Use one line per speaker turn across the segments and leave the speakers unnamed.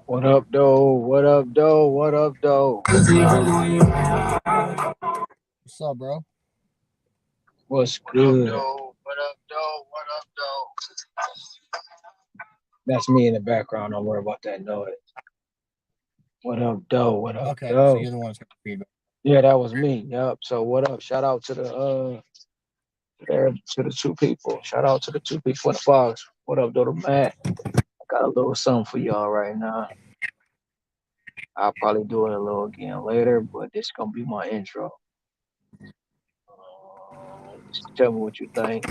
What up, though? What up, though? What up, though?
What's up, bro?
What's good? What up, though? What up, though? That's me in the background. Don't worry about that noise. What up, though? What up,
Okay, so
though?
you're the one that's got the feedback.
Yeah, that was me. Yep. So what up? Shout out to the two people. Shout out to the two people in the box. What up, though, to Matt? I got a little something for y'all right now. I'll probably do it a little again later, but this gonna be my intro. Just tell me what you think.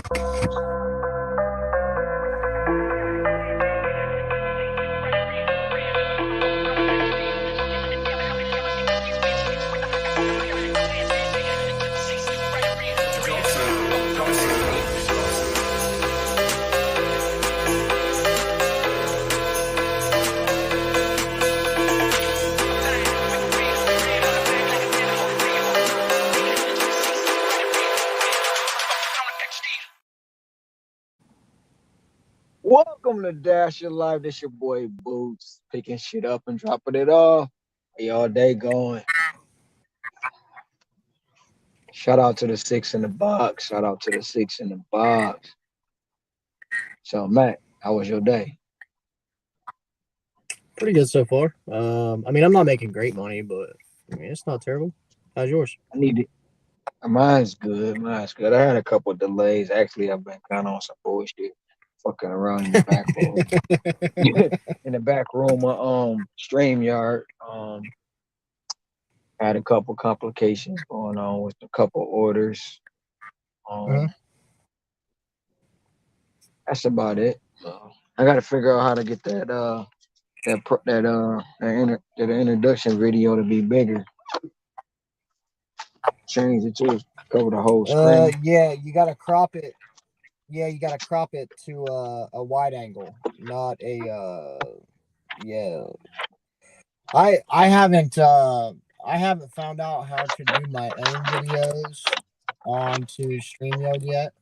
Welcome to Dash Your Life. This your boy Boots, picking shit up and dropping it off. How y'all day going? Shout out to the six in the box. Shout out to the six in the box. So, Matt, how was your day?
Pretty good so far. I mean, I'm not making great money, but I mean, it's not terrible. How's yours?
I need it. Mine's good. Mine's good. I had a couple of delays. Actually, I've been kind of on some bullshit, fucking around in the back room. In the back room of StreamYard. Had a couple complications going on with a couple orders. That's about it. I got to figure out how to get that introduction video to be bigger. Change it to cover the whole screen.
Yeah, you gotta crop it. Yeah, you gotta crop it to a wide angle, not a yeah. I haven't found out how to do my own videos onto StreamYard yet.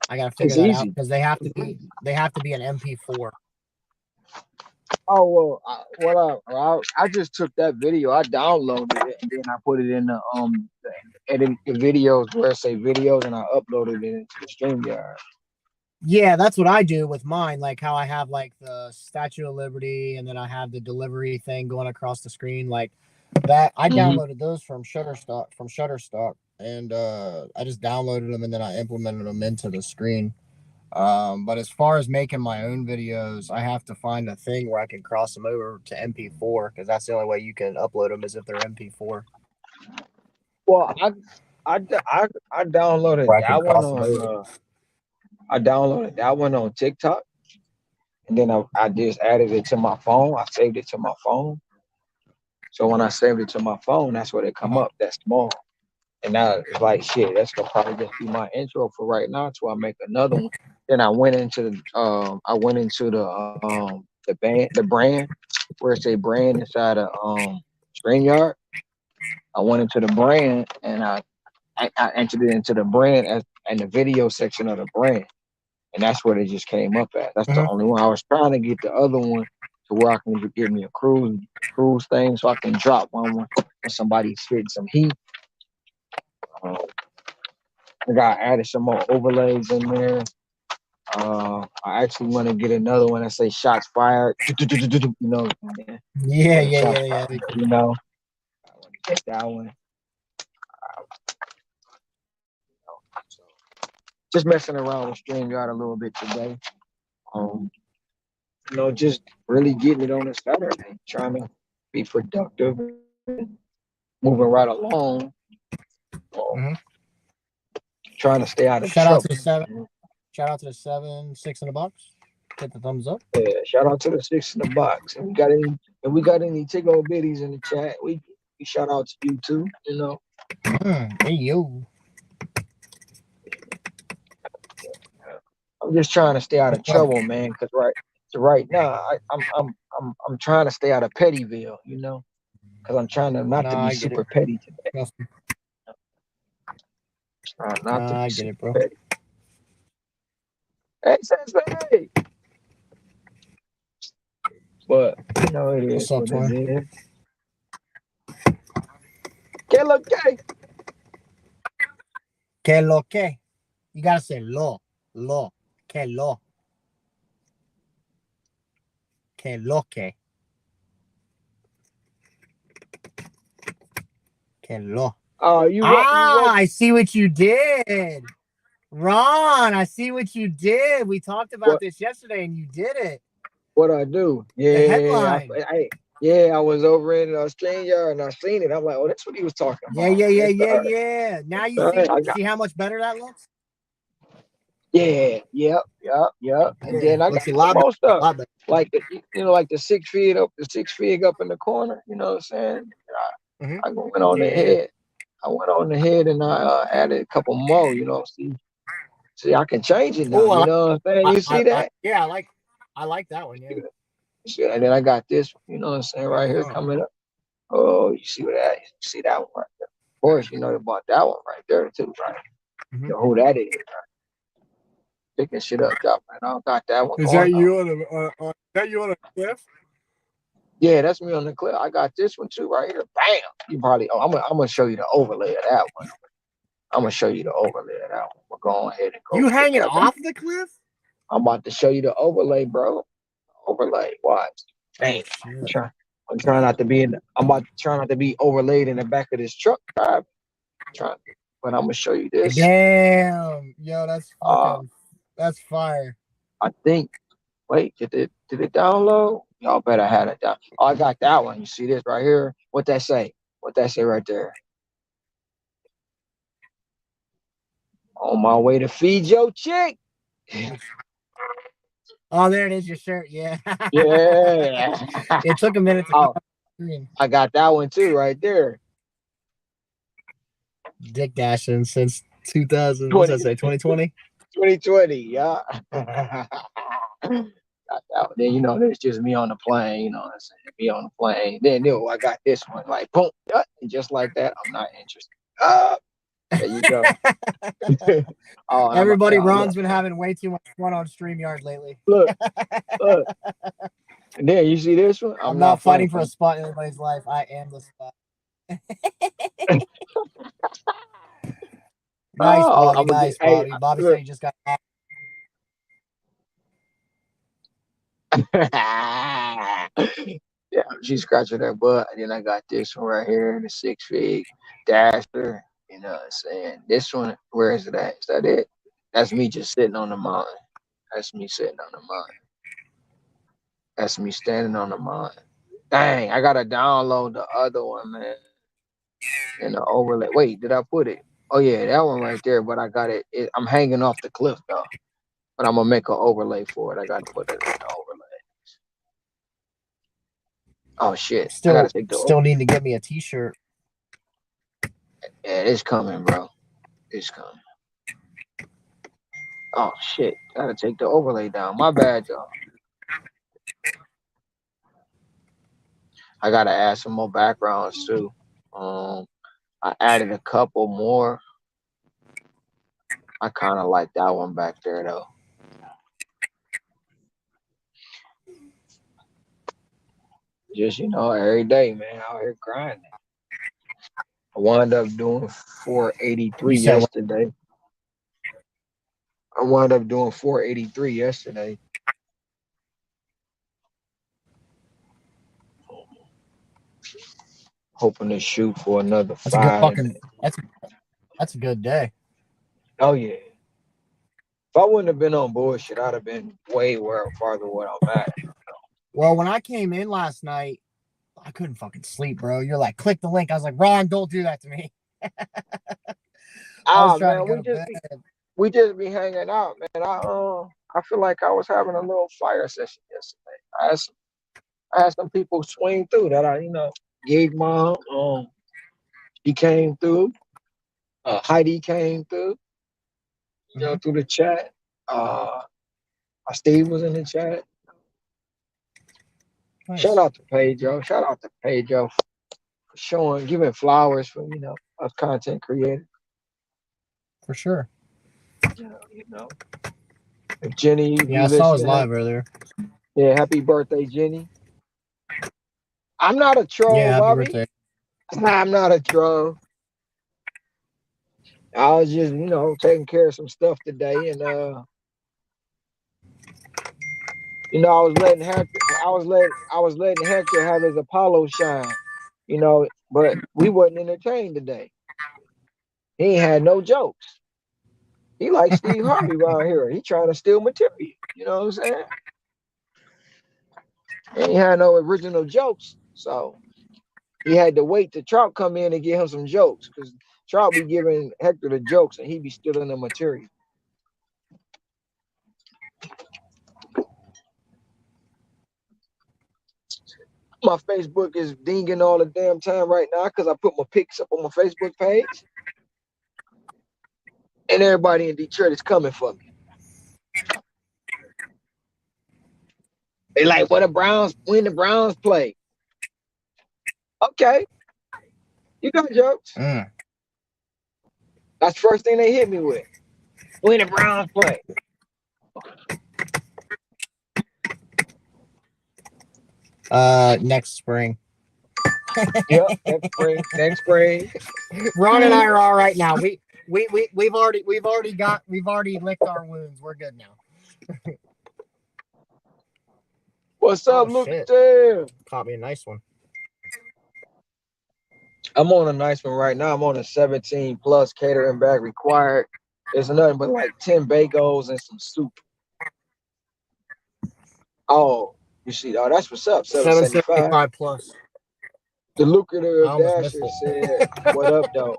I gotta figure that out because they have to be an MP4.
Oh well, I just took that video, I downloaded it, and then I put it in the edit the videos where I say videos, and I uploaded it into the StreamYard.
Yeah, that's what I do with mine. Like how I have like the Statue of Liberty, and then I have the delivery thing going across the screen, like that. I downloaded those from Shutterstock, and I just downloaded them and then I implemented them into the screen. But as far as making my own videos, I have to find a thing where I can cross them over to MP4 because that's the only way you can upload them is if they're MP4.
Well, I downloaded that one on. I downloaded that one on TikTok, and then I just added it to my phone. I saved it to my phone. So when I saved it to my phone, that's where they come up. That's small. And now it's like shit. That's gonna probably just be my intro for right now until I make another one. Then I went into the the brand where it's a brand inside of StreamYard. I went into the brand and I entered it into the brand and the video section of the brand. And that's where they just came up at. That's the only one. I was trying to get the other one to where I can give me a cruise thing so I can drop one when somebody's hitting some heat. I got added some more overlays in there. I actually want to get another one that say shots fired. You know.
Yeah.
You know. I want to get that one. just messing around with StreamYard a little bit today. Um, just really getting it on a Saturday, trying to be productive and moving right along. Um,
Mm-hmm.
trying to stay out of
Shout out to
trouble.
the seven. Shout out to the 7, 6 in a box. Hit the thumbs up.
Yeah, shout out to the six in the box. And we got any tickle biddies in the chat, we shout out to you too.
Hey yo.
I'm just trying to stay out
What's
of
up?
trouble, man. Cause right now, I'm trying to stay out of Pettyville. Cause I'm trying to not to
Nah,
be
I get it.
super petty today.
Trust me.
Trying not to
Nah, I
be
get it,
super
bro.
petty. Hey, Sensei. But it
What's
is
up,
what it
twin?
is. Okay, look, okay.
Que lo que? You gotta say lo. Lo. Que lo. Que lo que. Que lo.
You what? You what?
I see what you did. Ron, I see what you did. We talked about
What?
this yesterday and you did it.
What I do?
The
Yeah,
headline.
I was over in StreamYard and I seen it. I'm like, oh, that's what he was talking
Yeah,
about.
yeah, yeah,
Yes,
yeah,
sir.
yeah. Now
Yes,
you
sir.
see
I got.
see how much better that looks?
Yeah, yep. And
Yeah,
then I got
looks a
some
lot better.
more
A
stuff,
lot better.
like like the six fig up in the corner. You know what I'm saying?
Mm-hmm.
I went on the
Yeah.
head. I went on the head and I added a couple more. See, I can change it now.
Oh,
You know what I'm saying? You see that?
yeah, I like that one. Yeah.
And then I got this. You know what I'm saying?
There
Right
you
here
go.
coming up. Oh, you see what that? You see that one right there? Of course, you bought that one right there too, right?
Mm-hmm.
You know who that is? Right? Picking shit up, dropping it. I got that one
Is
going
that
on.
you is that you on a cliff?
Yeah, that's me on the clip. I got this one too right here. Bam! You probably. Oh, I'm gonna show you the overlay of that one. I'm gonna show you the overlay of that one. We'll go ahead and go
You
put
hanging
that back.
off the cliff?
I'm about to show you the overlay, bro. Overlay. Watch.
Oh
Bam. I'm
shit.
trying. I'm trying not to be in. I'm about to try not to be overlaid in the back of this truck. Trying, but I'm gonna show you this.
Damn. Yo,
Uh,
that's fire.
I think. Wait, did it download? Y'all better have it down. Oh, I got that one. You see this right here? What that say? What that say right there? On my way to feed your chick.
Oh, there it is, your shirt. Yeah.
Yeah.
It took a minute to come
Oh,
up on the screen.
I got that one too right there.
Dick dashing since 2000. What's
20,
that say? 2020.
2020. Yeah. Got that one. Then there's just me on the plane. You know what I'm saying? Me on the plane. Then I got this one. Like boom, and just like that, I'm not interested. There you go. Oh, and
Everybody,
look,
Ron's been having way too much fun on StreamYard lately.
look, look. And then you see this one? I'm
I'm
not
not
playing.
fighting for a spot in anybody's life. I am the spot. Nice,
Oh,
Bobby.
I'm gonna get.
Nice,
Hey,
Bobby. Bobby said
look.
he just got.
Yeah, she's scratching her butt. And then I got this one right here, the six fig dasher. You know what I'm saying? This one, where is it at? Is that it? That's me just sitting on the mountain. That's me sitting on the mountain. That's me standing on the mountain. Dang, I gotta download the other one, man. And the overlay. Wait, did I put it? Oh yeah, that one right there. But I got it. I'm hanging off the cliff though. But I'm gonna make an overlay for it. I gotta put it in the overlay. Oh shit! I gotta take the.
Still need to get me a T-shirt.
Yeah, it's coming, bro. It's coming. Oh shit! Gotta take the overlay down. My bad, y'all. I gotta add some more backgrounds too. I added a couple more. I kind of like that one back there though. Just every day, man, out here grinding. I wound up doing
You
483
said what?
yesterday. I wound up doing 483 yesterday. Hoping to shoot for another
That's a good
five today.
fucking. That's a good day.
Oh yeah. If I wouldn't have been on bullshit, I'd have been way farther where I'm at.
Well, when I came in last night, I couldn't fucking sleep, bro. You're like, click the link. I was like, Ron, don't do that to me. I was trying to
Man,
go to bed.
we just be hanging out, man. I feel like I was having a little fire session yesterday. I had some people swing through that gig mom. He came through. Heidi came through. Through the chat. Steve was in the chat.
Nice.
Shout out to Pedro. Shout out to Pedro for giving flowers for us content creators.
For sure.
If Jenny,
Yeah, I saw his live earlier.
Yeah, happy birthday, Jenny. I'm not a troll,
Yeah, happy
Bobby.
birthday.
I'm not a troll. I was just, taking care of some stuff today, and I was letting Hector have his Apollo shine, but we wasn't entertained today. He ain't had no jokes. He like Steve Harvey around here. He trying to steal material. You know what I'm saying? He ain't had no original jokes, so he had to wait till Trout come in and give him some jokes, because Trout be giving Hector the jokes and he be stealing the material. My Facebook is dinging all the damn time right now because I put my pics up on my Facebook page. And everybody in Detroit is coming for me. They like, when the Browns play. Okay. You got jokes. That's the first thing they hit me with. When the Browns play.
Next spring.
Yep, next spring.
Ron and I are all right now. We've already licked our wounds. We're good now.
What's up, Lucas?
Caught me a nice one.
I'm on a nice one right now. I'm on a 17 plus catering bag required. There's nothing but like 10 bagels and some soup. Oh, you see, that's what's up. 775
plus.
The lucrative Dasher said, "What up, though?"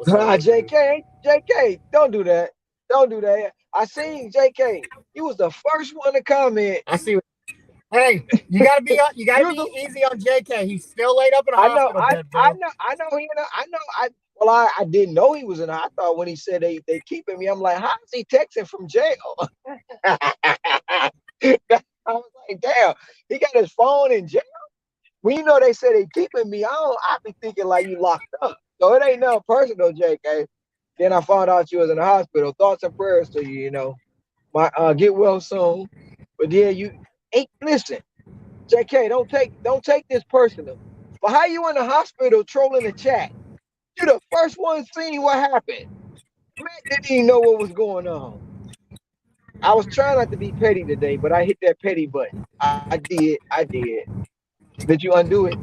JK, don't do that. Don't do that. I seen JK. You was the first one to comment.
I see. Hey, you gotta be easy on JK. He's still laid up in a hospital bed, bro.
I didn't know he was in. I thought when he said they keeping me, I'm like, how is he texting from jail? I was like, damn, he got his phone in jail. When they say they keeping me, I be thinking like you locked up. So it ain't nothing personal, JK. Then I found out you was in the hospital. Thoughts and prayers to you. Get well soon. But then listen, JK, don't take this personal. But how you in the hospital trolling the chat? You the first one seeing what happened. Matt didn't even know what was going on. I was trying not to be petty today, but I hit that petty button. I did. Did you undo it?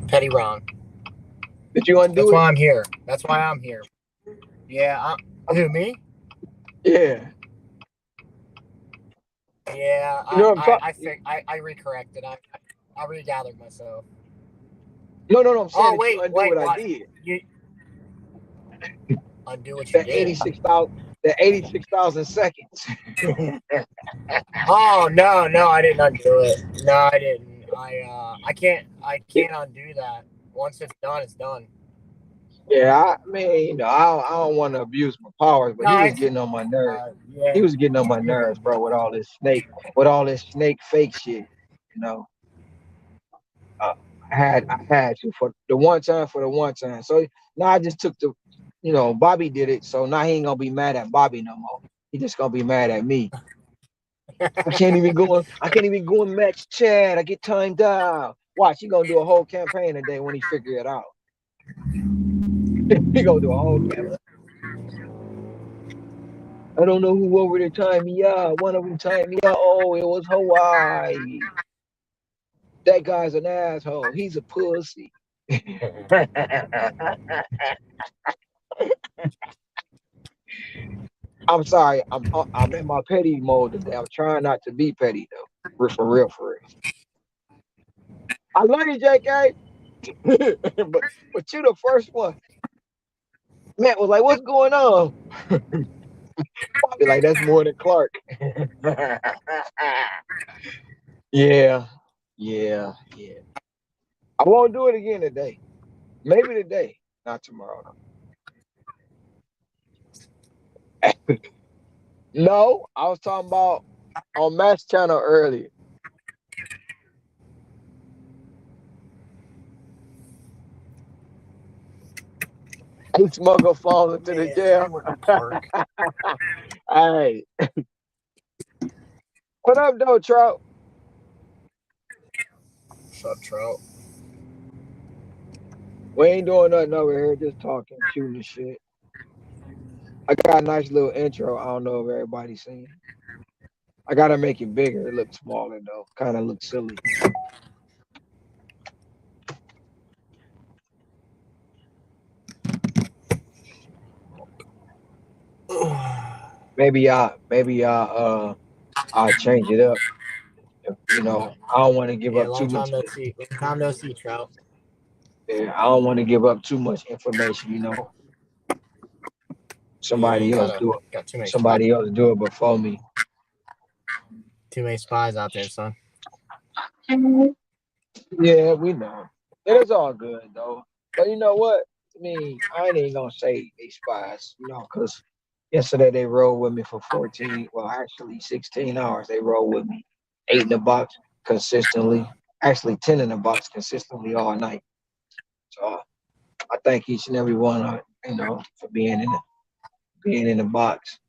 Petty wrong.
Did you undo it?
That's why I'm here. That's why I'm here. Yeah. Who, me?
Yeah.
Yeah. I recorrected. I regathered myself.
No. I'm saying undo what I did.
Undo what you did.
86,000 seconds.
Oh no, I didn't undo it. No, I didn't. I can't undo that. Once it's done, it's done.
Yeah, I don't want to abuse my powers, but he was getting on my nerves.
Yeah.
He was getting on my nerves, bro, with all this snake fake shit. I had to for the one time. So now I just took Bobby did it. So now he ain't gonna be mad at Bobby no more. He just gonna be mad at me. I can't even go and match Chad. I get timed out. Watch, he gonna do a whole campaign today when he figure it out. He gonna do a whole campaign. I don't know who over there timed me out. One of them timed me out. Oh, it was Hawaii. That guy's an asshole. He's a pussy. I'm sorry. I'm in my petty mode today. I'm trying not to be petty though. For real, for real. I love you, JK. but you the first one. Matt was like, "What's going on?" Be like, "That's more than Clark." Yeah, yeah, yeah. I won't do it again today. Maybe today, not tomorrow. No, I was talking about on Matt's channel earlier. He smuggled falls into the jail. Hey, what up, though, Trout?
Shut trout.
We ain't doing nothing over here, just talking, shooting the shit. I got a nice little intro. I don't know if everybody's seen it. I gotta make it bigger. It looks smaller though. Kind of looks silly. I'll change it up. You know, I don't want to give
Yeah,
up
long
too
time
much.
no see. Long time no see, trout.
Yeah, I don't want to give up too much information. You know,
Yeah, you
somebody else do it.
got too many spies.
Somebody else do it before me.
Too many spies out there, son.
Yeah, we know. It is all good though. But you know what? I mean, I ain't even gonna say they spies. You know, because yesterday they rode with me for 14. Well, actually 16 hours. They rode with me, 8 in the box consistently. Actually 10 in the box consistently all night. So I thank each and every one, you know, for being in the box.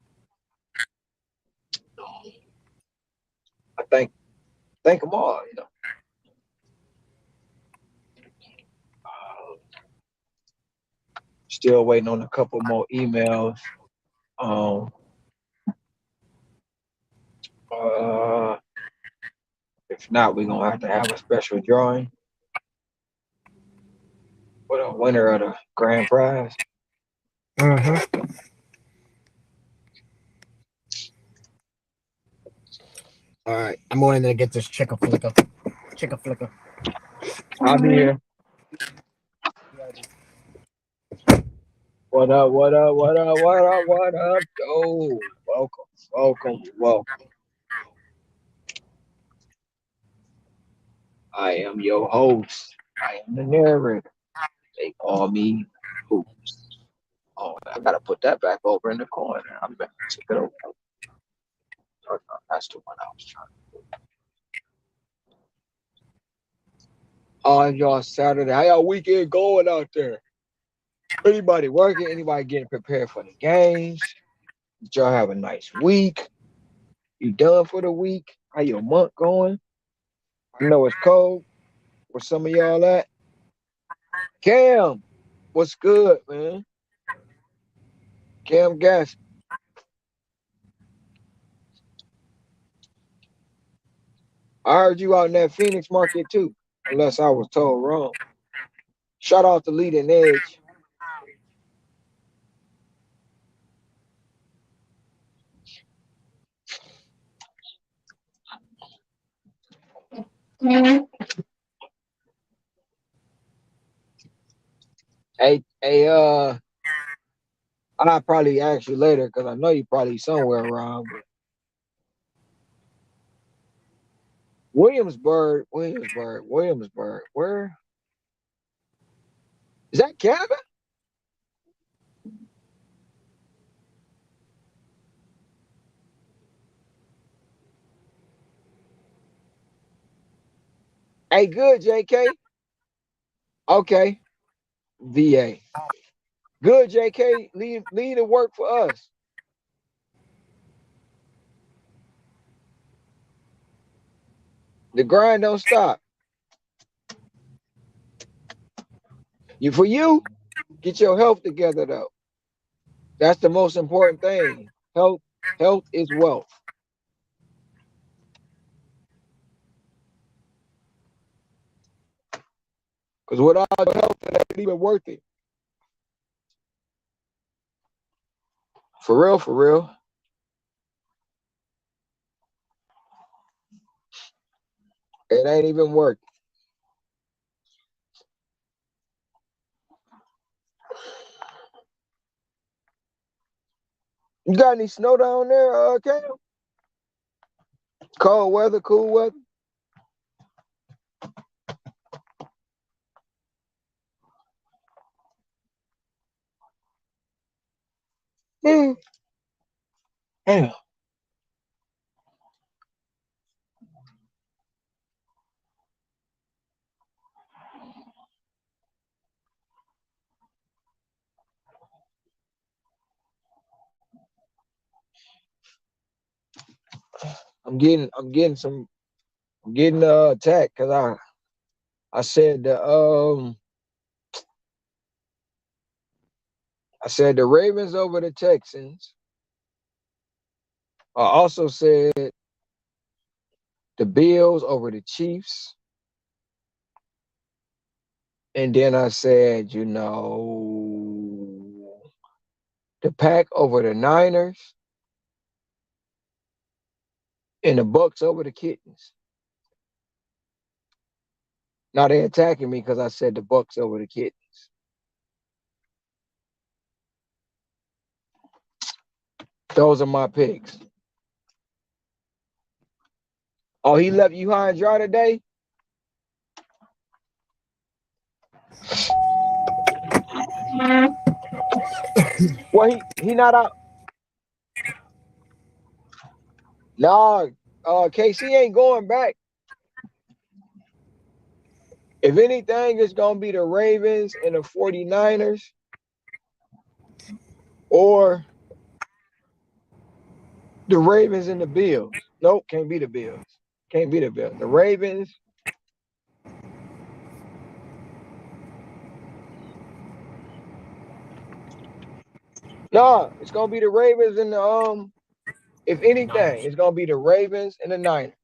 I thank them all. You know, still waiting on a couple more emails. Um, uh, if not, we're gonna have to have a special drawing for the winner of the grand prize.
Mm-hmm. All right, I'm going in there to get this chicken flicker. Chicken flicker.
I'll be here. What up? What up? What up? What up? What up? Oh, welcome, welcome, welcome. I am your host. I am the narrator. They call me Hoops. Oh, I gotta put that back over in the corner. I'm back to took it over. Oh, no, that's the one I was trying. Oh, y'all Saturday. How y'all weekend going out there? Anybody working? Anybody getting prepared for the games? Did y'all have a nice week? You done for the week? How your month going? I know it's cold. Where some of y'all at? Cam, what's good, man? Cam Gas. I heard you out in that Phoenix market too, unless I was told wrong. Shout out to Leading Edge. Hey, I'll probably ask you later because I know you probably somewhere around. But Williamsburg. Where is that? Canada? Hey, good, JK. Okay, VA. Good, JK. Lead the work for us. The grind don't stop. You get your health together though. That's the most important thing. Health is wealth. Because without health, it ain't even worth it. For real, for real. It ain't even working. You got any snow down there, Cam? Cold weather, cool weather? Hmm. Damn. I'm getting attacked because I said I said the Ravens over the Texans. I also said the Bills over the Chiefs. And then I said, the Pack over the Niners and the Bucks over the Kittens. Now they're attacking me because I said the Bucks over the Kittens. Those are my picks. Oh, he left you high and dry today? Well, he not out. Nah, KC ain't going back. If anything, it's going to be the Ravens and the 49ers or the Ravens and the Bills. Nope, can't be the Bills. Can't be the Bills. The Ravens. Nah, it's going to be the Ravens and the if anything,
Niners.
it's going to be the Ravens and the Niners.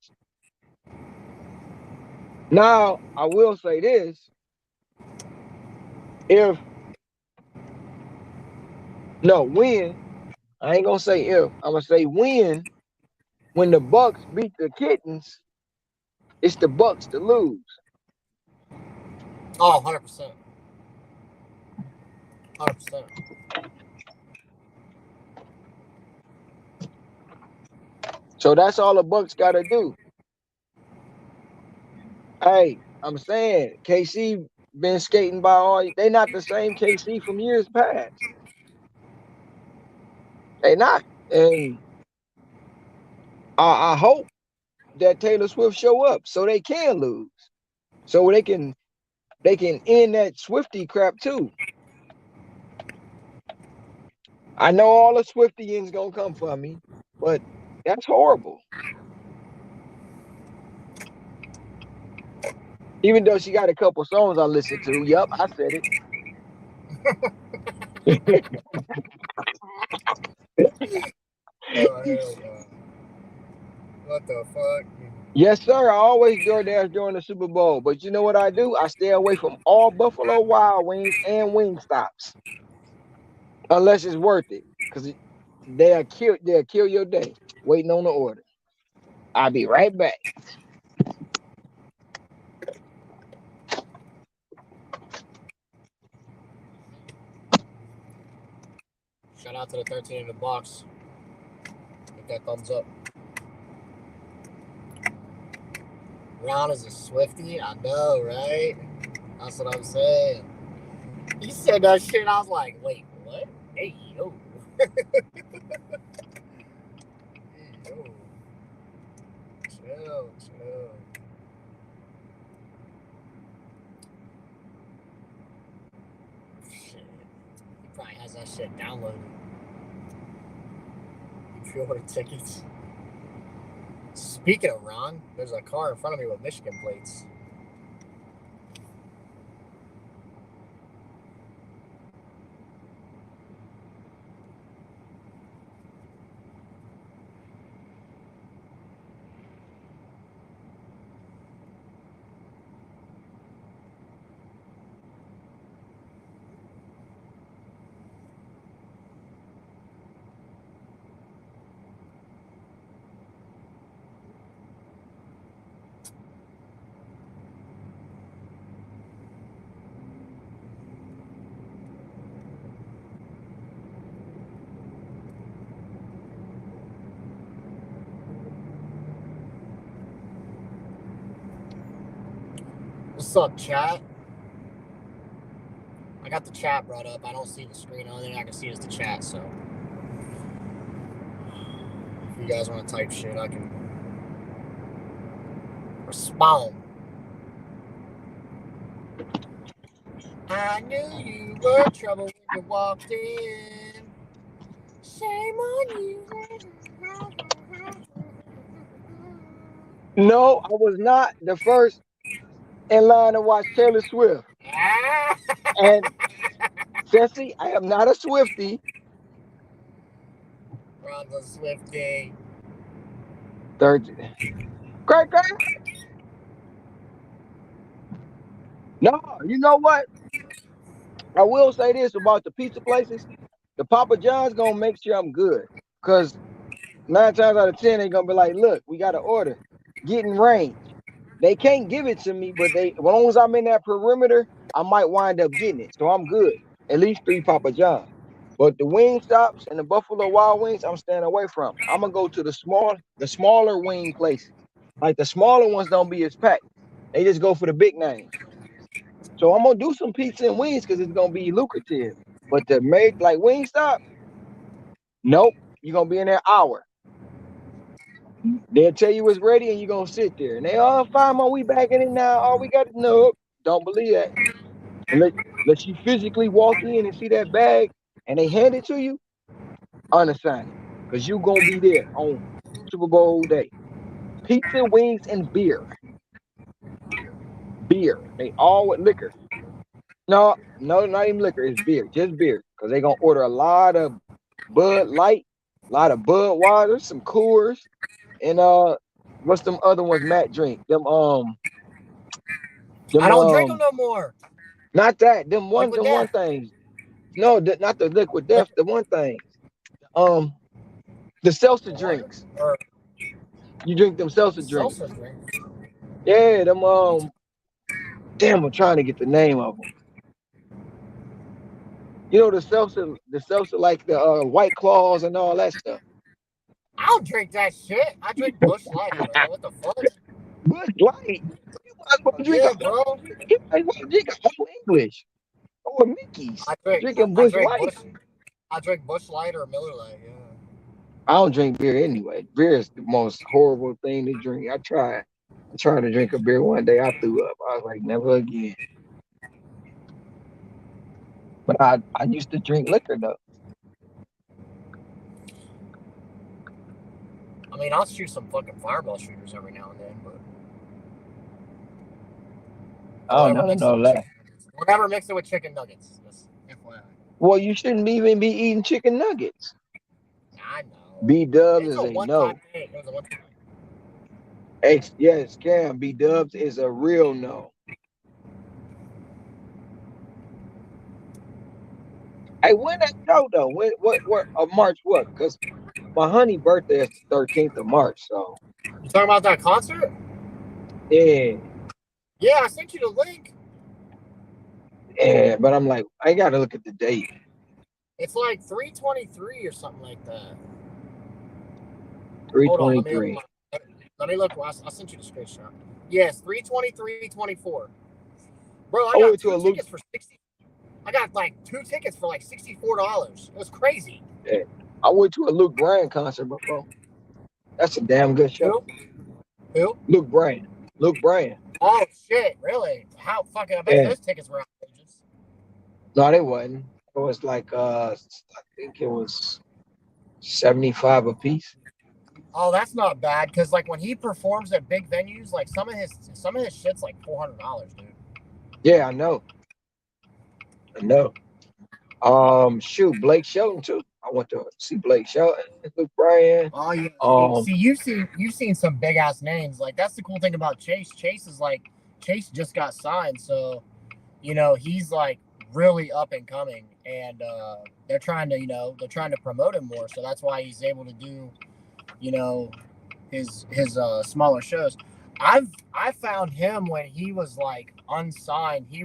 Now, I will say this. If no, when, I ain't going to say if, I'm going to say when the Bucks beat the Kittens, it's the Bucks to lose.
Oh, 100%. 100%.
So that's all the Bucks got to do. Hey, I'm saying KC been skating by all. They not the same KC from years past. They not, and I hope that Taylor Swift show up so they can lose, so they can end that Swifty crap too. I know all the Swiftians gonna come for me, but that's horrible. Even though she got a couple songs I listen to. Yup, I said it.
Oh, hell no. What the fuck?
Yes, sir. I always DoorDash during the Super Bowl, but you know what I do? I stay away from all Buffalo Wild Wings and Wing Stops unless it's worth it, because they'll kill your day waiting on the order. I'll be right back.
Shout out to the 13 in the box. Get that thumbs up. Ron is a Swifty? I know, right? That's what I'm saying. He said that shit. I was like, wait, what? Hey, yo. Hey, yo. Chill, chill. Shit. He probably has that shit downloaded. If you order tickets. Speaking of Ron, there's a car in front of me with Michigan plates. What's up, chat? I got the chat brought up. I don't see the screen. The only thing I can see is the chat. So if you guys want to type shit, I can respond. I knew you were trouble when you walked in. Shame on you.
No, I was not the first in line to watch Taylor Swift. And Jesse, I am not a Swiftie.
Ron's a Swiftie.
Third. Crack. No, you know what? I will say this about the pizza places. The Papa John's gonna make sure I'm good. Cause 9 times out of 10, they're gonna be like, look, we got an order. Get in range. They can't give it to me, but as long as I'm in that perimeter, I might wind up getting it. So I'm good. At least 3 Papa John's. But the wing stops and the Buffalo Wild Wings, I'm staying away from. I'm gonna go to the smaller wing places. Like the smaller ones don't be as packed. They just go for the big names. So I'm gonna do some pizza and wings because it's gonna be lucrative. But the make like Wingstop, nope. You're gonna be in there an hour. They'll tell you it's ready and you're gonna sit there. And they fine, we bagging it now. All we got to know. Don't believe that. Let you physically walk in and see that bag and they hand it to you, unassign it. Because you're gonna be there on Super Bowl day. Pizza, wings, and beer. Beer. They all with liquor. No, not even liquor. It's beer. Just beer. Because they're gonna order a lot of Bud Light, a lot of Budweiser, some Coors, and what's them other ones Matt drink?
I don't drink them no more.
Not that. Them one things. No, not the liquid death. The one thing. The seltzer drinks. You drink them seltzer drinks. Yeah, them damn, I'm trying to get the name of them. You know the seltzer like the White Claws and all that stuff.
I don't drink that shit. I drink Busch Light, bro. What the fuck?
Busch Light. You might as well drink you might as well drink a whole English or Mickey's. Drinking Busch Light.
I drink Busch Light or Miller Lite. Yeah.
I don't drink beer anyway. Beer is the most horrible thing to drink. I tried to drink a beer one day. I threw up. I was like, never again. But I used to drink liquor though.
I mean, I'll shoot some fucking fireball shooters every now and then, but
I don't know that.
We'll never mix it with chicken nuggets. Just FYI.
Well, you shouldn't even be eating chicken nuggets.
I know.
B-Dubs is a no. Yes, Cam. B-Dubs is a real no. Hey, when that show though? What March what? Because my honey birthday is the 13th of March, so.
You talking about that concert?
Yeah.
Yeah, I sent you the link.
Yeah, but I'm like, I gotta look at the date.
It's like 3/23 or something like that.
3/23.
Let me look. I sent you the screenshot. Yes, 3/23/24. Bro, I got 2 tickets for 60. I got like 2 tickets for like $64. It was crazy.
Yeah. I went to a Luke Bryan concert before. That's a damn good show.
Who?
Luke Bryan.
Oh shit! Really? How fucking? I bet those tickets were outrageous.
No, they wasn't. It was like I think it was $75 a piece.
Oh, that's not bad because like when he performs at big venues, like some of his shit's like $400, dude.
Yeah, I know. Shoot, Blake Shelton too. I went to see Blake Shelton, Luke Bryan.
Oh yeah. See, you've seen some big ass names. Like that's the cool thing about Chase. Chase just got signed, so he's like really up and coming, and they're trying to promote him more. So that's why he's able to do, his smaller shows. I found him when he was like unsigned. He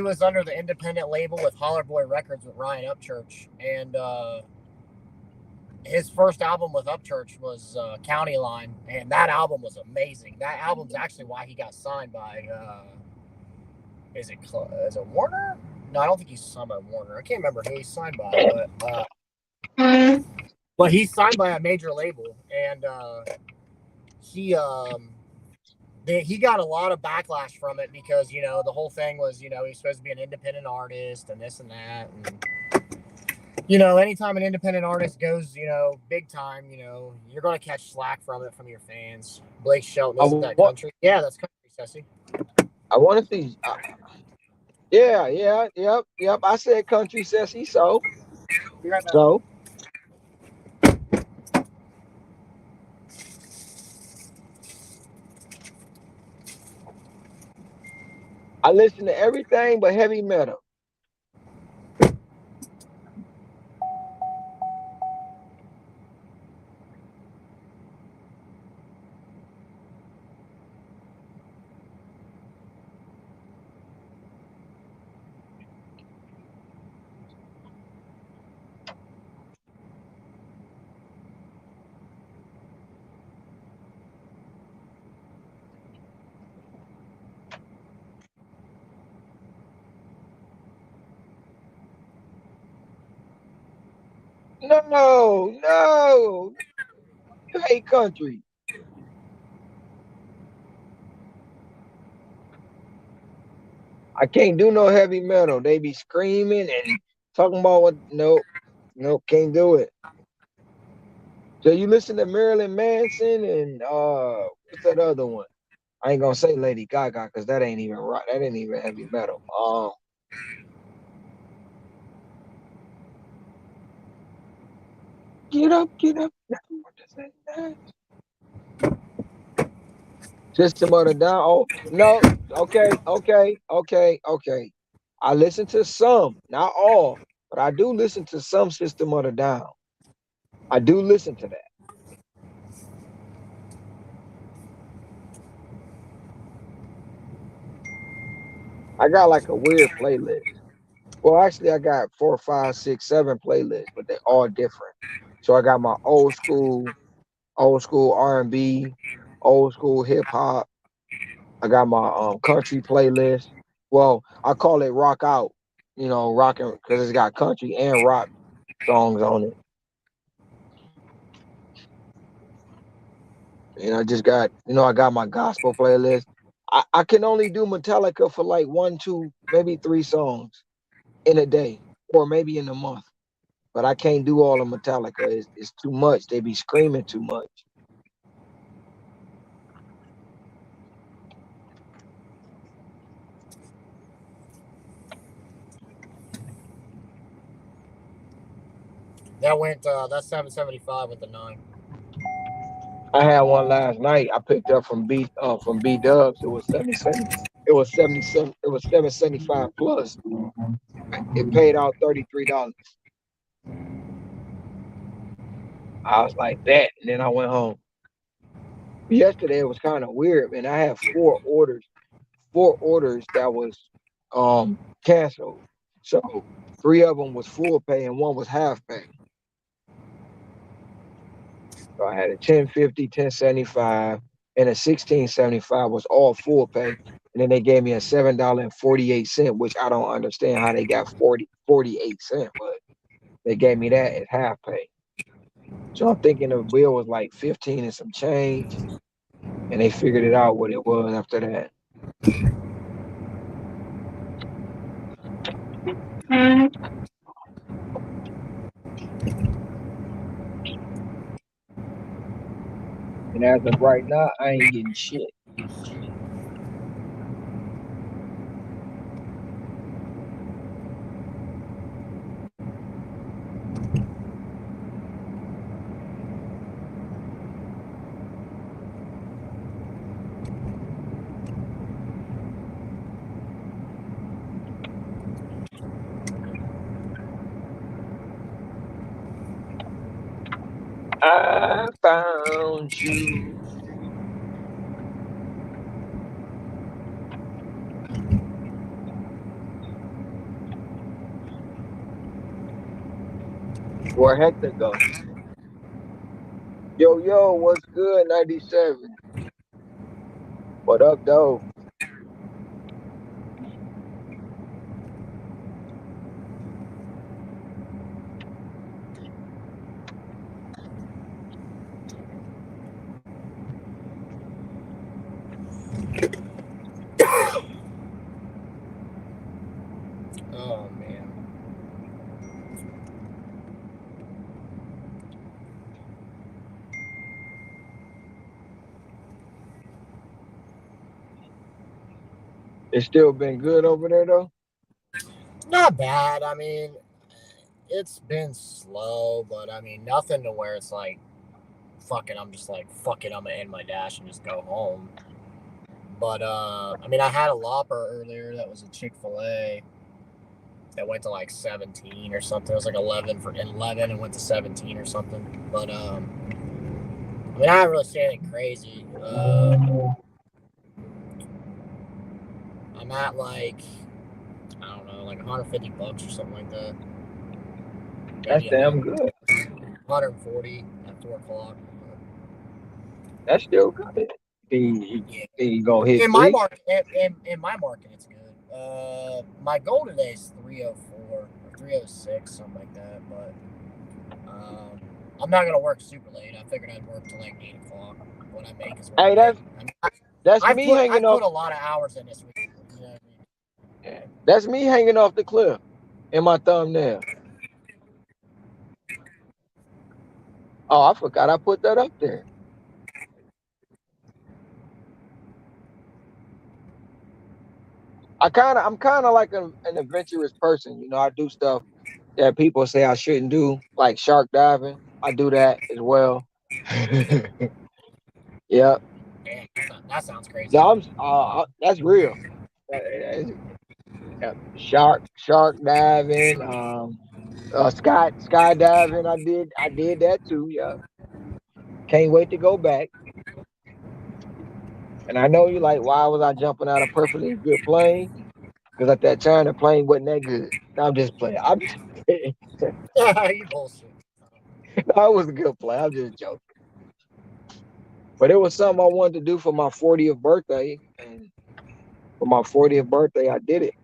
was under the independent label with Holler Boy Records with Ryan Upchurch, and his first album with Upchurch was County Line, and that album was amazing. That album's actually why he got signed by is it Warner? No, I don't think he's signed by Warner. I can't remember who he's signed by, but he's signed by a major label, and he he got a lot of backlash from it because the whole thing was he's supposed to be an independent artist and this and that, and anytime an independent artist goes big time, you're gonna catch slack from it from your fans. Blake Shelton, isn't that country? Yeah, that's country, Ceci.
I want to see. Yeah, yep. I said country, Ceci. So, so I listen to everything but heavy metal. No, you hate country. I can't do no heavy metal. They be screaming and talking about what. No, can't do it. So you listen to Marilyn Manson and what's that other one? I ain't gonna say Lady Gaga because that ain't even right. That ain't even heavy metal. Get up, get up. System of the Down. Oh no. Okay. I listen to some, not all, but I do listen to some System of the Down. I do listen to that. I got like a weird playlist. Well, actually, I got 4, 5, 6, 7 playlists, but they're all different. So I got my old school R&B, old school hip hop. I got my country playlist. Well, I call it rock out. Rocking because it's got country and rock songs on it. And I just got, I got my gospel playlist. I can only do Metallica for like 1, 2, maybe 3 songs in a day or maybe in a month. But I can't do all of Metallica. It's too much. They be screaming too much.
That went that's 775 with the 9.
I had one last night. I picked up from B Dubs. It was 77. It was 77. It was 775 plus. It paid out $33. I was like that, and then I went home. Yesterday it was kind of weird, man. I had 4 orders that was canceled. So 3 of them was full pay and 1 was half pay. So I had a 1050, 1075, and a 1675 was all full pay. And then they gave me a $7.48, which I don't understand how they got 48 cents, but they gave me that as half pay. So I'm thinking the bill was like 15 and some change, and they figured it out what it was after that. And as of right now, I ain't getting shit. I found you. Where Hector go? Yo, yo, what's good? 97. What up, though?
Oh man.
It's still been good over there, though.
Not bad. I mean, it's been slow, but I mean, nothing to where it's like, fuck it. I'm just like, fuck it. I'm gonna end my dash and just go home. But I mean, I had a Lopper earlier that was a Chick-fil-A that went to like 17 or something. It was like 11 and went to 17 or something. But I mean, I haven't really seen anything crazy. I'm at like, I don't know, like $150 or something like that.
That's
Maybe
damn good.
140 at 4 o'clock.
That's still good.
Yeah,
Then you gonna hit
in my
three?
market, in my market, it's good. My goal today is 304 or 306, something like that. But I'm not gonna work super late. I figured I'd work till like 8 o'clock. What I make is what I
Hey,
make. I mean,
that's me
I've
hanging off.
put a lot of hours in this week. You know what I mean?
That's me hanging off the cliff in my thumbnail. Oh, I forgot I put that up there. I'm kind of like an adventurous person. You know, I do stuff that people say I shouldn't do, like shark diving. I do that as well. Yeah.
Damn, that sounds crazy.
No, that's real. Shark diving, skydiving. I did that too. Yeah, can't wait to go back. And I know you like, why was I jumping out of perfectly good plane? Because at that time the plane wasn't that good. No, I'm just playing. I'm just kidding.
You bullshit.
No, it was a good play. I'm just joking. But it was something I wanted to do for my 40th birthday, and for my 40th birthday, I did it.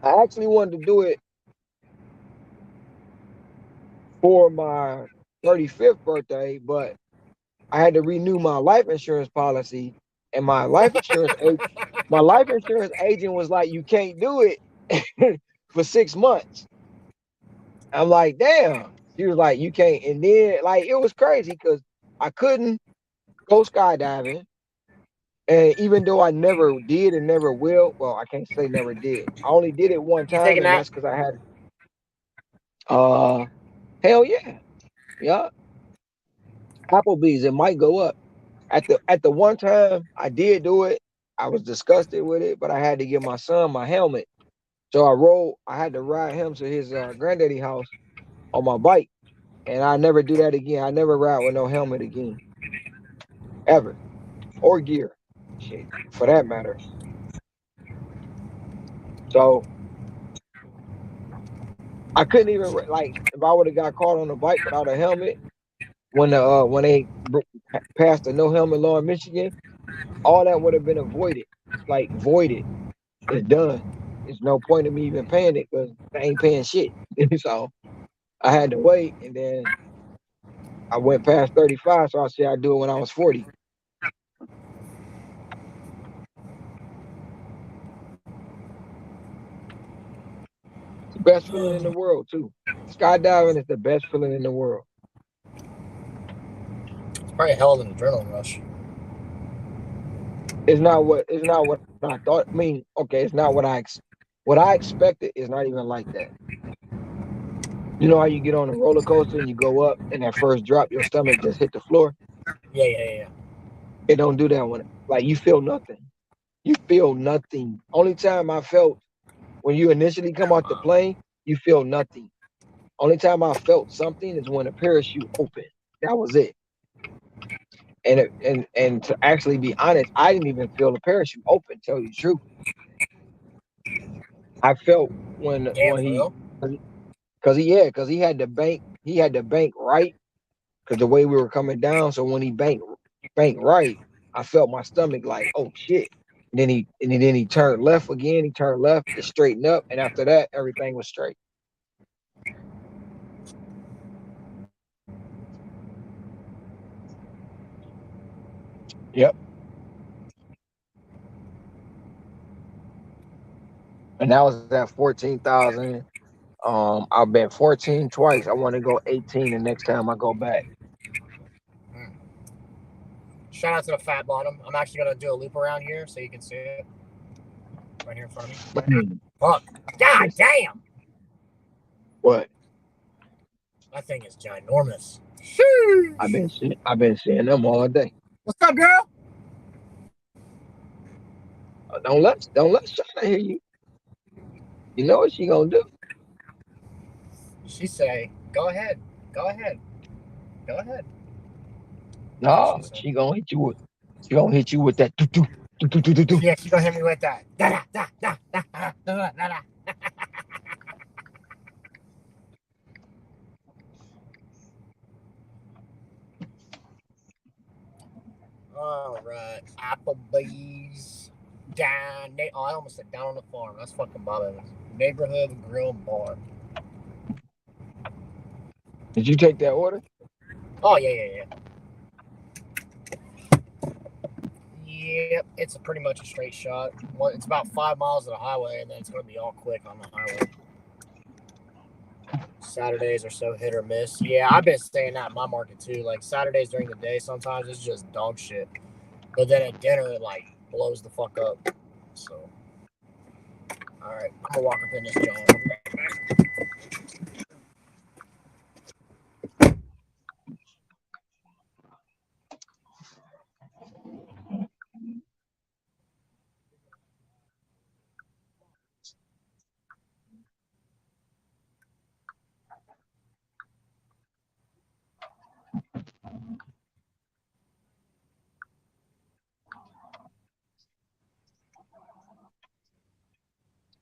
I actually wanted to do it for my 35th birthday, but I had to renew my life insurance policy, and my life insurance agent was like, "You can't do it for 6 months." I'm like, "Damn." She was like, "You can't," and then like it was crazy because I couldn't go skydiving, and even though I never did and never will, well, I can't say never did. I only did it one
You
time,
taking
and
that?
that's because I had uh, hell yeah, yeah, Applebee's. It might go up. At the one time I did do it, I was disgusted with it, but I had to give my son my helmet. So I had to ride him to his granddaddy house on my bike. And I never do that again. I never ride with no helmet again. Ever. Or gear. Shit. For that matter. So I couldn't even like if I would have got caught on the bike without a helmet when they passed the no helmet law in Michigan, all that would have been avoided. Like voided. It's done. There's no point in me even paying it because I ain't paying shit. So I had to wait, and then I went past 35, so I said I'd do it when I was 40. It's the best feeling in the world too. Skydiving is the best feeling in the world.
It's probably a hell of an adrenaline rush.
It's not what I thought. I mean, okay, it's not what I expected is not even like that. You know how you get on a roller coaster and you go up, and that first drop, your stomach just hit the floor.
Yeah, yeah, yeah.
It don't do that one. Like you feel nothing. You feel nothing. Only time I felt when you initially come off the plane, you feel nothing. Only time I felt something is when the parachute opened. That was it. And to actually be honest, I didn't even feel the parachute open. Tell you the truth, I felt when
Damn, for
he
real?
because he had the bank right. because the way we were coming down. So when he banked right, I felt my stomach like, oh shit. And then he turned left again. He turned left. It straightened up, and after that, everything was straight. Yep. And that was at 14,000. I've been 14 twice. I want to go 18 the next time I go back.
Shout out to the fat bottom. I'm actually gonna do a loop around here so you can see it right here in front of me. Fuck! God damn!
What?
That thing is ginormous.
I've been seeing them all day.
What's up, girl?
Don't let Shauna hear you. You know what she gonna do?
She say, "Go ahead, go ahead, go ahead."
No, she gonna hit you with that do do do do do do do.
Yeah, she gonna hit me with that. Da da da da da da da da da. All right, Applebee's down. Oh, I almost said down on the farm. That's fucking Bob Evans. Neighborhood Grill Bar.
Did you take that order?
Oh yeah. Yep, it's pretty much a straight shot. Well, it's about 5 miles of the highway, and then it's gonna be all quick on the highway. Saturdays are so hit or miss. Yeah, I've been saying that in my market too. Like Saturdays during the day, sometimes it's just dog shit. But then at dinner, it like blows the fuck up. So, all right, I'm gonna walk up in this joint.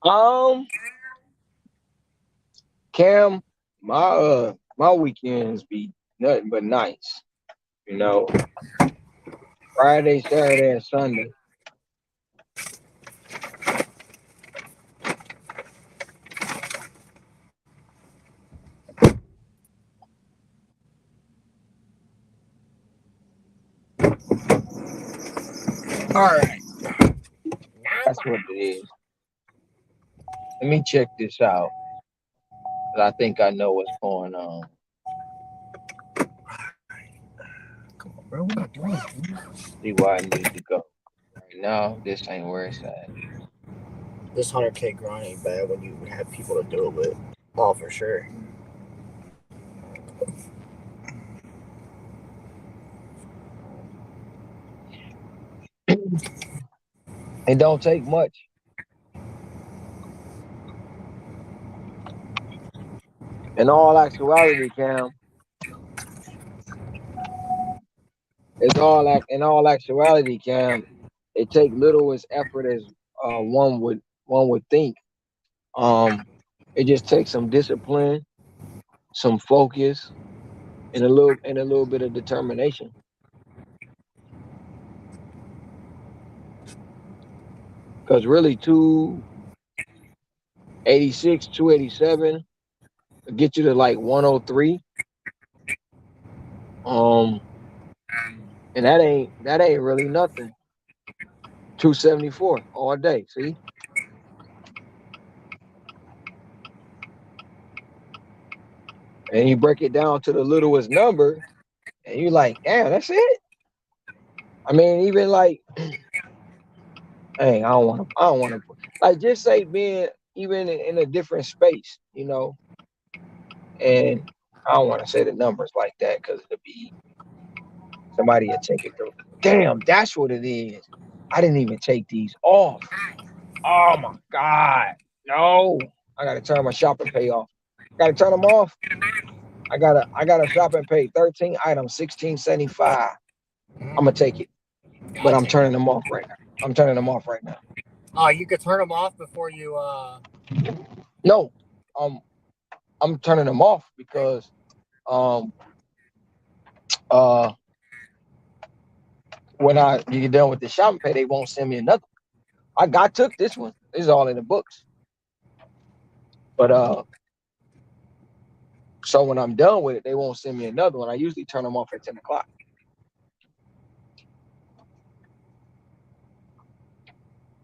Um, Cam, my weekends be nothing but nice. You know, Friday, Saturday, and Sunday.
All right.
That's what it is. Let me check this out. 'Cause I think I know what's going on.
Come on, bro. What are you doing?
See where I need to go. Right now, this ain't where it's at.
This 100K grind ain't bad when you have people to do it with. Oh, for sure.
It don't take much. In all actuality, Cam, in all actuality, Cam, it take little as effort as one would think. Um, it just takes some discipline, some focus, and a little bit of determination. Because really, 286, 287 get you to like 103. Um, and that ain't really nothing. 274 all day. See, and you break it down to the littlest number, and you like, damn, that's it. I mean, even like, hey, I don't want to, like, just say being even in a different space, and I don't want to say the numbers like that because it'll be somebody will take it through. Damn, that's what it is. I didn't even take these off. Oh my god, no! I gotta turn my shopping pay off. Gotta turn them off. I gotta shop and pay 13 items, 16.75. I'm gonna take it, but I'm turning them off right now. I'm turning them off right now.
Oh, you could turn them off before you.
No, I'm turning them off because um uh, when I get done with the shopping pay, they won't send me another. I took this one. This is all in the books. But so when I'm done with it, they won't send me another one. I usually turn them off at 10 o'clock.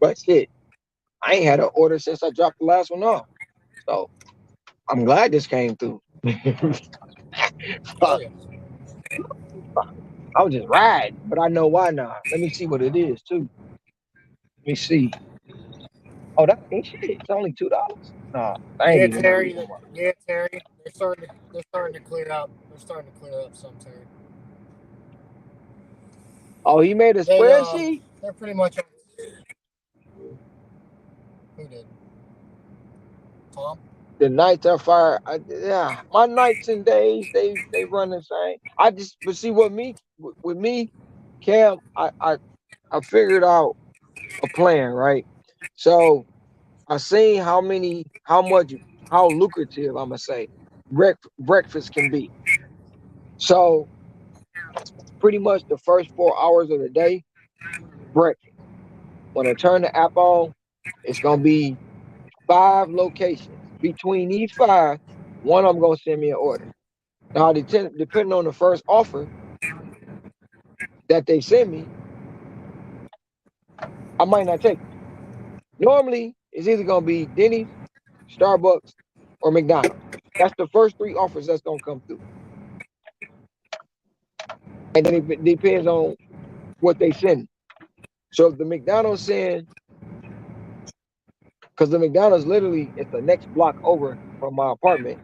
But shit, I ain't had an order since I dropped the last one off. So I'm glad this came through.
Oh
Fuck,
yeah.
I was just riding, but I know why now. Let me see what it is too. Let me see. Oh, that ain't shit. It's only $2. No, I ain't
Yeah,
even know
Terry.
you know what.
Yeah, Terry. They're starting to clear up. They're starting to clear up some, Terry.
Oh, he made a
They
spreadsheet.
they're pretty much. Who did? Tom.
The nights are fire. Yeah, my nights and days they run the same. I just but see what me with me, Cam. I figured out a plan, right? So I seen how much, how lucrative I'm gonna say breakfast can be. So pretty much the first 4 hours of the day, breakfast. When I turn the app on, it's gonna be 5 locations. Between these five, one of them gonna send me an order. Now, depending on the first offer that they send me, I might not take it. Normally, it's either gonna be Denny's, Starbucks, or McDonald's. That's the first 3 offers that's gonna come through, and then it depends on what they send. So if the McDonald's send, because the McDonald's literally it's the next block over from my apartment.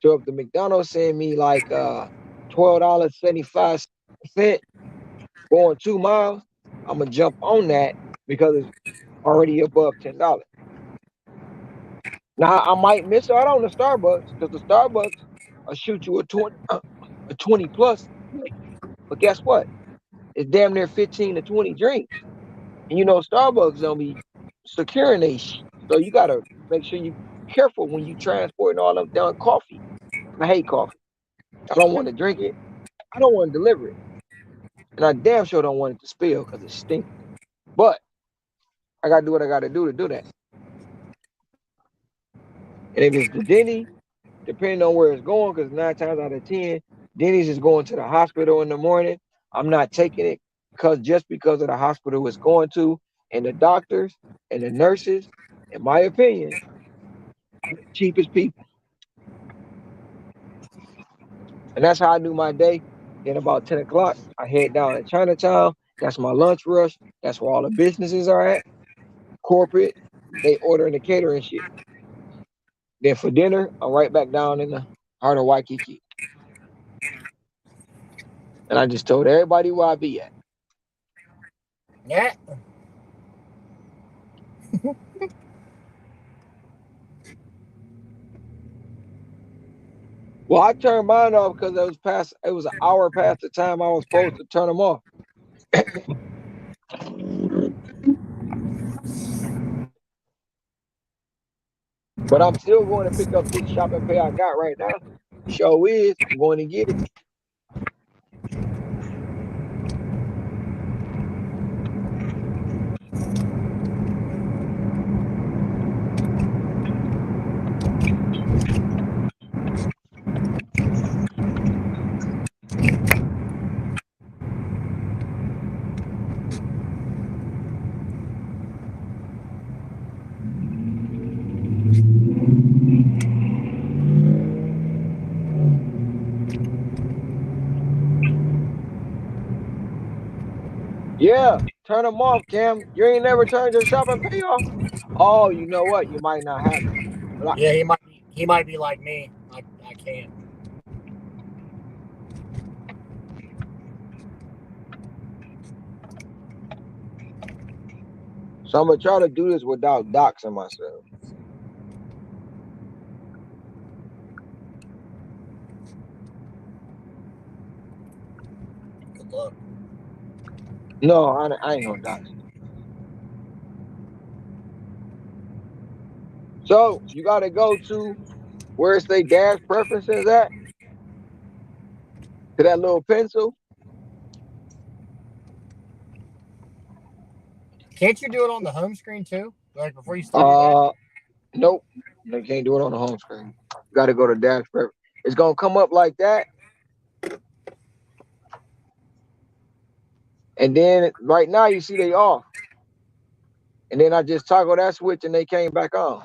So if the McDonald's send me like $12.75 going 2 miles, I'm gonna jump on that because it's already above $10. Now I might miss out on the Starbucks because the Starbucks will shoot you a 20 plus, but guess what? It's damn near 15 to 20 drinks, and you know Starbucks don't be securing they so you gotta make sure you careful when you transporting all them down coffee. I hate coffee. I don't want to drink it. I don't want to deliver it, and I damn sure don't want it to spill because it stinks. But I gotta do what I gotta do to do that. And if it's the Denny, depending on where it's going, because 9 times out of 10, Denny's is going to the hospital in the morning. I'm not taking it because of the hospital it's going to, and the doctors and the nurses, in my opinion, are the cheapest people. And that's how I do my day. Then about 10 o'clock, I head down to Chinatown. That's my lunch rush. That's where all the businesses are at. Corporate, they ordering the catering shit. Then for dinner, I'm right back down in the heart of Waikiki. And I just told everybody where I be at.
Yeah.
Well, I turned mine off because it was an hour past the time I was supposed to turn them off. But I'm still going to pick up this shopping pay I got right now. Show is I'm going to get it. Yeah, turn them off, Cam. You ain't never turned your shopping pay off. Oh, you know what? You might not have it. But
Yeah, he might be like me. I can't.
so I'm gonna try to do this without doxing myself.
Good luck.
No, I ain't gonna dox you. So you got to go to where it say dash preferences at. to that little pencil.
Can't you do it on the home screen too? Like before you start your day?
Uh, nope, they can't do it on the home screen. You got to go to dash preference. It's gonna come up like that, and then right now you see they off, and then I just toggle that switch and they came back on,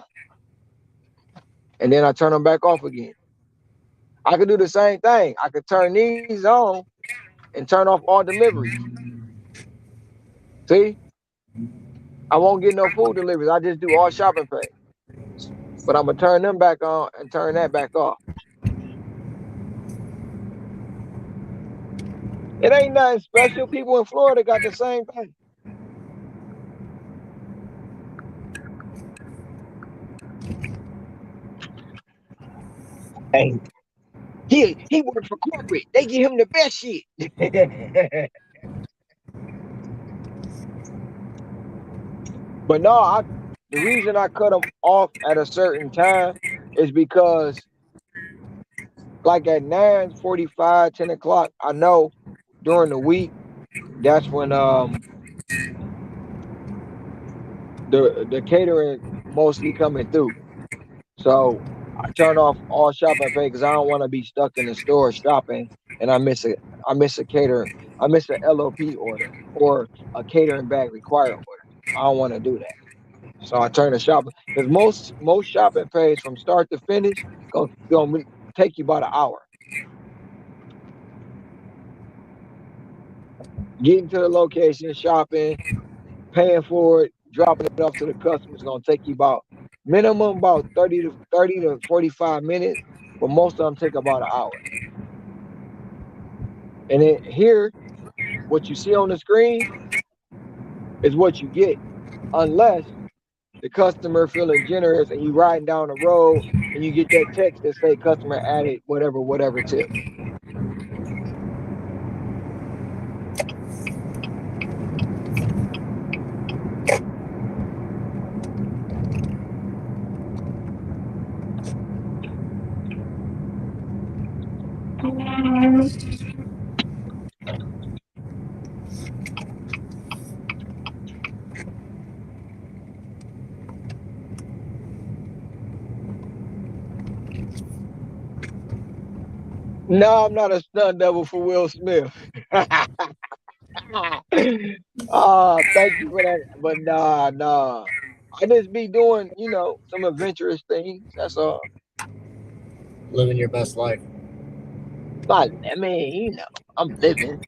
and then I turn them back off again. I could do the same thing. I could turn these on and turn off all deliveries. See, I won't get no food deliveries. I just do all shopping pay. But I'm gonna turn them back on and turn that back off. It ain't nothing special. People in Florida got the same thing. Hey, he worked for corporate. They give him the best shit. But no, the reason I cut them off at a certain time is because like at 9:45, 10 o'clock, I know during the week that's when the catering mostly coming through. So I turn off all shopping pay because I don't want to be stuck in the store shopping and I miss a cater I miss a LOP order or a catering bag required order. I don't want to do that. So I turn the shopping because most shopping pays from start to finish gonna take you about an hour. Getting to the location, shopping, paying for it, dropping it off to the customer is gonna take you about minimum about 30 to 45 minutes, but most of them take about an hour. And then here, what you see on the screen is what you get, unless the customer feeling generous and you riding down the road and you get that text that say customer added whatever tip. No, I'm not a stunt double for Will Smith. Thank you for that. But nah. I just be doing, some adventurous things. That's all.
Living your best life.
But I mean, I'm living.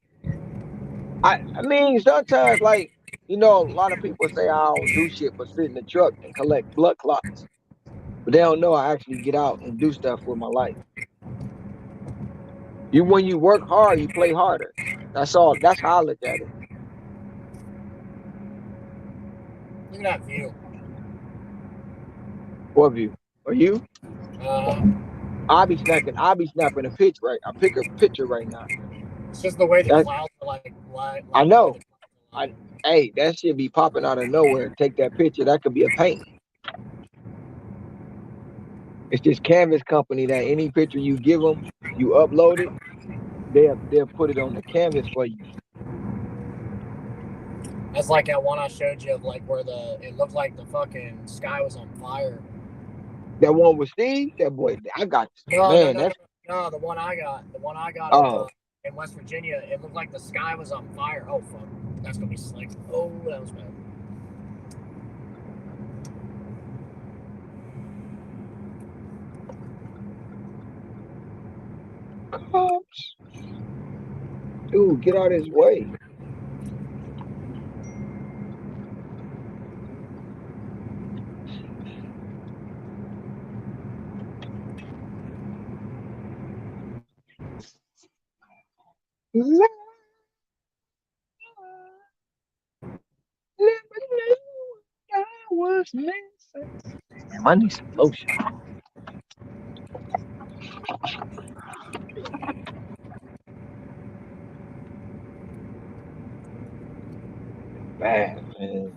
I mean, sometimes like, a lot of people say I don't do shit but sit in the truck and collect blood clots. But they don't know I actually get out and do stuff with my life. When you work hard, you play harder. That's all. That's how I look at it.
Look at that view.
What view? Are you?
Uh,
I'll be snapping a pitch right. I pick a picture right now.
it's just the way the
That
clouds are like
I
the way
know.
the clouds are
I
lying.
Hey, that shit be popping out of nowhere. Take that picture. That could be a painting. It's this canvas company that any picture you give them, you upload it, they'll put it on the canvas for you.
That's like that one I showed you of like where it looked like the fucking sky was on fire.
That one with Steve, that boy, I got
No, no,
man.
no, no,
That's
no. The one I got of
oh,
in West Virginia. It looked like the sky was on fire. Oh fuck, that's gonna be slick. Oh, that was bad.
cops, dude, get out of his way. Let me know I was missing. Damn, I need some lotion. Bad man.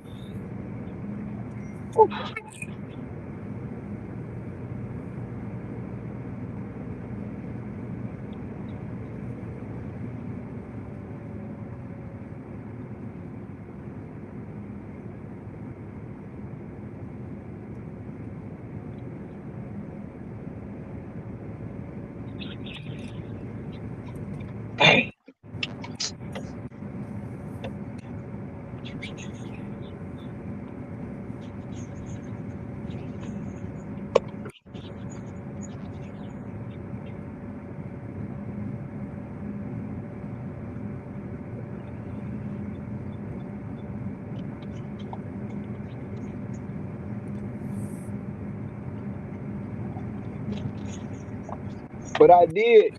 But I did,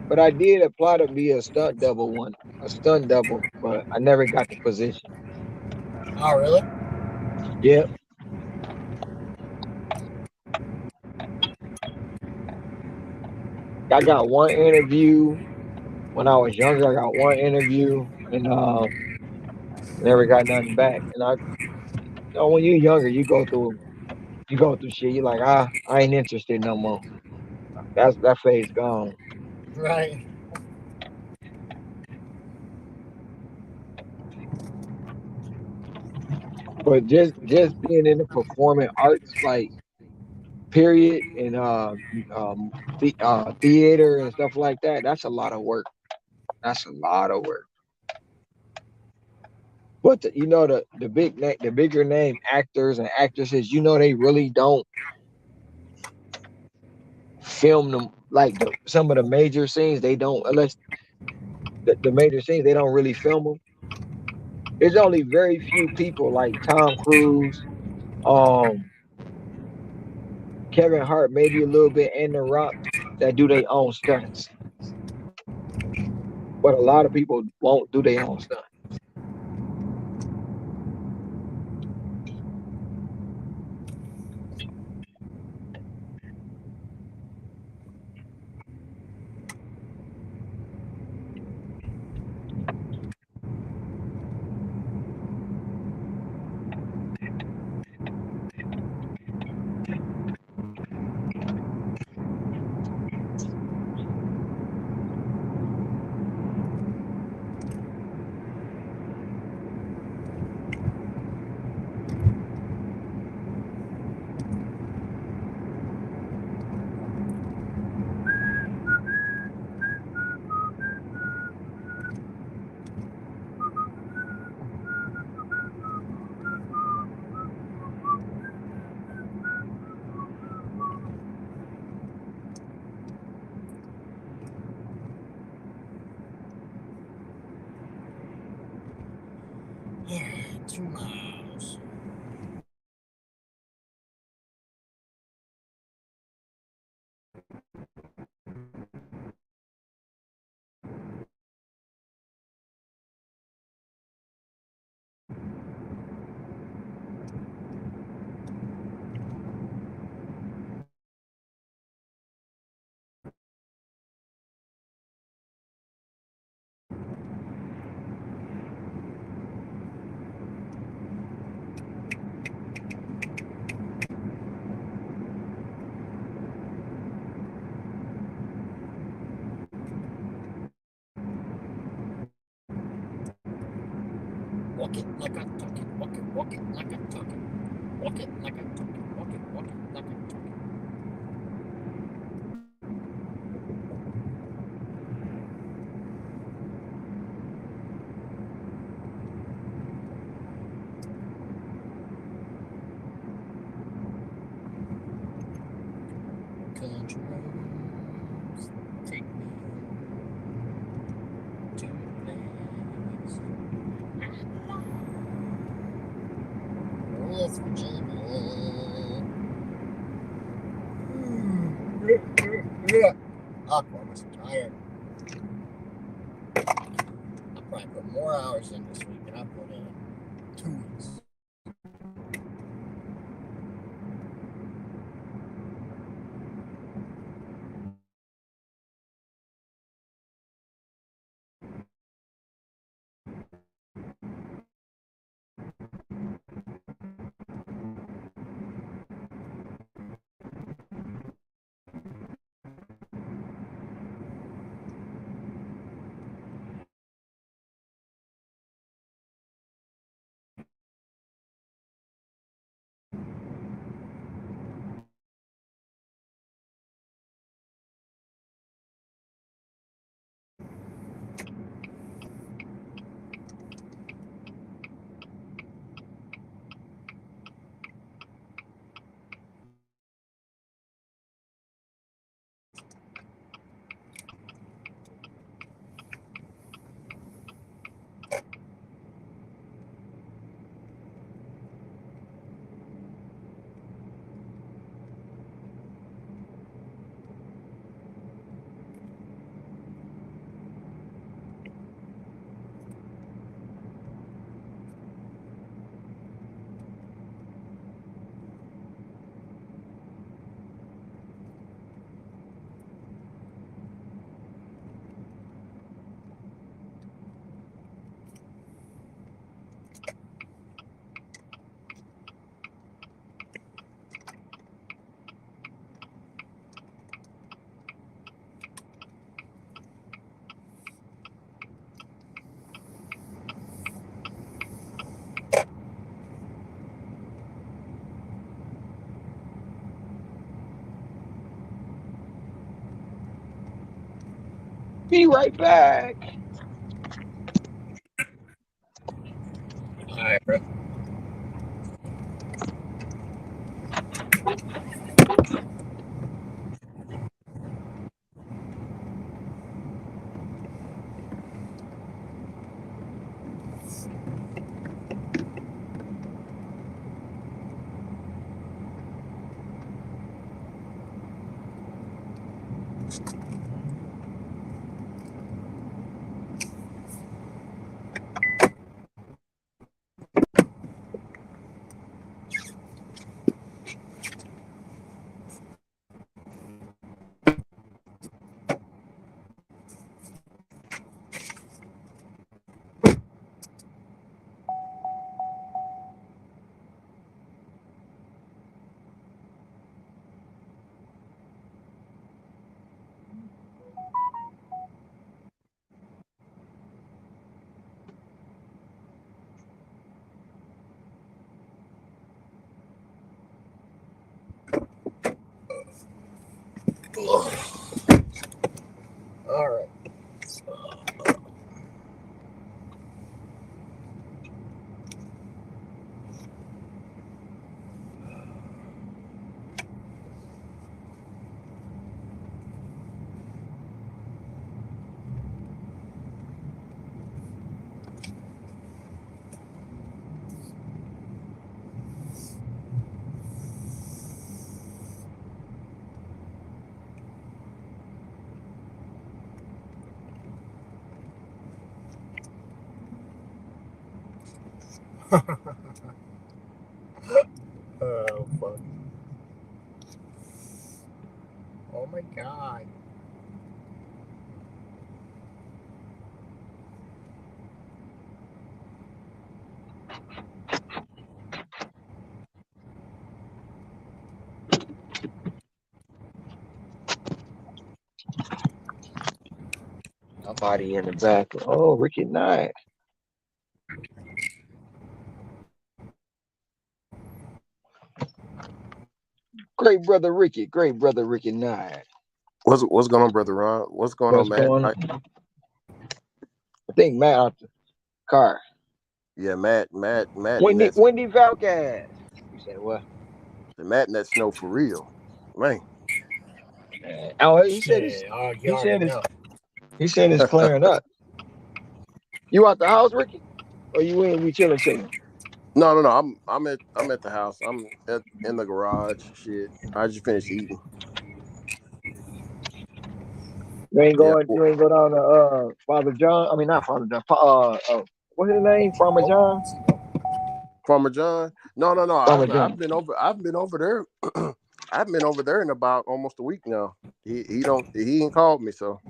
but I did apply to be a stunt double, but I never got the position.
Oh, really?
Yep, I got one interview when I was younger. I got one interview, and never got nothing back. And when you're younger, you go through shit. You're like, I ain't interested no more. That phase gone.
Right.
But just being in the performing arts, like period, and theater and stuff like that, that's a lot of work. That's a lot of work. But the bigger name actors and actresses, they really don't film them like some of the major scenes. They don't unless the major scenes they don't really film them. There's only very few people like Tom Cruise, um, Kevin Hart, maybe a little bit, and The Rock that do their own stunts. But a lot of people won't do their own stunts.
Yeah, 2 miles. Walk it like I talk it. Walk it like I talk it. Walk it like I talk it. Walk it like I talk it. Country roads take me to a place. West Virginia. Yeah. I promise I'm tired. I probably put more hours in this week than I put in 2 weeks.
Be right back.
All right, bro. All right. Oh fuck. Oh my god.
Somebody in the back. Oh, Ricky Knight. Great brother Ricky. Great brother Ricky Knight.
What's going on, brother Ron? What's going on,
What's
Matt?
going on? I think Matt out the car.
Yeah, Matt, and
Wendy Valquez. You said what?
Matt, and that snow for real, man.
Oh,
Shit. Oh, you
he
already
said it's
know.
he said it's clearing up. You out the house, Ricky? Or you in? We chilling.
No. I'm at the house. In the garage. Shit, I just finished eating.
You ain't
Yeah,
going. You ain't go down to Father John. I mean, not Father John. What's his name? Farmer
Oh,
John.
Farmer John. No.
Farmer
I've
John.
been over. I've been over there. I haven't been over there in about almost a week now. He ain't called me, so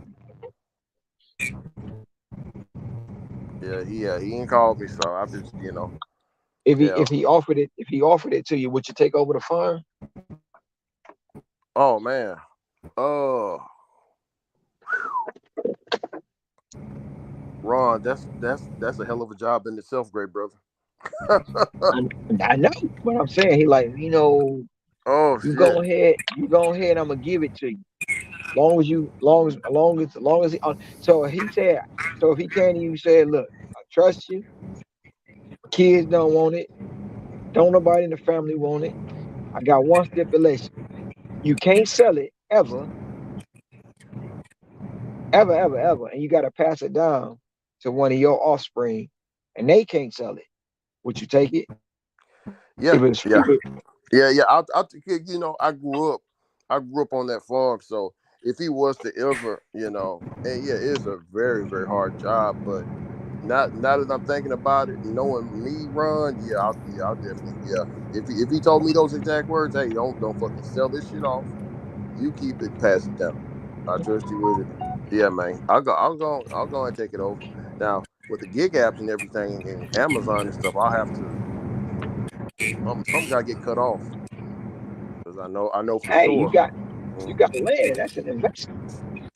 he ain't called me, so I've just yeah.
If he offered it to you, would you take over the farm?
Oh man. Uh Ron, that's a hell of a job in itself, great brother.
I, I know, but I'm saying he like
Oh
you
shit.
go ahead, I'm gonna give it to you. Long as he. So he said, so if he came to you, said, look, I trust you. Kids don't want it. Don't nobody in the family want it. I got one stipulation. You can't sell it ever, and you got to pass it down to one of your offspring, and they can't sell it. Would you take it?
Yeah,
If it's
yeah. Yeah. I grew up on that farm. So if he was to ever, and yeah, it is a very, very hard job. But now that I'm thinking about it, knowing me, Ron, I'll definitely, yeah. If he told me those exact words, hey, don't fucking sell this shit off. You keep it, pass it down. I trust you with it. Yeah, man. I'll go and take it over. Now with the gig apps and everything and Amazon and stuff, I'll have to some gotta get cut off because I know for
Hey,
sure.
you
Mhm.
got land. That's an investment.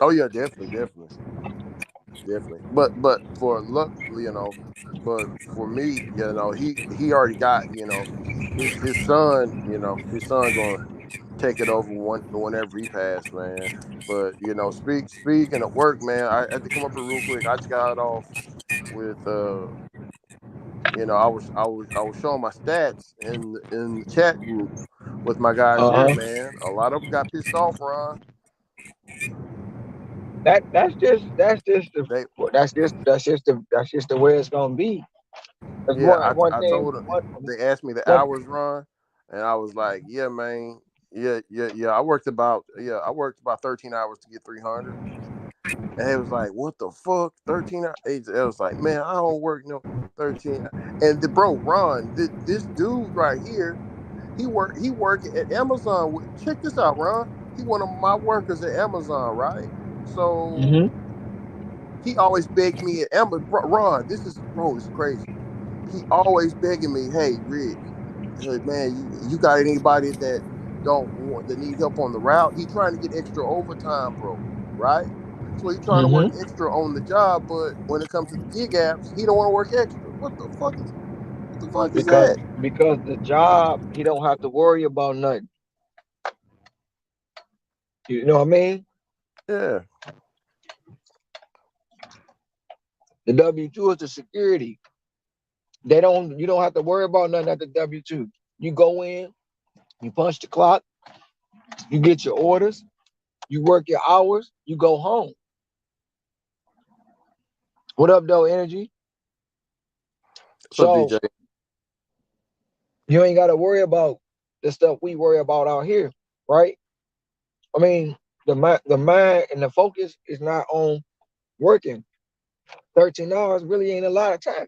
Oh yeah, definitely. But for luck, but for me, he already got his son, his son going. take it over whenever he passed, man. But speaking of work, man, I had to come up here real quick. I just got off with I was showing my stats in the chat group with my guys
Uh
here,
huh.
man. A lot of them got pissed off, Ron.
That's just the
They
that's just the way it's gonna be. That's
Yeah,
one
I
thing.
told them. They asked me the
One
hours, Ron, and I was like, yeah, man, yeah. I worked about 13 hours to get 300. And it was like, what the fuck? 13 hours? It was like, man, I don't work no 13. And bro, Ron, this dude right here, he work at Amazon. Check this out, Ron. He one of my workers at Amazon, right? So
mm-hmm.
he always begged me at Amazon, Ron, this is crazy. He always begging me, hey, Rick, hey, man, you got anybody that need help on the route? He trying to get extra overtime, bro, right? So he trying to work
Mm-hmm.
extra on the job, but when it comes to the gig apps, he don't want to work extra. What the fuck is
because
that?
because the job he don't have to worry about nothing. You know what I mean?
Yeah,
The W-2 is the security. You don't have to worry about nothing at the W-2. You go in, you punch the clock, you get your orders, you work your hours, you go home. What up, though, energy?
what's up,
So
DJ?
you ain't got to worry about the stuff we worry about out here, right? I mean, the mind and the focus is not on working. 13 hours really ain't a lot of time.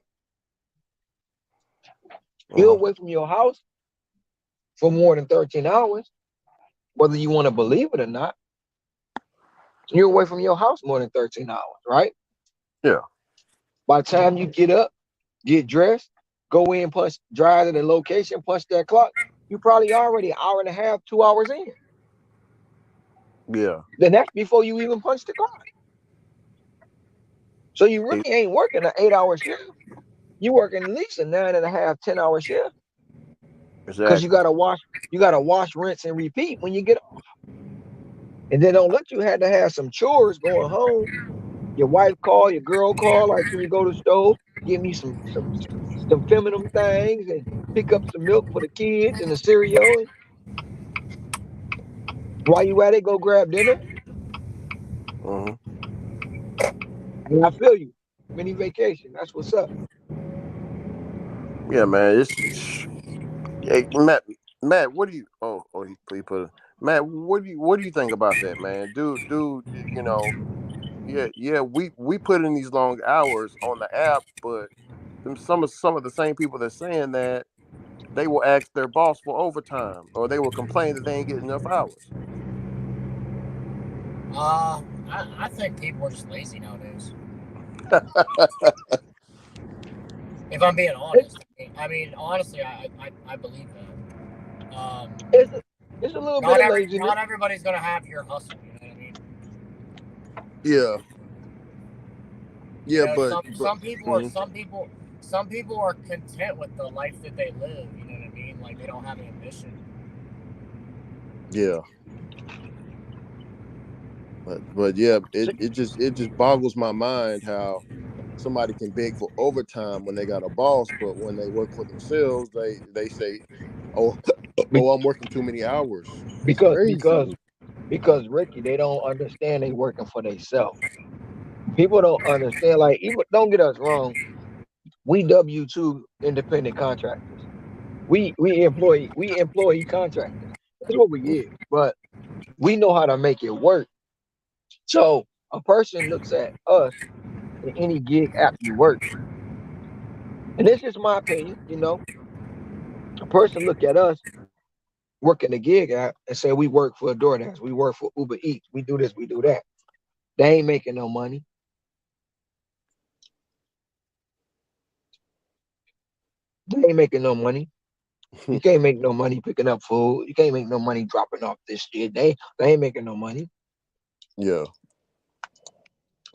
You're
Uh-huh.
away from your house for more than 13 hours, whether you want to believe it or not. You're away from your house more than 13 hours, right?
Yeah,
By the time you get up, get dressed, go in, punch, drive to the location, punch that clock, you probably already an hour and a half, 2 hours in.
yeah.
Then that's before you even punch the clock. So you
E-
really ain't working an 8 hour shift. You working at least a 9.5, 10 hour shift because you
exactly.
gotta wash, rinse, and repeat when you get off. And then don't let you have to have some chores going home. Your wife call, your girl call, like, can you go to the stove, give me some feminine things and pick up some milk for the kids and the cereal. And while you at it, go grab dinner.
Hmm.
And I feel you. Mini vacation. That's what's up.
Yeah, man. Hey, Matt, what do you? He put it. Matt, what do you think about that, man? Dude, yeah. We put in these long hours on the app, but some of the same people that's saying that they will ask their boss for overtime, or they will complain that they ain't getting enough hours.
I think people are just lazy nowadays. If I'm being
It's
honest, I mean honestly, I believe that.
it's a, it's a little bit of laziness
Not everybody's gonna have your hustle. You know what I mean?
Yeah,
You
yeah,
know,
but mhm.
some people are content with the life that they live. You know what I mean? Like they don't have ambition.
Yeah, but yeah, it just boggles my mind how somebody can beg for overtime when they got a boss, but when they work for themselves, they say, "Oh,
be-
I'm working too many hours." It's
because because
crazy.
because Ricky, they don't understand they working for themselves. People don't understand. Like, even don't get us wrong. We W-2 independent contractors. We employee contractors. That's what we is. But we know how to make it work. So a person looks at us in any gig app you work, and this is my opinion. A person look at us working the gig app and say we work for DoorDash, we work for Uber Eats, we do this, we do that. They ain't making no money. They ain't making no money. You can't make no money picking up food. You can't make no money dropping off this shit. They ain't making no money.
Yeah,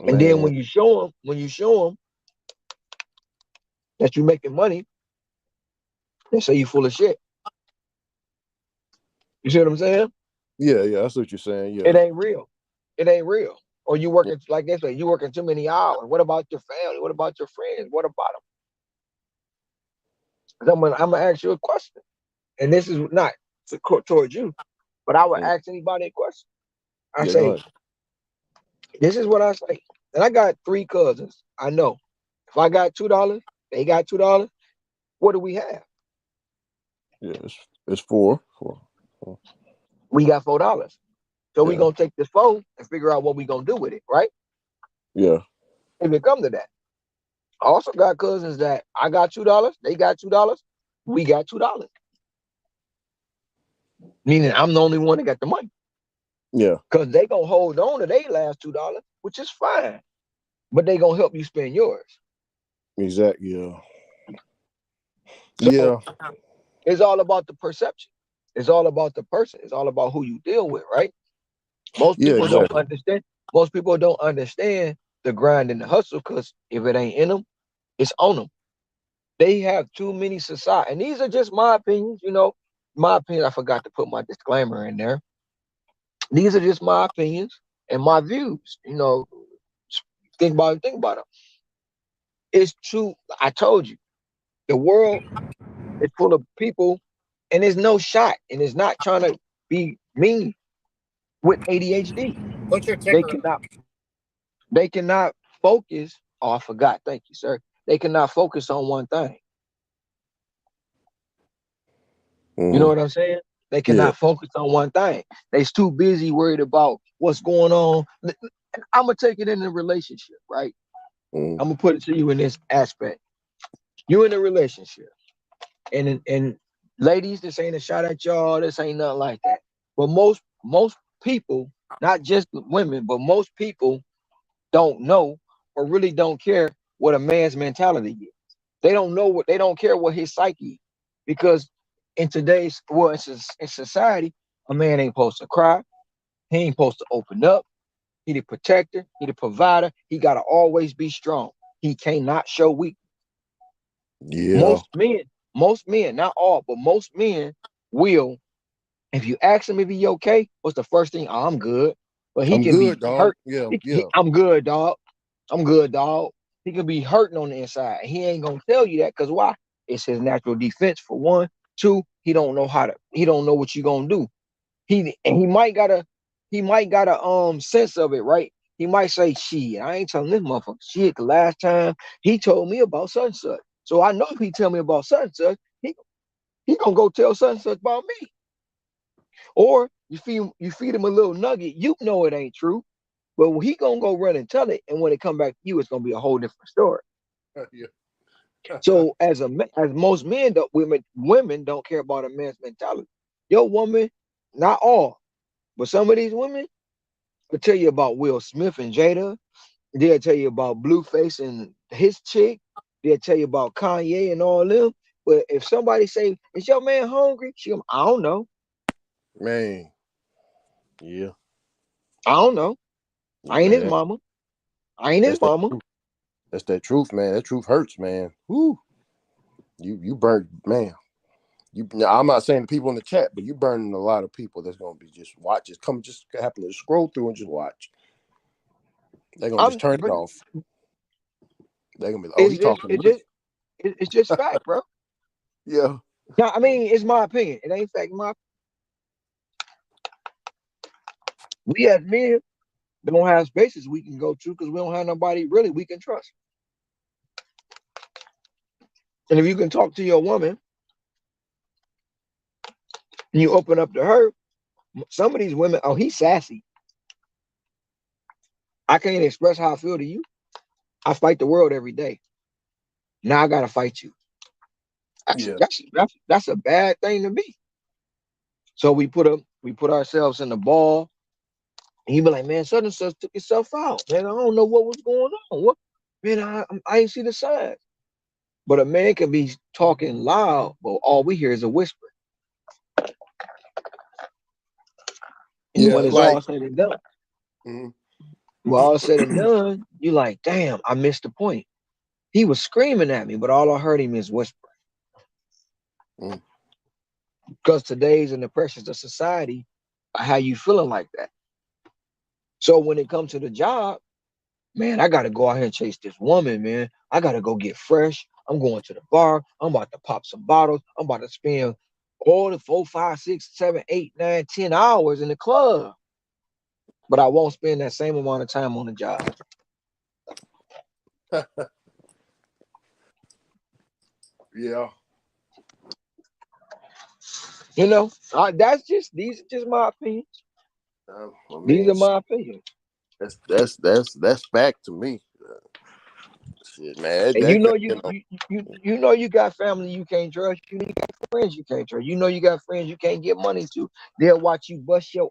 And then
man.
when you show them that you making money, they say you full of shit. You see what I'm saying?
Yeah, yeah, that's what you're saying.
It
Yeah,
ain't real. It ain't real. Or you working like they say, you working too many hours. What about your family? What about your friends? What about them? I'm gonna ask you a question, and this is not towards you, but I would
mm,
ask anybody a question. I
yeah. Go
say,
ahead.
this is what I say, and I got three cousins. I know if I got $2, they got $2. What do we have?
Yeah, it's four, four, four.
We got $4. So we
Yeah,
gonna take this phone and figure out what we gonna do with it, right?
yeah,
If it come to that. I also got cousins that I got $2, they got $2, we got $2. Meaning I'm the only one that got the money.
yeah.
Because they gonna hold on to their last $2, which is fine. But they gonna help you spend yours.
Exactly. Yeah,
So
yeah,
it's all about the perception. It's all about the person. It's all about who you deal with, right? Most
yeah.
people don't
Exactly.
understand. Most people don't understand the grind and the hustle because if it ain't in them, it's on them. They have too many society, and these are just my opinions. My opinion. I forgot to put my disclaimer in there. These are just my opinions and my views. Think about it. Think about it. It's true. I told you, the world is full of people, and there's no shot, and it's not trying to be mean with ADHD.
Put your
They
ticker in.
cannot. They cannot focus. Oh, I forgot. Thank you, sir. They cannot focus on one thing. You know
Hmm.
what I'm saying? They
Yeah.
cannot focus on one thing. They's too busy worried about what's going on. I'm gonna take it in a relationship, right?
Hmm.
I'm gonna put it to you in this aspect. You in a relationship, and ladies, this ain't a shot at y'all. This ain't nothing like that. But most people, not just women, but most people don't know or really don't care what a man's mentality is. They don't know what they don't care what his psyche is. Because in today's in society, a man ain't supposed to cry. He ain't supposed to open up. He the protector. He the provider. He gotta always be strong. He cannot show weakness.
Yeah.
Most men, not all, but most men will. If you ask him if he okay, what's the first thing? Oh, I'm good. But he
I'm
can
good,
be
dog.
hurt.
Yeah, yeah.
I'm good, dog. I'm good, dog. He can be hurting on the inside. He ain't gonna tell you that because why? It's his natural defense for one. Two, he don't know how to. He don't know what you gonna do. He might got a sense of it, right? He might say, "Shit, I ain't telling this motherfucker shit." The last time he told me about such and such, so I know if he tell me about such and such, he gonna go tell such and such about me. Or you feed him a little nugget, you know it ain't true, but when he gonna go run and tell it, and when it come back to you, it's gonna be a whole different story.
Yeah.
So as most men don't, women don't care about a man's mentality. Your woman, not all, but some of these women will tell you about Will Smith and Jada. They'll tell you about Blueface and his chick. They'll tell you about Kanye and all them. But if somebody say, "Is your man hungry?" She go, "I don't know.
Man. Yeah.
I don't know. I ain't his
Man,
mama. I ain't his
that's that
mama."
truth. That's that truth, man. That truth hurts, man. Woo. You burnt, man. You now, I'm not saying the people in the chat, but you burning a lot of people that's gonna be just watch. Just happen to scroll through and just watch. They're gonna just turn it
But
off. They're gonna be like, oh,
it's
he
just,
talking to
it's
me.
just, it's just fact, bro.
Yeah.
Now, I mean, it's my opinion. It ain't fact. We as men don't have spaces we can go to because we don't have nobody really we can trust. And if you can talk to your woman and you open up to her, some of these women, oh, he's sassy. I can't express how I feel to you. I fight the world every day. Now I gotta fight you. That's
Yeah.
that's that's a bad thing to be. So we put ourselves in the ball. And he be like, man, such and such took himself out. Man, I don't know what was going on. What, man, I ain't see the signs. But a man can be talking loud, but all we hear is a whisper. And
Yeah.
when it's
Like.
all said and done,
Mhm.
when all said and done, you like, damn, I missed the point. He was screaming at me, but all I heard him is whispering.
Mhm.
Because today's in the pressures of society, How you feeling like that? So when it comes to the job, man, I gotta go out here and chase this woman, man. I gotta go get fresh. I'm going to the bar. I'm about to pop some bottles. I'm about to spend all the 4, 5, 6, 7, 8, 9, 10 hours in the club. But I won't spend that same amount of time on the job.
Yeah.
That's just these are just my opinions.
I
These
mean,
are my opinions.
that's fact to me. Shit, man.
And
That,
you know
that
you you you know you got family you can't trust. You know you got friends you can't trust. You know you got friends you can't get money to. They'll watch you bust your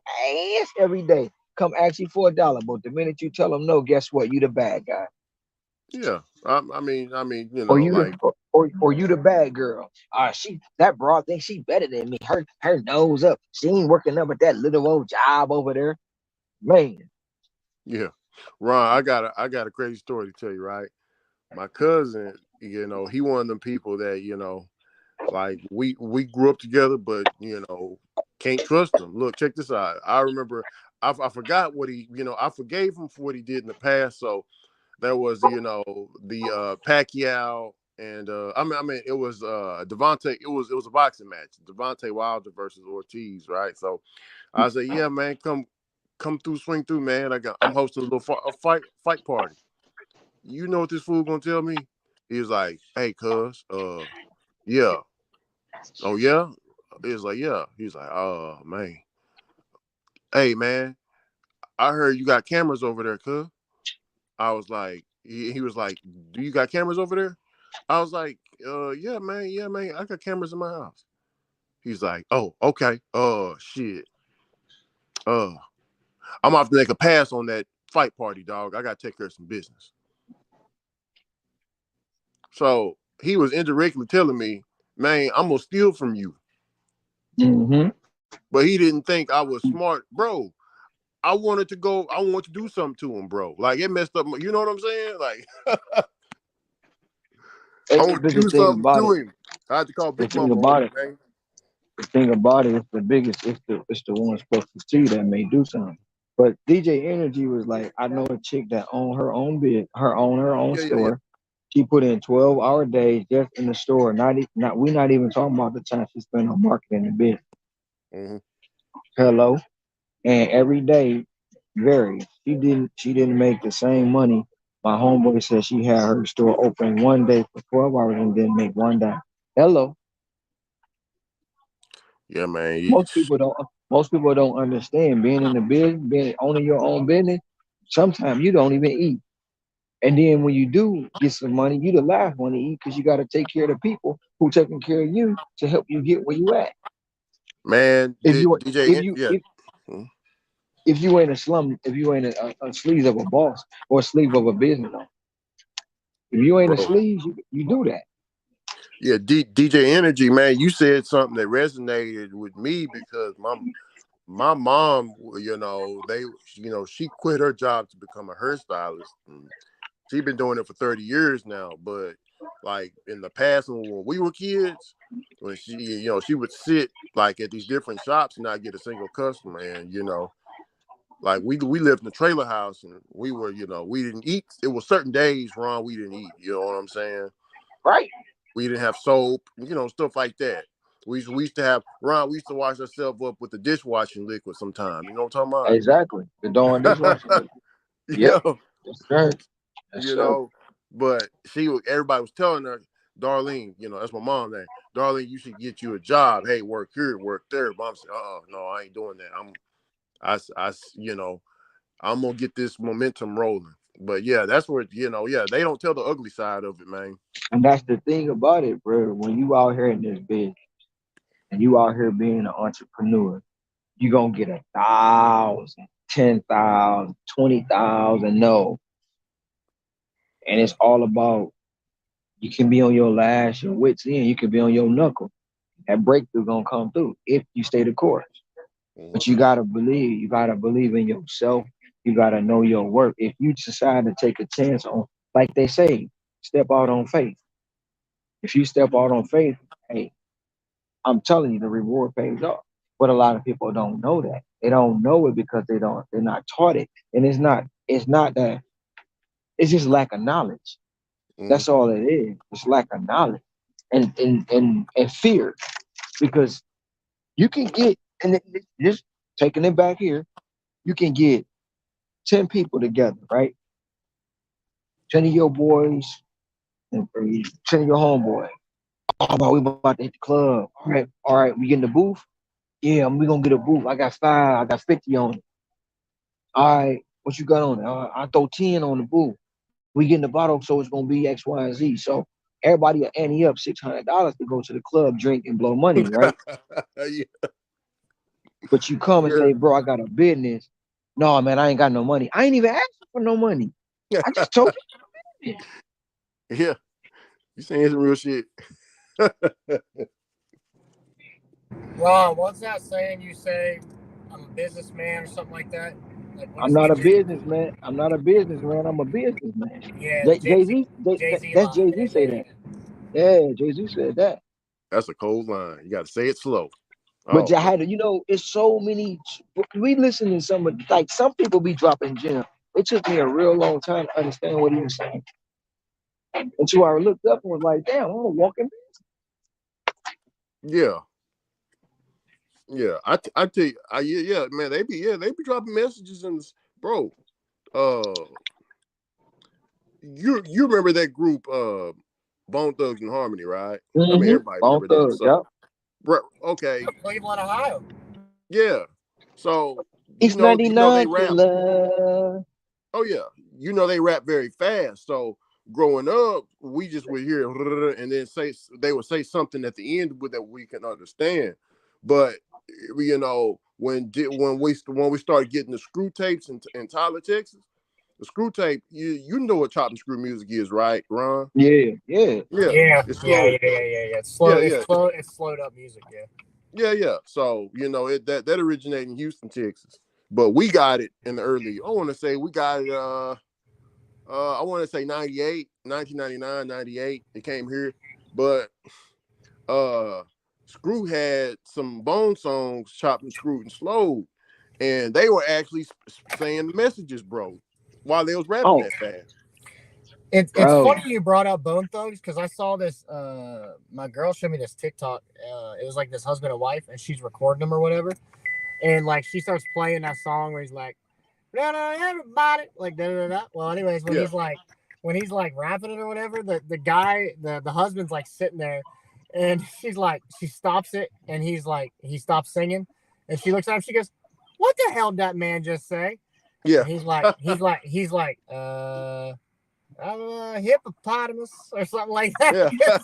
ass every day. Come ask you for $1, but the minute you tell them no, guess what? You the bad guy,
yeah. I mean,
or
like,
or you the bad girl. She that broad thinks she better than me. Her nose up. She ain't working up at that little old job over there, man.
yeah. Ron, I got a crazy story to tell you, right? My cousin, he one of them people that, like we grew up together, but can't trust him. Look, check this out. I remember I forgot what I forgave him for what he did in the past. So there was, the Pacquiao and I mean it was Devontae. It was a boxing match. Devontae Wilder versus Ortiz, right? So I said, yeah, man, come through, swing through, man. I'm hosting a little fight party. You know what this fool gonna tell me? He was like, hey, cuz, yeah. Oh yeah? He was like, yeah. He's like, oh man. Hey man, I heard you got cameras over there, cuz. I was like, he was like, do you got cameras over there? I was like, yeah, man, I got cameras in my house. He's like, oh, okay. Shit. Uh, I'm off to make a pass on that fight party, dog. I gotta take care of some business. So he was indirectly telling me, man, I'm gonna steal from you.
Mm-hmm.
But he didn't think I was smart, bro. I wanted to go. I want to do something to him, bro. Like it messed up. You know what I'm saying? Like I want
But
to do something to him. I had to call
the
Big
thing
Mama on
about
him,
it,
man.
the thing about it is the biggest. It's the one supposed to see that may do something. But DJ Energy was like, I know a chick that own her own her own
Yeah, yeah, yeah.
store. She put in 12-hour days just in the store. Not we not even talking about the time she spent on marketing the business.
Mm-hmm.
Hello, and every day varies. She didn't make the same money. My homeboy said she had her store open one day for 12 hours and didn't make $1. Hello,
Yeah, man.
most people don't understand being in the business, being owning your own business. Sometimes you don't even eat. And then when you do get some money, you the last one to eat because you got to take care of the people who taking care of you to help you get where you at.
Man,
If you if you
Yeah.
if,
Mhm.
if you ain't a slum, if you ain't a sleeve of a boss or a sleeve of a business owner, if you ain't a
Bro.
sleeve, you do that.
Yeah, DJ Energy, man. You said something that resonated with me because my mom, she quit her job to become a hairstylist. And she's been doing it for 30 years now. But like in the past, when we were kids, when she would sit like at these different shops and not get a single customer. And like we lived in a trailer house and we were, we didn't eat. It was certain days, Ron, we didn't eat. You know what I'm saying?
Right.
We didn't have soap, stuff like that. We used to have Ron. We used to wash ourselves up with the dishwashing liquid sometime. You know what I'm
Exactly. The darn
talking
dishwasher.
about?
Yep.
Yeah,
Yes, sir. Yes,
you
sir.
know. But everybody was telling her, Darlene, that's my mom name. Darlene, you should get you a job. Hey, work here, work there. Mom said, no, I ain't doing that. I'm gonna get this momentum rolling. But yeah, that's where yeah, they don't tell the ugly side of it, man.
And that's the thing about it, bro. When you out here in this business and you out here being an entrepreneur, you gonna get 1,000, 10,000, 20,000 no. And it's all about you can be on your last, your wits end, you can be on your knuckle. That breakthrough gonna come through if you stay the course.
Mhm.
But you gotta believe in yourself. You gotta know your work. If you decide to take a chance on, like they say, step out on faith. If you step out on faith, hey, I'm telling you, the reward pays off. But a lot of people don't know that. They don't know it because they're not taught it. And it's not that it's just lack of knowledge.
Mm-hmm.
That's all it is. It's lack of knowledge and fear. Because you can get just taking it back here, you can get 10 people together, right? 10 of your boys and 10 of your homeboys. Oh, bro, we about to hit the club. All right, we get in the booth. Yeah, we gonna get a booth. I got five, I got 50 on it. All right, what you got on it? I throw 10 on the booth. We get in the bottle, so it's gonna be X, Y, and Z. So everybody will ante up $600 to go to the club, drink, and blow money, right?
Yeah.
But you come and
Yeah.
say, bro, I got a business. No, man, I ain't got no money. I ain't even asking for no money. I just told you.
Yeah. You saying some real shit.
Ron, what's that saying you say? I'm a businessman or something like that. Like what
I'm
is
not
it?
a businessman. I'm not a businessman. I'm a businessman.
Yeah,
Jay
Jay-Z,
Z,
Jay-Z
that's
line.
Jay
Yeah,
Z
yeah,
say that.
yeah.
Yeah, Jay Z said that.
That's a cold line. You got to say it slow.
But
Oh
I
man.
had to, it's so many. We listen to some of like some people be dropping gems. It took me a real long time to understand what he was saying until I looked up and was like, damn, I'm a walking.
Yeah. Yeah. I tell you. Yeah, man. They be dropping messages in this, bro. Uh, you remember that group, Bone Thugs and Harmony, right? I mean,
Mm-hmm.
everybody
Bone
remember that.
Thugs, yep.
So, okay,
Cleveland, Ohio.
yeah. So
East
they
99
rap.
killer.
Oh yeah, they rap very fast. So growing up, we just would hear and then they would say something at the end that we can understand. But when we started getting the screw tapes in Tyler, Texas, the screw tape, you know what chop and screw music is, right, Ron?
Yeah, yeah.
Yeah,
Yeah,
it's
yeah,
slow.
yeah, yeah, yeah, yeah. It's slow.
Yeah,
It's
yeah,
slow. It's slowed up music. Yeah.
yeah. So that originated in Houston, Texas, but we got it in the early. I want to say we got it. I want to say 98, 1999, 98. It came here, but uh, Screw had some Bone songs, chopped and screwed and slowed, and they were actually saying the messages, bro, while they was rapping
Oh,
that fast.
It's
bro.
funny you brought up Bone Thugs because I saw this. My girl showed me this TikTok. It was like this husband and wife, and she's recording them or whatever. And like she starts playing that song where he's like, "No, no, everybody," like da da da. Well, anyways, when
Yeah,
he's like rapping it or whatever, the guy, the husband's like sitting there, and she's like, she stops it, and he stops singing, and she looks at him, she goes, "What the hell did that man just say?"
yeah,
And he's like, hippopotamus or something like that.
yeah,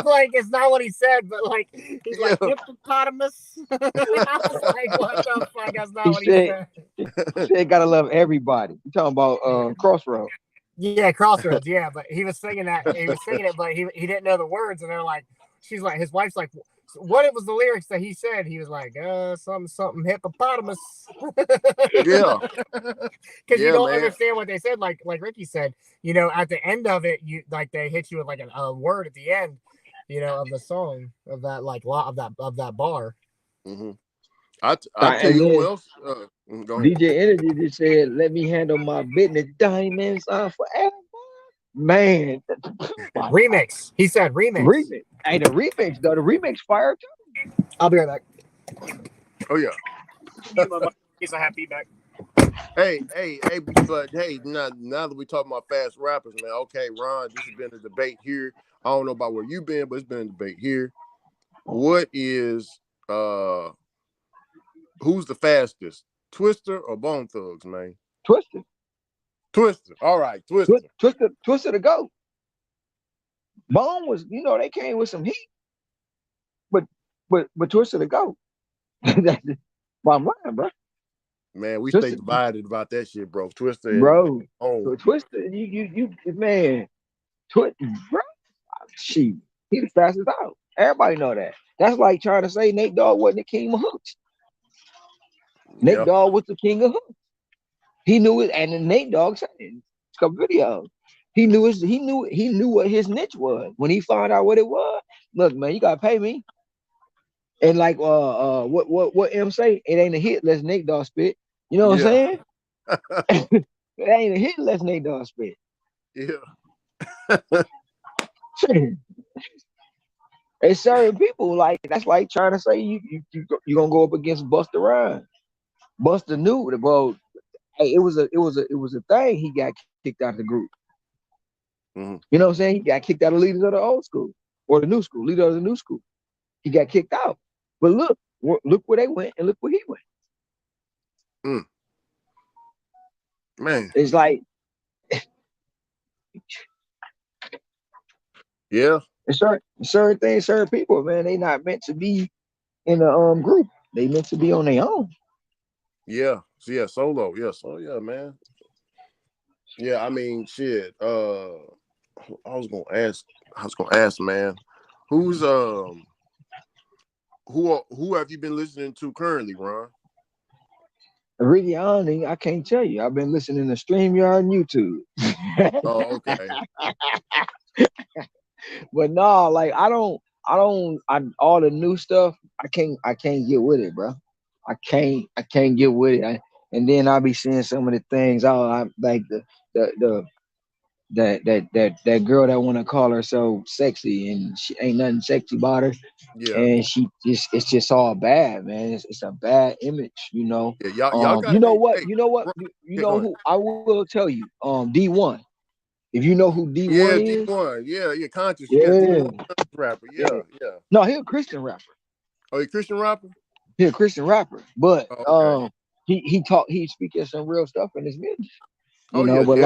Like it's not what he said, but like he's
yeah.
like hippopotamus. I was like, what the fuck? That's not
He
what he
said,
said.
he said, gotta love everybody. You talking about Crossroad?
Yeah, Crossroads. Yeah, but he was singing that. He was singing it, but he didn't know the words. And they're like, she's like, his wife's like, what it was the lyrics that he said? He was like, something something hippopotamus.
Yeah,
Because you
yeah,
don't
man.
understand what they said. Like Ricky said, at the end of it, you like they hit you with like a word at the end, of the song of that like lot of that bar.
Hmm. I tell
And
you who
then
else. Go ahead.
DJ Energy just said, "Let me handle my business. Diamonds are forever." Man, my
Remix. He said remix.
remix. Hey, the remix though, the remix fire too.
I'll be right back.
Oh yeah.
Mute my mic in case I have feedback.
Hey, but hey, now that we talking about fast rappers, man. Okay, Ron, this has been a debate here. I don't know about where you've been, but it's been a debate here. What is who's the fastest, Twister or Bone Thugs, man?
Twister,
Twister. All right, Twister.
Twister to go. Bone was, they came with some heat, but Twister to go. That's the bottom line, bro.
Man, we stay
Twister,
divided about that shit, bro. Twister and
bro.
Bone.
So Twister, man, Twister, bro. She, he the fastest out. Everybody know that. That's like trying to say Nate Dogg wasn't the king of hooks. Nate
Yeah,
Dogg was the king of hooks. He knew it, and then Nate Dogg said it. It's a couple videos. He knew what his niche was. When he found out what it was, look, man, you gotta pay me. And like what M say? It ain't a hit unless Nate Dogg spit. You know what I'm
Yeah.
saying? It ain't a hit unless Nate Dogg spit.
Yeah.
It's certain people like that's like trying to say you gonna go up against Busta Rhymes. Busta knew the bro. Hey, it was a thing. He got kicked out of the group.
Mhm.
You know what I'm saying? He got kicked out of leaders of the old school or the new school, leader of the new school. He got kicked out. But look where they went and look where he went.
Mm. Man.
It's like
Yeah.
it's certain things, certain people, man, they not meant to be in a group. They meant to be on their own.
Yeah. Yeah. Solo. Yeah. So yeah, man. Yeah. I mean, shit. I was gonna ask. I was gonna ask, man. Who's who have you been listening to currently, Ron?
Originality, I can't tell you. I've been listening to StreamYard and YouTube.
Oh, okay.
But no, like all the new stuff, I can't get with it, bro. I can't get with it. And then I'll be seeing some of the things. I like the that girl that want to call herself sexy and she ain't nothing sexy about her,
Yeah.
and she just it's just all bad, man. It's a bad image, you know.
Yeah. Y'all got
You
to
know
hey
what?
hey.
You
Yeah,
know
go ahead.
who I will tell you. D1. If you know who D1
Yeah,
is,
D1. Yeah, yeah, conscious. Yeah,
yeah,
D1 conscious rapper.
yeah.
Yeah, yeah.
No, he a Christian rapper.
Oh, you Christian rapper?
He a Christian rapper, but
Oh, okay.
he speaking some real stuff in his music, you
Oh
know.
yeah,
But
definitely.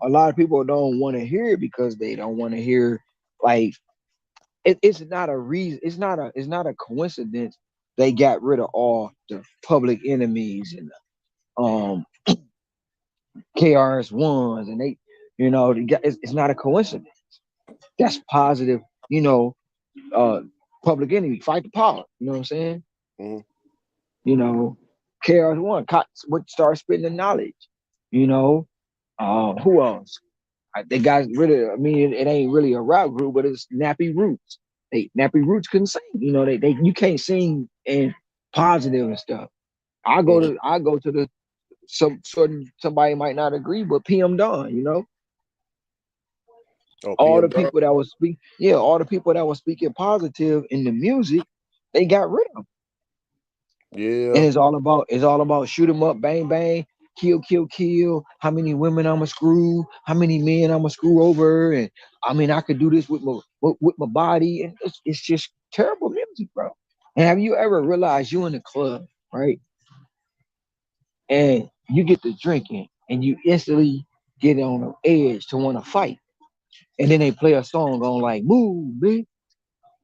a lot of people don't want to hear it because they don't want to hear like it's not a reason. It's not a coincidence. They got rid of all the public enemies and KRS ones, and it's not a coincidence. That's positive, you know. Uh, Public enemy, fight the power. You know what I'm saying?
Mhm.
You know, KRS One would start spitting the knowledge. You know, who else? They got rid of. I mean, it ain't really a rap group, but it's Nappy Roots. Nappy Roots couldn't sing. You know, they you can't sing and positive and stuff.
Mhm.
I go to the somebody might not agree, but PM Dawn. You know,
Oh,
all
PM
the
Dog.
people that was all the people that was speaking positive in the music, they got rid of. And
Yeah.
it's all about shoot 'em up, bang bang, kill kill kill. How many women I'ma screw? How many men I'ma screw over? And I mean, I could do this with my body, and it's just terrible music, bro. And have you ever realized you in the club, right? And you get to drinking, and you instantly get on the edge to want to fight, and then they play a song on like "Move, bitch,"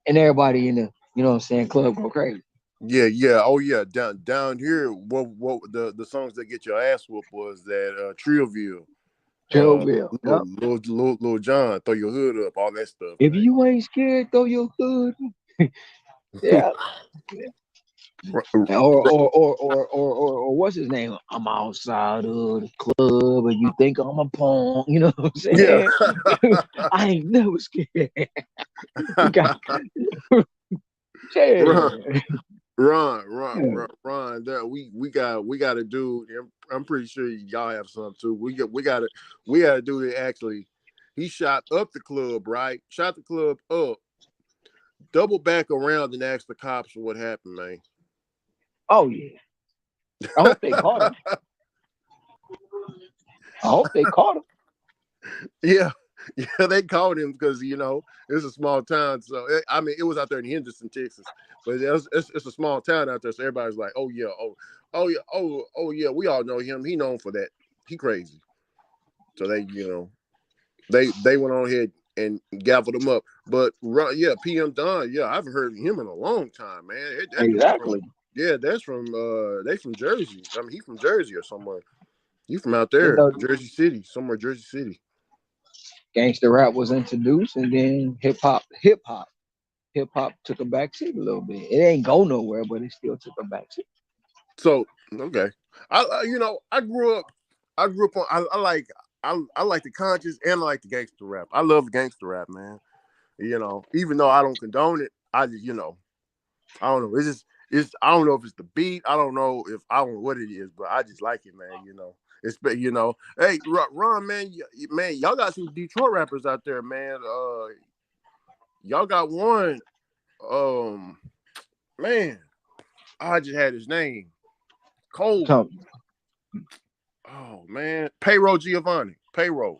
and everybody in the what I'm saying club go crazy.
Yeah, yeah. Oh yeah. Down here, what the songs that get your ass whooped was that Trillville, uh
Trillville, yep.
Lil John, throw your hood up, all that stuff,
If
man.
you ain't scared, throw your hood. Yeah.
R-
Or what's his name? I'm outside of the club and you think I'm a pawn. You know what I'm
yeah.
saying? I ain't never scared. You got
Ron,
yeah.
Ron. That we got a dude. I'm pretty sure y'all have some too. We got a dude that actually he shot up the club, right? Shot the club up, double back around and asked the cops what happened, man.
Oh yeah. I hope they caught him. I hope they caught him.
Yeah, yeah, they called him because it's a small town. So I mean, it was out there in Henderson, Texas, but it's a small town out there. So everybody's like, "Oh yeah, oh yeah, oh yeah." We all know him. He known for that. He crazy. So they went on ahead and gavelled him up. But yeah, PM Don, yeah, I've heard him in a long time, man. That dude from
Exactly.
yeah, that's from they from Jersey. I mean, he from Jersey or somewhere. He from out
You
there,
know,
Jersey City, somewhere Jersey City.
gangster rap was introduced and then hip hop took a backseat a little bit. It ain't go nowhere, but it still took a backseat.
So okay, I grew up on I like the conscious and I like the gangster rap. I love gangster rap, man. Even though I don't condone it, I just I don't know. It's I don't know if it's the beat. I don't know if I don't know what it is, but I just like it, man. It's hey, Ron, man, man, y'all got some Detroit rappers out there, man. Y'all got one, um, man. I just had his name, Cole.
So,
Oh man, Payroll Giovanni, Payroll.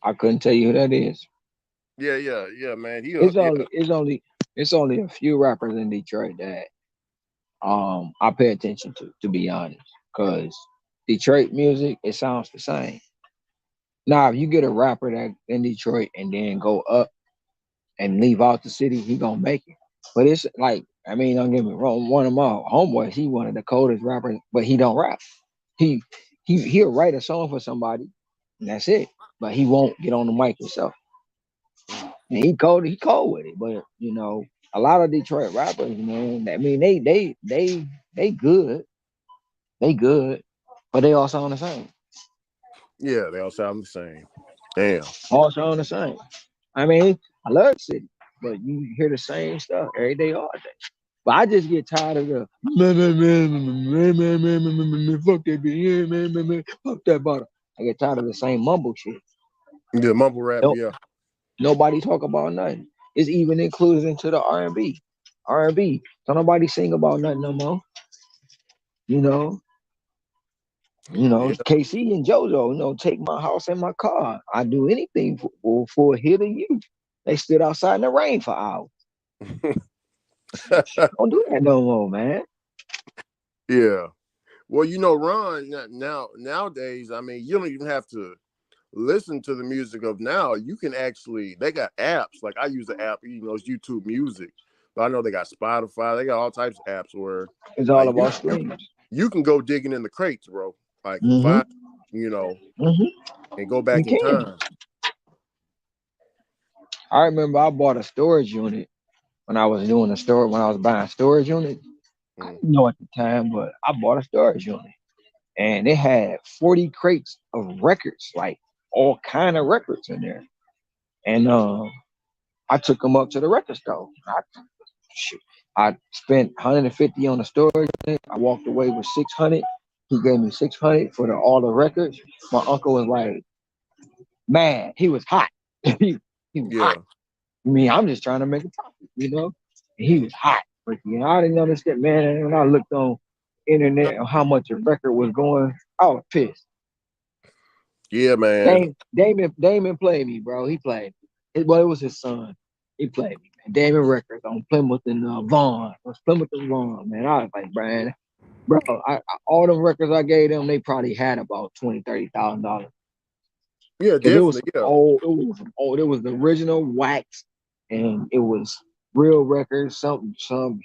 I couldn't tell you who that is.
Yeah, man.
It's only it's only it's only a few rappers in Detroit that I pay attention to be honest, because Detroit music it sounds the same. Now, if you get a rapper that in Detroit and then go up and leave out the city, he gonna make it. But it's like, I mean, don't get me wrong. One of my homeboys, he one of the coldest rappers, but he don't rap. He he'll write a song for somebody, and that's it. But he won't get on the mic himself.
Mm.
And he cold with it. But a lot of Detroit rappers, man. I mean, they good, they good, but they all sound the same.
Yeah, they all sound the same. Damn.
All sound the same. I mean, I love the city, but you hear the same stuff every day, all day. But I just get tired of the man, fuck that bitch, man, fuck that bottle. I get tired of the same mumble shit.
Yeah, mumble rap.
No,
Yeah,
nobody talk about nothing. It's even included into the R&B. R&B. Don't nobody sing about nothing no more. You know,
yeah,
KC and JoJo. Take my house and my car. I do anything for a hit of you. They stood outside in the rain for hours. Don't do that no more, man.
yeah. Well, Ron. Nowadays, I mean, you don't even have to listen to the music of now. You can actually. They got apps. Like I use the app. It's YouTube Music, but I know they got Spotify. They got all types of apps where,
It's all
like,
about streams.
you can go digging in the crates, bro. Like and
Mm-hmm.
find, you know,
Mm-hmm.
and go
You
back in
can.
time.
I remember I bought a storage unit when I was doing a store when I was buying storage unit. I
Mm.
didn't know at the time, but I bought a storage unit and it had 40 crates of records, like all kind of records in there. And I took them up to the record store. Shoot, I spent 150 on the storage unit. I walked away with 600. He gave me 600 for all the records. My uncle was like, man, he was hot. He was hot.
Yeah.
I mean, I'm just trying to make a profit. And he
Mm.
was hot. But I didn't understand, man. And when I looked on internet on how much a record was going, I was pissed.
Yeah, man.
Damon played me, bro. He played me. Well, it was his son. He played me, man. Damon Records on Plymouth and Vaughn. It was Plymouth and Vaughn, man. I was like, bro, all them records I gave them, they probably had about $20,000, $30,000.
Yeah,
Because it was
definitely.
some
Yeah.
old, it was some old, it was the original wax, and it was real records. Some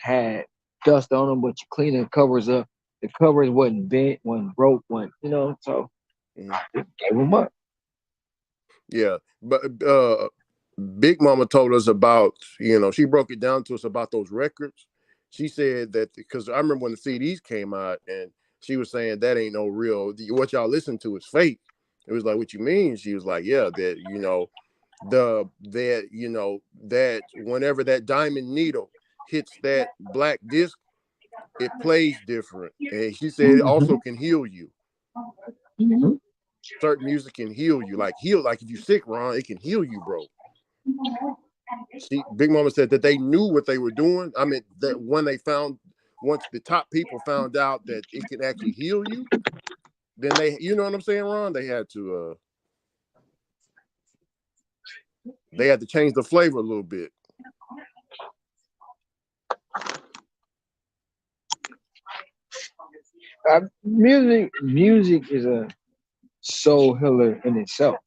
had dust on them, but you clean the covers up. The covers wasn't bent, wasn't broke, wasn't So
Mm.
I just gave them up.
Yeah. But Big Mama told us about, she broke it down to us about those records. She said that because I remember when the CDs came out and she was saying that ain't no real, what y'all listen to is fake. It was like, what you mean? She was like, yeah, that, that whenever that diamond needle hits that black disc, it plays different. And she said it also
Mhm.
can heal you.
Mhm.
Certain music can heal you. Like if you sick, Ron, it can heal you, bro. Big Mama said that they knew what they were doing. I mean, that once the top people found out that it can actually heal you, then you know what I'm saying, Ron? They had to change the flavor a little bit.
Music is a soul healer in itself.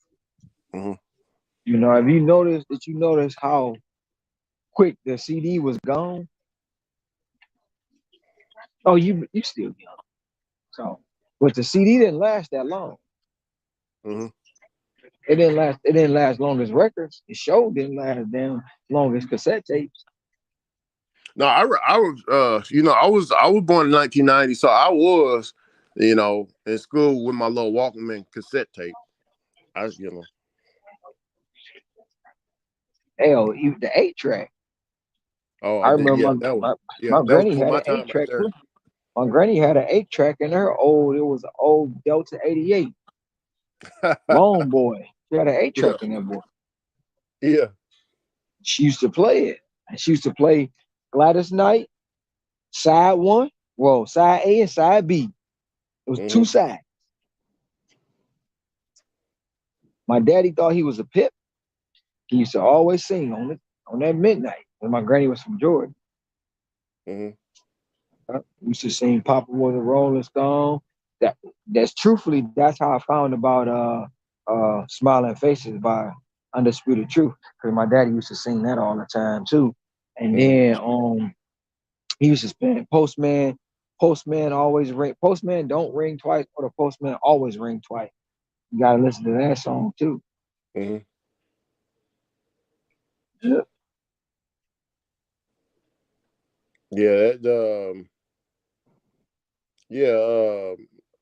Mm-hmm.
Have you noticed that you notice how quick the CD was gone? Oh, you still young. So, but the CD didn't last that long.
Mm-hmm.
It didn't last. It didn't last long as records. The show didn't last damn long as cassette tapes.
No, I was I was born in 1990, so I was in school with my little Walkman cassette tape. I you know
Hell, even the 8 track.
Oh,
I
yeah,
remember my
that was
granny
before
had
my
an eight
time right
track.
there.
My granny had an 8-track in her old. It was an old Delta 88 Long Boy. She had an eight
Yeah,
track in that boy.
yeah.
She used to play it. And she used to play Gladys Knight, side one, well, side A and side B. It was two
Hmm.
sides. My daddy thought he was a pip. He used to always sing on that midnight. When my granny was from Georgia,
Hmm.
we used to sing "Papa Was a Rolling Stone." That's truthfully that's how I found about "Smiling Faces" by Undisputed Truth, because my daddy used to sing that all the time too. And
Hmm.
then he used to spin Postman. Postman always ring. Postman don't ring twice, or the Postman always ring twice. You gotta listen to that song too.
Hmm.
Yeah.
Yeah, yeah.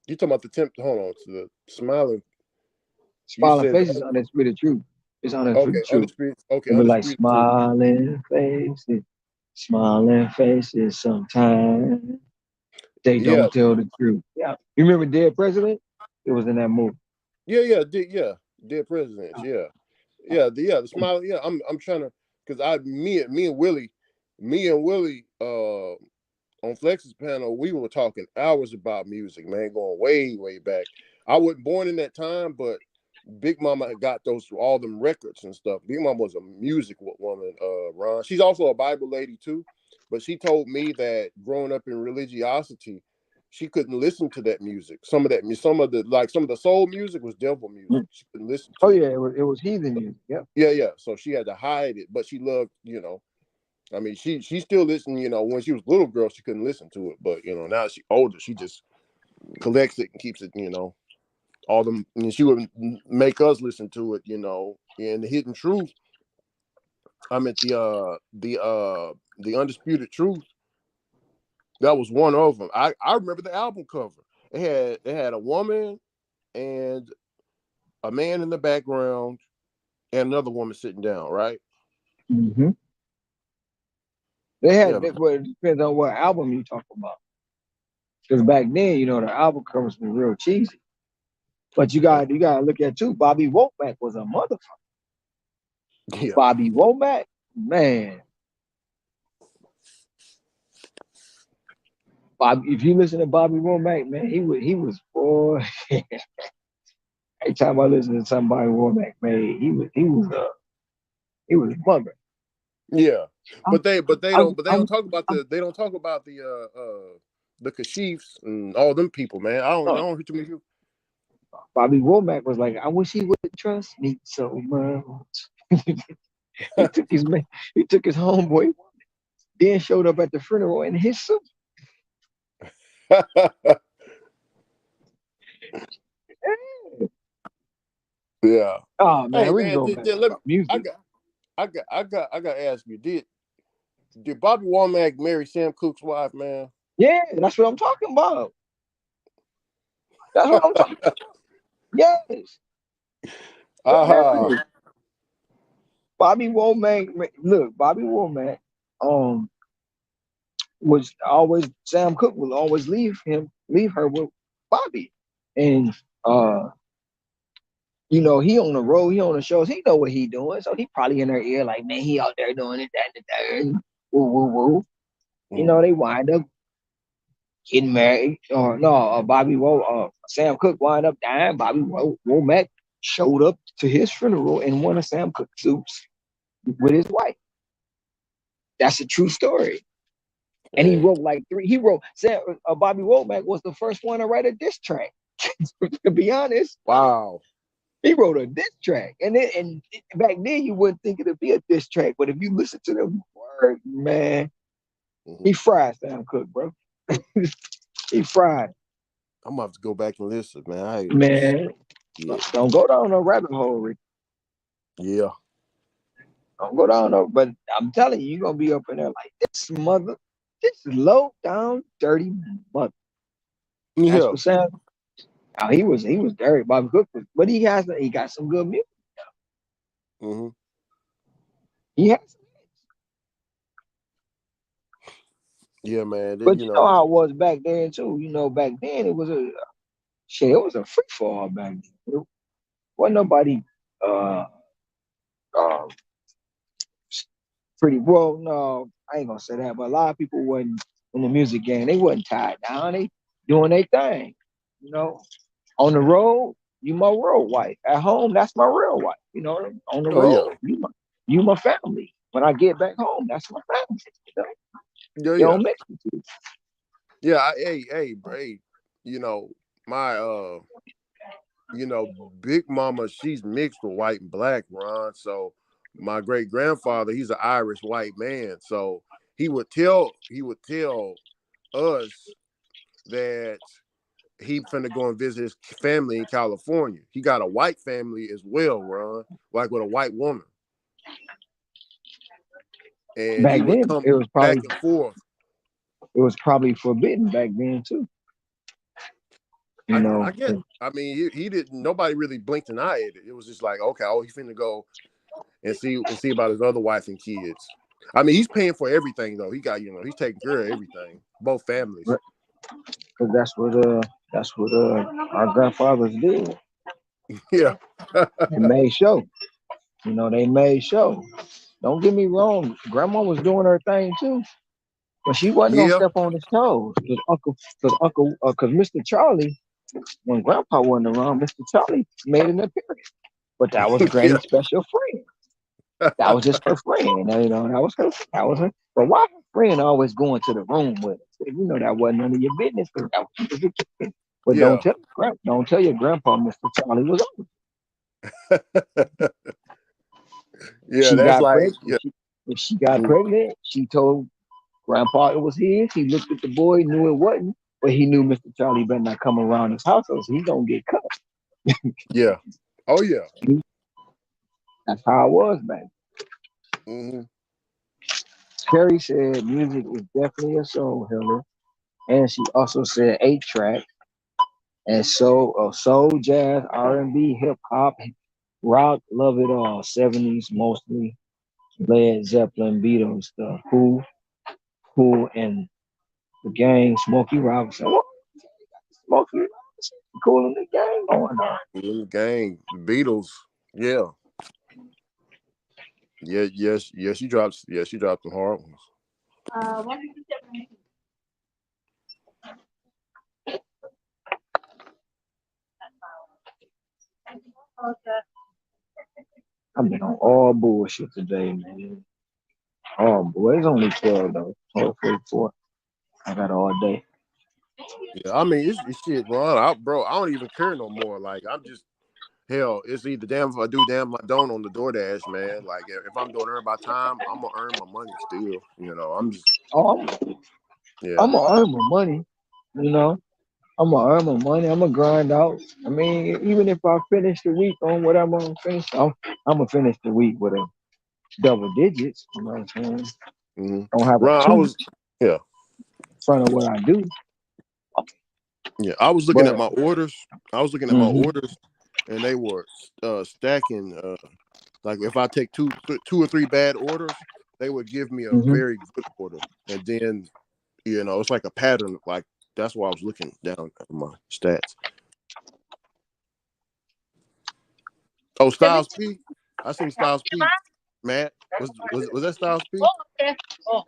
You talking about the temp? Hold on, to the smiling. You
Smiling
said
Faces, Undisputed Truth. It's
okay,
Undisputed Truth.
undisputed. Okay,
It be like
undisputed truth.
smiling faces. Sometimes they
Yeah,
don't tell the truth. Yeah, you remember Dead President? It was in that movie.
yeah. Dead presidents. Yeah, the smiling. Yeah, I'm trying to because me and Willie, on Flex's panel, we were talking hours about music, man, going way back. I wasn't born in that time, but Big Mama had got those all them records and stuff. Big Mama was a music woman, Ron. She's also a Bible lady too, but she told me that growing up in religiosity, she couldn't listen to that music. Some of the soul music was devil music.
Mm.
She couldn't listen
Oh
to
yeah,
it.
it was heathen music. Yeah.
Yeah. So she had to hide it, but she loved, I mean, she still listened. When she was a little girl, she couldn't listen to it, but now she older, she just collects it and keeps it. All them, and she would make us listen to it. And the hidden truth. I meant the undisputed truth. That was one of them. I remember the album cover. It had a woman and a man in the background and another woman sitting down. Right?
hmm They
Yeah.
had, well, it depends on what album you talk about. Because back then, the album covers were real cheesy. But you got to look at too. Bobby Womack was a motherfucker.
Yeah.
Bobby Womack, man. Bob, if you listen to Bobby Womack, man, he was boy. Every time I listen to somebody Womack, man, he was bugging.
Yeah,
I'm,
but they don't
I'm,
talk about
I'm,
the Kashifs and all them people, man. I
uh,
don't hear too many people.
Bobby Womack was like, I wish he would trust me so much. he took his man, he took his homeboy, then showed up at the funeral in his suit.
Yeah.
Oh man,
Hey
we can
man,
go back
let me.
to
I
music.
got I got to ask you. Did Bobby Womack marry Sam Cooke's wife, man?
Yeah, that's what I'm talking about. That's what I'm talking. Yes,
Ah.
yes. Bobby Womack. Look, Bobby Womack. Um, was always Sam Cooke will always leave her with Bobby, and uh, he on the road, he on the shows, he know what he doing, so he probably in her ear like, man, he out there doing it, that, and the third, woo, woo, woo.
Mm.
They wind up getting married, or no, Sam Cooke wind up dying. Bobby Womack showed up to his funeral in one of Sam Cooke's suits with his wife. That's a true story. And he
Dang.
wrote like three. He wrote. Bobby Womack was the first one to write a diss track. To be honest,
Wow.
he wrote a diss track, and back then you wouldn't think it'd be a diss track, but if you listen to the word, man,
Hmm.
he fried Sam Cooke, bro. He fried,
I'm gonna have to go back and listen, man.
man.
Yeah,
Don't go down no rabbit hole, Rick.
yeah,
Don't go down no. But I'm telling you, you're gonna be up in there like this low down, dirty mother. That's
yeah.
what Sam. Oh, he was dirty. Bobby Cook was, but he got some good music.
Hmm.
He has.
Yeah, man.
But you know how it was back then too. You know, back then it was a shit. It was a free for all back then. It wasn't nobody uh, uh pretty well. No, I ain't gonna say that. But a lot of people wasn't in the music game. They wasn't tied down. They doing their thing. You know, on the road, you my real wife. At home, that's my real wife. You know, on the
Oh yeah.
road, you my family. When I get back home, that's my family. You know,
Yeah,
you
yeah.
don't mix the two.
Yeah, hey, bro, hey, you know, my you know, Big Mama, she's mixed with white and black, Ron. So my great grandfather, he's an Irish white man. So he would tell us that he finna go and visit his family in California. He got a white family as well, Ron, like with a white woman. And he
Back
would
then,
come back and forth.
it was probably forbidden back then too. You
I
know,
get. I mean, he didn't. Nobody really blinked an eye at it. It was just like, okay, oh, he's finna go and see about his other wife and kids. I mean, he's paying for everything though. He got, he's taking care of everything, both families.
because that's what our grandfathers did.
Yeah,
They made show. You know, they made show. Don't get me wrong, Grandma was doing her thing too, but she wasn't gonna
yeah,
step on his toes. Because Mr. Charlie, when Grandpa wasn't around, Mr. Charlie made an appearance. But that was
yeah,
Granny's special friend. That was just her friend. You know, that was her. That was her. But why her friend always going to the room with her? You know that wasn't none of your business. That was your kid. But
yeah,
don't tell your grandpa Mr. Charlie was over.
yeah.
She
That's
got
like,
pregnant.
yeah,
If she got
mm,
pregnant, she told grandpa it was his. He looked at the boy, knew it wasn't, but he knew Mr. Charlie better not come around his house, so he's gonna get cut.
yeah. Oh yeah.
That's how it was, man.
Hmm.
Terry said music is definitely a soul healer, and she also said 8 track and soul, jazz, R&B, hip hop, rock, love it all. 70s mostly, Led Zeppelin, Beatles, the Who, and the Gang, Smokey Robinson. What? Smokey Robinson, cool in the gang going on.
In the gang, the Beatles. Yeah, yeah, yes, yes. She dropped some hard ones.
I've been on all bullshit today, man. Oh boy, it's only 12 though. 12:44. I got all day.
Yeah, I mean, it's shit, Ron. Bro, I don't even care no more. Like, I'm just hell. It's either damn if I do, damn if I don't on the DoorDash, man. Like, if I'm doing earn by time, I'm gonna earn my money still. I'm just
Oh,
yeah,
I'm gonna earn my money. You know, I'm gonna earn my money. I'm gonna grind out. I mean, even if I finish the week on whatever I'm gonna finish, I'm gonna finish the week with a double digits. You know what I'm saying?
mm-hmm.
Don't have a
Ron.
two in
Yeah,
front of what I do.
yeah. I was looking at
But
my orders. I was looking at my
mhm,
orders, and they were stacking. Like if I take two or three bad orders, they would give me a
mhm.
very good order, and then it's like a pattern. Like that's why I was looking down at my stats. Oh, Styles P. I seen Styles P. Matt, was that Styles P?
Okay. Oh,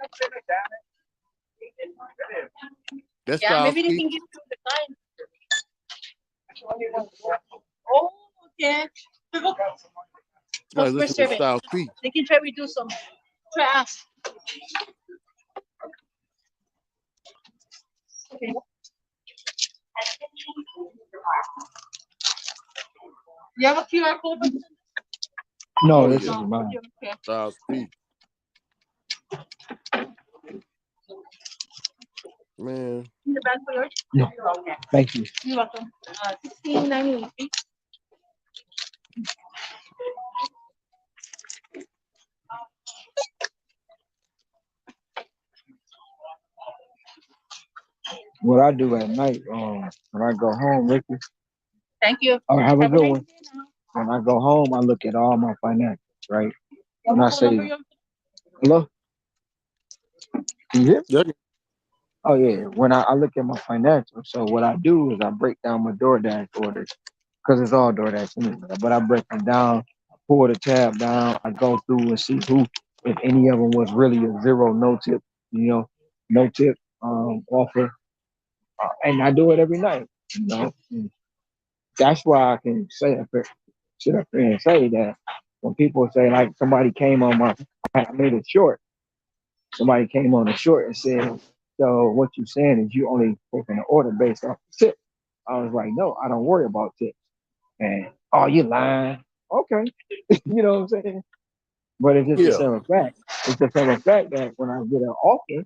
That's
yeah,
Styles
maybe they
P.
can give you the time. Oh, okay.
Somebody
We're
listening to
serving.
Styles P.
They can try to do some. Try ask. Okay. You have a QR code?
No,
Oh
this
yeah,
is
No.
mine.
Okay.
Styles P. Man,
In the bag for yours?
No,
Okay.
thank you.
You're welcome. 16.98.
What I do at night, when I go home, Ricky,
Thank you.
or have a
Have a
good
nice
one.
day now.
When I go home, I look at all my financials, right?
You
And
have
I
a phone number
say,
you
hello, can you hear me?
yeah,
Oh yeah, when I look at my financials, so what I do is I break down my DoorDash orders because it's all DoorDash anyway. But I break them down, I pull the tab down, I go through and see who, if any of them was really a zero, no tip, you know, no tip offer, and I do it every night. You know, and that's why I can say up here, sit up here and say that when people say like somebody came on my, I made it short. Somebody came on the short and said, "So what you saying is you only taking an order based off the tip?" I was like, "No, I don't worry about tips." And oh, you lying? Okay, you know what I'm saying? But it's just the
Yeah.
simple fact. It's the simple fact that when I get an offer,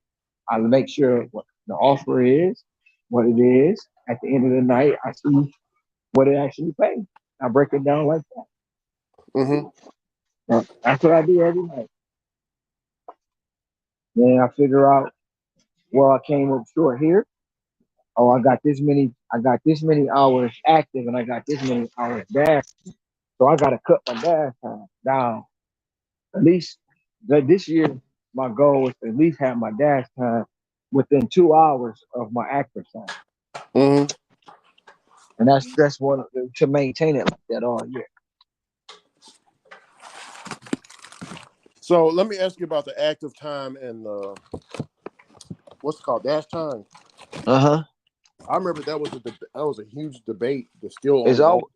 I make sure what the offer is, what it is. At the end of the night, I see what it actually pays. I break it down like that.
Mm-hmm.
That's what I do every night. Then I figure out, well, I came up short here. Oh, I got this many hours active and I got this many hours dash. So I gotta cut my dash time down. At least this year my goal is to at least have my dash time within 2 hours of my active time.
Mm-hmm.
And that's one to maintain it like that all year.
So let me ask you about the active time and what's it called, dash time.
Uh-huh.
I remember that was a huge debate that's still
It's
ongoing.
all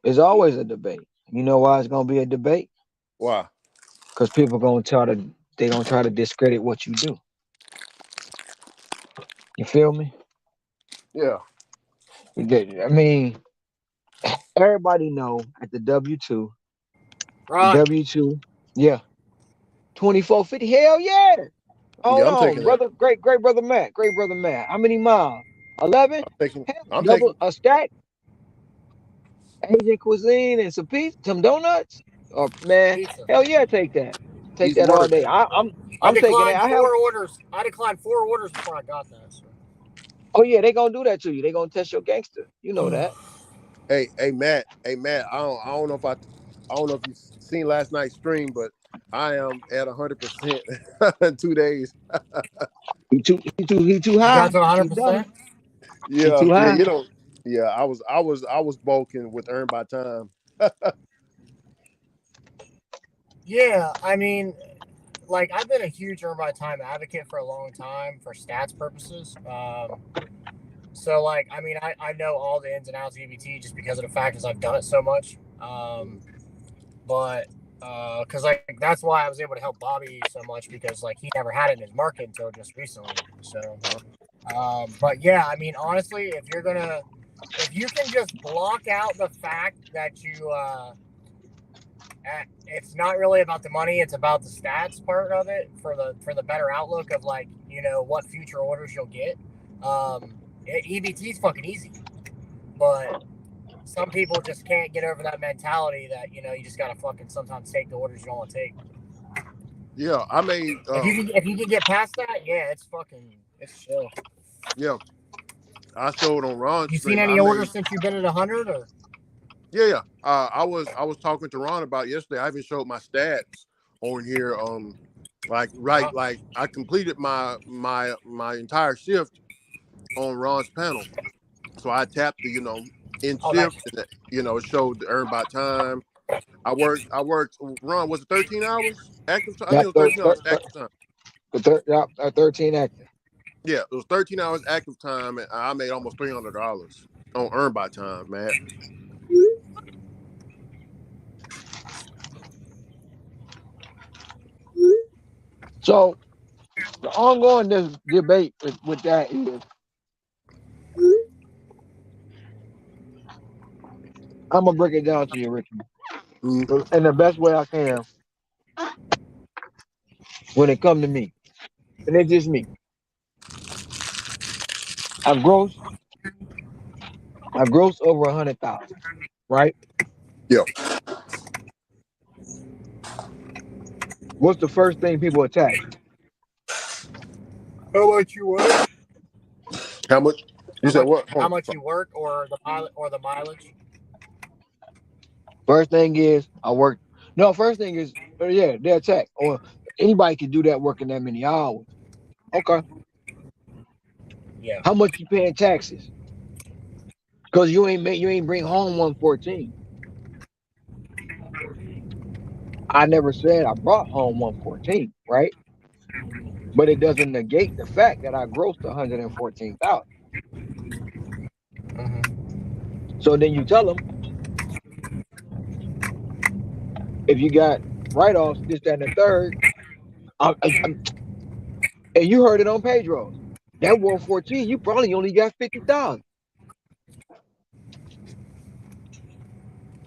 it's always a debate. You know why it's gonna be a debate?
Why?
Because people they gonna try to discredit what you do. You feel me?
Yeah.
I mean, everybody know at the the
Ron,
W2, yeah, 2450. Hell yeah.
Yeah,
Hold
I'm
on,
taking that.
brother. Great brother Matt. Great brother Matt. How many miles? 11? Hell,
I'm
double
taking
a stack, Asian cuisine and some pizza, some donuts. Oh man,
pizza.
hell yeah, take that. Take
he's
that all day.
working.
I
I'm taking that.
declined
I have.
4 orders. I declined 4 orders before I got that. So.
Oh yeah, they gonna do that to you. They gonna test your gangster. You know that.
Hey Matt, I don't know if you've seen last night's stream, but I am at 100% in 2 days.
He too
You
high.
got to
He too dumb.
100%.
He
Yeah,
too
yeah,
high.
you know, yeah, I was bulking with earn by time.
Yeah, I mean, like I've been a huge earn by time advocate for a long time for stats purposes. So like, I mean, I know all the ins and outs of EBT just because of the fact is I've done it so much. But because like that's why I was able to help Bobby so much because like he never had it in his market until just recently. So, but yeah, I mean, honestly, if you can just block out the fact that it's not really about the money; it's about the stats part of it for the better outlook of like what future orders you'll get. EBT is fucking easy, but some people just can't get over that mentality that you just gotta fucking sometimes take the orders you don't want to take.
Yeah, I made
If you can get past that, yeah, it's chill.
yeah, I showed on Ron's
You seen
stream. I
any
made
orders since you've been at 100 or?
yeah. I was talking to Ron about yesterday. I even showed my stats on here. Like I completed my entire shift on Ron's panel. So I tapped the in
Oh, nice.
shift, and it showed the earn by time. I worked. Ron, was it 13 hours active time? I think
Yeah,
it was 13 hours active time.
yeah, 13 active.
Yeah, it was 13 hours active time, and I made almost $300 on earn by time, man.
So the ongoing debate with that is I'm gonna break it down to you, Richard,
Mm-hmm.
in the best way I can when it come to me, and it's just me. I gross, I gross over 100,000, right?
Yeah.
What's the first thing people attack?
How much you work?
How much? You said what?
How
Hold
much
on.
you work, or the mileage?
First thing is I work. No, first thing is yeah, they attack. Or anybody can do that working that many hours. Okay.
Yeah.
How much you paying taxes? Because you ain't bring home 114. I never said I brought home 114, right? But it doesn't negate the fact that I grossed 114,000.
Mm-hmm.
So then you tell them if you got write-offs, this, that, and the third, I'm, and you heard it on Pedro's. That 114, you probably only got 50,000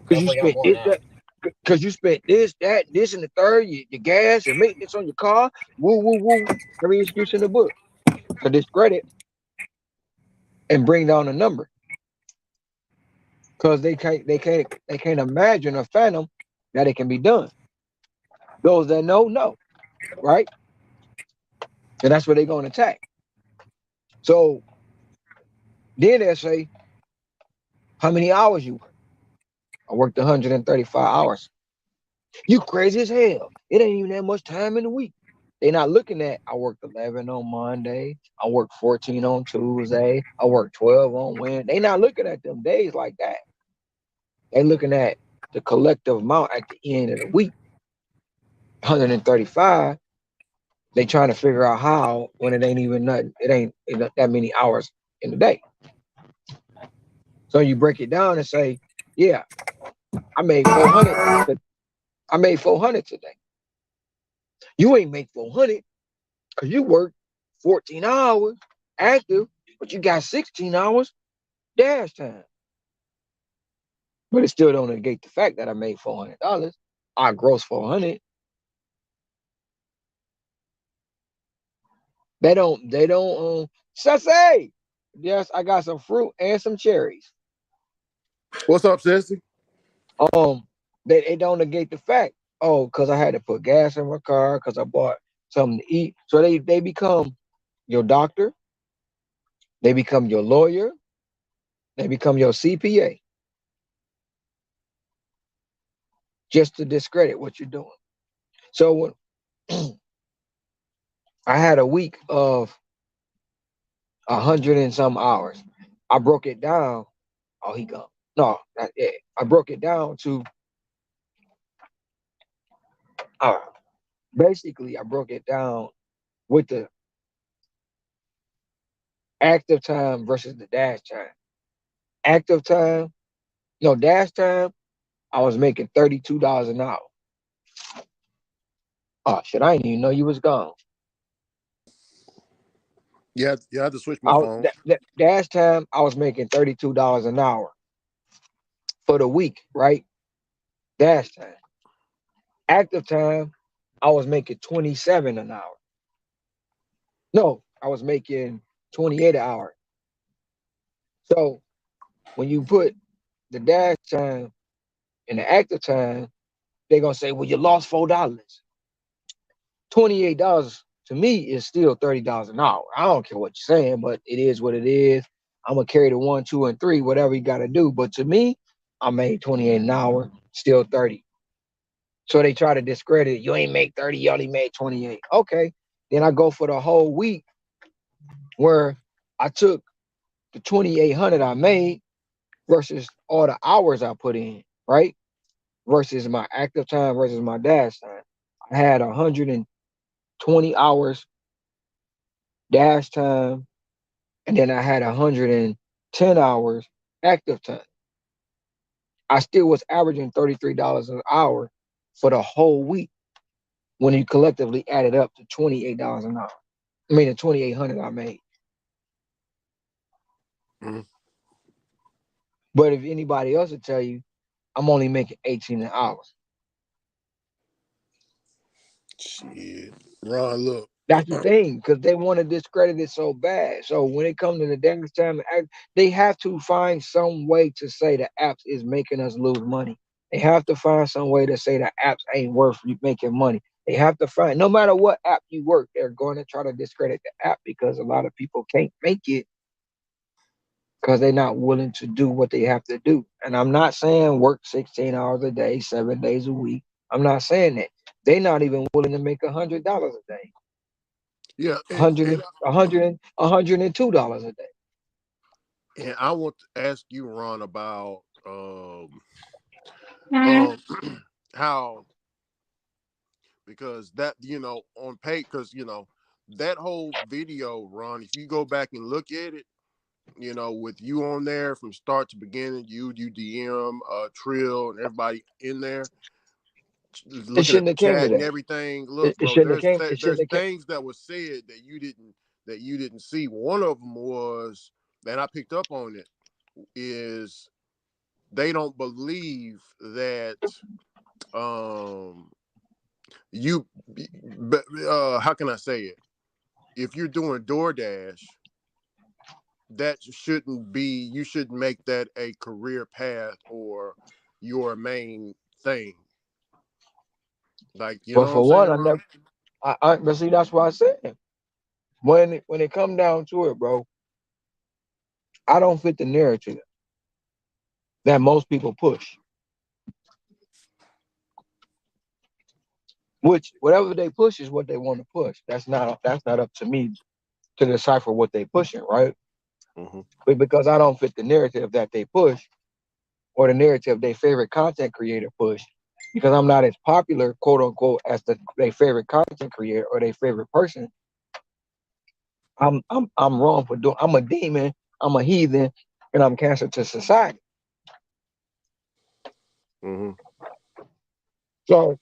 because you
Definitely got
spent
more than
this,
that.
that, because you spent this, that, this, and the third, your gas, your maintenance on your car, woo, woo, woo, every excuse in the book to discredit and bring down the number because they can't imagine or fathom that it can be done. Those that know, right? And that's where they're going to attack. So then they say, how many hours you work? I worked 135 hours. You crazy as hell. It ain't even that much time in the week. They're not looking at I worked 11 on Monday, I worked 14 on Tuesday, I worked 12 on Wednesday. They not looking at them days like that. They looking at the collective amount at the end of the week, 135. They trying to figure out how when it ain't even nothing. It ain't that many hours in the day. So you break it down and say, yeah, I made 400. I made 400 today. You ain't make 400 because you worked 14 hours active, but you got 16 hours dash time. But it still don't negate the fact that I made $400. I gross 400. They don't Sensei. Yes, I got some fruit and some cherries.
What's up, Sissy?
Um, they don't negate the fact. Oh, because I had to put gas in my car because I bought something to eat. So they become your doctor, they become your lawyer, they become your CPA just to discredit what you're doing. So when I had a week of 100 and some hours, I broke it down. Oh, he gone. No, not it. I broke it down to uh, basically I broke it down with the active time versus the dash time. Active time, no dash time, I was making $32 an hour. Oh shit, I didn't even know you was gone.
Yeah, you had to switch my phone.
Dash time, I was making $32 an hour for the week, right? Dash time. Active time, I was making 27 an hour. No, I was making 28 an hour. So when you put the dash time and the active time, they're gonna say, well, you lost $4. $28 to me is still $30 an hour. I don't care what you're saying, but it is what it is. I'm gonna carry the one, two, and three, whatever you gotta do. But to me, I made 28 an hour, still 30. So they try to discredit it. You ain't make 30, you only made 28. Okay. Then I go for the whole week where I took the 2,800 I made versus all the hours I put in, right? Versus my active time versus my dash time. I had 120 hours dash time, and then I had 110 hours active time. I still was averaging $33 an hour for the whole week when you collectively added up to $28 an hour. I mean, the 2,800 I made.
Mm.
But if anybody else would tell you, I'm only making 18 an hour.
Shit. Ron, look.
That's the thing, because they want to discredit it so bad. So when it comes to the damage time, they have to find some way to say the apps is making us lose money. They have to find some way to say the apps ain't worth you making money. They have to find, no matter what app you work, they're going to try to discredit the app because a lot of people can't make it because they're not willing to do what they have to do. And I'm not saying work 16 hours a day, 7 days a week. I'm not saying that. They're not even willing to make $100 a day.
Yeah,
$102 a day.
and I want to ask you, Ron, about
Mhm.
um how, because that, on pay, because that whole video, Ron, if you go back and look at it, with you on there from start to beginning, you DM Trill and everybody in there,
It
looking at
shouldn't
the
have came to
chat and
that.
everything.
It,
Look,
it
bro,
shouldn't have came. It shouldn't
there's
have came.
things that was said that you didn't see. One of them was, and I picked up on it, is they don't believe that um you but how can I say it? If you're doing DoorDash, that shouldn't be, you shouldn't make that a career path or your main thing. Like, you
But
know what I'm
for
saying,
one, I
Ron?
never. But see, that's why I said when it come down to it, bro, I don't fit the narrative that most people push. Which whatever they push is what they want to push. That's not up to me to decipher what they pushing, right?
Mm-hmm.
But because I don't fit the narrative that they push or the narrative their favorite content creator push, because I'm not as popular, quote unquote, as their favorite content creator or their favorite person, I'm wrong for doing. I'm a demon. I'm a heathen, and I'm cancer to society.
Mm-hmm.
So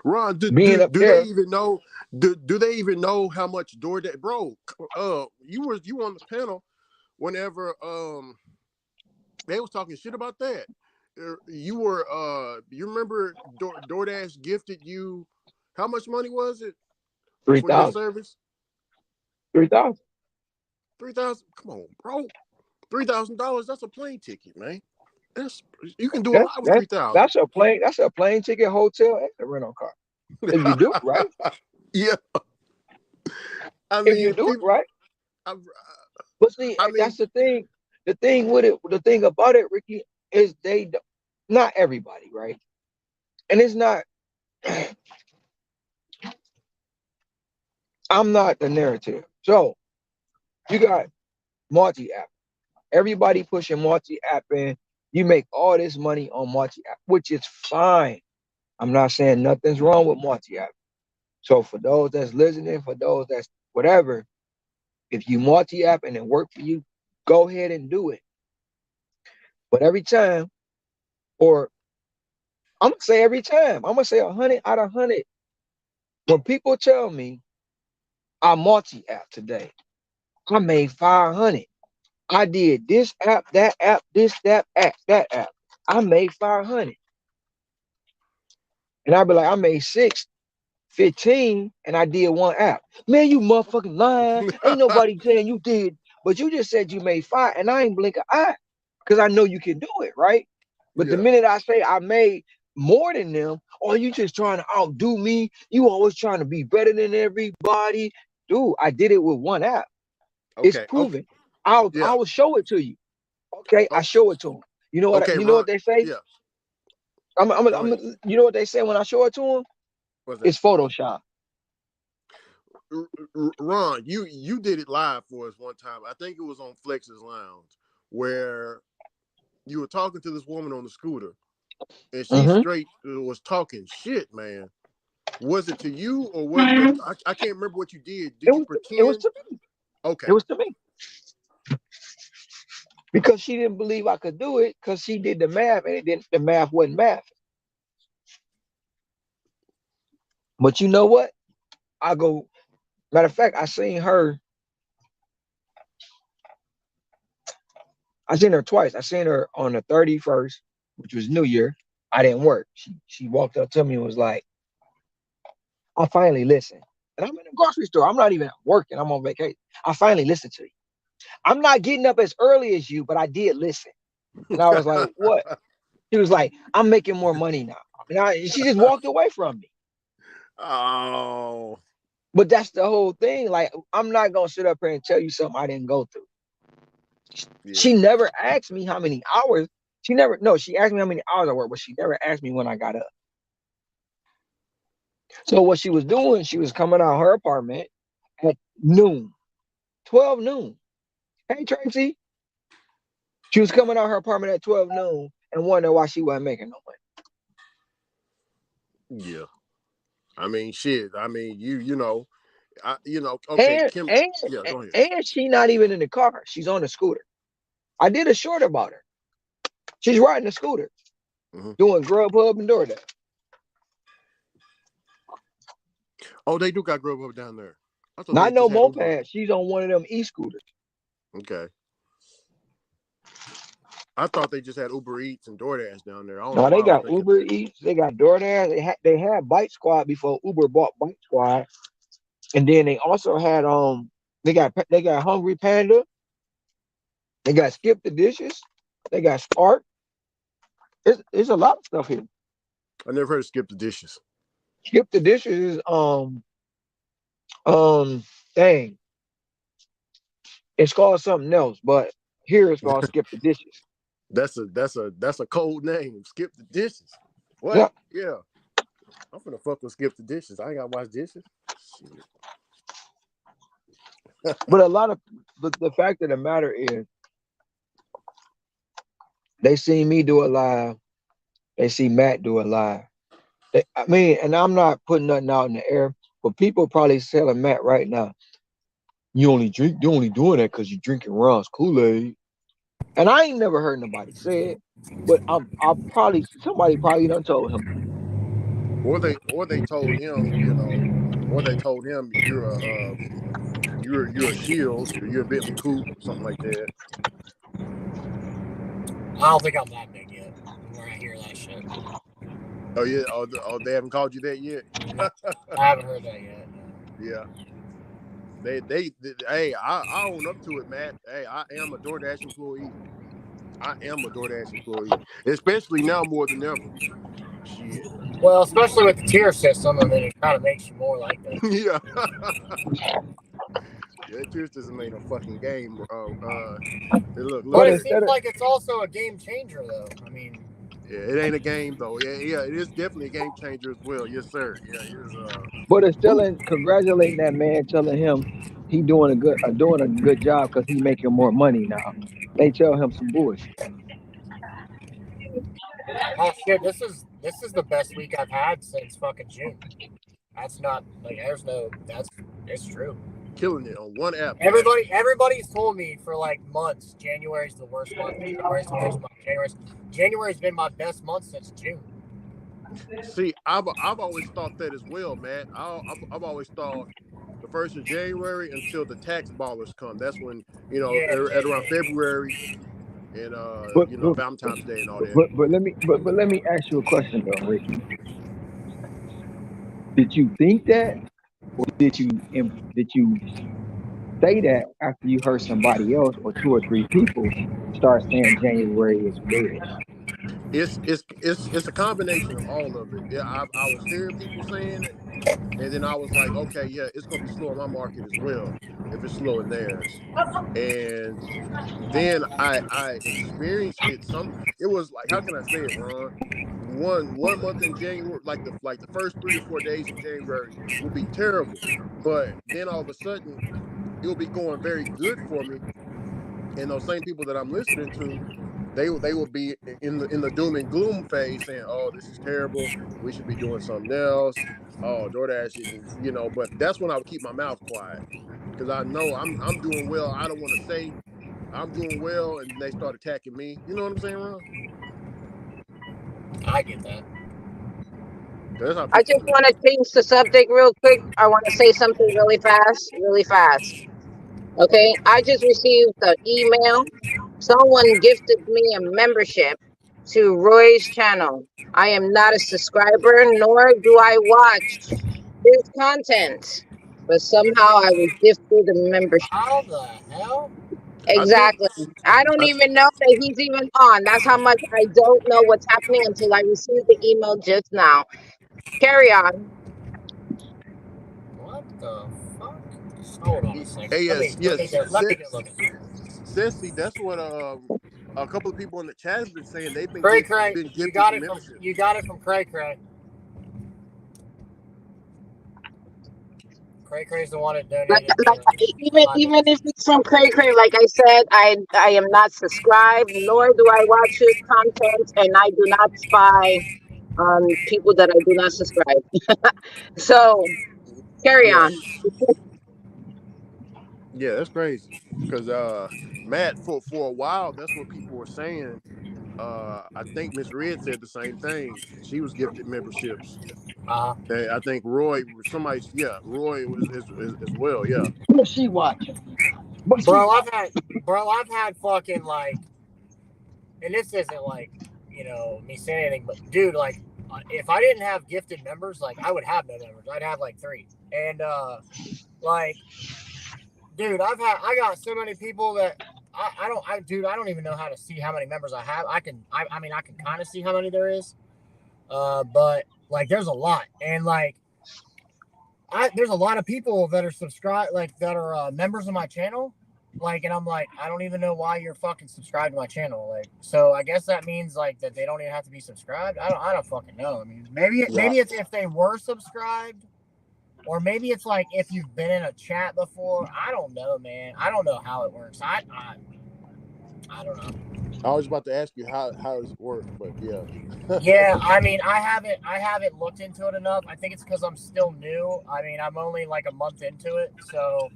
Ron,
being up
do they
there,
even know? Do they even know how much DoorDash, bro? You on the panel whenever they was talking shit about that. You were you remember DoorDash gifted you, how much money was it
three
for your
thousand,
service?
3,000.
3,000. Come on, bro. $3,000. That's a plane ticket, man. That's, you can do a
That's
lot with
that's
3,000.
that's a plane. That's a plane ticket, hotel, and a rental car. If you do it right.
Yeah, I
If you
mean,
do it
people.
right.
I,
But see,
I mean,
that's the thing. The thing with it, the thing about it, Ricky, is not everybody, right? And it's not. I'm not the narrative. So you got multi app. Everybody pushing multi app in. You make all this money on multi app, which is fine. I'm not saying nothing's wrong with multi app. So for those that's listening, for those that's whatever, if you multi app and it work for you, go ahead and do it. But every time, or I'm gonna say every time, I'm gonna say 100 out of 100. When people tell me I multi app today, I made 500. I did this app, this that app. I made 500, and I'd be like, I made 615, and I did one app. Man, you motherfucking lying. Ain't nobody saying you did, but you just said you made five, and I ain't blink an eye because I know you can do it, right? But the
yeah.
minute I say I made more than them, or you just trying to outdo me, you always trying to be better than everybody. Dude, I did it with one app. It's
Okay. Okay.
proven. I
Yeah.
will show it to you. Okay, I
Okay.
show it to them.
Okay,
You know
Ron.
what they say?
Yeah. Go ahead.
You know what they say when I show it to them?
What's that?
It's Photoshop.
Ron, you did it live for us one time. I think it was on Flex's Lounge, where you were talking to this woman on the scooter, and she
Hmm.
straight was talking shit, man. Was it to you or was
Mhm.
I can't remember what you did.
It
Did you
was it was
pretend?
to me. It
Okay.
was to me because she didn't believe I could do it because she did the math and it didn't. The math wasn't math. But you know what? I go. Matter of fact, I seen her twice. I seen her on the 31st, which was New Year. I didn't work. She walked up to me and was like, "I finally listened." And I'm in the grocery store. I'm not even working. I'm on vacation. I finally listened to you. I'm not getting up as early as you, but I did listen. And I was like, "What?" He was like, "I'm making more money now." She just walked away from me.
Oh,
But that's the whole thing. Like, I'm not gonna sit up here and tell you something I didn't go through.
yeah.
She never asked me how many hours. She never. No, she asked me how many hours I work, but she never asked me when I got up. So what she was doing, she was coming out her apartment at noon, 12 noon. Hey Tracy, she was coming out her apartment at 12 noon and wondering why she wasn't making no money.
Yeah. I mean, shit. I mean, okay,
And
Kim.
and
Yeah, go ahead.
and she not even in the car. She's on a scooter. I did a short about her. She's riding a scooter, doing Grubhub and DoorDash.
Oh, they do got Grubhub down there. I thought they
Not no
just had
moped.
Uber.
She's on one of them e-scooters.
Okay. I thought they just had Uber Eats and DoorDash down there. I don't know
No,
why
they
I was
got
thinking
Uber
that.
Eats. They got DoorDash. They had Bike Squad before Uber bought Bike Squad, and then they also had they got Hungry Panda. They got Skip the Dishes. They got Spark. It's a lot of stuff here.
I never heard of Skip the Dishes.
Skip the Dishes is dang. It's called something else, but here it's called Skip the Dishes.
That's a cold name. Skip the Dishes. What?
Yeah.
Yeah. I'm finna fuck with Skip the Dishes. I ain't gotta wash dishes. Shit.
But the fact of the matter is, they see me do it live. They see Matt do it live. I mean, and I'm not putting nothing out in the air, but people probably telling Matt right now, you only doing that because you drinking Ron's Kool-Aid. And I ain't never heard nobody say it, but somebody probably done told him.
Or they told him, or they told him you're a Shields or you're a Bentley Coupe or something like that.
I don't think I'm that big yet. Where I hear that shit.
Oh yeah. Oh, they haven't called you that yet.
I haven't heard that yet.
Yeah. Hey, I own up to it, Matt. Hey, I am a DoorDash employee. Especially now more than ever. Shit.
Well, especially with the tier system, I mean, it kind of makes you more like that.
Yeah. Yeah, that tier system ain't a fucking game. Look.
But it seems like it's also a game changer, though. I mean,
yeah, it ain't a game though. Yeah, it is definitely a game changer as well. Yes, sir. Yeah, it is.
But it's still congratulating that man, telling him he doing a good job because he making more money now. They tell him some bullshit.
oh shit, this is the best week I've had since fucking June. That's not like it's true.
Killing it on one app.
Everybody's told me for like months, January's the worst month. January's been my best month since June.
See, I've always thought that as well, Matt. I've always thought the 1st of January until the tax ballers come. That's when at around February and Valentine's Day and all that.
But let me ask you a question though, Rick. Did you think that, or did you say that after you heard somebody else or 2 or 3 people start saying January is dead?
It's a combination of all of it. Yeah, I was hearing people saying it, and then I was like, okay, yeah, it's gonna be slow in my market as well if it's slow in theirs. And then I experienced it. It was like, how can I say it, Ron? One month in January, like the first 3 or 4 days in January will be terrible, but then all of a sudden it will be going very good for me. And those same people that I'm listening to, they will be in the doom and gloom phase saying, oh, this is terrible. We should be doing something else. Oh, DoorDash isn't, but that's when I would keep my mouth quiet because I know I'm doing well. I don't want to say I'm doing well and they start attacking me. You know what I'm saying, Ron?
I get that.
I just want to change the subject real quick. I want to say something really fast. Okay, I just received an email. Someone gifted me a membership to Roy's channel. I am not a subscriber, nor do I watch his content, but somehow I was gifted a membership.
How the hell?
Exactly. I don't even know that he's even on. That's how much I don't know what's happening until I received the email just now. Carry on.
What the fuck? Hold on a second.
Hey,
Let me get looking.
Ceci, that's what a couple of people in the chat have been saying. They've been
Cray,
been
you
gifted
got
the
it
membership.
you got it from Cray. Cray Cray's the one that
Like,
donated
like
the
even if it's from Cray Cray, like I said, I am not subscribed, nor do I watch his content, and I do not spy on people that I do not subscribe. So carry
Yeah,
on.
yeah, that's crazy. Because Matt, for a while, that's what people were saying. I think Miss Red said the same thing. She was gifted memberships. I think Roy, Roy was as well. Yeah.
What's she watching? What's she
bro.
watching?
I've had fucking like, and this isn't like, me saying anything, but dude, like, if I didn't have gifted members, like, I would have no members. I'd have like 3, and like, dude, I got so many people that I don't even know how to see how many members I have. I mean, I can kind of see how many there is, but like, there's a lot, and like, there's a lot of people that are subscribed, like, that are members of my channel, like, and I'm like, I don't even know why you're fucking subscribed to my channel, like, so I guess that means like that they don't even have to be subscribed. I don't fucking know. I mean, maybe it's if they were subscribed. Or maybe it's like if you've been in a chat before. I don't know, man. I don't know how it works. I don't know.
I was about to ask you how does it work, but yeah.
Yeah, I mean, I haven't looked into it enough. I think it's because I'm still new. I mean, I'm only like a month into it, so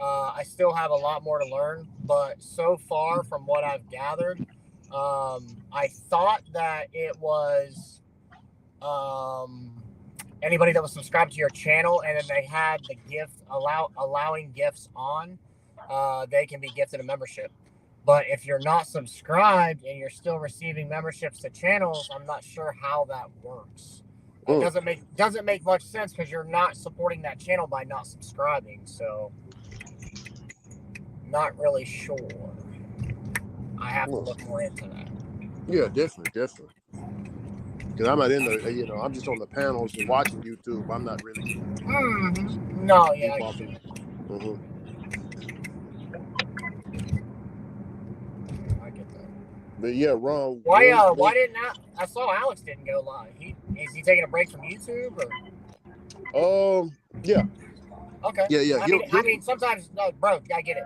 I still have a lot more to learn. But so far, from what I've gathered, I thought that it was anybody that was subscribed to your channel and then they had the gift allowing gifts on, they can be gifted a membership. But if you're not subscribed and you're still receiving memberships to channels, I'm not sure how that works. It doesn't make much sense because you're not supporting that channel by not subscribing. So not really sure. I have to look more into that.
Yeah, definitely. Because I'm not in the, I'm just on the panels and watching YouTube. I'm not really.
No, yeah. I get that.
But yeah, Ron.
Why didn't I saw Alex didn't go live? Is he taking a break from YouTube or?
Yeah.
Okay.
Yeah.
I mean, sometimes, no, bro, I get it.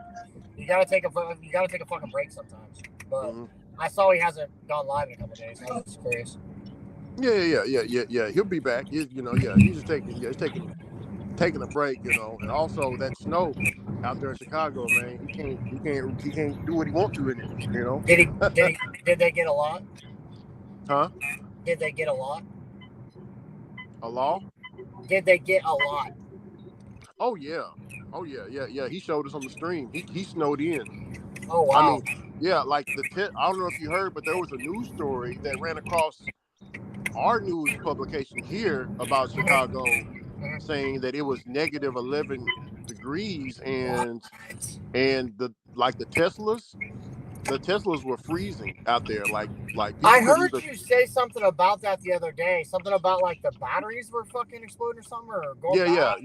You gotta take a fucking break sometimes. But I saw he hasn't gone live in a couple of days. I was just curious.
Yeah. He'll be back. He's just taking a break, and also that snow out there in Chicago, man. He can't do what he wants to in it,
Did they get a lot?
Huh?
Did they get a lot?
A law?
Did they get a lot?
Oh yeah. He showed us on the stream. He snowed in.
Oh wow.
I mean, yeah, like I don't know if you heard, but there was a news story that ran across our news publication here about Chicago, saying that it was negative 11 degrees and the Teslas were freezing out there. Like
I heard you say something about that the other day. Something about like the batteries were fucking exploding or something, or going bad.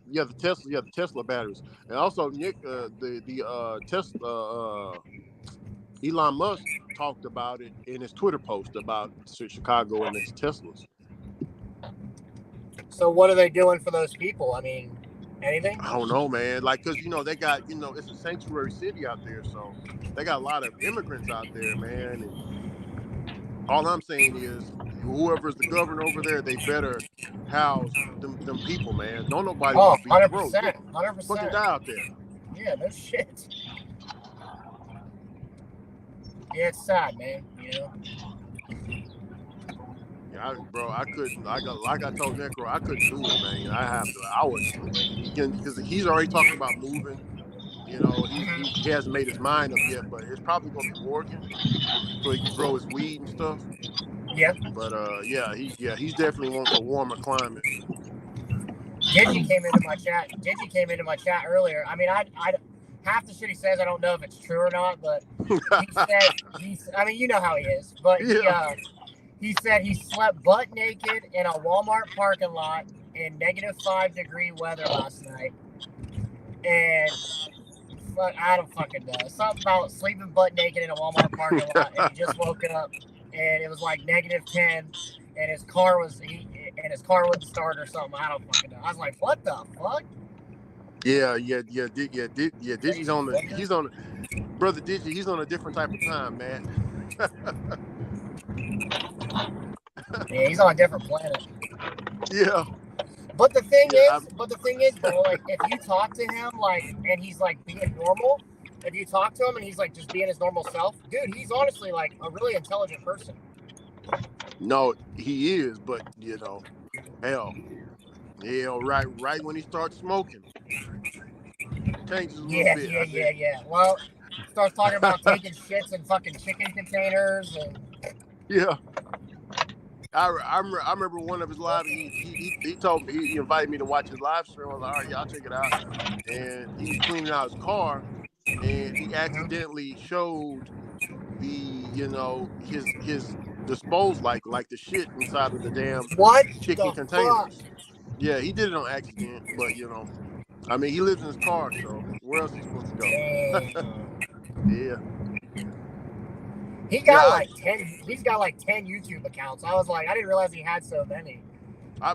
Yeah, the Tesla batteries, and also Nick, the Tesla, Elon Musk talked about it in his Twitter post about Chicago and its Teslas.
So what are they doing for those people? I mean, anything?
I don't know, man. Like, cause they got, it's a sanctuary city out there, so they got a lot of immigrants out there, man. And all I'm saying is, whoever's the governor over there, they better house them people, man. Don't nobody want to be
100%,
broke.
100%.
Fucking die out there.
Yeah, no shit. Yeah, it's sad, man.
Yeah, I couldn't. Like I told Necro, I couldn't do it, man. I wouldn't do it because he's already talking about moving. He hasn't made his mind up yet, but it's probably gonna be Oregon, so he can grow his weed and stuff.
Yeah.
But he's definitely wanting a warmer climate.
Digi came into my chat earlier. I mean, I half the shit he says, I don't know if it's true or not, but he said I mean, you know how he is, but he said he slept butt naked in a Walmart parking lot in -5-degree weather last night, and I don't fucking know. Something about sleeping butt naked in a Walmart parking lot, and he just woke up, and it was like -10, and his car wouldn't start or something. I don't fucking know. I was like, what the fuck?
Yeah. Digi's on the. He's on. Brother Digi. He's on a different type of time, man.
Yeah, he's on a different planet.
Yeah.
But the thing is, bro, like if you talk to him, like, and he's like being normal, if you talk to him and he's like just being his normal self, dude, he's honestly like a really intelligent person.
No, he is, but hell, right when he starts smoking, changes a little bit.
Yeah. Well, starts talking about taking shits in fucking chicken containers and.
Yeah. I remember one of his live. He told me he invited me to watch his live stream. I was like, all right, yeah, I'll check it out. And he was cleaning out his car, and he accidentally showed his dispose like the shit inside of the damn chicken containers. Yeah, he did it on accident, but I mean, he lives in his car, so where else is he supposed to go? Yeah.
He got like 10. He's got like 10 YouTube accounts. I was like, I didn't realize he had so many.
I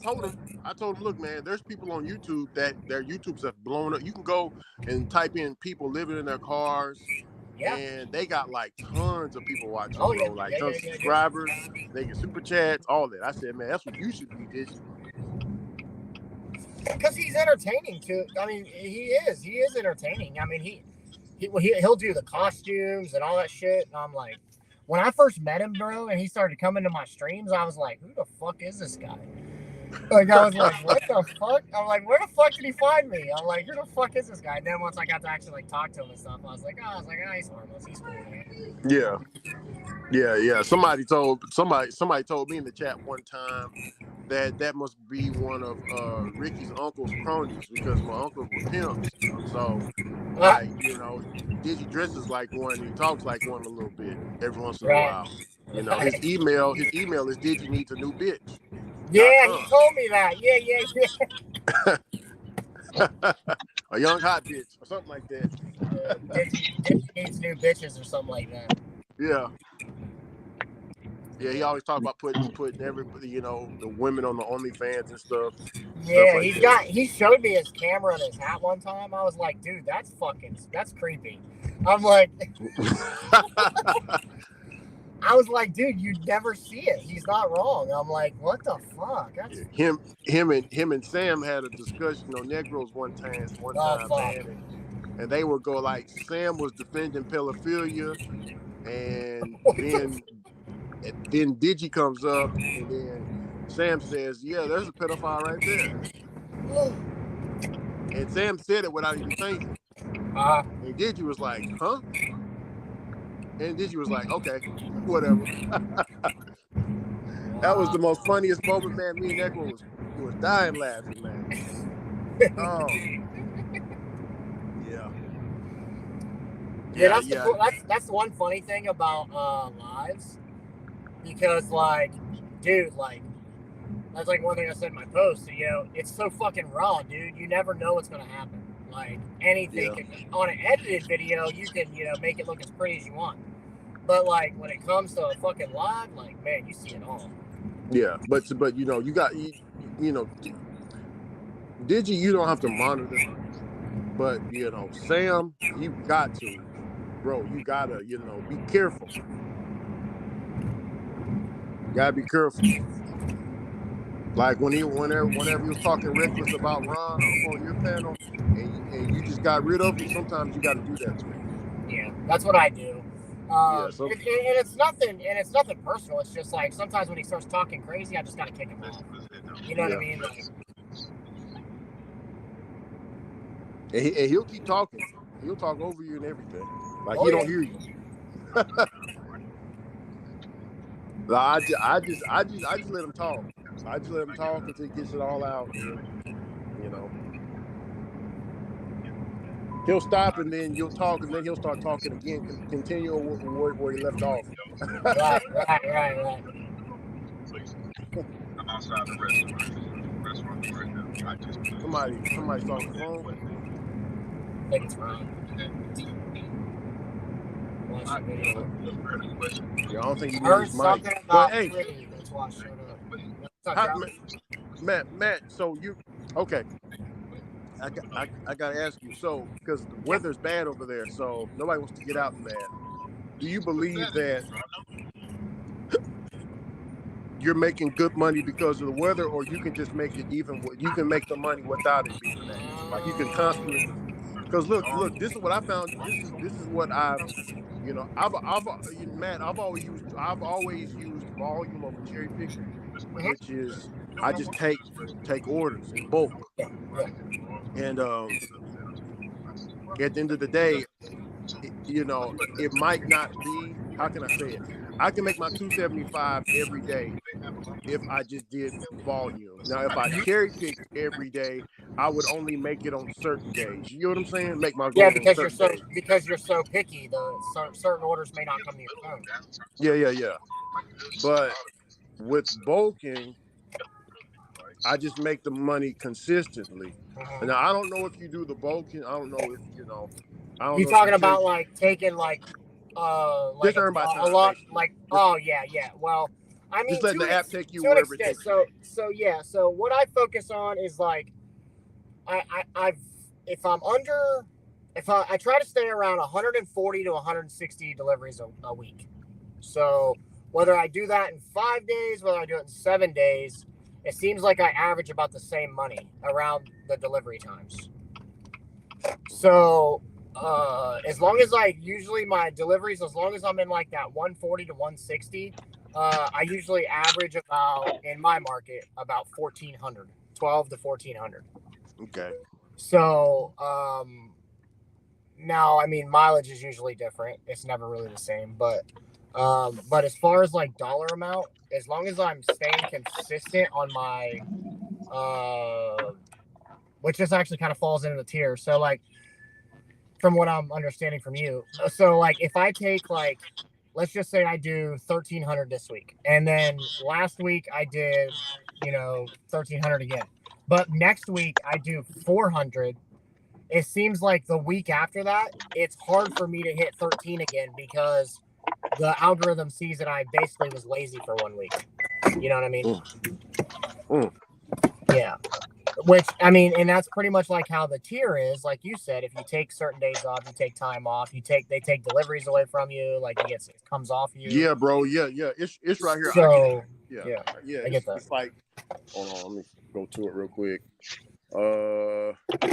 told him, look, man, there's people on YouTube that their YouTubes have blown up. You can go and type in people living in their cars, and they got like tons of people watching, bro. Like tons of subscribers. They get super chats, all that. I said, man, that's what you should be, Digi.
Because he's entertaining too. I mean, he is entertaining. I mean, he'll do the costumes and all that shit. And I'm like, when I first met him, bro, and he started coming to my streams, I was like, who the fuck is this guy? Like, I was like, what the fuck? I'm like, where the fuck did he find me? I'm like, who the fuck is this guy? And then once I got to actually like talk to him and stuff, I was like, he's harmless. He's cool, man.
Yeah. Somebody told me in the chat one time that must be one of Ricky's uncle's cronies, because my uncles were pimps. So like, Digi dresses like one and he talks like one a little bit every once in a while. His email is Digi needs a new bitch.
Yeah, he told me that. Yeah.
A young hot bitch or something like that.
Digi needs new bitches or something like that.
Yeah. Yeah, he always talk about putting everybody, the women on the OnlyFans and stuff.
Yeah, he showed me his camera and his hat one time. I was like, dude, that's creepy. I'm like, I was like, dude, you'd never see it. He's not wrong. I'm like, what the fuck? That's...
Him and Sam had a discussion on Negros one time, man, and they would go like, Sam was defending pedophilia, and then Digi comes up, and then Sam says, yeah, there's a pedophile right there. And Sam said it without even thinking. And Digi was like, huh? And Digi was like, okay, whatever. That was the most funniest moment, man. Me and Necro was dying laughing, man. Oh. Yeah.
That's the one funny thing about lives. Because, like, dude, like, that's like one thing I said in my post. It's so fucking raw, dude. You never know what's going to happen. Like, anything on an edited video, you can, make it look as pretty as you want. But, like, when it comes to a fucking live, like, man, you see it all.
Yeah, but you got, Digi, you don't have to monitor. But, Sam, you got to. Bro, you got to, be careful. Gotta be careful. Like whenever he was talking reckless about Ron on your panel, and you just got rid of him, sometimes you got to do that to him.
Yeah, that's what I do. And it's nothing personal. It's just like sometimes when he starts talking crazy, I just gotta kick him off. You know what I mean? Like,
and he'll keep talking. He'll talk over you and everything. Like he don't hear you. I just let him talk. I just let him talk until he gets it all out. He'll stop and then you'll talk and then he'll start talking again, continue where he left off.
Right.
I'm outside the restaurant right now.
Somebody's on the phone.
I think it's Ron.
I don't think you need his mic. But hey, Matt, so you okay? I got to ask you. So, because the weather's bad over there, so nobody wants to get out in that. Do you believe that you're making good money because of the weather, or you can just make it even? You can make the money without it being that. Like you can constantly. Because look, this is what I found. This is what I've, Matt, I've always used volume over cherry picking, which is I just take orders in bulk, and at the end of the day, it might not be. How can I say it? I can make my 275 every day if I just did volume. Now, if I cherry picked every day, I would only make it on certain days. You know what I'm saying? Make my goal on certain days.
Because you're so picky. The certain orders may not come to your phone.
Yeah. But with bulking, I just make the money consistently. And now I don't know if you do the bulking. I don't know if I don't
You
know if
talking about like taking like
just earn by time,
lot
basically.
like yeah. Well, I mean
Just letting the app take you
to an
wherever it
extent.
takes you.
So what I focus on is like I've if I'm under if I try to stay around 140 to 160 deliveries a week. So whether I do that in 5 days, whether I do it in 7 days, it seems like I average about the same money around the delivery times. So as long as my deliveries, as long as I'm in like that 140 to 160, I usually average about, in my market, about 1,400, 12 to 1,400.
Okay.
So now, I mean, mileage is usually different. It's never really the same, but as far as like dollar amount, as long as I'm staying consistent on my, which just actually kind of falls into the tier. So like, from what I'm understanding from you, so like if I take like, let's just say I do 1,300 this week, and then last week I did 1,300 again, but next week I do 400. It seems like the week after that, it's hard for me to hit 13 again because the algorithm sees that I basically was lazy for 1 week. You know what I mean? Yeah. Which, I mean, and that's pretty much like how the tier is. Like you said, if you take certain days off, you take time off, they take deliveries away from you, like it comes off you.
Yeah, bro. Yeah. It's right here.
So
yeah.
I get that.
It's like, hold on, let me go to it real quick.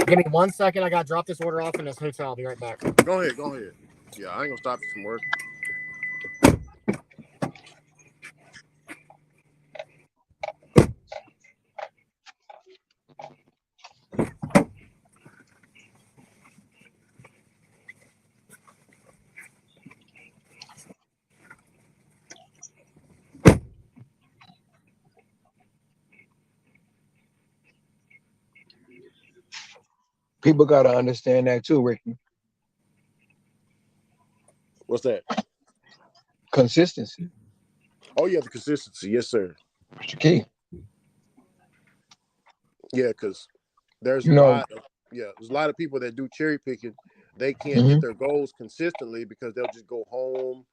Give me 1 second. I gotta drop this order off in this hotel. I'll be right back.
Go ahead. Yeah, I ain't gonna stop you from work.
People got to understand that too, Ricky.
What's that?
Consistency.
Oh yeah, the consistency. Yes, sir.
That's the key.
Yeah, because there's a lot of people that do cherry picking. They can't hit their goals consistently because they'll just go home,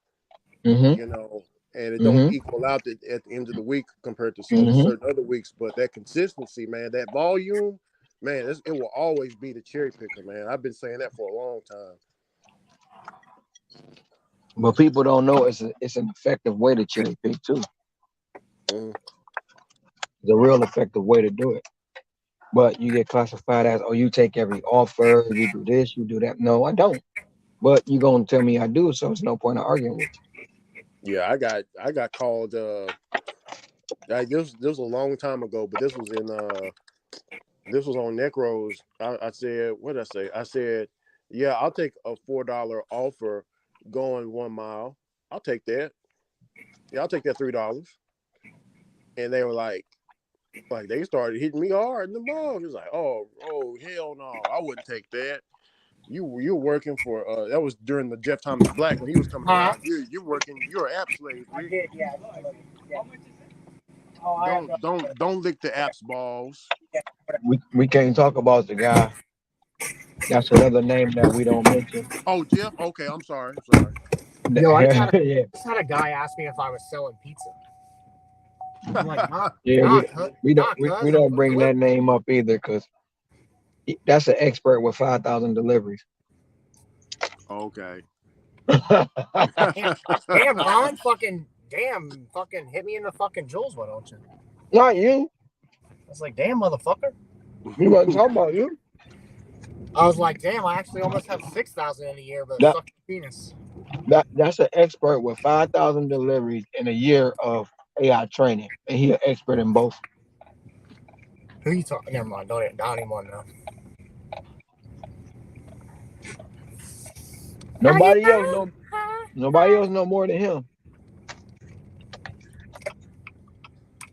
and it don't equal out at the end of the week compared to certain other weeks. But that consistency, man, that volume, man, it will always be the cherry picker, man. I've been saying that for a long time.
But people don't know it's an effective way to cherry pick too. It's a real effective way to do it. But you get classified as, oh, you take every offer, you do this, you do that. No, I don't. But you're gonna tell me I do, so there's no point in arguing with you.
Yeah, I got called. This was a long time ago, but this was on Necros. I said, what did I say? I said, yeah, I'll take a $4 offer going 1 mile. I'll take that. Yeah, I'll take that $3. And they were like they started hitting me hard in the mall. It was like, oh hell no, I wouldn't take that. You're working for that was during the Jeff Thomas Black when he was coming around. You're working. You're an app slave, Rick.
I did, yeah.
Don't lick the app's balls.
We can't talk about the guy. That's another name that we don't mention.
Oh, Jeff. Okay, I'm sorry.
Yo, I just had a guy ask me if I was selling pizza. I'm like,
we don't bring that name up either, because That's an expert with 5,000 deliveries.
Okay.
Damn, Ron, fucking hit me in the fucking jewels, why don't you?
Not you.
I was like, damn, motherfucker.
We wasn't talking about you.
I was like, damn, I actually almost have 6,000 in a year, but
That
suck your penis.
that's an expert with 5,000 deliveries in a year of AI training, and he an expert in both.
Who you talking? Never mind. Don't even want to know.
Nobody else know. Nobody else know more than him.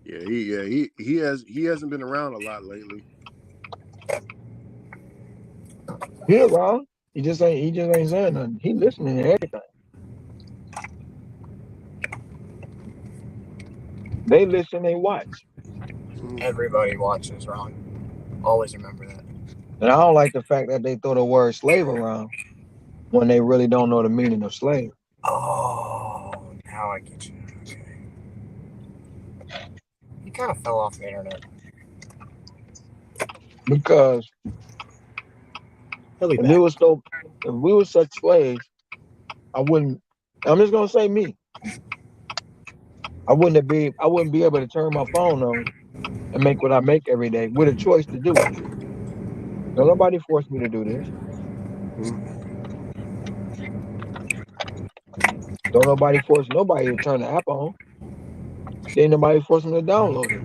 He hasn't been around a lot lately.
He around. He just ain't saying nothing. He listening to everything. They listen, they watch.
Everybody watches, Ron. Always remember that.
And I don't like the fact that they throw the word slave around when they really don't know the meaning of slave.
Oh, now I get you. Okay. He kind of fell off the internet.
Because
He'll be
if
back.
if we were such slaves, I wouldn't. I'm just gonna say me. I wouldn't be able to turn my phone on and make what I make every day with a choice to do it. So nobody forced me to do this. Don't nobody force nobody to turn the app on. Then nobody force them to download it.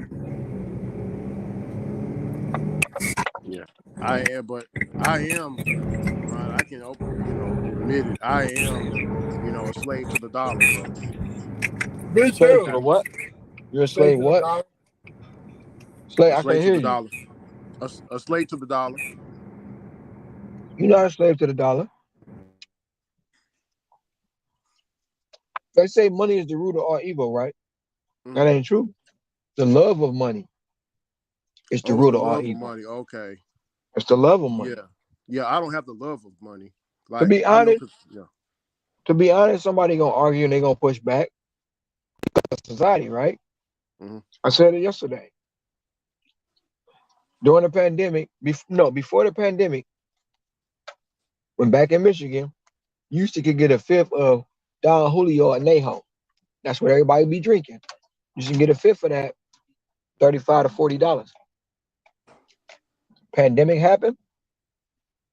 Yeah, I am, but I am, Ron. I can, admit it. I am, a slave to the dollar, bro.
Me
Slave
too.
to the what? You're a
Slave
slave
to the
what?
dollar.
Slave,
A
I can't
slave to
hear
the
you.
dollar. A slave to the dollar.
You're not a slave to the dollar. They say money is the root of all evil, right? That ain't true. The love of money is the
Oh, it's
root
the
of all
love of
evil.
money. Okay.
It's the love of money.
Yeah. Yeah, I don't have the love of money.
To
Like
be
I know,
honest,
'cause, yeah.
somebody gonna argue and they gonna push back. Society, right?
Mm-hmm.
I said it yesterday. During the pandemic, before the pandemic, when back in Michigan, you used to could get a fifth of Don Julio and Neho. That's what everybody be drinking. You should get a fifth of that, $35 to $40. Pandemic happened,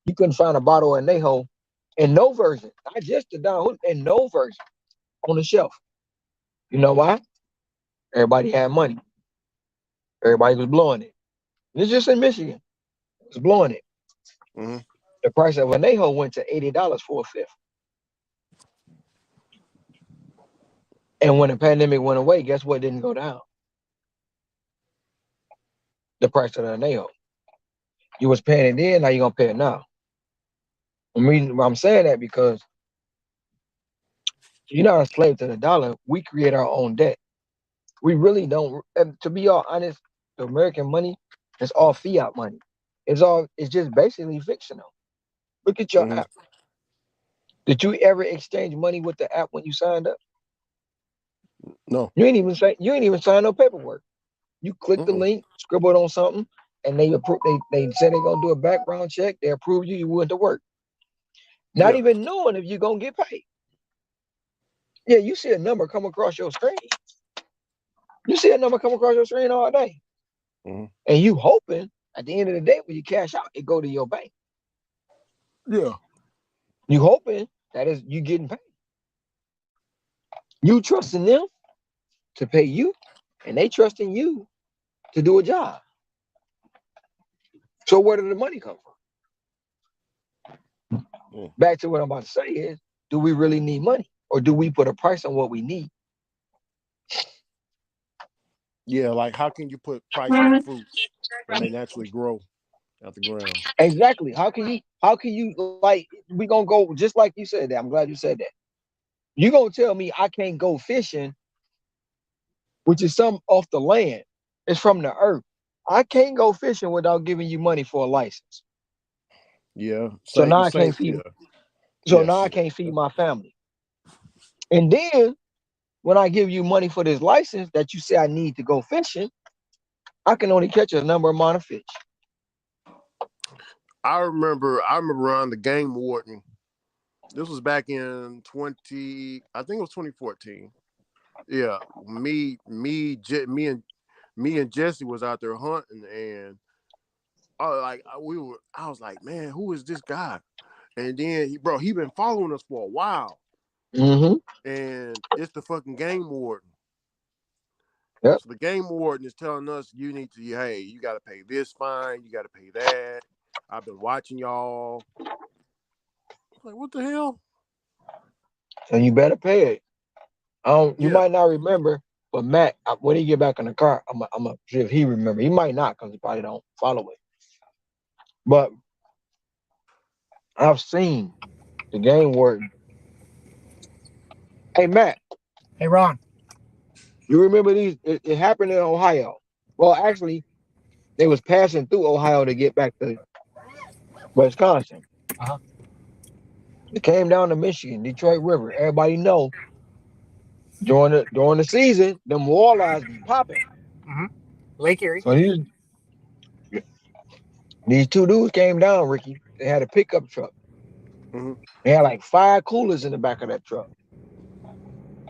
you couldn't find a bottle of Neho in no version, not just the Don Julio, in no version on the shelf. You know why? Everybody had money. Everybody was blowing it. And it's just in Michigan. It was blowing it.
Mm-hmm.
The price of anejo went to $80 for a fifth. And when the pandemic went away, guess what didn't go down? The price of the anejo. You was paying it then, now you're gonna pay it now. I'm saying that because you're not a slave to the dollar. We create our own debt. We really don't. And to be all honest, the American money is all fiat money. It's just basically fictional. Look at your
Mm-hmm.
app. Did you ever exchange money with the app when you signed up?
No.
You ain't even sign no paperwork. You click the
Mm-mm.
link, scribbled on something, and they approve. They said they're gonna do a background check. They approve you. You went to work, not
Yeah.
even knowing if you're gonna get paid. Yeah, you see a number come across your screen. You see a number come across your screen all day,
Mm-hmm.
and you hoping at the end of the day when you cash out, it go to your bank.
Yeah.
You hoping that is you getting paid. You trusting them to pay you, and they trusting you to do a job. So where did the money come from?
Mm.
Back to what I'm about to say is, do we really need money, or do we put a price on what we need?
Yeah. Like, how can you put price on fruits when they naturally grow out the ground?
Exactly. How can you like we gonna go just like you said that. I'm glad you said that. You gonna tell me I can't go fishing, which is some off the land. It's from the earth. I can't go fishing without giving you money for a license.
Yeah.
So now
Same.
I can't
Same.
feed
Yeah.
so now
Yes.
I can't feed my family. And then when I give you money for this license that you say I need to go fishing, I can only catch a number amount of fish.
I remember around the game warden. This was back in I think it was 2014. Yeah, me and Jesse was out there hunting, and I was like, man, who is this guy? And then he been following us for a while,
Mm-hmm.
and it's the fucking game warden.
Yep.
So the game warden is telling us you got to pay this fine, you got to pay that. I've been watching y'all. Like, what the hell?
So you better pay it. You
Yeah.
might not remember, but Matt, when he get back in the car, I'm gonna see if he remember. He might not because he probably don't follow it. But I've seen the game warden. Hey Matt,
Hey, Ron.
you remember these? It happened in Ohio. Well, actually, they was passing through Ohio to get back to Wisconsin.
Uh-huh.
It came down to Michigan, Detroit River. Everybody know during the season, them walleyes be popping.
Mm-hmm. Lake Erie.
So these two dudes came down, Ricky. They had a pickup truck.
Mm-hmm.
They had like 5 coolers in the back of that truck.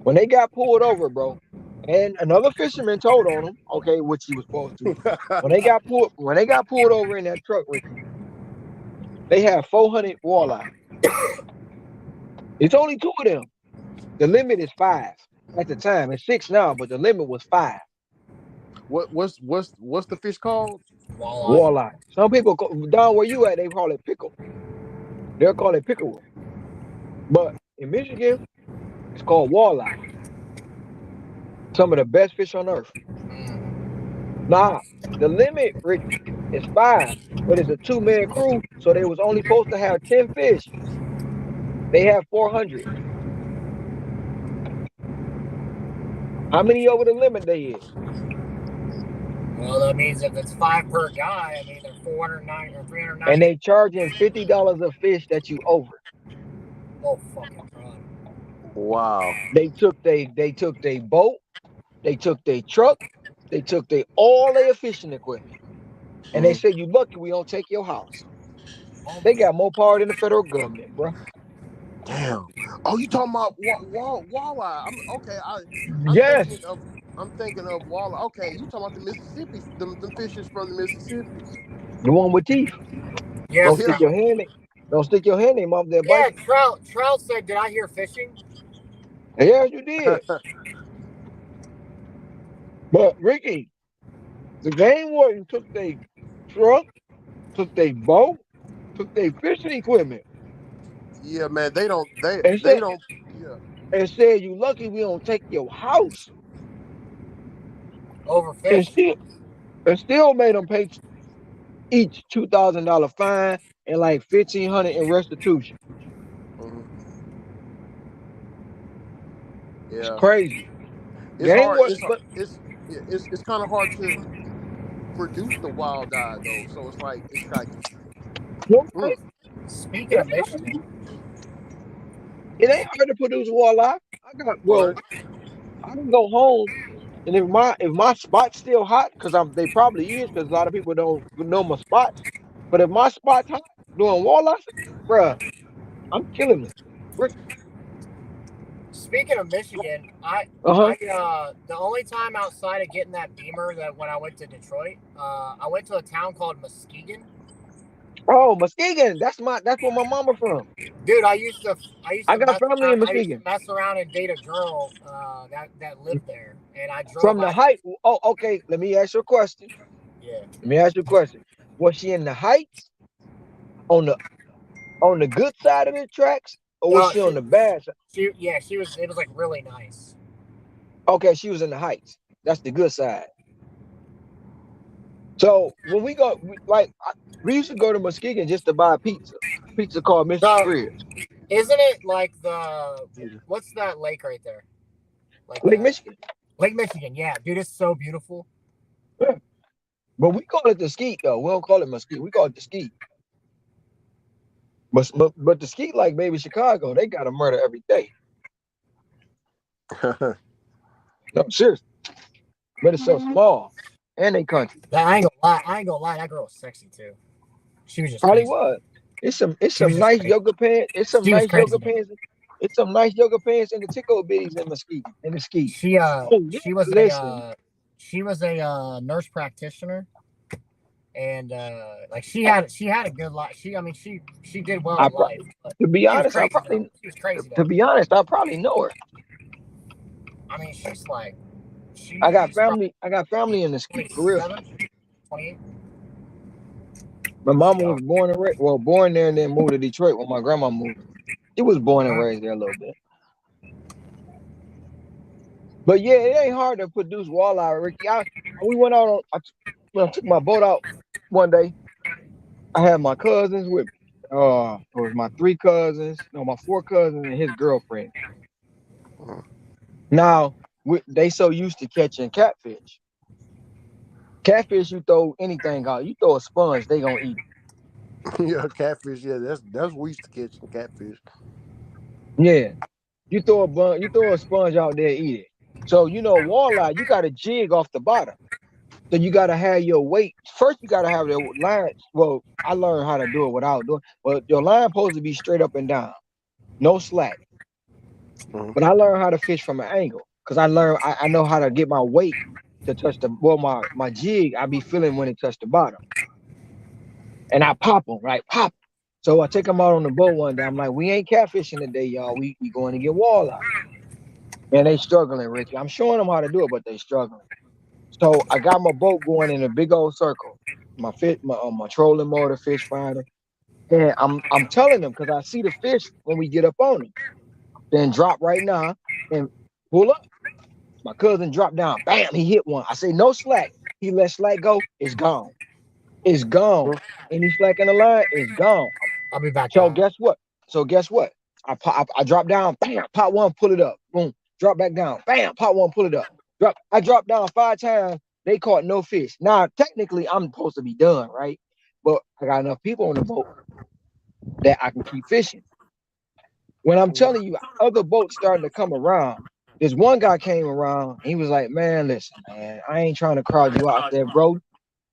When they got pulled over, bro, and another fisherman told on them, okay, which he was supposed to. When they got pulled over in that truck, Ricky, they had 400 walleye. It's only 2 of them. The limit is 5 at the time. It's 6 now, but the limit was 5.
What's the fish called?
Walleye. Some people down where you at, they call it pickle. They'll call it pickerel. But in Michigan, it's called walleye. Some of the best fish on earth. Nah, the limit, Ricky, is 5, but it's a 2-man crew, so they was only supposed to have 10 fish. They have 400. How many over the limit they is?
Well, that means if it's 5 per guy, I mean they're 409 or 390.
And they charging $50 a fish that you over.
Oh fucking god!
Wow.
They took their boat, they took their truck, they took all their fishing equipment, and they said, "You lucky we don't take your house." They got more power than the federal government, bro.
Damn. Oh, you talking about walleye?
Yes,
I'm thinking of walleye. Okay, you talking about the Mississippi? Them fishes from the Mississippi?
the one with teeth.
Yeah,
Don't stick your hand in. Don't stick your hand in, mom. They'll bite you.
Trout said, "Did I hear fishing?"
Yes, you did. But Ricky, the game warden took their truck, took their boat, took their fishing equipment.
Yeah, man. They don't.
And
They
said,
don't. Yeah.
and said, "You lucky we don't take your house." And
Overfished.
still made them pay each $2,000 fine and like $1,500 in restitution.
Mm-hmm.
It's
Yeah.
crazy.
It's
Game
hard.
warden, but
It's kind of hard to produce the wild eye though. So it's like. Mm.
Speaking of Michigan,
it ain't hard to produce walleye.
Right.
I can go home, and if my spot's still hot, because they probably is, because a lot of people don't know my spots. But if my spot's hot doing walleye, bruh, I'm killing them.
speaking of Michigan,
Uh-huh.
the only time outside of getting that Beamer that when I went to Detroit, I went to a town called Muskegon.
Oh, Muskegon. That's where my mama from.
Dude, I used to
I got family in Muskegon.
mess around and date a girl that lived there, and I drove
From the height. Oh, okay. Let me ask you a question.
Yeah.
Let me ask you a question. Was she in the heights on the good side of the tracks, or was she on the bad side?
She was. It was like really nice.
Okay, she was in the heights. That's the good side. So when we go, we used to go to Muskegon just to buy pizza. Pizza called Mrs. Fridge.
Isn't it like what's that lake right there? Like
Lake Michigan.
Lake Michigan, yeah, dude, it's so beautiful.
Yeah. But we call it the skeet though. We don't call it Muskegon. We call it the skeet. But the skeet, like maybe Chicago, they got a murder every day. No, seriously. But it's so small, and they country.
I ain't gonna lie. That girl was sexy too. She was just
Probably
crazy.
was. It's
She was
some
just
nice
crazy.
yoga pants. It's some
She was
nice yoga
crazy.
pants. It's some nice yoga pants and the tickle bitties in the ski. In the ski.
She
Oh,
she was
listen.
a nurse practitioner, and like she had a good life. She did well
I
in life. But
to be
she was
honest, I
crazy though.
probably
She was crazy
to
though.
be honest, I probably know her.
I mean, she's like
I got
she's probably
family. I got family in the ski for real.
27, 28.
My
She's
mama
young.
was born there and then moved to Detroit when my grandma moved. She was born and
Uh-huh.
raised there a little bit. But yeah, it ain't hard to produce walleye, Ricky. We went out on. When I took my boat out one day, I had my cousins with me. It was my three cousins, no, my four cousins and his girlfriend.
Mhm.
Now they so used to catching catfish. Catfish, you throw anything out. You throw a sponge, they gonna eat
Yeah, catfish. Yeah, that's we used to catch catfish.
it. Yeah, you throw a sponge out there, eat it. So walleye, you got to jig off the bottom. So you got to have your weight. First, you got to have the line. Well, I learned how to do it without doing. But your line supposed to be straight up and down, no slack.
Mhm.
But I learned how to fish from an angle because I know how to get my weight to touch my jig. I be feeling when it touch the bottom, and I pop them right, pop. So I take them out on the boat one day. I'm like, we ain't catfishing today, y'all. We going to get walleye. And they struggling, Ricky. I'm showing them how to do it, but they struggling. So I got my boat going in a big old circle. My trolling motor, fish finder, and I'm telling them because I see the fish when we get up on them. Then drop right now and pull up. My cousin dropped down. Bam, he hit one. I say no slack. He let slack go. It's gone. It's gone.
Mhm.
Any slack in the line, it's gone.
I'll be back,
So
y'all.
guess what? I drop down. Bam, pop one, pull it up. Boom. Drop back down. Bam, pop one, pull it up. I dropped down 5 times. They caught no fish. Now technically, I'm supposed to be done, right? But I got enough people on the boat that I can keep fishing. When I'm telling you, other boats starting to come around. This one guy came around. And he was like, "Man, listen, man, I ain't trying to crowd you out."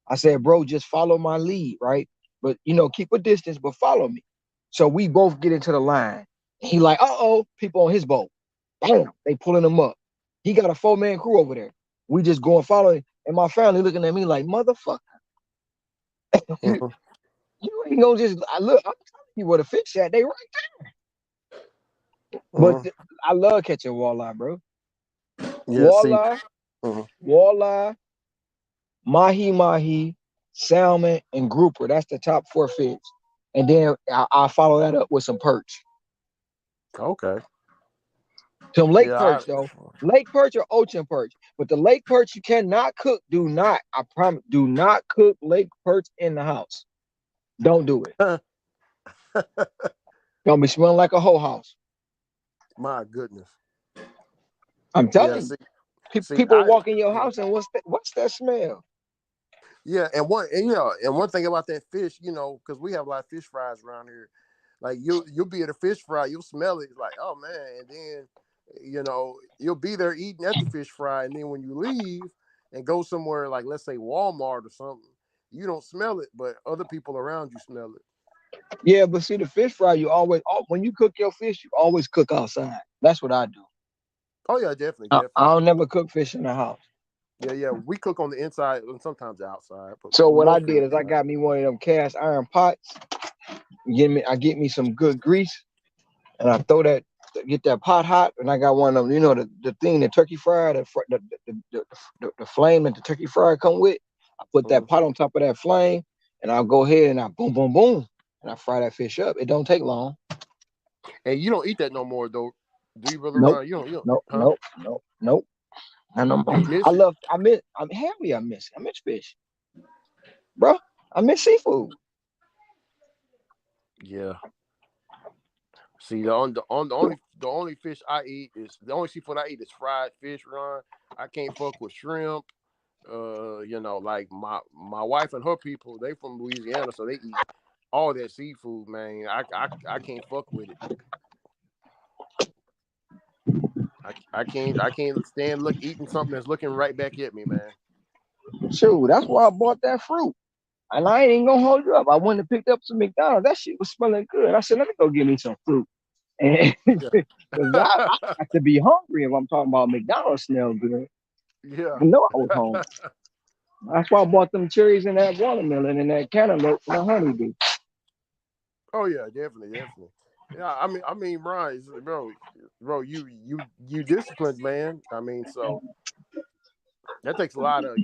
I said, "Bro, just follow my lead, right? But keep a distance, but follow me." So we both get into the line. He like, people on his boat. Bam, they pulling him up. He got a 4-man crew over there. We just going following, and my family looking at me like, "Motherfucker, you
Mhm.
ain't gonna just." I'm telling you where the fish at. They right. But
Mhm.
I love catching walleye, bro.
Yeah. See.
Walleye,
Mhm.
walleye, mahi, salmon, and grouper. That's the top 4 fish. And then I'll follow that up with some perch.
Okay.
Some lake
Yeah.
perch, though. Lake perch or ocean perch. But the lake perch you cannot cook. Do not, I promise, do not cook lake perch in the house. Don't do it. Don't be smelling like a whole house.
My goodness.
I'm
Yeah.
telling you.
See.
People walk in your house and what's that smell?
Yeah, and one thing about that fish, because we have a lot of fish fries around here. Like you'll be at a fish fry, you'll smell it, it's like, oh man, and then you'll be there eating at the fish fry, and then when you leave and go somewhere like let's say Walmart or something, you don't smell it, but other people around you smell it.
Yeah, but see, the fish fry, when you cook your fish, you always cook outside. That's what I do.
Oh yeah, definitely,
I
definitely.
don't never cook fish in the house.
Yeah, yeah. We cook on the inside and sometimes the outside, but
So what I
mostly
did is I
inside.
got me one of them cast iron pots. I get me some good grease, and I get that pot hot, and I got one of them. The thing, the turkey fryer, the flame that the turkey fryer come with. I put that
Mhm.
pot on top of that flame, and I'll go ahead and I boom, boom, boom, and I fry that fish up. It don't take long.
And you don't eat that no more though, do you, brother
Nope,
Ron? You don't,
nope,
huh?
nope, nope, nope. I know.
Do you
I
miss it?
love. I'm happy. I miss fish, bro. I miss seafood.
Yeah. See, the only fish I eat is the only seafood I eat is fried fish, Ron. I can't fuck with shrimp. Like my wife and her people, they from Louisiana, so they eat all that seafood, man. I can't fuck with it. I can't stand eating something that's looking right back at me, man.
Shoot, that's why I bought that fruit. And I ain't gonna hold you up. I went and picked up some McDonald's. That shit was smelling good. I said, let me go get me some fruit. And
Yeah.
because I got to be hungry if I'm talking about McDonald's smell good.
Yeah.
I know I was hungry. That's why I bought them cherries and that watermelon and that cantaloupe and the honeydew.
Oh yeah, definitely, definitely. Yeah, I mean, Brian, bro, you disciplined, man. I mean, so that takes a lot of,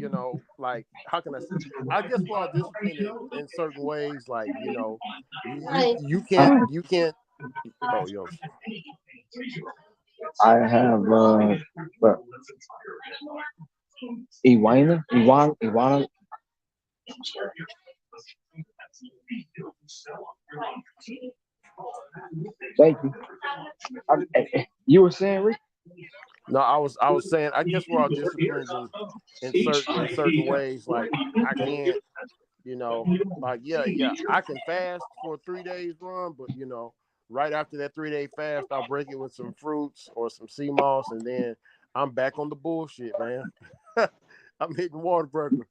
like, how can I say? I guess we're all disciplined in certain ways. Like, you can't. Oh, yo,
I have what, Iwana. Thank you. You were saying, Rick?
no, I was saying, I guess we're all disciplined in certain ways. Like, I can't, like, yeah, I can fast for 3 days run, but right after that 3 day fast, I'll break it with some fruits or some sea moss, and then I'm back on the bullshit, man. I'm hitting Waterburger,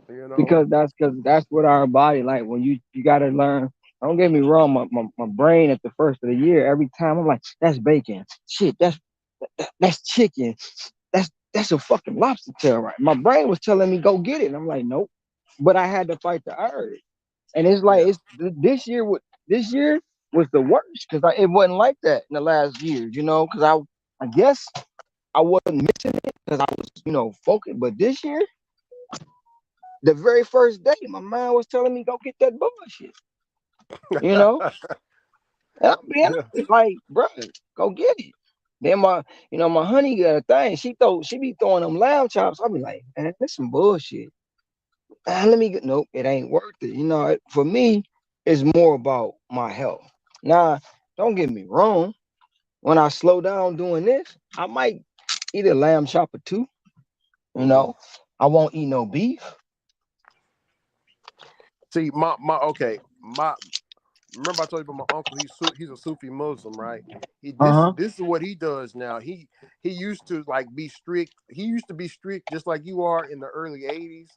you know.
Because that's what our body like. When you got to learn. Don't get me wrong. My brain at the first of the year, every time I'm like, that's bacon. Shit, that's chicken. That's a fucking lobster tail, right? My brain was telling me go get it, and I'm like, nope. But I had to fight the urge, and it's like
Yeah.
it's this year. This year was the worst because it wasn't like that in the last year, because I guess I wasn't missing it because I was focused. But this year, the very first day, my mind was telling me go get that bullshit, you know. And I'm being
Yeah.
honest, like, bro, go get it. Then my honey got a thing. She be throwing them lamb chops. I be like, man, that's some bullshit. Let me get. Nope, it ain't worth it. For me, it's more about my health. Now, don't get me wrong. When I slow down doing this, I might eat a lamb chop or two. You
Hmm.
know, I won't eat no beef.
See, my okay, my remember I told you about my uncle. He's a Sufi Muslim, right? He
Uh
this
huh.
this is what he does now. He used to, like, be strict. He used to be strict just like you are in the early '80s,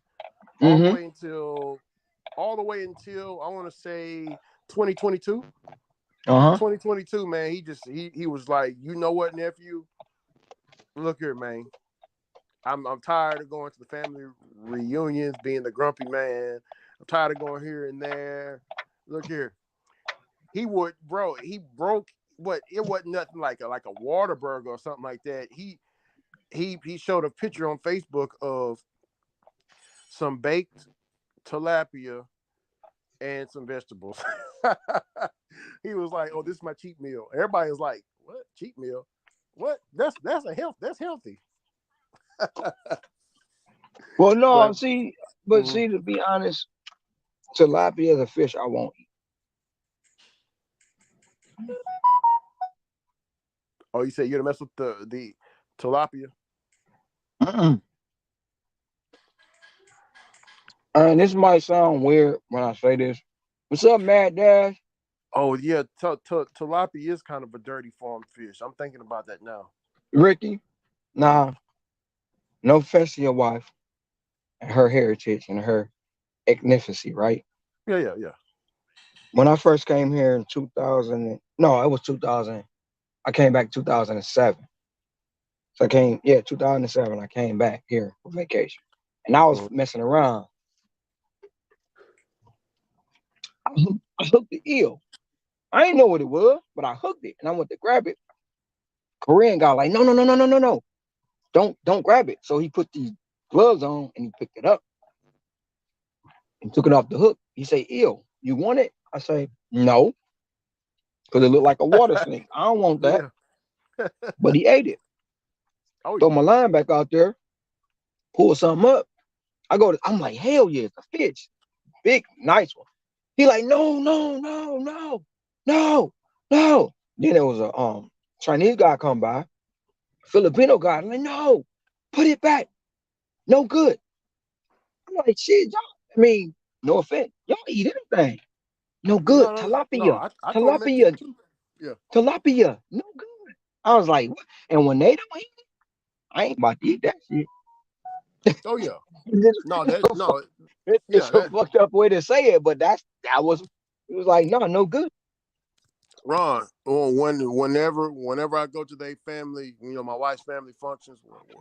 all the
Mm
way until I want to say 2022.
hmm. Uh huh.
2022, man. He was like, you know what, nephew? Look here, man. I'm tired of going to the family reunions, being the grumpy man. I'm tired of going here and there. Look here. He broke what, it wasn't nothing like a Waterburger or something like that. He showed a picture on Facebook of some baked tilapia and some vegetables. He was like, "Oh, this is my cheat meal." Everybody was like, "What cheat meal? What? That's healthy."
Well, no,
But mhm.
see, to be honest, tilapia is a fish I won't eat.
Oh, you said you're gonna mess with the tilapia?
Mm-mm. And this might sound weird when I say this. What's up, Mad Dash?
Oh yeah, tilapia is kind of a dirty farm fish. I'm thinking about that now.
Ricky?
Hmm.
Nah, no offense to your wife and her heritage and her ethnicity, right?
Yeah, yeah, yeah.
When I first came here in 2000, no, it was 2000. I came back 2007. So I came, yeah, 2007. I came back here for vacation, and I was
Mhm.
messing around. I hooked the eel. I didn't know what it was, but I hooked it, and I went to grab it. Korean guy like, no, no, no, no, no, no, no, don't grab it. So he put these gloves on and he picked it up and took it off the hook. He say, eel, you want it? I say, no, because it looked like a water snake. I don't want that.
Yeah.
But he ate it.
Oh
Throw
yeah.
my line back out there, pull something up. I'm like, hell yeah, it's a fish. Big, nice one. He like, no, no, no, no, no, no. Then there was a Chinese guy come by, Filipino guy. I'm like, no, put it back. No good. I'm like, shit, y'all. I mean, no offense. Y'all eat anything. No
No,
good.
no, no.
Tilapia.
I told him that shit
Tilapia.
too. Yeah.
Tilapia. No good. I was like, what? And when they don't eat, I ain't about to eat that shit.
Oh yeah.
It's,
No,
it's
that
a fu-
no, yeah,
it's a
that
fucked up way to say it, but that was it was like no good.
Ron. Whenever I go to their family, my wife's family functions,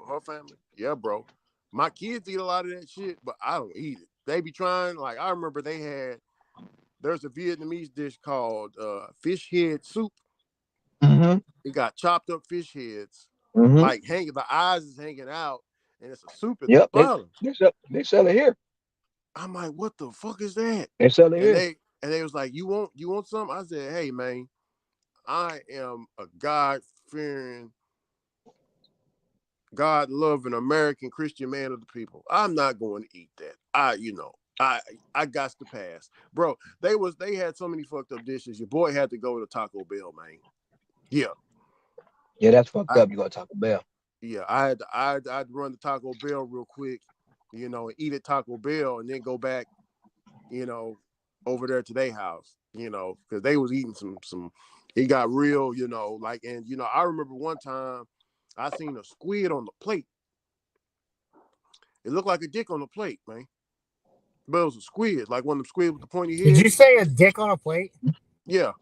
her family, yeah, bro. My kids eat a lot of that shit, but I don't eat it. They be trying. Like I remember there's a Vietnamese dish called fish head soup.
Mm-hmm.
It got chopped up fish heads,
Mm-hmm.
like hanging. The eyes is hanging out, and it's a soup at the
Yep,
bottom.
they sell it here.
I'm like, what the fuck is that?
They sell it
And
here.
they was like, you want some? I said, hey man, I am a God fearing, God loving American Christian man of the people. I'm not going to eat that. I got to pass, bro. They had so many fucked up dishes. Your boy had to go to Taco Bell, man. Yeah,
Yeah, that's fucked
I
up. You go to Taco Bell.
yeah I had to run to Taco Bell real quick, and eat at Taco Bell, and then go back, you know, over there to their house, because they was eating some. It got real, like, and I remember one time I seen a squid on the plate. It looked like a dick on the plate, man. But it was a squid, like one of them squid with the pointy
Did
head.
you say a dick on a plate?
Yeah.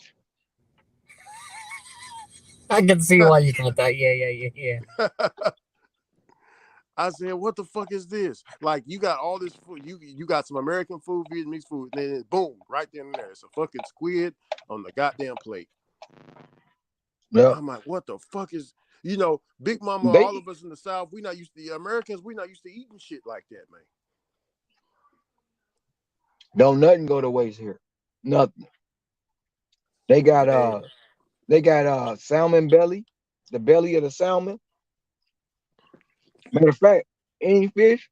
I can see why you thought that. Yeah.
I said, what the fuck is this? Like, you got all this food. You got some American food, Vietnamese food, and then boom, right then and there. It's a fucking squid on the goddamn plate.
Yeah,
I'm like, what the fuck is, Big Mama, all
they
of us in the South, the Americans, we not used to eating shit like that, man.
don't nothing go to waste here. Nothing. They got
Man,
salmon belly, the belly of the salmon. Matter of fact, any fish,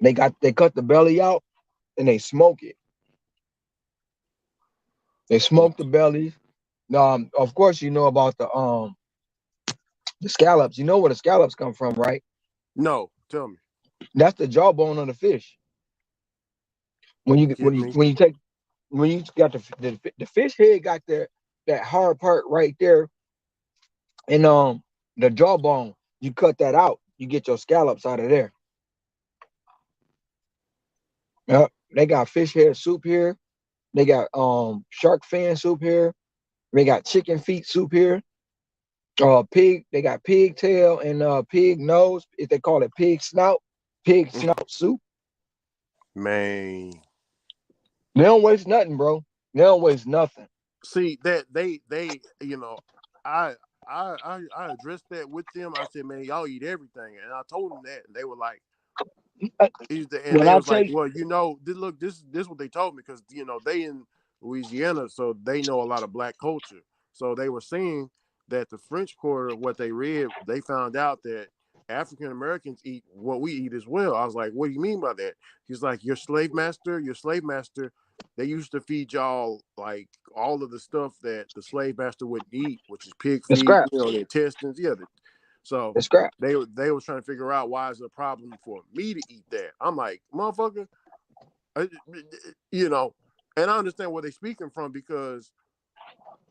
they cut the belly out and they smoke it. They smoke the bellies. Of course you know about the scallops. You know where the scallops come from, right?
no, tell me.
That's the jawbone of the fish. When
You
you when
kidding
you
me?
when you take when you got the fish head got that hard part right there, and the jawbone, you cut that out, you get your scallops out of there. Yep. They got fish head soup here. They got shark fin soup here. They got chicken feet soup here. They got pig tail and pig nose. If they call it pig snout soup.
Man.
They don't waste nothing, bro. They don't waste nothing.
See that they I I addressed that with them. I said, man, y'all eat everything, and I told them that, and they were like,
Uh,
and
When
they
I
was
tell
like,
you,
well, this what they told me, because they in Louisiana, so they know a lot of black culture. So they were saying that the French Quarter, what they read, they found out that African Americans eat what we eat as well. I was like, what do you mean by that? He's like, your slave master, they used to feed y'all like all of the stuff that the slave master would eat, which is pig
the
feet,
scraps,
the intestines. Yeah. So
the scraps.
they was trying to figure out why is it a problem for me to eat that. I'm like, motherfucker, uh, you know, and I understand where they're speaking from, because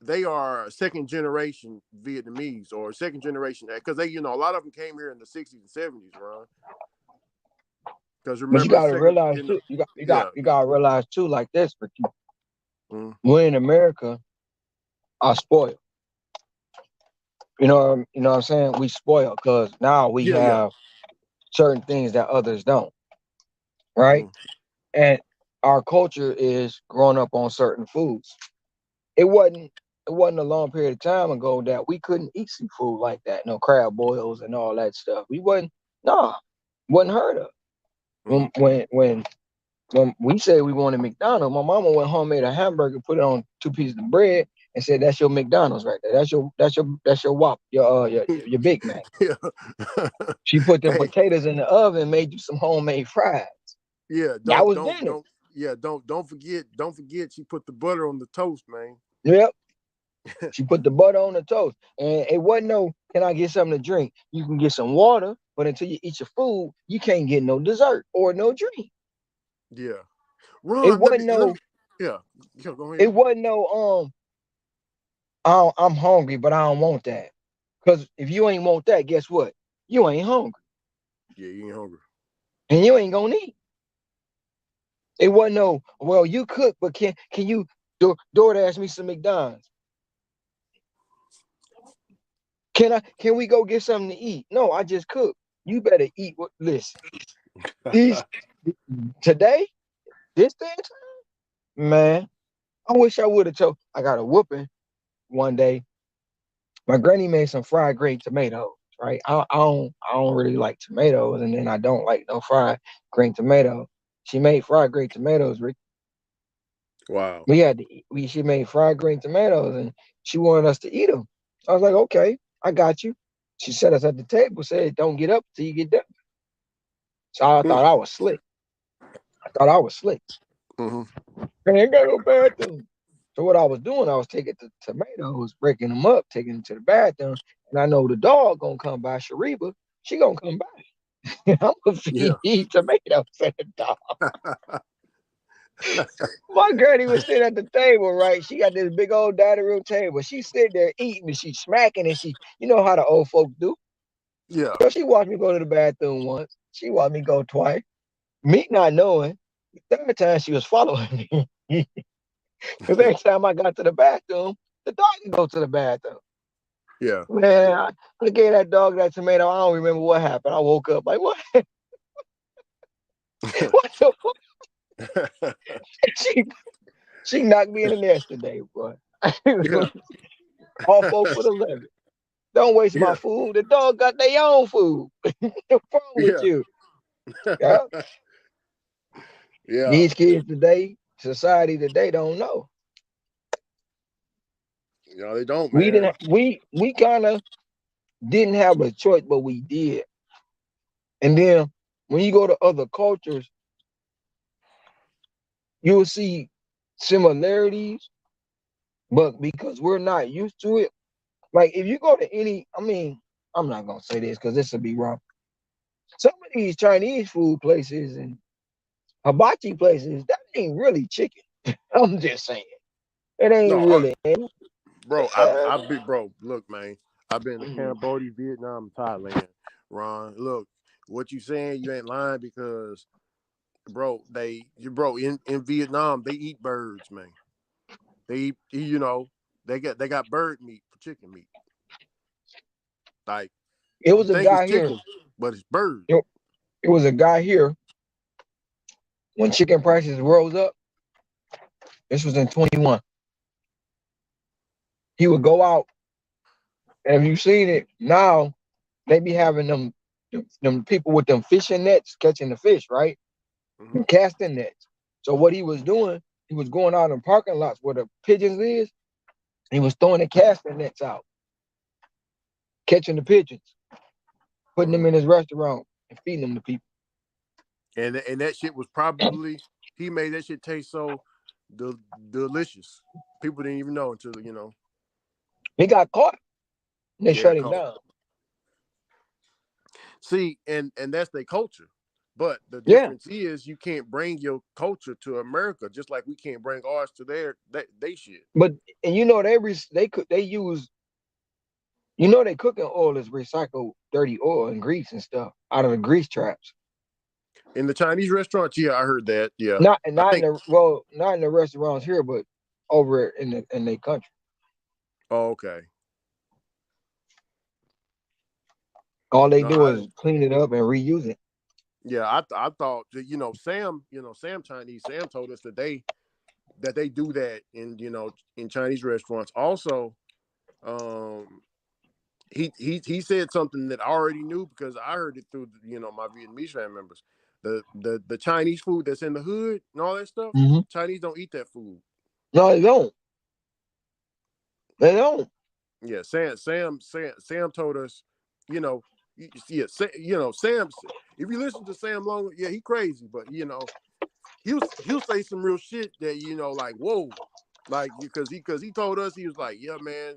they are second generation Vietnamese, or second generation, because they, a lot of them came here in the 60s and 70s, Ron. Because
But you
remember,
gotta realize too.
yeah,
You gotta realize too, like this. But
mm,
we in America are spoiled. You know what I'm saying? We spoiled because now we
yeah, yeah,
have certain things that others don't, right?
mm,
And our culture is growing up on certain foods. It wasn't it wasn't a long period of time ago that we couldn't eat seafood like that. No crab boils and all that stuff. We wasn't nah, wasn't heard of.
mm.
When we said we wanted McDonald's, my mama went home, made a hamburger, put it on two pieces of bread, and said, "That's your McDonald's right there. That's your Whop, your Big Mac."
Yeah.
She put them
Hey,
potatoes in the oven, made you some homemade fries.
yeah,
That
don't
was
don't
dinner.
don't yeah, don't forget she put the butter on the toast, man.
Yep. She put the butter on the toast. And it wasn't no, can I get something to drink? You can get some water, but until you eat your food, you can't get no dessert or no drink.
Yeah.
It
Ron, let me
wasn't
let me
no,
yeah. Yeah, go ahead.
it wasn't no I'm hungry, but I don't want that. Because if you ain't want that, guess what? You ain't hungry.
Yeah, you ain't hungry.
and you ain't gonna eat. It wasn't no, well, you cook, but can you DoorDash me some McDonald's? Can we go get something to eat? No, I just cook. You better eat what listen. These today, this day and time, man, I wish I would have told I got a whooping one day. My granny made some fried green tomatoes, right? I don't really like tomatoes, and then I don't like no fried green tomato. She made fried green tomatoes, Rick.
Wow.
We had to eat, she made fried green tomatoes, and she wanted us to eat them. I was like, okay, I got you. She set us at the table, said, "Don't get up till you get done." So I thought I was slick. I thought I was slick.
Mm-hmm.
And I ain't got no bathroom. So what I was doing, I was taking the tomatoes, breaking them up, taking them to the bathroom, and I know the dog gonna come by, Shariba. She gonna come by. I'm gonna
Yeah.
feed these tomatoes at the dog. My granny was sitting at the table, right? She got this big old dining room table. She sitting there eating and she smacking and you know how the old folks do.
Yeah.
So she watched me go to the bathroom once. She watched me go twice. Me not knowing. The third time she was following me. Because every time I got to the bathroom, the dog can go to the bathroom.
Yeah.
Man, I gave that dog that tomato. I don't remember what happened. I woke up like, what? What the fuck? She, she knocked me in the nest today, boy.
Yeah.
All 4'11". Don't waste my
Yeah.
food. The dog got their own food. What's wrong with
Yeah.
you? Yeah.
Yeah.
These kids today, society today, don't know.
You know, they don't,
We
man.
didn't. We kind of didn't have a choice, but we did. And then when you go to other cultures, you'll see similarities, but because we're not used to it, like if you go to any, I mean, I'm not gonna say this because this will be wrong. Some of these Chinese food places and hibachi places, that ain't really chicken. I'm just saying. It
No,
ain't really.
bro,
Uh,
I've been, bro. Look, man, I've been to Cambodia, Vietnam, Thailand. Ron, look, what you saying? You ain't lying because, bro, bro, in Vietnam they eat birds, man. They eat, they got bird meat for chicken meat. Like
it
you
was a
think it's
guy here.
chicken, but it's bird.
It, it was a guy here when chicken prices rose up. This was in 21. He would go out, and if you've seen it now, they be having them people with them fishing nets catching the fish, right?
Mm-hmm.
Them casting nets. So what he was doing, he was going out in parking lots where the pigeons is. He was throwing the casting nets out, catching the pigeons, putting them
Mm-hmm.
in his restaurant, and feeding them to people.
And that shit was probably he made that shit taste so delicious. People didn't even know until
He got caught, and they
yeah,
shut him
caught.
down.
See, and that's their culture. But the
Yeah,
difference is you can't bring your culture to America, just like we can't bring ours to they shit.
but and they use they cooking oil is recycled dirty oil and grease and stuff out of the grease traps.
In the Chinese restaurants, yeah, I heard that. Yeah. I
Not in
think
the restaurants here, but over in their country.
oh, okay.
All they
No,
do
I
is
didn't.
clean it up and reuse it.
Yeah, I thought that, Sam, Sam Chinese, Sam told us that they do that in Chinese restaurants. Also, um he said something that I already knew because I heard it through my Vietnamese family members. The Chinese food that's in the hood and all that stuff,
Mm-hmm.
Chinese don't eat that food.
No, they don't. They don't.
Yeah, Sam told us, yeah, Sam. If you listen to Sam Long, yeah, he crazy, but he'll say some real shit that like whoa, like because he told us he was like, yeah, man,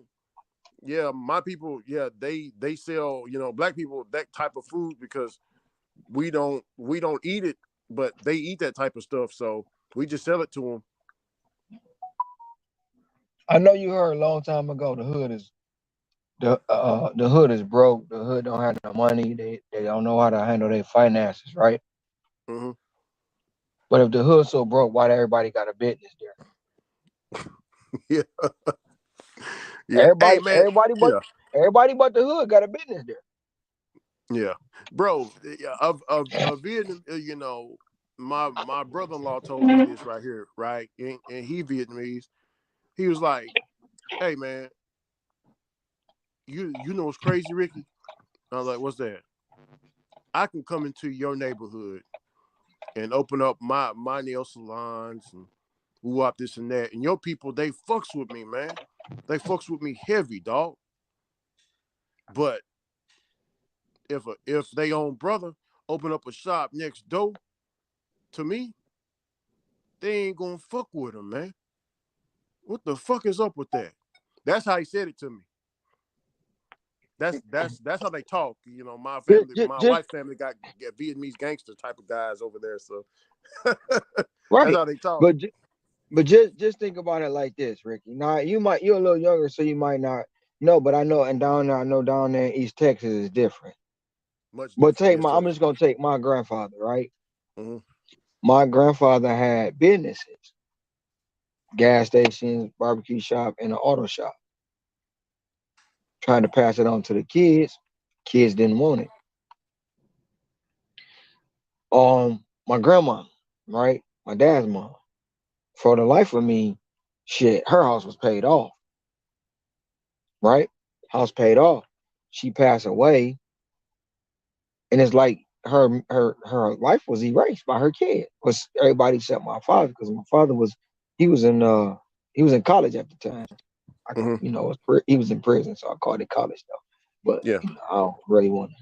yeah, my people, yeah, they sell black people that type of food because we don't eat it, but they eat that type of stuff, so we just sell it to them.
I know you heard a long time ago the hood is the hood is broke. The hood don't have no money. They don't know how to handle their finances, right?
Mm-hmm.
But if the hood's so broke, why everybody got a business there?
Yeah. Yeah. Hey
Everybody,
man.
everybody but
Yeah.
everybody but the hood got a business there.
Yeah. Bro, yeah, of Vietnam, my brother-in-law told me this right here, right? And he Vietnamese. He was like, "Hey man, you know what's crazy, Ricky?" I was like, "What's that?" I can come into your neighborhood and open up my nail salons and woo up this and that. And your people, they fucks with me, man. They fucks with me heavy, dog. But if they own brother open up a shop next door to me, they ain't gonna fuck with him, man. What the fuck is up with that? That's how he said it to me. That's how they talk. You know, my family, my
Just
wife's family got Vietnamese gangster type of guys over there. So that's
right,
how they talk.
but but just think about it like this, Ricky. Now you're a little younger, so you might not know, but I know, and down there, I know down there in East Texas is different.
Much
But
different. Yes,
I'm
sir.
just gonna take my grandfather, right?
Mm-hmm.
My grandfather had businesses, gas stations, barbecue shop, and an auto shop. Trying to pass it on to the kids. Kids didn't want it. My grandma, right? My dad's mom. For the life of me, shit, her house was paid off, right? House paid off. She passed away, and it's like her life was erased by her kid. Was everybody except my father, because my father he was in uh he was in college at the time.
Mm-hmm.
He was in prison, so I called it college though. But
Yeah.
I don't really want to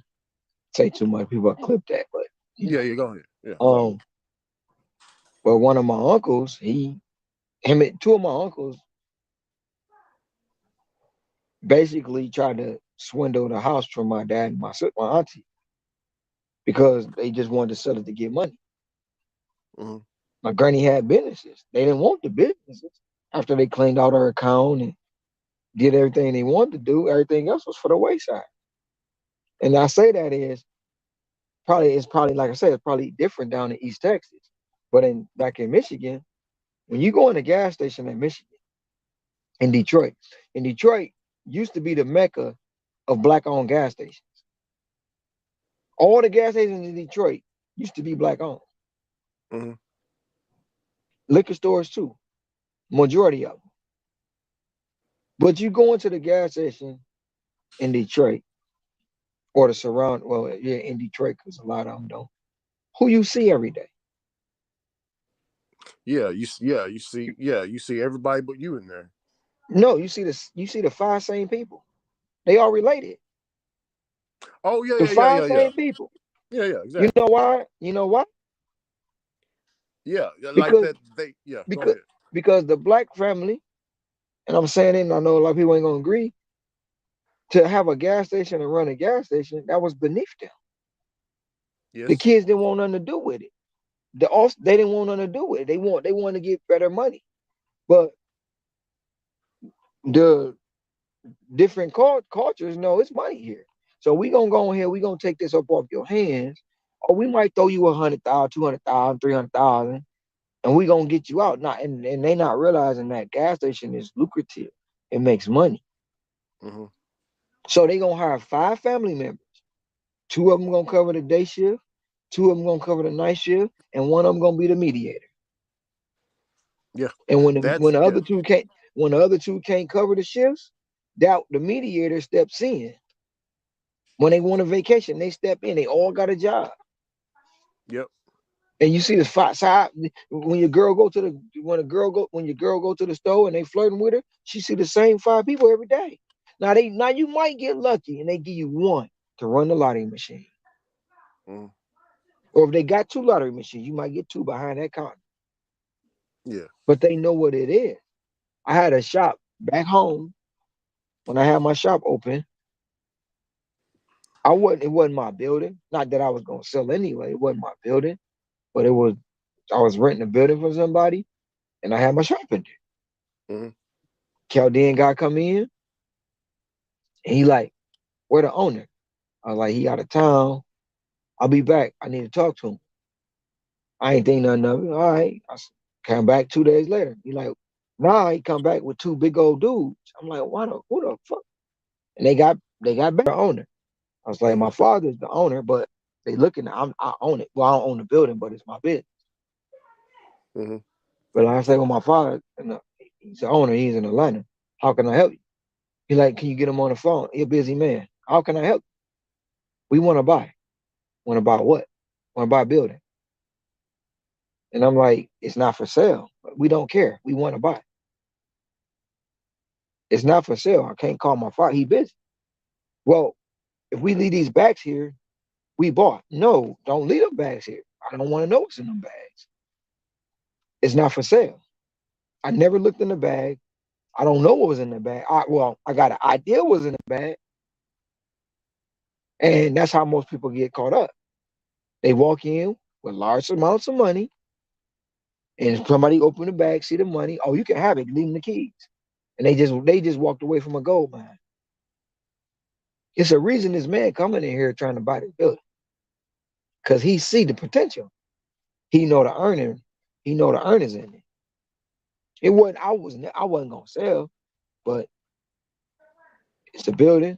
say too much. People will clip that, but you
Yeah.
know.
Yeah. Go ahead. Yeah.
But one of my uncles, him and two of my uncles basically tried to swindle the house from my dad and my auntie, because they just wanted to sell it to get money.
Mm-hmm.
My granny had businesses. They didn't want the businesses. After they cleaned out her account and did everything they wanted to do, everything else was for the wayside. And I say that it's probably like I said, it's probably different down in East Texas. But back in Michigan, when you go in a gas station in Michigan, in Detroit, Detroit used to be the mecca of black owned gas stations. All the gas stations in Detroit used to be black owned.
Mm-hmm.
Liquor stores too, majority of them. But you go into the gas station in Detroit or the surround, well, yeah, in Detroit, because a lot of them don't. Who you see every day?
Yeah. You see everybody but you in there.
No, you see the five same people. They all related.
Oh yeah.
The
Yeah. Yeah.
five
Yeah. Yeah.
same people.
Yeah. Yeah.
You
Exactly.
know why? You know why?
Yeah. Like
Because
that. They. Yeah. Go
because
ahead.
because the black family, and I'm saying it, and I know a lot of people ain't gonna agree, to have a gas station and run a gas station, that was beneath them. The
Yes.
kids didn't want nothing to do with it. They didn't want nothing to do with it. They want to get better money. But the different cultures know it's money here. So we gonna go in here, we gonna take this up off your hands, or we might throw you 100,000, 200,000, 300,000, and we gonna get you out. Not and they not realizing that gas station is lucrative. It makes money.
Mm-hmm.
So they gonna hire five family members. Two of them gonna cover the day shift, two of them gonna cover the night shift, and one of them gonna be the mediator.
Yeah.
And
That's yeah.
when the other two can't cover the shifts, that the mediator steps in. When they want a vacation, they step in. They all got a job.
Yep.
And you see the five side when your girl go to the when your girl go to the store and they flirting with her, she see the same five people every day. Now you might get lucky and they give you one to run the lottery machine.
Mm-hmm.
Or if they got two lottery machines, you might get two behind that counter.
Yeah.
But they know what it is. I had a shop back home when I had my shop open. It wasn't my building. Not that I was gonna sell anyway. It wasn't my building, but I was renting a building for somebody and I had my shop in there.
Mm-hmm.
Chaldean guy come in. And he like, where the owner? I was like, he out of town. I'll be back. I need to talk to him. I ain't think nothing of it. All right. Came back 2 days later. He like, nah, he come back with two big old dudes. I'm like, who the fuck? And they got better owner. I was like, my father's the owner, but they looking. I own it. Well, I don't own the building, but it's my business.
Mm-hmm.
But like I say, well, my father, he's the owner. He's in Atlanta. How can I help you? He like, can you get him on the phone? He a busy man. How can I help you? We want to buy. Want to buy what? Want to buy a building. And I'm like, it's not for sale. We don't care. We want to buy. It's not for sale. I can't call my father. He busy. Well, if we leave these bags here, we bought. No, don't leave them bags here. I don't want to know what's in them bags. It's not for sale. I never looked in the bag. I don't know what was in the bag. I got an idea what was in the bag. And that's how most people get caught up. They walk in with large amounts of money, and somebody open the bag, see the money. Oh, you can have it. Leave them the keys. And they just walked away from a gold mine. It's a reason this man coming in here trying to buy this building. Because he see the potential. He know the earning. He know the earnings in it. It wasn't. I wasn't gonna sell, but it's a building.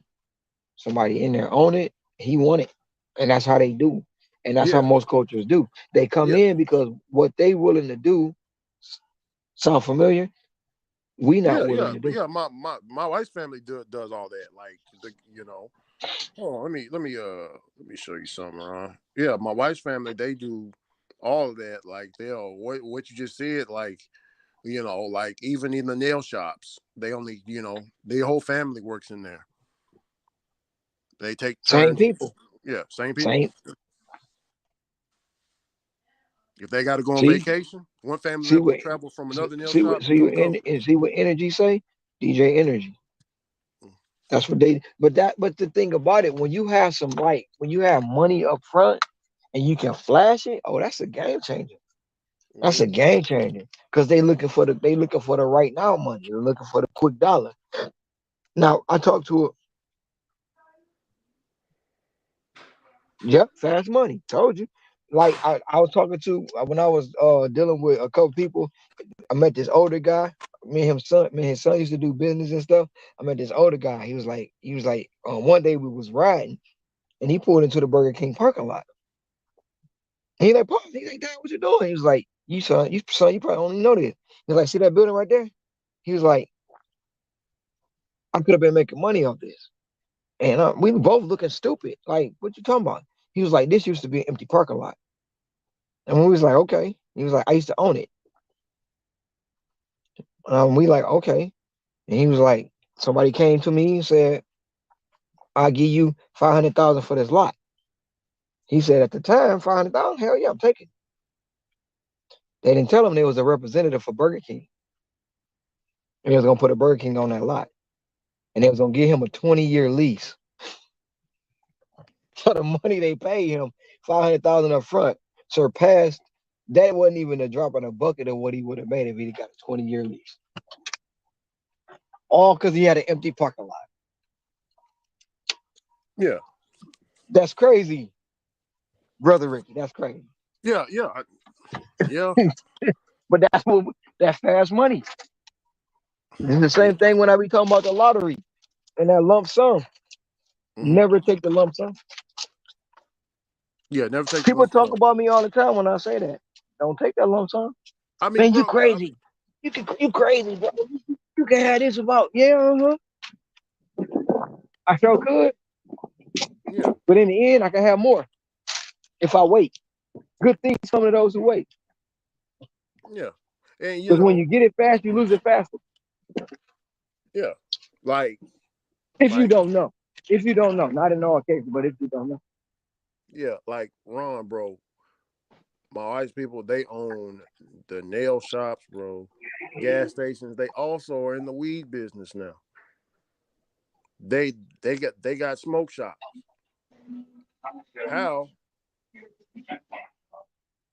Somebody in there own it. He want it, and that's how they do. And that's how
Yeah,
most cultures do. They come
yeah,
in because what they willing to do sound familiar. We not
yeah,
willing
yeah,
to do.
yeah. My wife's family does all that. Like hold on, let me show you something, Ron. Yeah, my wife's family, they do all of that. Like they'll what you just said, like, like even in the nail shops, they only, their whole family works in there. They take
Same
turns.
people.
Yeah, same people.
Same.
If they got to go on
See,
vacation, one family
see
member will
what,
travel from
see,
another nail
see what,
shop to
see
come
what,
cover.
and see what energy say. DJ Energy. That's what they. But the thing about it, when you have when you have money up front and you can flash it, oh, that's a game changer. That's
Mm-hmm.
a game changer because they looking for the right now money. They're looking for the quick dollar. Now I talked to a yep, fast money. Told you. Like I was talking to when I was dealing with a couple people. I met this older guy. Me and his son used to do business and stuff. I met this older guy. He was like, one day we was riding and he pulled into the Burger King parking lot. And he like, Pop, he's like, Dad, what you doing? He was like, you son, you probably only know this. He's like, see that building right there? He was like, I could have been making money off this. And we were both looking stupid. Like, what you talking about? He was like, this used to be an empty parking lot. And we was like, okay. He was like, I used to own it. We like, okay. And he was like, somebody came to me and said, I'll give you 500,000 for this lot. He said at the time, 500,000, hell yeah, I'm taking it. They didn't tell him there was a representative for Burger King. And he was gonna put a Burger King on that lot. And they was gonna give him a 20-year lease. So the money they paid him, 500,000 up front, surpassed that wasn't even a drop in a bucket of what he would have made if he'd got a 20-year lease. All because he had an empty parking lot.
Yeah,
That's crazy, brother Ricky. That's crazy.
yeah, yeah, yeah.
But that's fast money. It's the
Yeah.
same thing when I be talking about the lottery and that lump sum.
Mm-hmm.
Never take the lump sum.
Yeah, never take the
People
lump
talk
sum.
about me all the time when I say that. Don't take that lump sum.
I mean,
Man, you
bro.
crazy. You crazy, bro. You can have this about I sure could,
Yeah,
but in the end, I can have more if I wait. Good things come to those who wait.
yeah, and
Because when you get it fast, you lose it faster.
yeah, like,
If you
like,
don't know, if you don't know, not in all cases, but if you don't know,
yeah, like Ron, bro. My wife's people, they own the nail shops, bro. Gas stations. They also are in the weed business now. They they got smoke shops. How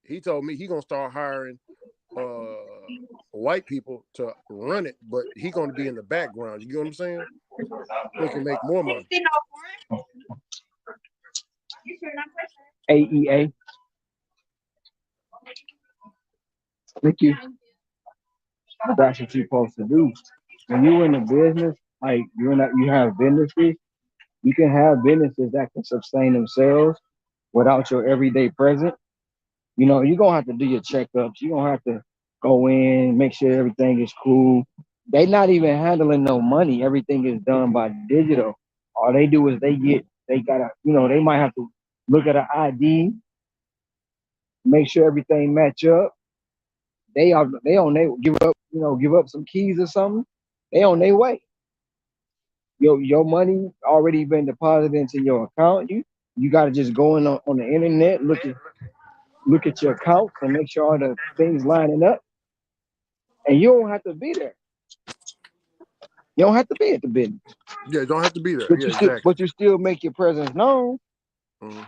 he told me he gonna start hiring white people to run it, but he gonna be in the background. You get what I'm saying? so you can make more money.
AEA. Thank you. That's what you're supposed to do. When you in the business, like you have businesses, you can have businesses that can sustain themselves without your everyday presence. You're gonna have to do your checkups. You're gonna have to go in, make sure everything is cool. They not even handling no money. Everything is done by digital. All they do is they gotta, they might have to look at an ID, make sure everything match up. They give up, give up some keys or something. They on their way. Your money already been deposited into your account. You gotta just go in on the internet, look at your accounts and make sure all the things lining up. And you don't have to be there. You don't have to be at the business.
Yeah, you don't have to be there.
But
Yeah, exactly.
you still make your presence known.
Mm-hmm.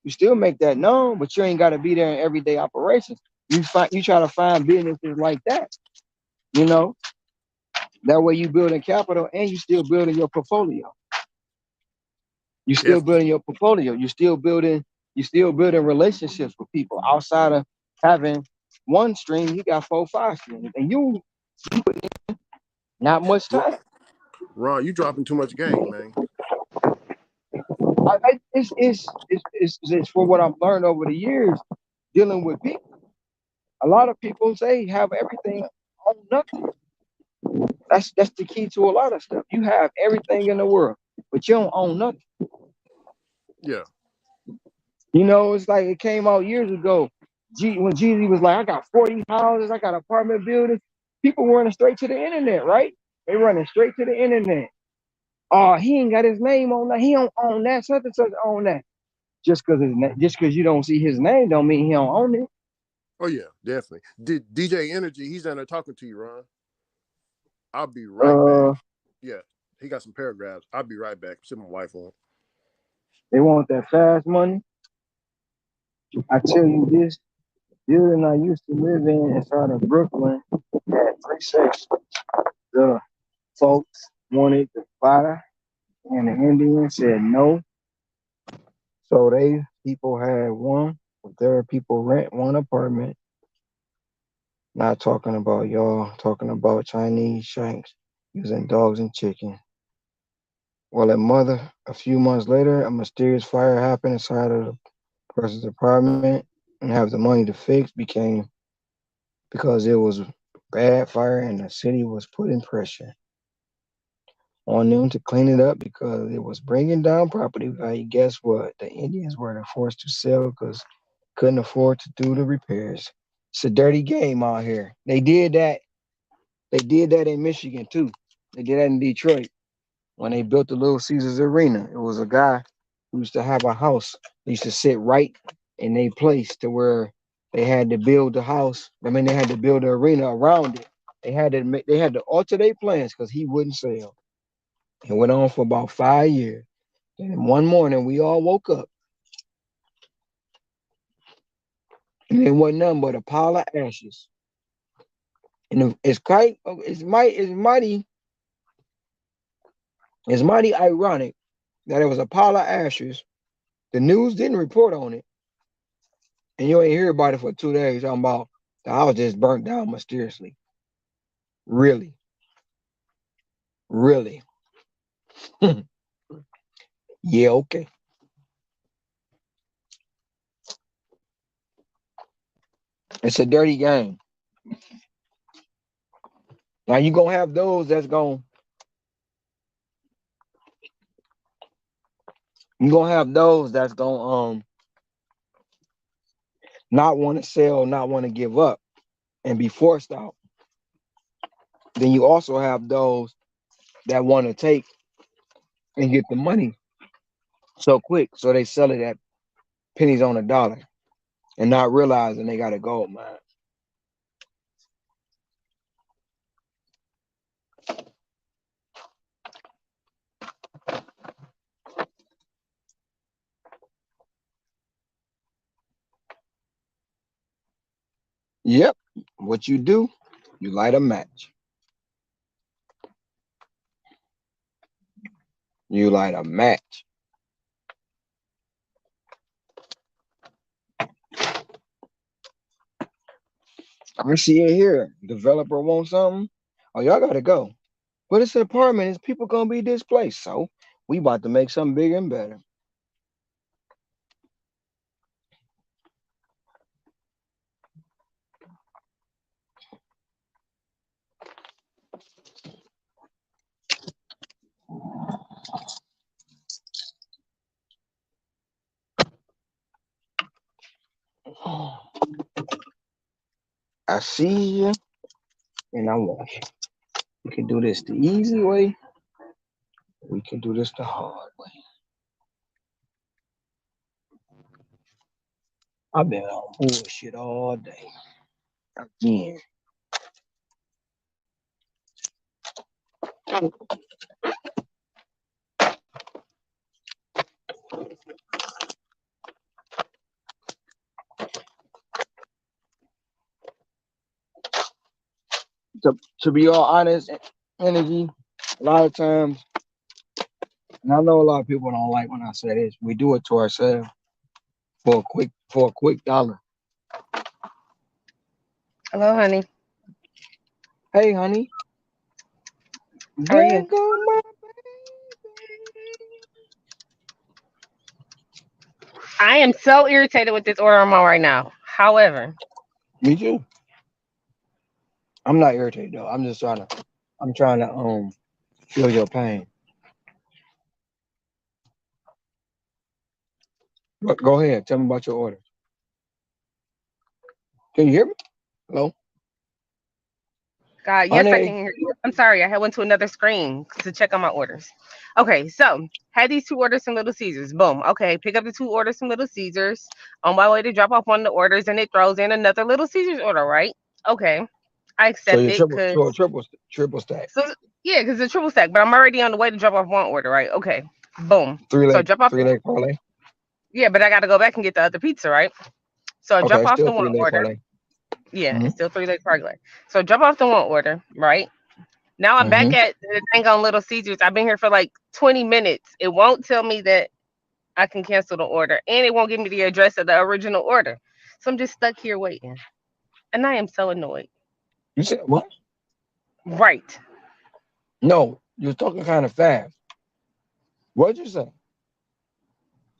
You still make that known, but you ain't got to be there in everyday operations. You try to find businesses like that. You know, that way you building capital and you still building your portfolio. You still
Definitely.
building your portfolio. You still building relationships with people outside of having one stream. You got 4, 5 streams, and you not much time.
Ron, you dropping too much game, man.
It's for what I've learned over the years dealing with people. A lot of people say have everything on nothing. That's the key to a lot of stuff. You have everything in the world, but you don't own nothing.
Yeah.
It's like it came out years ago. When Jeezy was like, I got 40 houses, I got apartment buildings. People running straight to the internet, right? They running straight to the internet. Oh, he ain't got his name on that. He don't own that. Such and such own that. Just because you don't see his name, don't mean he don't own it.
Oh yeah, definitely. DJ Energy, he's in there talking to you, Ron. I'll be right back.
Uh,
Yeah, he got some paragraphs. I'll be right back. Sit my wife on.
they want that fast money. I tell you this, building I used to live in inside of Brooklyn had 3 sections. The folks wanted to buy, and the Indians said no. So they people had one. Their people rent one apartment. Not talking about y'all, talking about Chinese shanks using dogs and chicken. Well, a few months later, a mysterious fire happened inside of the person's apartment, and have the money to fix became because it was bad fire and the city was putting pressure on them to clean it up because it was bringing down property value. Guess what? The Indians were forced to sell because couldn't afford to do the repairs. It's a dirty game out here. They did that. They did that in Michigan too. They did that in Detroit when they built the Little Caesars Arena. It was a guy who used to have a house. He used to sit right in a place to where they had to build the house. I mean, they had to build the arena around it. They had to alter their plans because he wouldn't sell. It went on for about 5 years. And one morning we all woke up and it wasn't nothing but a pile of ashes. And it's mighty ironic that it was a pile of ashes. The news didn't report on it, and you ain't hear about it for 2 days. Talking about the house just burnt down mysteriously. Really, really. Yeah, okay. It's a dirty game. Now you gonna have those that's gonna you gonna have those that's gonna not want to sell, not want to give up, and be forced out. Then you also have those that want to take and get the money so quick, so they sell it at pennies on a dollar and not realizing they got a gold mine. Yep. What you do, you light a match. You light a match. I see it here. Developer wants something. Oh, y'all gotta go. But it's an apartment. It's people gonna be displaced. So we about to make something bigger and better. I see you, and I want you. We can do this the easy way. We can do this the hard way. I've been on bullshit all day. Again. To be all honest, energy, a lot of times, and I know a lot of people don't like when I say this, we do it to ourselves for a quick dollar.
Hello, honey.
Hey honey,
How are
there
you?
go my
I am so irritated with this order I'm on right now. However,
me too. I'm not irritated though. I'm trying to feel your pain. But go ahead, tell me about your order. Can you hear me? Hello?
God, yes, I can
Honey.
hear you. I'm sorry, I had went to another screen to check on my orders. Okay, so had these two orders from Little Caesars. Boom. Okay, pick up the two orders from Little Caesars. On my way to drop off one of the orders, and it throws in another Little Caesars order, right? Okay, I
So
accept
you're
it because
triple stack.
so yeah, because it's a triple stack. But I'm already on the way to drop off one order, right? Okay, boom. So drop off.
Three leg parlay.
Yeah, but I got to go back and get the other pizza, right? So I drop
Okay,
off
still
the one
three leg
order.
parlay.
Yeah,
Mm-hmm.
it's still 3 leg regular. So drop off the one order, right? Now I'm back
Mm-hmm.
at the thing on Little Caesars. I've been here for like 20 minutes. It won't tell me that I can cancel the order, and it won't give me the address of the original order. So I'm just stuck here waiting, and I am so annoyed.
You said what?
Right.
No, you're talking kind of fast. What'd you say?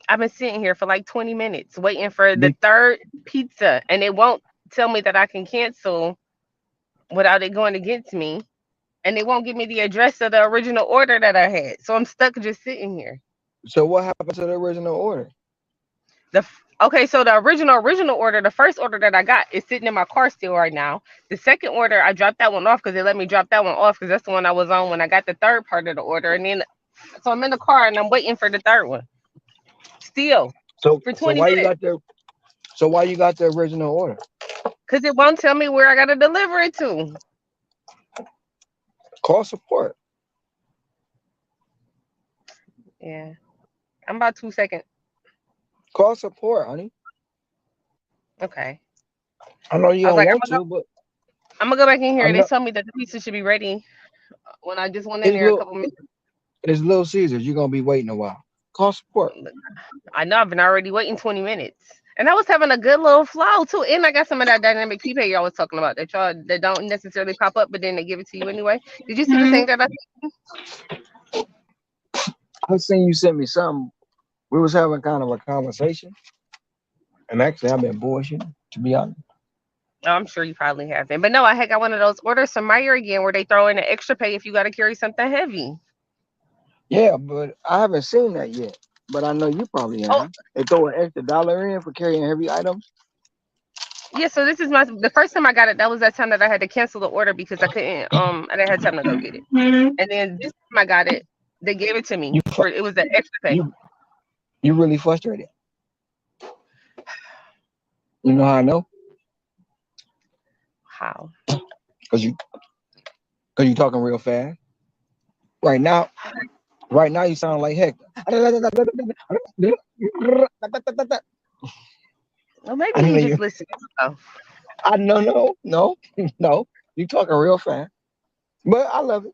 I've been sitting here for like 20 minutes waiting for the
Be-
third pizza, and it won't tell me that I can cancel without it going against me, and it won't give me the address of the original order that I had. So I'm stuck just sitting here.
so what happened to the original order?
Okay, so the original order, the first order that I got is sitting in my car still right now. The second order, I dropped that one off because they let me drop that one off because that's the one I was on when I got the third part of the order. And then, so I'm in the car and I'm waiting for the third one still
So
for
so
20
why you
minutes
got the so why you got the original order?
because it won't tell me where I got to deliver it to.
Call support.
Yeah, I'm about 2 seconds.
Call support, honey.
Okay.
I know you
I was
don't
like,
want to, but
I'm gonna go back in here.
I'm
They
not.
told me that the pizza should be ready when I just went in
It's
there a
little.
couple minutes.
It's Little Caesars. You're gonna be waiting a while. Call support.
I know I've been already waiting 20 minutes. And I was having a good little flow too. And I got some of that dynamic prepay y'all was talking about that y'all that don't necessarily pop up, but then they give it to you anyway. Did you see the thing that I
I seen you sent me something. We was having kind of a conversation, and actually, I've been bullshitting, to be honest.
oh, I'm sure you probably have been. But no, I had got one of those orders from Meyer again where they throw in an extra pay if you gotta carry something heavy.
Yeah, but I haven't seen that yet. But I know you probably
Oh
have. They throw an extra dollar in for carrying heavy items.
yeah, so this is my the first time I got it, that was that time that I had to cancel the order because I didn't have time to go get it. And then this time I got it, they gave it to
You
me
fu-
for it was the extra pay.
you you really frustrated. You know how I know?
How?
Cause you talking real fast. Right now, right now you sound like Hector.
Well maybe
I know
you
you.
just listen. Oh.
I know, no, no. You talking real fast, but I love it.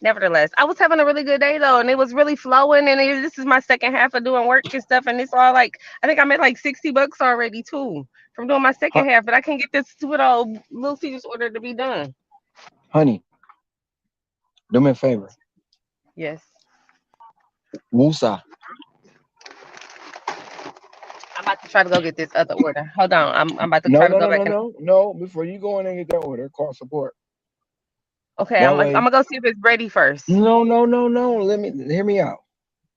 Nevertheless, I was having a really good day though, and it was really flowing. And this is my second half of doing work and stuff, and it's all like I think I made like $60 already too from doing my
Hu-
second half. But I can't get this stupid old Little Caesars order to be done.
Honey, do me a favor.
Yes,
Wusa.
I'm about to try to go get this other order. Hold on, I'm about to
No,
try to
no,
go
no,
back
no,
and
no, no. Before you go in and get that order, call support.
okay,
That
I'm
way,
gonna go see if it's ready first.
no, no, no, no. Let me hear me out.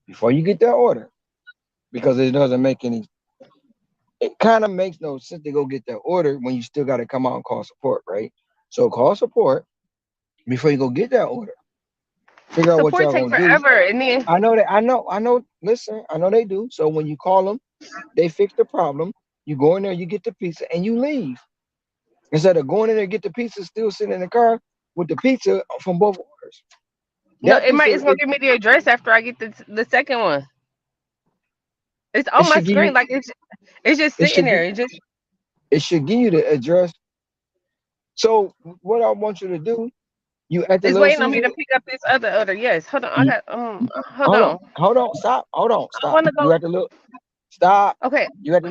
Before you get that order, because it doesn't make any. It kind of makes no sense to go get that order when you still got to come out and call support, right? So call support before you go get that order. Figure out what
Support
y'all
take
gonna do.
forever, and then
I know that. I know. I know. Listen, I know they do. So when you call them, they fix the problem. You go in there, you get the pizza, and you leave. Instead of going in there, get the pizza, still sitting in the car with the pizza from both orders.
no,
That pizza,
it's gonna give me the address after I get the second one. It's
it
on my
should give
screen,
you.
like it's just
It
sitting
should
there.
give.
It just
It should give you the address. So what I want you to do, you at the
it's
Little
waiting on me
Caesars.
to pick up this other order. Yes, hold on. I
You,
got hold on.
hold on, stop, hold on,
I
stop.
want to go.
You at the little, stop.
Okay.
You got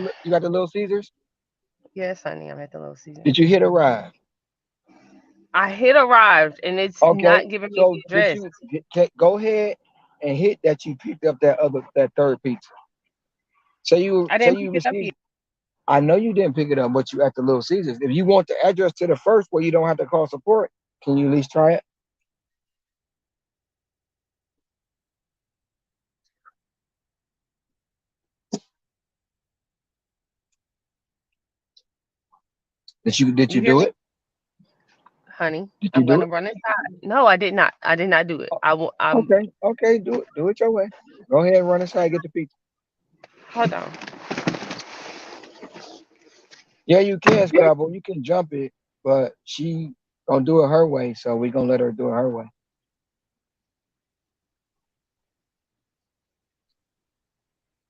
the Little Caesars.
Yes, honey, I'm at the Little Caesars.
Did you hit arrive?
I hit arrived and it's
Okay.
not giving me
So
the
did
address.
you go ahead and hit that you picked up that third pizza?
I
Say
didn't pick
you
it up yet.
received. I know you didn't pick it up, but you at the Little Caesars. If you want the address to the first where you don't have to call support, can you at least try it? Did
You
you
hear
do
me,
it?
honey?
Did you
I'm
do
gonna
it?
run inside. No, I did not. I did not do it. I will.
Okay, okay, do it. Do it your way. Go ahead and run inside, get the pizza.
Hold on.
Yeah, you can, Scrabble. You can jump it, but she gonna do it her way, so we gonna let her do it her way.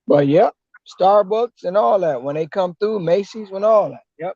But yep, Starbucks and all that when they come through, Macy's and all that. Yep.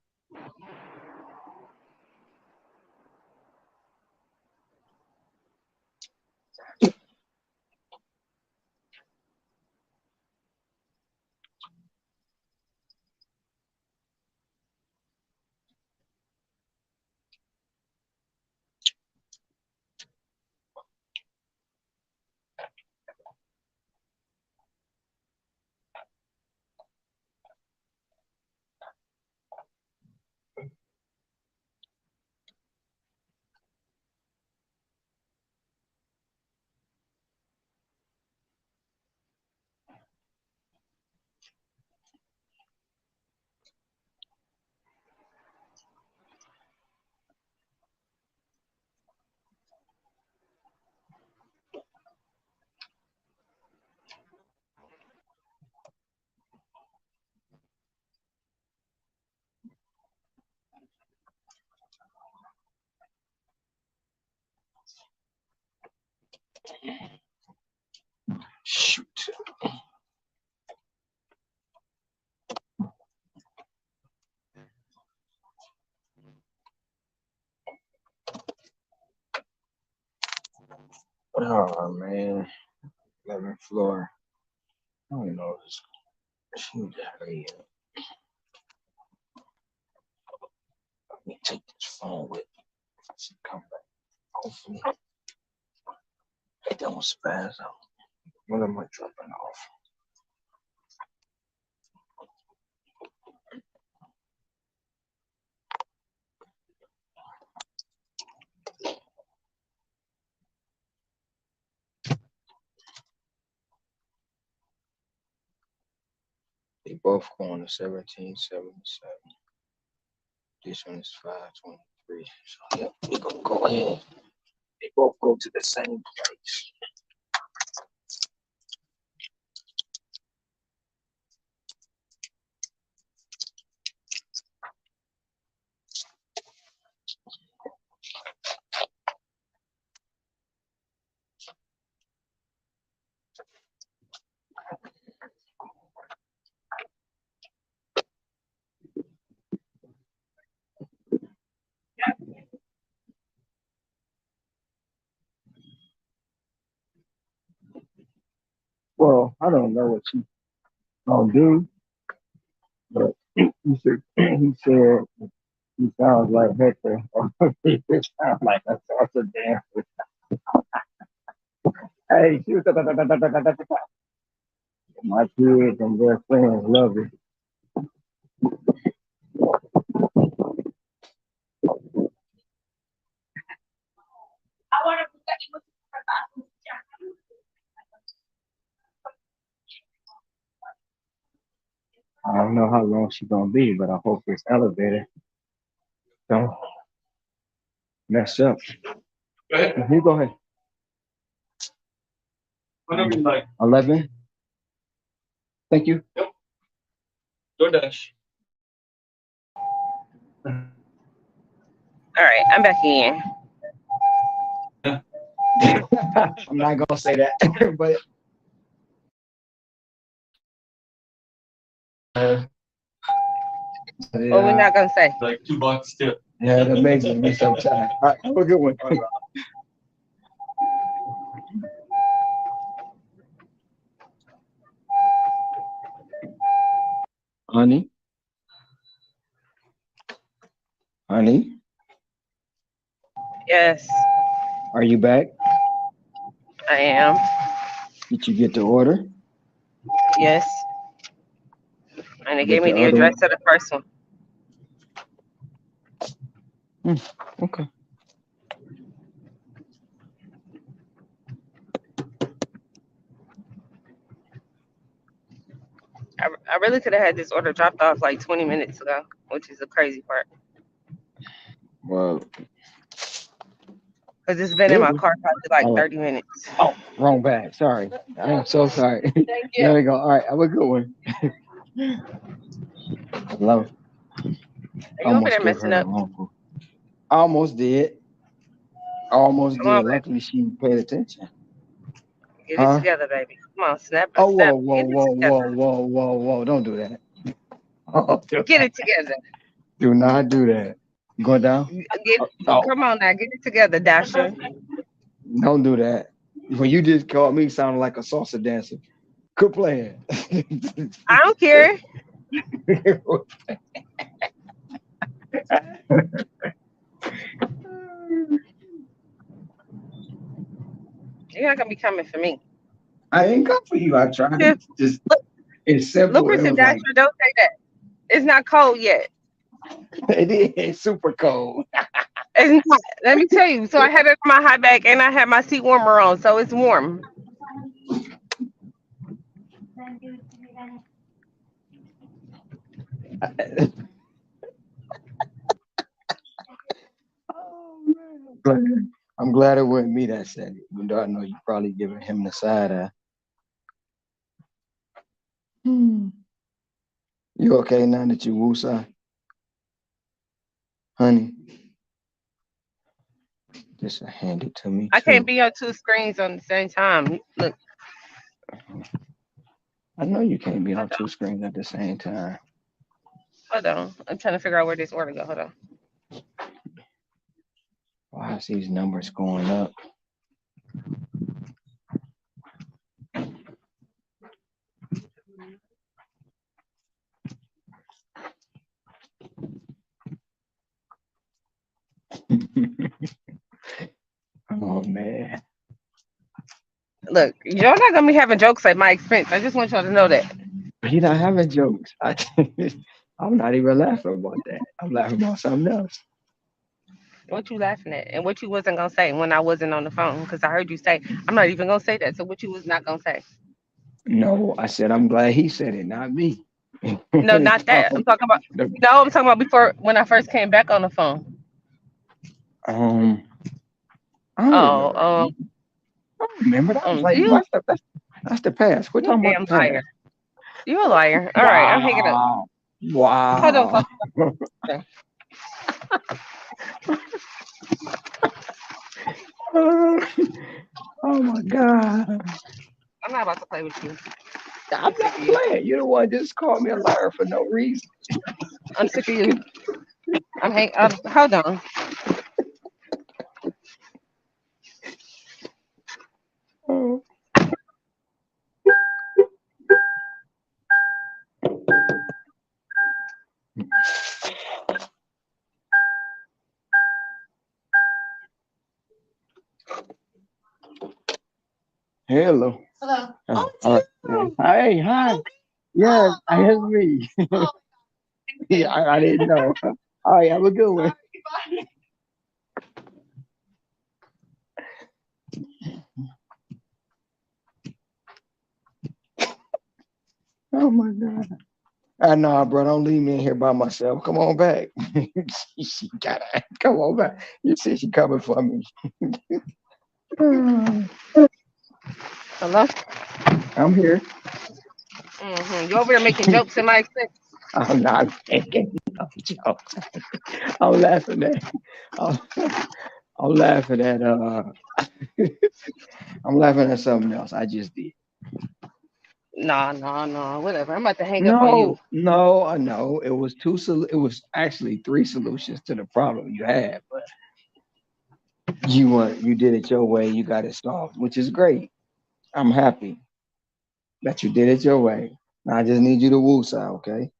Shoot. Oh man, 11th floor. I don't know. Shoot, hurry up. Let me take this phone with me. I should come back. Hopefully, it don't spaz out. What am I dropping off? They both going to 1777. This one is 523. So yep, we gonna go ahead. They both go to the same place. Well, I don't know what she's gonna do, but he said he sounds like Hector. He sounds like a salsa dancer. Hey, shoot, my kids and their friends love it. I don't know how long she's gonna be, but I hope this elevator don't mess up.
Go ahead.
You go ahead.
Whatever you like.
11. Thank you.
DoorDash.
All right, I'm back in.
I'm not gonna say that, but
What we're not gonna say.
Like $2 tip.
yeah, it amazes me sometimes. All right, have a good one. Honey, honey,
Yes,
are you back?
I am.
Did you get the order?
Yes, and they
Get
gave me
the
the
other
address
one?
of the first one.
Okay.
I really could have had this order dropped off like 20 minutes ago, which is the crazy part.
Well,
Because it's been in my car probably like 30 minutes.
oh, wrong bag. Sorry. I am so sorry. There we go. All right, have a good one. Hello.
Are you over there messing up?
Almost did. Almost
Come on,
did.
baby.
Luckily, she paid attention.
Get it
Huh?
together, baby. Come on, snap.
Oh,
Snap.
whoa.
Get it together.
Whoa. Don't do that. Oh,
Get it together.
do not do that. You going down? Oh,
Come on now. Get it together, Dasher.
don't do that. When you just called me sounding like a salsa dancer. Quit playing.
I don't care. You're not going to be coming for me.
I ain't come for you. I tried to just, it's simple. It
Lucrative
was
Dasher,
like,
don't say that. It's not cold yet.
it is super cold.
It's not. Let me tell you. So I had it in my high back and I had my seat warmer on, so it's warm.
I'm glad it wasn't me that said it, even though I know you probably giving him the side eye. You okay now that you woosah? Honey, just hand it to me
I
too.
can't be on two screens on the same time. Look,
I know you can't be on two screens at the same time.
hold on. I'm trying to figure out where this order go. Hold on.
Why is these numbers going up? Oh man.
Look, y'all not gonna be having jokes at my expense. I just want y'all to know that.
You're not having jokes. I'm not even laughing about that. I'm laughing about something else.
What you laughing at? And what you wasn't gonna say when I wasn't on the phone? Because I heard you say I'm not even gonna say that. So what you was not gonna say?
No, I said I'm glad he said it, not me.
No, not that. I'm talking about. No, I'm talking about before when I first came back on the phone.
I don't
Oh,
remember. I don't remember. That was like
you
that's the past. We're
you a
talking about
damn
the past.
liar. You a liar. All right, I'm hanging up. Hold on.
Wow. Oh my God.
I'm not about to play with you.
I'm not playing. You're the one just called me a liar for no reason.
I'm sick of you. Hold on.
Oh. Hello.
Hello.
Oh, all right. Hey, hi. Yes, it's me. Yeah, I didn't know. All right, have a good one. Oh my God. Nah, bro, don't leave me in here by myself. Come on back. She gotta come on back. You see, she coming for me.
Hello?
I'm here.
You over there making jokes at my expense?
I'm not making no jokes. I'm laughing at. I'm, I'm laughing at. I'm laughing at something else I just did.
No. Whatever. I'm about to hang up on you.
No, I know it was it was actually three solutions to the problem you had, but you did it your way. You got it solved, which is great. I'm happy that you did it your way. Now I just need you to woo side, okay?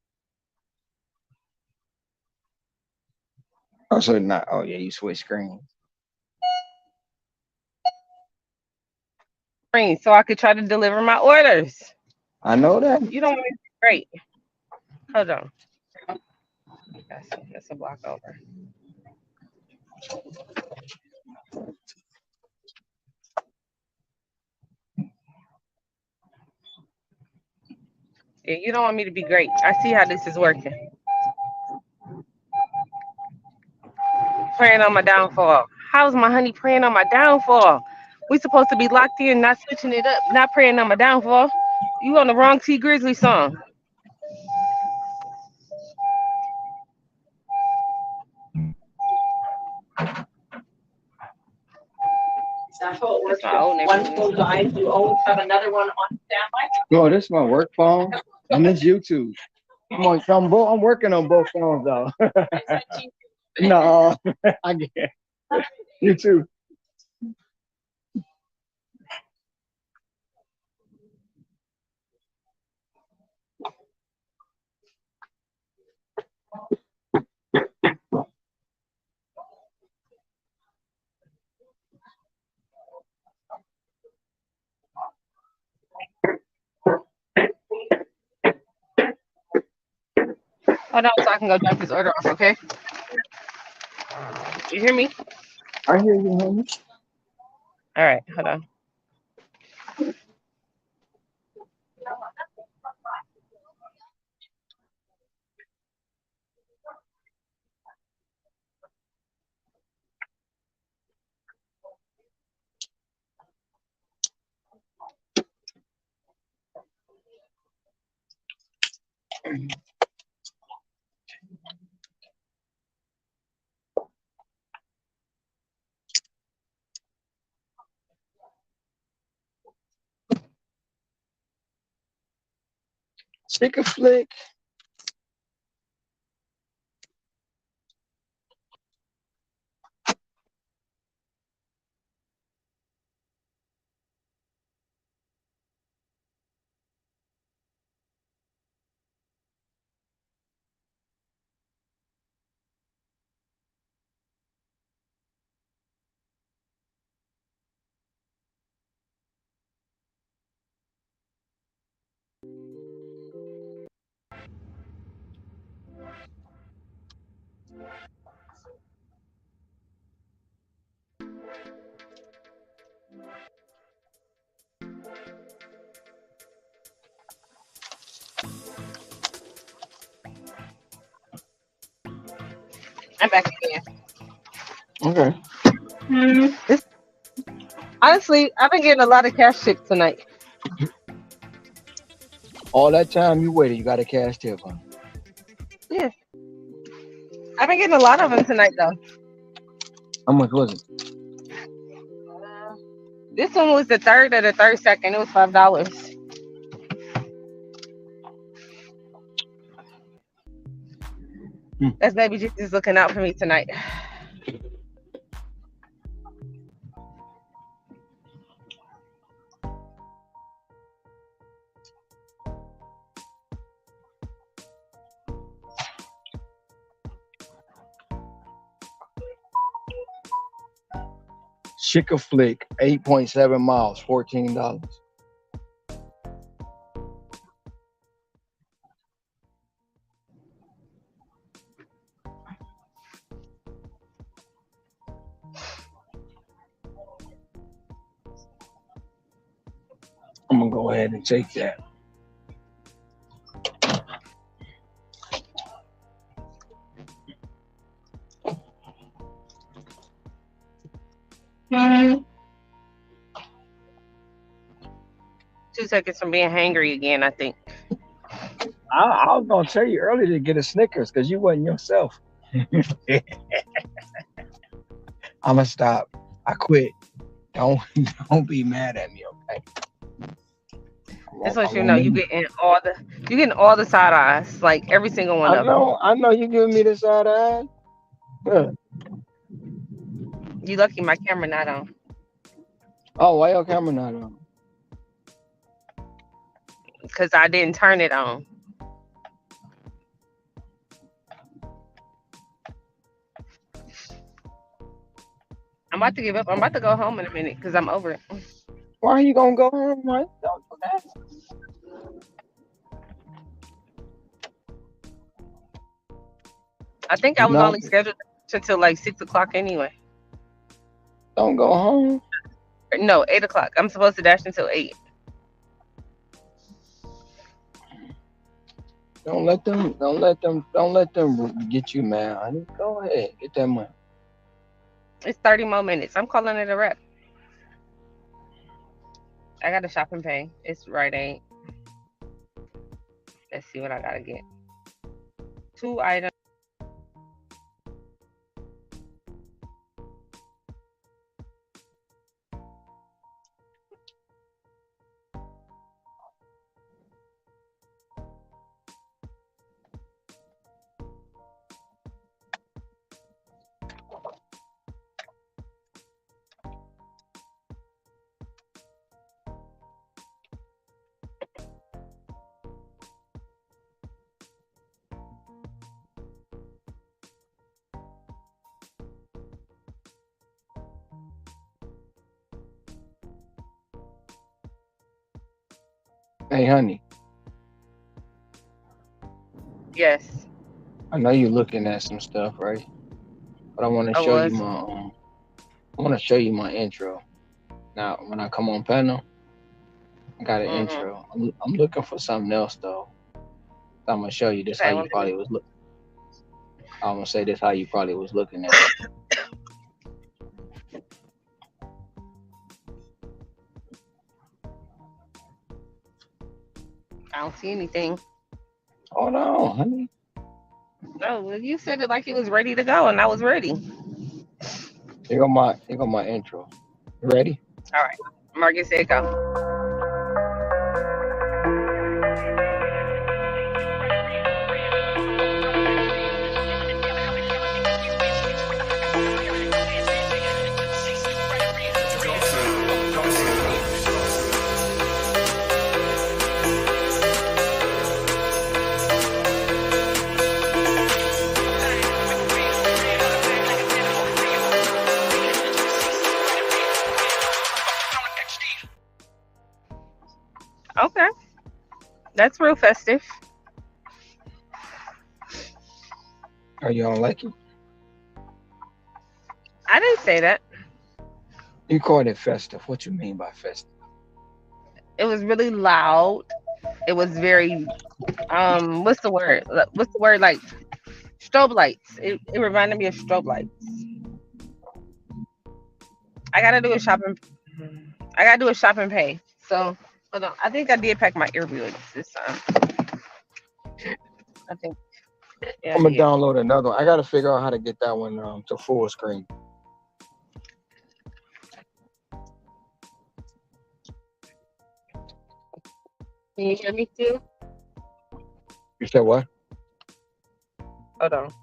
Oh, so not. Oh yeah, you switch screens.
So I could try to deliver my orders.
I know that.
You don't want me to be great. Hold on. That's a block over. Yeah, you don't want me to be great. I see how this is working. Praying on my downfall. How's my honey praying on my downfall? We supposed to be locked in, not switching it up, not praying on my downfall. You on the wrong T Grizzly song.
That's how it
That's
works.
my old
One
neighborhood.
phone dies, you always have another one on standby.
Oh, this is my work phone and this YouTube. I'm working on both phones though. No, I get it. You too.
Hold on so I can go drop this order off, okay? You hear me?
I hear you, homie.
All right, hold on.
Chicken flick.
I'm back again.
Okay.
This, honestly, I've been getting a lot of cash tips tonight.
All that time you waited, you got a cash tip, huh?
Yeah, I've been getting a lot of them tonight though.
How much was it?
This one was the third or the third second. It was $5. That's baby Jesus looking out for me tonight.
Chick-a-Flick, 8.7 miles, $14. I'm gonna go ahead and take that.
Mm-hmm.
2 seconds from being hangry again, I think.
I was gonna tell you earlier to get a Snickers because you wasn't yourself. I'm gonna stop. I quit. Don't don't be mad at me, okay?
Just
I
let you
won't
know
make
you getting all the side eyes, like every single one of them.
I know you giving me the side eye. Yeah.
You lucky my camera not on.
Oh, why your camera not on?
Because I didn't turn it on. I'm about to give up. I'm about to go home in a minute because I'm over it.
Why are you gonna go home, Mike? Don't do that.
I think I
You
was
know,
only scheduled until like 6 o'clock anyway.
don't go home.
No, 8 o'clock. I'm supposed to dash until 8.
Don't let them get you mad, honey. Go ahead, get that money.
It's 30 more minutes. I'm calling it a wrap. I got to shop and pay. It's right ain't. Let's see what I gotta get. 2 items.
Hey, honey,
Yes,
I know you're looking at some stuff, right? But
I was.
I want to show you my intro. Now, when I come on panel, I got an
Mm-hmm.
intro. I'm looking for something else though. I'm gonna show you this how
Okay,
you probably was look. I'm gonna say this how you probably was looking at it.
I don't see anything.
Hold on, honey.
No, well, you said it like it was ready to go, and I was ready.
Here go my intro. You ready?
All right, Marcus said go. Okay, that's real festive.
Are you don't like it?
I didn't say that.
You called it festive. What you mean by festive?
It was really loud. It was very what's the word? What's the word like strobe lights? It reminded me of strobe lights. I gotta do a shopping. I gotta do a shop and pay. So hold on. I think I did pack my earbuds this time. I think yeah I
I'm gonna
did.
download another one. I gotta figure out how to get that one to full screen.
Can you hear me too?
You said what?
Hold on.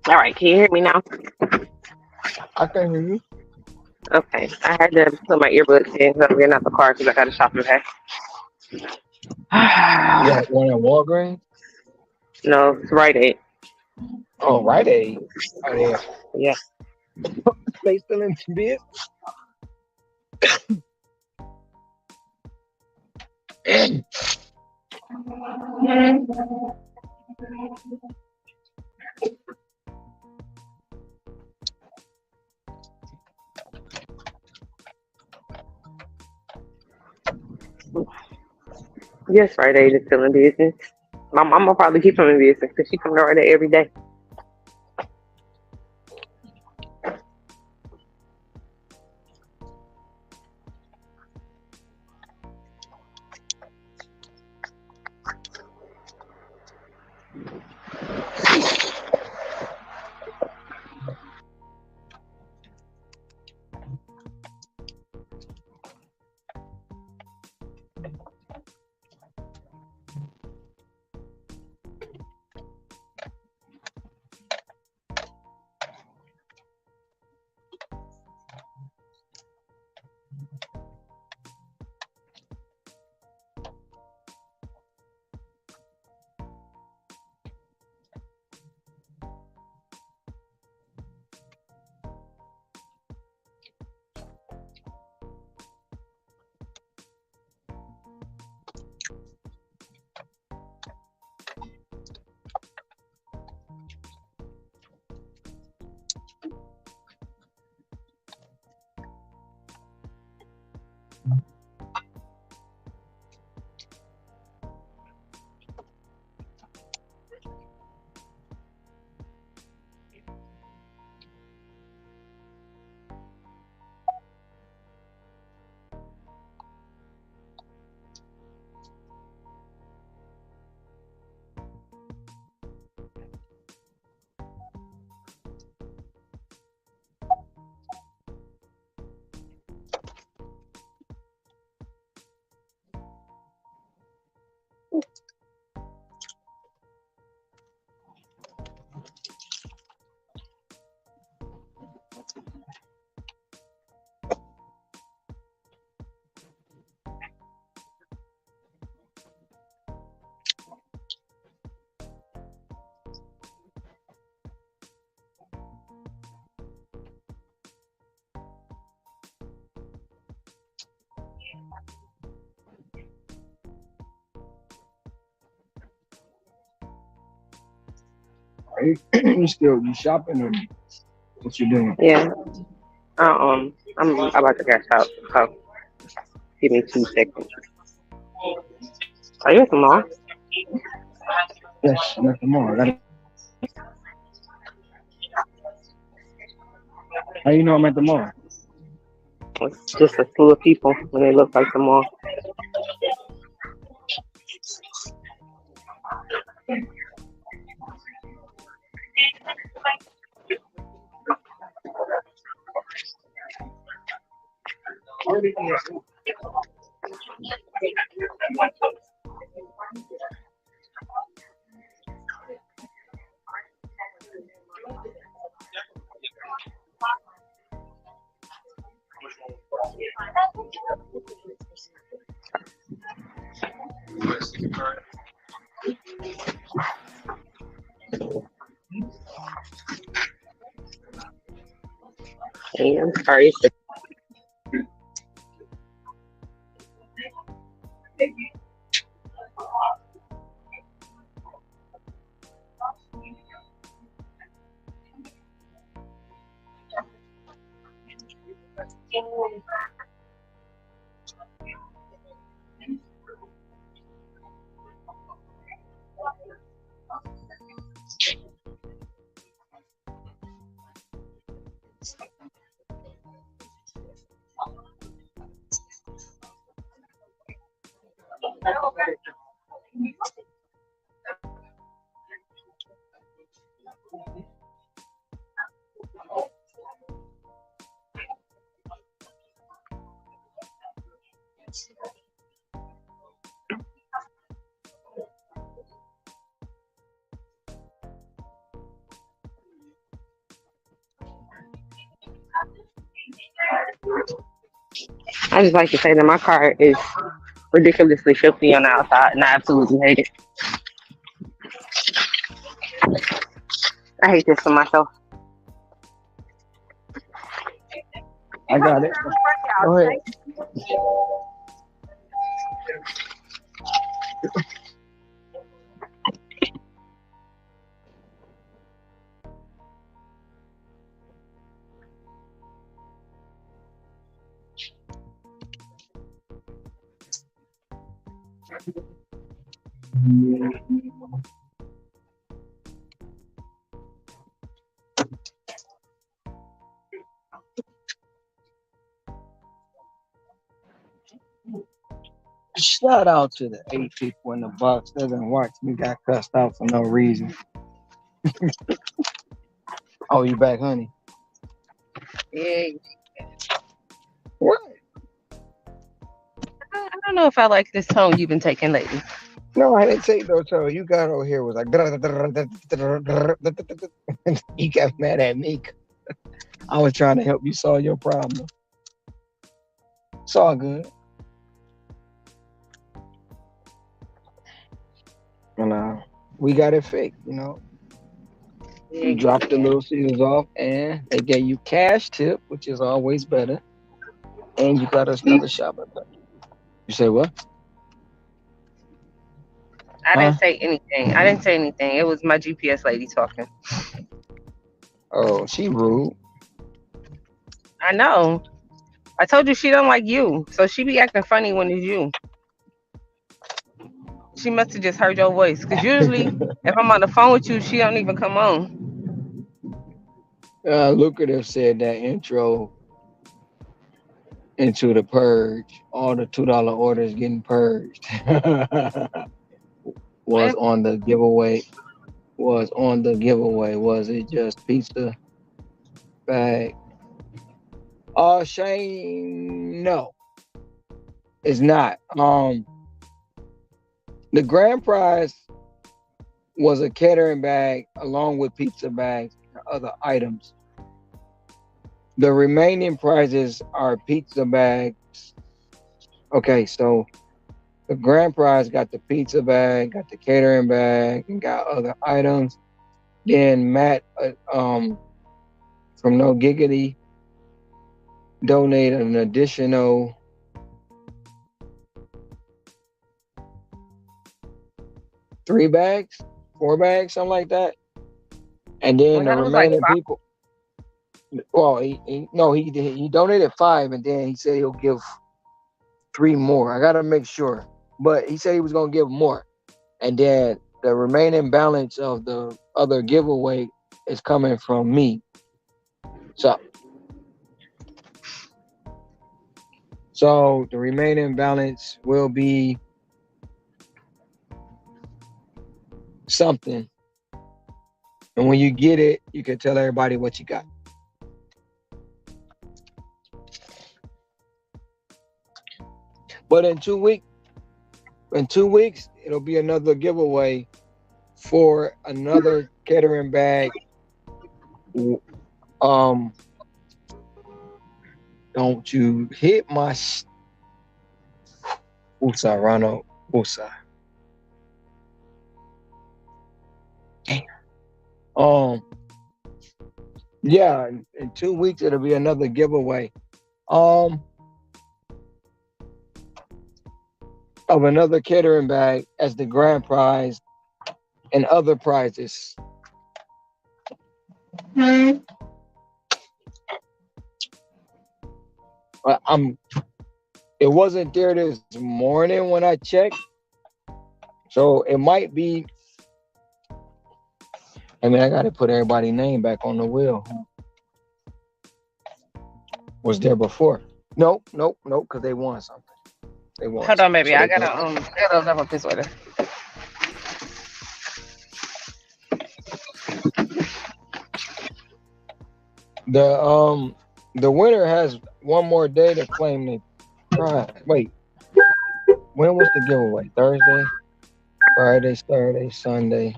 All right, can you hear me now?
I can hear you.
Okay, I had to put my earbuds in because I'm getting out the car because I got a shopping bag.
One at Walgreens.
No, it's Rite Aid.
Oh, Rite Aid. Oh, yeah.
Yeah.
They still in business.
Yes, Rite Aid is still in business. My mama probably keeps them in business because she comes to Rite Aid every day.
You shopping or what you doing?
Yeah. I'm about to cash out. So give me 2 seconds. Are you at the mall?
Yes, nothing more. How you know I'm at the mall?
It's just a slew of people when they look like the mall. Hey, I'm sorry. I just like to say that my car is ridiculously filthy on the outside, and I absolutely hate it. I hate this for myself.
I got it. Go ahead. Shout out to the 8 people in the box that didn't watch me got cussed out for no reason. Oh, you back, honey?
Yeah,
What?
I don't know if I like this tone you've been taking lately.
No, I didn't say no. So you got over here was like you got mad at me. I was trying to help you solve your problem. It's all good. And we got it fixed, you know. You dropped the little scissors off and they gave you cash tip, which is always better. And you got us another shopper. You say what?
I
Huh?
didn't say anything. I didn't say anything. It was my GPS lady talking.
Oh, she rude.
I know. I told you she don't like you, so she be acting funny when it's you. She must have just heard your voice, cause usually if I'm on the phone with you, she don't even come on.
Lucrative said that intro into the purge, all the $2 orders getting purged was
What?
on the giveaway. Was on the giveaway. Was it just pizza bag? Shane, no, it's not. The grand prize was a catering bag along with pizza bags and other items. The remaining prizes are pizza bags. Okay, so the grand prize got the pizza bag, got the catering bag, and got other items. Then Matt, from No Giggity, donated an additional 3 bags, 4 bags, something like that. And then
Well,
the
that was like
remaining people, well, he donated 5, and then he said he'll give 3 more. I gotta make sure, but he said he was gonna give more, and then the remaining balance of the other giveaway is coming from me. So, so the remaining balance will be something, and when you get it, you can tell everybody what you got. But in 2 weeks, it'll be another giveaway for another catering bag. Um, don't you hit my Usa, Ronald Usa. Damn. Yeah, in 2 weeks it'll be another giveaway. Um, of another catering bag as the grand prize and other prizes. It wasn't there this morning when I checked, so it might be. I mean, I got to put everybody's name back on the wheel. Was there before? Nope, because they won something. They won
Hold on,
something.
baby.
So
I
they
gotta
got
level up this order.
the winner has one more day to claim the prize. Wait, when was the giveaway? Thursday, Friday, Saturday, Sunday.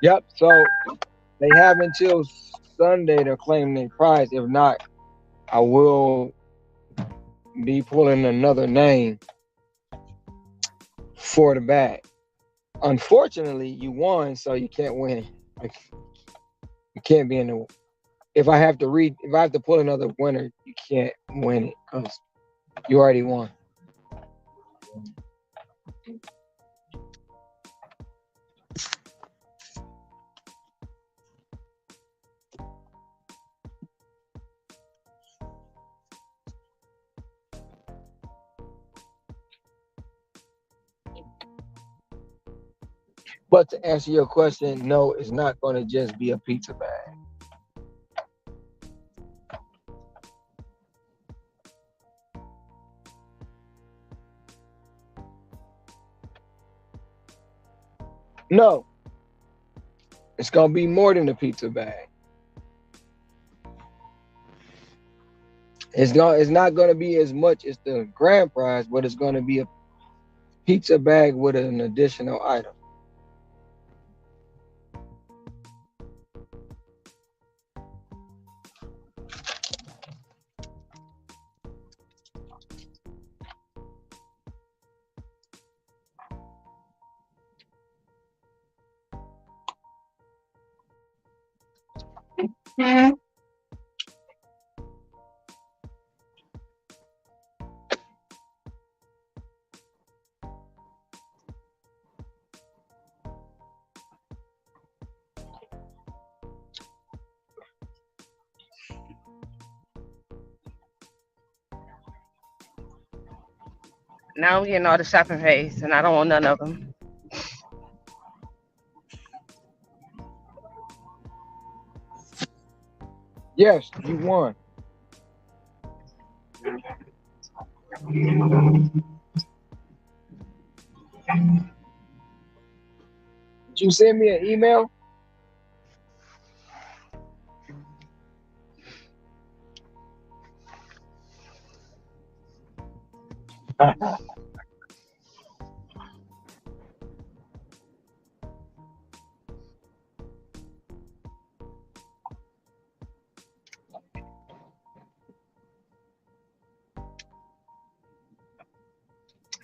Yep. So they have until Sunday to claim their prize. If not, I will be pulling another name for the bag. Unfortunately, you won, so you can't win it. Like, you can't be in the. If I have to pull another winner, you can't win it because you already won. But to answer your question, no, it's not going to just be a pizza bag. No, it's going to be more than a pizza bag. It's not going to be as much as the grand prize, but it's going to be a pizza bag with an additional item.
Now I'm getting all the shopping pays, and I don't want none of them.
Yes, you won. Did you send me an email?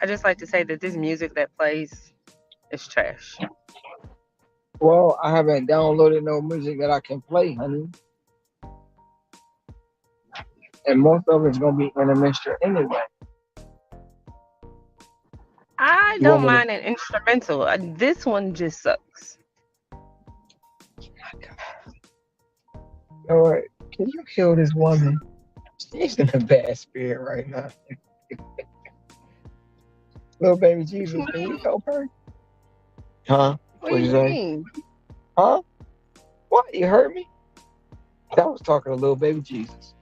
I just like to say that this music that plays is trash.
Well, I haven't downloaded no music that I can play, honey. And most of it's gonna be in a mixture anyway.
I
You
don't
want me to?
mind an instrumental. This one just sucks.
All right. Can you kill this woman? She's in a bad spirit right now. Little baby
What you
Jesus, can you
mean?
help her? Huh?
What do
What'd you
you
say?
mean?
Huh? What? You heard me? I was talking to little baby Jesus.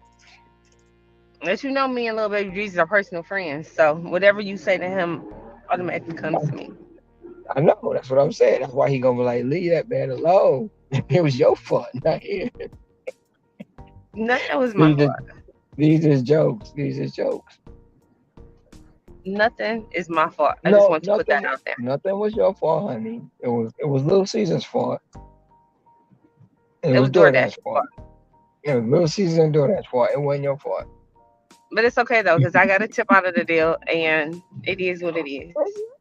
As you know, me and little baby Jesus are personal friends, so whatever you say to him automatically comes to me.
I know. That's what I'm saying. That's why he gonna be like, leave that man alone. It was your fault, not his.
Nothing was my
These are
fault.
these is jokes. These is jokes.
Nothing is my fault. I just
No,
want to put that out there.
nothing was your fault, honey. It was Little Caesar's fault. And it
It
was
was DoorDash
DoorDash's fault.
fault.
It was Little Caesar and DoorDash's fault. It wasn't your fault.
But it's okay though, because I got a tip out of the deal and it is what it is.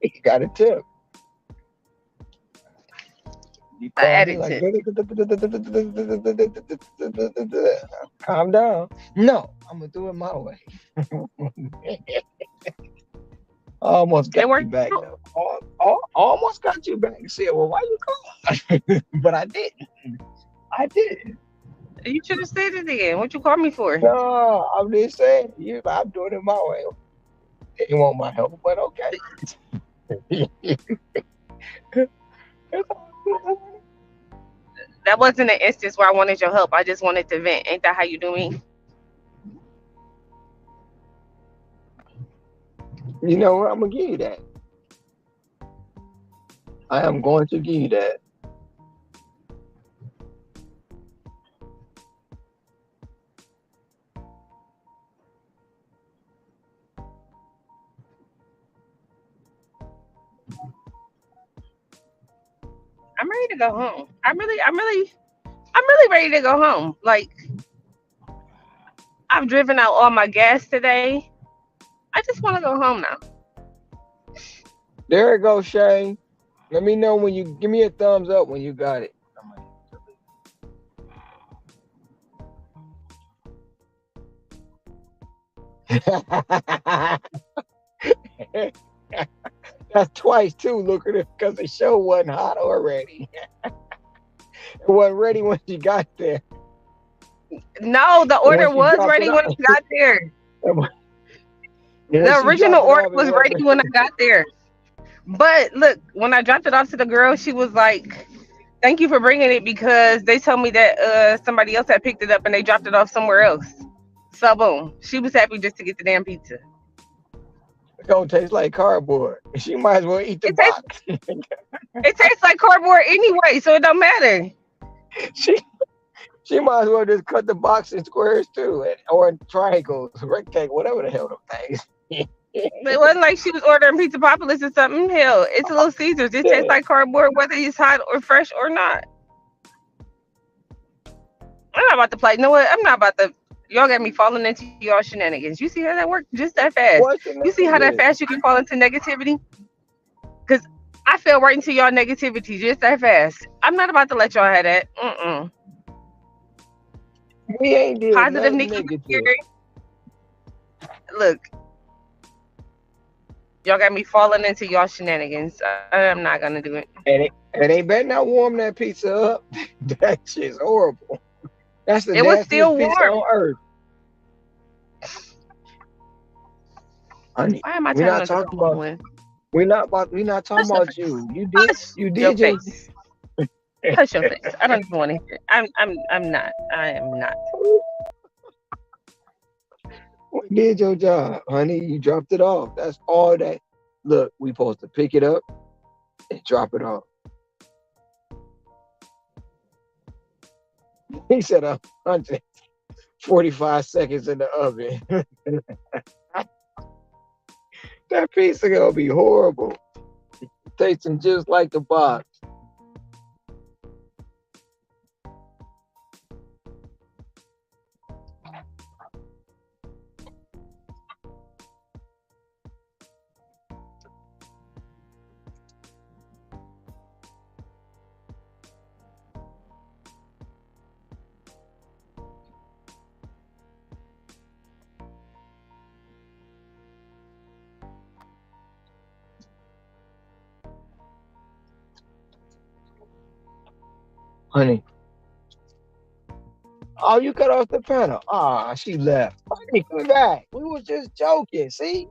You got a tip. You
An
call me
added
like,
tip.
calm down. No, I'm gonna do it my way. I almost got
It
you
worked
back
out.
though. Almost got you back. You said, well, why you call? But I didn't. I didn't.
You should have said it then. What you called me for?
No, I'm just saying, I'm doing it my way. You want my help, but okay. It's all good.
That wasn't an instance where I wanted your help. I just wanted to vent. Ain't that how you do me?
You know what? I'm gonna give you that. I am going to give you that.
I'm ready to go home. I'm really really ready to go home. Like, I've driven out all my gas today. I just want to go home now.
There it goes, Shay. Let me know when you give me a thumbs up when you got it. That's twice too, lucrative, because the show wasn't hot already. It wasn't ready when you got there.
No, the
And when
order
she
was
dropped it
ready
off,
when I got there.
when
The
she
original
dropped it
order
off, it
was ready
wasn't.
when I got there. But look, when I dropped it off to the girl, she was like, "Thank you for bringing it because they told me that somebody else had picked it up and they dropped it off somewhere else." So boom, she was happy just to get the damn pizza.
It don't taste like cardboard. She might as well eat the
It tastes
box.
it tastes like cardboard anyway, so it don't matter.
she she might as well just cut the box in squares too, or in triangles, rectangle, whatever the hell them things.
It wasn't like she was ordering pizza populis or something. Hell, it's a Little Caesars. It tastes
Yeah.
like cardboard whether it's hot or fresh or not. I'm not about to play. You know what? I'm not about to. Y'all got me falling into y'all shenanigans. You see how that worked just that fast?
What's your
You see how that
name?
fast you can fall into negativity? Because I fell right into y'all negativity just that fast. I'm not about to let y'all have that. Mm-mm.
We ain't did
Positive
nothing
Nikki
negative.
here. Look, y'all got me falling into y'all shenanigans. I'm not gonna do it.
And they better not warm that pizza up. That shit's horrible. That's the
It was
nastiest
still
pizza
warm.
on earth. Honey,
Why am I
we're
turning
not
on the
talking
cold
about
one?
we're not talking
Hush your
about
face.
you.
Hush
You
your
did your
face. Hush your face. I don't even want to hear it. I'm not. I am not.
you did your job, honey. You dropped it off. That's all that. Look, we supposed to pick it up and drop it off. He said 145 seconds in the oven. That pizza gonna be horrible. Tasting just like the box. Honey, oh, you cut off the panel. Ah, she left. Honey, come back. We was just joking. See?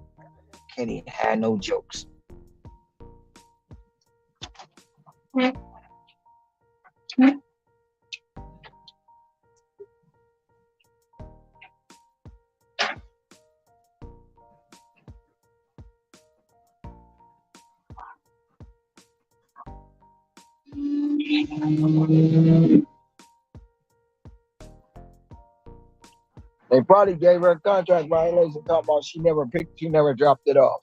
Can't even have no jokes. They probably gave her a contract violation talking about she never dropped it off.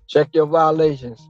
Check your violations.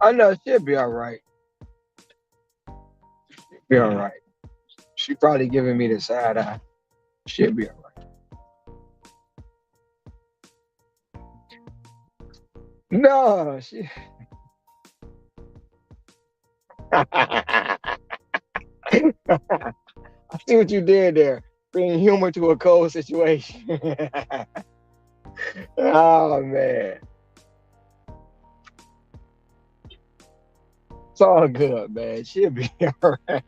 I know she'll be all right. Be all right. She probably giving me the side eye. She'll be all right. No, she. I see what you did there. Bringing humor to a cold situation. Oh man. It's all good, man. She'll be all right.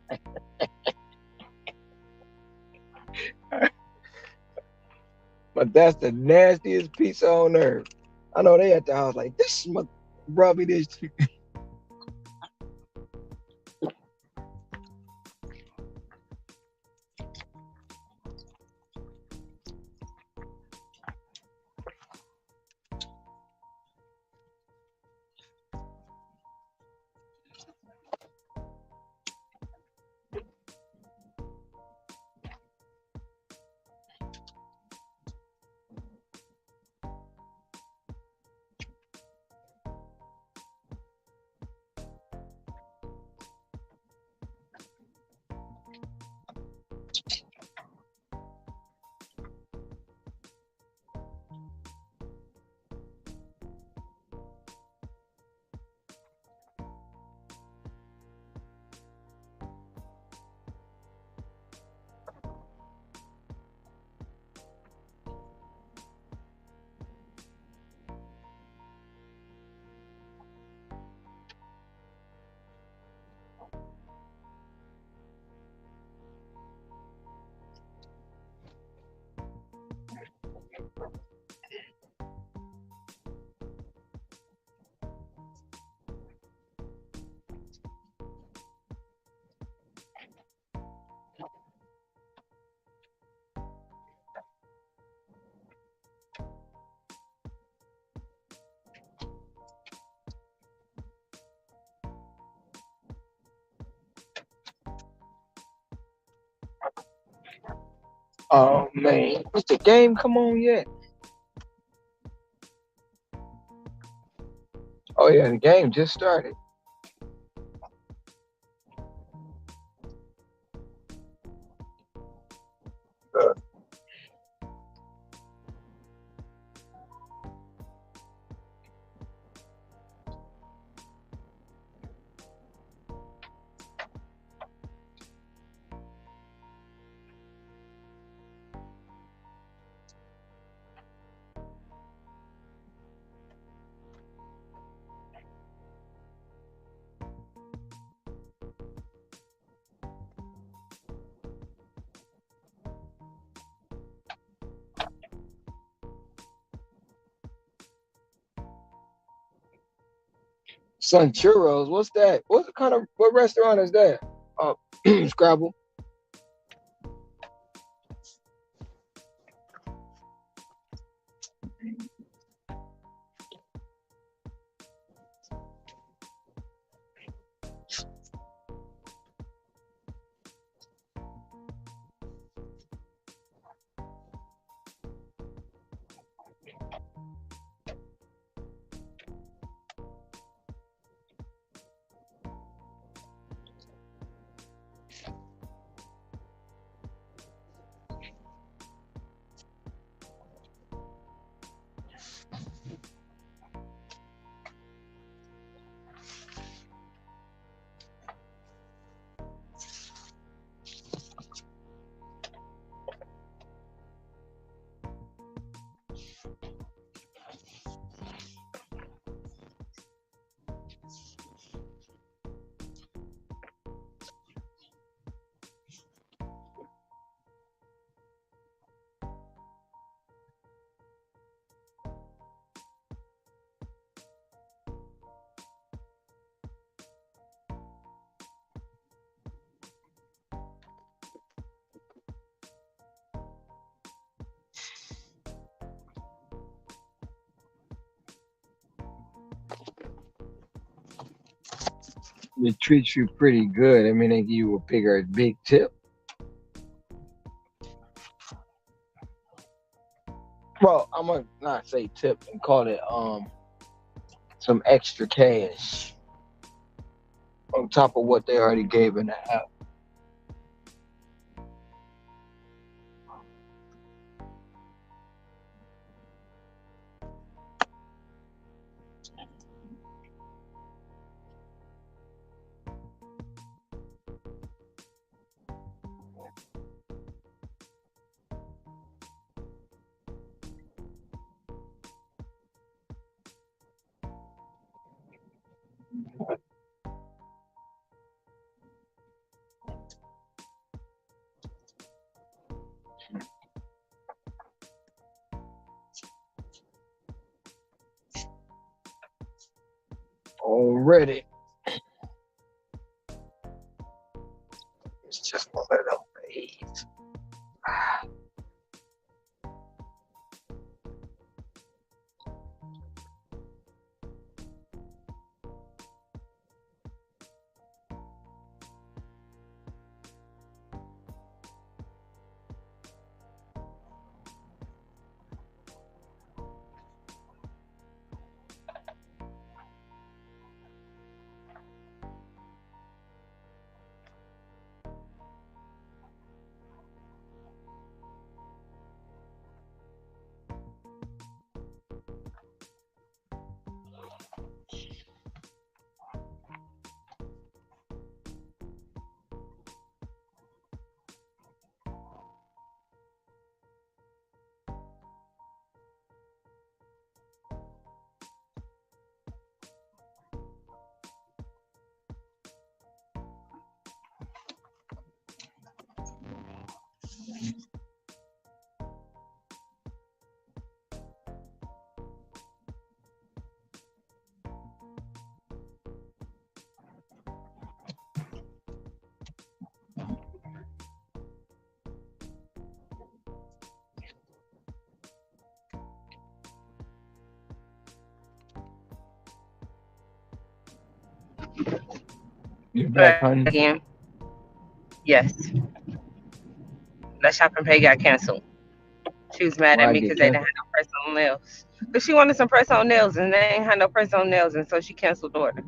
But that's the nastiest pizza on earth. I know they at the house like this is my brought me this. Oh man, what's the game come on yet? Oh yeah, the game just started. Sun churros, what's that? What kind of what restaurant is that? Oh, Scrabble. They treat you pretty good. I mean, they give you a big tip. Well, I'm gonna not say tip and call it some extra cash on top of what they already gave in the app. already. It's just one of them days. You back, honey?
Again, yes, that shopping pay got canceled. She was mad at
Why I
me
get
because they didn't
canceled?
have no press on nails. But she wanted some press on nails, and they ain't had no press on nails, and so she canceled the order.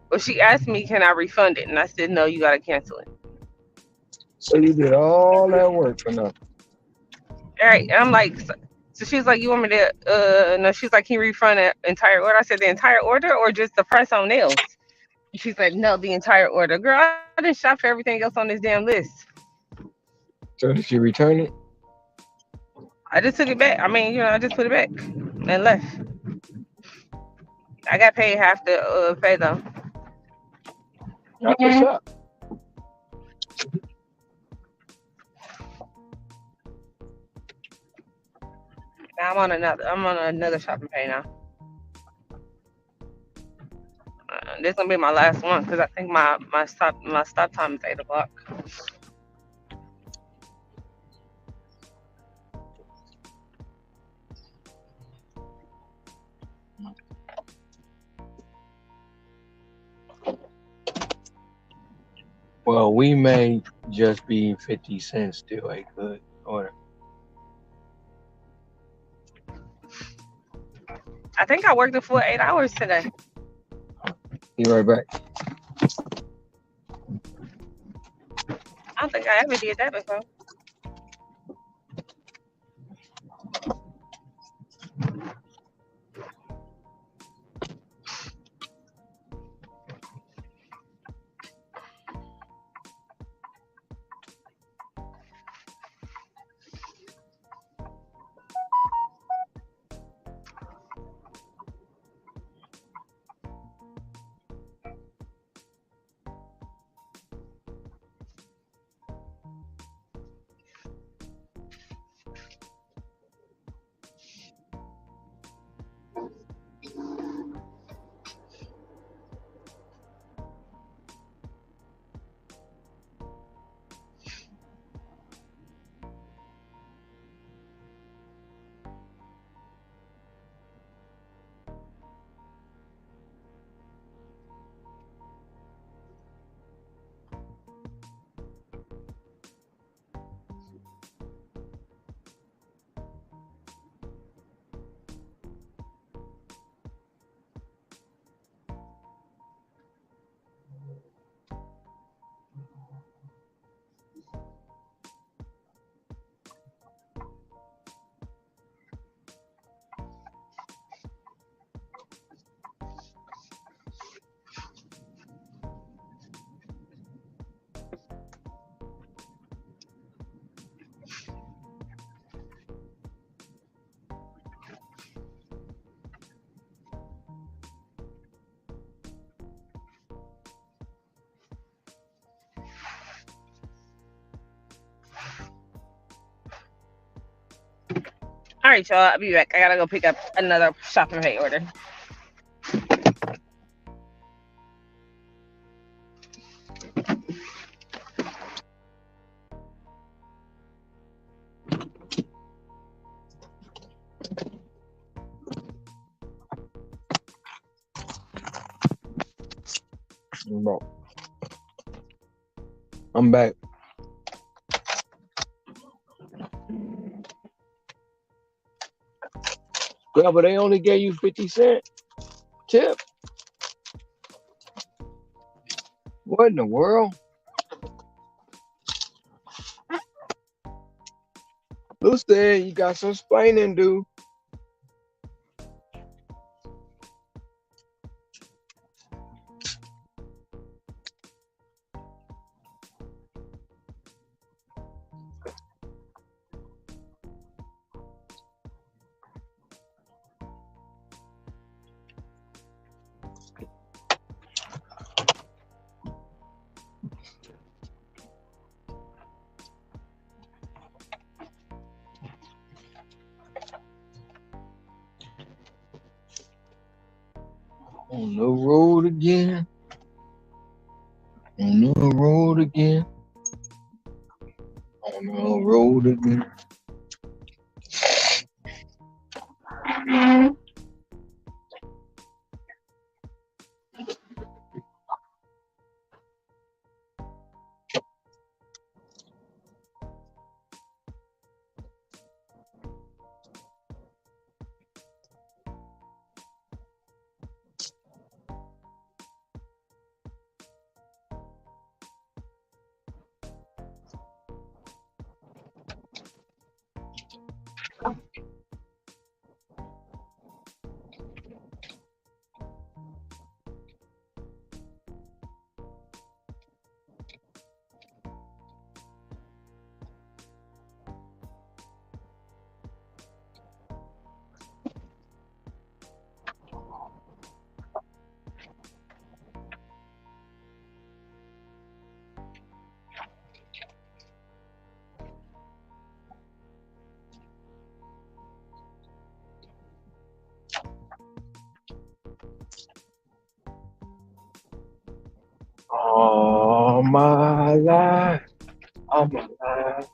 Well, she asked me, "Can I refund it?" And I said, "No, you gotta cancel it."
So you did all that work for nothing.
All right, and I'm like, so she's like, "You want me to?" No, she's like, "Can you refund the entire order?" I said, "The entire order or just the press on nails?" And she's like, "No, the entire order." Girl, I didn't shop for everything else on this damn list.
So did she return it?
I just took it back. I mean, I just put it back and left. I got paid half the pay though.
That's what's up.
Now I'm on another shopping pay now. This gonna be my last one because I think my stop time is 8 o'clock.
Well, we may just be 50 cents still a good order.
I think I worked the full 8 hours today.
Be right back.
I don't think I ever did that before. All right, y'all. I'll be back. I gotta go pick up another shopping pay order.
Bro, I'm back. Yeah, but they only gave you 50 cent tip. What in the world? Lou said you got some explaining, dude. On the road again. On the road again. On the road again. All my life, all my life.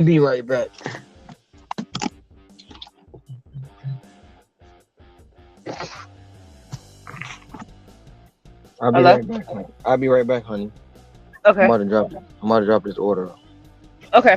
Be right back. I'll be
Hello?
right back. I'll be right back, honey. I'm
Okay.
about to drop. I'm about to drop this order.
Okay.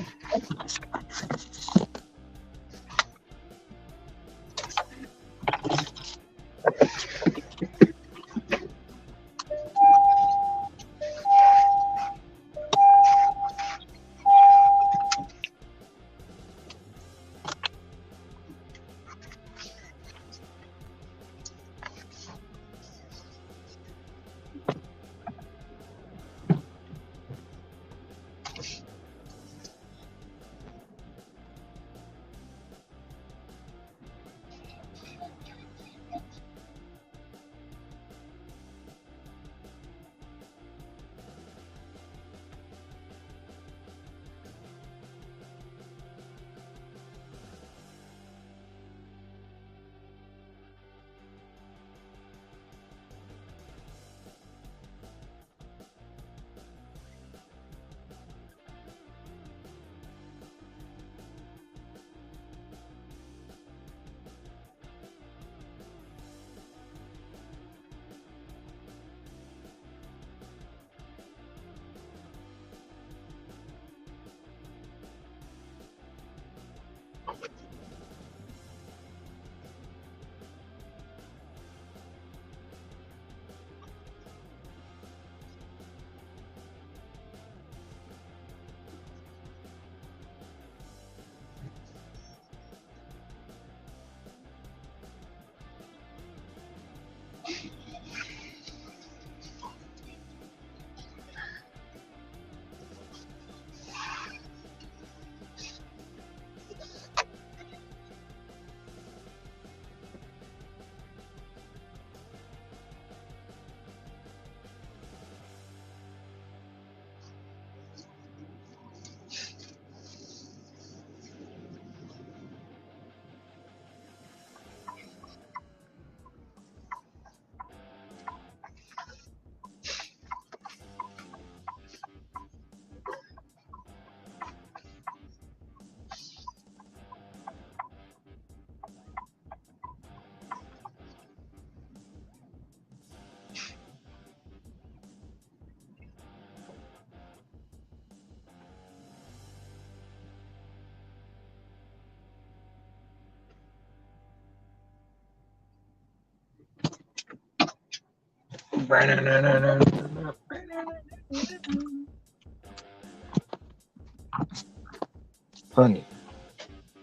Honey,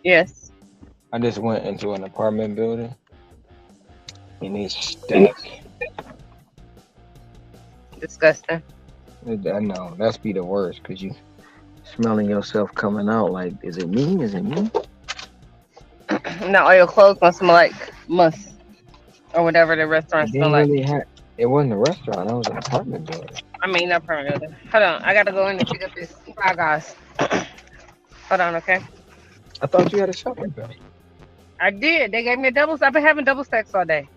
Yes.
I just went into an apartment building and it's stank.
Disgusting.
I know that's be the worst because you smelling yourself coming out. Like, is it me? Is it me?
Now all your clothes must smell like must or whatever the restaurant
It
smell
didn't
like.
really have. It wasn't a restaurant. It was an apartment building.
I mean, not permanent. Hold on, I gotta go in and pick up this Five Guys. Hold on, okay?
I thought you had a shopping bag.
I did. They gave me a doubles. I've been having double stacks all day.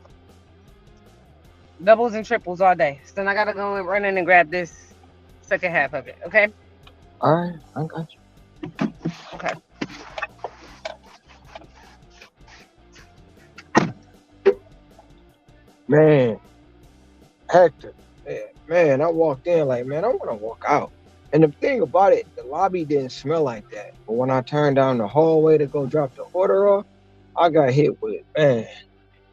Doubles and triples all day. So then I gotta go and run in and grab this second half of it. Okay?
All right, I got you.
Okay.
Man, Hector. Man, I walked in like, man, I want to walk out. And the thing about it, the lobby didn't smell like that. But when I turned down the hallway to go drop the order off, I got hit with, man,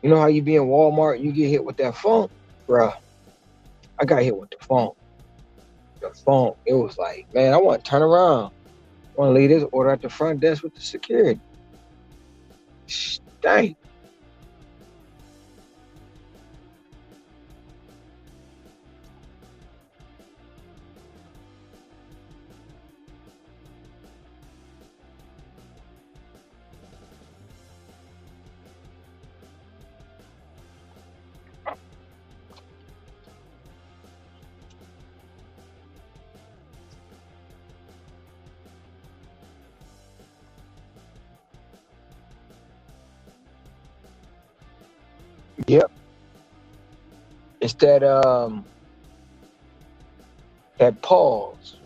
you know how you be in Walmart, you get hit with that phone? Bruh, I got hit with the phone. The phone, it was like, man, I want to turn around. I want to leave this order at the front desk with the security. Dang. Yep. It's that pause.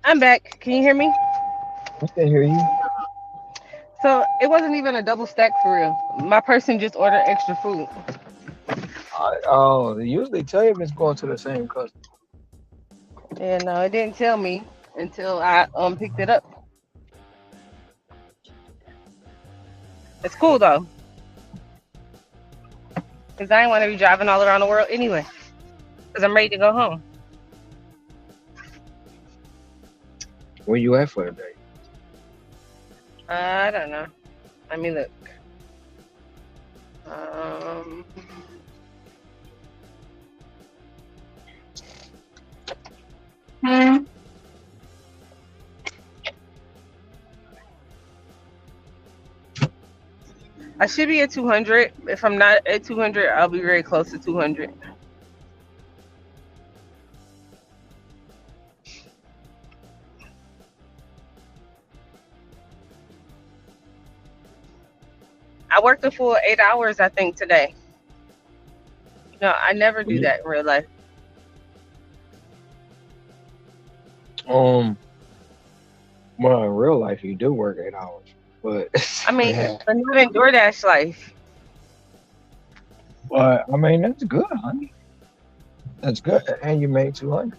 I'm back. Can you hear me?
I can hear you.
So it wasn't even a double stack for real. My person just ordered extra food.
Oh, they usually tell you if it's going to the same customer.
And it didn't tell me until I picked it up. It's cool though. Because I didn't want to be driving all around the world anyway. Because I'm ready to go home.
Where you at for the day?
I don't know. Let me look. Um, I should be at 200. If I'm not at 200, I'll be very close to 200. I worked a full 8 hours, I think, today. No, I never do that in real life.
Well, in real life, you do work 8 hours, but
I mean,
yeah.
but not in DoorDash life.
But I mean, that's good, honey. That's good, and you made 200.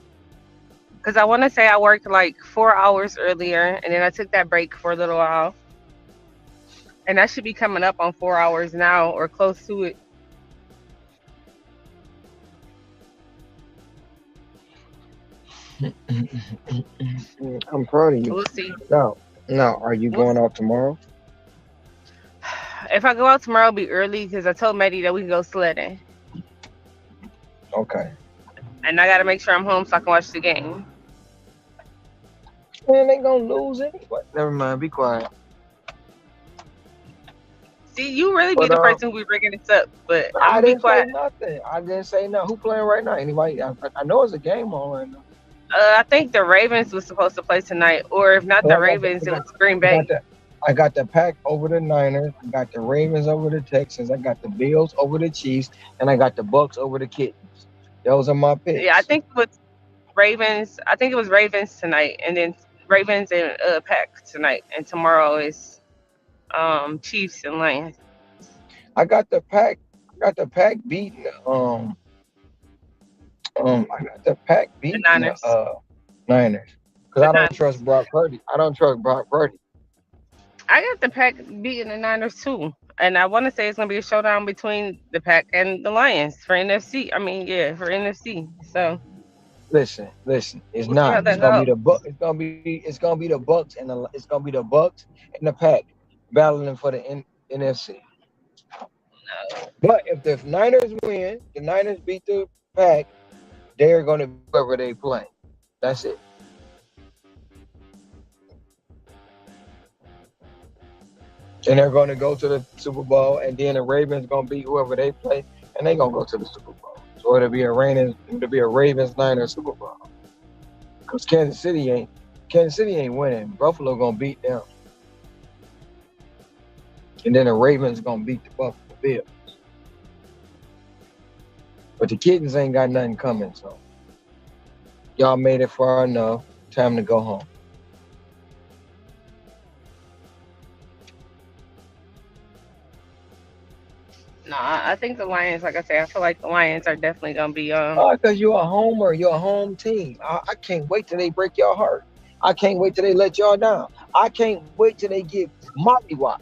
Because I want to say I worked like 4 hours earlier, and then I took that break for a little while. And I should be coming up on 4 hours now or close to it.
I'm proud of you.
We'll see.
Now, are you going out tomorrow?
If I go out tomorrow, it'll be early because I told Maddie that we can go sledding.
Okay.
And I got to make sure I'm home so I can watch the game.
Man, they gonna lose anyway. Never mind. Be quiet.
See, you really be
But
the person who be bringing this up, but I'm
I
gonna be
didn't say
quiet.
nothing. I didn't say nothing. Who playing right now? Anybody? I know it's a game on right now.
I think the Ravens was supposed to play tonight, or if not
But
the Ravens, it was Green
I got
Bay.
the I got the Pack over the Niners. I got the Ravens over the Texans. I got the Bills over the Chiefs, and I got the Bucks over the Kittens. Those are my
Yeah, I
picks.
think it was Ravens. I think it was Ravens tonight, and then Ravens and Pack tonight, and tomorrow is Chiefs and Lions.
I got the Pack. I got the Pack beating. I got the Pack
The
beating the
Niners.
Niners because
The
I don't
Niners.
trust Brock Purdy. I don't trust Brock Purdy.
I got the Pack beating the Niners too, and I want to say it's gonna be a showdown between the Pack and the Lions for NFC. I mean, yeah, for NFC. So
Listen. It's
we'll see how
not. It's
that
gonna be
goes.
the Buck. It's gonna be the Bucks and it's gonna be the Bucks and the Pack battling for the NFC. But if the Niners win, the Niners beat the Pack, they're gonna be whoever they play. That's it. And they're gonna go to the Super Bowl, and then the Ravens gonna beat whoever they play, and they gonna go to the Super Bowl. So it'll be a Ravens Niners Super Bowl. Because Kansas City ain't winning. Buffalo gonna beat them, and then the Ravens gonna beat the Buffalo Bills. But the Kittens ain't got nothing coming, so y'all made it far enough. Time to go home.
No, I think the Lions. Like I say, I feel like the Lions are definitely gonna be
Oh, because you're a homer, you're a home team. I can't wait till they break your heart. I can't wait till they let y'all down. I can't wait till they get mollywopped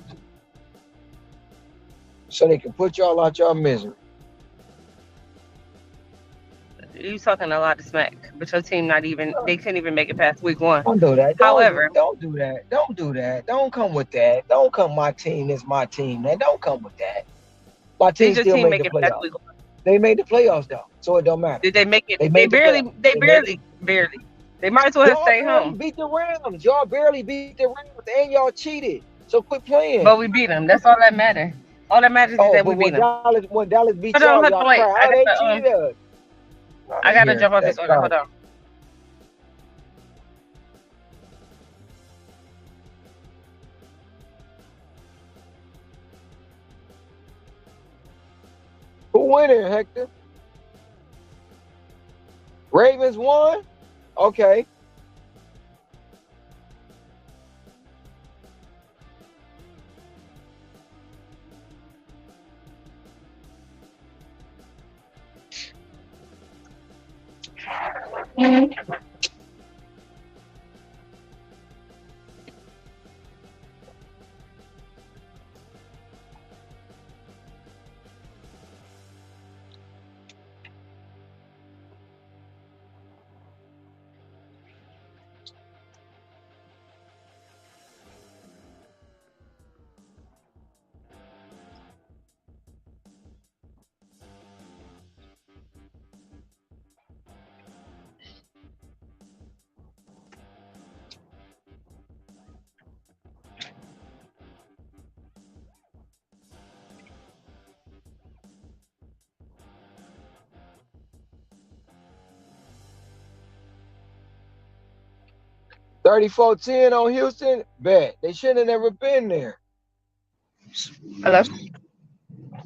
so they can put y'all out your misery.
you talking a lot of smack, but your team not even they couldn't even make it past week one.
Don't do that.
However,
Don't do that. Don't do that. Don't come with that. Don't come. My team is my team. Man, don't come with that. My
did
team
your
still
team
made
make
the
it past
playoffs.
week one?
They made the playoffs though, so it don't matter.
Did they make it?
They
They
made the
barely,
playoffs.
they
They made it.
barely, barely. They might as well have
Y'all
stayed
barely
home.
beat the Rams. Y'all barely beat the Rams, and y'all cheated. So quit playing.
But we beat them. That's all that matters. All that matters is
Oh,
that
but
we beat them.
when Dallas beat
Hold on,
y'all,
hold
y'all
on, wait.
cry. Oh, they cheated us.
I
I
gotta
hear
jump off
that
this order. Hold
garbage.
on.
Who winning, Hector? Ravens won? Okay.
Mhm.
34-10 on Houston? Bet. They shouldn't have never been there.
Hello.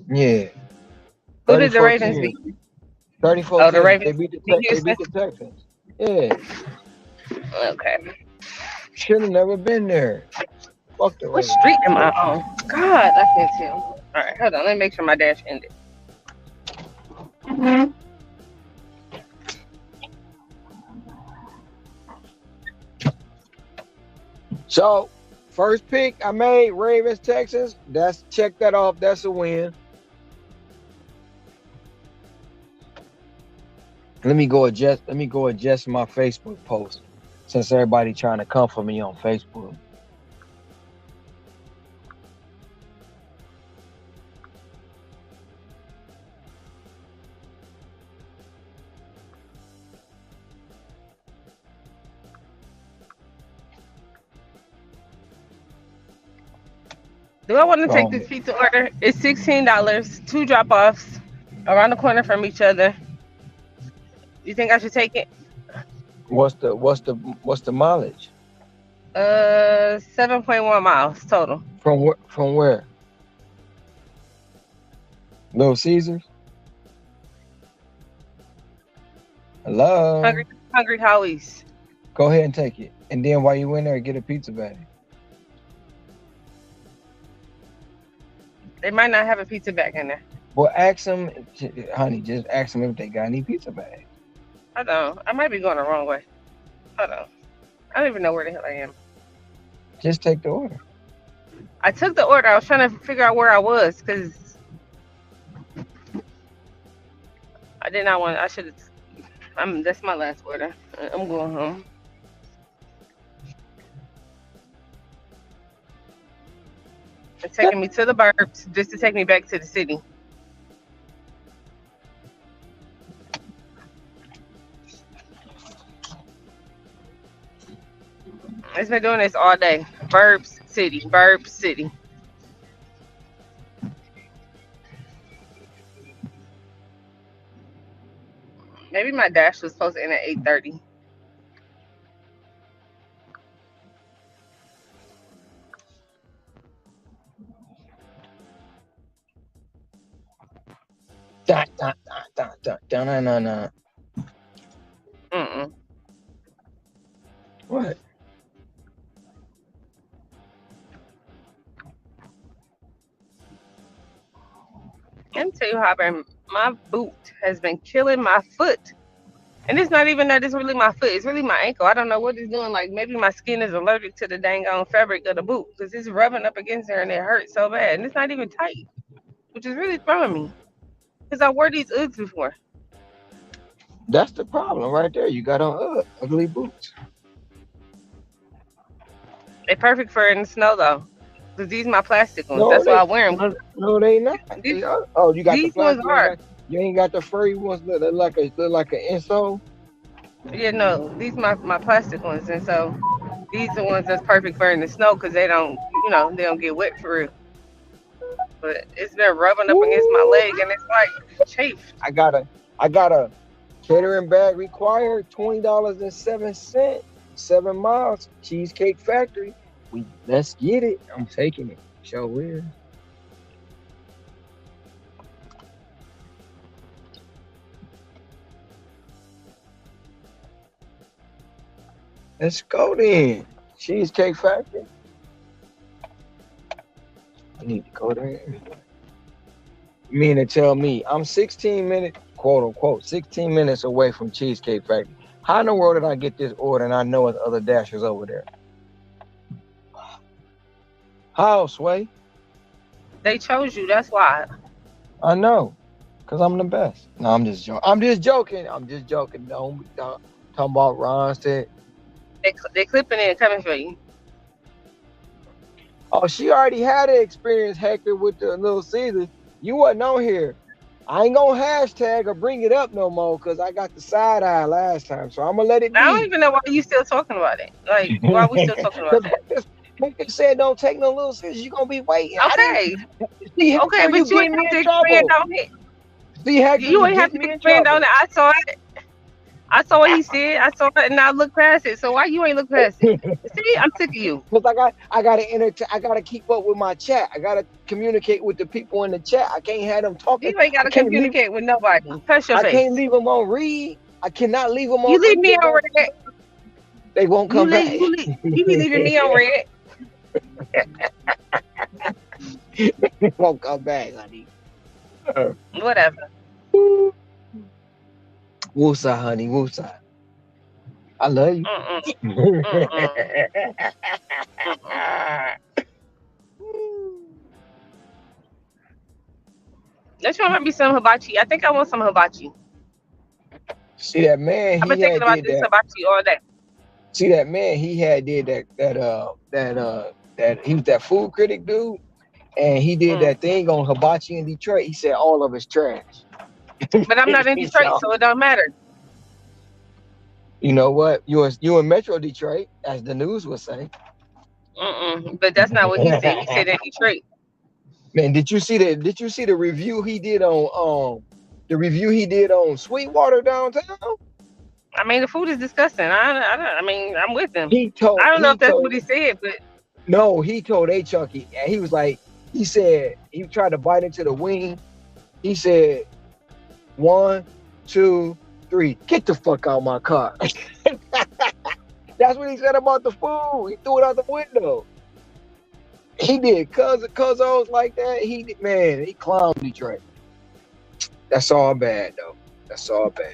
Yeah.
Who did the
Thirty-four
Ravens
ten.
beat?
Thirty-four
Oh, the
ten. They
Ravens
beat the
beat
they
Houston.
beat the Texans. Yeah.
Okay.
Should have never been there. Fuck the
What
Ravens.
street am I on? God, I can't tell. All right, hold on. Let me make sure my dash ended.
Mhm.
So first pick I made Ravens Texans. That's check that off. That's a win. Let me go adjust my Facebook post since everybody trying to come for me on Facebook.
Do I want to take
Um,
this pizza order? It's $16, two drop offs around the corner from each other. You think I should take it?
what's the mileage
7.1 miles total.
from where? Little Caesars. Hello.
Hungry, hungry Howies.
Go ahead and take it, and then while you in there, get a pizza bag.
They might not have a pizza bag in there.
Well, ask them, honey. Just ask them if they got any pizza bags.
Hold on. I might be going the wrong way. Hold on. I don't even know where the hell I am.
Just take the order.
I took the order. I was trying to figure out where I was because I did not want. I should have. That's my last order. I'm going home. It's taking me to the burbs just to take me back to the city. It's been doing this all day. Burbs City. Burbs City. Maybe my dash was supposed to end at 8:30.
Da, da, da, da, da, da, na, na, na. What?
Let me tell you how my boot has been killing my foot. And it's not even that it's really my foot. It's really my ankle. I don't know what it's doing. Like maybe my skin is allergic to the dang on fabric of the boot because it's rubbing up against there and it hurts so bad. And it's not even tight, which is really throwing me because I wore these Uggs before.
That's the problem right there. You got on ugly boots.
They're perfect for in the snow though, because these my plastic ones.
No,
That's why I wear them.
no, they not.
These,
Oh, you got the
these ones
plastic.
are.
You ain't got the furry ones that look like an insole.
Yeah, no, these my plastic ones, and so these are ones that's perfect for in the snow because they don't, they don't get wet for real. But it's been rubbing up against my
Ooh.
leg, and it's like chafed.
I got a catering bag required $20.07, 7 miles, Cheesecake Factory. Let's get it. I'm taking it. Show will. Let's go then. Cheesecake Factory. I need to go there. You mean to tell me I'm 16 minutes, quote unquote, 16 minutes away from Cheesecake Factory? How in the world did I get this order and I know it's other dashers over there? How, Sway?
They chose you. That's why.
I know, cause I'm the best. No, I'm just joking. Don't talking about Ron said.
They clipping it and coming for you.
Oh, she already had an experience, Hector, with the Little Caesars. You wasn't on here. I ain't gonna hashtag or bring it up no more because I got the side eye last time, so I'm gonna let it be.
I don't even know why you still talking about it. Like, why are we still talking about that?
Hector said don't take no Little Caesars. You gonna be waiting.
Okay,
See,
okay, but you ain't have to expand on it.
See, Hector,
You ain't have to expand on it. I saw it. I saw what he said. I saw it, and I looked past it. So why you ain't look past it? See, I'm sick of you.
Because I gotta keep up with my chat. I gotta communicate with the people in the chat. I can't have them talking.
You ain't gotta communicate with nobody. Touch your face.
I can't leave them on read. I cannot leave them on.
You leave me on red.
They won't come back.
You be leaving me on red.
They won't come back, honey.
Whatever.
Woosah, honey, woosah. I love you.
Let's try to be some hibachi. I think I want some hibachi.
See that man?
I've been thinking about this hibachi all day.
See that man? He had did that he was that food critic dude, and he did that thing on hibachi in Detroit. He said all of it's trash.
But I'm not in Detroit, so it don't matter.
You know what? You in Metro Detroit, as the news would say.
But that's not what he said. He said in Detroit.
Man, did you see the review he did on Sweetwater downtown?
I mean, the food is disgusting. I mean, I'm with him.
He told
I don't know
he
if that's what
told
he said, but
no, he told A Chucky, and he was like, he said he tried to bite into the wing. He said, one, two, three, get the fuck out of my car. That's what he said about the food. He threw it out the window. He did cuz I was like that. Man, he clowned Detroit. That's all bad though. That's all bad.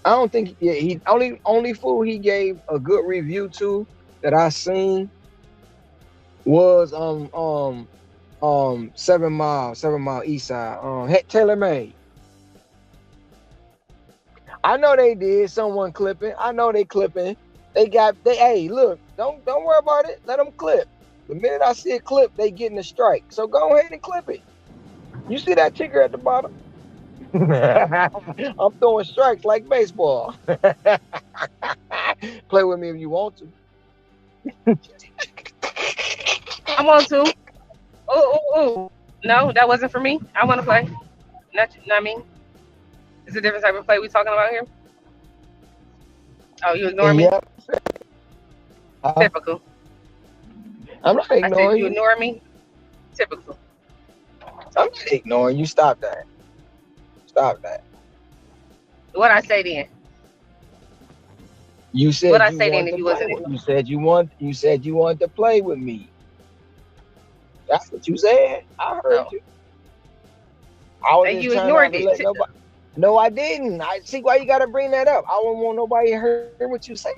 I don't think he only food he gave a good review to that I seen was 7 Mile East Side. Taylor Made. I know they did someone clipping. I know they clipping. Hey, look, don't worry about it. Let them clip. The minute I see a clip, they getting a strike. So go ahead and clip it. You see that ticker at the bottom? I'm throwing strikes like baseball. Play with me if you want to.
I want to. Oh. No, that wasn't for me. I want to play. Not me. It's a different type of play we talking about here. Oh, you ignore me?
Yep.
Typical.
I'm not
I said
ignoring
you
you.
ignore me. Typical.
I'm not ignoring you. Stop that. Stop that.
What I say then?
You
What
said
I
you
say then
want
if
to
you
play
wasn't?
with. You said you wanted to play with me. That's what you said. I heard
Oh,
you. I was
and
just
you
trying not
ignored
to
it.
let nobody. No, I didn't. I see why you got to bring that up. I don't want nobody to hear what you say.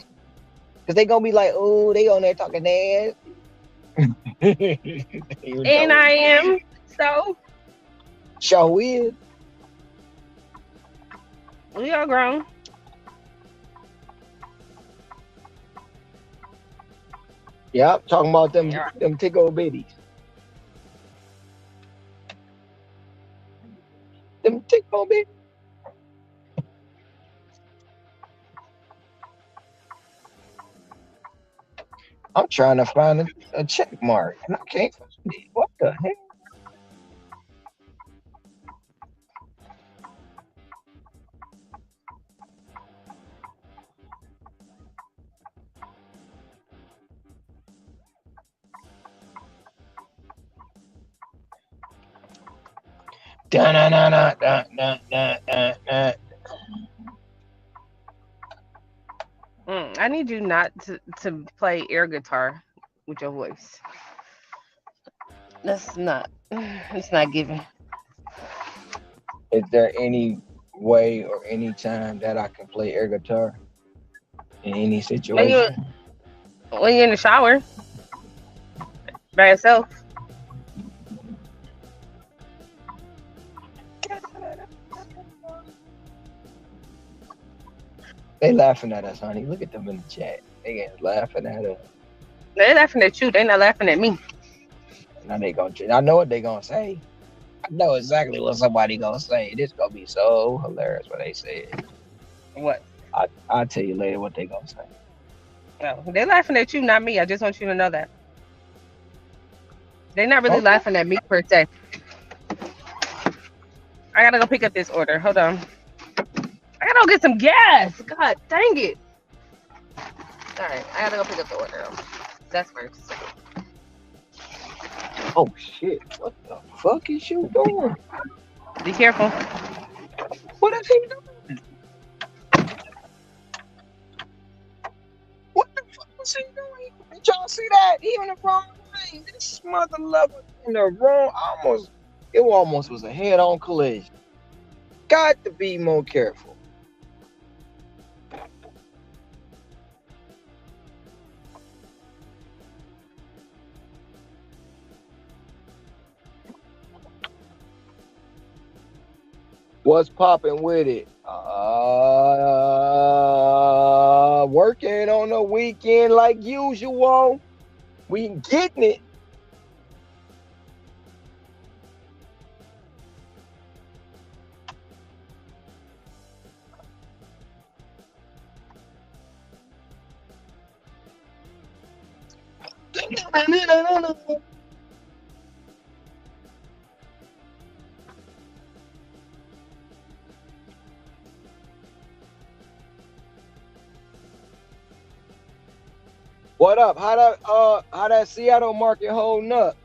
Because they going to be like, oh, they on there talking ass. You
And
know
I
it.
am. So
Show is.
we are grown.
Yep, talking about
All right.
them tickle bitties. Them tickle bitties. I'm trying to find a check mark and I can't find it. What the heck? Da-na-na-na-na-na-na-na.
I need you not to play air guitar with your voice. That's not. It's not giving.
Is there any way or any time that I can play air guitar in any
When you
situation?
when you're in the shower by yourself.
They laughing at us, honey. Look at them in the chat. They ain't laughing at us.
They're laughing at you. They're not laughing at me.
Now they gonna. I know what they gonna say. I know exactly what somebody gonna say. This gonna be so hilarious what they say.
What?
I'll tell you later what they gonna say.
No, they're laughing at you, not me. I just want you to know that. They're not really
Okay.
laughing at me per se. I gotta go pick up this order. Hold on. I gotta go get some gas. God dang it. All right, I gotta go pick up the order. That's first.
Oh shit! What the fuck is you doing?
Be careful.
What is he doing? What the fuck is he doing? Did y'all see that? He in the wrong lane. This mother lover in the wrong. It almost was a head-on collision. Got to be more careful. What's popping with it? Working on the weekend like usual. We getting it. What up? How that Seattle market holding up?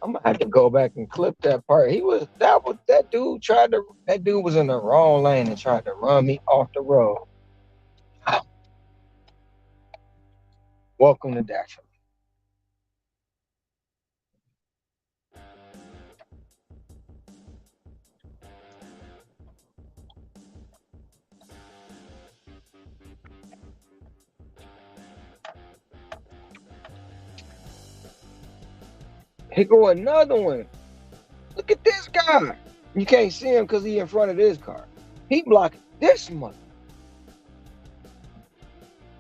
I'm gonna have to go back and clip that part. That dude was in the wrong lane and tried to run me off the road. Welcome to Dasher. Here go another one. Look at this guy. You can't see him because he in front of this car. He blocking this mother.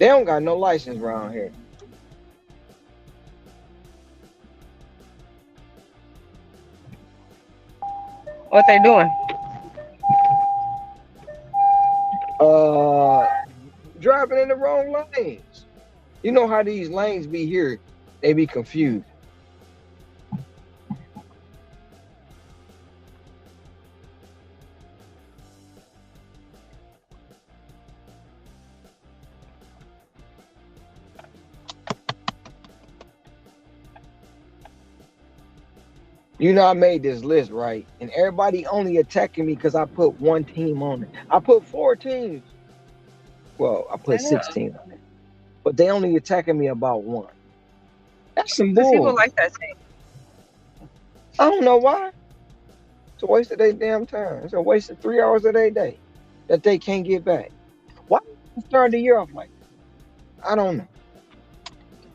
They don't got no license around here.
What they doing?
Driving in the wrong lanes. You know how these lanes be here? They be confused. You know, I made this list, right? And everybody only attacking me because I put one team on it. I put 4 teams. Well, I put 16 on it. But they only attacking me about one. That's some bull.
People like that thing.
I don't know why. It's a waste of their damn time. It's a waste of 3 hours of their day that they can't get back. Why start the year off like that? I don't know.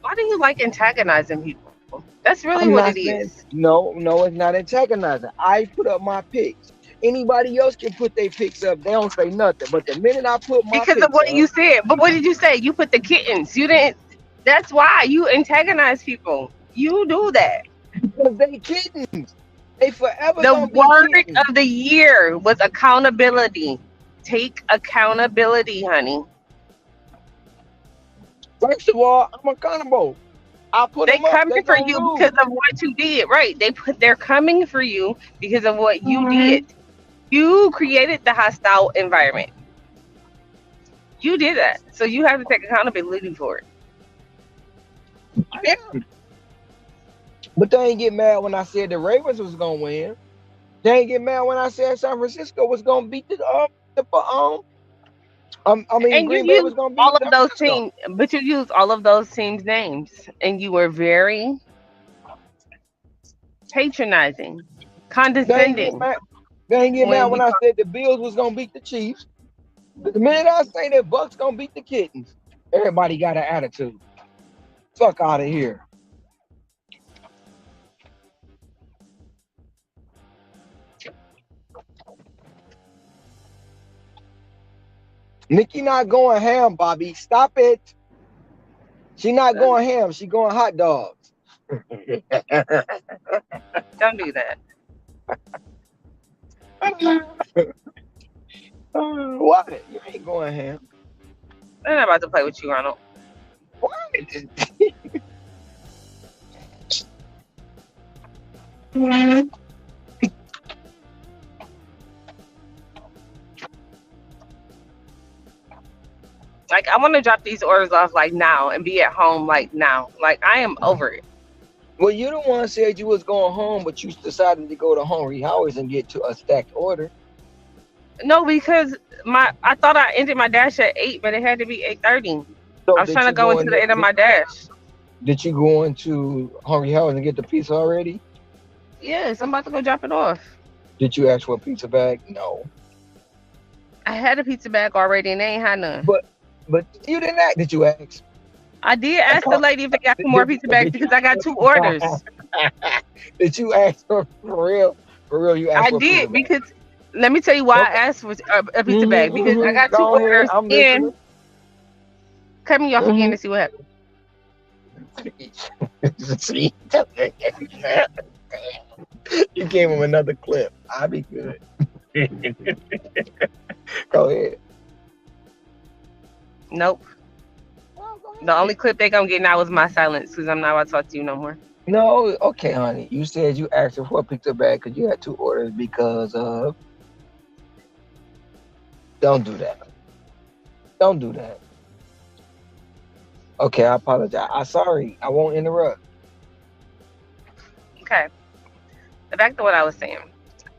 Why do you like antagonizing people? That's really what it is.
No, it's not antagonizing. I put up my picks. Anybody else can put their picks up. They don't say nothing. But the minute I put my
because of what you said. But what did you say? You put the kittens. You didn't. That's why you antagonize people. You do that.
Because they kittens. They forever.
The word of the year was accountability. Take accountability, honey.
First of all, I'm accountable.
They coming for you because of what you did, right? They're coming for you because of what you did. You created the hostile environment. You did that, so you have to take accountability for it.
I am. But they ain't get mad when I said the Ravens was gonna win. They ain't get mad when I said San Francisco was gonna beat Green Bay was gonna beat
all of those teams, but you used all of those teams' names, and you were very patronizing, condescending.
They ain't get mad when I said the Bills was gonna beat the Chiefs. The minute I say that Bucks gonna beat the Kittens, everybody got an attitude. Fuck out of here. Nikki not going ham, Bobby. Stop it. She not going ham. She going hot dogs.
Don't do that.
What? You ain't going ham.
I'm not about to play with you, Ronald.
What?
Like, I want to drop these orders off like now and be at home like now. Like, I am over it.
Well, you the one said you was going home, but you decided to go to Henry Howard's and get to a stacked order.
No, because I thought I ended my dash at 8, but it had to be 8:30. So I was trying to go into the end of my dash.
Did you go into Henry Howard's and get the pizza already?
Yes, I'm about to go drop it off.
Did you ask for a pizza bag? No.
I had a pizza bag already and they ain't had none.
But you didn't ask. Did you ask?
I did ask the lady if they got some more pizza bags because I got 2 orders.
Did you ask her for real? For real, you asked
I
for a pizza
did
bag.
because let me tell you why I
Okay.
asked for a pizza bag because I got two
Go ahead.
orders
I'm listening.
and cut me off again
Mm-hmm.
to see what happened.
See, you gave him another clip. I'll be good. Go ahead.
Nope.
Well, go
The only
ahead.
clip they gonna get now is my silence because I'm not about to talk to you no more.
No, okay, honey. You said you asked her for a pizza bag because you had 2 orders because of. Don't do that. Don't do that. Okay, I apologize. I'm sorry. I won't interrupt.
Okay. Back to what I was saying.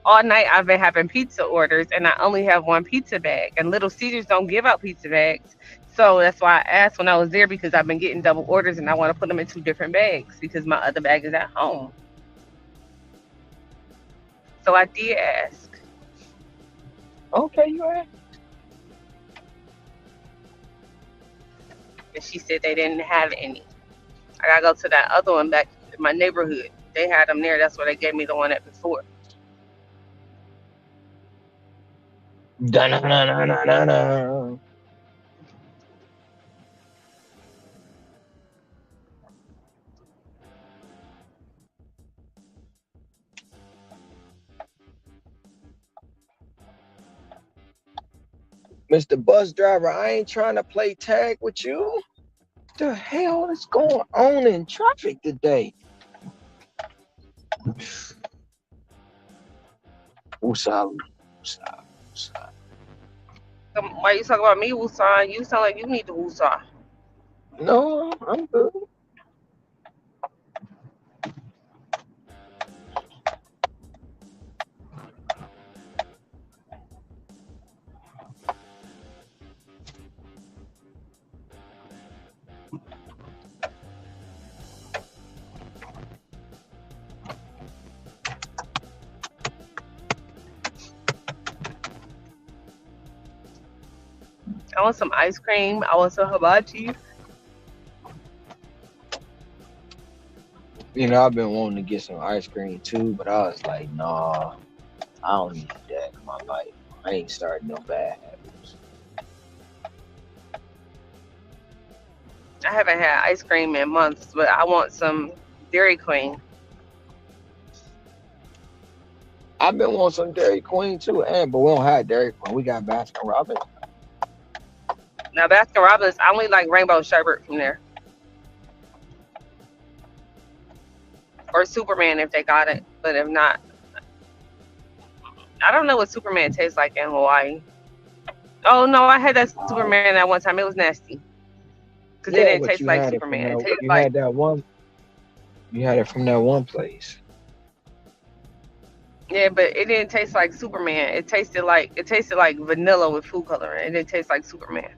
All night I've been having pizza orders and I only have one pizza bag. And Little Caesars don't give out pizza bags. So that's why I asked when I was there because I've been getting double orders and I want to put them in 2 different bags because my other bag is at home. So I did ask.
Okay, you asked.
And she said they didn't have any. I gotta go to that other one back in my neighborhood. They had them there. That's where they gave me the one at before.
Da-na-na-na-na-na. Mr. Bus Driver, I ain't trying to play tag with you. What the hell is going on in traffic today? Woosah, woosah, woosah.
Why you talking about me, Wusan? You sound like you need to Wusa.
No, I'm good.
I want some ice cream. I want some hibachi.
You know, I've been wanting to get some ice cream too, but I was like, nah, I don't need that in my life. I ain't starting no bad habits.
I haven't had ice cream in months, but I want some Dairy Queen.
I've been wanting some Dairy Queen too, but we don't have Dairy Queen. We got Baskin Robbins.
Now Baskin Robbins, I only like rainbow sherbet from there. Or Superman if they got it. But if not, I don't know what Superman tastes like in Hawaii. Oh no, I had that Superman at one time. It was nasty. Because it
Yeah,
didn't
but
taste
you
like
had it from
Superman. It
that.
tasted
You
like
had that one. You had it from that one place.
yeah, but it didn't taste like Superman. It tasted like vanilla with food coloring. It didn't taste like Superman.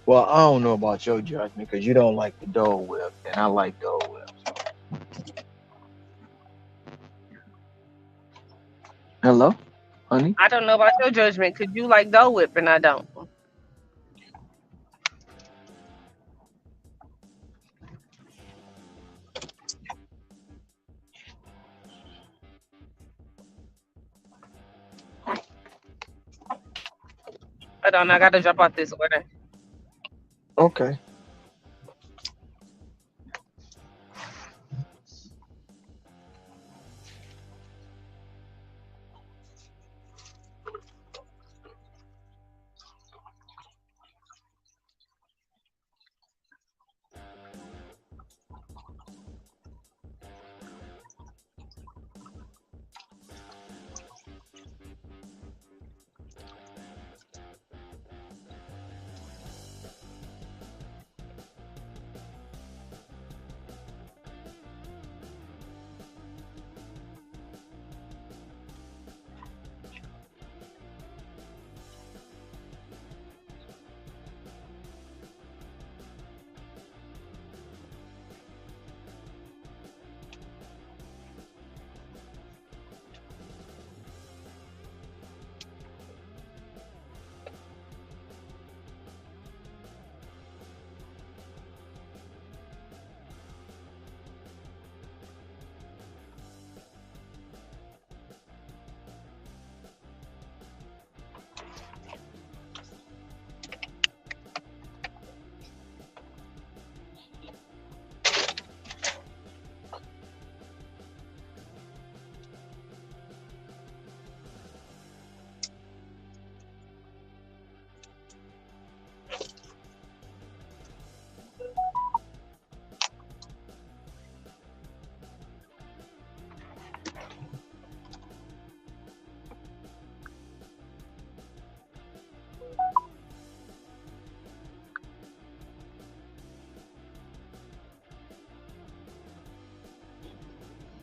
Well, I don't know about your judgment because you don't like the Dole Whip, and I like Dole Whip. Hello, honey.
I don't know about your judgment because you like Dole Whip and I don't. Hold on, I gotta drop out this order.
Okay.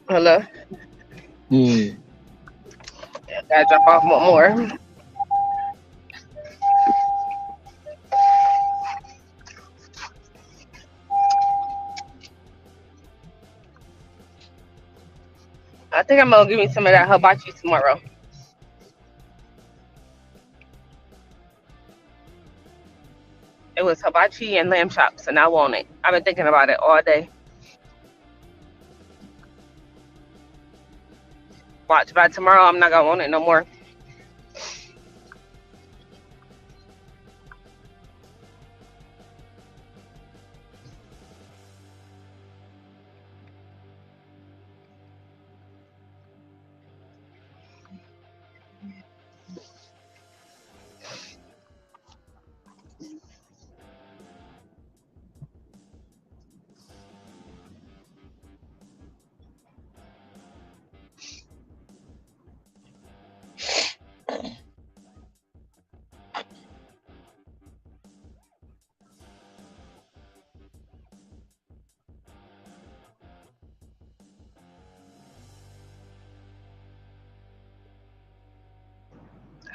Hello.
Yeah.
Gotta drop off more. I think I'm gonna give me some of that hibachi tomorrow. It was hibachi and lamb chops, and I want it. I've been thinking about it all day. Watch by tomorrow, I'm not gonna want it no more.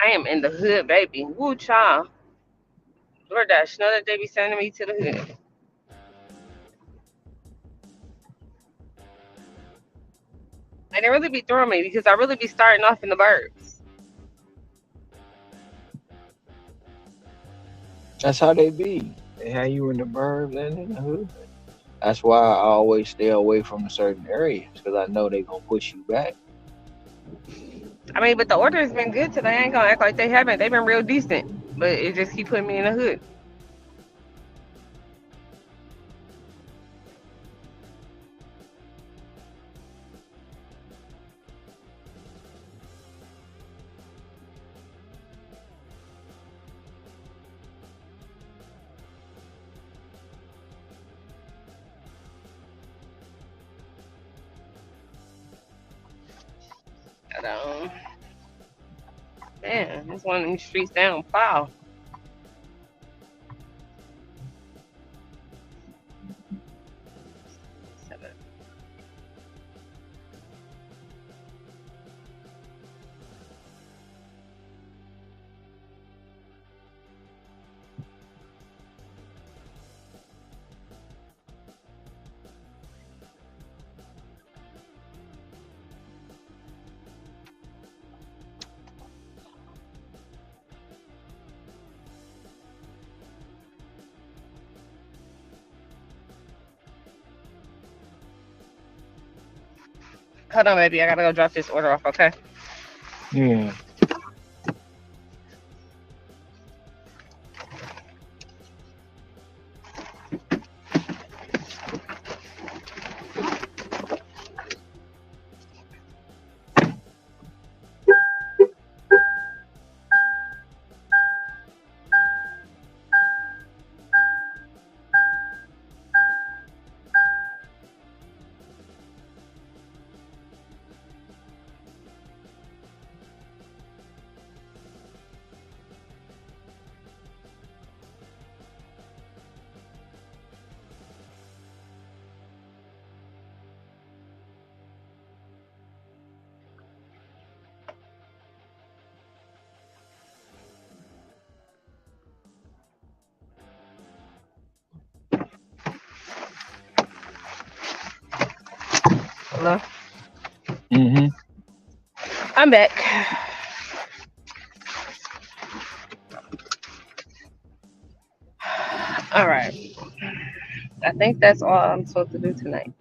I am in the hood, baby. Woo child. DoorDash, know that they be sending me to the hood. And they really be throwing me because I really be starting off in the burbs.
That's how they be. They have you in the burbs and in the hood. That's why I always stay away from certain areas because I know they gonna push you back.
I mean, but the order has been good today. I ain't gonna act like they haven't. They've been real decent. But it just keep putting me in the hood. But, man, this one of them streets down foul. Hold on, baby. I gotta go drop this order off, okay?
Yeah.
Hello?
Mm-hmm.
I'm back. All right. I think that's all I'm supposed to do tonight.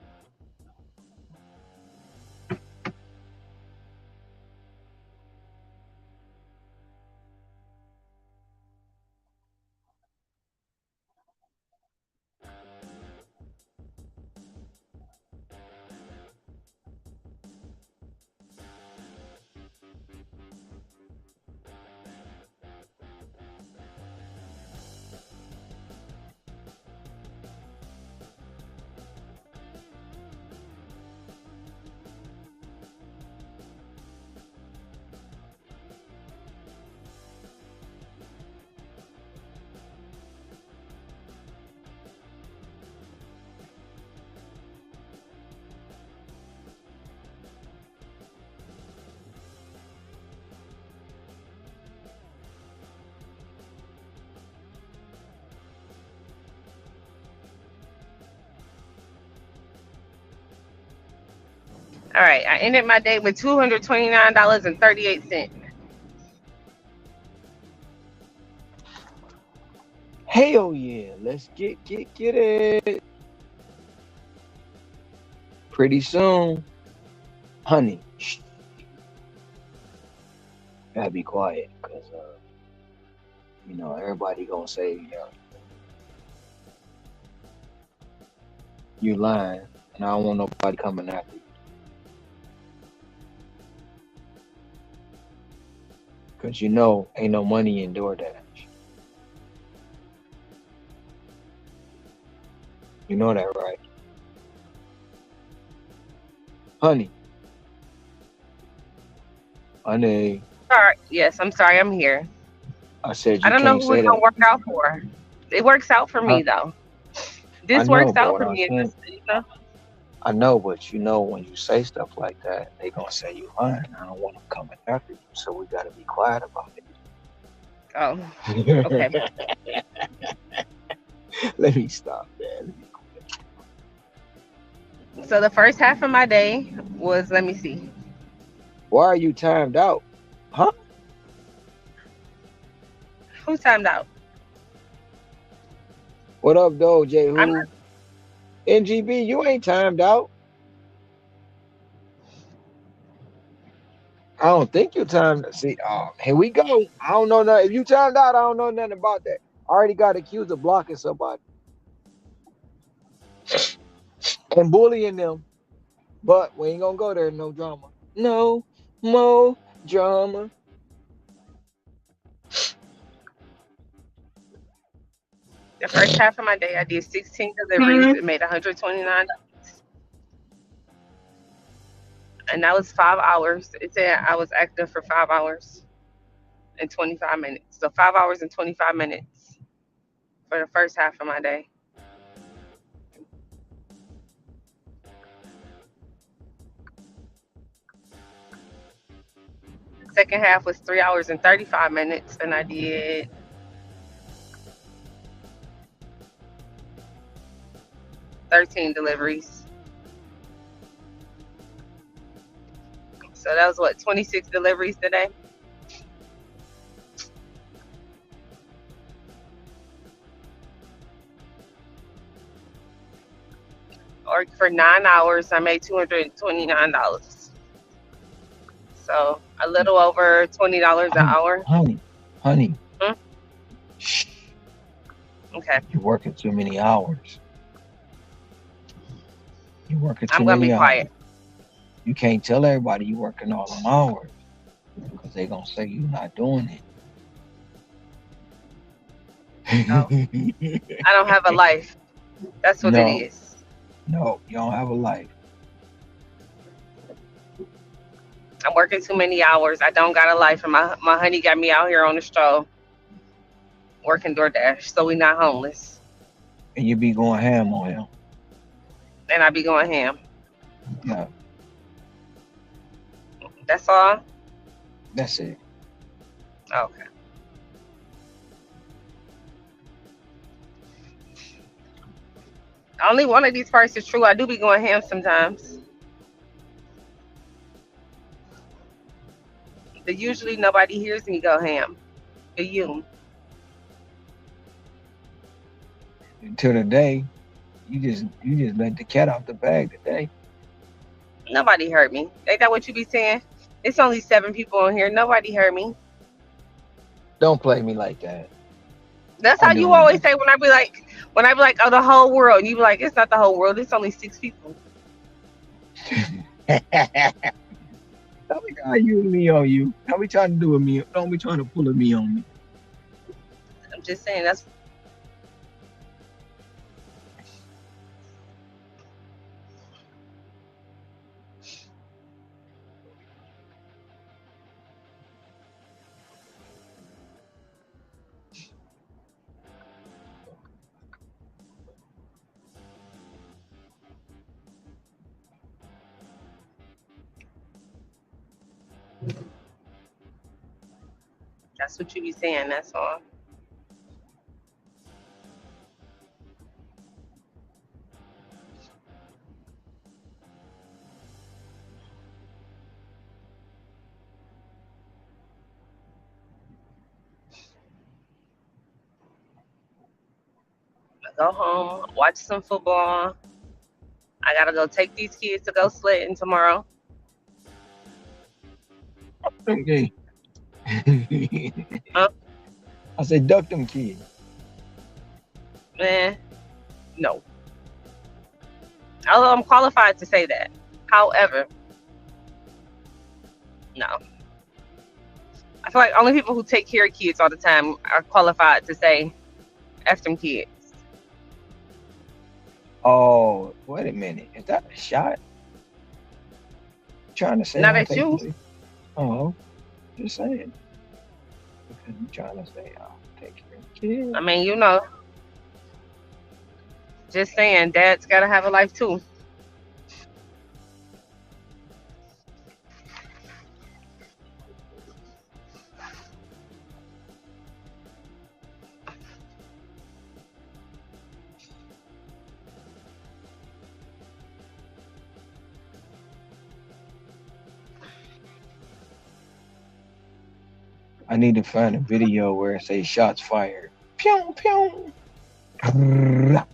All right, I ended my day with $229.38.
Hell yeah. Let's get it. Pretty soon. Honey, shh, gotta be quiet. Cause everybody gonna say you lying. And I don't want nobody coming after you. Cause ain't no money in DoorDash. You know that, right? Honey. Honey.
Sorry. Yes, I'm sorry. I'm here.
I said
I
you
don't know
can't
who
say
it's gonna
that.
work out for. It works out for me though.
I
This
know,
works
but
out
what
for
I'm
me.
saying, I know, but when you say stuff like that, they gonna say you lying. I don't want them coming after you, so we gotta be quiet about
Oh, okay.
it. Let me stop, man.
So the first half of my day was, let me see,
Why are you timed out? Huh?
who timed out?
What up, though, J
I'm
Who? NGB, you ain't timed out. I don't think you timed. See, here we go. I don't know nothing. If you timed out, I don't know nothing about that. I already got accused of blocking somebody and bullying them. But we ain't gonna go there. No drama. No more drama.
the first half of my day. I did 16 deliveries. It made $129, and that was 5 hours. It said I was active for 5 hours and 25 minutes. So 5 hours and 25 minutes for the first half of my day. Second half was 3 hours and 35 minutes, and I did 13 deliveries. So that was what, 26 deliveries today? Or for 9 hours, I made $229. So a little over $20 an
Honey,
hour.
honey.
Hmm?
Shh.
Okay,
You're working too many hours. You're working too
I'm gonna be
many hours.
quiet.
You can't tell everybody you working all them hours because they gonna say you're not doing
Oh,
it.
I don't have a life. That's what it
No,
is.
no, you don't have a life.
I'm working too many hours. I don't got a life, and my honey got me out here on the stroll working DoorDash, so we not homeless.
And you be going ham on him.
And I be going ham.
Yeah,
That's all.
that's it.
Okay. Only one of these parts is true. I do be going ham sometimes. But usually nobody hears me go ham. But you.
Until the day you just let the cat out the bag today.
Nobody heard me. Ain't that what you be saying? It's only 7 people on here. Nobody heard me.
Don't play me like that.
That's
I
how
do
you
it
always say when I be like, oh, the whole world. And you be like, it's not the whole world. It's only 6 people.
again. Tell me how you me on you. How we trying to do a me? Don't be trying to pull a me on me.
I'm just saying that's what you be saying. That's all. I go home, watch some football. I gotta go take these kids to go sledding tomorrow.
Okay.
Huh?
I said, duck them kids.
Eh, no. Although I'm qualified to say that. However, no. I feel like only people who take care of kids all the time are qualified to say F them kids.
Oh, wait a minute. Is that a shot? Trying to say
Not
don't
at
take
you.
care? Oh, just saying. Because you trying to say I'll take care of kids.
I mean, just saying, dad's gotta have a life too.
I need to find a video where it says shots fired. Pew pew. I'm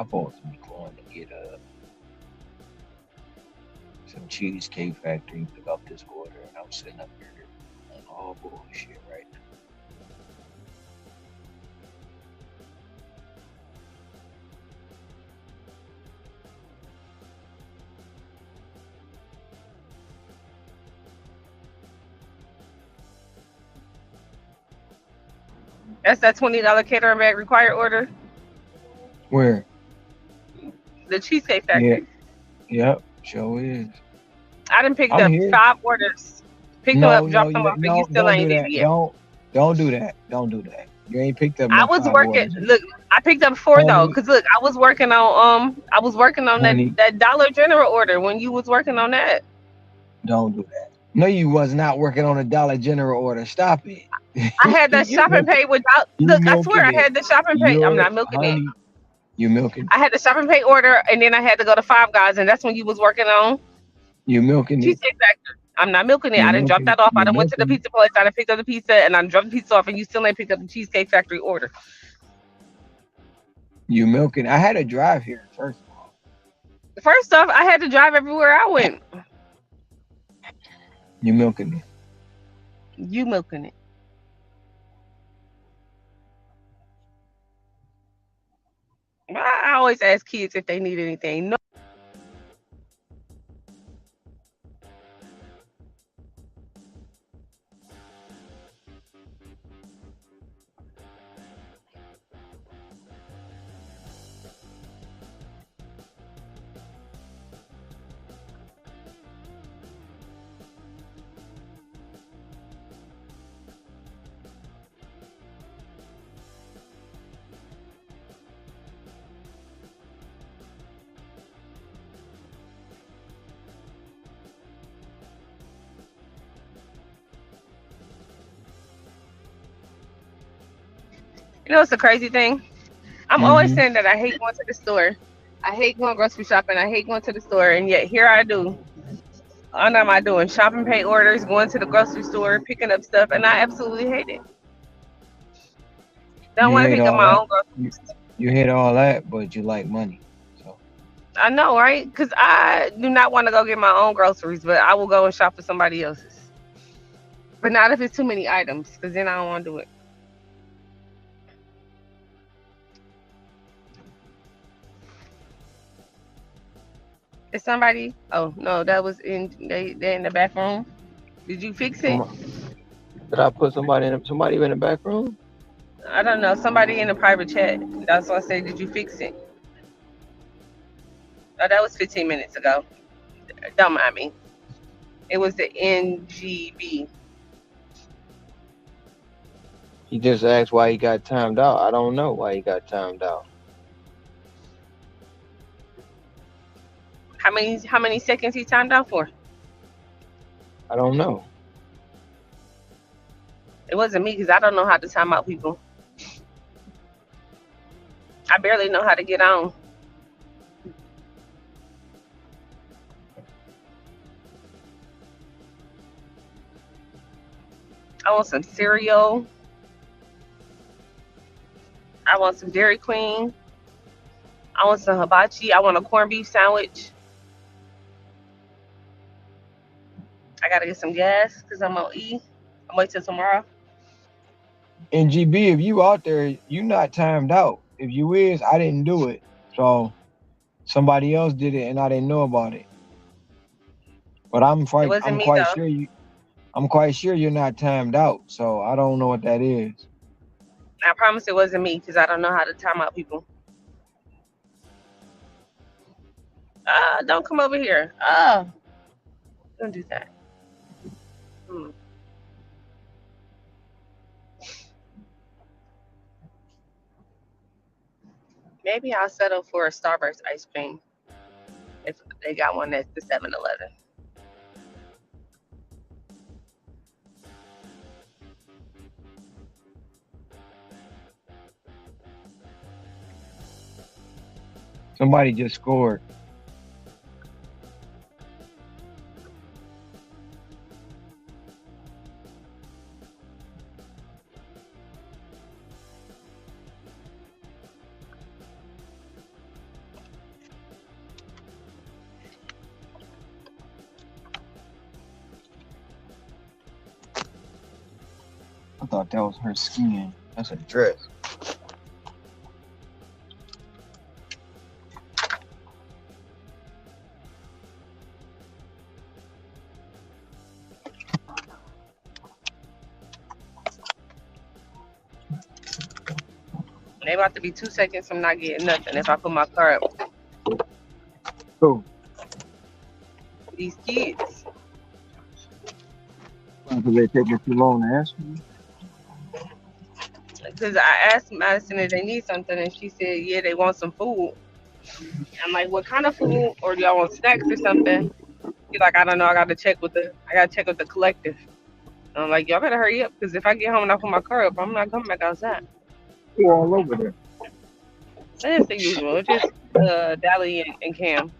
supposed to be going to get some cheesecake factory, pick up this order, and I'm sitting up here on all bullshit right now.
That's that $20 catering bag required order.
Where?
The Cheesecake
Yeah,
Factory.
yep, sure is.
I done picked
I'm
up
here.
5 orders. Picked them
No,
up,
no,
dropped them
you
off, and you
no,
still
don't do
ain't here
that.
yet.
Don't do that. Don't do that. You ain't picked up
I
no
was
5
working.
orders,
Look, I picked up 4 though,
honey.
cause look, I was working on
Honey,
that Dollar General order when you was working on that.
don't do that. No, you was not working on a Dollar General order. Stop it.
I had that
you
shopping
milking,
pay without.
you
Look, I swear
milking
I
it.
had the shopping pay. I'm
You're
not milking it.
honey. You milking.
I had the shopping pay order, and then I had to go to Five Guys, and that's when you was working on
You milking it.
Cheesecake Factory. I'm not milking it.
You
I didn't drop
milking it.
that off. I
You
done went to the
milking it.
pizza place. I done picked up the pizza, and I dropped the pizza off, and you still ain't picked up the Cheesecake Factory order.
You milking. I had to drive here first of all.
First off, I had to drive everywhere I went.
You milking it.
You milking it. I always ask kids if they need anything. No. You know what's the crazy thing? I'm always
Mm-hmm.
saying that I hate going to the store. I hate going grocery shopping. I hate going to the store, and yet here I do. All am I doing? Shopping pay orders, going to the grocery store, picking up stuff, and I absolutely hate it. Don't
You
want to
hate
pick up
all
my
that.
own groceries.
You hate all that, but you like money. So
I know, right? Because I do not want to go get my own groceries, but I will go and shop for somebody else's. But not if it's too many items, because then I don't want to do it. Is somebody? Oh no, that was they in the bathroom. Did you fix it?
did I put somebody in the back room?
I don't know. Somebody in the private chat. That's why I said, did you fix it? Oh, that was 15 minutes ago. Don't mind me. It was the NGB.
He just asked why he got timed out. I don't know why he got timed out.
How many seconds he timed out for?
I don't know.
It wasn't me because I don't know how to time out people. I barely know how to get on. I want some cereal. I want some Dairy Queen. I want some hibachi. I want a corned beef sandwich. I gotta get some gas because I'm on E. I'm wait till tomorrow.
And GB, if you out there, you not timed out. If you is, I didn't do it. So somebody else did it and I didn't know about it. But
It wasn't
I'm
me
quite
though.
sure I'm quite sure you're not timed out. So I don't know what that is.
I promise it wasn't me because I don't know how to time out people. Don't come over here. Don't do that. Hmm. Maybe I'll settle for a Starburst ice cream if they got one at the 7-Eleven.
Somebody just scored. I thought that was her skin. That's a dress.
They about to be 2 seconds from not getting nothing if I put my car up.
Cool.
These kids.
Because they taking too long to answer you.
Because I asked Madison if they need something, and she said, yeah, they want some food. I'm like, what kind of food? Or do y'all want snacks or something? She's like, I don't know. I gotta check with the collective. And I'm like, y'all better hurry up, because if I get home and I put my car up, I'm not coming back outside.
You all over there.
And it's the usual. It's just Dally and Cam.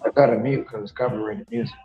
I gotta mute because it's copyrighted music.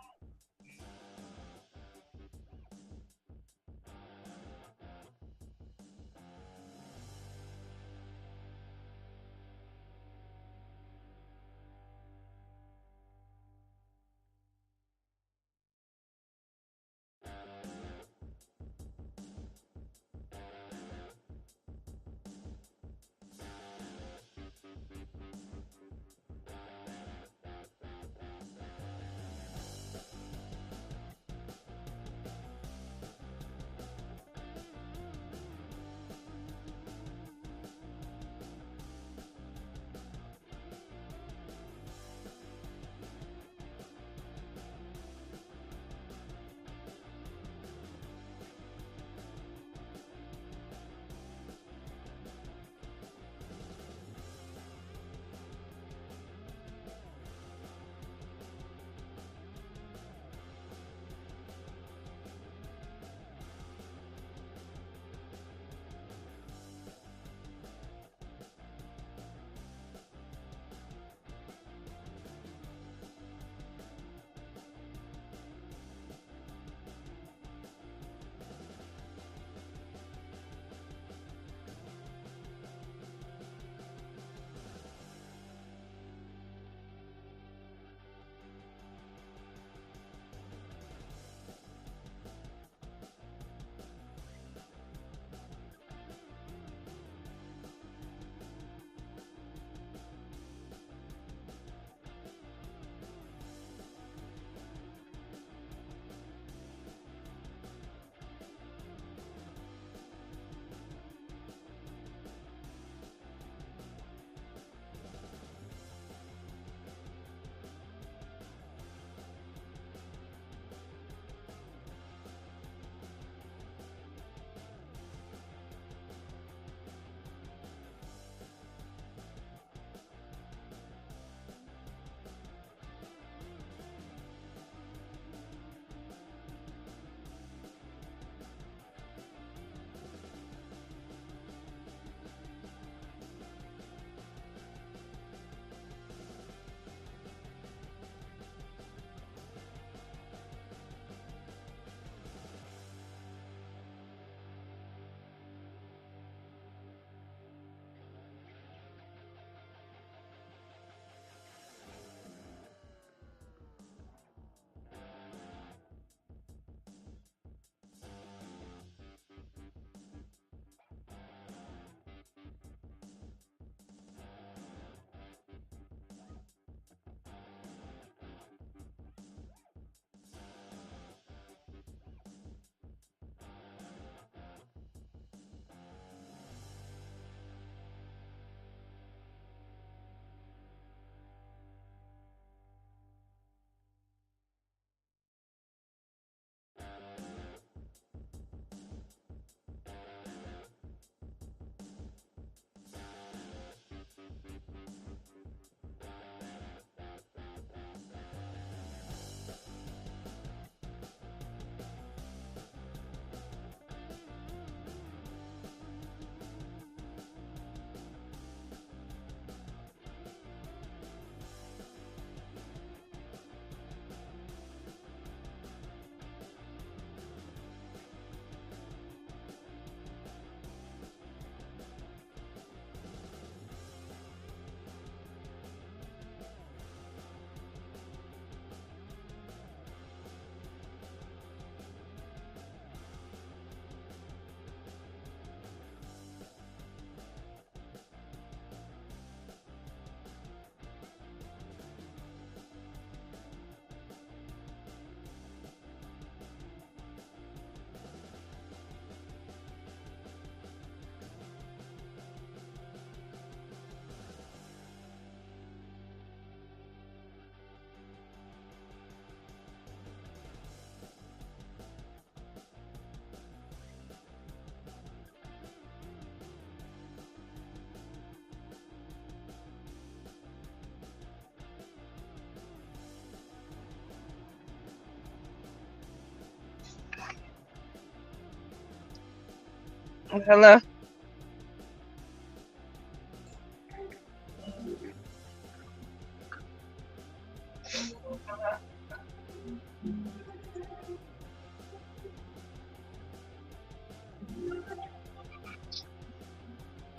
Hello.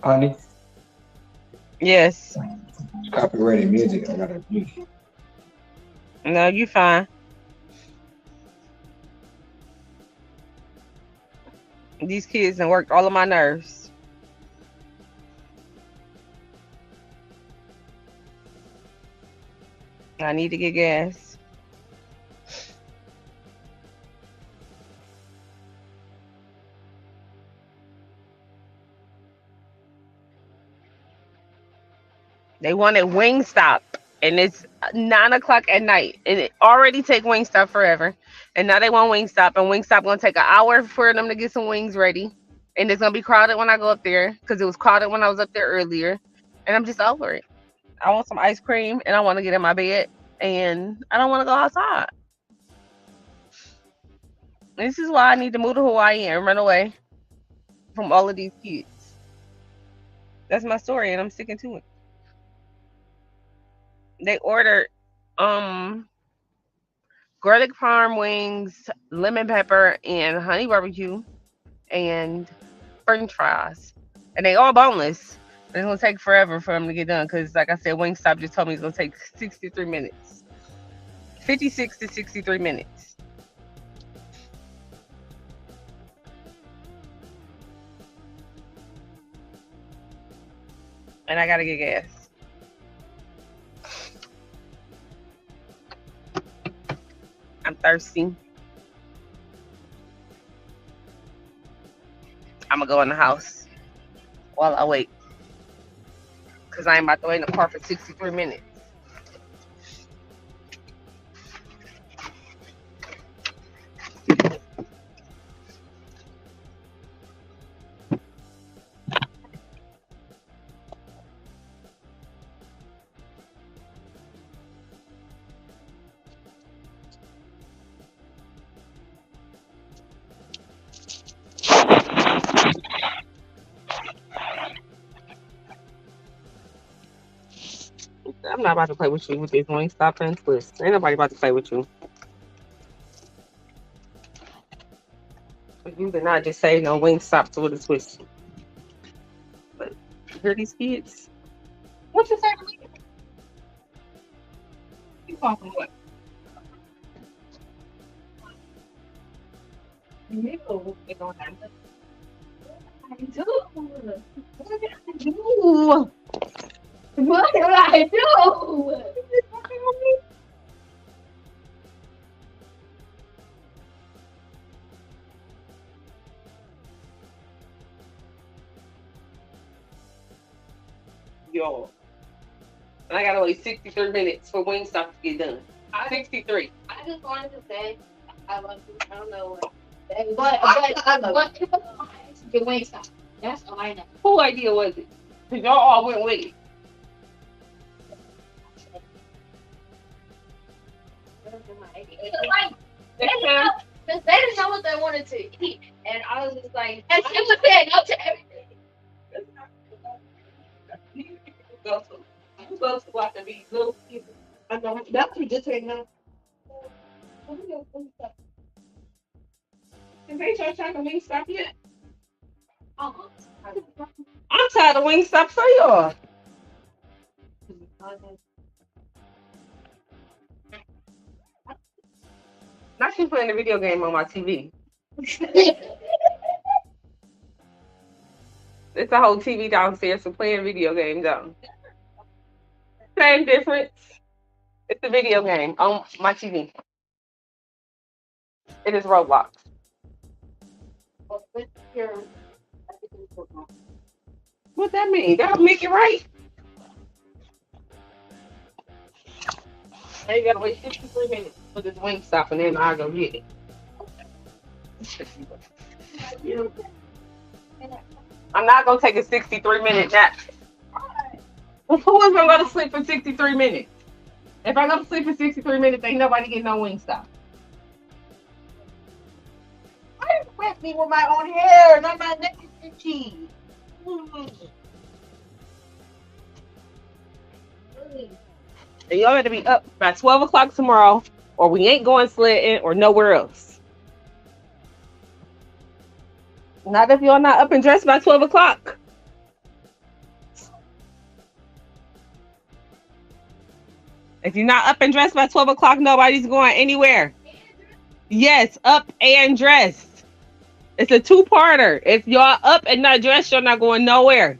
Honey,
Yes.
copyrighted music. I gotta mute it.
No, you fine. These kids and worked all of my nerves. I need to get gas. They wanted Wingstop, and it's 9 o'clock at night, and it already take Wingstop forever, and now they want Wingstop, and Wingstop gonna take an hour for them to get some wings ready, and it's gonna be crowded when I go up there because it was crowded when I was up there earlier, and I'm just over it. I want some ice cream, and I want to get in my bed, and I don't want to go outside. This is why I need to move to Hawaii and run away from all of these kids. That's my story, and I'm sticking to it. They ordered um garlic parm wings, lemon pepper, and honey barbecue, and French fries, and they all boneless. It's gonna take forever for them to get done because, like I said, Wingstop just told me it's gonna take 63 minutes, 56 to 63 minutes, and I gotta get gas. I'm thirsty. I'm gonna go in the house while I wait because I ain't about to wait in the car for 63 minutes. I'm not about to play with you with this Wingstop and twist. Ain't nobody about to play with you. You did not just say no Wingstop to with a twist. But you hear these kids? What you say to me? You talking what? No, it don't happen. I do. What did I do? What did I do? Yo, and I gotta wait 63 minutes for Wingstop to get done. 63.
I just wanted to say I love you. I don't know what. But the Wingstop. That's all I know.
Who idea was it? Cause y'all all went with it.
Like, because they didn't know what they wanted to eat, and I was just like, and she was saying no to everything.
You go to watch these little people. I know that's what you just said now. Is they your trying to Wingstop yet? I'm tired of Wingstop for y'all. Now she's playing the video game on my TV. It's a whole TV downstairs for playing video games on. Same difference. It's a video game on my TV. It is Roblox. What that mean? That'll make it right. Now you gotta wait 63 minutes for this Wingstop and then I'll go get it. I'm not gonna take a 63-minute nap. Who is gonna go to sleep for 63 minutes? If I go to sleep for 63 minutes, ain't nobody getting no Wingstop.
Why you whip me with my own hair, not my neck? Cheese.
And y'all better be up by 12 o'clock tomorrow, or we ain't going sledding or nowhere else. Not if y'all not up and dressed by 12 o'clock. If you're not up and dressed by 12 o'clock, nobody's going anywhere. Yes, up and dressed. It's a two-parter. If y'all up and not dressed, you're not going nowhere.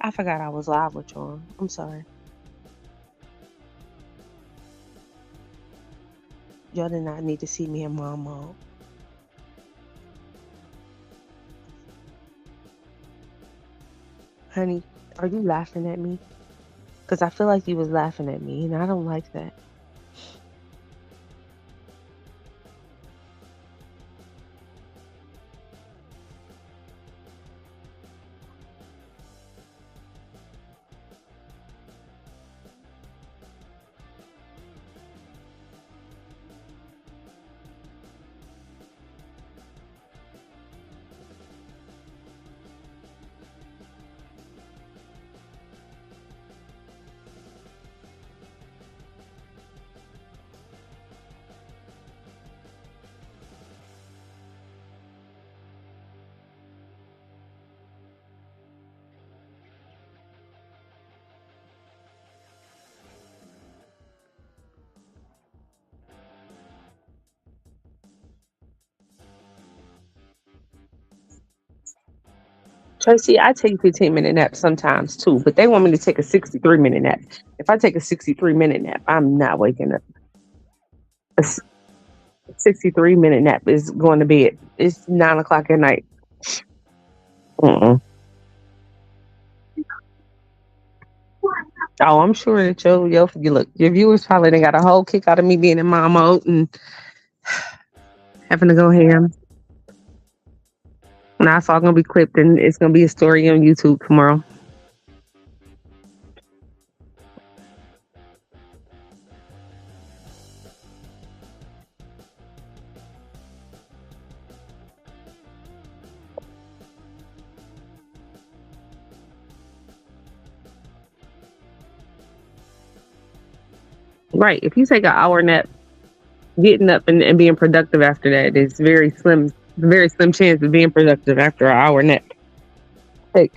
I forgot I was live with y'all. I'm sorry. Y'all did not need to see me in mom mode. Honey, are you laughing at me? Because I feel like you was laughing at me, and I don't like that. Tracy, I take 15-minute naps sometimes too, but they want me to take a 63-minute nap. If I take a 63-minute nap, I'm not waking up. A 63-minute nap is going to bed. It's 9 o'clock at night. Mm-mm. Oh, I'm sure that your viewers probably done got a whole kick out of me being in mom mode and having to go ham. Now it's all gonna be clipped and it's gonna be a story on YouTube tomorrow. Right. If you take an hour nap, getting up and being productive after that is very slim chance of being productive after an hour nap. Like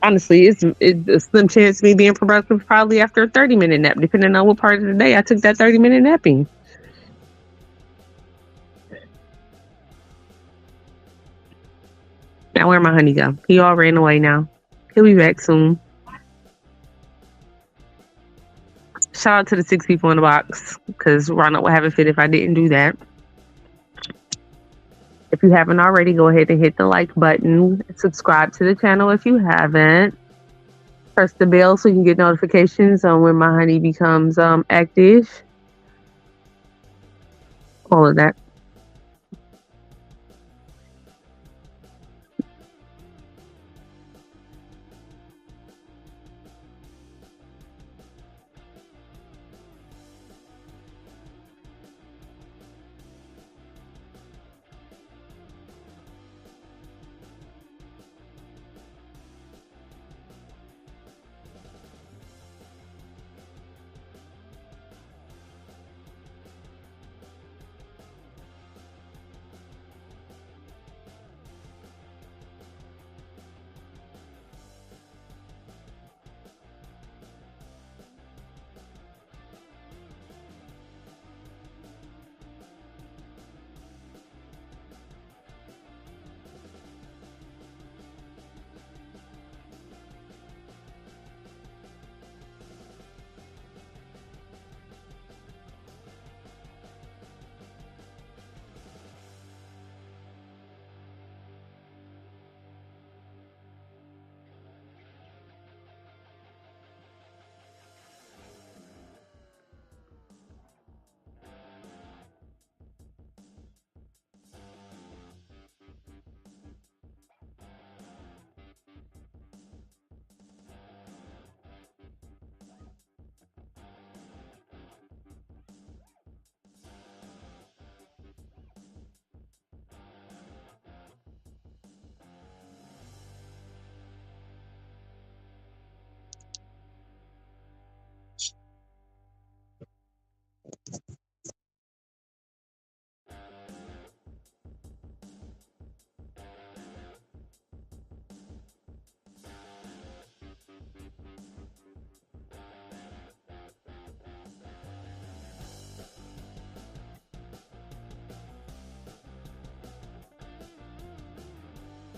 honestly, it's a slim chance of me being productive probably after a 30-minute nap, depending on what part of the day I took that 30-minute napping. Now where my honey go? He all ran away now. He'll be back soon. Shout out to the 6 people in the box because Ronald would have a fit if I didn't do that. If you haven't already, go ahead and hit the like button. Subscribe to the channel if you haven't. Press the bell so you can get notifications on when my honey becomes active. All of that.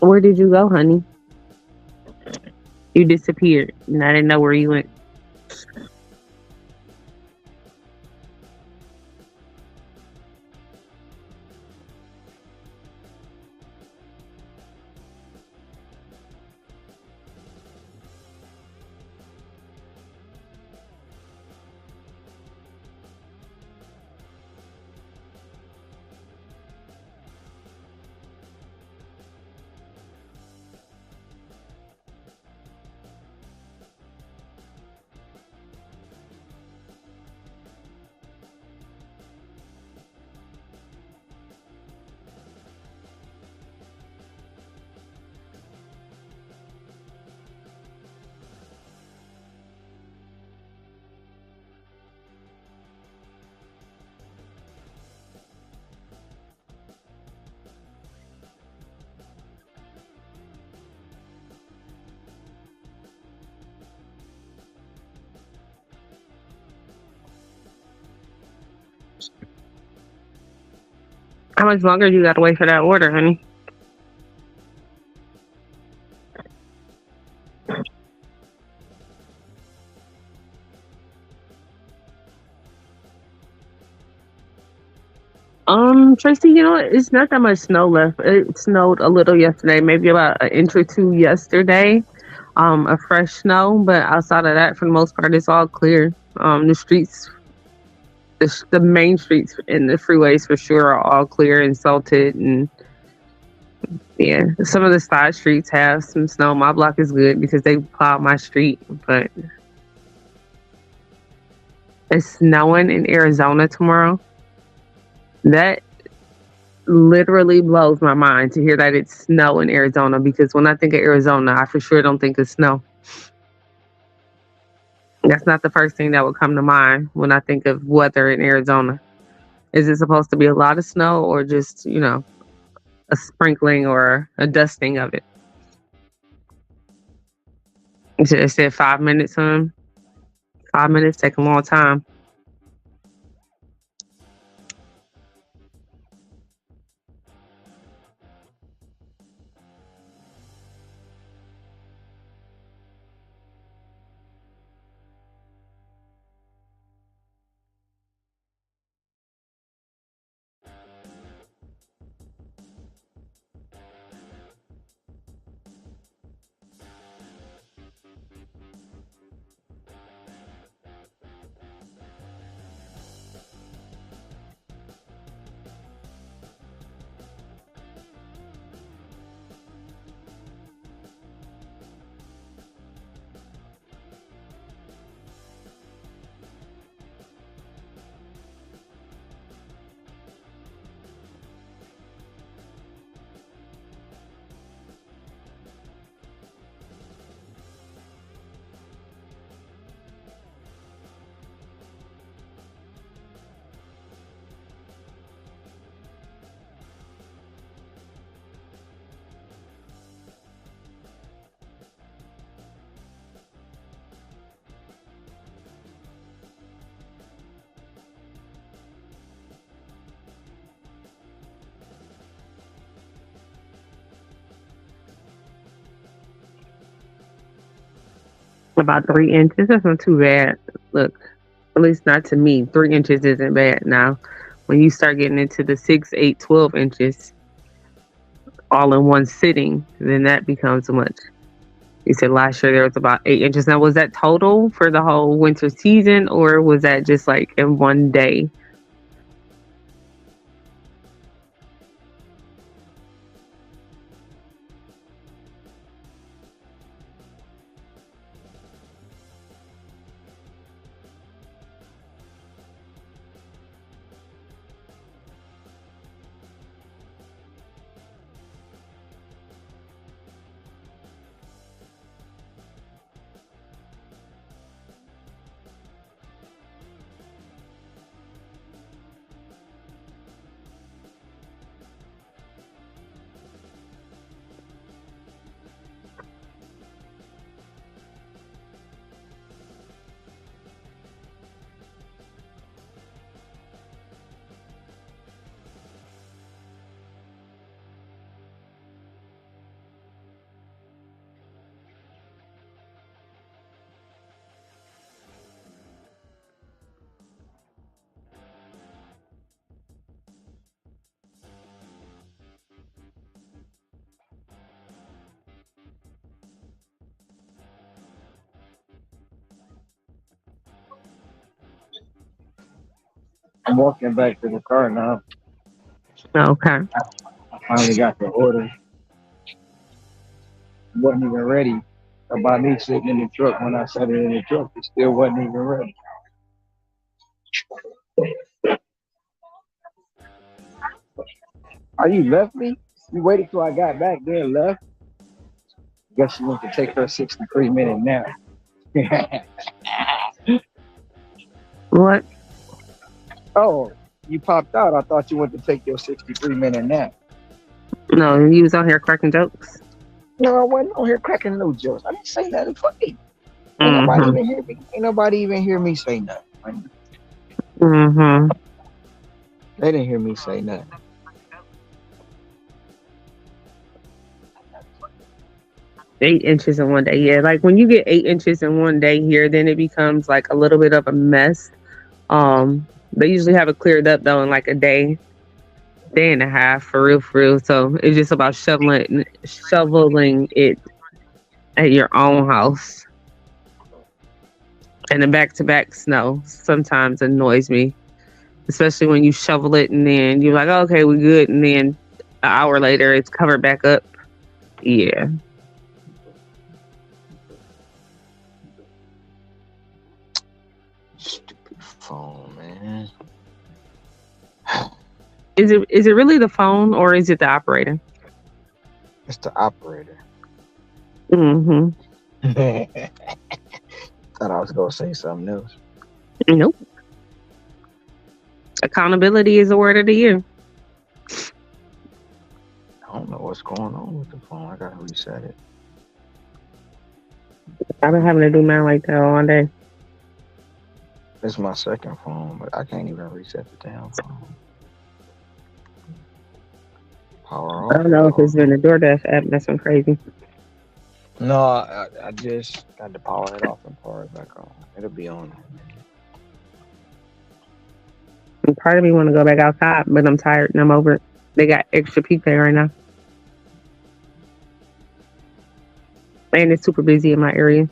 Where did you go, honey? You disappeared, and I didn't know where you went. How much longer do you got to wait for that order, honey? Tracy, you know what? It's not that much snow left. It snowed a little yesterday, maybe about an inch or two yesterday. A fresh snow, but outside of that, for the most part, it's all clear. The streets, the main streets and the freeways for sure are all clear and salted, and yeah, some of the side streets have some snow. My block is good because they plowed my street, but it's snowing in Arizona tomorrow. That literally blows my mind to hear that it's snow in Arizona, because when I think of Arizona, I for sure don't think of snow. That's not the first thing that would come to mind when I think of weather in Arizona. Is it supposed to be a lot of snow or just, a sprinkling or a dusting of it? It said 5 minutes, 5 minutes take a long time. About 3 inches. That's not too bad. Look, at least not to me. 3 inches isn't bad. Now, when you start getting into the 6, 8, 12 inches all in one sitting, then that becomes much. You said last year there was about 8 inches. Now, was that total for the whole winter season, or was that just like in one day?
I'm walking back to the car now.
Okay.
I finally got the order. Wasn't even ready. About me sitting in the truck when I sat it in the truck, it still wasn't even ready. Are you left me? You waited till I got back, then left. Guess she went to take her 63-minute nap.
What?
Oh, you popped out. I thought you went to take your 63-minute nap.
No, you was out here cracking jokes.
No, I wasn't on here cracking no jokes. I didn't say nothing funny. Ain't nobody
Mm-hmm.
even hear me. Ain't nobody even hear me say nothing.
Mm-hmm.
They didn't hear me say nothing.
8 inches in one day. Yeah, like when you get 8 inches in one day here, then it becomes like a little bit of a mess. They usually have it cleared up though in like a day and a half for real, for real. So it's just about shoveling it at your own house. And the back to back snow sometimes annoys me, especially when you shovel it and then you're like, oh, okay, we're good. And then an hour later, it's covered back up. Yeah.
Stupid phone, man.
Is it really the phone or is it the operator?
It's the operator.
Mm-hmm.
Thought I was gonna say something else.
Nope. Accountability is a word of the year.
I don't know what's going on with the phone. I gotta reset it.
I've been having to do mine like that all day.
It's my second phone, but I can't even reset the damn phone. Power
I
off
don't
is
know if it's
on.
been the DoorDash app. That's been crazy.
No, I just got to power it off and power it back on. It'll be on in a minute.
And part of me want to go back outside, but I'm tired and I'm over it. They got extra people right now. And it's super busy in my area.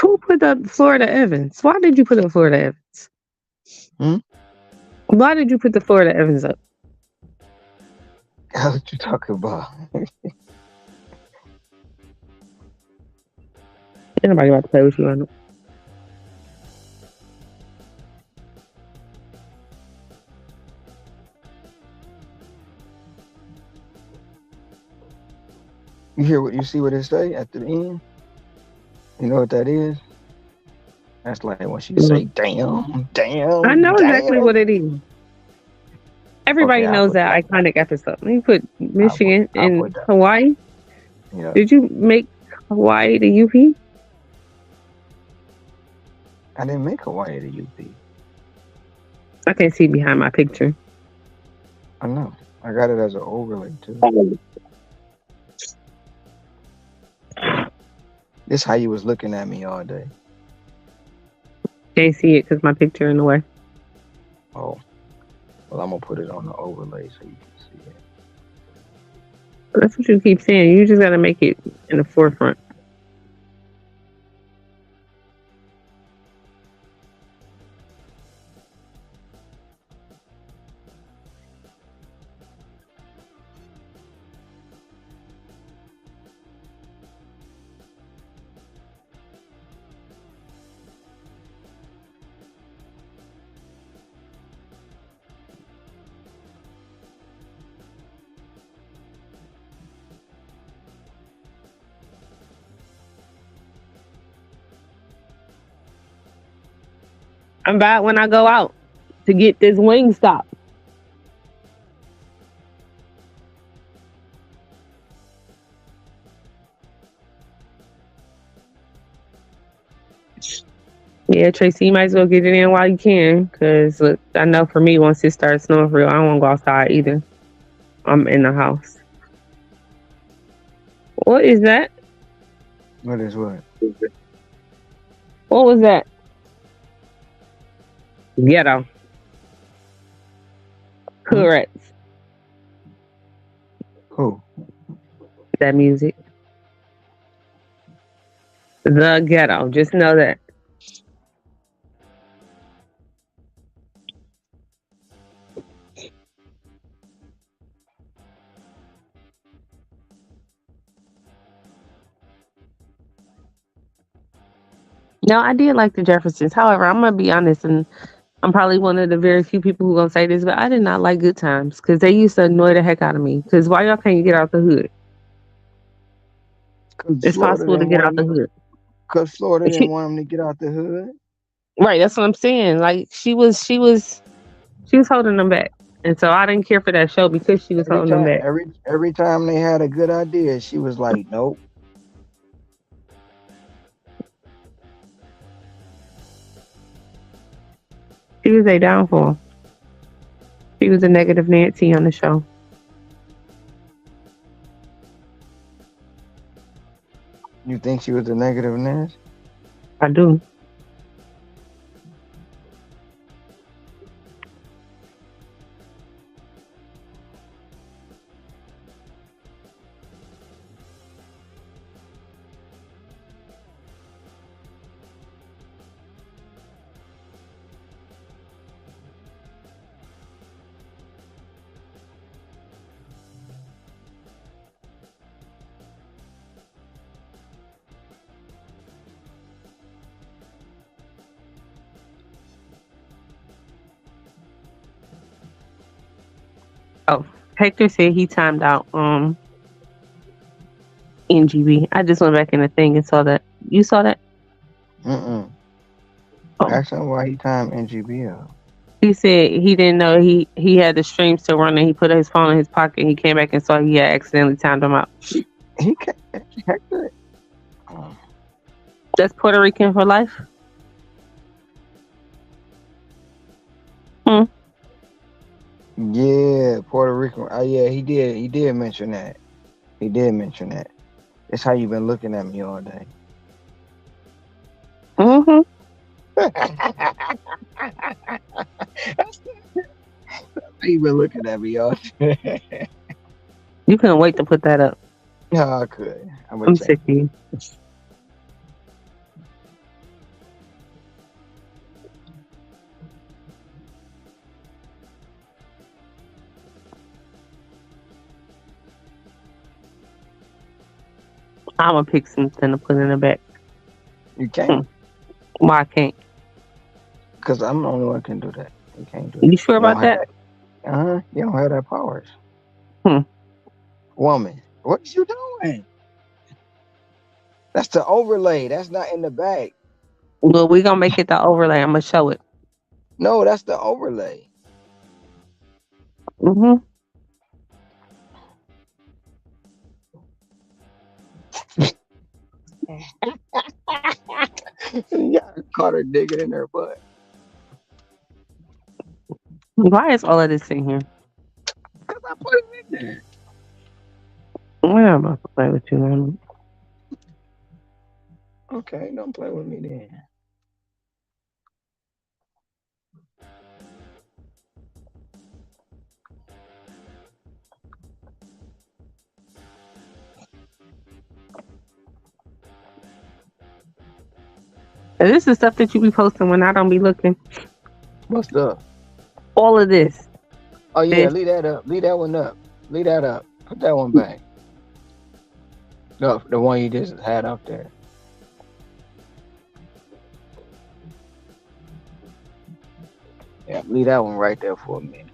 Who put up Florida Evans? Why did you put up Florida Evans?
Hmm?
Why did you put the Florida Evans up?
What you talking about?
Ain't nobody about to play with you on it.
You hear what you see what it say at the end? You know what that is? That's like when she say, "Damn,
I
damn,
know exactly
damn."
what it is.
Okay,
Everybody
I
knows
put
that
that.
iconic episode. You put Michigan
I
and
put that.
Hawaii.
Yeah,
Did you make Hawaii the UP?
I didn't make Hawaii the UP.
I can't see behind my picture.
I know. I got it as an overlay too. This how you was looking at me all day.
Can't see it because my picture in the way.
Oh, well, I'm gonna put it on the overlay so you can see it.
That's what you keep saying. You just got to make it in the forefront. I'm back when I go out to get this wing stop. Yeah, Tracy, you might as well get it in while you can. Cause look, I know for me, once it starts snowing for real, I don't want to go outside either. I'm in the house. What is that?
What is what?
What was that? Ghetto.
Hmm?
Correct.
Who?
That music. The ghetto. Just know that. No, I did like the Jeffersons. However, I'm gonna be honest, and I'm probably one of the very few people who gonna say this, but I did not like Good Times because they used to annoy the heck out of me. Because why y'all can't get out the hood?
Cause
It's
Florida
possible to
didn't
get
want
out
him
the
to.
hood.
Cause Florida
But
didn't
she,
want him to get out the hood.
right, that's what I'm saying. Like she was holding them back, and so I didn't care for that show because she was
Every
holding them
time,
back.
every time they had a good idea, she was like, "Nope."
She was a downfall. She was a negative Nancy on the show.
You think she was a negative Nance?
I do. Oh, Hector said he timed out NGB. I just went back in the thing and saw that. You saw that?
Mm-mm.
Oh.
Ask him why he timed NGBL.
He said he didn't know he had the stream still running. He put his phone in his pocket. He came back and saw he had accidentally timed him out.
He can't. Hector. Oh,
That's Puerto Rican for life. Hmm.
yeah, Puerto Rican. Oh yeah, he did. He did mention that. He did mention that. That's how you been looking at me all day.
Mm-hmm.
You been looking at me all day.
You couldn't wait to put that up.
No, I could. I'm gonna
I'm
change
sick of you. I'm gonna pick something to put in the back.
it. You
Hmm.
can't,
Why I can't?
because I'm the only one can do that. You can't do
You
that.
sure
You don't
about
have
that?
that. You don't have that powers,
Hmm.
woman. What is you doing? That's the overlay. That's not in the bag.
Well, we gonna make it the overlay. I'm gonna show it.
No, that's the overlay.
Mm-hmm.
Yeah, caught her digging in her butt.
Why is all of this in here?
Cause I put it in there.
Well, I'm about to play with you, man.
Okay, don't play with me then.
And this is stuff that you be posting when I don't be looking.
What's up?
All of this.
Oh yeah,
This.
leave that up. Leave that one up. Leave that up. Put that one back. No, the one you just had up there. Yeah, leave that one right there for a minute.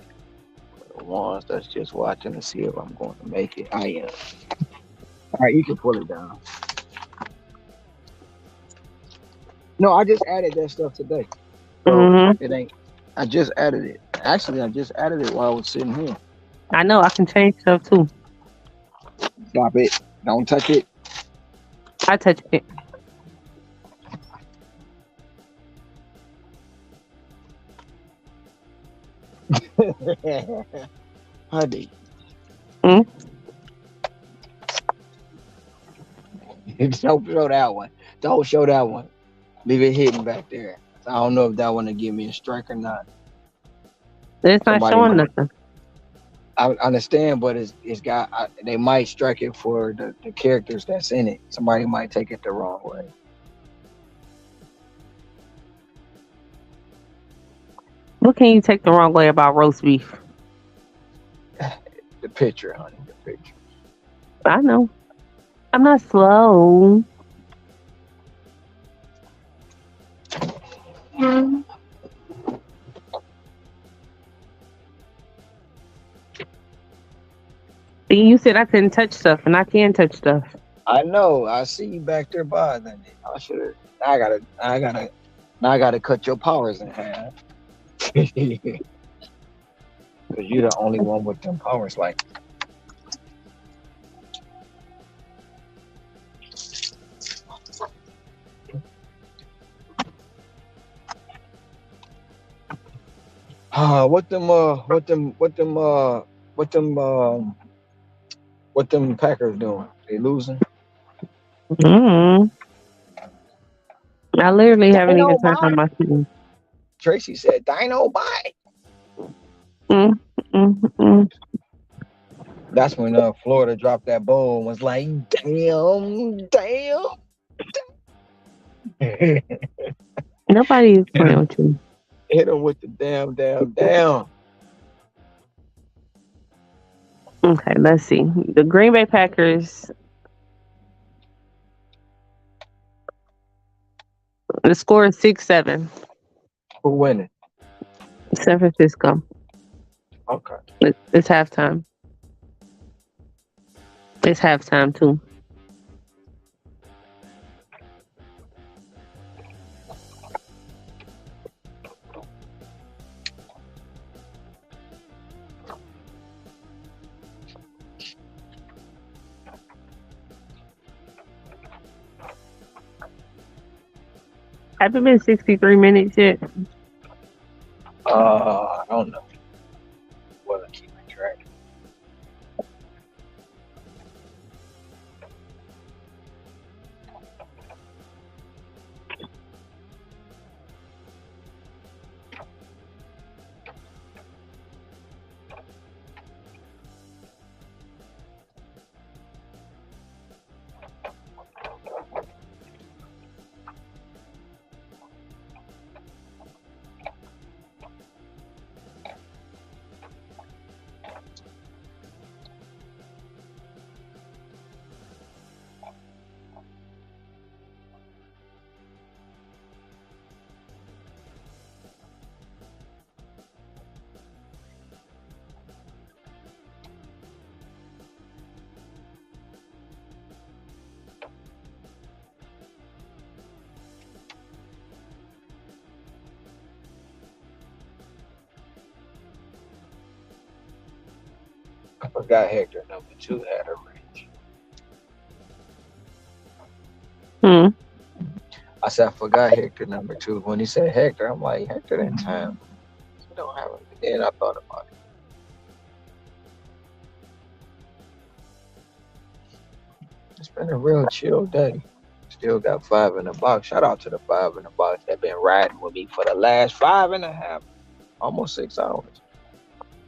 For the ones that's just watching to see if I'm going to make it. I am. All right, you can pull it down. No, I just added that stuff today. So
Hmm.
it ain't. I just added it. Actually, I just added it while I was sitting here.
I know I can change stuff too.
Stop it. Don't touch it.
I touch it.
Honey,
Mm.
don't show that one. Don't show that one. Leave it hidden back there. I don't know if that one will give me a strike or not.
It's not
Somebody
showing
might.
nothing.
I understand, but it's got. They might strike it for the characters that's in it. Somebody might take it the wrong way.
What can you take the wrong way about roast beef?
The picture, honey. The picture.
I know. I'm not slow. See, you said I couldn't touch stuff, and I can touch stuff.
I know. I see you back there bothering it. I should have. I gotta. I gotta. Now I gotta cut your powers in half. Because you're the only one with them powers. Like, what them? What them? What them? What them? What them Packers doing? They losing?
Mm. I literally haven't even
Dino
turned on
bye.
my TV.
Tracy said, "Dino bye."
Mm, mm, mm.
That's when Florida dropped that ball and was like, "Damn, damn."
Nobody is playing with you.
Hit him with the damn, damn, damn.
Okay, let's see. The Green Bay Packers. The score is 6-7.
Who winning?
San Francisco.
Okay.
It's halftime. It's halftime too. Have it been 63 minutes yet?
I don't know. Wasn't keeping track. I forgot Hector number 2 had a range.
Hmm.
I said I forgot Hector number 2. When he said Hector, I'm like, Hector in time. You don't have it. Then I thought about it. It's been a real chill day. Still got 5 in the box. Shout out to the 5 in the box that been riding with me for the last 5.5, almost 6 hours.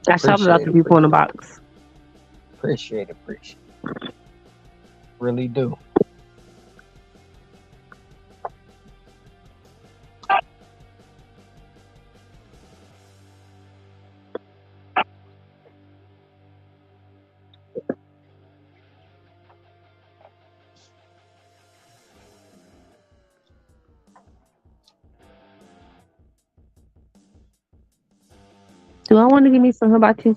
I shouted out
Appreciate
the
it.
people in the box.
Appreciate it. Appreciate it. Really do.
Do I want to give me some hibachi?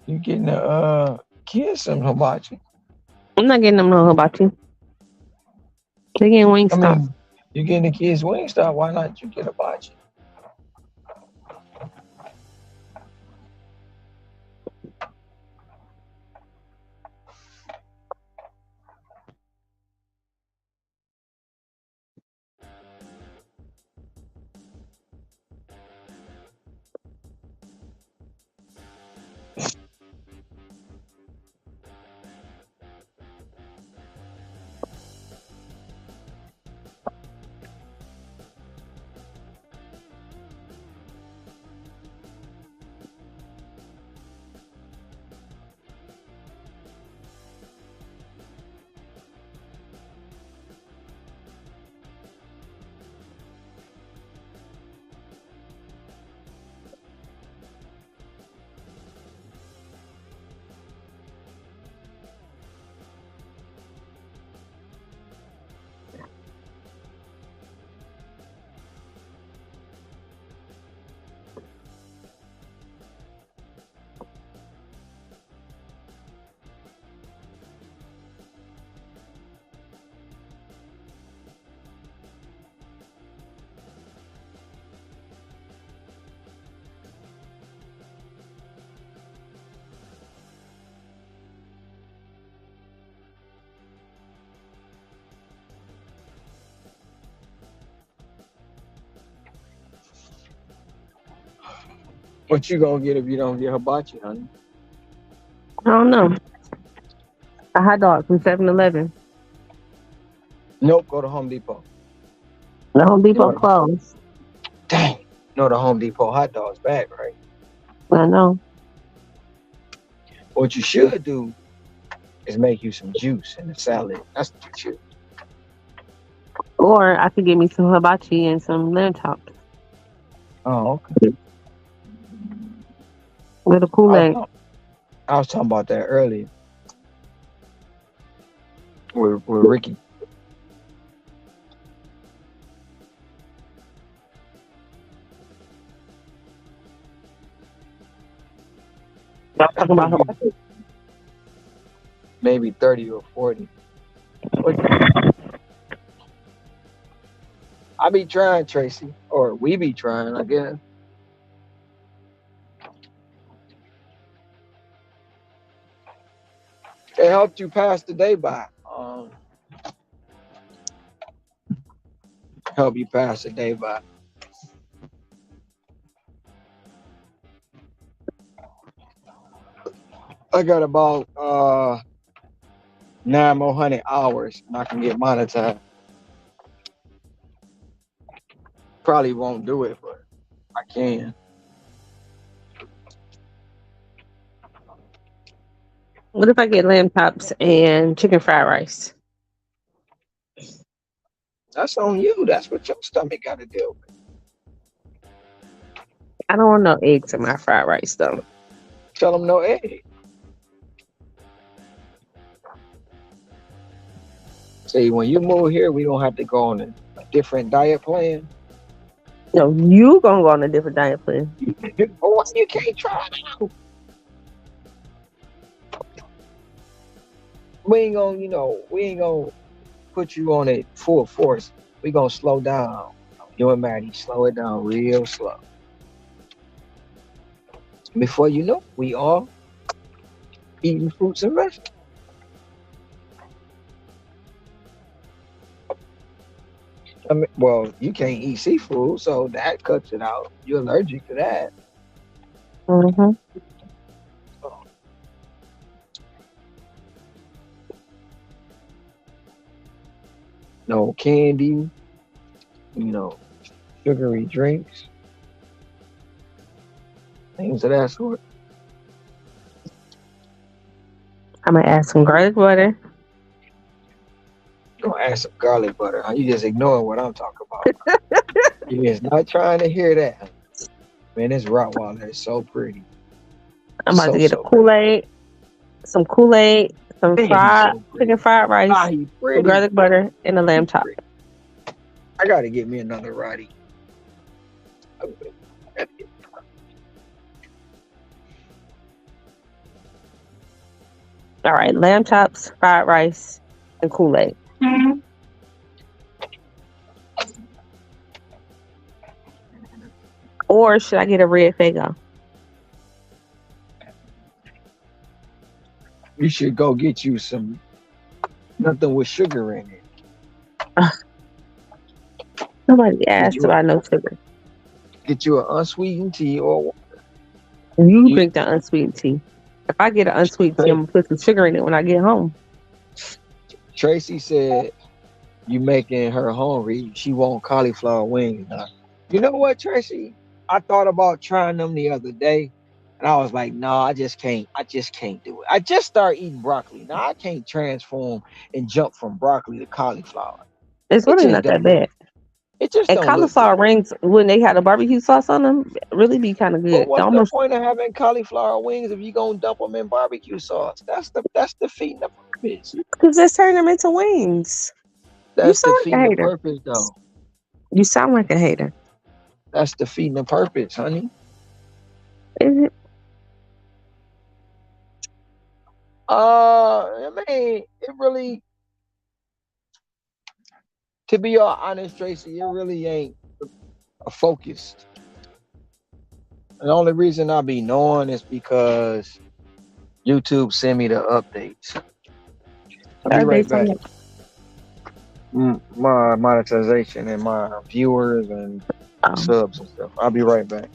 You getting the kids some hibachi.
I'm not getting them no hibachi. They getting
I
Wingstop.
mean, you getting the kids Wingstop, why not you get a bocce? What you gonna get if you don't get hibachi, honey?
I don't know. A hot dog from 7-Eleven.
Nope, go to Home Depot.
The Home
You know
Depot
what?
closed.
Dang. You know the Home Depot hot dog's back, right?
I know.
What you should do is make you some juice in the salad. That's what you should.
Or I could get me some hibachi and some lamb chops
Oh, okay.
with a
I was
Kool-Aid.
talking, I was talking about that earlier with Ricky.
Y'all
That's
talking about
maybe
hibachi?
30 or 40. But I be trying, Tracy, or we be trying, I guess. It helped you pass the day by. Help you pass the day by. I got about 9 more 100 hours and I can get monetized. Probably won't do it, but I can.
What if I get lamb chops and chicken fried rice?
That's on you. That's what your stomach got to do.
I don't want no eggs in my fried rice though.
Tell them no egg. See, when you move here, we don't have to go on a different diet plan.
No, you gonna go on a different diet plan.
Oh, you can't try it out. We ain't gonna put you on it full force. We gonna slow down. You and Maddie, slow it down real slow. Before you know, we all eating fruits and vegetables. I mean, well, you can't eat seafood, so that cuts it out. You're allergic to that.
Mm-hmm.
No candy, you know, sugary drinks, things of that sort.
I'm gonna add some garlic butter.
You're gonna add some garlic butter. Huh? You just ignoring what I'm talking about. You just not trying to hear that. Man, this Rottweiler is so pretty.
I'm about to
So,
get a
so pretty.
Kool-Aid, some
Man, he's
fried
so
chicken
pretty.
fried
Ah,
rice,
he's
some
pretty.
garlic butter, and a lamb
He's
chop.
pretty. I gotta get me another Roddy.
All right, lamb chops, fried rice, and Kool-Aid. Or should I get a red Fago?
You should go get you some nothing with sugar in it.
Nobody
Get
asked
you a
about no sugar.
unsweetened tea or
You
you
drink the unsweetened tea. If I get an unsweetened tea, I'm gonna put some sugar in it when I get home.
Tracy said you making her hungry. She want cauliflower wings now. You know what, Tracy? I thought about trying them the other day, and I was like, no, I just can't. I just can't do it. I just started eating broccoli. Now I can't transform and jump from broccoli to cauliflower.
It's
It
really
just
not that
don't look.
bad.
It just
And
don't look good.
cauliflower rings, when they had a barbecue sauce on them, really be kind of
But
good. They
what's the
almost
point of having cauliflower wings if you gonna dump them in barbecue sauce? That's defeating the purpose.
because just turn them into wings. You
That's
sound like
defeating
a
the
hater.
purpose, though.
You sound like a hater.
That's defeating the purpose, honey.
Is it?
I mean, it really, to be all honest, Tracy, it really ain't a focus. The only reason I be knowing is because YouTube send me the updates. I'll be
Are they
right back.
something?
My monetization and my viewers and
Um,
subs and stuff. I'll be right back.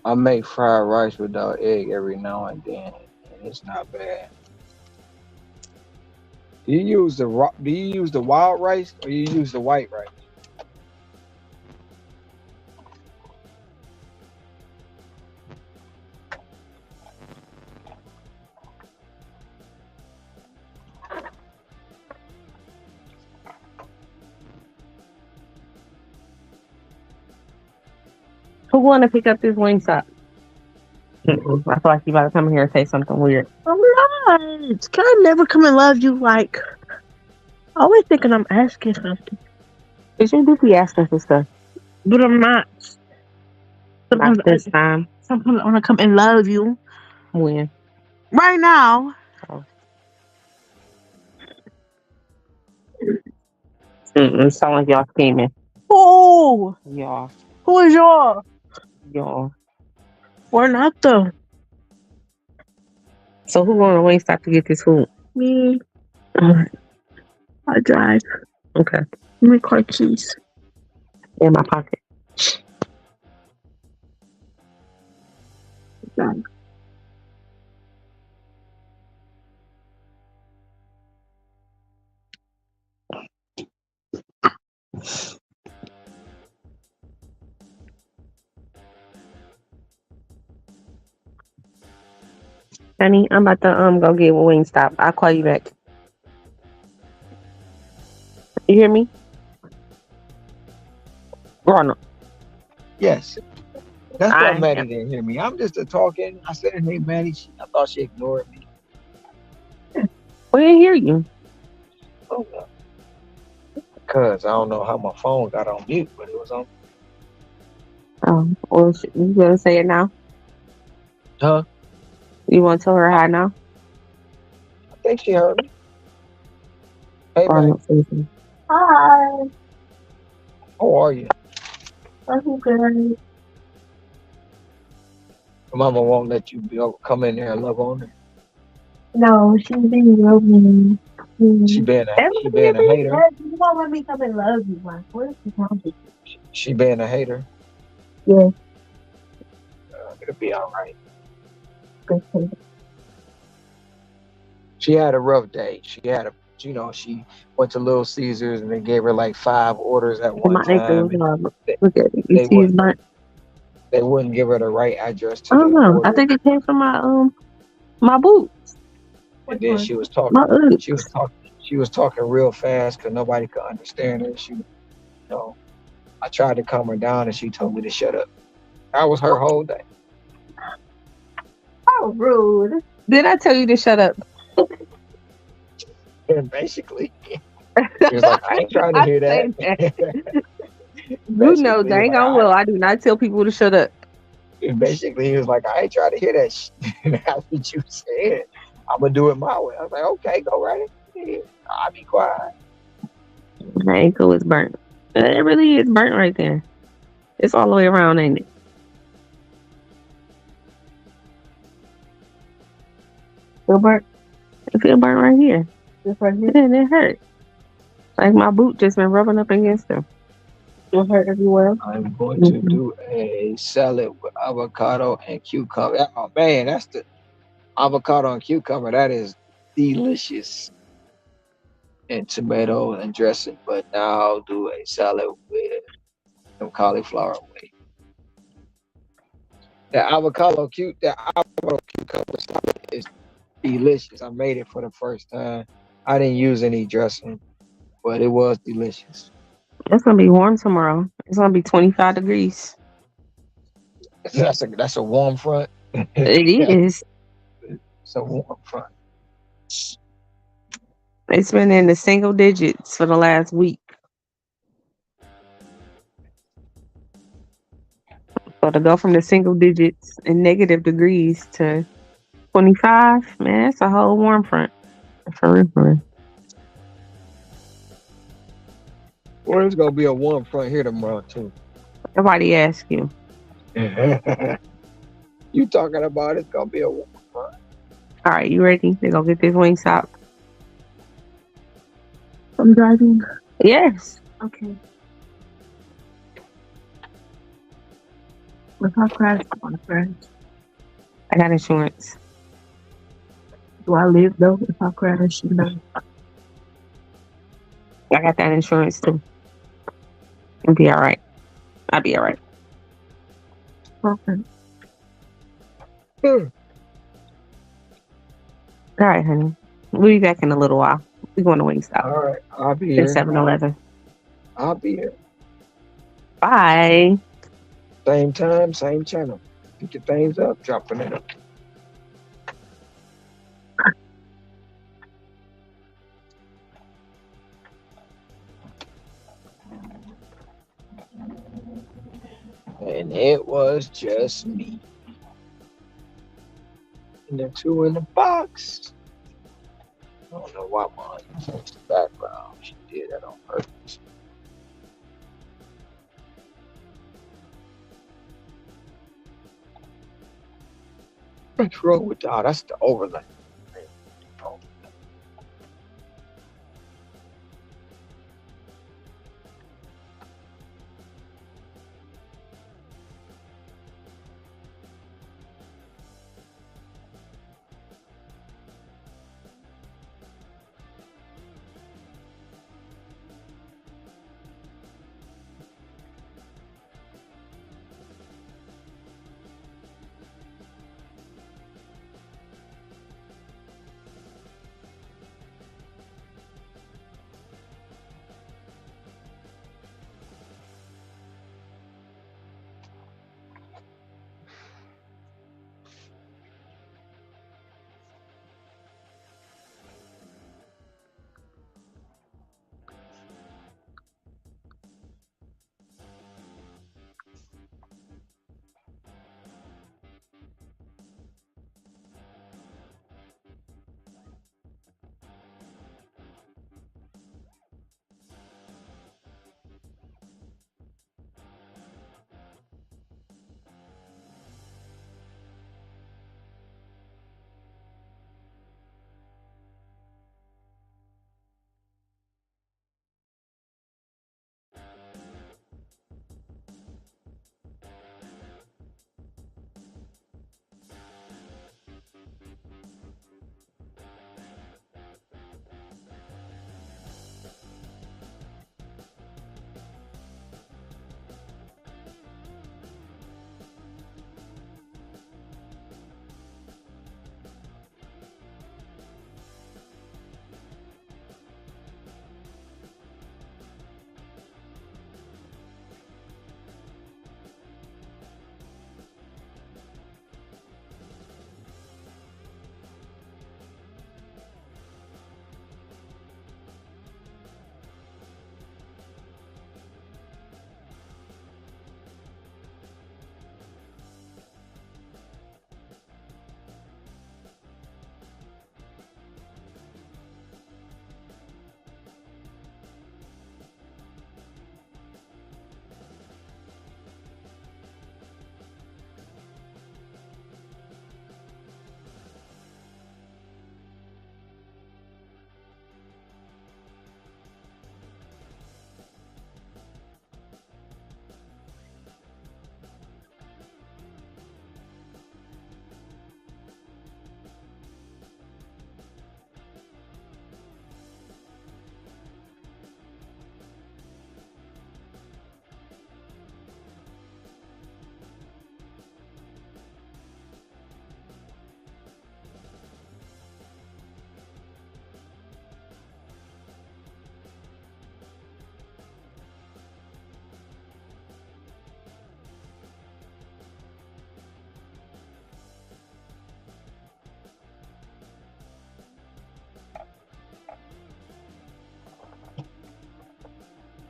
I make fried rice without egg every now and then, and it's not bad. Do you use the wild rice or you use the white rice?
who want to pick up this wing stop? Mm-mm. I feel like you about to come here and say something weird.
I'm not. Can I never come and love you? Like, always thinking I'm asking something,
Is you do be asking for stuff?
but I'm not.
Not
Sometimes
this time.
sometimes I want to come and love you.
When?
Right now.
Oh. Mm-mm. Sound like y'all scheming.
Oh,
Y'all.
who is y'all?
Y'all.
We're not though.
So who going to wing stop to get this food?
Me.
Alright.
I drive.
Okay.
My car keys.
In my pocket.
Drive.
Honey, I'm about to go get wing stop. I'll call you back. You hear me? Ronald.
Yes. That's why
I
Maddie
am.
didn't hear me. I'm just a talking. I said, hey, Maddie. I thought she ignored me.
We didn't hear you.
Oh, because I don't know how my phone got on mute, but it was on.
Oh, well, you gonna say it now?
Huh?
You want to tell her hi now?
I think she heard me. Hey, Maddie.
Ronald, please.
Hi.
How are you?
I'm good.
Mama won't let you come in there and love on her.
No, she's being real mean.
She
Mm.
being a she
Everybody
being a
being
hater.
bad. You won't let me come and love you. Like, what is wrong with you?
She being a hater.
Yes,
It'll be all right.
good thing.
She had a rough day. She went to Little Caesars and they gave her like 5 orders at
And
one
my ankle
time,
was
and they,
look at it. You
they
see
would
it's burnt.
they wouldn't give her the right address
I
to
don't
the
know. I
order.
think it came from my boot.
And
Which
then
one?
she was talking.
My
She was
Uggs.
talking. She was talking real fast because nobody could understand her. Know, I tried to calm her down, and she told me to shut up. That was her whole day.
Oh, rude. Did I tell you to shut up?
And basically, she was like, "I ain't trying to
I
hear
say that.
that."
You know
basically, he was
dang
like,
on well I do not tell people to shut up.
Basically, he was like, "I ain't trying to hear that shit." That's what you said. I'm gonna do it my way. I was like, "Okay, go right ahead. I'll be quiet."
My ankle is burnt. It really is burnt right there. It's all the way around, ain't it? Feel burnt? It feel burnt right here. Just right here? And it hurt. Like my boot just been rubbing up against them. It hurt everywhere.
I'm going to
Mm-mm.
do a salad with avocado and cucumber. Oh man, that's the avocado and cucumber. That is delicious. And tomato and dressing. But now I'll do a salad with some cauliflower. Wait, the avocado cucumber salad is delicious. I made it for the first time. I didn't use any dressing, but it was delicious.
It's gonna be warm tomorrow. It's gonna be 25 degrees.
That's a warm front.
It
Yeah,
is.
it's a warm front.
It's been in the single digits for the last week. So to go from the single digits and negative degrees to 25, man, that's a whole warm front. For real, for real.
Well, it's gonna be a warm front here tomorrow too.
Nobody asked you.
You talking about it's gonna be a warm front?
All right, you ready? They're gonna get this wing stop. I'm driving. Yes. Okay. If I crash, I want to crash. I got insurance. Do I live though? If I crash, you know. I got that insurance too. I'll be all right. I'll be all right. Okay. All right, honey. We'll be back in a little while. We're going to Wingstop.
All right, I'll be
It's
here.
7-Eleven.
I'll be here.
Bye.
Same time, same channel. Pick your things up, dropping it up. And it was just me. And the two in the box. I don't know why mine changed the background. She did that on purpose. What's wrong with that? That's the overlay.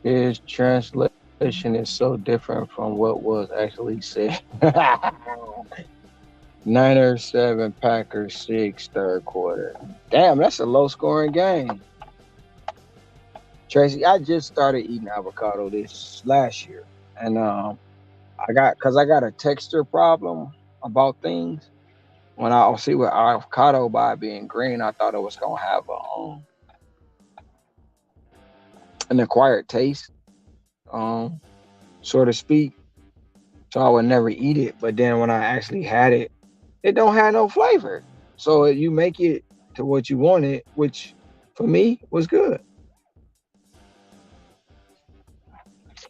His translation is so different from what was actually said. Niners 7, Packers 6, third quarter. Damn, that's a low scoring game. Tracy, I just started eating avocado this last year. And I got a texture problem about things. When I see with avocado by it being green, I thought it was gonna have an acquired taste, um, so to speak. So I would never eat it. But then when I actually had it, it don't have no flavor. So you make it to what you wanted, which for me was good.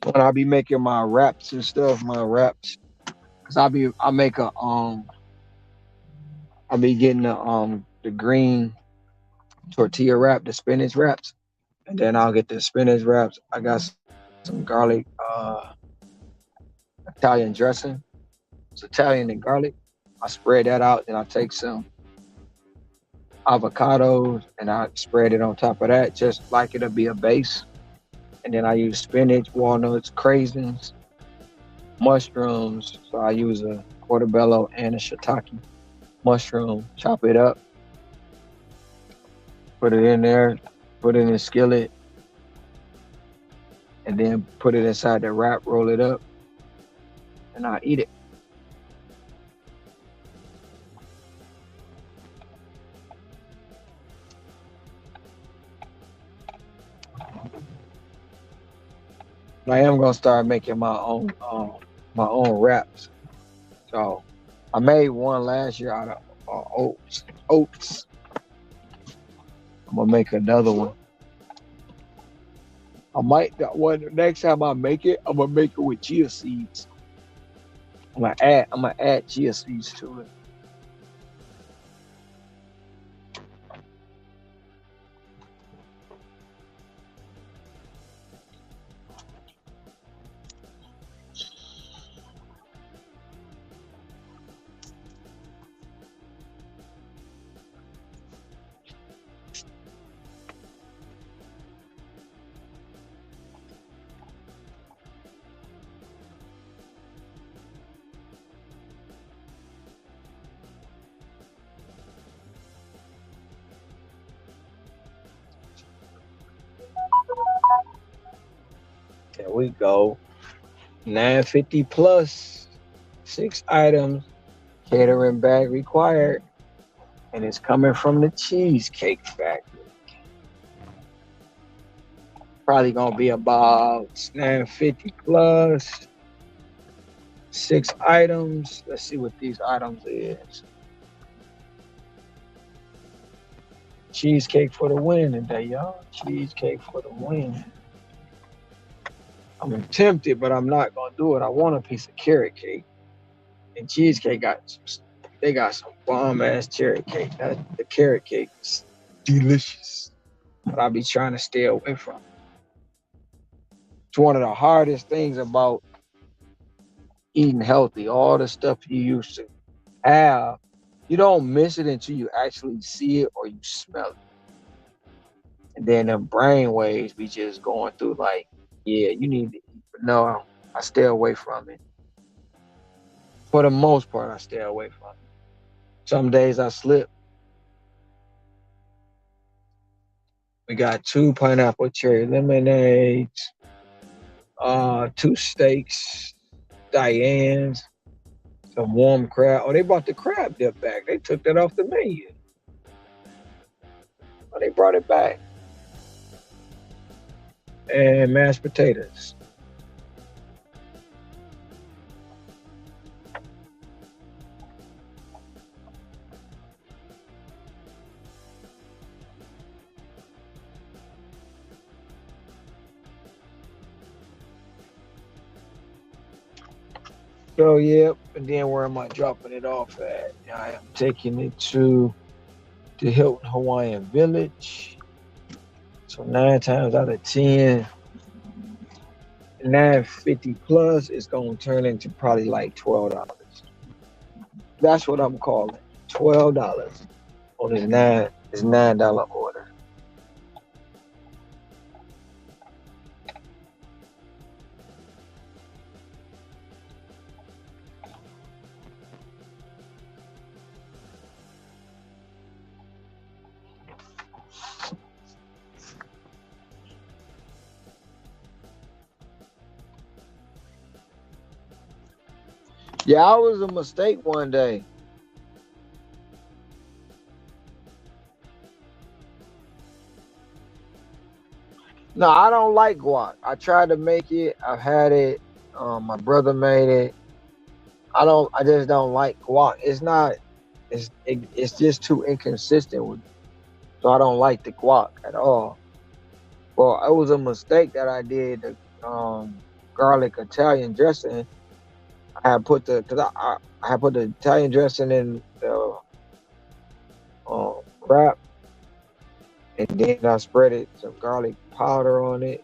When I be making my wraps and stuff, my wraps, cause I make I be getting the green tortilla wrap, the spinach wraps, and then I'll get the spinach wraps. I got some garlic, Italian dressing. It's Italian and garlic. I spread that out, then I take some avocados and I spread it on top of that, just like it'll be a base. And then I use spinach, walnuts, craisins, mushrooms. So I use a portobello and a shiitake mushroom. Chop it up, put it in there, put it in a skillet, and then put it inside the wrap, roll it up, and I eat it. I am gonna start making my own wraps. So I made one last year out of oats. Oats. I'm gonna make another one. I might that one next time I make it. I'm gonna make it with chia seeds. I'm gonna add chia seeds to it. There we go. 950 plus 6 items. Catering bag required, and it's coming from the Cheesecake Factory. Probably gonna be about 950 plus 6 items. Let's see what these items is. Cheesecake for the win today, y'all. Cheesecake for the win. I'm tempted, but I'm not gonna do it. I want a piece of carrot cake. And cheesecake they got some bomb ass cherry cake. The carrot cake is delicious. But I'll be trying to stay away from it. It's one of the hardest things about eating healthy. All the stuff you used to have, you don't miss it until you actually see it or you smell it. And then the brain waves be just going through like, yeah, you need to eat. But no, I stay away from it. For the most part, I stay away from it. Some days I slip. We got 2 pineapple cherry lemonades, 2 steaks, Diane's, some warm crab. Oh, they brought the crab dip back. They took that off the menu. Oh, they brought it back. And mashed potatoes. So, yep. And then where am I dropping it off at? I am taking it to the Hilton Hawaiian Village. So 9 times out of 10, 950 plus is gonna turn into probably like $12. That's what I'm calling $12 on this $9 order. Yeah, I was a mistake one day. No, I don't like guac. I tried to make it. I've had it. My brother made it. I don't. I just don't like guac. It's not. It's just too inconsistent with me. So I don't like the guac at all. Well, it was a mistake that I did. The garlic Italian dressing. I had put the because I had put the Italian dressing in the wrap, and then I spread it some garlic powder on it,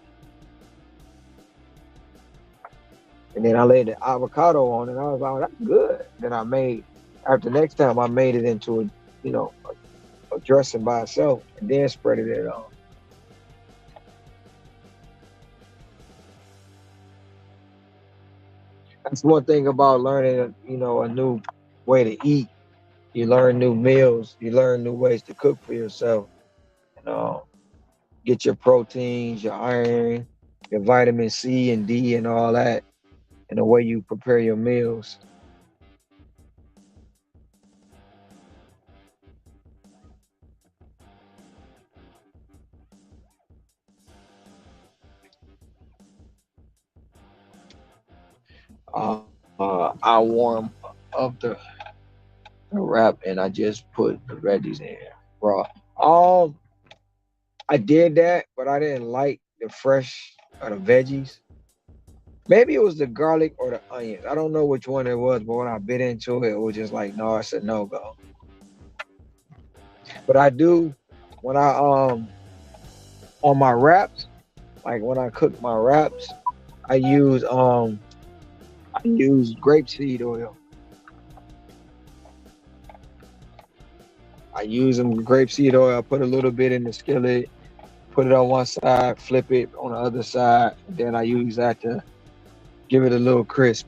and then I laid the avocado on it. I was like, oh, that's good. Then I made after next time I made it into a you know a dressing by itself, and then spread it on. That's one thing about learning, a new way to eat. You learn new meals. You learn new ways to cook for yourself. You know, get your proteins, your iron, your vitamin C and D, and all that, and the way you prepare your meals. I warm up the wrap and I just put the veggies in raw. Um, I did that, but I didn't like the fresh the veggies. Maybe it was the garlic or the onions. I don't know which one it was, but when I bit into it, it was just like, no, it's a no go. But I do when I on my wraps, like when I cook my wraps, I use um I use grapeseed oil. I use some grapeseed oil. I put a little bit in the skillet, put it on one side, flip it on the other side, and then I use that to give it a little crisp.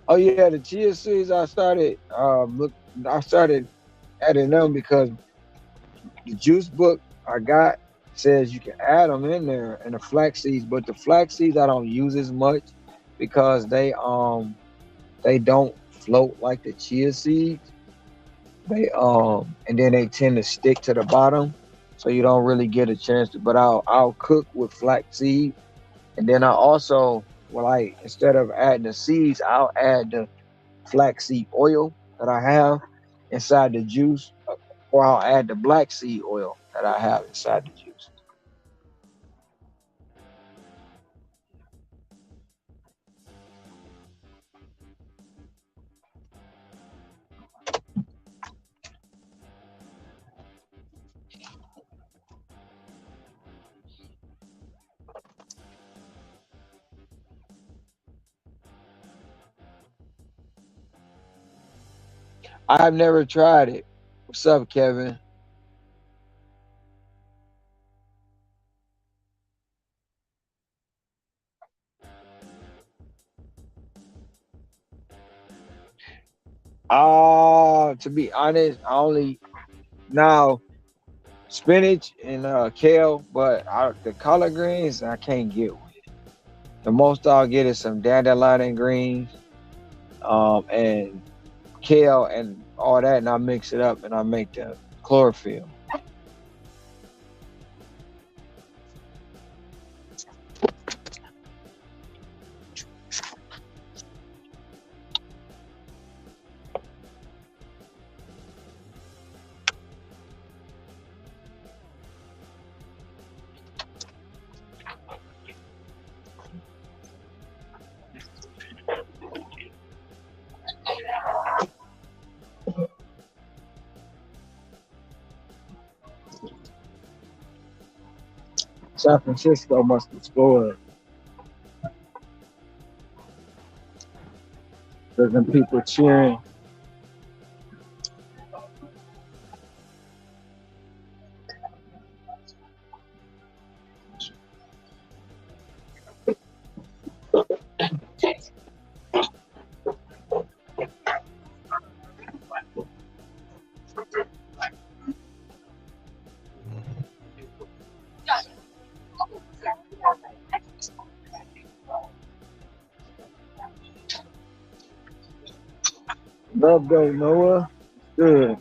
Oh yeah, the chia seeds I started adding them because the juice book I got says you can add them in there and the flax seeds, but the flax seeds I don't use as much because they don't float like the chia seeds. They and then they tend to stick to the bottom, so you don't really get a chance to. But I'll cook with flax seed, and then I also instead of adding the seeds, I'll add the flaxseed oil that I have inside the juice, or I'll add the black seed oil that I have inside the juice. I've never tried it. What's up, Kevin? To be honest, I only now spinach and kale, but the collard greens I can't get with. The most I'll get is some dandelion greens, and kale and all that, and I mix it up and I make the chlorophyll. San Francisco must have scored. There's been people cheering. Love go Noah. Good.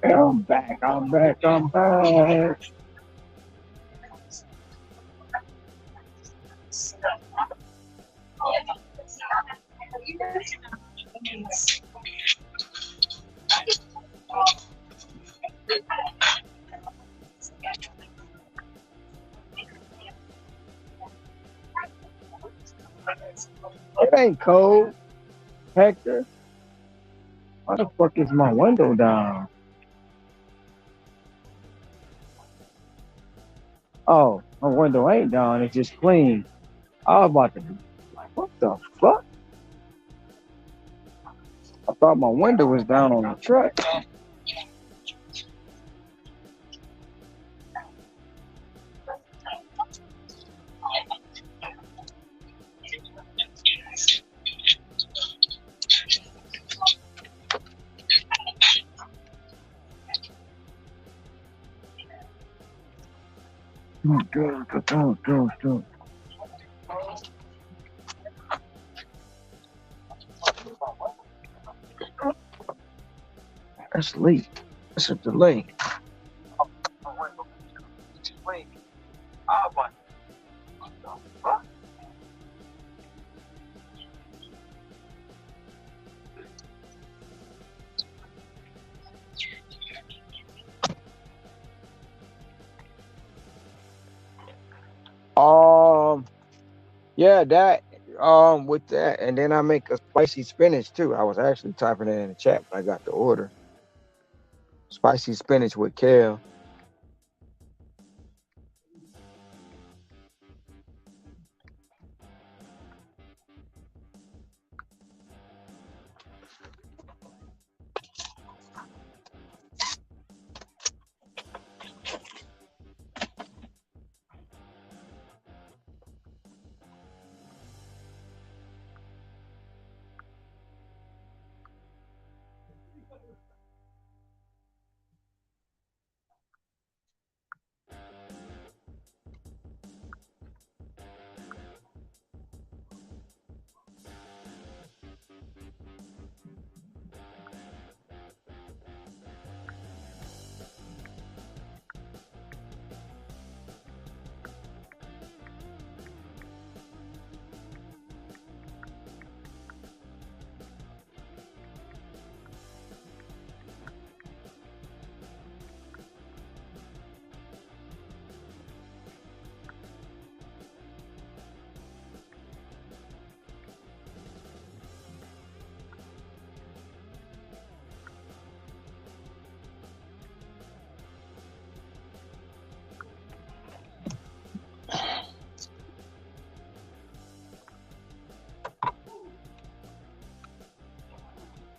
I'm back. I'm back. I'm back. It ain't cold, Hector. Why the fuck is my window down? Oh, my window ain't down. It's just clean. I was about to be like, what the fuck? I thought my window was down on the truck. That's late. That's a delay. Um, yeah, that with that, and then I make a spicy spinach too. I was actually typing it in the chat, but I got the order. Spicy spinach with kale.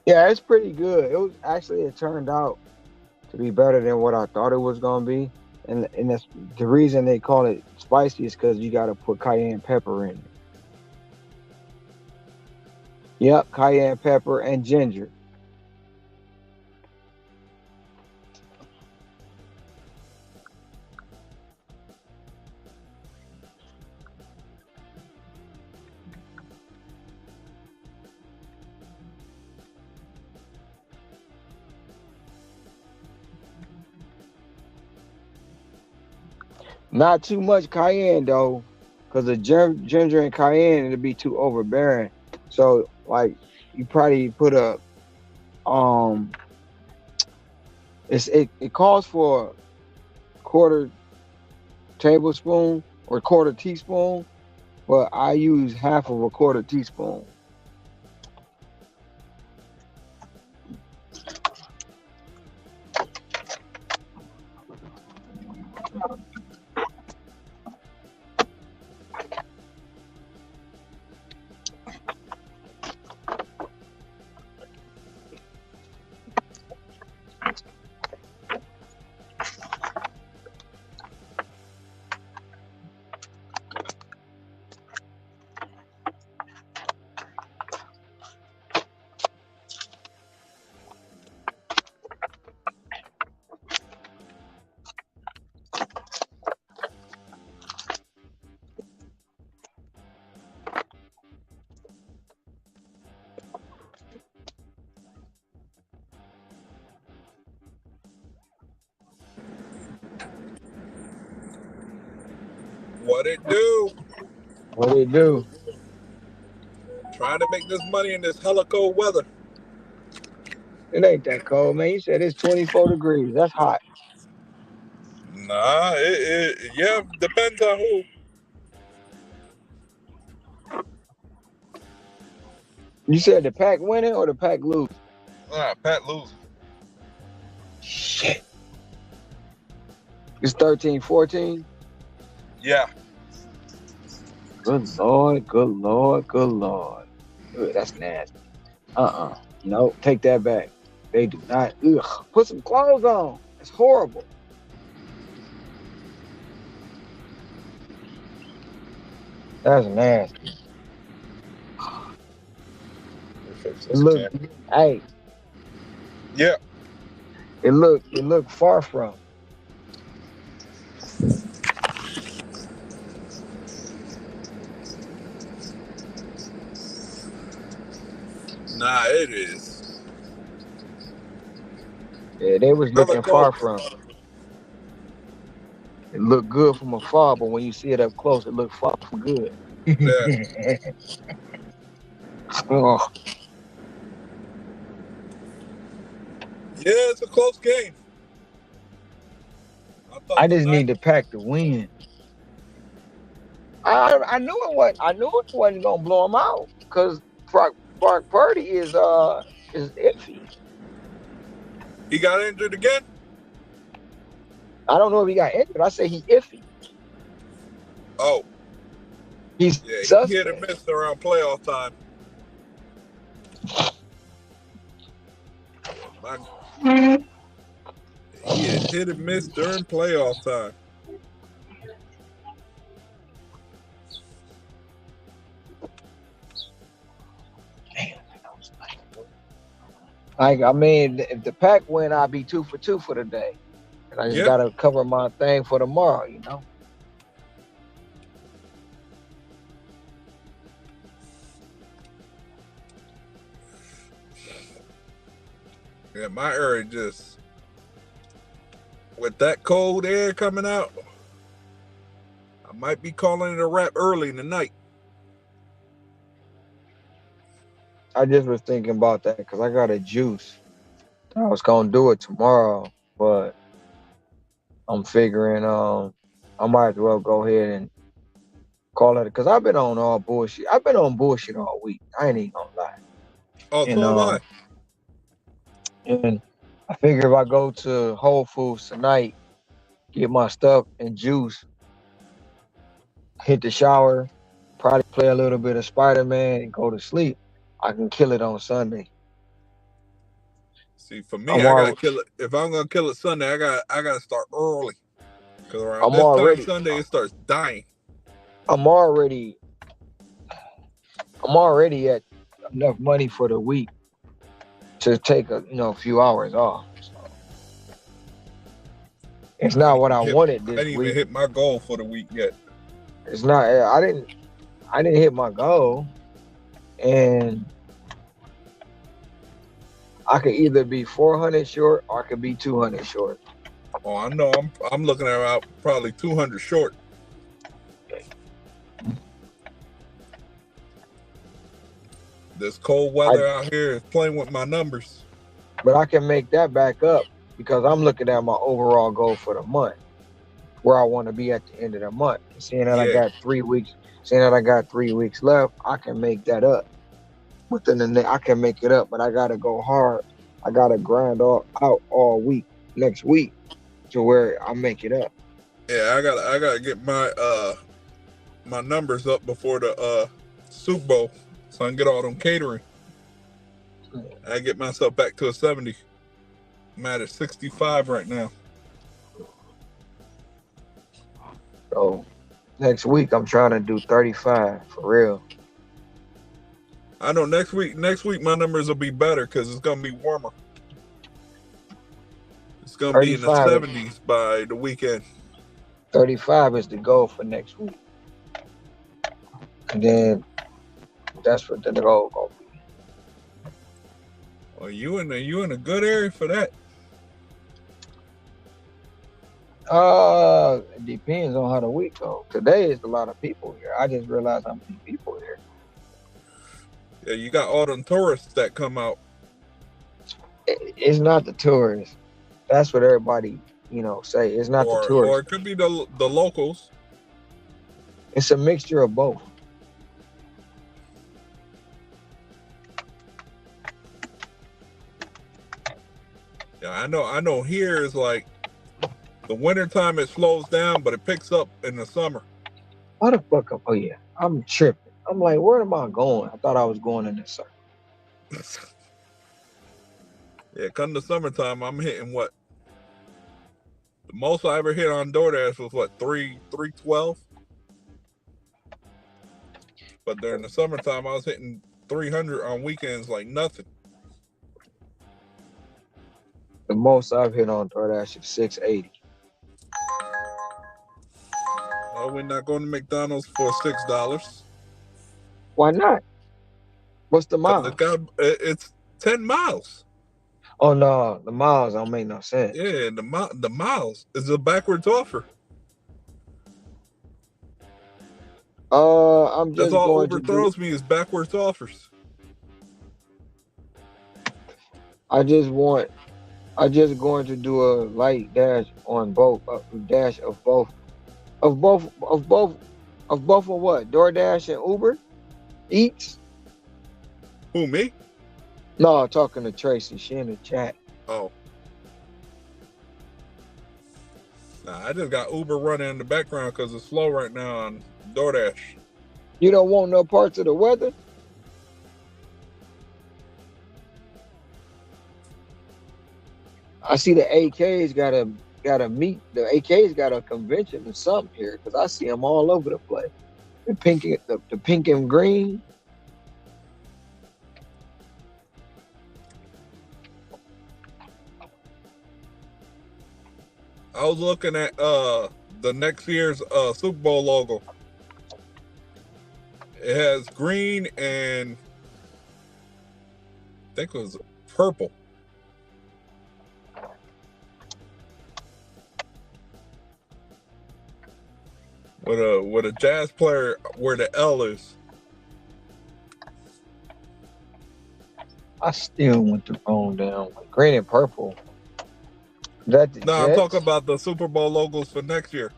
Yeah, it's pretty good. It was actually it turned out to be better than what I thought it was gonna be. And that's the reason they call it spicy is because you gotta put cayenne pepper in it. Yep, cayenne pepper and ginger. Not too much cayenne though, because the ginger and cayenne it'd be too overbearing. So like you probably put a um it calls for a quarter tablespoon or quarter teaspoon, but I use half of a quarter teaspoon.
What it do?
What do you do?
Trying to make this money in this hella cold weather.
It ain't that cold, man. You said it's 24 degrees. That's hot.
Nah, yeah, depends on who.
You said the pack winning or the pack losing?
Nah, Pat lose.
Shit. It's 13-14.
Yeah.
Good Lord, good Lord, good Lord. Ugh, that's nasty. No, take that back. They do not. Ugh. Put some clothes on. It's horrible. That's nasty.
Fix
It
this
look,
can.
hey,
Yeah.
it look far from.
Nah, it is.
Yeah, they was
Hella
looking far
cold.
from. It looked good from afar, but when you see it up close, it looked far from good.
Yeah.
Oh,
Yeah, it's a close game. I
I
thought
just
tonight
need to pack the win. I knew it was. I knew it wasn't gonna blow him out because Brock Purdy is iffy.
he got injured again.
I don't know if he got injured. I say he iffy.
Oh,
He's
yeah, he hit and
suspect.
missed around playoff time. My, he had hit and missed during playoff time.
Like I mean, if the pack win, I'll be 2 for 2 for the day, and I just
Yeah.
gotta cover my thing for tomorrow. You know.
Yeah, my area just with that cold air coming out, I might be calling it a wrap early tonight.
I just was thinking about that because I got a juice. I was gonna do it tomorrow, but I'm figuring I might as well go ahead and call it because I've been on all bullshit. I've been on bullshit all week. I ain't even gonna lie.
Oh,
And
so am I.
and I figure if I go to Whole Foods tonight, get my stuff and juice, hit the shower, probably play a little bit of Spider-Man and go to sleep, I can kill it on Sunday.
See, for me,
I'm
I gotta
al-
kill it. If I'm gonna kill it Sunday, I gotta start early. Cause around
I'm
this time
already
Sunday it starts dying.
I'm already I'm already at enough money for the week to take a few hours off. So it's
I
not
ain't
what
even
I
hit.
wanted
I
this
didn't even
week.
hit my goal for the week yet.
It's not. I didn't hit my goal, and I could either be 400 short or I could be 200 short.
Oh, I know. I'm looking at about probably 200 short. This cold
I
weather out here is playing with my numbers.
but I can make that back up because I'm looking at my overall goal for the month, where I want to be at the end of the month. And
Yeah,
seeing that I got 3 weeks left, I can make that up. I can make it up, but I gotta go hard. I gotta grind out all week next week to where I make it up.
yeah. I gotta get my numbers up before the Super Bowl, so I can get all them catering. I get myself back to a 70. I'm at a 65 right now.
So next week I'm trying to do 35 for real.
I know next week my numbers will be better because it's gonna be warmer. It's gonna be in the
35
70s by the weekend.
35 is the goal for next week. And then that's what the goal gonna be.
Well, you in a good area for that.
It depends on how the week goes. Today is a lot of people here. I just realized how many people here.
Yeah, you got all them tourists that come out.
It's not the tourists. That's what everybody, say. It's not the
Or
tourists.
it could be the locals.
It's a mixture of both.
Yeah, I know here is like the wintertime it slows down, but it picks up in the summer.
Why the fuck up? Oh yeah, I'm tripping. I'm like, where am I going? I thought I was going in this circle.
Yeah, come the summertime, I'm hitting what? The most I ever hit on DoorDash was what, 312? But during the summertime, I was hitting 300 on weekends like nothing.
The most I've hit on DoorDash is 680.
Oh, we're not going to McDonald's for $6.
Why not? What's the mile?
It's 10 miles.
Oh no, the miles don't make no sense.
Yeah, the miles is a backwards offer.
I'm
That's
just
all
going
Uber
to
throws me is backwards offers.
I just going to do a light dash on both, dash of both, of what? DoorDash and Uber Eats.
Who, me?
No, talking to Tracy. She in the chat.
Oh. Nah, I just got Uber running in the background because it's slow right now on DoorDash.
You don't want no parts of the weather? I see the AK's gotta meet. The AK's got a convention or something here because I see them all over the place. The pink and green.
I was looking at the next year's Super Bowl logo. It has green and I think it was purple. With a jazz player where the L is.
I still want the phone down. Green and purple. That the
No,
Jets?
I'm talking about the Super Bowl logos for next year.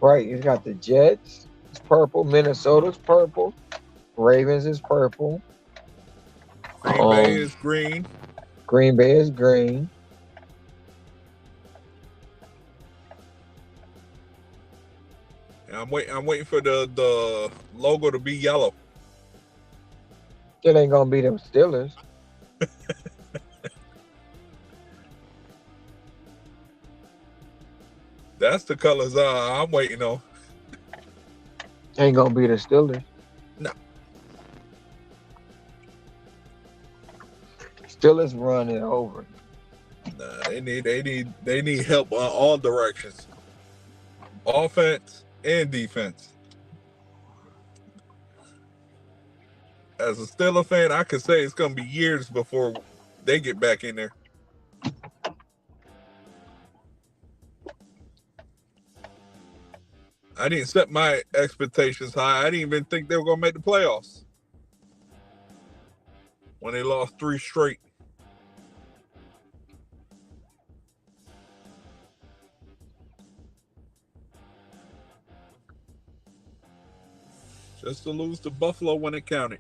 Right, it's got the Jets. It's purple. Minnesota's purple. Ravens is purple.
Green Bay is green.
Green Bay is green.
I'm waiting for the logo to be yellow.
It ain't gonna be them Steelers.
That's the colors I'm waiting on.
Ain't gonna be the Steelers.
No.
Steelers run it over.
Nah, they need help on all directions. Offense and defense. As a Steelers fan, I could say it's gonna be years before they get back in there. I didn't set my expectations high. I didn't even think they were gonna make the playoffs when they lost 3 straight. Just to lose to Buffalo when it counted.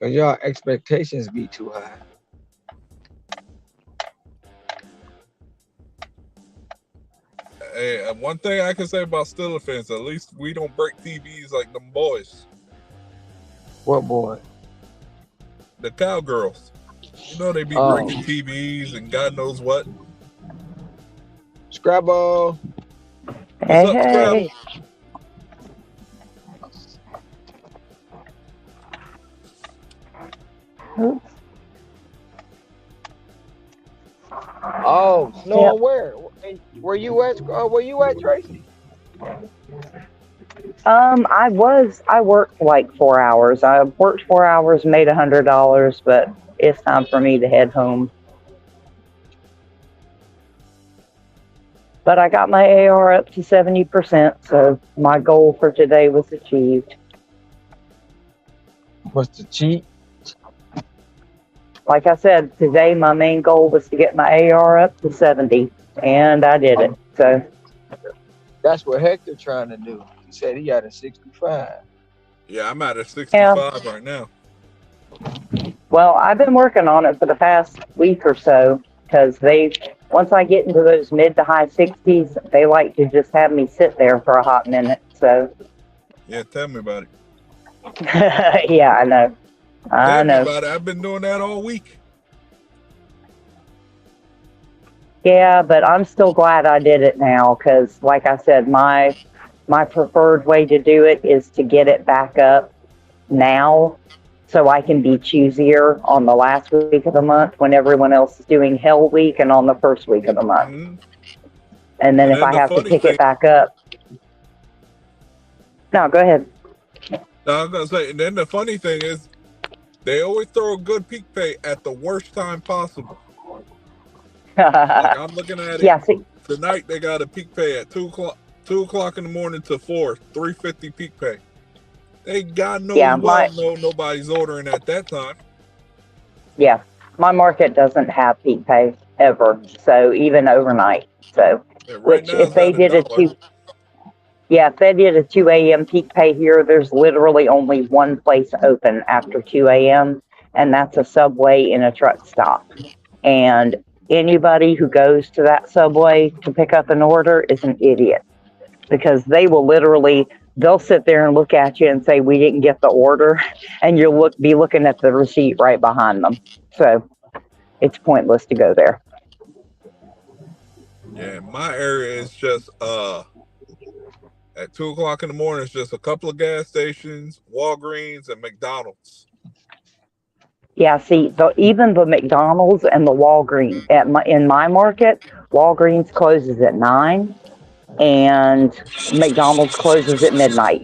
Cause y'all expectations be too high.
Hey, one thing I can say about Steelers fans, at least we don't break TVs like them boys.
What boy?
The Cowgirls. You know they be breaking TVs and God knows what.
Scrabble.
Hey,
What's up, Scrabble?
Oh, snowing where? Where you at? Where you at, Tracy?
I worked like 4 hours. I worked 4 hours, made $100, but
it's time for me to head home. But I got my AR up to 70%, so my goal for today was achieved.
What's the cheat?
Like I said, today my main goal was to get my AR up to 70, and I did it. So
That's what Hector trying to do. He said he had a 65.
Yeah, I'm at a
yeah,
65 right now.
well, I've been working on it for the past week or so because once I get into those mid to high 60s, they like to just have me sit there for a hot minute. So
Yeah, tell me about it.
yeah, I know. I
Tell me
know.
about it. I've been doing that all week.
Yeah, but I'm still glad I did it now because, like I said, my preferred way to do it is to get it back up now so I can be choosier on the last week of the month when everyone else is doing Hell Week and on the first week of the month.
Mm-hmm.
And then
And
if
then
I
the
have to
funny
pick
thing,
it back up, no, go ahead.
I was gonna say, and then the funny thing is, they always throw a good peak pay at the worst time possible. Like I'm looking at it
Yeah, see,
tonight, they got a peak pay at 2 o'clock, 2 o'clock in the morning to 4, 350 peak pay. They God knows
yeah,
well no nobody's ordering at that time.
yeah, my market doesn't have peak pay ever, so even overnight. So,
Yeah, right
which
now
if
it's
they
at a
did a
dollar.
two, yeah, if they did a 2 a.m. peak pay here, there's literally only one place open after 2 a.m., and that's a Subway in a truck stop. And anybody who goes to that Subway to pick up an order is an idiot because they'll sit there and look at you and say, "We didn't get the order," and be looking at the receipt right behind them. So it's pointless to go there.
Yeah, my area is just at 2 o'clock in the morning. It's just a couple of gas stations, Walgreens, and McDonald's.
Yeah, see, even the McDonald's and the Walgreens in my market, Walgreens closes at 9 and McDonald's closes at midnight.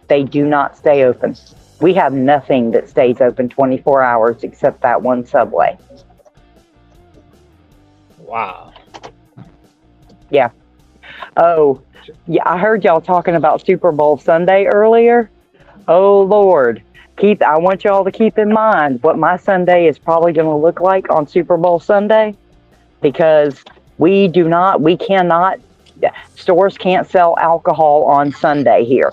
They do not stay open. We have nothing that stays open 24 hours except that one Subway.
Wow.
Yeah. Oh, yeah, I heard y'all talking about Super Bowl Sunday earlier. Oh, Lord. I want y'all to keep in mind what my Sunday is probably going to look like on Super Bowl Sunday because we cannot, stores can't sell alcohol on Sunday here.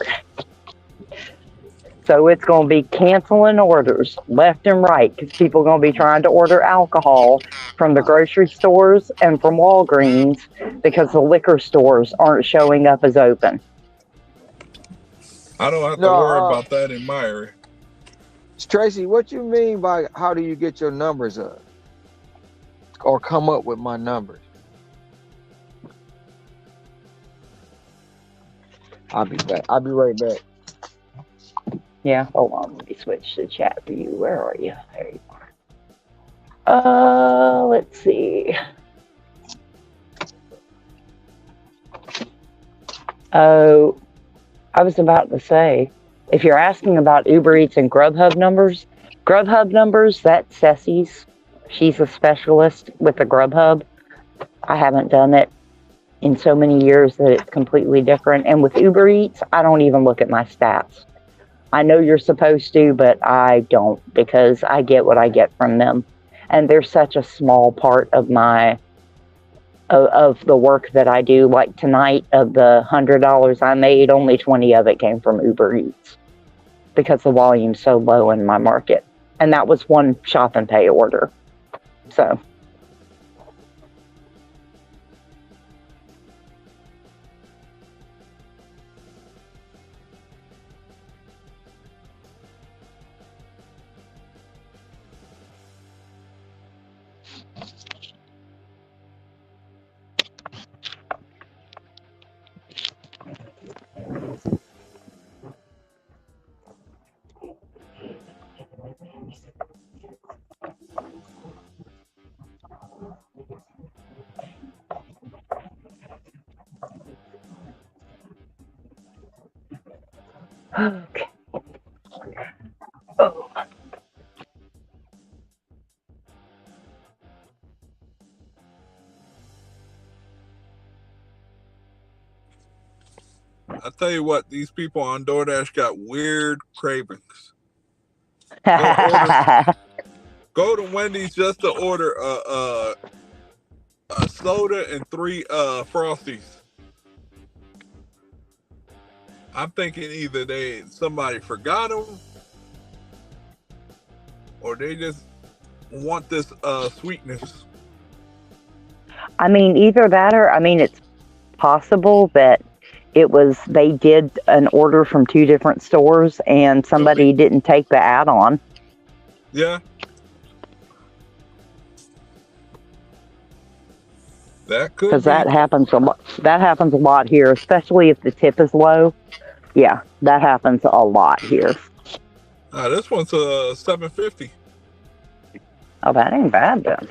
So it's going to be canceling orders left and right because people are going to be trying to order alcohol from the grocery stores and from Walgreens because the liquor stores aren't showing up as open.
I don't have to
No,
worry about that in my area.
Tracy, what you mean by how do you get your numbers up or come up with my numbers? I'll be back. I'll be right back.
Yeah, hold on. Let me switch to chat for you. Where are you? There you are. Let's see. Oh, I was about to say, if you're asking about Uber Eats and Grubhub numbers, that's Ceci's. She's a specialist with the Grubhub. I haven't done it in so many years that it's completely different. And with Uber Eats, I don't even look at my stats. I know you're supposed to, but I don't because I get what I get from them. And they're such a small part of the work that I do. Like tonight, of the $100 I made, only 20 of it came from Uber Eats because the volume's so low in my market. And that was one shop and pay order. So. Okay. Oh.
I tell you what, these people on DoorDash got weird cravings. Go to Wendy's just to order a soda and 3 Frosties. I'm thinking either somebody forgot them, or they just want this sweetness.
I mean, either that or, I mean, it's possible that they did an order from 2 different stores and somebody didn't take the add-on.
Yeah. That could be.
Because that happens a lot. That happens a lot here, especially if the tip is low. Yeah, that happens a lot here.
This one's $7.50.
Oh, that ain't bad then.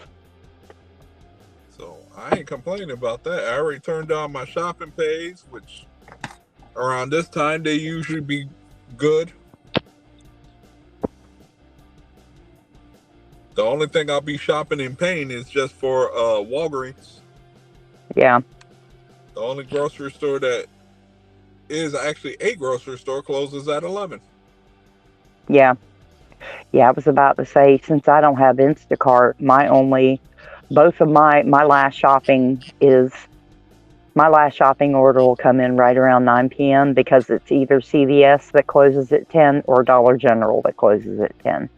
So I ain't complaining about that. I already turned on my shopping page, which around this time they usually be good. The only thing I'll be shopping and paying is just for Walgreens.
Yeah.
The only grocery store that is actually a grocery store closes at 11.
Yeah. Yeah, I was about to say, since I don't have Instacart, my last shopping order will come in right around 9 p.m. because it's either CVS that closes at 10 or Dollar General that closes at 10.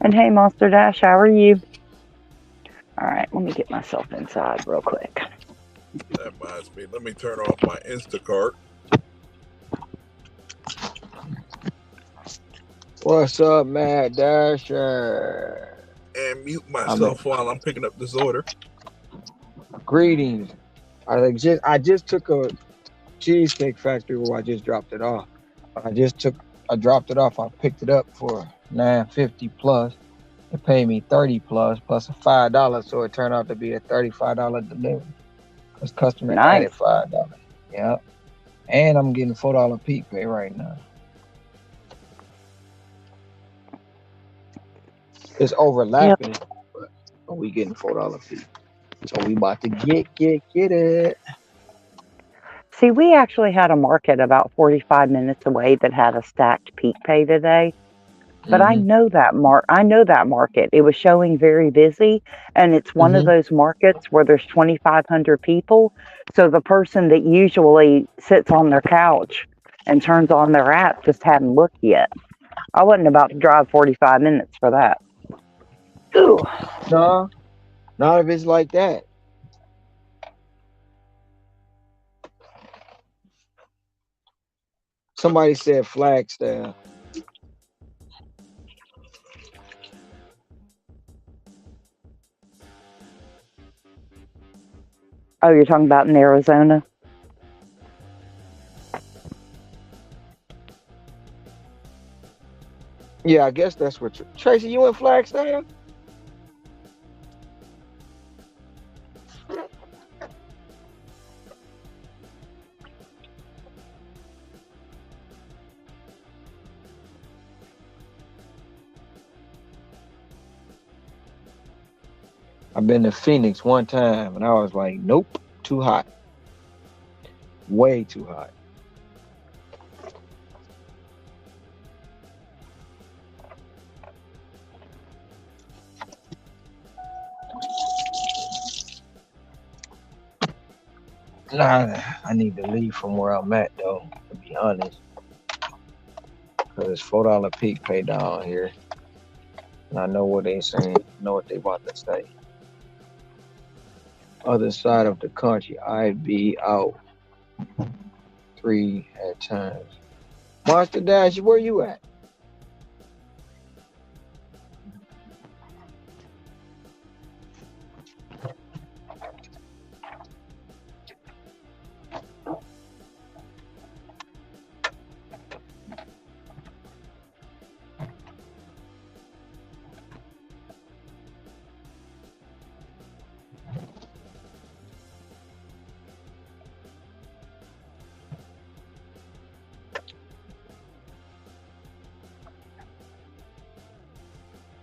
And hey, Monster Dash, how are you? All right, let me get myself inside real quick.
That reminds me. Let me turn off my Instacart.
What's up, Matt Dasher?
And mute myself while I'm picking up this order.
Greetings. I just took a Cheesecake Factory where I just dropped it off. I dropped it off. I picked it up for $9.50 plus. It paid me $30 plus a $5, so it turned out to be a $35 delivery. Because customer added $5. Yep. And I'm getting $4 peak pay right now. It's overlapping, but we getting $4 peak. So we about to get it.
See, we actually had a market about 45 minutes away that had a stacked peak pay today. But I know that market. It was showing very busy, and it's one of those markets where there's 2,500 people. So the person that usually sits on their couch and turns on their app just hadn't looked yet. I wasn't about to drive 45 minutes for that.
Ooh. No, not if it's like that. Somebody said Flagstaff.
Oh, you're talking about in Arizona?
Yeah, I guess that's what Tracy, you in Flagstaff? I've been to Phoenix one time and I was like, nope, too hot. Way too hot. Nah, I need to leave from where I'm at though, to be honest. Because it's $4 peak pay down here. And I know what they saying, know what they about to say. Other side of the country, I'd be out 3 at times. Monster Dash, where you at?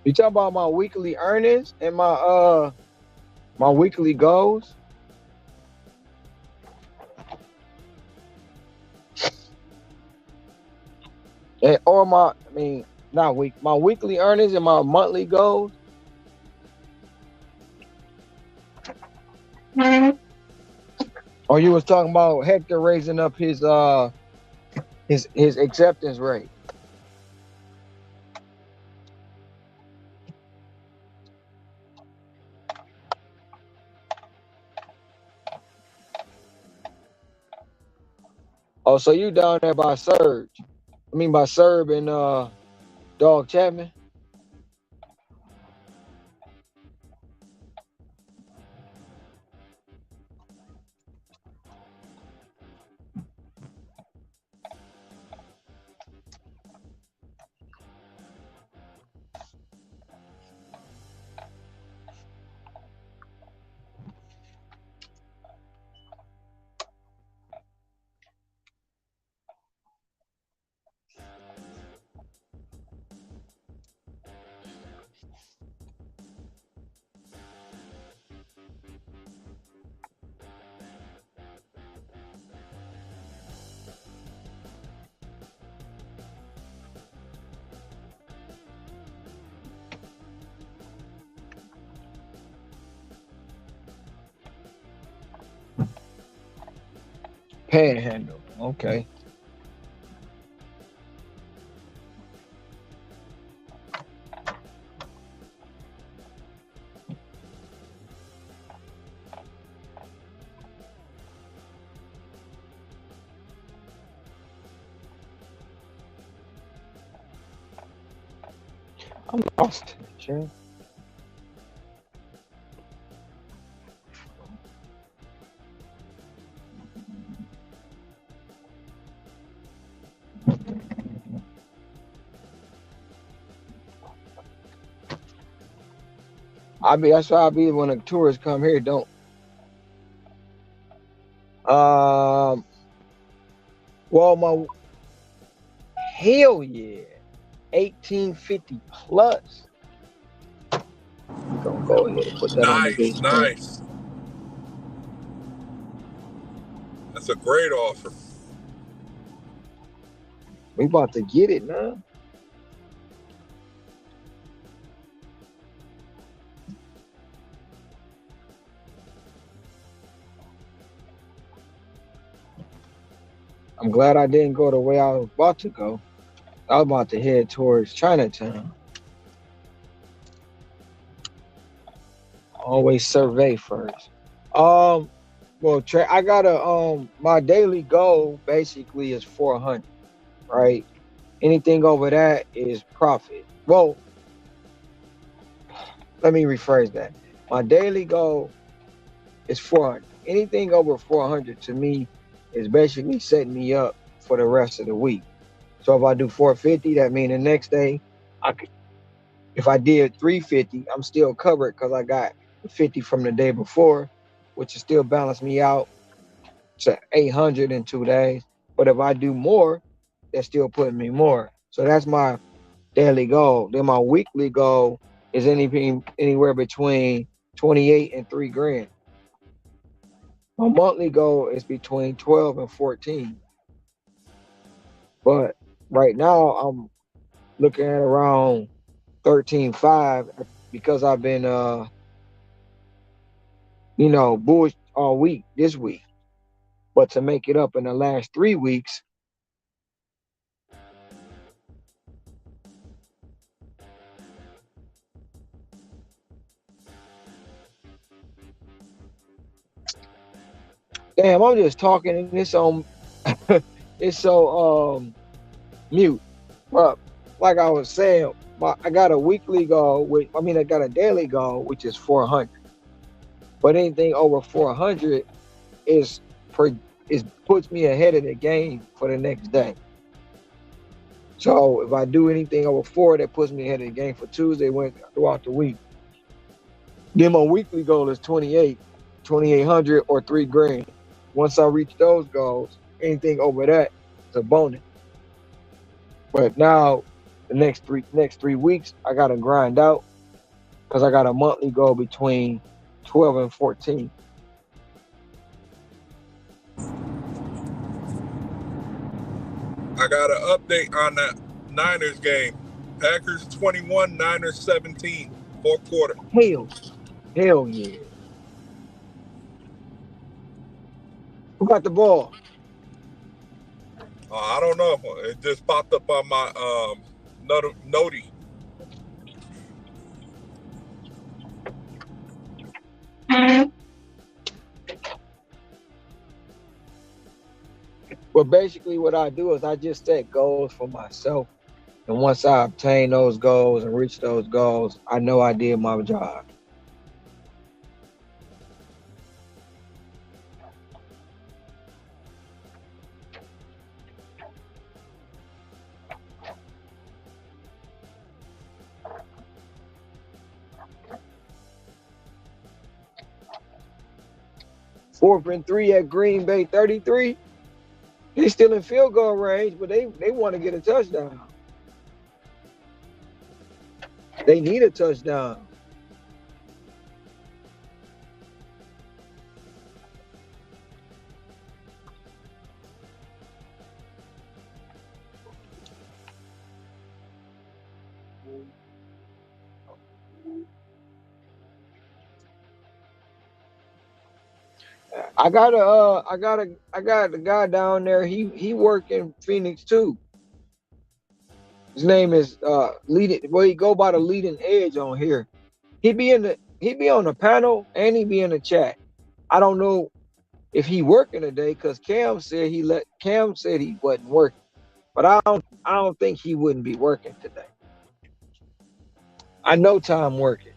You talking about my weekly earnings and my weekly goals? or my, I mean, not week, my weekly earnings and my monthly goals? Or you was talking about Hector raising up his acceptance rate? Oh, so you down there by Surge? I mean by Serb and Dog Chapman? Panhandle. Okay. I'm lost. Sure. That's why I be when the tourists come here. Don't um. Well, my hell yeah, 1850 plus. We gonna go ahead and put that on the big
Nice,
screen.
nice. That's a great offer.
We about to get it now. I'm glad I didn't go the way I was about to go. I was about to head towards Chinatown. Always survey first. Um, well, I got a my daily goal basically is 400, right? Anything over that is profit. Well, let me rephrase that. My daily goal is 400. Anything over 400 to me is basically setting me up for the rest of the week. So if I do 450, that means the next day I could. If I did 350, I'm still covered because I got the 50 from the day before, which will still balance me out to 800 in 2 days. But if I do more, that's still putting me more. So that's my daily goal. Then my weekly goal is anything anywhere between 28 and 3 grand. My monthly goal is between 12 and 14. But right now I'm looking at around 13.5 because I've been bullish all week this week. But to make it up in the last 3 weeks, damn, I'm just talking and it's on it's so mute. But like I was saying, I got a weekly goal, I got a daily goal, which is 400. But anything over 400 is per is puts me ahead of the game for the next day. So if I do anything over four, that puts me ahead of the game for Tuesday, Wednesday, throughout the week. Then my weekly goal is 2,800 or 3 grand. Once I reach those goals, anything over that is a bonus. But now the next three weeks, I gotta grind out because I got a monthly goal between 12 and 14.
I got an update on that Niners game. Packers 21, Niners 17, fourth quarter.
Hell yeah. Who got the ball?
I don't know. It just popped up on my noti.
Well, basically, what I do is I just set goals for myself. And once I obtain those goals and reach those goals, I know I did my job. Fourth and 3 at Green Bay 33. They still in field goal range, but they want to get a touchdown. They need a touchdown. I got a guy down there. He work in Phoenix too. His name is leading. Well, he go by the leading edge on here. He be on the panel and he be in the chat. I don't know if he working today because Cam said he wasn't working, but I don't think he wouldn't be working today. I know Tom working.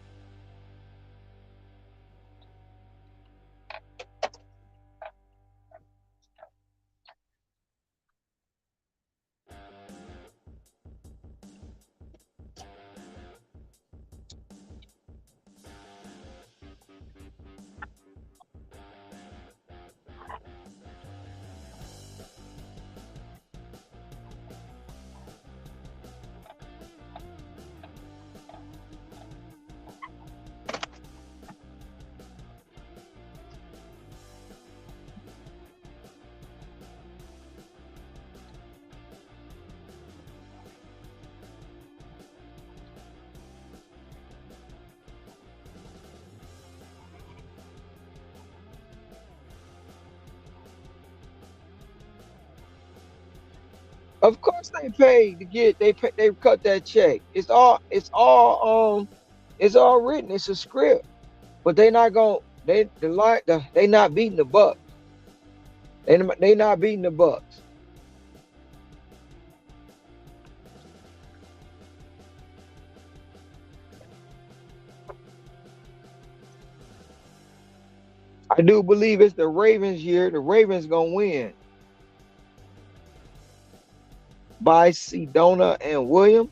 Of course they paid to get they cut that check. It's all written. It's a script. But they not going they not beating the Bucks. They not beating the Bucks. I do believe it's the Ravens year. The Ravens gonna win. By Sedona and Williams.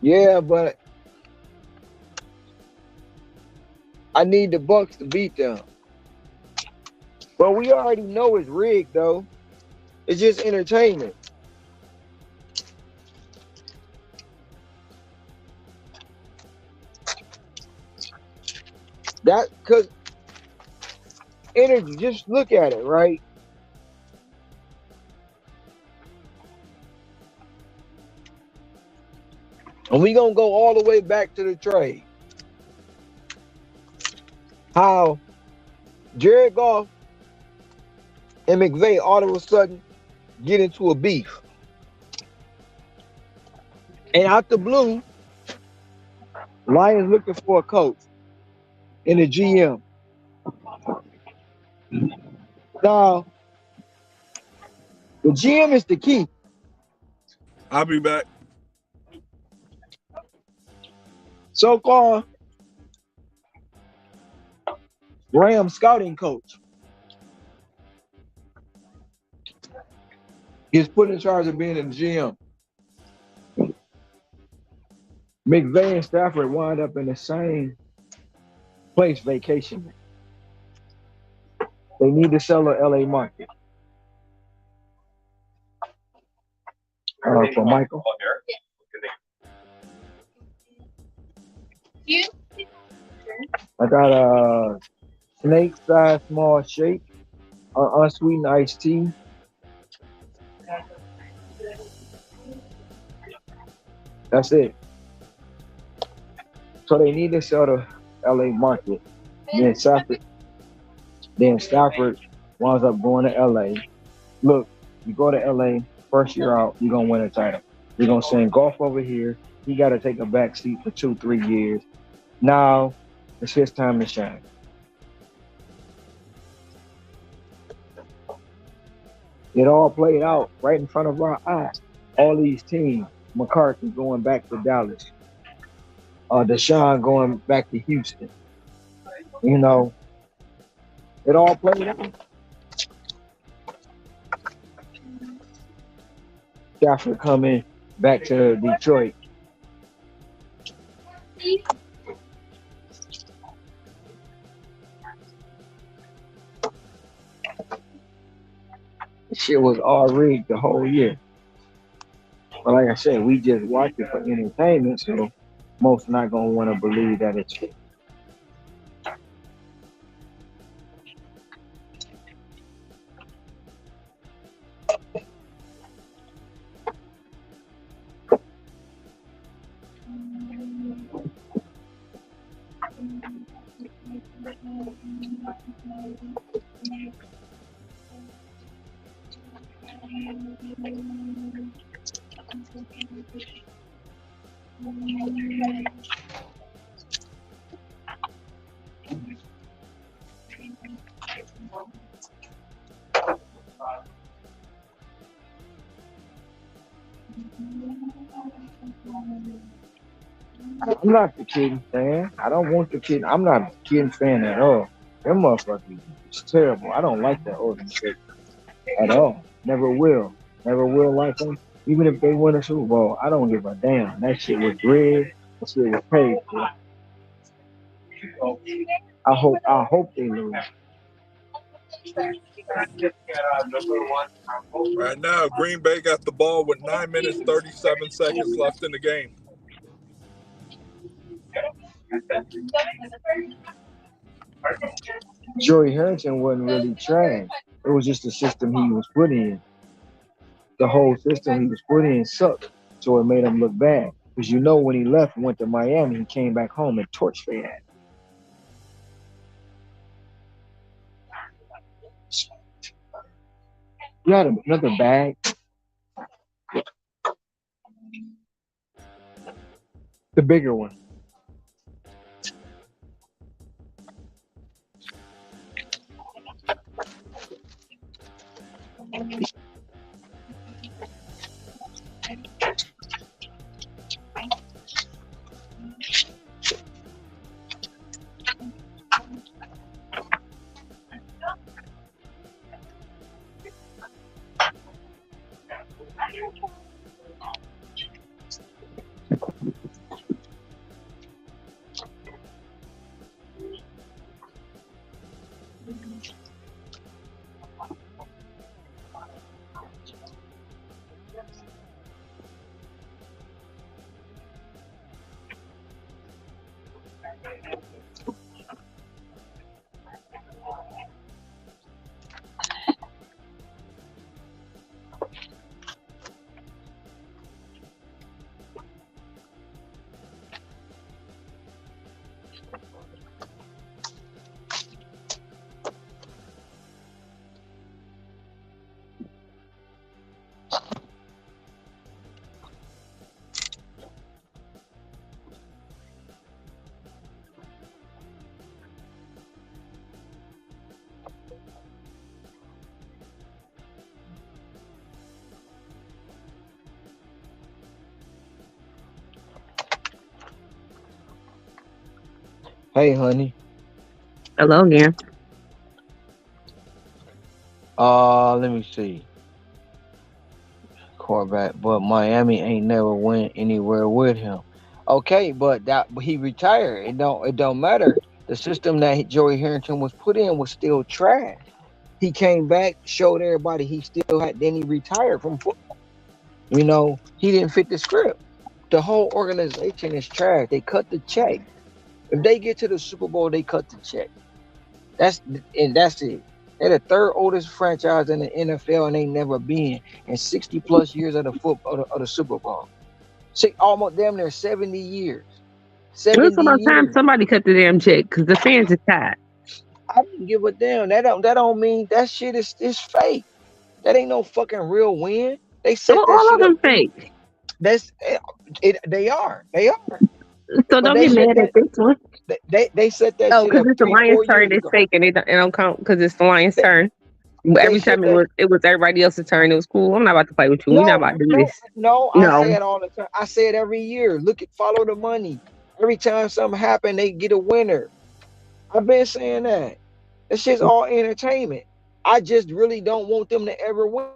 Yeah, but I need the Bucks to beat them. But we already know it's rigged though. It's just entertainment. That cause energy, just look at it, right? And we gonna go all the way back to the trade. How Jared Goff and McVay all of a sudden get into a beef. And out the blue, Lions looking for a coach and a GM. Now, the GM is the key.
I'll be back.
So far, Ram scouting coach is put in charge of being a GM. McVay and Stafford wind up in the same place vacationing. They need to sell the LA market. For Michael. I got a snake size small shake, unsweetened iced tea. That's it. So they need to sell the LA market. Then Stafford winds up going to LA. Look, you go to LA, first year out, you're gonna win a title. You're gonna send golf over here. He got to take a back seat for 2, 3 years. Now it's his time to shine. It all played out right in front of our eyes. All these teams, McCarthy going back to Dallas, Deshaun going back to Houston. You know, it all played out. Stafford coming back to Detroit. Shit was all rigged the whole year. But like I said, we just watch it for entertainment, so most not gonna want to believe that it's fake. I'm not the Kitten fan. I don't want the Kitten. I'm not a Kitten fan at all. Them motherfuckers is terrible. I don't like that organization at all. Never will. Never will like them. Even if they win a Super Bowl, I don't give a damn. That shit was rigged. That shit was paid for. I hope they lose.
Right now, Green Bay got the ball with 9 minutes, 37 seconds left in the game.
Joey Harrington wasn't really trash. It was just the system he was put in. The whole system he was put in sucked, so it made him look bad. Because you know when he left and went to Miami, he came back home and torched their ass. You had another bag. The bigger one. Hey, honey.
Hello again.
Let me see. Quarterback, but Miami ain't never went anywhere with him. Okay, but he retired. It don't matter. The system that Joey Harrington was put in was still trash. He came back, showed everybody he still had. Then he retired from football. He didn't fit the script. The whole organization is trash. They cut the check. If they get to the Super Bowl, they cut the check. That's that's it. They're the third oldest franchise in the NFL, and they never been in 60+ years of the of the Super Bowl. Almost damn near 70 years.
It's
70
about time
years.
somebody cut the damn check because the fans are tired.
I don't give a damn. That don't mean that shit is fake. That ain't no fucking real win. They
Well,
set that
all of
shit up.
them fake.
That's it. They are. They are.
So
But
don't
they
get
set
mad at
that.
this one.
They set that
Oh,
shit
because
up
it's the
three,
Lions'
four
turn.
years
It's
ago.
fake, and it don't count because it's the Lions'
They,
turn. But
they
every
set
time
that.
it was everybody else's turn. It was cool. I'm not about to play with you. We're not
No,
about to do
no,
this.
no. I say
No,
it all the time. I say it every year. Follow the money. Every time something happen, they get a winner. I've been saying that. That shit's all entertainment. I just really don't want them to ever win.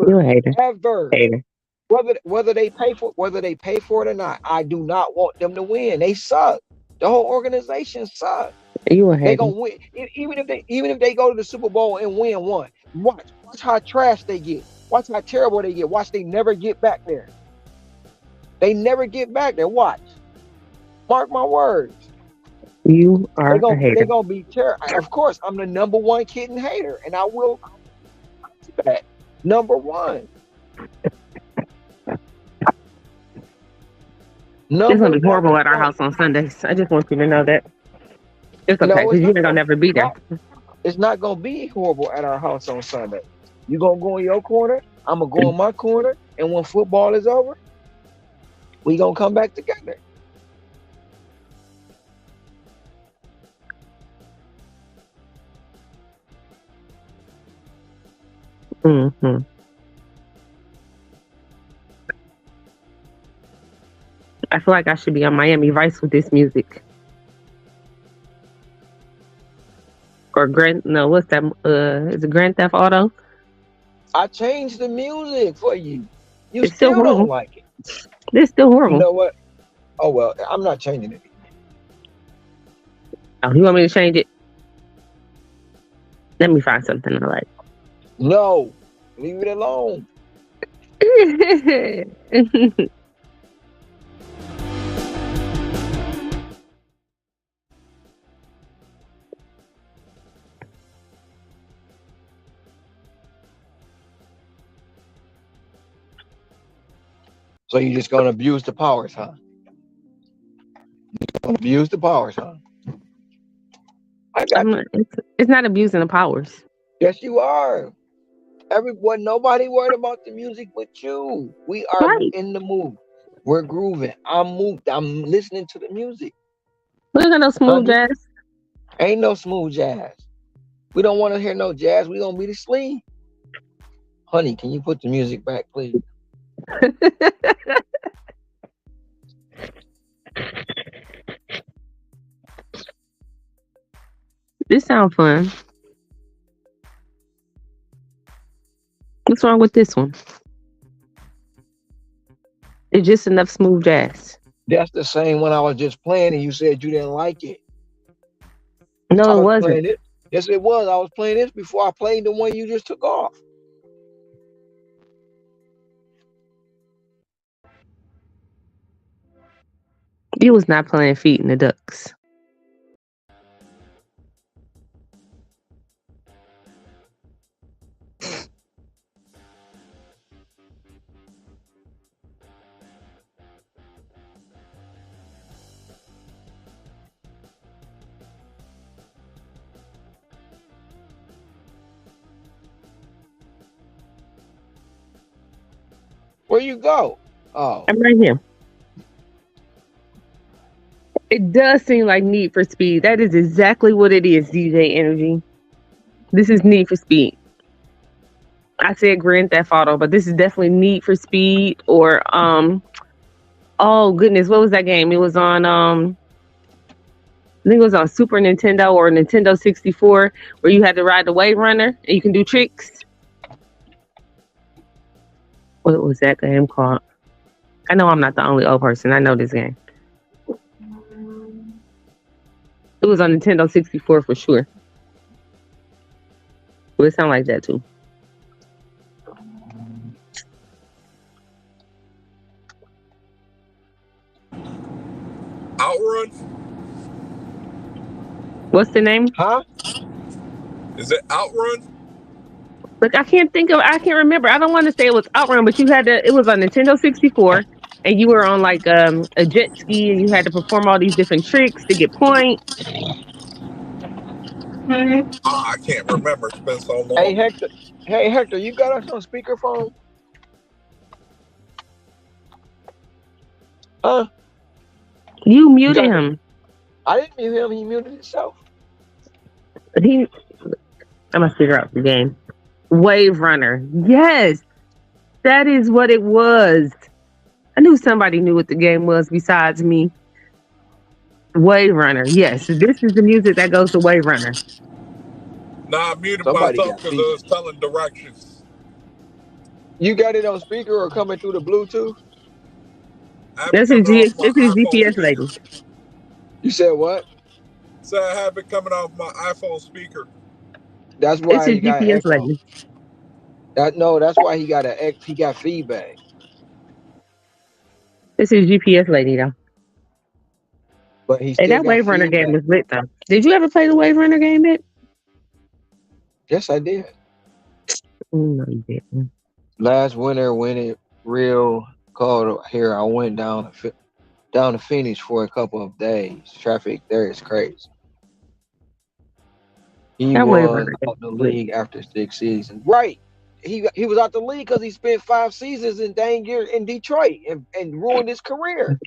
you
Ever.
a hater.
Ever.
Hater.
Whether they pay for it or not, I do not want them to win. They suck. The whole organization sucks.
You a
They
hater.
gonna win. Even if they go to the Super Bowl and win one. Watch how trash they get. Watch how terrible they get. Watch they never get back there. They never get back there. Watch. Mark my words.
You
They
are a
gonna they
hater.
gonna be terrible. Of course, I'm the number one kitten hater, and I will do that. Number one.
It's gonna
Number
be
number
horrible at our
one.
house on Sundays. I just want you to know that it's okay
No,
because you ain't gonna never be there.
it's not gonna be horrible at our house on Sunday. You gonna go in your corner, I'm gonna go in my corner, and when football is over, we gonna come back together.
Hmm. I feel like I should be on Miami Vice with this music. Or Grand, no, what's that? Is it Grand Theft Auto?
I changed the music for you. You
It's still
still don't
horrible.
like it.
It's still
You
horrible.
know what? Oh well, I'm not changing it.
Oh, you want me to change it? Let me find something I like.
No, leave it alone. So you're just gonna abuse the powers, huh? Gonna abuse the powers, huh? I got you.
It's not abusing the powers.
Yes, you are. Everyone, nobody worried about the music but you. We are
Right.
in the mood. We're grooving. I'm moved. I'm listening to the music.
We ain't got no smooth
Honey,
jazz.
ain't no smooth jazz. We don't want to hear no jazz. We gonna be asleep. Honey, can you put the music back, please?
This sounds fun. What's wrong with this one? It's just enough smooth jazz.
That's the same one I was just playing, and you said you didn't like it.
No,
I
it
was
wasn't.
playing it. Yes, it was. I was playing this before I played the one you just took off.
You was not playing Feet in the Ducks.
Where you go? Oh,
I'm right here. It does seem like Need for Speed. That is exactly what it is, DJ Energy. This is Need for Speed. I said Grand Theft Auto, but this is definitely Need for Speed or oh goodness, what was that game? It was on I think it was on Super Nintendo or Nintendo 64 where you had to ride the Wave Runner and you can do tricks. What was that game called? I know I'm not the only old person. I know this game. It was on Nintendo 64 for sure. Well, it sound like that too. What's the name?
Huh?
Is it Outrun?
Like I can't remember. I don't want to say it was Outrun, but it was on Nintendo 64 and you were on like a jet ski and you had to perform all these different tricks to get points.
I can't remember. It's been so
Hey
long.
Hector. Hey Hector, you got us on speakerphone? Huh?
You muted him.
I didn't mute him. He muted himself.
I must figure out the game. Wave Runner. Yes, that is what it was. I knew somebody knew what the game was besides me. Wave Runner. Yes, this is the music that goes to Wave Runner.
Nah, I muted
Somebody
myself
got
because
beat.
I was telling directions.
You got it on speaker or coming through the Bluetooth?
I have it coming off my
This is
iPhone
GPS
speaker.
lady.
You said what?
So I have it coming off my iPhone speaker.
That's
This
why
is
he got
GPS
echo.
lady.
That's why he got feedback.
This is GPS lady though.
But he
Hey,
still
that
got
Wave Runner game
feedback.
was lit though. Did you ever play the Wave Runner game yet?
Yes, I did.
No, you didn't.
Last winter when it real cold here, I went down to Phoenix for a couple of days. Traffic there is crazy. He
That Wave
was
Runner game
out the
was lit.
league after 6 seasons. Right. He was out the league because he spent 5 seasons in dang year in Detroit and ruined his career.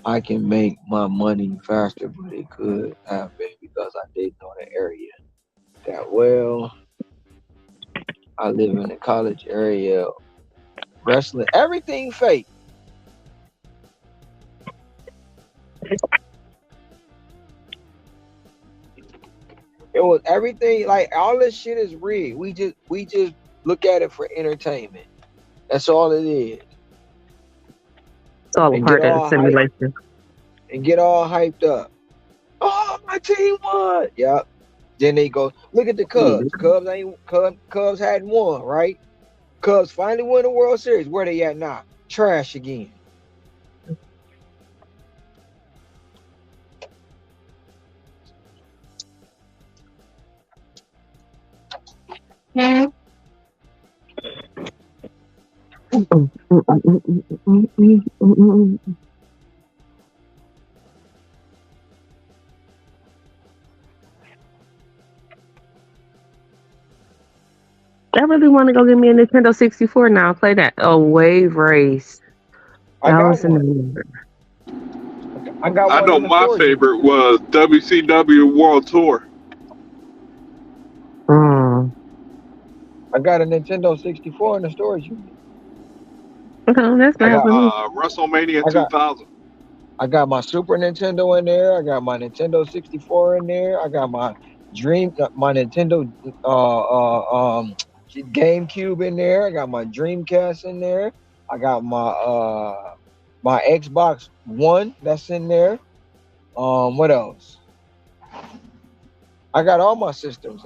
I can make my money faster, but it could have been because I didn't know the area that well. I live in the college area. Wrestling, everything fake. It was everything like all this shit is rigged. We just look at it for entertainment. That's all it is.
It's all a
And
part of the simulation.
get all hyped up. Oh, my team won. Yep. Then they go look at the Cubs. Cubs hadn't won, right? Cubs finally won the World Series. Where they at now? Trash again.
I really want to go get me a Nintendo 64 now. Play that. Oh, Wave Race.
I got one. I got
I
one
know
in the
my
storage unit.
favorite was WCW World Tour.
I got a Nintendo 64 in the storage unit.
Oh, that's
I got
WrestleMania
I got
2000.
I got my Super Nintendo in there. I got my Nintendo 64 in there. I got my Nintendo GameCube in there. I got my Dreamcast in there. I got my Xbox One that's in there. What else? I got all my systems.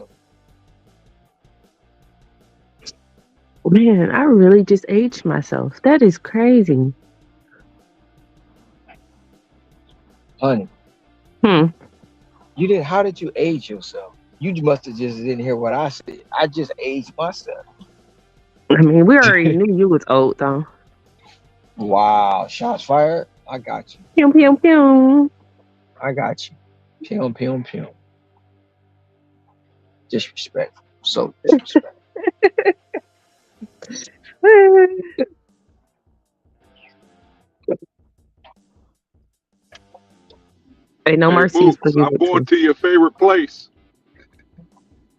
Man, I really just aged myself. That is crazy.
Honey. You didn't. How did you age yourself? You must have just didn't hear what I said. I just aged myself.
I mean, we already knew you was old, though.
Wow, shots fired. I got you.
Pew pew pew.
I got you. Pew pew pew. Disrespectful. So disrespectful.
Hey, no mercy.
I'm going to your favorite place.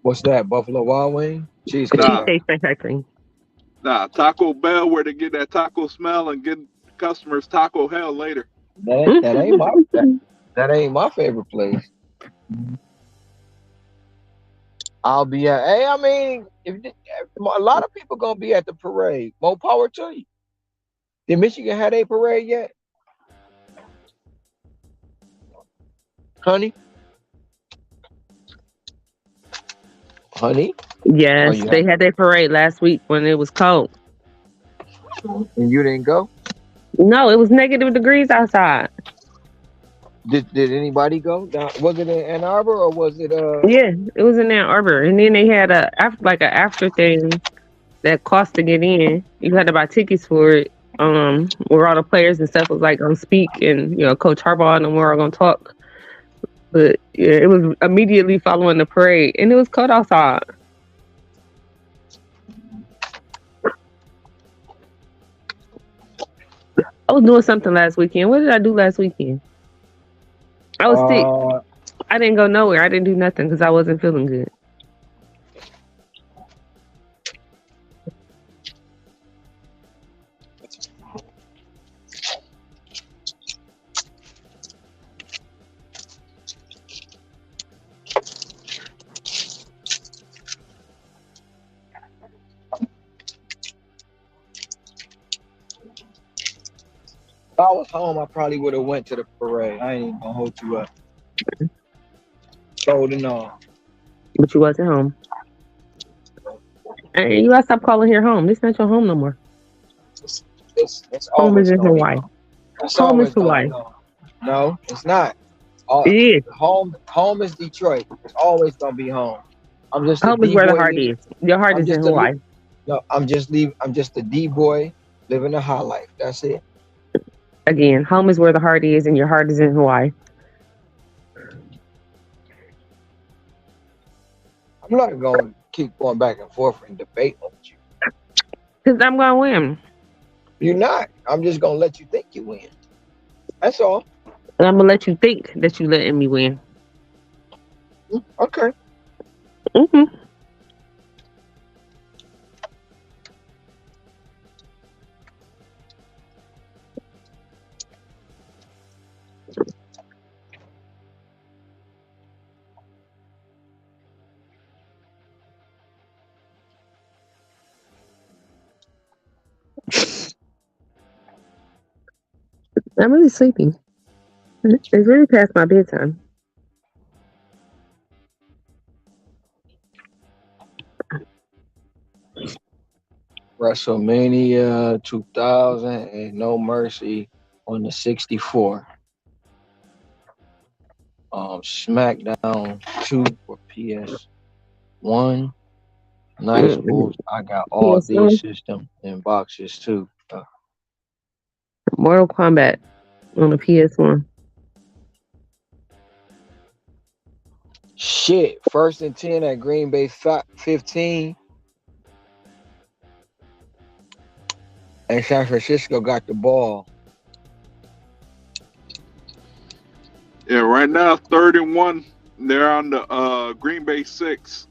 What's that? Buffalo Wild Wing? Cheesecake
Factory.
Nah, Taco Bell, where they get that taco smell and get customers taco hell later.
That ain't my favorite place. I'll be at. Hey, I mean, if a lot of people gonna be at the parade, more power to you. Did Michigan have a parade yet, honey? Honey?
Yes, they had their parade last week when it was cold.
And you didn't go?
No, it was -degrees outside.
Did anybody go? Was it in Ann Arbor or was it
Yeah, it was in Ann Arbor, and then they had a after thing that cost to get in. You had to buy tickets for it. Where all the players and stuff was like gonna speak, and Coach Harbaugh and them were all gonna talk. But yeah, it was immediately following the parade, and it was cut outside. I was doing something last weekend. What did I do last weekend? I was sick. I didn't go nowhere. I didn't do nothing because I wasn't feeling good.
if I was home, I probably would have went to the parade. I ain't even gonna hold you up. Holding on.
But you wasn't home. And you gotta stop calling here home. This not your home no more.
It's
Home is
always
in
gonna be
Hawaii.
home. It's
Home is
always gonna
Hawaii.
be home. No, it's not.
It is.
Home is Detroit. It's always gonna be home. I'm just a
Home is
D
where the
boy.
heart is. Your heart
I'm
is in
just a
Hawaii.
no. I'm just a D boy living a high life. That's it.
Again, home is where the heart is, and your heart is in Hawaii.
I'm not gonna keep going back and forth and debating with you.
Because I'm gonna win.
You're not. I'm just gonna let you think you win. That's all.
And I'm gonna let you think that you letting me win.
Okay.
Mm-hmm. I'm really sleepy. It's really past my bedtime.
WrestleMania 2000 and No Mercy on the 64. SmackDown 2 for PS1. Nice moves. I got all these
PS1.
systems and boxes too.
Mortal Kombat on the PS1.
Shit. 1st and 10 at Green Bay 15. And San Francisco got the ball.
Yeah, right now 3rd-and-1. They're on the Green Bay 6.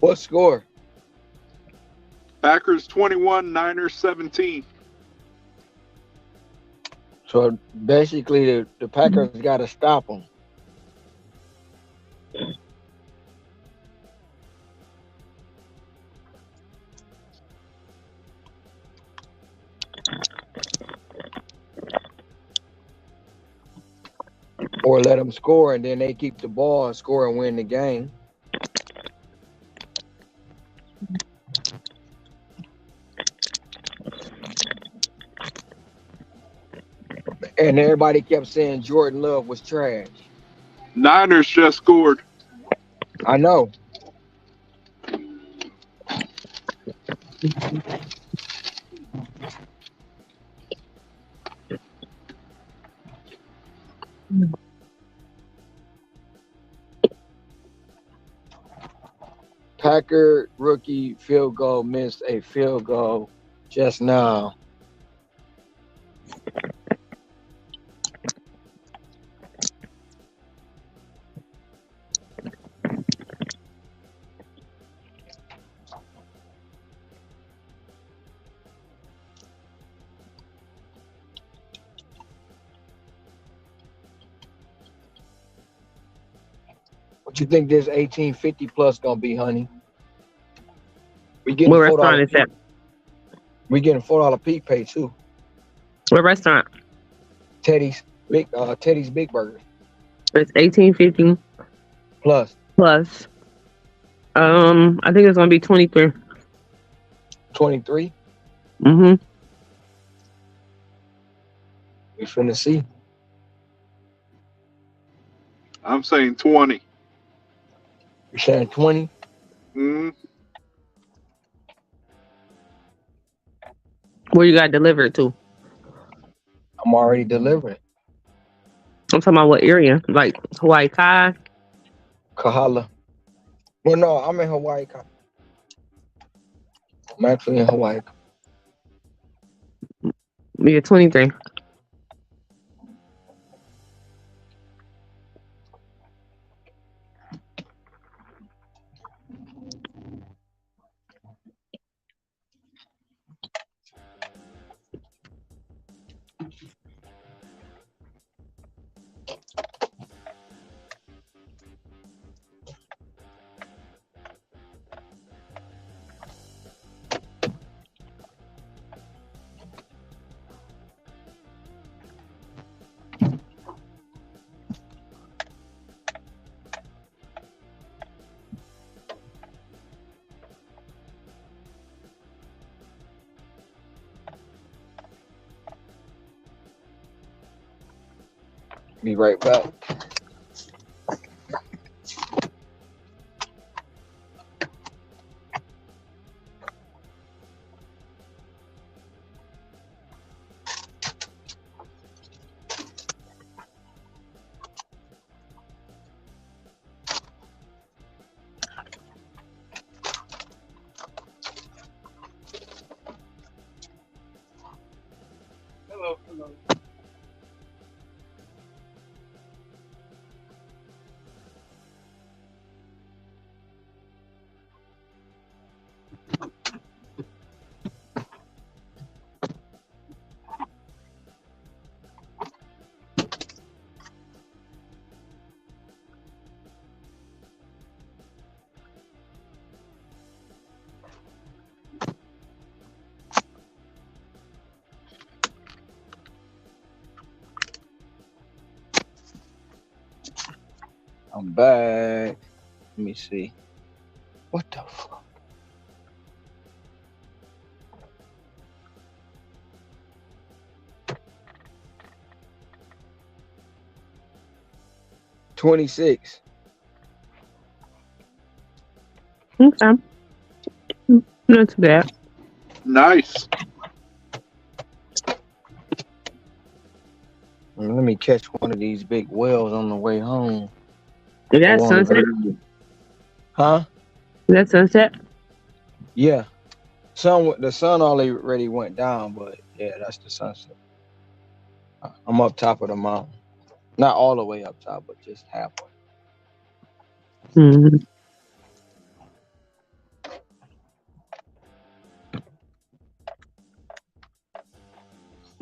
What score?
Packers 21, Niners 17.
So basically, the Packers got to stop them. Or let them score, and then they keep the ball and score and win the game. And everybody kept saying Jordan Love was trash.
Niners just scored.
I know. Packer rookie field goal missed a field goal just now. What you think this 1850 plus gonna be, honey? We getting
What
$4.
restaurant is that?
We getting $4 peak pay too.
What restaurant?
Teddy's Big Burger
It's 1850
plus
plus. I think it's gonna be 23.
23.
Mm-hmm.
We finna see.
I'm saying 20.
You saying 20?
Mm,
Where you got delivered to?
I'm already delivering.
I'm talking about what area? Like Hawaii Kai?
Kahala. Well, no, I'm in Hawaii. I'm actually in Hawaii.
Yeah, 23.
Be right back.
hello, hello.
I'm back. Let me see. What the fuck? $26.
Okay. Not too bad.
Nice.
Let me catch one of these big whales on the way home.
Is
I
that
want
sunset?
to. Huh?
Is that sunset?
Yeah. The sun already went down, but yeah, that's the sunset. I'm up top of the mountain. Not all the way up top, but just halfway.
Mm-hmm.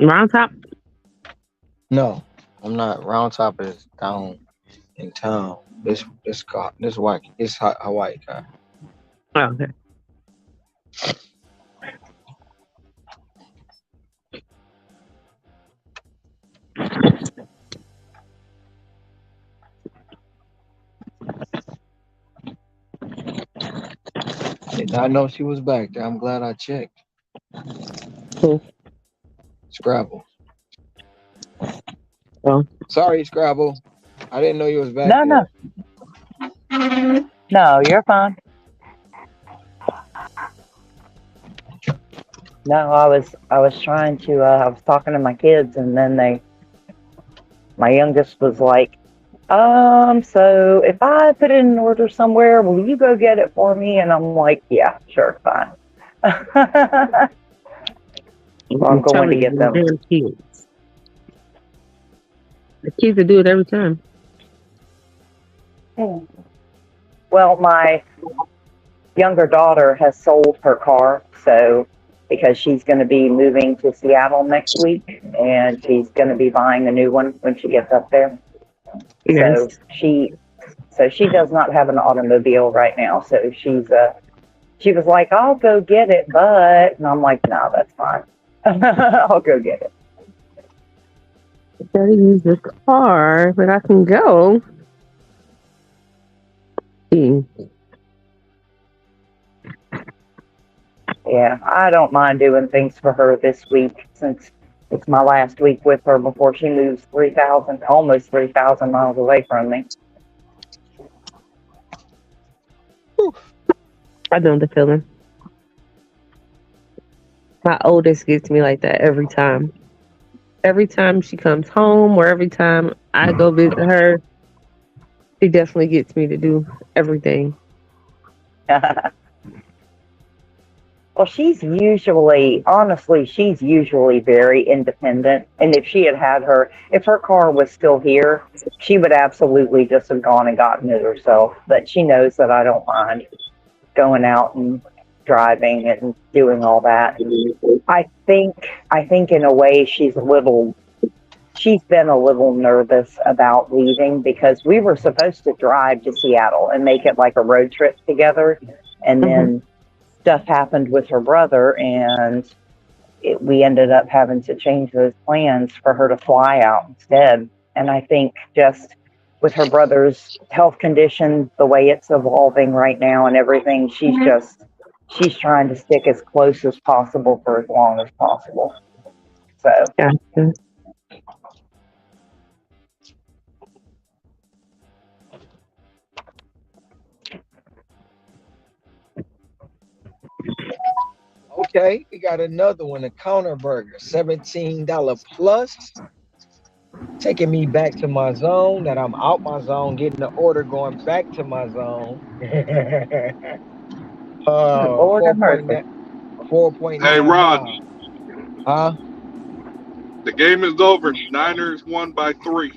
Round top?
No, I'm not. Round top is down in town. This Hawaii car.
Oh, okay.
Did not know she was back there. I'm glad I checked.
Cool.
Scrabble.
Well,
Sorry, Scrabble. I didn't know you was back
No, no,
there.
no, you're fine. No, I was trying to I was talking to my kids and then my youngest was like, so if I put in an order somewhere, will you go get it for me? And I'm like, yeah, sure, fine. So I'm
I'm
going to
telling you,
get
them
them.
damn kids. The kids will do it every time.
Well, my younger daughter has sold her car, so because she's going to be moving to Seattle next week and she's going to be buying a new one when she gets up there.
Yes.
So she does not have an automobile right now. So she was like, I'll go get it, but and I'm like, no, that's fine. I'll go get it.
I gotta use the car, but I can go. See.
Yeah, I don't mind doing things for her this week since It's my last week with her before she moves 3,000, almost 3,000 miles away from me.
I know the feeling. My oldest gets me like that every time. Every time she comes home or every time I go visit her, she definitely gets me to do everything.
Well, she's usually very independent. And if her car was still here, she would absolutely just have gone and gotten it herself. But she knows that I don't mind going out and driving and doing all that. I think in a way she's been a little nervous about leaving because we were supposed to drive to Seattle and make it like a road trip together. And
Hmm.
then stuff happened with her brother, and we ended up having to change those plans for her to fly out instead. And I think just with her brother's health condition, the way it's evolving right now and everything, she's trying to stick as close as possible for as long as possible. So
Gotcha.
Okay, we got another one, a counter burger, $17 plus, taking me back to my zone. That I'm out my zone, getting the order, going back to my zone.
Lord have mercy.
hey, Rod,
4.95. Huh?
the game is over. Niners won by 3.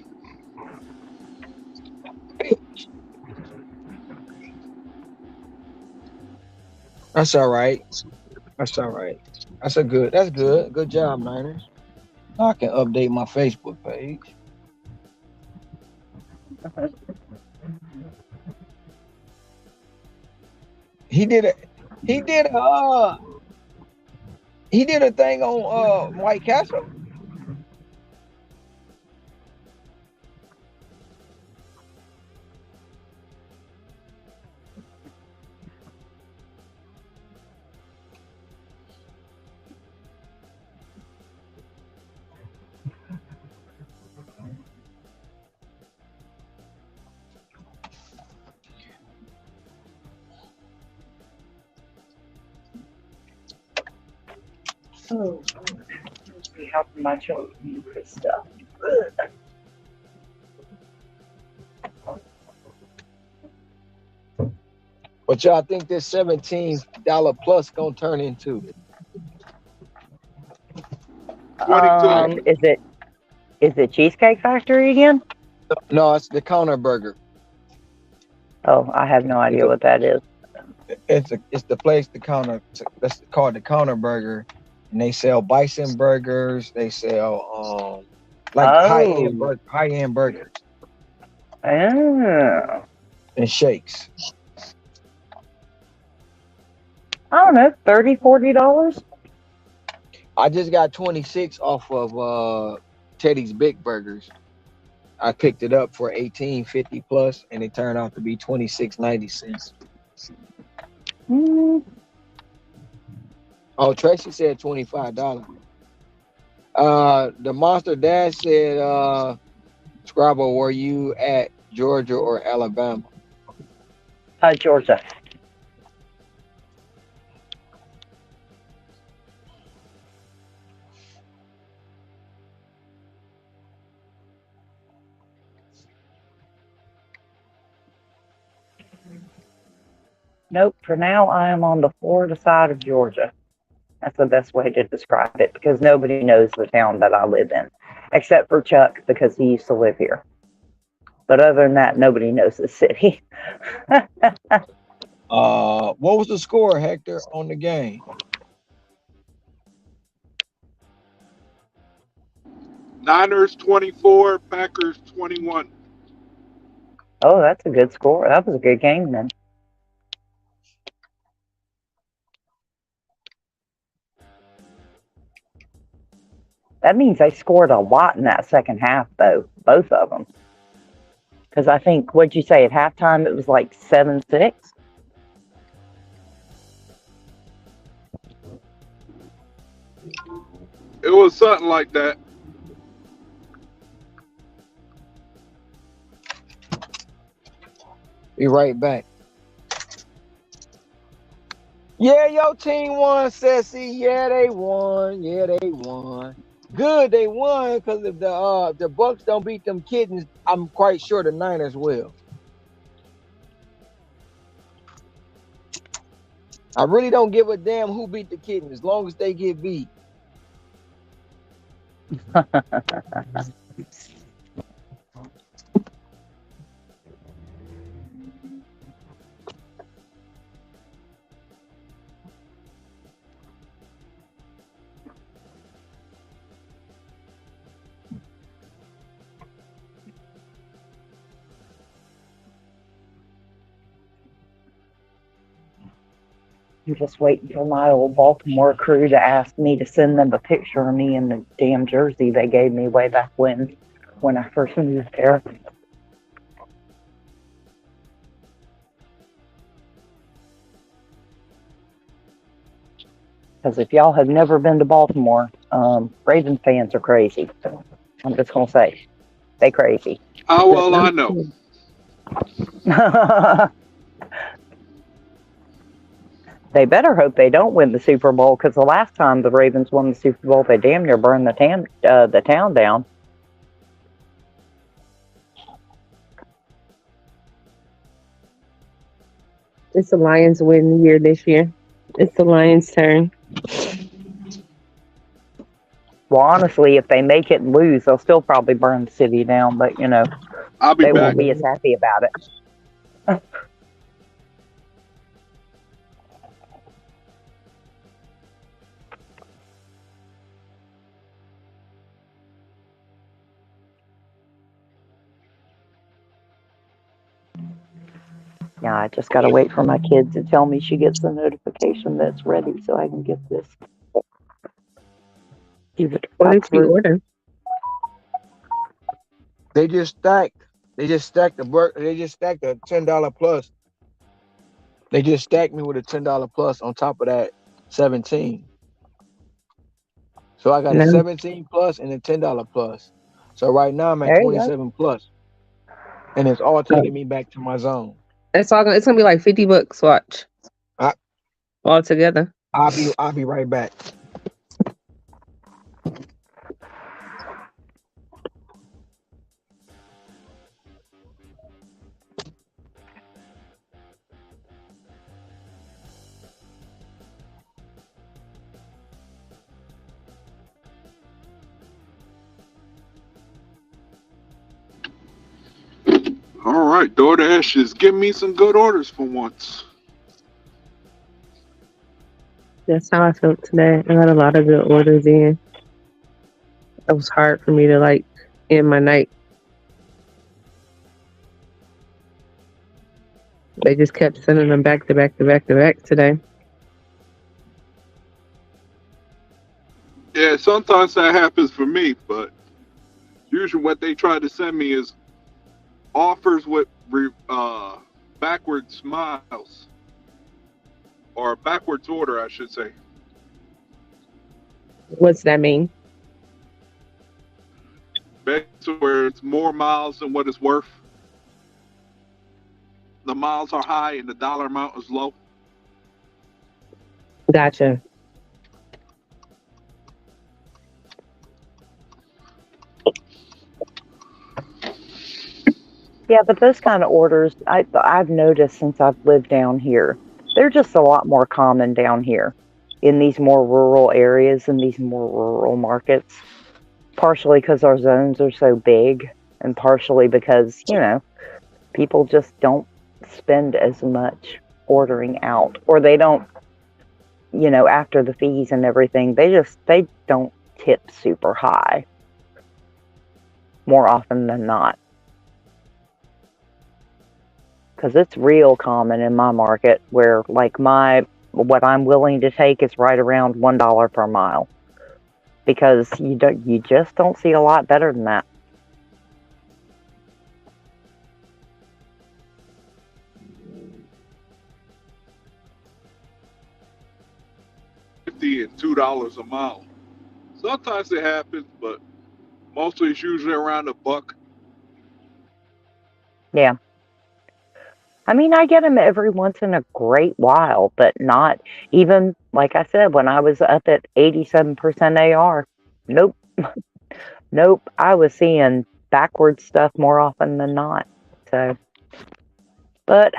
That's all right. That's all right. That's good. Good job, Niners. I can update my Facebook page. He did a he did a he did a thing on White Castle.
Oh, let's see how much of this stuff.
What y'all think this $17 plus gonna turn into?
22.
Is it Cheesecake Factory again?
No, it's the counter burger.
Oh, I have no
It's
idea
a,
what that is.
it's the place, the counter, that's called the counter burger, and they sell bison burgers. They sell like
Oh,
high end burgers
oh.
and shakes.
I don't know, $30, $40.
I just got 26 off of Teddy's Big Burgers. I picked it up for 18.50 plus, and it turned out to be 26.90.
Mm,
Oh, Tracy said $25. The Monster Dad said, Scrabble, were you at Georgia or Alabama?
Georgia. Nope. For now, I am on the Florida side of Georgia. That's the best way to describe it because nobody knows the town that I live in, except for Chuck because he used to live here. But other than that, nobody knows the city.
What was the score, Hector, on the game?
Niners 24, Packers 21.
Oh, that's a good score. That was a good game then. That means they scored a lot in that second half, though, both of them. Because I think, what'd you say, at halftime it was like 7-6?
It It was something like that.
Be right back. Yeah, your team won, Sassy. Yeah, they won. Yeah, they won. Good, they won because if the Bucks don't beat them kittens, I'm quite sure the Niners will. I really don't give a damn who beat the kittens as long as they get beat.
I'm just waiting for my old Baltimore crew to ask me to send them a picture of me in the damn jersey they gave me way back when I first moved there. Because if y'all have never been to Baltimore, Ravens fans are crazy. I'm just gonna say they crazy.
How well I know.
They better hope they don't win the Super Bowl because the last time the Ravens won the Super Bowl, they damn near burned the town down.
It's the Lions win year this year. It's the Lions' turn.
Well, honestly, if they make it and lose, they'll still probably burn the city down, but
I'll be
they
back.
won't be as happy about it. Yeah, I just gotta wait for my kid to tell me she gets a notification that it's ready so I can get this.
What did you order?
They just stacked. They just stacked a $10 plus. They just stacked me with a $10 plus on top of that 17. So I got a
No.
17 plus and a $10 plus. So right now I'm at
There you go.
27 plus, and it's all taking me back to my zone.
It's gonna be like $50. Watch.
I,
All together.
I'll be right back.
All right, DoorDash is giving me some good orders for once.
That's how I felt today. I got a lot of good orders in. It was hard for me to end my night. They just kept sending them back to back to back to back today.
Yeah, sometimes that happens for me, but usually what they try to send me is offers with backwards miles or backwards order, I should say.
What's that mean?
Basically, where it's more miles than what it's worth. The miles are high and the dollar amount is low.
Gotcha.
Yeah, but those kind of orders, I've noticed since I've lived down here, they're just a lot more common down here in these more rural areas and these more rural markets. Partially because our zones are so big, and partially because people just don't spend as much ordering out, or they don't, after the fees and everything, they don't tip super high more often than not. Because it's real common in my market where what I'm willing to take is right around $1 per mile, because you just don't see a lot better than that.
$50 and $2 a mile. Sometimes it happens, but mostly it's usually around a buck.
Yeah. I mean, I get them every once in a great while, but not even, like I said, when I was up at 87% AR. Nope. Nope. I was seeing backwards stuff more often than not. So, but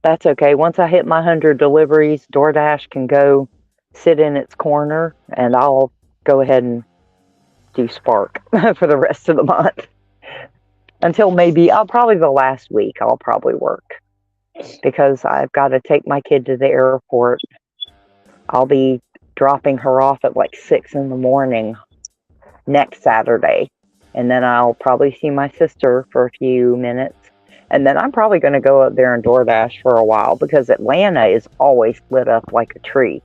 that's okay. Once I hit my 100 deliveries, DoorDash can go sit in its corner and I'll go ahead and do Spark for the rest of the month. Until maybe, probably the last week, I'll probably work because I've got to take my kid to the airport. I'll be dropping her off at like 6 in the morning next Saturday. And then I'll probably see my sister for a few minutes. And then I'm probably going to go up there and DoorDash for a while because Atlanta is always lit up like a tree.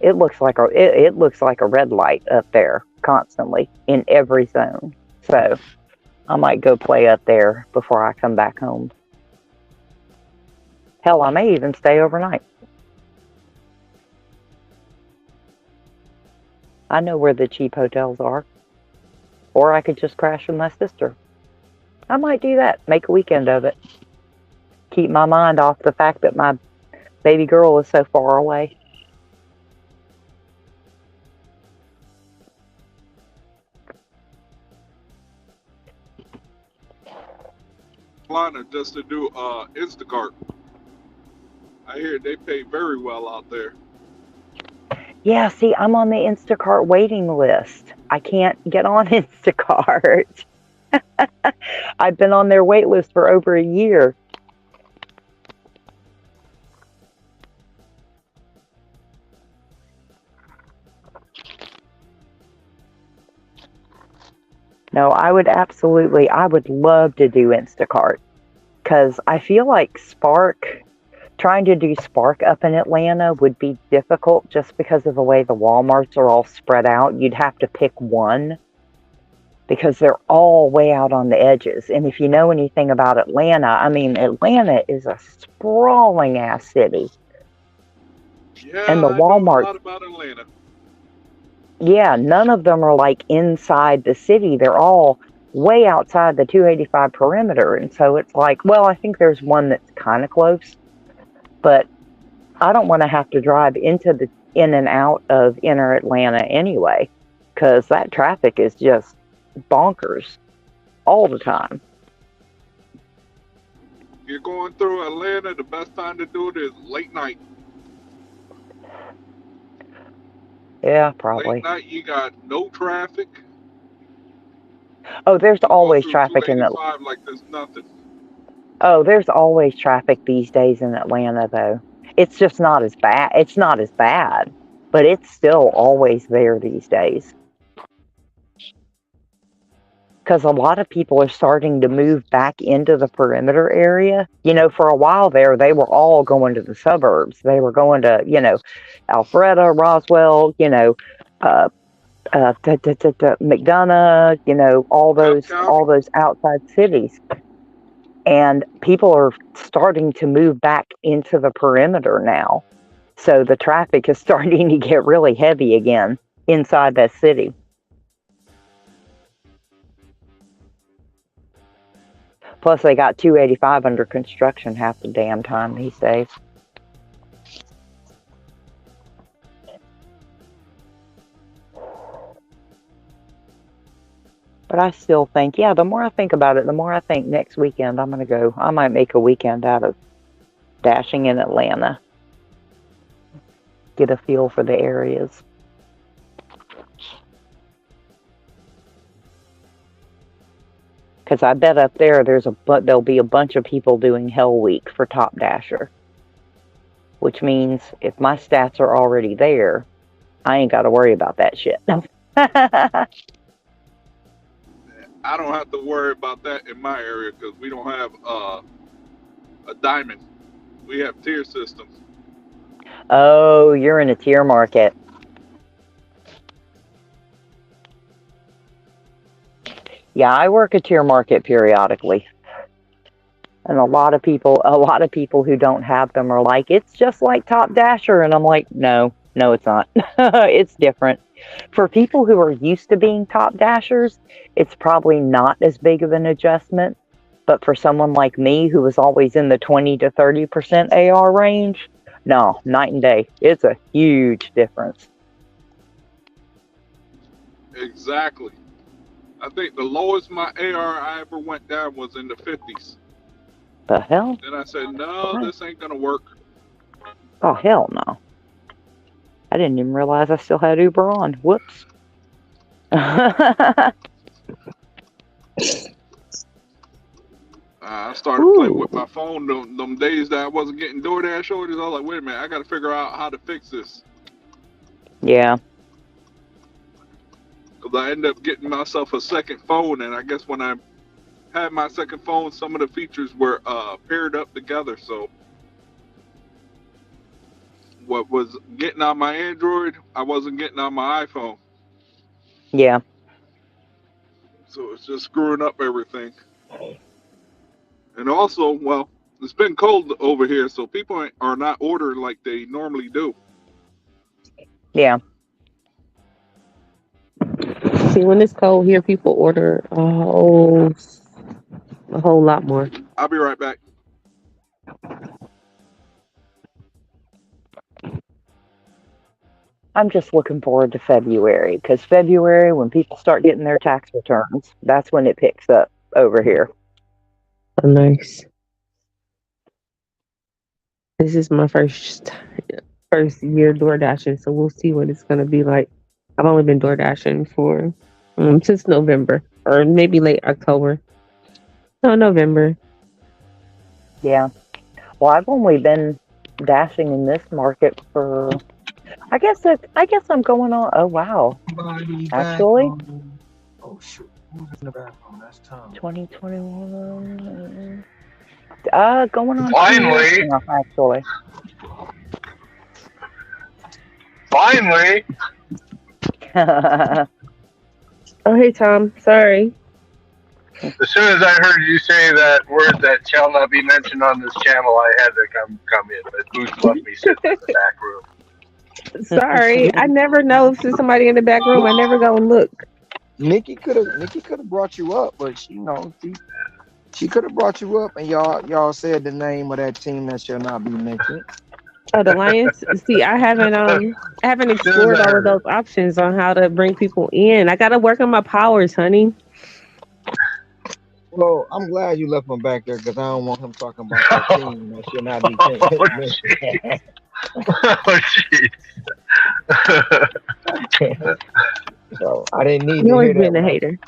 It looks like it looks like a red light up there constantly in every zone. So I might go play up there before I come back home. Hell, I may even stay overnight. I know where the cheap hotels are. Or I could just crash with my sister. I might do that. Make a weekend of it. Keep my mind off the fact that my baby girl is so far away.
Carolina just to do Instacart. I hear they pay very well out there.
Yeah, see, I'm on the Instacart waiting list. I can't get on Instacart. I've been on their wait list for over a year. No, I would love to do Instacart because I feel like trying to do Spark up in Atlanta would be difficult just because of the way the Walmarts are all spread out. You'd have to pick one because they're all way out on the edges. And if you know anything about Atlanta, I mean, Atlanta is a sprawling ass city.
Yeah,
And the
I know a
Walmarts,
lot about Atlanta.
yeah, none of them are like inside the city. They're all way outside the 285 perimeter. And so it's like, well, I think there's one that's kind of close, but I don't want to have to drive in and out of inner Atlanta anyway, because that traffic is just bonkers all the time.
If you're going through Atlanta, the best time to do it is late night.
Yeah, probably.
Late night, you got no traffic.
Oh, there's
You go
always
through
traffic in Atlanta.
285 like there's nothing.
Oh, there's always traffic these days in Atlanta, though. It's just not as bad. It's not as bad, but it's still always there these days. Because a lot of people are starting to move back into the perimeter area. You know, for a while there, they were all going to the suburbs. They were going to, Alpharetta, Roswell, McDonough, all those outside cities. And people are starting to move back into the perimeter now. So the traffic is starting to get really heavy again inside that city. Plus, they got 285 under construction half the damn time these days. But I still think, the more I think about it, the more I think next weekend I'm going to go. I might make a weekend out of dashing in Atlanta. Get a feel for the areas. Because I bet up there, there'll be a bunch of people doing Hell Week for Top Dasher. Which means if my stats are already there, I ain't got to worry about that shit.
I don't have to worry about that in my area because we don't have a diamond. We have tier systems.
Oh, you're in a tier market. Yeah, I work a tier market periodically. And a lot of people who don't have them are like, it's just like Top Dasher. And I'm like, no, No, it's not. It's different. For people who are used to being top dashers, it's probably not as big of an adjustment. But for someone like me who was always in the 20 to 30% AR range, no, night and day. It's a huge difference.
Exactly. I think the lowest my AR I ever went down was in the 50s.
The hell?
Then I said, no,
Why?
this ain't gonna work.
Oh, hell no. I didn't even realize I still had Uber on. Whoops.
I started playing with my phone them days that I wasn't getting DoorDash orders. I was like, wait a minute, I got to figure out how to fix this.
Yeah.
Because I ended up getting myself a second phone, and I guess when I had my second phone, some of the features were paired up together. So what was getting on my Android, I wasn't getting on my iPhone.
Yeah.
So it's just screwing up everything. And also, well, it's been cold over here, so people are not ordering like they normally do.
Yeah.
See, when it's cold here, people order a whole lot more.
I'll be right back.
I'm just looking forward to February because February, when people start getting their tax returns, that's when it picks up over here.
Oh, nice. This is my first year door dashing, so we'll see what it's gonna be like. I've only been door dashing for since November or maybe late October. No, November.
Yeah. Well, I've only been dashing in this market for. I guess I'm going on. Oh wow! Actually,
Oh shoot, who's in the bathroom? That's Tom.
2021. Going on 2
Finally.
years now, actually.
Finally.
Oh, hey Tom. Sorry.
As soon as I heard you say that word that shall not be mentioned on this channel, I had to come in. But Boots left me sitting in the back room.
Sorry. I never know if there's somebody in the back room. I never go and look.
Nikki could have brought you up, but she could have brought you up, and y'all said the name of that team that shall not be mentioned.
Oh, the Lions. See, I haven't explored all of those options on how to bring people in. I gotta work on my powers, honey.
Well, I'm glad you left him back there because I don't want him talking about that team that should not be mentioned.
Oh, jeez.
So I didn't need
You
to
always
hear
been
that.
a hater.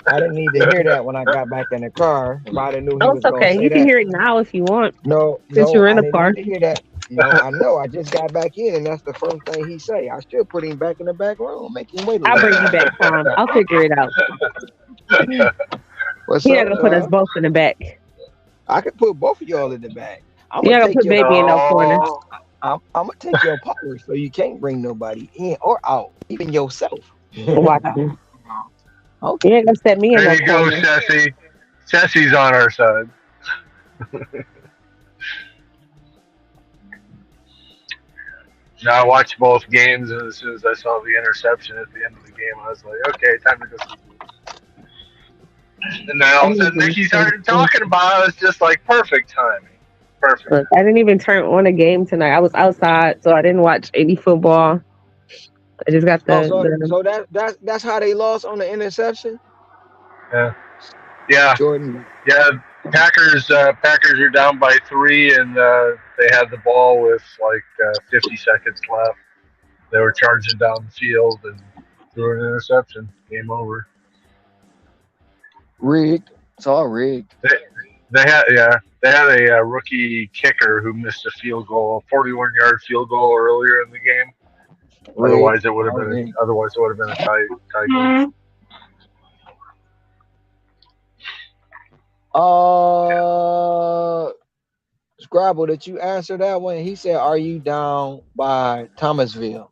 I didn't need to hear that when I got back in the car. If I'd have knew he
Oh,
was
it's
gonna
okay.
say
You can
that.
hear it now if you want.
No,
Since you're in
I
a
didn't
car.
need to hear that. No, I know. I just got back in, and that's the first thing he say. I should put him back in the back room, make him wait a
I'll
little.
bring you back, Tom. I'll figure it out.
What's
You're
up,
not gonna put us
Tom?
both in the back.
I could put both of y'all in the back. I'm
You're
gonna
not gonna
take
put
your
baby in no corner.
I'm gonna take your power, so you can't bring nobody in or out, even yourself.
Watch me.
Okay.
You ain't gonna set me in
There
no
you go,
corner.
Ceci. Ceci's on our side. Now I watched both games, and as soon as I saw the interception at the end of the game, I was like, okay, time to go sleep. And then all of a sudden, Nikki started talking about it. It was just like perfect timing. Perfect.
Look, I didn't even turn on a game tonight. I was outside, so I didn't watch any football. I just got
So that's how they lost on the interception.
Yeah.
Jordan.
Yeah. Packers are down by 3, and they had the ball with like 50 seconds left. They were charging down the field and threw an interception. Game over.
Rigged. It's all rigged.
They had a rookie kicker who missed a field goal, a 41-yard field goal earlier in the game.
Rigged.
Otherwise, it would have been a tie game.
Scrabble, did you answer that one? He said, "Are you down by Thomasville?"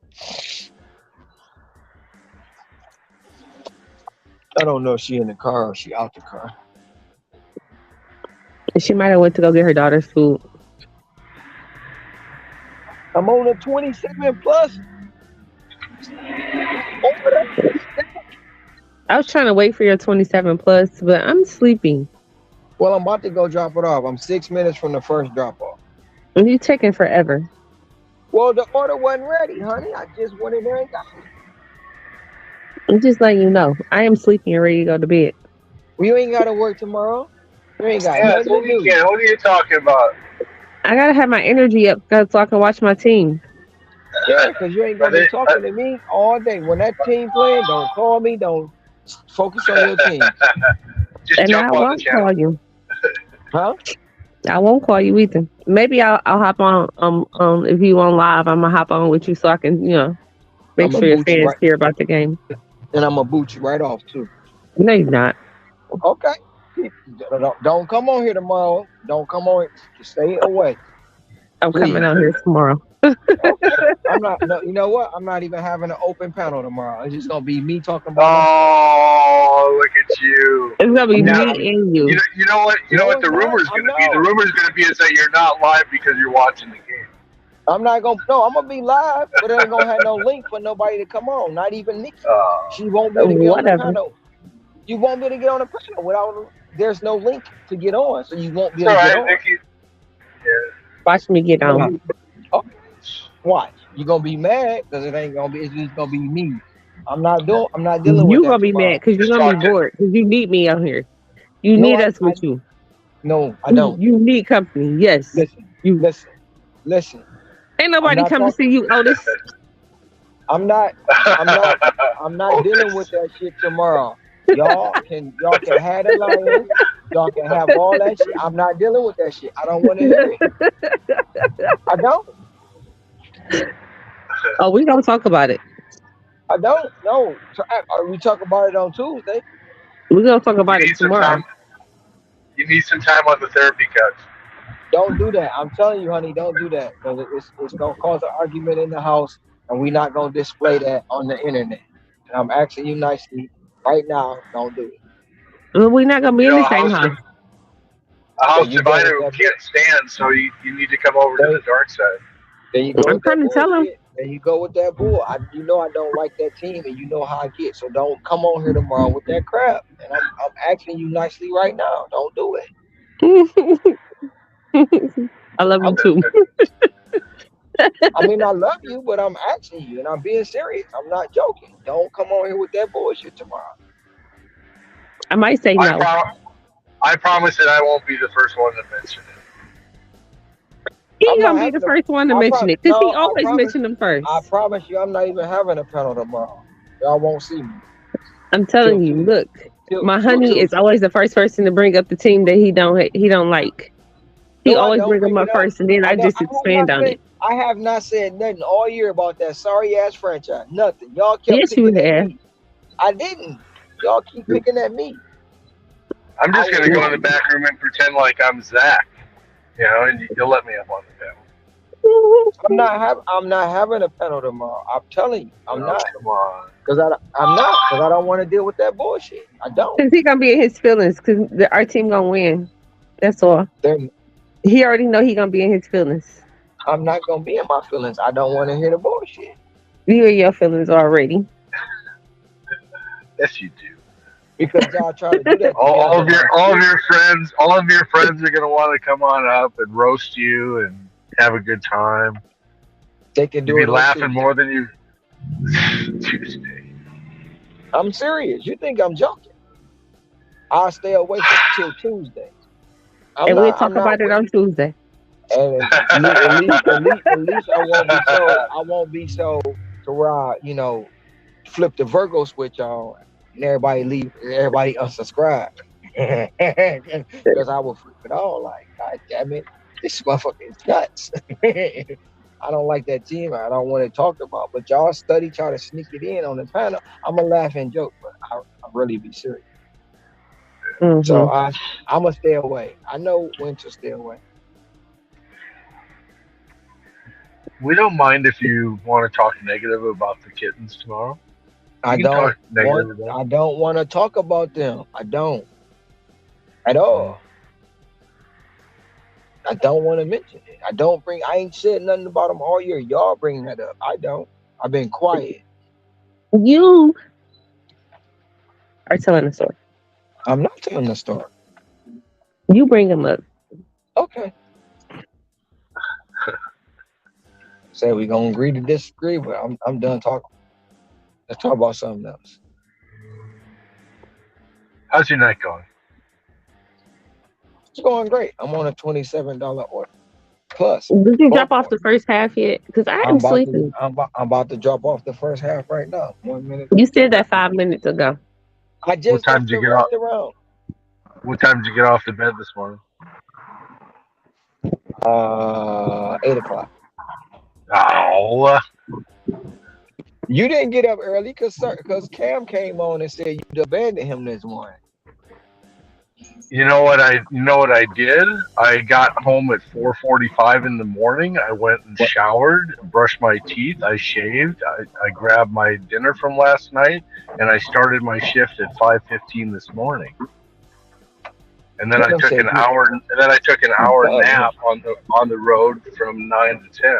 I don't know if she in the car or she out the car.
She might have went to go get her daughter's food.
I'm on a 27 plus.
I was trying to wait for your 27 plus, but I'm sleeping.
Well, I'm about to go drop it off. I'm 6 minutes from the first drop off.
And you taking forever.
Well, the order wasn't ready, honey. I just went in there and got it.
I'm just letting you know. I am sleeping and ready to go to bed.
Well, you ain't got to work tomorrow. You ain't got
Yeah, it's
nothing
a
to do.
weekend. What are you talking about?
I gotta have my energy up so I can watch my team.
Yeah, because you ain't
Are
gonna be
they,
talking to me all day. When that team playing, don't call me. Don't focus on your team,
just
And I
jump on the
won't
channel.
call you.
huh?
I won't call you either. Maybe I'll hop on if you on live, I'm gonna hop on with you so I can, make
I'm gonna
sure your
boot you
fans
right,
hear about the game.
and I'm gonna boot you right off too.
No, you're not.
Okay. Don't come on here tomorrow. Don't come on. Just stay away,
I'm coming
please.
out here tomorrow.
Okay. I'm not. No, you know what? I'm not even having an open panel tomorrow. It's just gonna be me talking by myself.
Oh, look at you.
It's gonna be
I'm
Now,
not.
me and you.
you know what? You know
No,
what
it's
the
not.
rumor is
I'm
going to be? The
no.
rumor is going to be is that you're not live because you're watching the game.
I'm not gonna. No, I'm gonna be live, but it ain't gonna have no link for nobody to come on. Not even Nikki. She won't be able to get on the
Whatever.
panel. You won't be able to get on the panel without. There's no link to get on, so you won't be
It's
able
all
to get
right,
on.
Nikki. Yeah.
Watch me get
Why?
on.
Okay. Watch. You're gonna be mad because it ain't gonna be. It's just gonna be me. I'm not dealing with
You
that
gonna be mad
tomorrow.
because you're
Just
gonna be
talk to.
bored because you need me out here. You
No,
need us
I
with you.
no, I don't.
You need company. Yes.
Listen,
You
listen, listen.
ain't
I'm
nobody
not
come to see
talking.
you, Otis.
I'm not. I'm not. I'm not dealing with
Otis.
that shit tomorrow. Y'all can have the Lions. Y'all can have all that shit. I'm not dealing with that shit. I don't want to hear it. I don't.
Oh, we gonna talk about it.
I don't. No. We talk about it on Tuesday.
We gonna talk
You
about it
need some
tomorrow.
time. You need some time on the therapy couch.
Don't do that. I'm telling you, honey, don't do that because it's gonna cause an argument in the house, and we're not gonna display that on the internet. And I'm asking you nicely right now, don't do it.
Well, we're not gonna be
You
in
know,
the same house.
a
There
house
you go with
divider
that.
can't stand, so you need to come over to
There,
the dark side.
there you go
I'm
with that
trying to tell him.
bullshit. There you go with that bull. You know I don't like that team, and you know how I get. So don't come on here tomorrow with that crap. And I'm asking you nicely right now, don't do it.
I love you
I'm,
too.
I mean, I love you, but I'm asking you, and I'm being serious. I'm not joking. Don't come on here with that bullshit tomorrow.
I might say
I
no.
pro- I promise that I won't be the first one to mention it.
He
I'm
ain't
not
gonna be the
having a.
first one to
I
mention
pro-
it because he
no. I
always
promise.
mention them
I
first.
promise you, I'm not even having a panel tomorrow. Y'all won't see me
I'm
till
telling you.
Tuesday.
Look,
Till
my
till
honey is
Tuesday.
always the first person to bring up the team that he don't like. He
No, I
always
don't
bring them
bring
up
it up.
first, and then
I
I
don't.
just expand on it.
I have not said nothing all year about that sorry ass franchise. Nothing. Y'all kept
Yes, you
picking at
have.
me. I didn't. Y'all keep picking at me.
I'm
I
just
was
gonna go in
not.
the back room and pretend like I'm Zach, and you'll let me up on the panel.
I'm not having a panel tomorrow. I'm telling you, I'm
Oh,
not.
come on.
I'm not because I don't want to deal with that bullshit. I don't.
Cause he gonna be in his feelings. Cause our team gonna win. That's all.
Then
He already know he gonna be in his feelings.
I'm not gonna be in my feelings. I don't want to hear the bullshit
You in your feelings already.
Yes, you do.
because y'all try to do that
All
together.
of your all of your friends are gonna want to come on up and roast you and have a good time.
They can
You'll
do
be
it on
laughing
Tuesday.
more than you. Tuesday.
I'm serious. You think I'm joking? I'll stay away for till Tuesday. I'm
And we'll
not. I'm
talk
not.
about it on Tuesday.
And at least I won't be so. I won't be so to where flip the Virgo switch on and everybody leave. Everybody unsubscribe because I will flip it on. Like, God damn it, this motherfucker is nuts. I don't like that team. I don't want it talked about. But y'all try to sneak it in on the panel. I'm gonna laugh and joke, but I really be serious. So
Hmm.
I'm gonna stay away. I know when to stay away.
We don't mind if you want to talk negative about the kittens tomorrow. You
I
can
don't
talk negative about
I don't want to talk about them. I don't at
them.
all. I don't want to mention it. I ain't said nothing about them all year. Y'all bring that up. I don't. I've been quiet.
You Or telling the story?
I'm not telling the story.
You bring him up.
Okay. Say we gonna agree to disagree, but I'm done talking. Let's talk about something else.
How's your night going?
It's going great. I'm on a $27 order plus
Did you drop
bulk
off
order.
the first half yet? Because I
I'm
am
about to
sleeping.
I'm about to drop off the first half right now. 1 minute.
You said that 5 minutes ago.
I
What
just
time
left
did you
the
get off?
restaurant.
What time did you get off the bed this morning?
8 o'clock.
Oh,
You didn't get up early because Cam came on and said you abandoned him this morning.
you know what I did? I got home at 4:45 in the morning. I went and
What?
showered, brushed my teeth, I shaved, I grabbed my dinner from last night, and I started my shift at 5:15 this morning. And then I
Cam
took
said
an hour. And then I took an
you
hour
abandoned him.
nap on the road from 9 to 10.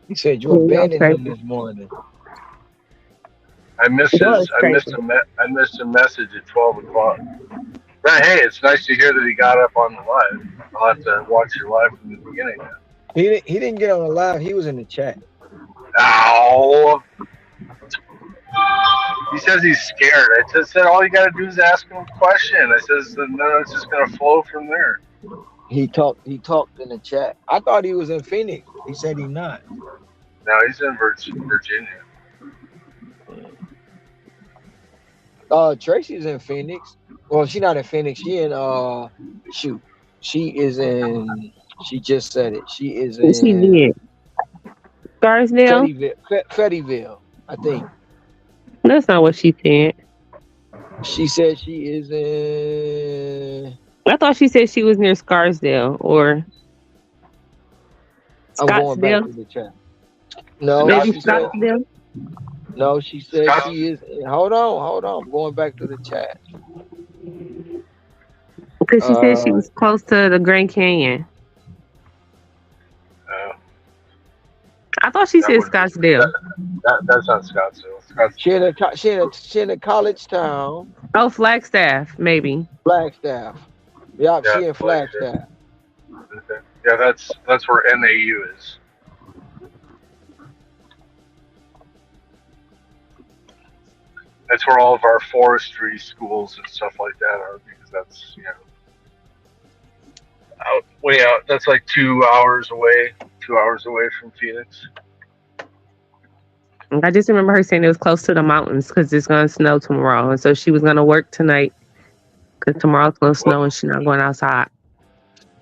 He said you
Y'all
abandoned him
crazy.
this morning.
I missed
Y'all is crazy.
I missed a message at 12 o'clock. But hey, it's nice to hear that he got up on the live. I'll have to watch your live from the beginning now.
He didn't get on the live. He was in the chat.
Ow! He says he's scared. I just said all you got to do is ask him a question. I says then it's just gonna flow from there.
He talked in the chat. I thought he was in Phoenix. He said he not.
Now he's in Virginia.
Tracy's in Phoenix. Well, she's not in Phoenix. She in shoot. She is in. She just said it. She is
She
in
did. Scarsdale?
Fettyville, I think.
That's not what she said.
She said she is in.
I thought she said she was near Scarsdale or
I'm going back
Scottsdale.
to the chat. No,
Maybe
she said.
Scottsdale.
No, she said
Scott,
she is. Hold on. I'm going back to the chat.
Because she said she was close to the Grand Canyon. I thought she said Scottsdale.
That's not Scottsdale.
She in a college town.
Oh, Flagstaff, maybe.
Flagstaff. Yeah,
Yeah,
she in Flagstaff.
Okay. Yeah, that's where NAU is. That's where all of our forestry schools and stuff like that are, because that's way out. That's like 2 hours away. 2 hours away from Phoenix.
I just remember her saying it was close to the mountains because it's going to snow tomorrow. And so she was going to work tonight because tomorrow's going to snow and she's not going outside.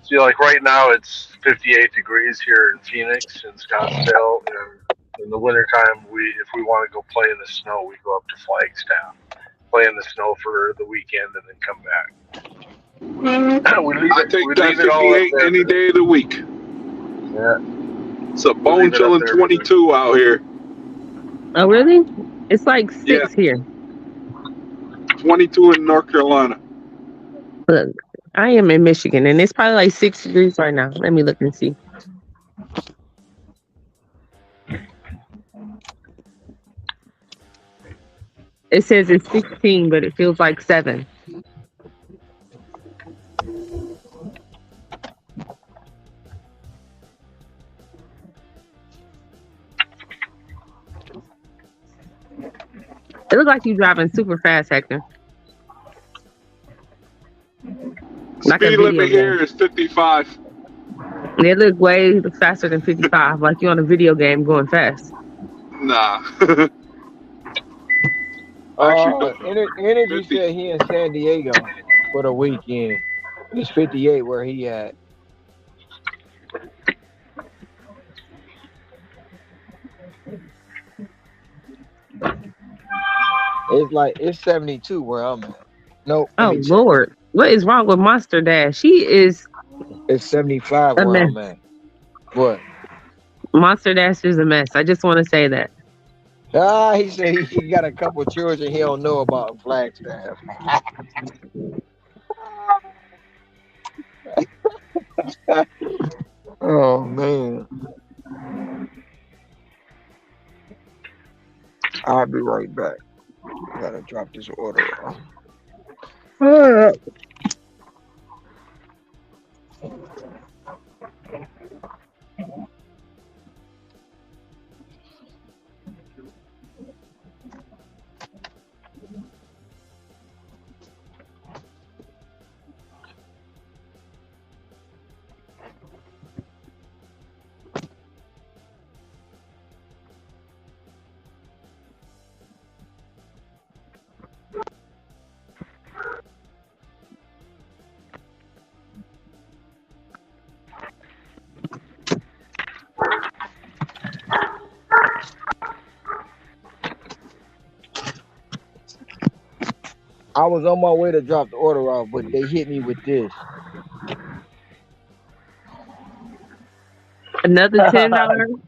See, like right now it's 58 degrees here in Phoenix and Scottsdale. And in the wintertime, if we want to go play in the snow, we go up to Flagstaff, play in the snow for the weekend, and then come back.
I take that 58 any day of the week.
Yeah.
It's a bone chilling 22 out here.
Oh, really? It's like 6 here.
22 in North Carolina.
Look, I am in Michigan, and it's probably like 6 degrees right now. Let me look and see. It says it's 16, but it feels like 7. It looks like you're driving super fast, Hector.
Speed limit here is 55.
They look way faster than 55, like you're on a video game going fast.
Nah.
Energy said he in San Diego for the weekend. It's 58 where he at. It's 72 where I'm at. No.
Oh Lord, what is wrong with Monster Dash? She is.
It's 75 where I'm at. What?
Monster Dash is a mess. I just want to say that.
He said he got a couple children he don't know about Flagstaff. Oh man. I'll be right back. I gotta drop this order off. I was on my way to drop the order off, but they hit me with this.
Another $10.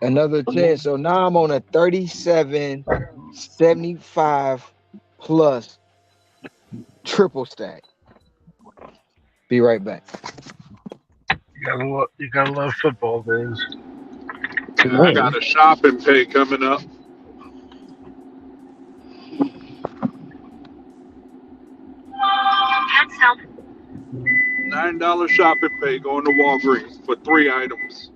Another 10. So now I'm on a 37.75 plus triple stack. Be right back.
You gotta love football days.
Yeah, I got a shopping pay coming up. $9 shopping pay going to Walgreens for 3 items.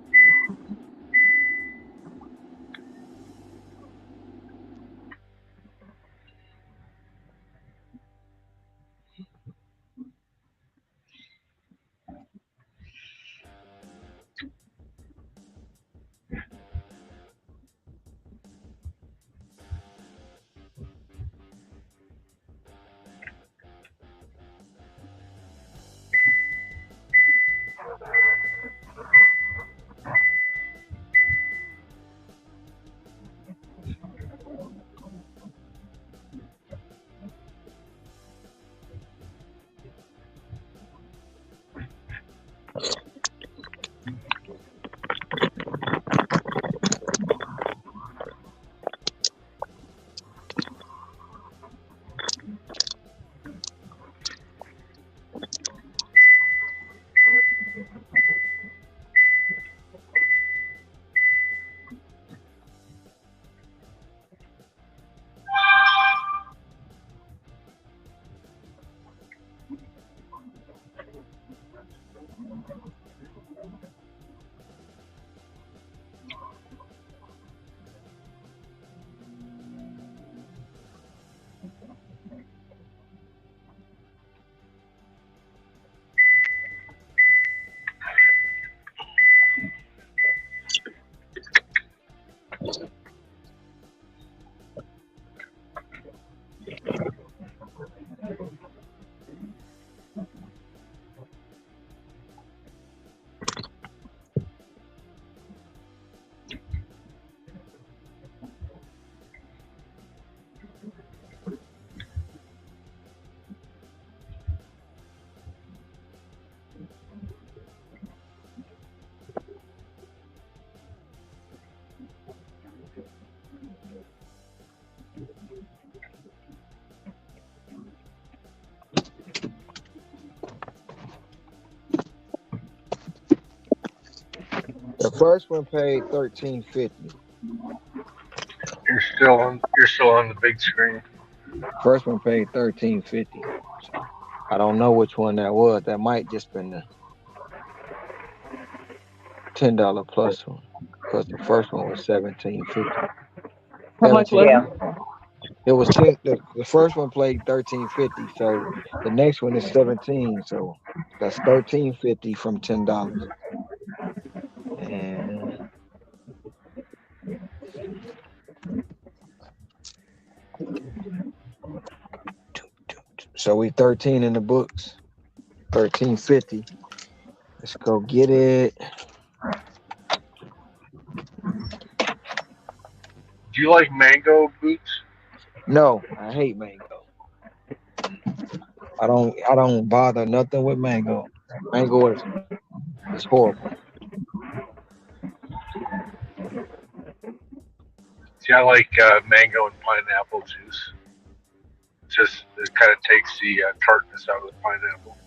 The first one paid $13.50.
You're still on the big screen.
First one paid $13.50. So I don't know which one that was. That might just been the $10 plus one. Because the first one was $17.50.
How much was
17.
Yeah.
it?
It was 10. The first one played $13.50. So the next one is 17. So that's $13.50 from $10. And so we 13 in the books. $13.50. Let's go get it.
Do you like mango boots?
No, I hate mango. I don't bother nothing with mango. Mango is horrible.
See, I like mango and pineapple juice. Just it kind of takes the tartness out of the pineapple.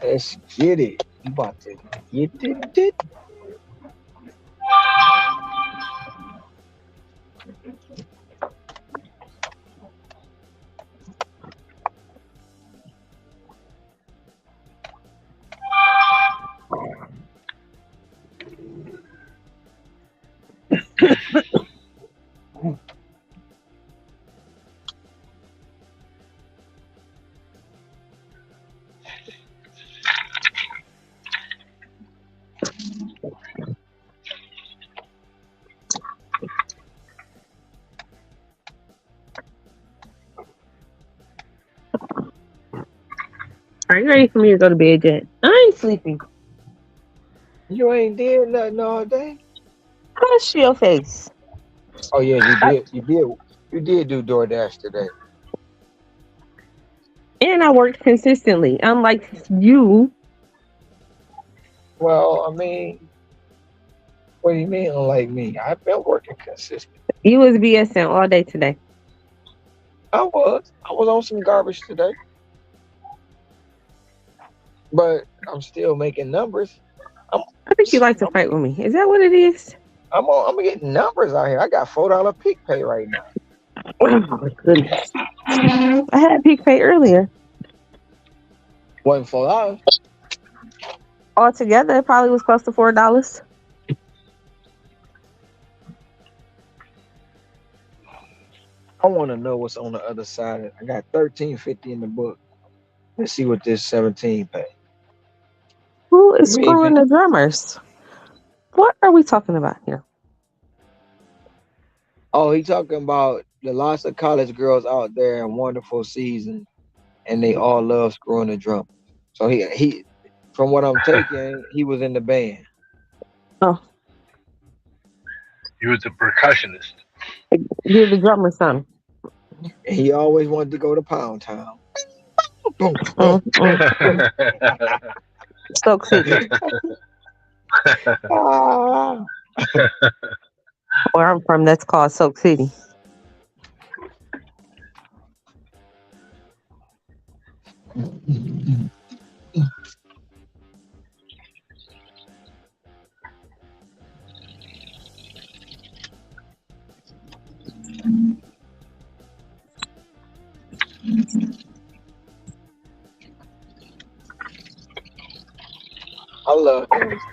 Let's get it. You about to get it?
Are you ready for me to go to bed yet? I ain't sleepy.
You ain't did nothing all day.
Hush your face.
Oh yeah, you did. You did do DoorDash today.
And I worked consistently. Unlike you,
Well, I mean, what do you mean, unlike me? I've been working consistent.
you was BSing all day today.
I was. I was on some garbage today, but I'm still making numbers. I'm,
I think you like to
I'm,
fight with me. Is that what it is?
I'm getting numbers out here. I got $4 peak pay right now.
Oh my goodness. I had peak pay earlier.
Wasn't $4.
Altogether, it probably was close to $4.
I want to know what's on the other side. I got 13.50 in the book. Let's see what this 17 pay.
Who is screwing
Maybe.
the drummers? What are we talking about here?
Oh, he talking about the lots of college girls out there in wonderful season, and they all love screwing the drum. So he, from what I'm taking, he was in the band.
Oh,
He was a percussionist.
give the drummer some.
And he always wanted to go to Pound Town. Boom, boom,
Mm,
boom,
mm,
boom.
mm. Stoke City.
Ah.
Where I'm from, that's called Stoke City.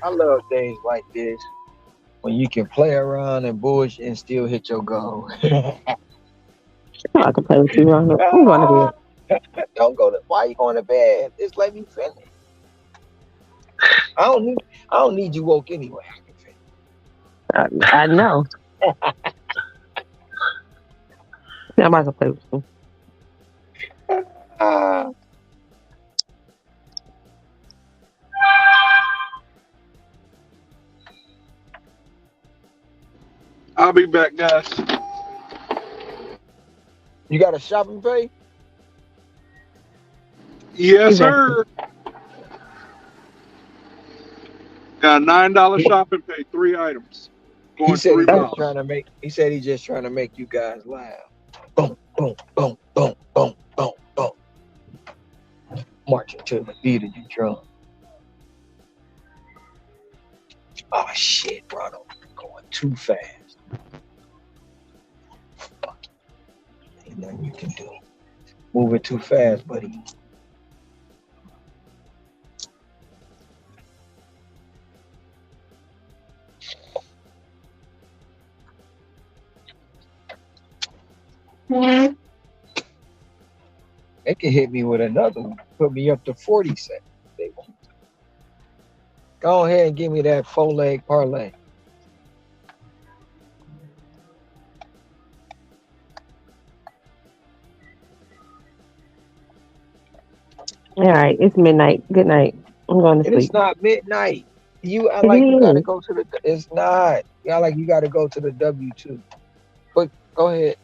I love things like this when you can play around and bullshit and still hit your goal.
I can play with you, Ronald. I'm going to
Ah, don't go to. Why you going to bed? Just let me finish. I don't need. I don't need you woke anyway. I can finish.
bed. I know. I'm about to play with you.
Ah.
I'll be back, guys.
You got a shopping pay?
Yes,
Exactly.
sir. Got a $9
He,
shopping pay, 3 items.
he
Going
said
three
he just
miles.
trying to make. He said he just trying to make you guys laugh. Boom, boom, boom, boom, boom, boom, boom. Marching to the beat of your drum. Oh shit, Ronald, going too fast. Fuck. Ain't nothing you can do. Moving too fast, buddy. They can hit me with another one. Put me up to 40 seconds. They want. Go ahead and give me that 4-leg parlay.
All right. It's midnight. Good night. I'm going to
And it's
sleep.
not midnight. You act
It
like you gotta
is.
go to the. It's not. You act like you gotta go to the W2. But go ahead.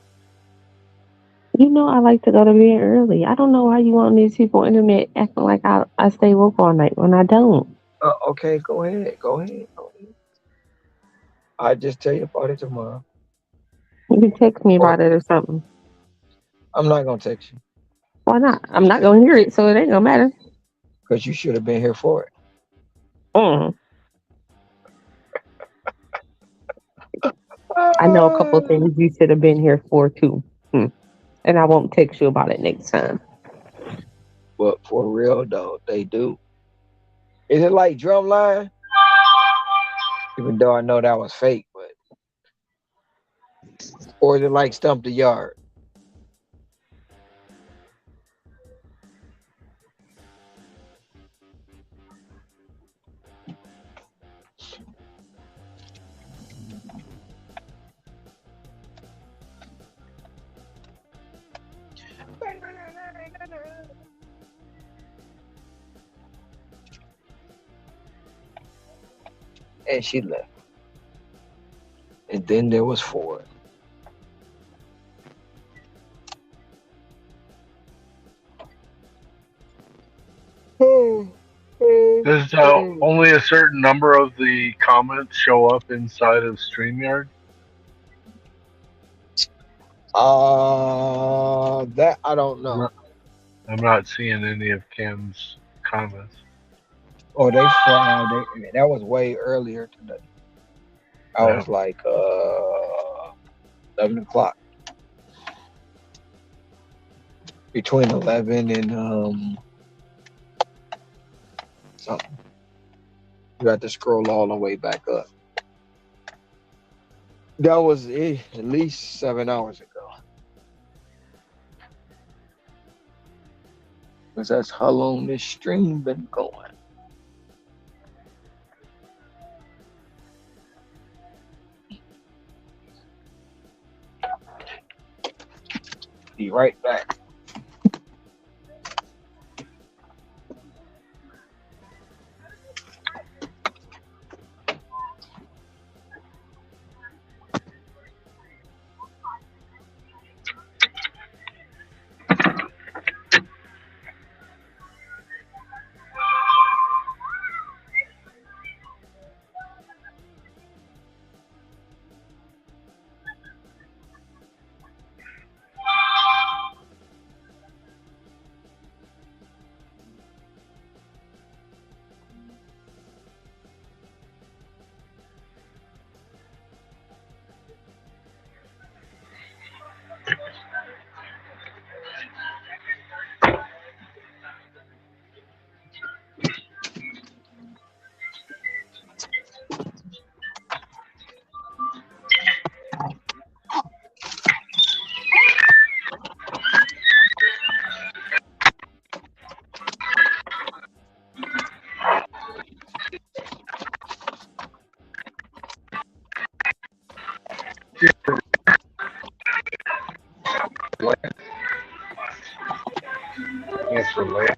You know I like to go to bed early. I don't know why you want these people on the internet acting like I stay woke all night when I don't.
Okay, go ahead. Go ahead. Go ahead. I just tell you about it tomorrow.
You can text me
Or
about it or something.
I'm not gonna text you
Why not? I'm not gonna hear it, so it ain't gonna matter.
because you should have been here for it.
Mm. I know a couple of
Uh,
things you should have been here for too. Hmm. And I won't text you about it next time.
but for real though, they do. Is it like drumline? Even though I know that was fake, but or is it like stump the yard? And she left. And then there was Ford.
Does only a certain number of the comments show up inside of StreamYard?
That I don't
I'm
know.
not, I'm not seeing any of Cam's comments.
Oh, they fried. That was way earlier today. I
Yeah.
was like 11 o'clock, between 11 and something. You got to scroll all the way back up. That was at least 7 hours ago. Because that's how long this stream been going. Be right back.
Thanks for late.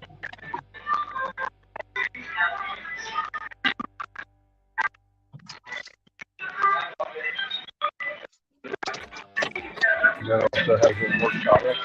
That also has a more chocolate.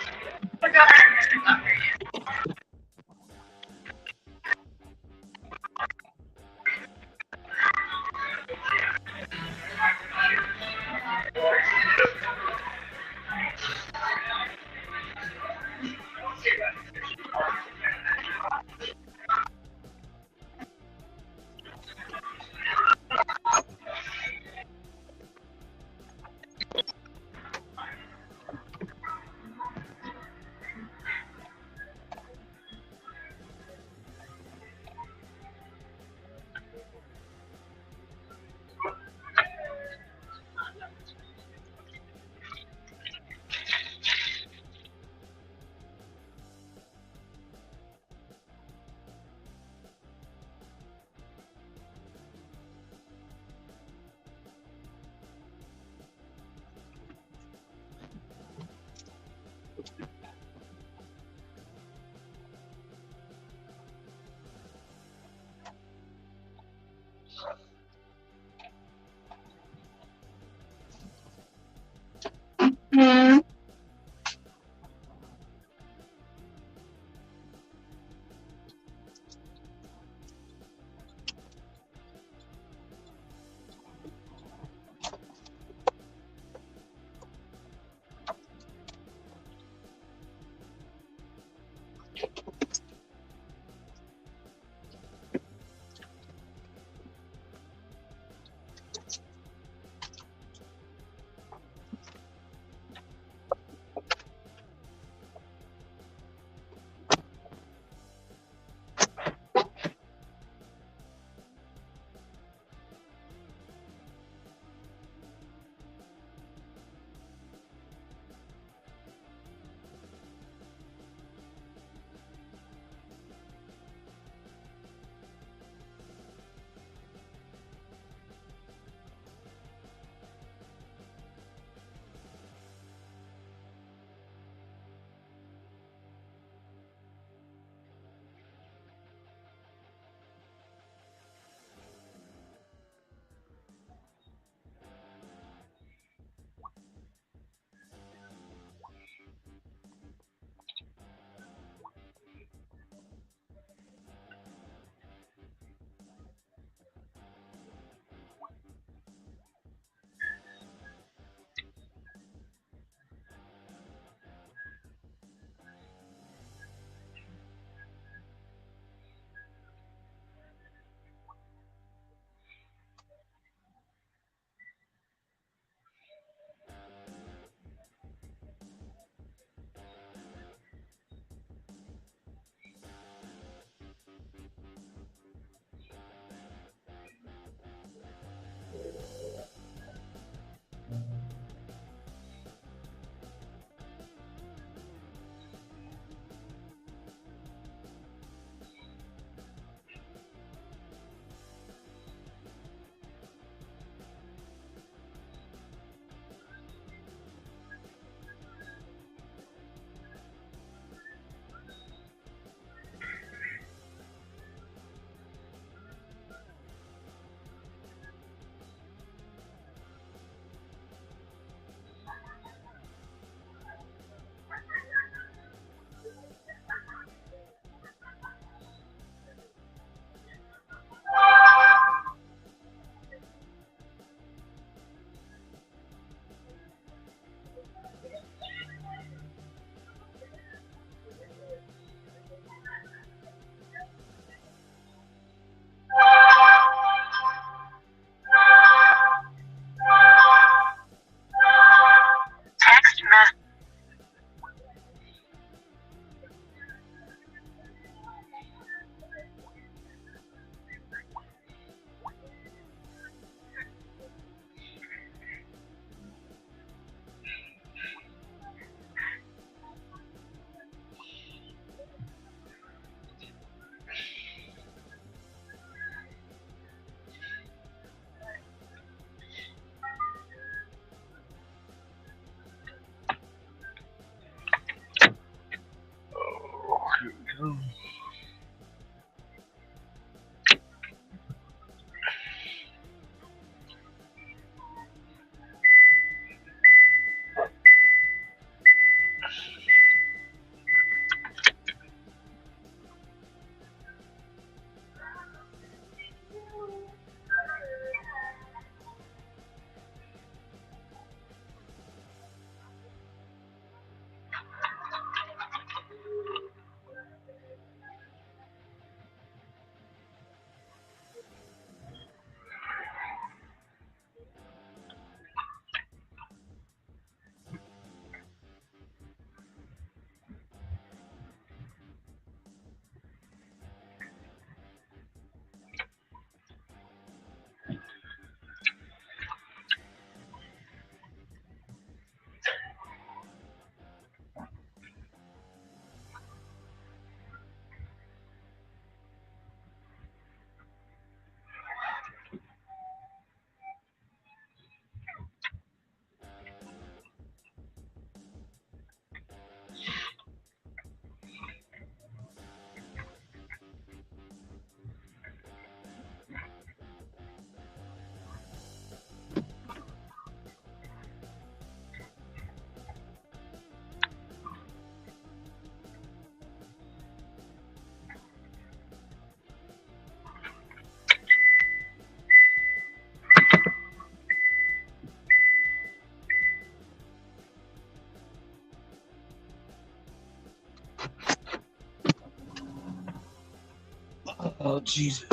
Jesus.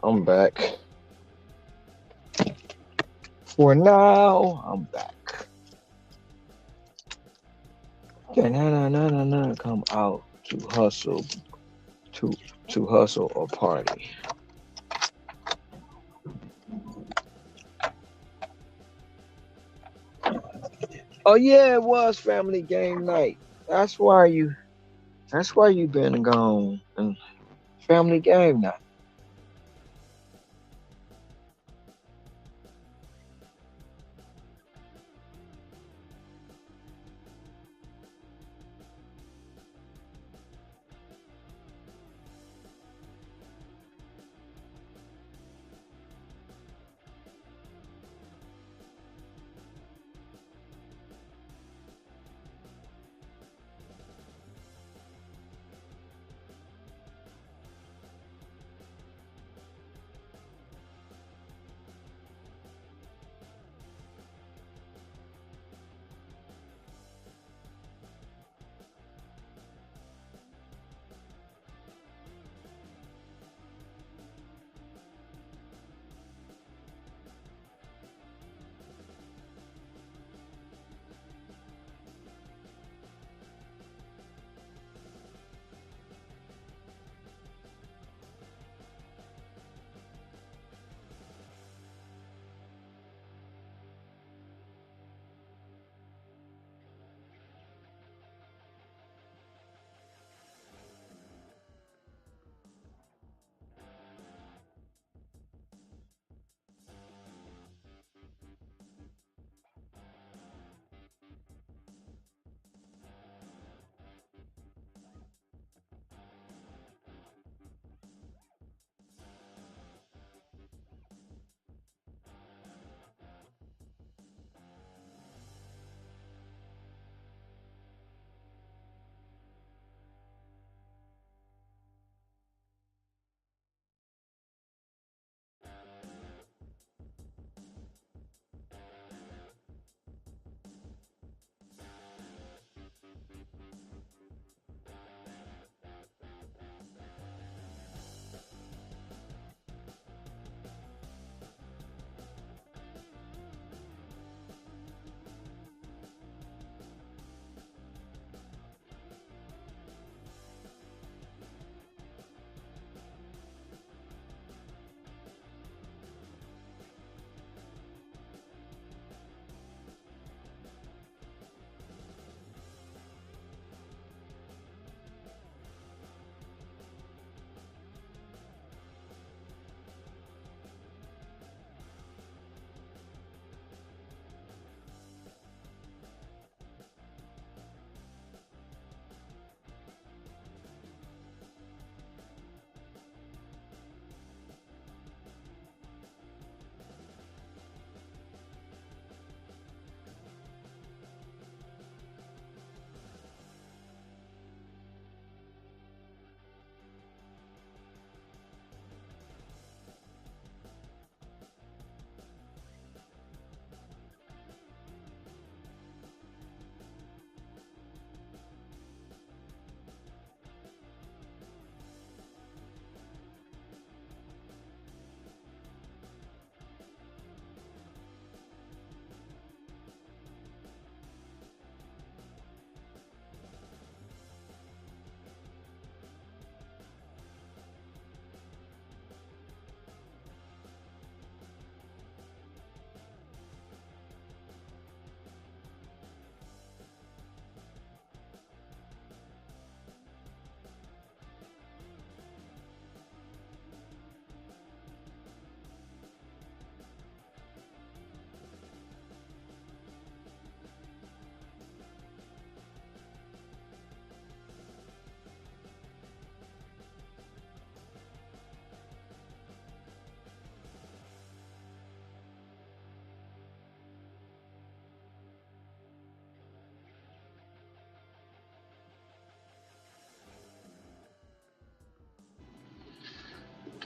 I'm back. For now, I'm back. Okay, na come out to hustle, to to hustle or party. Oh yeah, it was family game night. That's why you. That's why you been gone. And family game night.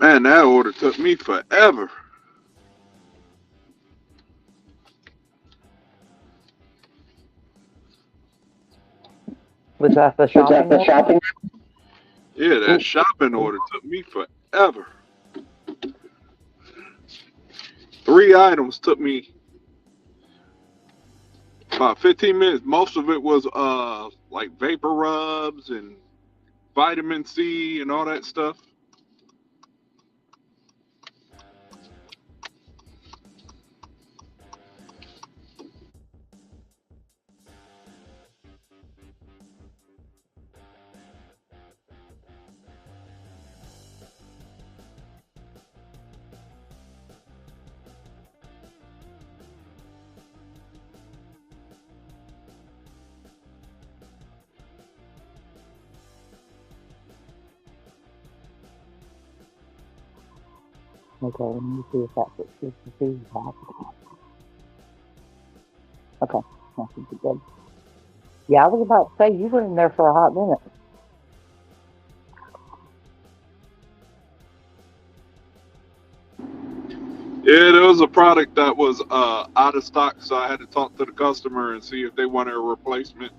Man, that order took me forever.
With Is that the shopping order?
Yeah, that shopping order took me forever. 3 items took me about 15 minutes. Most of it was like vapor rubs and vitamin C and all that stuff.
Okay, let me see if that's what she is. Okay, that should be good. Yeah, I was about to say you were in there for a hot minute.
Yeah, there was a product that was out of stock, so I had to talk to the customer and see if they wanted a replacement.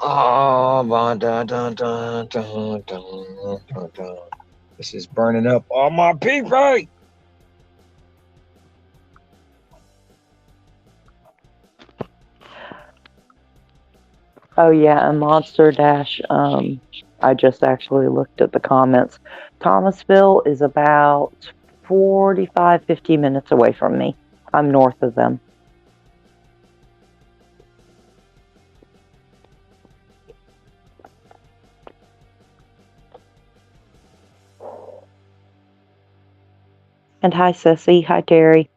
Oh, dun, dun, dun, dun, dun, dun, dun. This is burning up all my people.
Oh yeah, and Monster Dash. I just actually looked at the comments. Thomasville is about 45, 50 minutes away from me. I'm north of them. And hi, Sissy. Hi, Terry.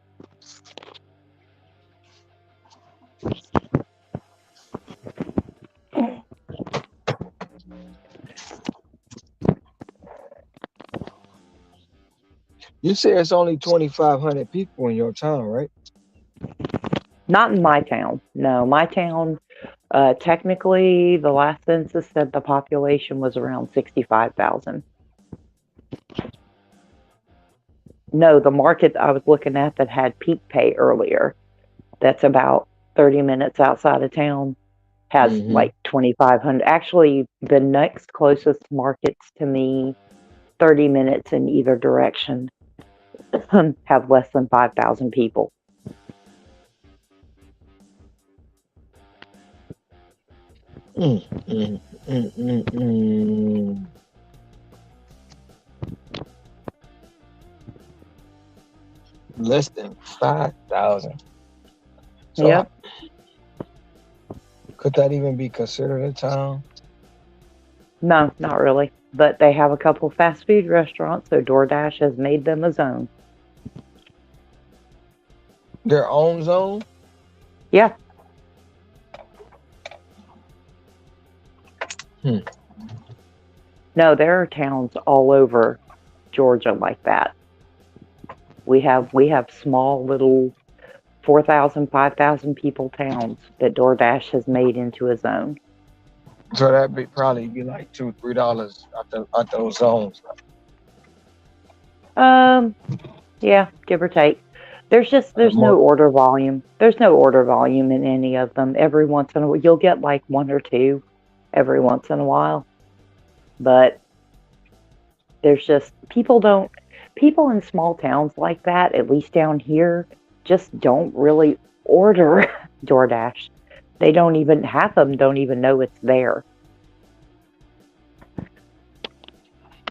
You say it's only 2,500 people in your town, right?
Not in my town. No, my town, technically, the last census said the population was around 65,000. No, the market I was looking at that had peak pay earlier, that's about 30 minutes outside of town, has like 2,500. Actually, the next closest markets to me, 30 minutes in either direction, have less than 5,000 people.
Less than 5,000. So
Yep.
could that even be considered a town?
No, not really. But they have a couple fast food restaurants, so DoorDash has made them a zone.
Their own zone?
Yeah. No, there are towns all over Georgia like that. We have small little 4,000, 5,000 people towns that DoorDash has made into a zone.
So that'd probably be like $2, $3 at those zones.
Yeah, give or take. There's no order volume. There's no order volume in any of them. Every once in a while, you'll get like one or two every once in a while. But there's just people in small towns like that, at least down here, just don't really order DoorDash. They don't even half of them don't even know it's there.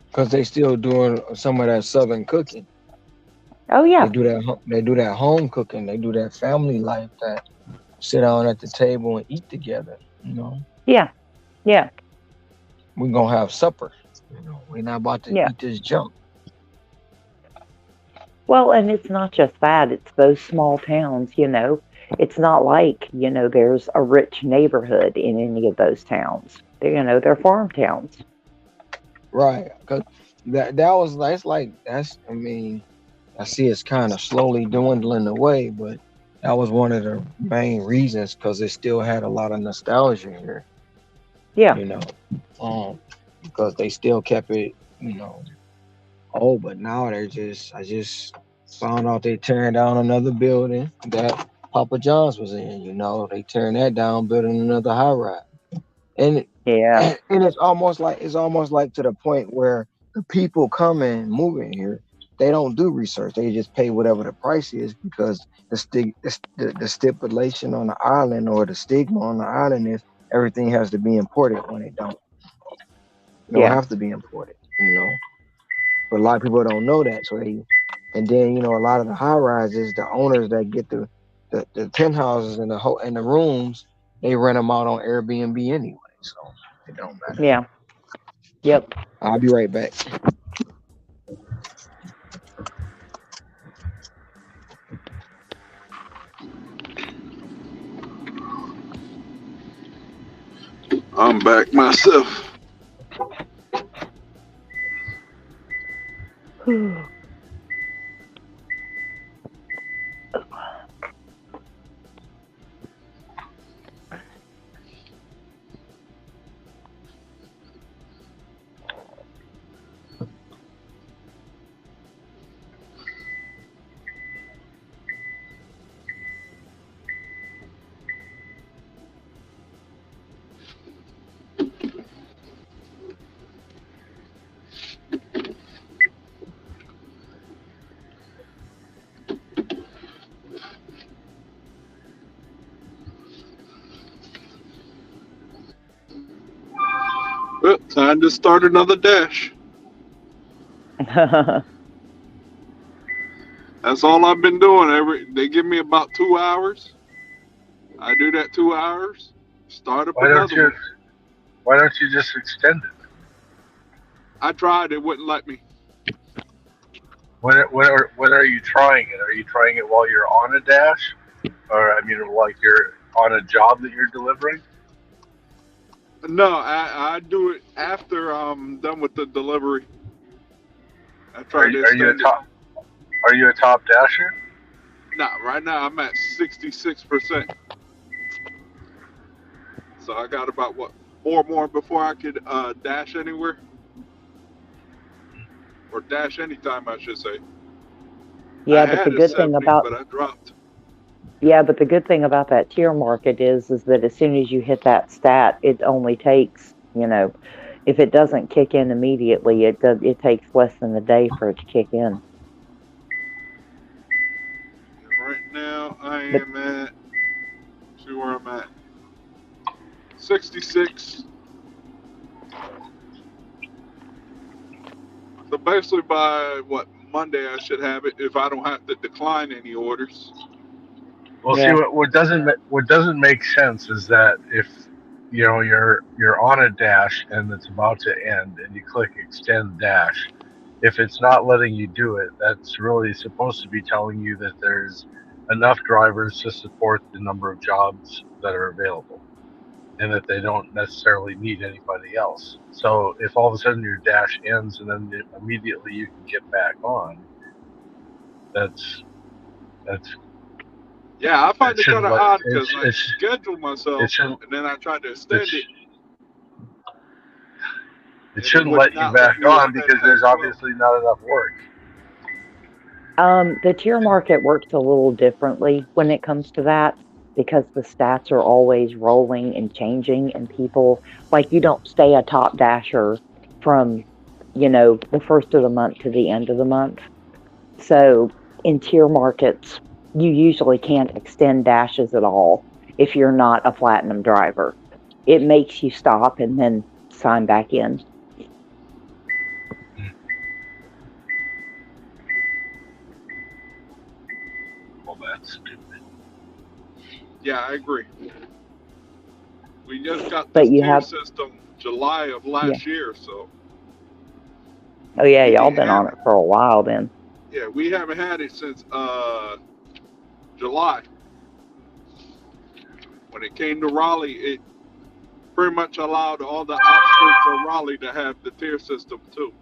Because they still doing some of that southern cooking.
Oh yeah.
They do that home cooking. They do that family life, that sit down at the table and eat together, you know.
Yeah. Yeah.
We're gonna have supper. You know, we're not about to eat this junk.
Well, and it's not just that, it's those small towns, It's not like, there's a rich neighborhood in any of those towns. They're farm towns.
Right. Cause I mean, I see it's kind of slowly dwindling away, but that was one of the main reasons, because it still had a lot of nostalgia here.
Yeah.
Because they still kept it, you know. Oh, but now I just found out they tearing down another building that Papa John's was in. They tearing that down, building another high rise, and
yeah,
and it's almost like to the point where the people coming moving here, they don't do research. They just pay whatever the price is, because the stipulation on the island, or the stigma on the island, is everything has to be imported. When it don't have to be imported. But a lot of people don't know that. And then a lot of the high rises, the owners that get the penthouses and the rooms, they rent them out on Airbnb anyway, so it don't matter.
Yeah. Yep.
I'll be right back.
I'm back myself. Well, time to start another dash. That's all I've been doing. They give me about 2 hours. I do that 2 hours. Start up
Why don't
another
you?
one.
Why don't you just extend it?
I tried. It wouldn't let me.
When are you trying it? Are you trying it while you're on a dash, or I mean, like you're on a job that you're delivering?
No, I do it after I'm done with the delivery. I
Are
tried to
are you a
extend it.
top? Are you a top dasher?
Nah, right now I'm at 66%. So I got about what 4 more before I could dash anywhere or dash anytime, I should say. I
Yeah, but the
had a
good thing
70,
about
but I dropped.
yeah, but the good thing about that tier market is that as soon as you hit that stat, it only takes, if it doesn't kick in immediately, it takes less than a day for it to kick in.
Right now I
But
am at, see where I'm at, 66. So basically by what Monday I should have it if I don't have to decline any orders.
Well, see
yeah,
what doesn't make sense is that if you're on a dash and it's about to end and you click extend dash, if it's not letting you do it, that's really supposed to be telling you that there's enough drivers to support the number of jobs that are available and that they don't necessarily need anybody else. So if all of a sudden your dash ends and then immediately you can get back on, that's that's
Yeah, I
it
find it kind
shouldn't
of
let
odd because I
it's
scheduled
it
myself
shouldn't
and then I tried to extend
it's
it
it
and it
shouldn't
would
let you
not let
back
me
on
extend
because
past
there's
12.
obviously not enough work.
the tier market works a little differently when it comes to that because the stats are always rolling and changing, and people like you don't stay a top dasher from the first of the month to the end of the month. So in tier markets, you usually can't extend dashes at all if you're not a platinum driver. It makes you stop and then sign back in.
Well, that's stupid.
Yeah, I agree. We just got
But
this
you
tier
have,
system July of
yeah.
last year, so
Oh, yeah,
we
y'all
didn't
been
have
on
it.
it for a while then.
Yeah, we haven't had it since July. When it came to Raleigh, it pretty much allowed all the outskirts of Raleigh to have the tier system too.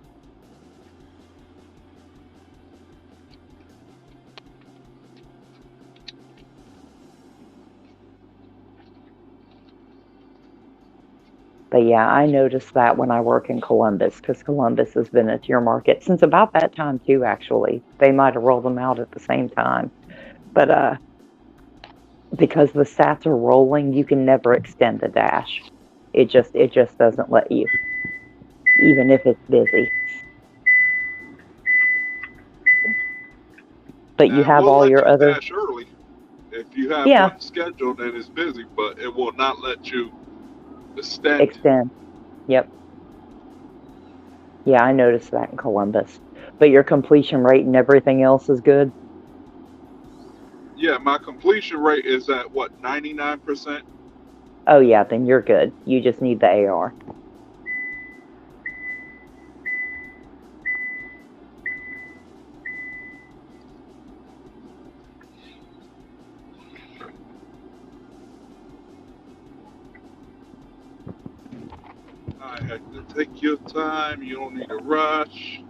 But yeah, I noticed that when I work in Columbus, because Columbus has been a tier market since about that time too, actually. They might have rolled them out at the same time. But because the stats are rolling, you can never extend the dash. It just doesn't let you, even if it's busy. But you
Now, it
have
will
all
let
your
you
other,
dash early if you have
yeah,
one scheduled and it's busy, but it will not let you extend.
extend. Yep. Yeah, I noticed that in Columbus. But your completion rate and everything else is good.
Yeah, my completion rate is at what, 99%?
Oh yeah, then you're good. You just need the AR.
I had to take your time. You don't need to rush.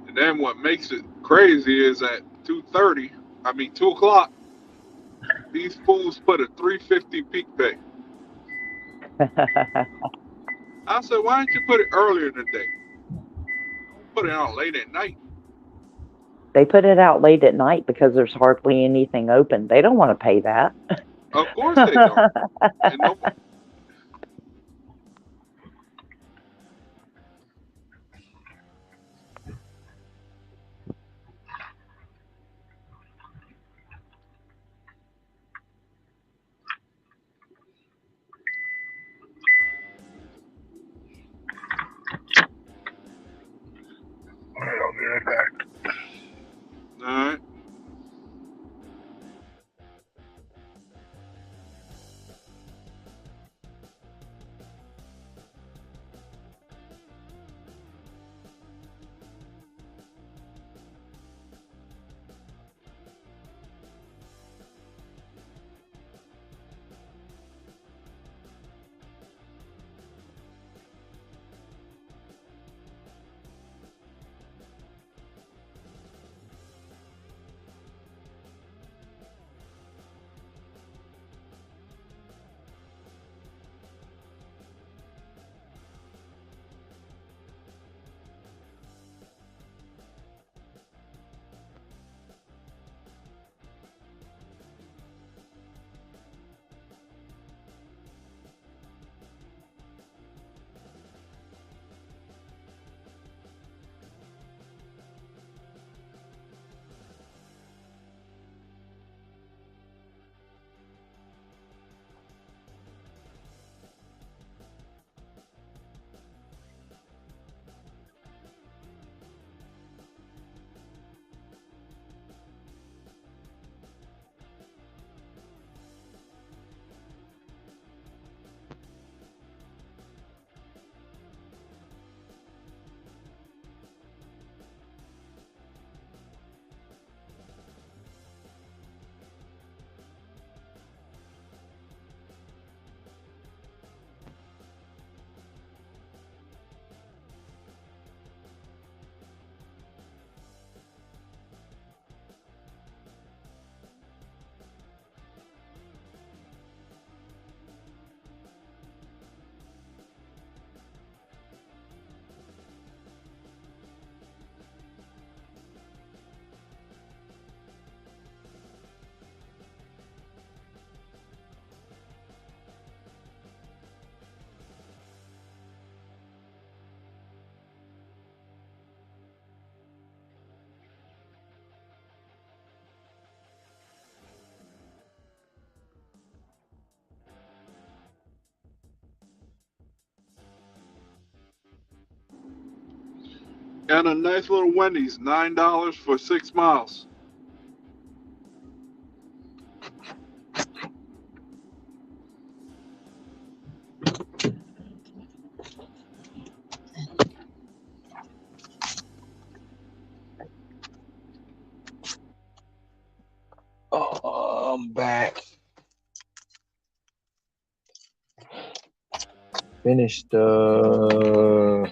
And then what makes it crazy is at 2:30, I mean 2 o'clock, these fools put a 350 peak pay. I said, why didn't you put it earlier in the day? Don't put it on late at night.
They put it out late at night because there's hardly anything open. They don't want to pay that.
Of course they don't. And no, And a nice little Wendy's, $9 for 6 miles.
Oh, I'm back. Finished the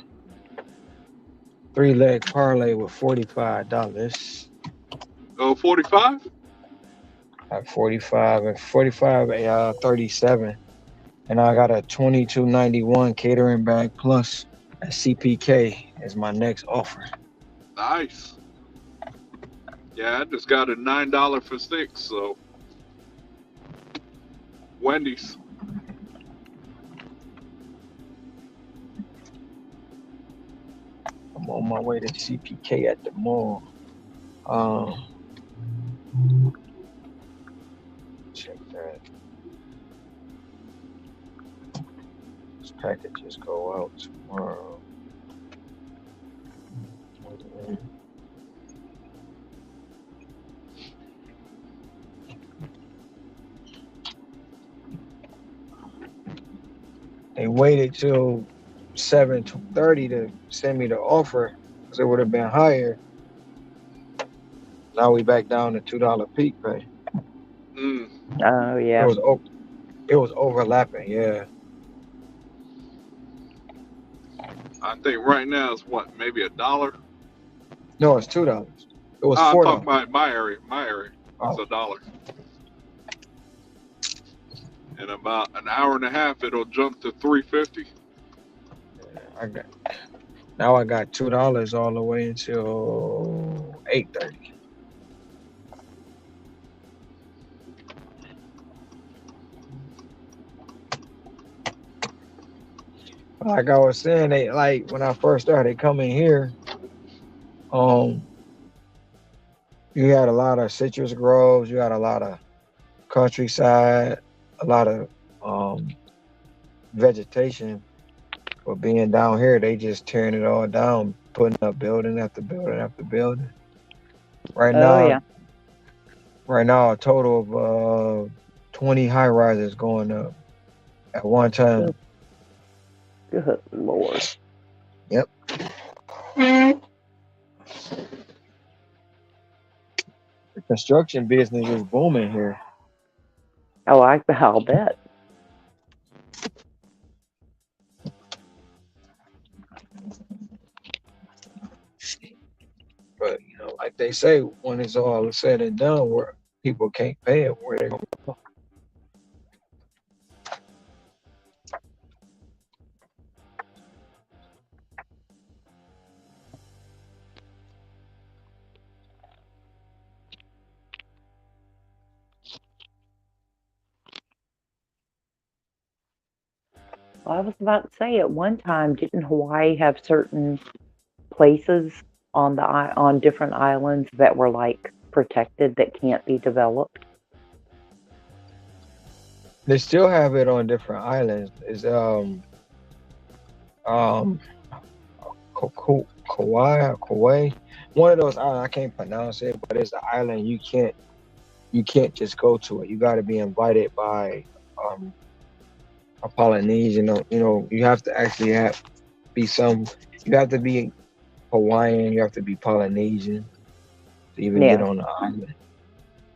3-leg parlay with $45.
45?
At 45 and 45, 37. And I got a 22.91 catering bag plus a CPK as my next offer.
Nice. Yeah, I just got a $9 for 6, so Wendy's.
I'm on my way to CPK at the mall. Check that. These packages go out tomorrow. They waited till 7:30 to send me the offer because it would have been higher. Now we back down to $2 peak pay.
Oh yeah.
It was overlapping, yeah.
I think right now it's what, maybe $1?
No, it's $2. It was
I'm
$4.
talking about my area. It's
Oh.
$1. In about an hour and a half, it'll jump to $3.50.
Now I got $2 all the way until 8:30. Like I was saying, they like when I first started coming here, you had a lot of citrus groves, you had a lot of countryside, a lot of vegetation. But being down here, they just tearing it all down, putting up building after building after building. Right
Oh
now,
yeah.
a total of 20 high rises going up at one time.
Good Lord.
Yep. The construction business is booming here.
Oh, I'll bet.
But like they say, when it's all said and done, where people can't pay it, where they gonna go?
Well, I was about to say at one time, didn't Hawaii have certain places on different islands that were like protected that can't be developed?
They still have it on different islands. It's Kauai. One of those islands I can't pronounce it, but it's an island you can't just go to it. You got to be invited by a Polynesian. You have to actually be some. You have to be Hawaiian. You have to be Polynesian to even get on the island,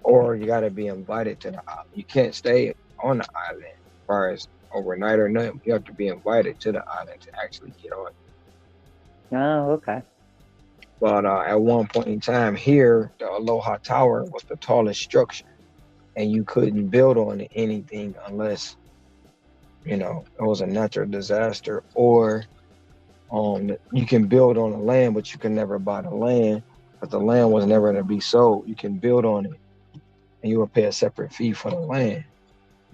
or you got to be invited to the island. You can't stay on the island as far as overnight or nothing. You have to be invited to the island to actually get on.
Oh, okay.
But at one point in time here, the Aloha Tower was the tallest structure, and you couldn't build on anything unless it was a natural disaster, or you can build on the land, but you can never buy the land, but the land was never going to be sold. You can build on it, and you will pay a separate fee for the land.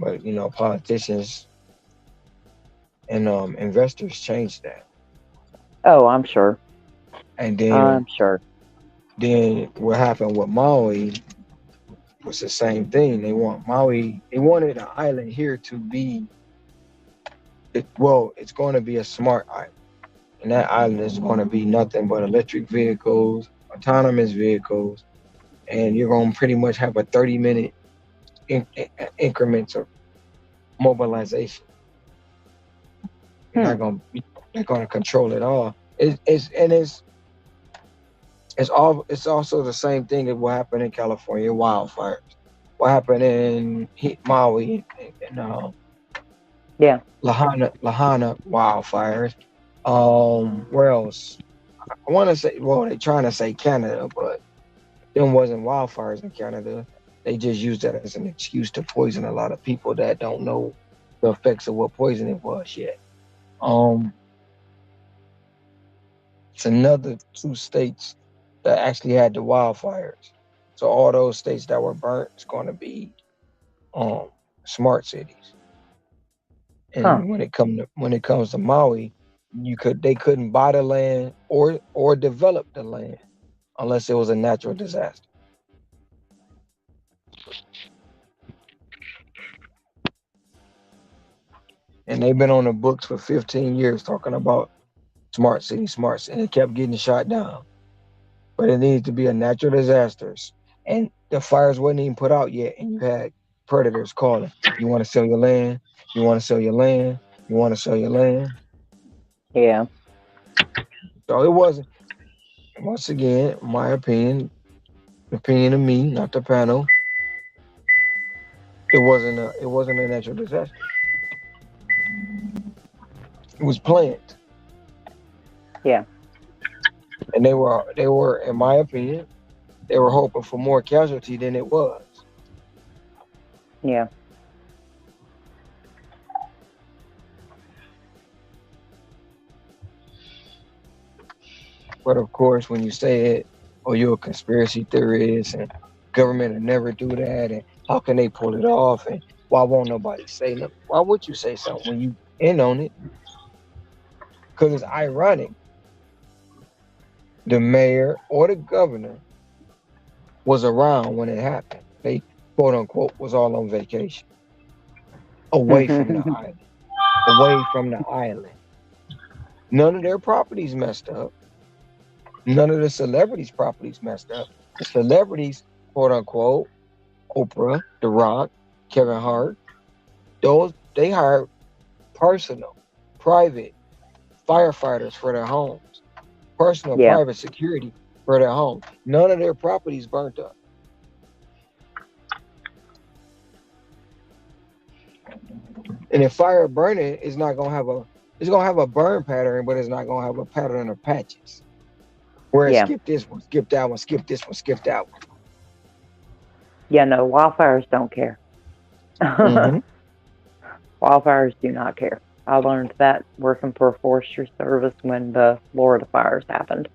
But politicians and investors changed that.
Oh, I'm sure.
And then
I'm sure.
Then what happened with Maui was the same thing. They wanted an island here to be it's going to be a smart island. and that island is going to be nothing but electric vehicles, autonomous vehicles, and you're going to pretty much have a 30-minute increments of mobilization. You're not going to they're going to control it all. It's also the same thing that what happened in California wildfires. What happened in Maui and
Yeah.
Lahana wildfires. Where else? I want to say, well, they're trying to say Canada, but there wasn't wildfires in Canada. They just used that as an excuse to poison a lot of people that don't know the effects of what poisoning was yet. Um, it's another two states that actually had the wildfires. So all those states that were burnt is going to be um smart cities.
Huh.
And when it comes to Maui, they couldn't buy the land or develop the land unless it was a natural disaster. And they've been on the books for 15 years talking about smart city. And it kept getting shot down. But it needs to be a natural disasters. And the fires wasn't even put out yet. And you had predators calling. You want to sell your land? You want to sell your land? You want to sell your land?
Yeah.
So it wasn't, once again, my opinion, opinion of me, not the panel, it wasn't a natural disaster. It was planned.
Yeah.
And they were, in my opinion, they were hoping for more casualty than it was.
Yeah.
But of course, when you say it, oh, you're a conspiracy theorist, and government will never do that, and how can they pull it off, and why won't nobody say nothing? Why would you say something when you in on it? Because it's ironic. The mayor or the governor was around when it happened. They quote unquote was all on vacation, away from the island, away from the island. None of their properties messed up. None of the celebrities' properties messed up. The celebrities, quote unquote, Oprah, The Rock, Kevin Hart, those they hired personal, private firefighters for their homes, personal,
Yeah.
private security for their homes. None of their properties burnt up. And if fire burning, it's gonna have a burn pattern, but it's not gonna have a pattern of patches. Where it
Yeah.
skip this one, skip that one, skip this one, skip that one.
Yeah. No, wildfires don't care.
Mm-hmm.
Wildfires do not care. I learned that working for a forestry service when the Florida fires happened.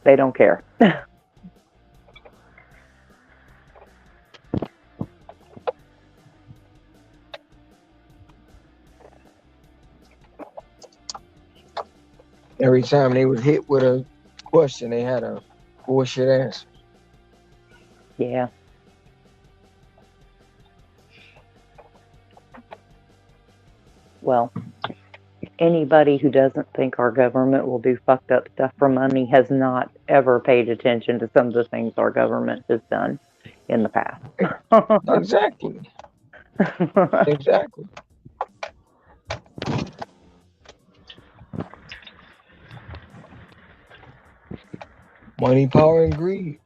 They don't care.
Every time they was hit with a question, they had a bullshit answer.
Yeah. Well, anybody who doesn't think our government will do fucked up stuff for money has not ever paid attention to some of the things our government has done in the past.
Exactly. Exactly. Money, power, and greed.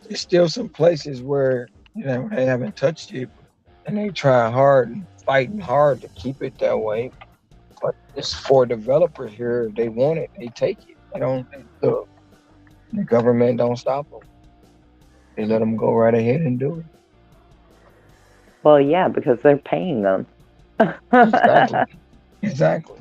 There's still some places where they haven't touched it, and they try hard and fighting hard to keep it that way. But it's for developers here. If they want it, they take it. They don't. Look, the government don't stop them. They let them go right ahead and do it.
Well, yeah, because they're paying them.
Exactly. Exactly.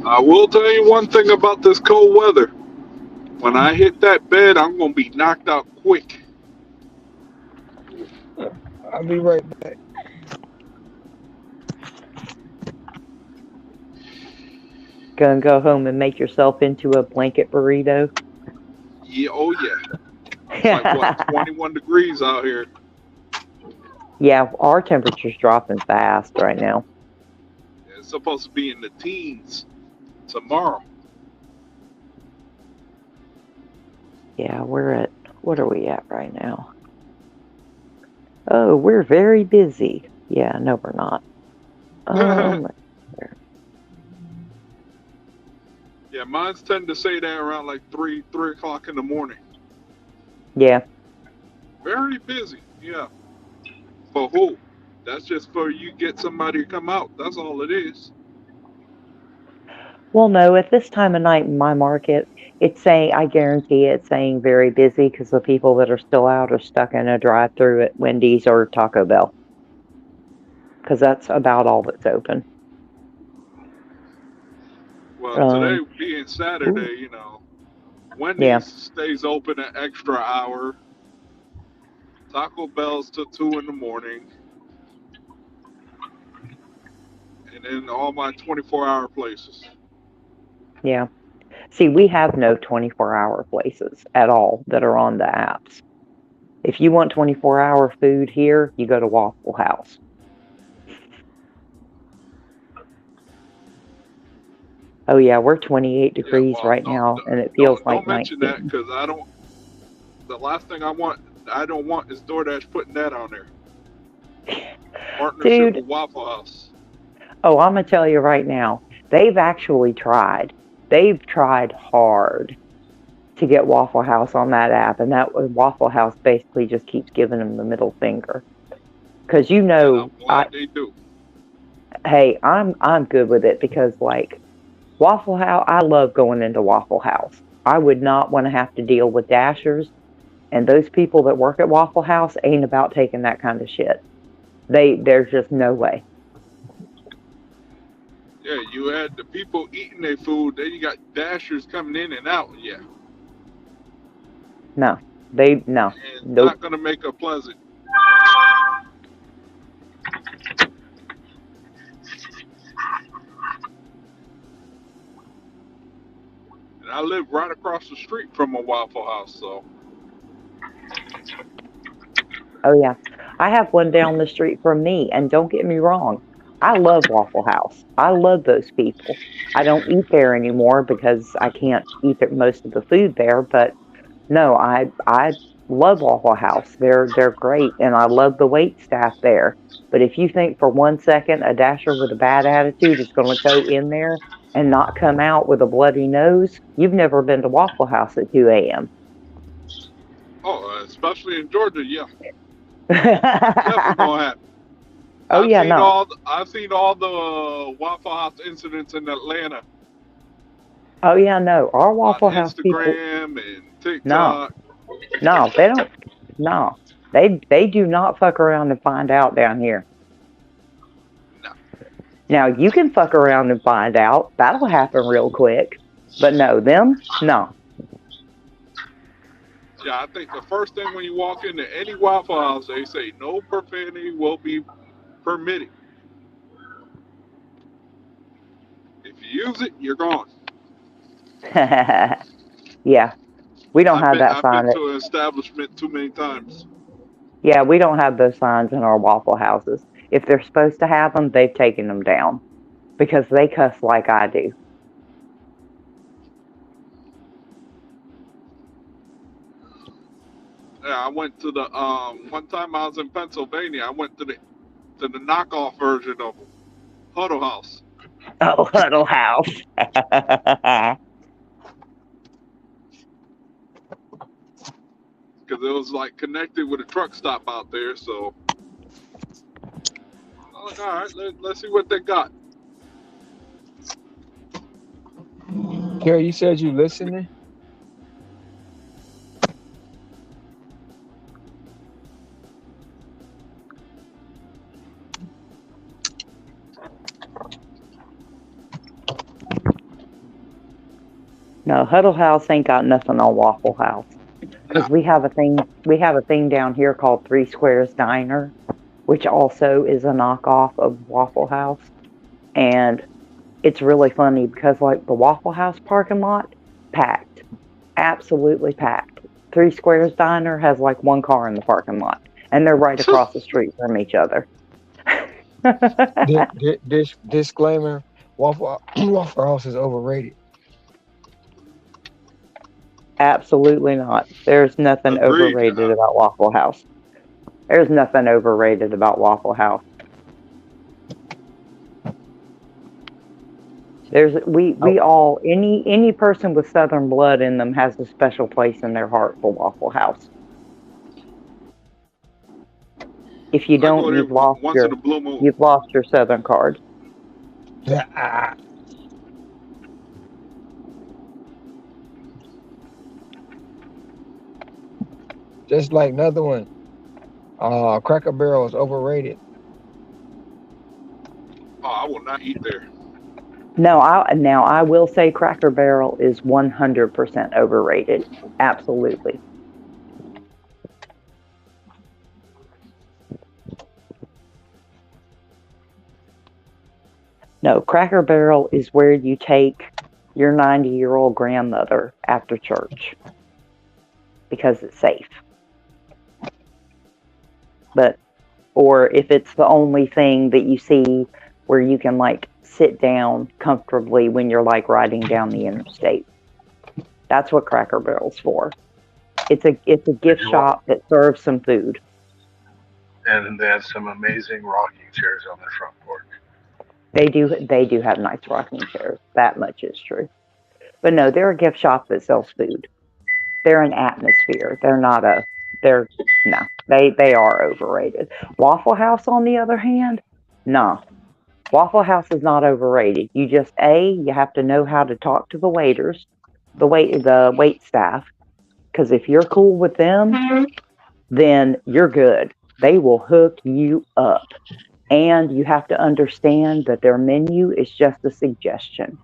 I will tell you one thing about this cold weather. When I hit that bed, I'm gonna be knocked out quick.
I'll be right back.
Gonna go home and make yourself into a blanket burrito.
Yeah, oh yeah. It's like what, 21 degrees out here.
Yeah, our temperature's dropping fast right now.
It's supposed to be in the teens tomorrow.
Yeah, what are we at right now? Oh, we're very busy. Yeah, no, we're not.
Yeah, mine's tend to say that around like 3 o'clock in the morning.
Yeah.
Very busy. Yeah. For who? That's just for you get somebody to come out. That's all it is.
Well, no, at this time of night in my market, it's saying, I guarantee it's saying very busy because the people that are still out are stuck in a drive-through at Wendy's or Taco Bell. Because that's about all that's open.
Well, today being Saturday,
Ooh.
you know,
Yeah.
Wendy's stays open an extra hour. Taco Bell's till 2 in the morning. And then all my 24-hour places.
Yeah. See, we have no 24-hour places at all that are on the apps. If you want 24-hour food here, you go to Waffle House. Oh yeah, we're 28
Yeah,
degrees
well,
right now, and it feels like
don't mention that
19.
because I don't. The last thing I don't want is DoorDash putting that on there. Partnership
Dude,
with Waffle House.
oh, I'm gonna tell you right now, they've actually tried. They've tried hard to get Waffle House on that app, and that Waffle House basically just keeps giving them the middle finger. Because
And I'm glad they do.
hey, I'm good with it because like Waffle House, I love going into Waffle House. I would not want to have to deal with Dashers, and those people that work at Waffle House ain't about taking that kind of shit. There's just no way.
Yeah, you had the people eating their food, then you got Dashers coming in and out. Yeah.
No, no,
And it's
nope.
not gonna make it pleasant. And I live right across the street from a Waffle House, so.
Oh yeah, I have one down the street from me, and don't get me wrong, I love Waffle House. I love those people. I don't eat there anymore because I can't eat most of the food there, but no, I love Waffle House. They're great, and I love the wait staff there. But if you think for 1 second a Dasher with a bad attitude is going to go in there and not come out with a bloody nose, you've never been to Waffle House at 2 a.m.
Oh, especially in Georgia, yeah. Never gonna happen.
Oh yeah, no.
I've seen all the Waffle House incidents in Atlanta.
Oh yeah, no. Our
On
Waffle House people,
Instagram and
no,
TikTok.
no, they don't. No, they do not fuck around and find out down here.
No.
Now you can fuck around and find out. That'll happen real quick. But no, them, no.
Yeah, I think the first thing when you walk into any Waffle House, they say no profanity will be permitted. If you use it, you're gone.
Yeah, we don't have that
I've been
sign.
to an establishment too many times.
Yeah, we don't have those signs in our Waffle Houses. If they're supposed to have them, they've taken them down because they cuss like I do.
Yeah, I went to the one time I was in Pennsylvania. I went to the knockoff version of Huddle House.
Oh, Huddle House.
Because it was like connected with a truck stop out there, so I'm like, all right, let's see what they got.
Carrie, you said you listening?
No, Huddle House ain't got nothing on Waffle House
Nah.
because we have a thing down here called Three Squares Diner, which also is a knockoff of Waffle House, and it's really funny because like the Waffle House parking lot packed, absolutely packed. Three Squares Diner has like one car in the parking lot, and they're right across the street from each other.
Disclaimer: Waffle House is overrated.
Absolutely not. There's nothing overrated about Waffle
Agreed.
House. There's nothing overrated about Waffle House. We
Oh,
all any person with Southern blood in them has a special place in their heart for Waffle House. If you
I go
don't,
there once in a blue moon.
you've lost your Southern card.
yeah, just like another one. Cracker Barrel is overrated.
Oh, I will not eat there.
No, I will say Cracker Barrel is 100% overrated. Absolutely. No, Cracker Barrel is where you take your 90-year-old grandmother after church because it's safe. But or if it's the only thing that you see where you can like sit down comfortably when you're like riding down the interstate. That's what Cracker Barrel's for. It's a
They
gift
do,
shop that serves some food.
and they have some amazing rocking chairs on their front porch.
They do have nice rocking chairs. That much is true. But no, they're a gift shop that sells food. They're an atmosphere. They're not a they're no. They are overrated. Waffle House on the other hand, nah. Waffle House is not overrated. You just you have to know how to talk to the waiters, the wait staff, because if you're cool with them, then you're good. They will hook you up. And you have to understand that their menu is just a suggestion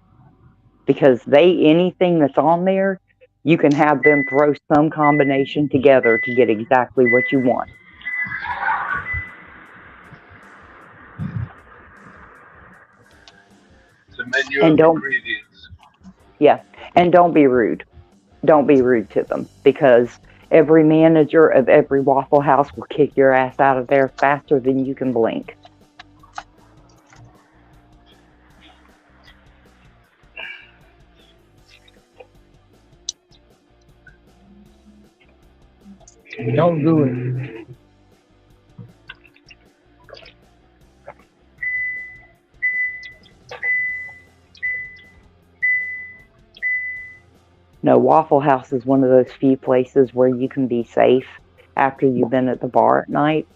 because anything that's on there, you can have them throw some combination together to get exactly what you want.
It's a menu
And
of
don't
ingredients.
yeah, and don't be rude. Don't be rude to them because every manager of every Waffle House will kick your ass out of there faster than you can blink.
Don't do it.
No, Waffle House is one of those few places where you can be safe after you've been at the bar at night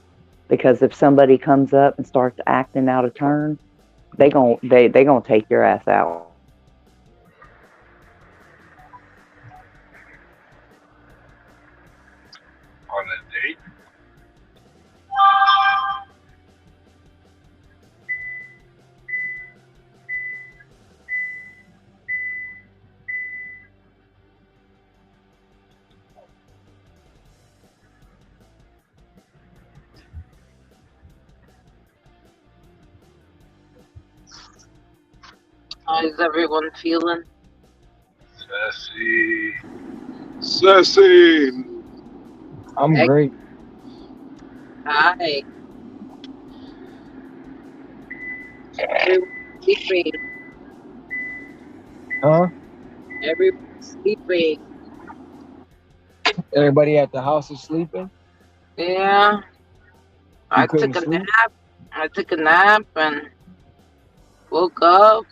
because if somebody comes up and starts acting out of turn, they gonna take your ass out.
On a date,
How is everyone feeling?
sassy.
Sassy.
I'm
Heck,
great.
hi. Everyone's sleeping.
Huh?
Everyone's sleeping.
Everybody at the house is sleeping.
Yeah,
You
I took
couldn't
a
sleep.
nap. I took a nap and woke up.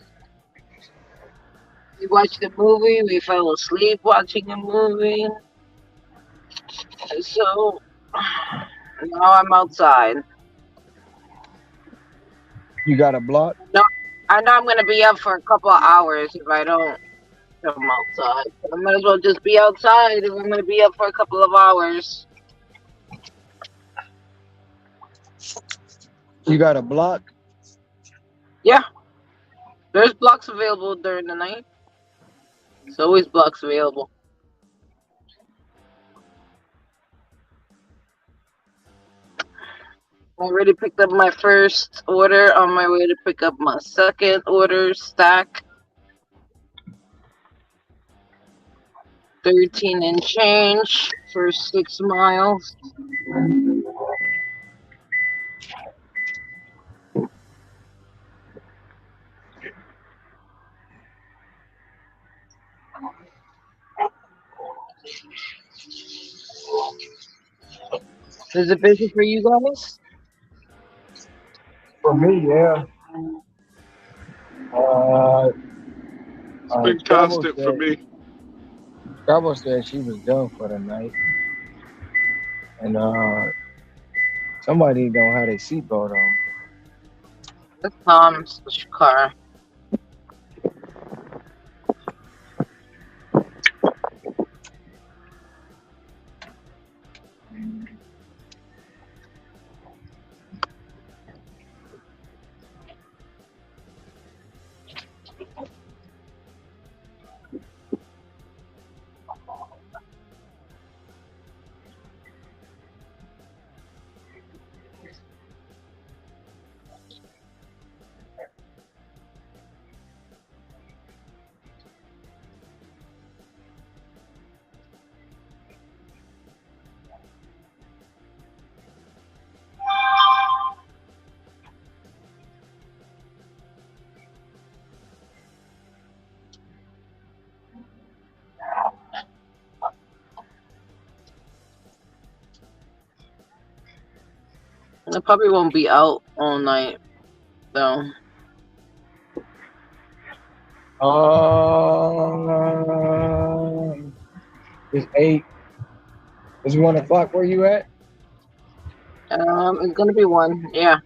We watched a movie. We fell asleep watching a movie. So now I'm outside.
You got a block.
No, I know I'm gonna be up for a couple of hours if I don't come outside. I might as well just be outside if I'm gonna be up for a couple of hours.
You got a block.
Yeah, there's blocks available during the night. It's always blocks available. I already picked up my first order. On my way to pick up my second order stack. 13 and change for 6 miles. Is it busy for you guys?
For me, yeah.
It's been constant for me.
Trouble said she was done for the night, and somebody don't have their seatbelt on.
That's Tom's car. It probably won't be out all night, though.
It's 8. It's 1 o'clock. Where you at?
It's gonna be 1. Yeah.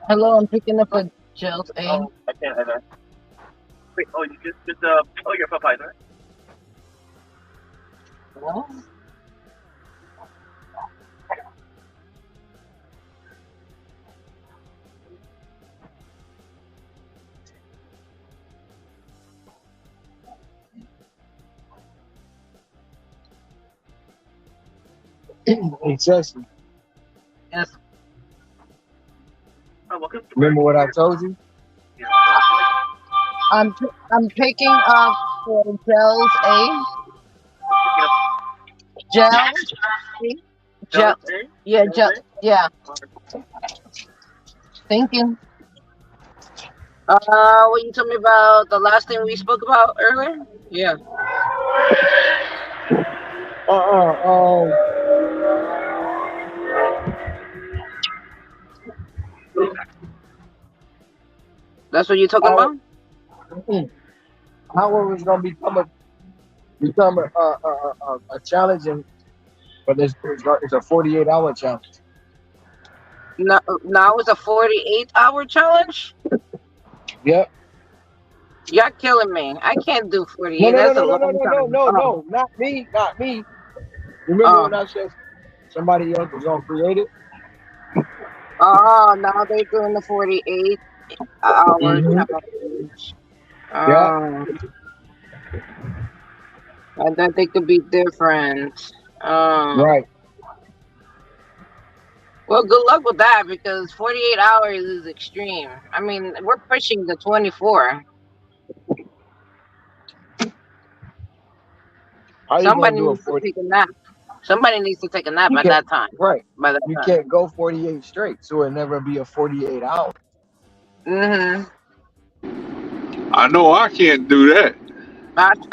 Hello, I'm picking up a gels A.
I can't either. Wait, you just you're Popeyes, right?
What?
Hey, Chelsea.
Yes.
Remember what I told you?
I'm picking up for gels A. Gels. Gel. Yeah, gel. Yeah. Thinking. What you told me about the last thing we spoke about earlier? Yeah. That's what you're talking
How
about?
how it was gonna become a challenge, but it's a 48-hour challenge.
No, now it's a 48-hour challenge.
Yep.
You're killing me. I can't do
No,
48.
no, no,
That's a
no, no, no,
long
no, no,
time.
no, no, not me, not me. Remember
Oh,
when I said somebody else was gonna create it?
oh, now they're doing the 48-hour
Mm-hmm.
challenge.
Yeah.
Oh, I thought they could be different. Oh,
Right.
well, good luck with that because 48 hours is extreme. I mean, we're pushing the 24.
How you gonna
Somebody
do a
needs to
40?
take a nap. Somebody needs to take a nap
You
at
can't.
that time.
Right.
By that
You
time.
can't go 48 straight, so it'll never be a 48 hours.
Mm-hmm.
I know I can't do that.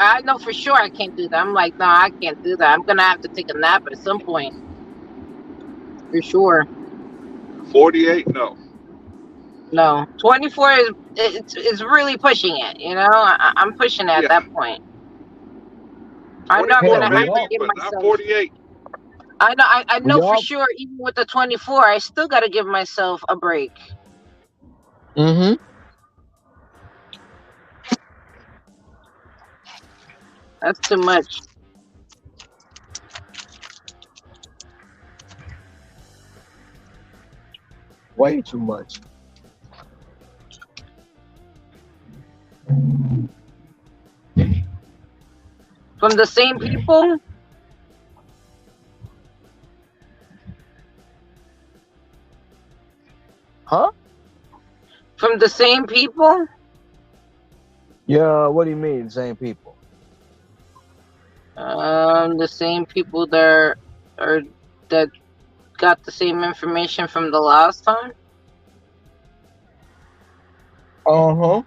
I know for sure I can't do that. I'm like, no, I can't do that. I'm gonna have to take a nap at some point for sure.
48, no.
No, 24 is it's really pushing it. You know, I'm pushing it at
Yeah,
that point. I know I'm
24
gonna
Hell,
have to
maybe,
give
but not
myself.
48.
I
we
know for
all.
sure. Even with the 24, I still gotta give myself a break.
Mm-hmm.
That's too much.
Way too much.
From the same people.
Huh?
From the same people.
Yeah. What do you mean, same people?
The same people are that got the same information from the last time.
Uh-huh.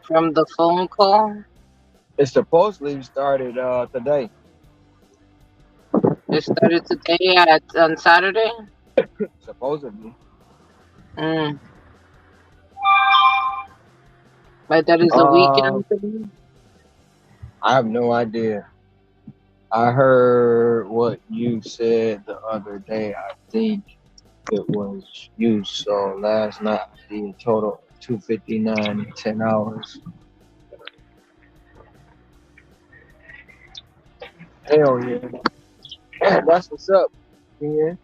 From the phone call.
It's supposedly started today.
It started today on Saturday.
Supposedly.
Mm. But that is a
Uh,
weekend thing.
I have no idea. I heard what you said the other day. I think it was you. So last night I did a total of 259 in 10 hours. Hell yeah. That's what's up, man.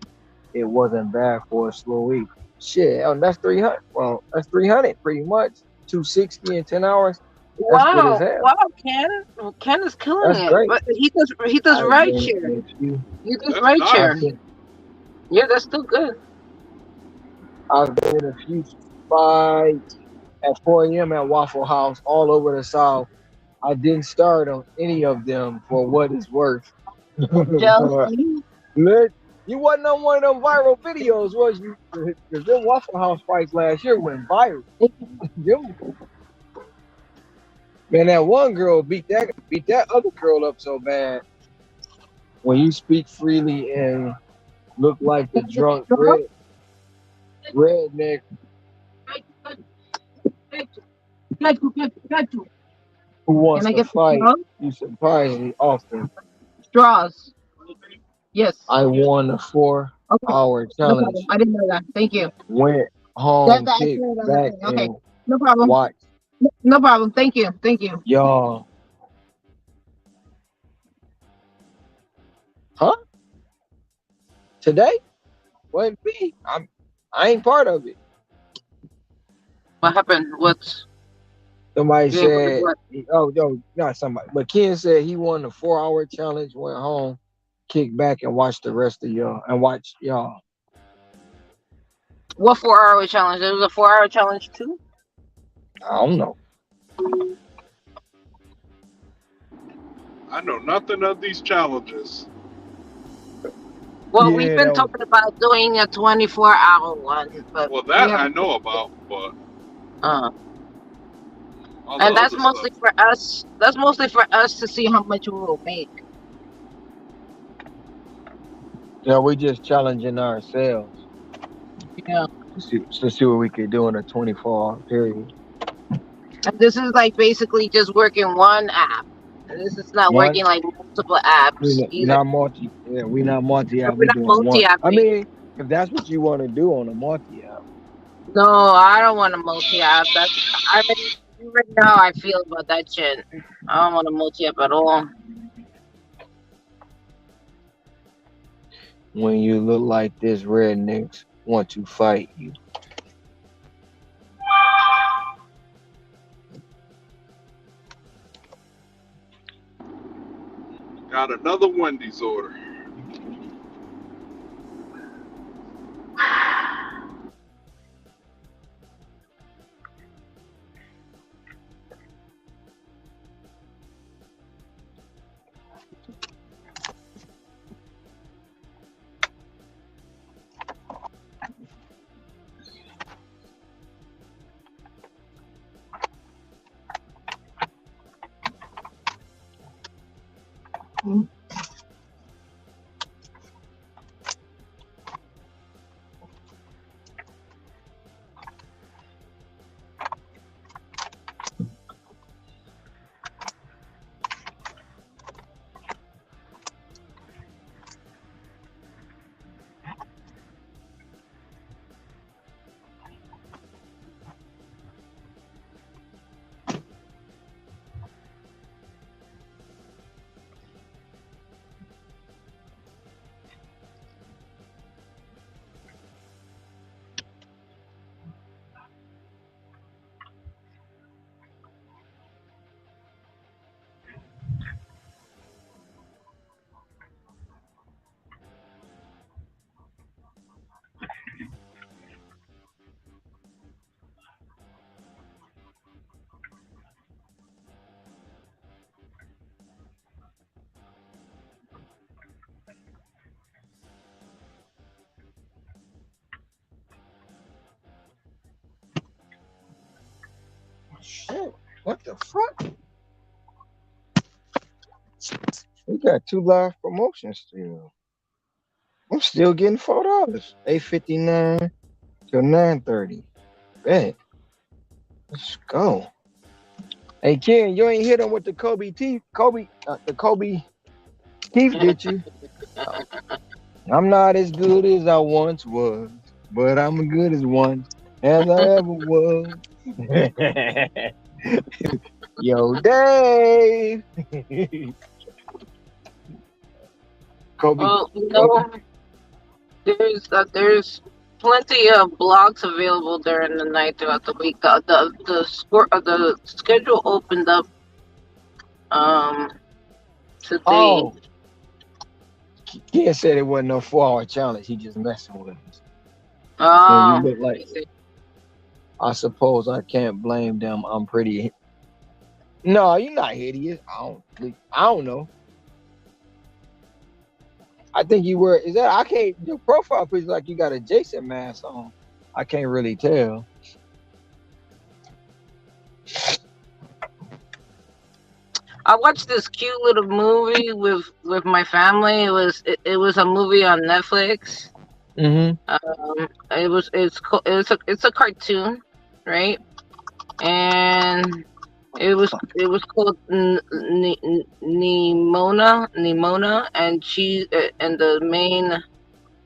It wasn't bad for a slow week. Shit, that's 300. Well, that's 300 pretty much. 260 in 10 hours. That's good as
Wow,
hell.
wow, Ken. Ken is killing
That's
it.
great.
But he does
I've
right
been
share.
in a few.
You does
That's
right
I've
share.
nice.
been,
Yeah, that's still good.
I've been in a few fights at 4 a.m. at Waffle House all over the South. I didn't start on any of them for what it's worth.
Jealousy.
Look, you wasn't on one of them viral videos, was you? Because them Waffle House fights last year went viral. Them- Man, that one girl beat that other girl up so bad. When you speak freely and look like the drunk redneck who
Can
wants
I
to
get the
fight,
straws?
you surprise me often.
Straws. Yes.
I won a
Okay.
4-hour
No problem.
challenge.
I didn't know that. Thank you.
Went
That's
home,
the
kicked
accurate on the
back,
thing. Okay.
and
No problem.
watched
No problem. Thank you. Thank you.
y'all. Huh? Today? Wasn't me. I ain't part of it.
What happened? What's
Somebody
you ain't part of
said,
what?
oh, yo, not somebody, but Ken said he won the 4-hour challenge, went home, kicked back, and watched the rest of y'all, and watched y'all.
What 4 hour challenge? It was a 4 hour challenge too?
I don't know.
I know nothing of these challenges.
Well, we've
Yeah,
been
that was.
talking about doing a 24-hour one, but
Well,
we
that I
haven't.
know about, but
Uh,
all the
and that's
other
mostly
stuff.
for us. That's mostly for us to see how much we will make.
We just challenging ourselves.
Yeah.
To see what we could do in a 24-hour period.
And this is like basically just working one app. And this is not
One,
working like multiple apps
we're
either.
not multi. Yeah, we're not multi app.
We're
We
not
doing one. I
multi-apping.
mean, if that's what you want to do on a multi app,
No, I don't want a multi-app. You already know how I feel about that shit. I don't want a multi-app at all.
when you look like this, rednecks want to fight you.
Got another Wendy's order.
Shit, what the fuck? We got 2 live promotions still. I'm still getting $4. 8:59 till 9:30. Bet. Let's go. Hey Ken, you ain't hit him with the the Kobe teeth, did you? I'm not as good as I once was, but I'm as good as one as I ever was. Yo, Dave. Kobe,
Well,
Kobe.
there's plenty of blogs available during the night throughout the week. The schedule opened up today.
Oh, Ken said it wasn't no 4-hour challenge. He just messing with us. And you
Oh,
look like, I suppose I can't blame them. I'm pretty. No, you're not hideous. I don't know. I think you were. Is that? I can't. Your profile picture like you got a Jason mask on. I can't really tell.
I watched this cute little movie with my family. It was a movie on Netflix.
Mm-hmm.
It's a cartoon, right? And it was called Nimona, and the main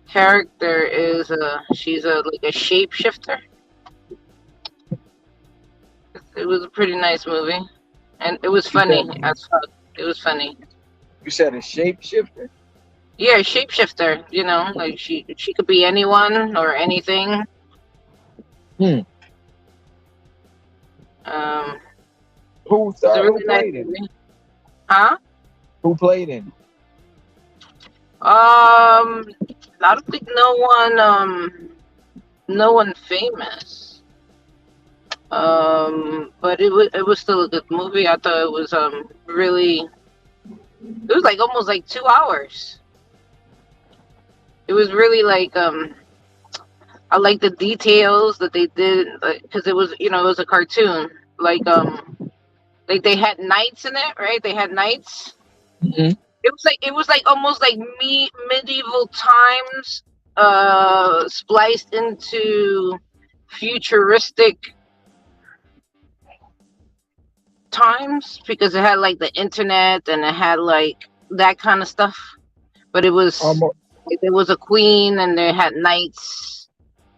character is she's like a shapeshifter. It was a pretty nice movie, and it was
You
funny
said
as fuck. It was funny.
you said a shapeshifter.
Yeah, shapeshifter. Like she could be anyone or anything.
Hmm.
Um,
Who
it's a
starred? Who
really nice
played in?
movie. Huh?
Who played in?
I don't think no one famous. But it was still a good movie. I thought it was really. It was like almost like 2 hours. It was really like I like the details that they did because it was a cartoon. Like they had knights in it, right? They had knights.
Mm-hmm.
It was like almost like medieval times, spliced into futuristic times because it had like the internet and it had like that kind of stuff. But it was a queen and they had knights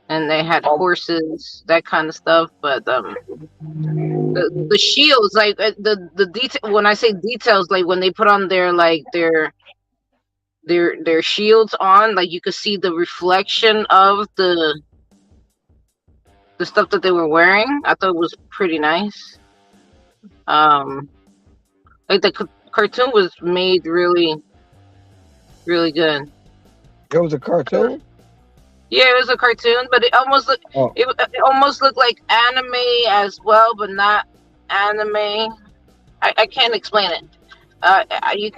and they had horses, that kind of stuff. But the shields, like the detail. When I say details, like when they put on their shields on, like you could see the reflection of the stuff that they were wearing. I thought it was pretty nice. Like the cartoon was made really, really good.
It was a cartoon.
Yeah, it was a cartoon, but it almost looked it almost looked like anime as well, but not anime. I can't explain it. You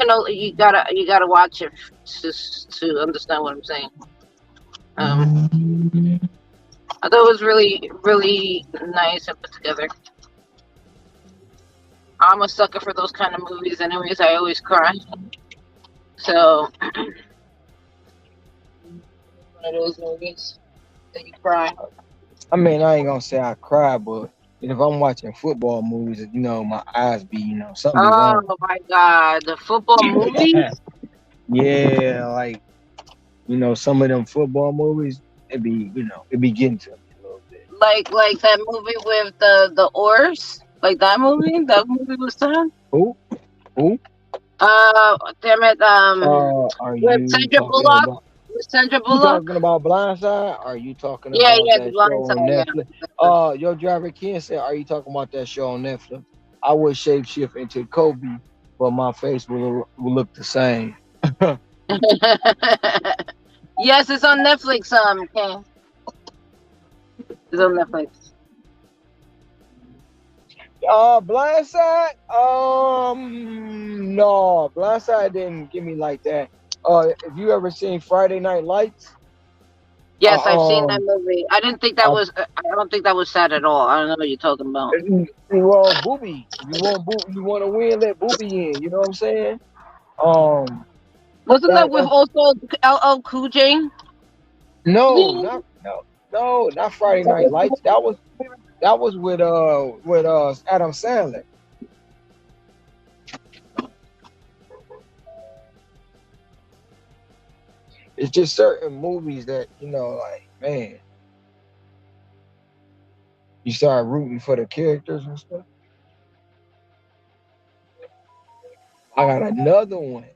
gotta watch it to understand what I'm saying. I thought it was really, really nice and put together. I'm a sucker for those kind of movies. Anyways, I always cry. So one of those movies that you cry.
I mean, I ain't gonna say I cry, but if I'm watching football movies, my eyes be, something be wrong.
Oh my God, the football movies.
Yeah, like some of them football movies, it be getting to me a little bit.
Like that movie with the oars. Like that movie. That movie was done.
Who?
Damn it.
Are
With
you
Sandra
talking
Bullock.
about?
With Sandra
You
Bullock.
talking about Blindside? Are you talking
Yeah,
about
The
that
Blind
show on
Side.
Netflix? Your driver Ken said, "Are you talking about that show on Netflix?" I would shapeshift into Kobe, but my face will look the same.
Yeah. Yes, it's on Netflix. Ken. It's on Netflix.
Blindside? No, Blindside didn't give me like that. If you ever seen Friday Night Lights?
Yes, I've seen that movie. I didn't think that was. I don't think that was sad at all. I don't know what you're talking about.
Well, Booby. If you want to win, let Booby in. You know what I'm saying?
Wasn't that with also LL Cool J?
No, not Friday Night Lights. That was with Adam Sandler. It's just certain movies that like, man, you start rooting for the characters and stuff. I got another one.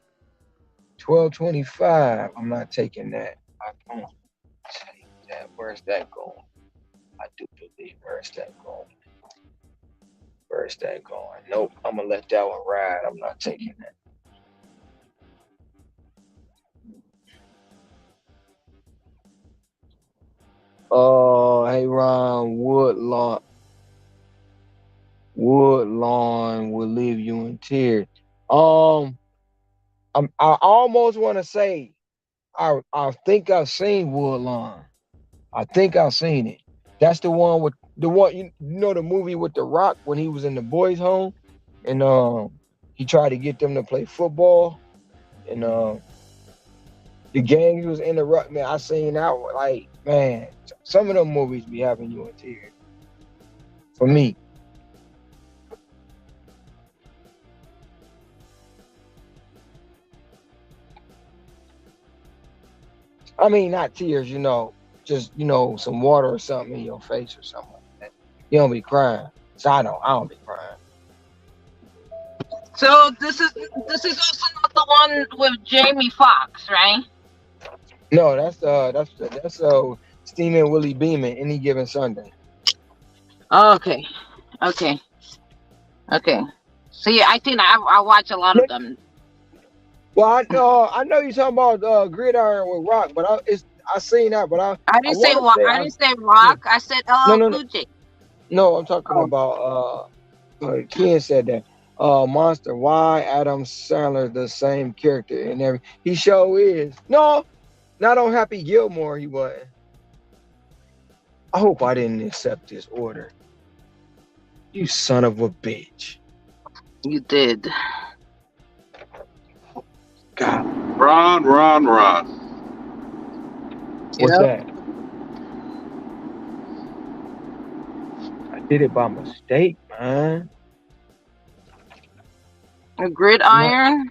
12:25. I'm not taking that. I don't take that. Where's that going? I do believe where's that going? Where's that going? Nope. I'm gonna let that one ride. I'm not taking that. Oh, hey Ron, Woodlawn will leave you in tears. I almost want to say I think I've seen Woodlawn. I think I've seen it. That's the one with the movie with The Rock when he was in the boys' home, and he tried to get them to play football, and the gangs was in the rut. Man, I seen that one. Like, man, some of them movies be having you in tears. For me. I mean, not tears, just some water or something in your face or something like that. You don't be crying. So I don't be crying.
So this is also not the one with Jamie Foxx, right?
No, that's Steaming Willie Beeman Any Given Sunday.
Okay. So yeah, I think I watch a lot of them.
Well, I know you're talking about Gridiron with Rock, but I seen that, but
I didn't say Rock. I said LL Cool J.
No, I'm talking about Ken said that. Monster, why Adam Sandler the same character in every? He sure is. No, not on Happy Gilmore. He wasn't. I hope I didn't accept this order. You son of a bitch.
You did.
God.
Ron.
What's
Yep.
that? I did it by mistake, man.
A
No,
gridiron.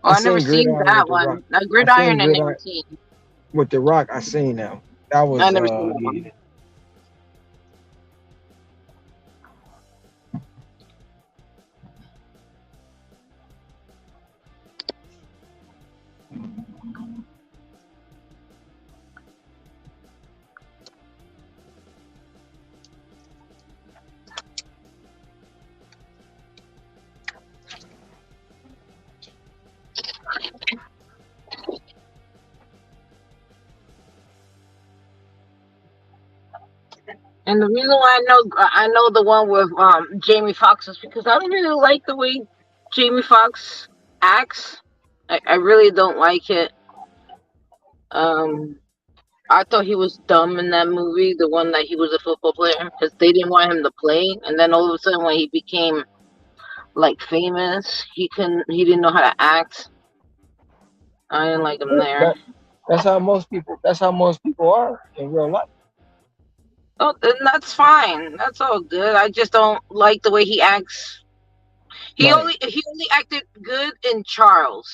Oh,
I
I never
seen
seen
Gridiron with
that
the Rock.
one. A
I seen
gridiron I never
Gridiron
seen.
with the Rock. I seen that. That
I
was
never seen that one.
yeah.
And the reason why I know the one with Jamie Foxx is because I don't really like the way Jamie Foxx acts. I really don't like it. Um, I thought he was dumb in that movie, the one that he was a football player, because they didn't want him to play. And then all of a sudden, when he became like famous, he didn't know how to act. I didn't like him there.
That that's how most people. That's how most people are in real life.
Oh, then that's fine. That's all good. I just don't like the way he acts.
Right.
He only acted good in Charles.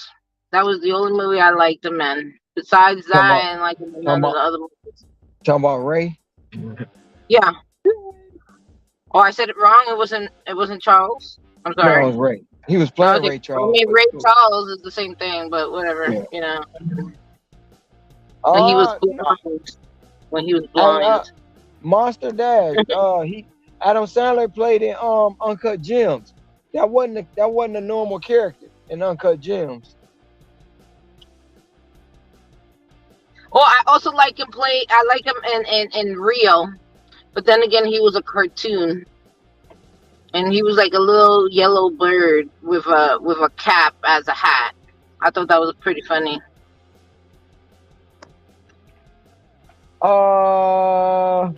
That was the only movie I liked him in. Besides
Talking
that,
about
and like none
talking
of the
about
other movies.
talking about Ray.
Yeah. Oh, I said it wrong. It wasn't Charles. I'm
No, it
sorry.
was Ray. He was playing
Okay.
Ray
I
Charles,
mean,
but
Ray Charles is the same thing, but whatever.
yeah.
When he was
No.
blind. When he was
Hey,
blind.
Monster Dash. He Adam Sandler played in Uncut Gems. That wasn't a normal character in Uncut Gems.
Oh, I also like him play. I like him in Rio, but then again, he was a cartoon, and he was like a little yellow bird with a cap as a hat. I thought that was pretty funny.
Uh,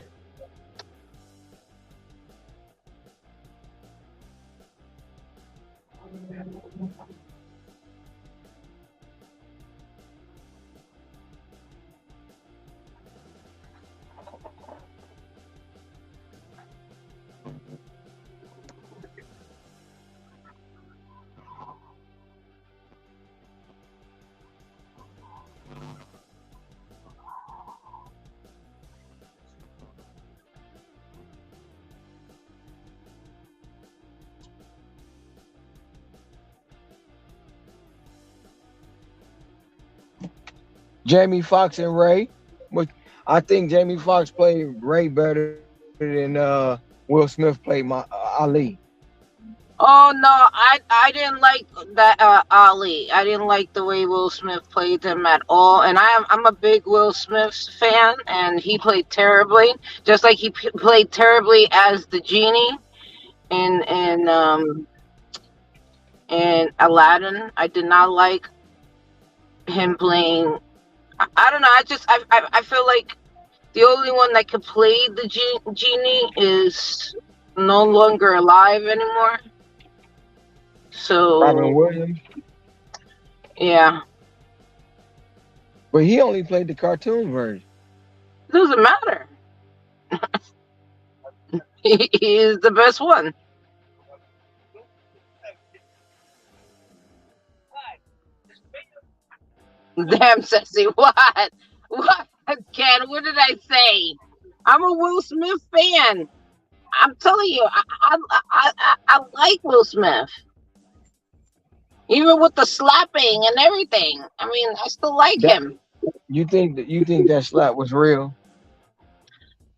Jamie Foxx and Ray. Which I think Jamie Foxx played Ray better than Will Smith played Ali.
Oh no, I didn't like that Ali. I didn't like the way Will Smith played him at all. And I'm a big Will Smith fan, and he played terribly, just like he played terribly as the genie in in Aladdin. I did not like him playing. I don't know. I feel like the only one that could play the genie is no longer alive anymore.
Robin
So
Williams,
yeah,
but he only played the cartoon version.
it doesn't matter. He is the best one. Damn, Sassy, what? What, Ken? What did I say? I'm a Will Smith fan. I'm telling you, I like Will Smith, even with the slapping and everything. I mean, I still like
That
him.
you think that slap was real?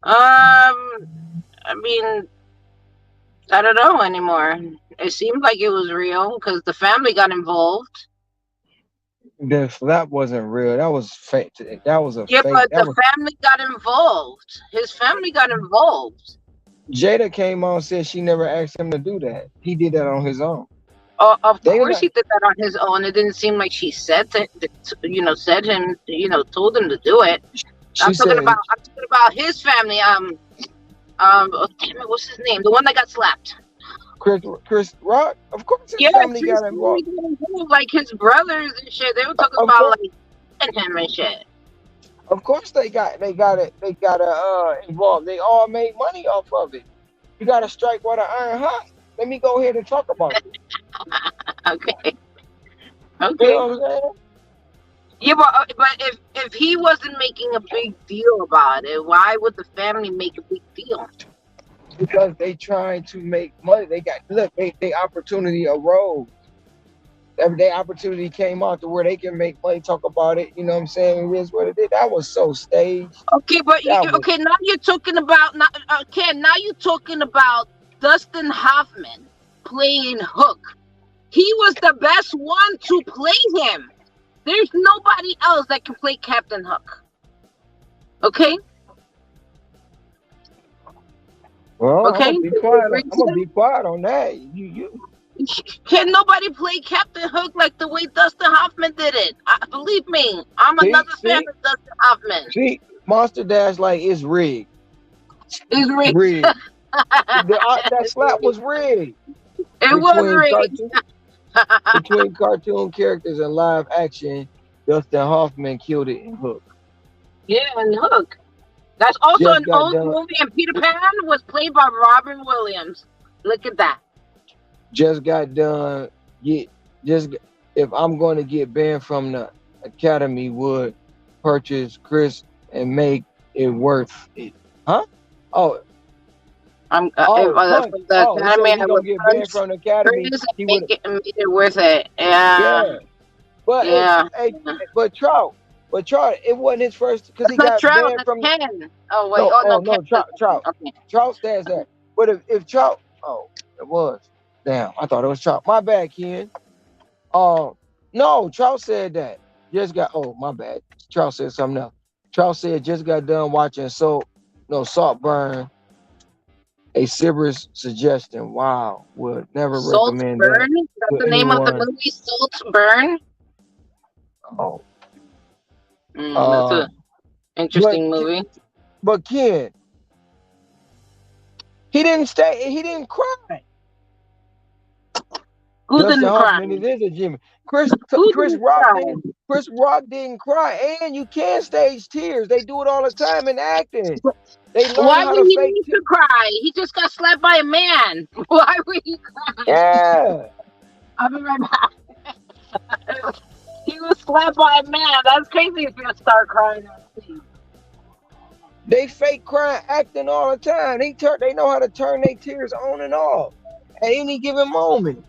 I mean, I don't know anymore. It seemed like it was real because the family got involved.
The slap wasn't real. That was fake. That was a
Yeah,
fake.
but the family got involved. His family got involved.
Jada came on and said she never asked him to do that. He did that on his own.
Of
They
course,
not,
he did that on his own. It didn't seem like she told him to do it.
she said
I'm talking about his family. Oh, damn it, what's his name? The one that got slapped.
Chris Rock. Of course, his
Yeah,
family
his
got
family
involved.
got involved, like his brothers and shit. They were talking
Of
about
course,
like and him and shit.
Of course they got to involved. They all made money off of it. You got to strike while the iron hot. Let me go ahead and talk about this.
Okay.
You
Okay.
know what I'm saying?
Yeah, but if he wasn't making a big deal about it, why would the family make a big deal?
Because they trying to make money. They got look, they opportunity arose. Every day opportunity came out to where they can make money, talk about it. You know what I'm saying? It is what it is. That was so staged.
Okay, but
That was
okay, now you're talking about Ken. Now you're talking about Dustin Hoffman playing Hook. He was the best one to play him. There's nobody else that can play Captain Hook. Okay,
well. I'm
okay.
gonna be quiet. I'm gonna be quiet on that. You.
Can nobody play Captain Hook like the way Dustin Hoffman did it? Believe me, I'm
See,
another fan
see,
of Dustin Hoffman.
see. Monster Dash like it's rigged.
It's rigged.
Rigged. That slap was rigged
It was
between
rigged.
cartoon characters and live action. Dustin Hoffman killed it in Hook.
Yeah, and Hook. That's also
Just
an
got
old
done.
movie, and Peter Pan was played by Robin Williams. Look at that.
Just got done. Get just if I'm going to get banned from the academy, would purchase Chris and make it worth it? Huh? Oh, punch.
From the
Oh, he said
Academy,
if he
I
gonna
would
get banned
punch
from the academy,
Chris
he
and
would.
make it worth it. Yeah,
Yeah, but
yeah.
but Trout, it wasn't his first because
That's
he
not
got
Trout.
banned
That's
from.
Ken. Oh wait.
No,
Oh
oh
no,
no,
Ken. Okay.
Trout stands there. But if Trout, oh, it was. Damn, I thought it was Trout. My bad, Ken. Um, no, Trout said that. Just got. Oh, my bad. Trout said something else. Trout said just got done watching Saltburn. A Sybaris suggestion. Wow, would never
Salt
recommend that
Burn. That's
to
the name of the
anyone.
movie. Salt Burn.
Oh,
That's
uh,
a
but
interesting movie.
but Ken, he didn't stay. He didn't cry.
Who
Dustin
didn't cry?
Hoffman is a Jimmy.
Who
Chris
didn't
Rock
cry?
didn't. Chris Rock didn't cry, and you can stage tears. They do it all the time in acting. They learn
Why
how
would
to
he
fake.
need to cry? He just got slapped by a man. Why would he cry?
Yeah,
I'll be right back. He was slapped by a man. That's crazy if you start crying on stage.
they fake crying, acting all the time. They know how to turn their tears on and off at any given moment.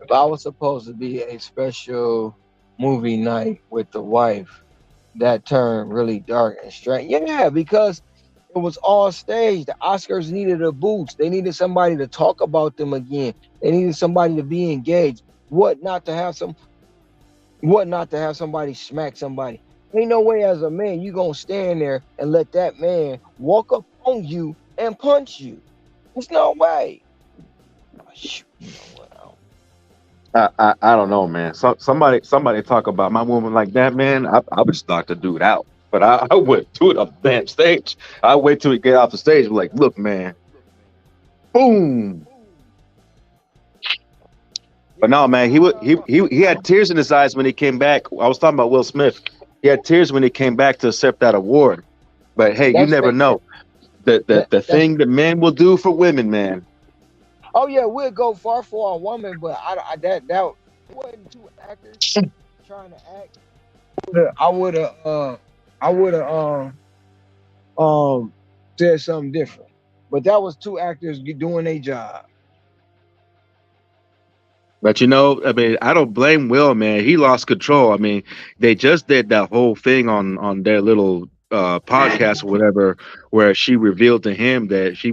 If I was supposed to be a special movie night with the wife, that turned really dark and strange. Yeah, because it was all staged. The Oscars needed a boost. They needed somebody to talk about them again. They needed somebody to be engaged. What not to have somebody smack somebody. Ain't no way as a man you gonna stand there and let that man walk up on you and punch you. There's no way. Oh, shoot, you know what?
I don't know, man. Somebody talk about my woman like that, man. I would just knock the dude out. But I wouldn't do it on the damn stage. I wait till he get off the stage. Be like, look, man, boom. But no, man, he had tears in his eyes when he came back. I was talking about Will Smith. He had tears when he came back to accept that award. But hey, you
That's
never
fake.
know. The
That's
thing that men will do for women, man.
Oh yeah, we'll go far for a woman, but that wasn't two actors trying to act. I would have I would have said something different. But that was two actors doing their job.
But you know, I mean, I don't blame Will, man. He lost control. I mean, they just did that whole thing on their little podcast or whatever, where she revealed to him that she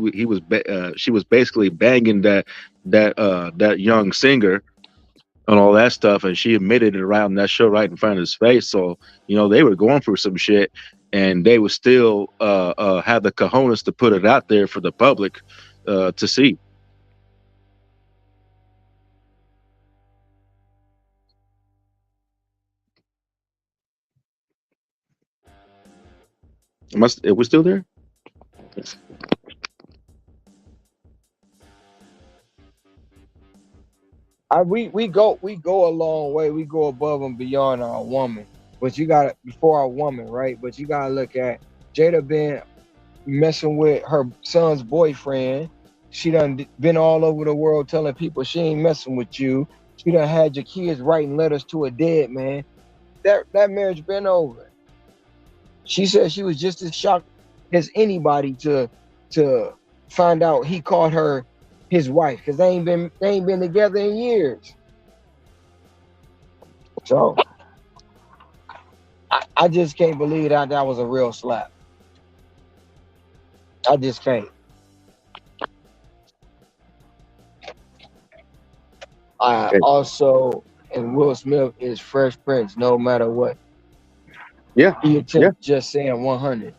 was basically banging that young singer and all that stuff, and she admitted it around that show right in front of his face. So they were going through some shit, and they would still have the cojones to put it out there for the public to see. It was still there.
We go a long way. We go above and beyond our woman, but you got to before our woman, right? But you gotta look at Jada been messing with her son's boyfriend. She done been all over the world telling people she ain't messing with you. She done had your kids writing letters to a dead man. That marriage been over. She said she was just as shocked as anybody to find out he called her his wife because they ain't been together in years. So I just can't believe that was a real slap. I just can't. I
Okay.
also and Will Smith is Fresh Prince no matter what.
Yeah,
He
yeah,
attempt just saying 100.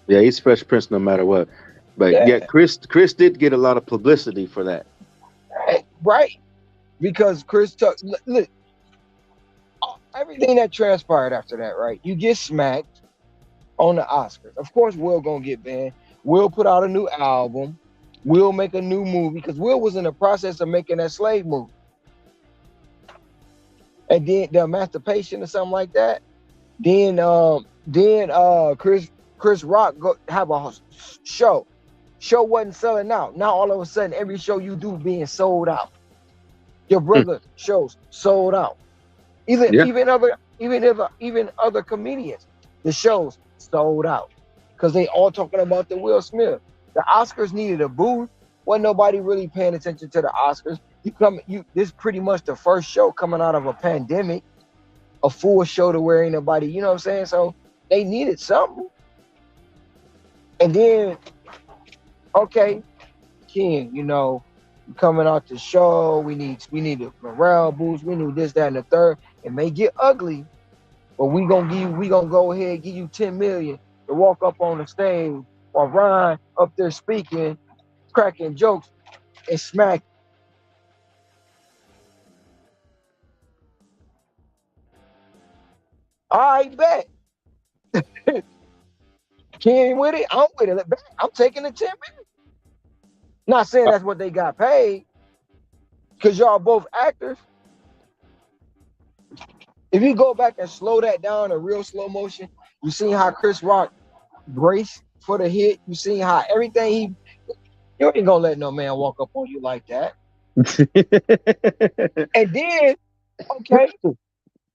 yeah. He's Fresh Prince no matter what. But yeah,
Yeah,
Chris did get a lot of publicity for that.
right. Because Chris took look everything that transpired after that, right? You get smacked on the Oscars. Of course, Will gonna get banned. Will put out a new album. Will make a new movie because Will was in the process of making that slave movie, and then the Emancipation or something like that. Then Chris Rock go have a show. Show wasn't selling out. Now all of a sudden, every show you do being sold out. Your
Hmm.
brother shows sold out. Even
Yeah.
even other comedians, the shows sold out because they all talking about the Will Smith. The Oscars needed a booth. Wasn't nobody really paying attention to the Oscars. This pretty much the first show coming out of a pandemic, a full show to where ain't nobody. You know what I'm saying? So they needed something. And then okay, King, coming out the show. We need a morale boost. We need this, that, and the third. It may get ugly, but we gonna go ahead and give you 10 million to walk up on the stage while Ryan up there speaking, cracking jokes and smack. I bet. King with it. I'm with it. I'm taking the 10 million. Not saying
Uh,
that's what they got paid, because y'all both actors. If you go back and slow that down in real slow motion, you see how Chris Rock braced for the hit. You see how everything you ain't gonna let no man walk up on you like that. And then, okay,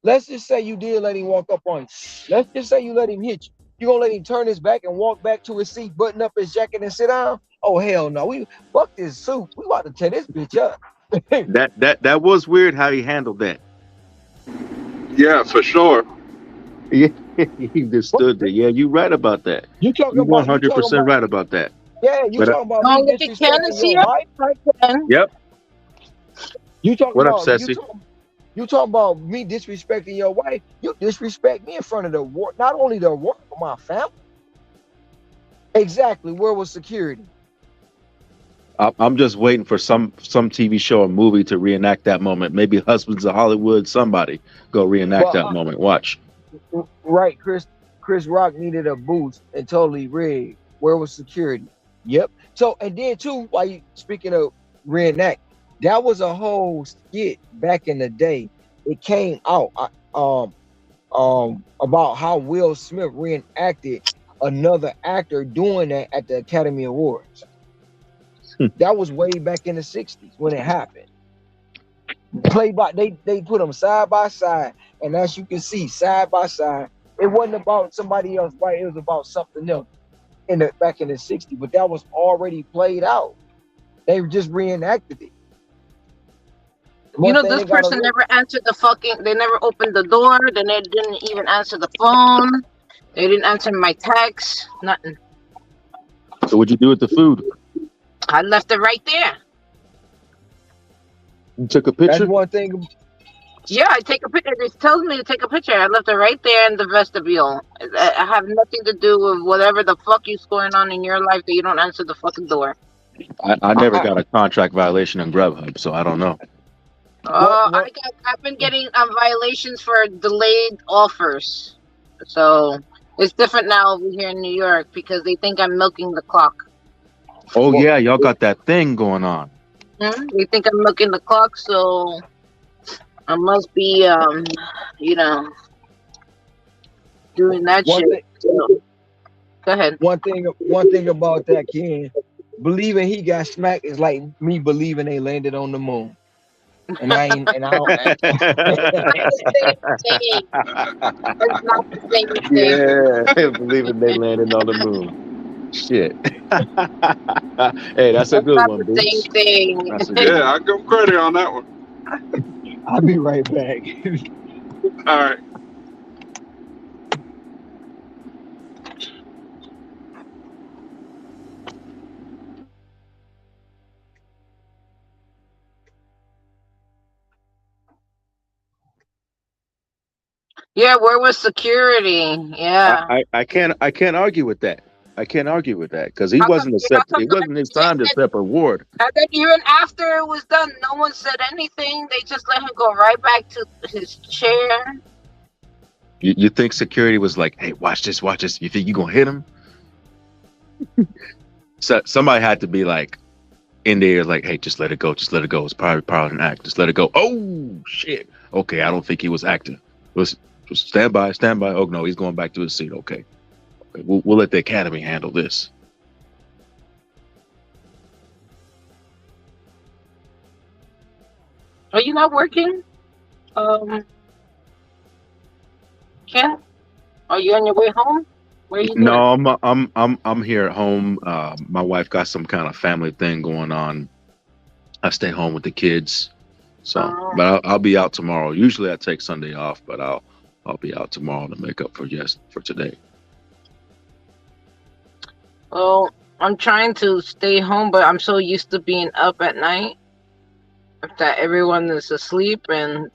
let's just say you did let him walk up on you. Let's just say you let him hit you. You gonna let him turn his back and walk back to his seat, button up his jacket and sit down? Oh hell no. We fuck this suit. We about to tear this bitch up.
that was weird how he handled that.
Yeah, for sure.
Yeah, he just stood there. Yeah, you right about that.
You talking
You
about
100% right about that.
yeah, you
But
talking about me
Don't look at
disrespecting
Candace
your
here.
wife?
Right then.
yep.
You talking
What up,
about
Ceci?
you talking about me disrespecting your wife? You disrespect me in front of the war, not only the war, but my family. Exactly. Where was security?
I'm just waiting for some TV show or movie to reenact that moment. Maybe Husbands of Hollywood. Somebody go reenact
Well,
that moment. Watch.
right, Chris Rock needed a boost and totally rigged. Where was security? Yep. So and then too, while you speaking of reenact, that was a whole skit back in the day. It came out about how Will Smith reenacted another actor doing that at the Academy Awards. That was way back in the 60s when it happened. Played by they put them side by side, and as you can see, side by side, it wasn't about somebody else, right? It was about something else back in the 60s, but that was already played out. They just reenacted it.
You
One
know,
thing
this
they got
person never answered the fucking. They never opened the door. They didn't even answer the phone. They didn't answer my text. Nothing.
So what'd you do with the food?
I left it right there.
You took a
That's
picture?
one thing.
Yeah, I take a picture. It tells me to take a picture. I left it right there in the vestibule. I have nothing to do with whatever the fuck is going on in your life that you don't answer the fucking door.
I never got a contract violation on Grubhub, so I don't know.
What?
I've been getting violations for delayed offers. So it's different now over here in New York because they think I'm milking the clock.
Oh
Well,
yeah, y'all got that thing going on.
They think I'm milking the clock, so I must be, doing that
one
shit.
thing.
So, go ahead.
One thing about that, Ken. Believing he got smacked is like me believing they landed on the moon. And I ain't. And I don't.
It's not the same thing.
Yeah, believing they landed on the moon. Shit. Hey, that's a
It's
good
not
one,
the same
Boots.
thing.
That's a good
Yeah, I
one.
give him credit on that one.
I'll be right back.
All right.
Yeah, where was security? Yeah.
I can't argue with that. I can't argue with that because
How come? How come?
it wasn't his time to accept a award.
And then even after it was done, no one said anything. They just let him go right back to his chair.
You think security was like, hey, watch this. You think you gonna hit him? So somebody had to be like in there, like, hey, just let it go. It's probably an act. Just let it go. Oh shit. Okay, I don't think he was acting. Just stand by. Oh no, he's going back to his seat. Okay. We'll let the academy handle this.
Are you not working? Ken? Are you on your way home? Where are you doing?
No, I'm here at home. My wife got some kind of family thing going on. I stay home with the kids. So, but I'll be out tomorrow. Usually I take Sunday off, but I'll be out tomorrow to make up for today.
Well, I'm trying to stay home, but I'm so used to being up at night that everyone is asleep, and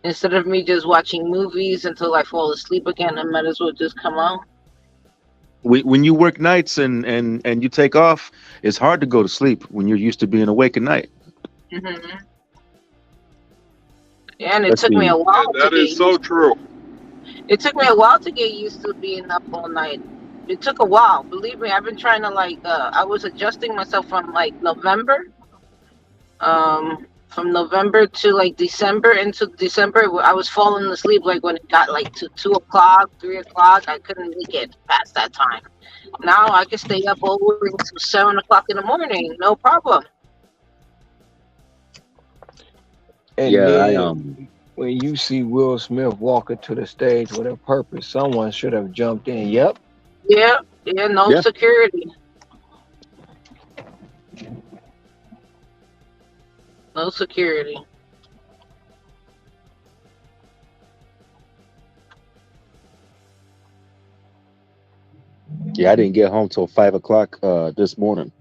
instead of me just watching movies until I fall asleep again, I might as well just come out.
When you work nights and you take off, it's hard to go to sleep when you're used to being awake at night.
Mm-hmm. Yeah, and it took me a while.
That is so true.
It took me a while to get used to being up all night. It took a while. Believe me, I've been trying to I was adjusting myself from November. From November to December. Into December, I was falling asleep when it got to 2 o'clock, 3 o'clock. I couldn't make it past that time. Now I can stay up over until 7 o'clock in the morning, no problem.
And then when you see Will Smith walking to the stage with a purpose, someone should have jumped in. Yep.
Yeah, no security. No security.
Yeah, I didn't get home till 5 o'clock this morning.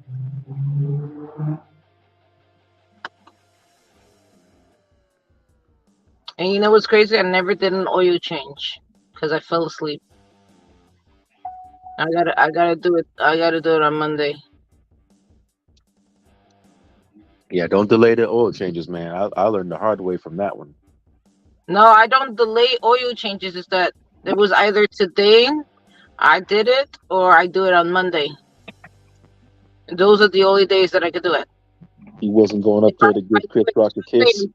And you know what's crazy? I never did an oil change because I fell asleep. I gotta do it. I gotta do it on Monday.
Yeah, don't delay the oil changes, man. I learned the hard way from that one.
No, I don't delay oil changes. It's that it was either today I did it or I do it on Monday. And those are the only days that I could do it.
He wasn't going up there to give Chris Rock a kiss.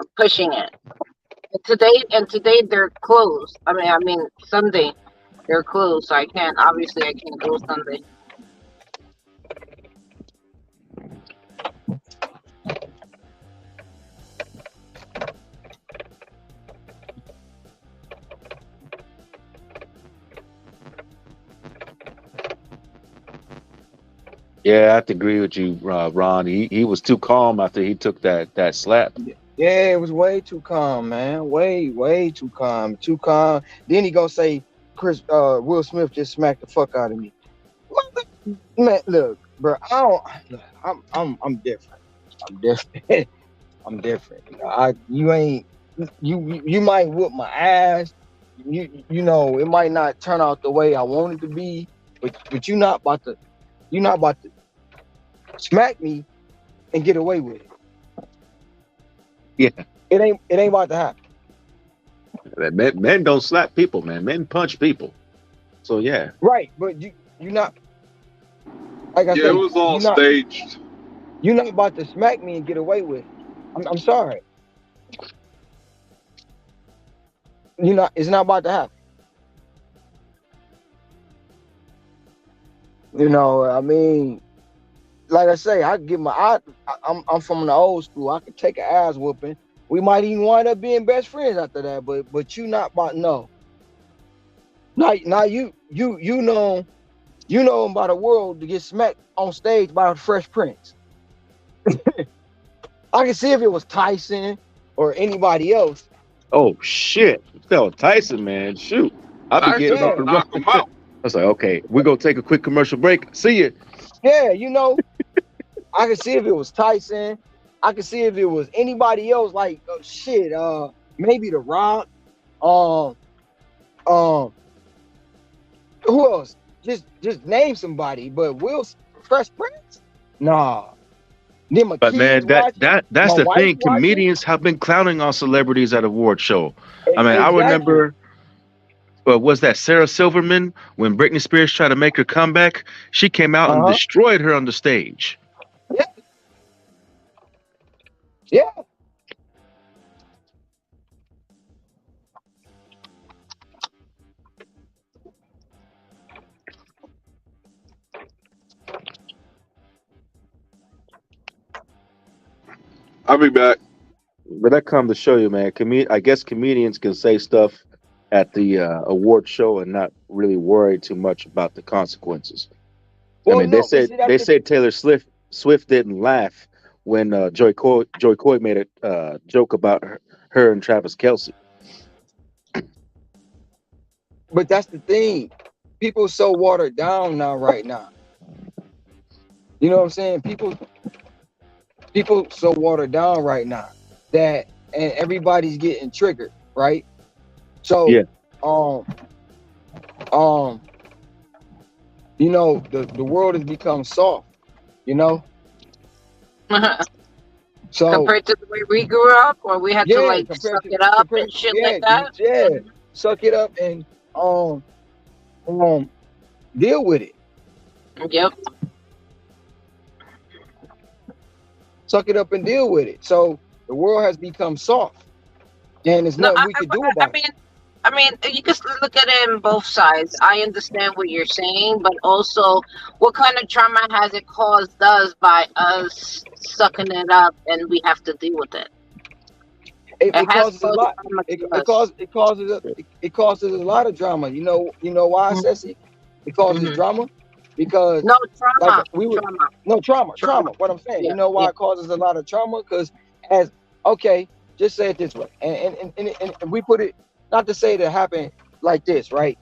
I'm pushing it. And today they're closed. I mean Sunday they're closed, so I can't go Sunday.
Yeah, I have to agree with you, Ron. He was too calm after he took that slap.
Yeah, it was way too calm, man. Way too calm. Too calm. Then he gonna say Will Smith just smacked the fuck out of me. Man, look, bro, I don't look, I'm different. I'm different. I'm different. You ain't you might whoop my ass. You know, it might not turn out the way I want it to be, but you're not about to smack me and get away with it.
Yeah,
It ain't about to happen.
men don't slap people, man. Men punch people. So yeah,
Right, but you not like I
Yeah, it
say,
was all staged.
you're not about to smack me and get away with it. I'm sorry. It's not about to happen. I mean, like I say, I give my I'm from the old school. I could take an ass whooping. We might even wind up being best friends after that, but you not about no. Now you know about the world to get smacked on stage by the Fresh Prince. I can see if it was Tyson or anybody else.
oh shit, tell Tyson, man, shoot, I'll be
Tyson
getting up
Yeah,
gonna
and
knock
running.
him
I
out.
was like, okay, we're gonna take a quick commercial break. See you.
yeah, I can see if it was Tyson. I can see if it was anybody else. Like shit, maybe The Rock. Um, um, who else? Just name somebody. But Fresh Prince? Nah. Then my
But
kids
man, that
watching.
that that's
My
the
wife
thing.
watching.
Comedians have been clowning on celebrities at award show. I mean, I
Exactly.
remember, was that Sarah Silverman when Britney Spears tried to make her comeback? She came out
Uh
and
huh.
destroyed her on the stage.
Yeah. Yeah.
I'll be back.
But that come to show you, man. I guess comedians can say stuff at the award show and not really worry too much about the consequences. I
Well,
mean, they
no, but
said
see,
they said Taylor Swift didn't laugh when Joy Coy made a joke about her and Travis Kelsey.
but that's the thing. People so watered down now, right now. You know what I'm saying? People so watered down right now that and everybody's getting triggered, right? So,
Yeah,
um, um, the world has become soft, you know. So
Compared to the way we grew up, where we had to
yeah,
like suck it up and shit
yeah,
like that.
yeah, suck it up and um um deal with it.
Yep.
Suck it up and deal with it. So the world has become soft, and there's
No,
nothing we could do
I
about it.
mean, you can look at it in both sides. I understand what you're saying, but also, what kind of trauma has it caused us by us sucking it up, and we have to deal with it? It
It
has
causes a
caused
lot.
trauma
It,
to
it
us.
causes it causes a lot of drama. You know why,
Mm-hmm.
Ceci? It causes
Mm-hmm.
drama because
No
like
trauma,
we were
trauma,
no trauma,
trauma.
trauma. What I'm saying,
Yeah,
you know
yeah.
why it causes a lot of trauma? Because as okay, just say it this way, and we put it not to say that happened like this, right?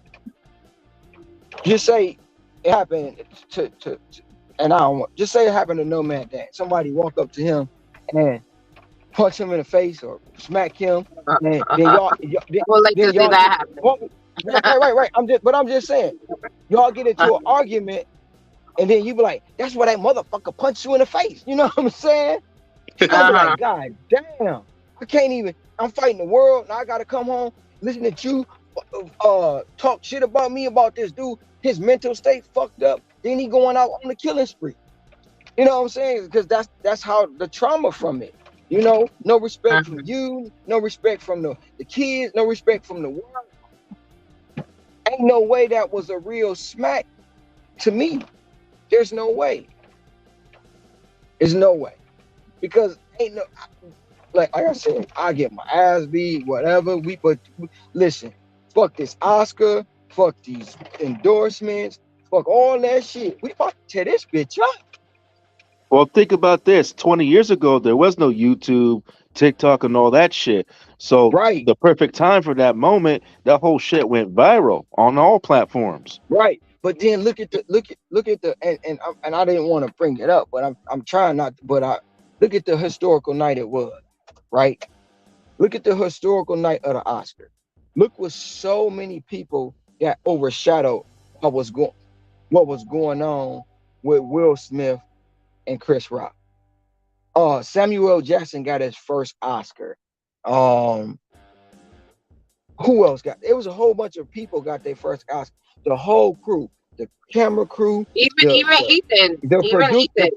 Just say it happened to and I don't want just say it happened to no man Dan. Somebody walk up to him and punch him in the face or smack him, and then y'all
I would like
then
to see
y'all get
that
well, right. I'm just saying, y'all get into an
happen.
argument, and then you be like, "That's why that motherfucker punched you in the face." You know what I'm saying? You're gonna be
Uh-huh.
like, "God damn, I can't even. I'm fighting the world, now I gotta come home, listen to you, talk shit about me about this dude. His mental state fucked up. Then he going out on the killing spree." You know what I'm saying? Because that's how the trauma from it. No respect from
Uh-huh.
you, no respect from the kids, no respect from the world. Ain't no way that was a real smack to me. There's no way. There's no way. Because ain't no like I said, I get my ass beat, whatever. But listen, fuck this Oscar, fuck these endorsements, fuck all that shit. We about to tear this bitch up.
well, think about this. 20 years ago, there was no YouTube, TikTok and all that shit. So
Right,
the perfect time for that moment, that whole shit went viral on all platforms.
right. But then look at the and I didn't want to bring it up, but I'm trying not to, but I look at the historical night it was, right? Look at the historical night of the Oscar. Look with so many people that overshadowed what was going on with Will Smith and Chris Rock. Samuel L. Jackson got his first Oscar. Um, who else got? It was a whole bunch of people got their first Oscar. The whole crew, the camera crew,
Even Ethan,
the
even
produce,
Ethan.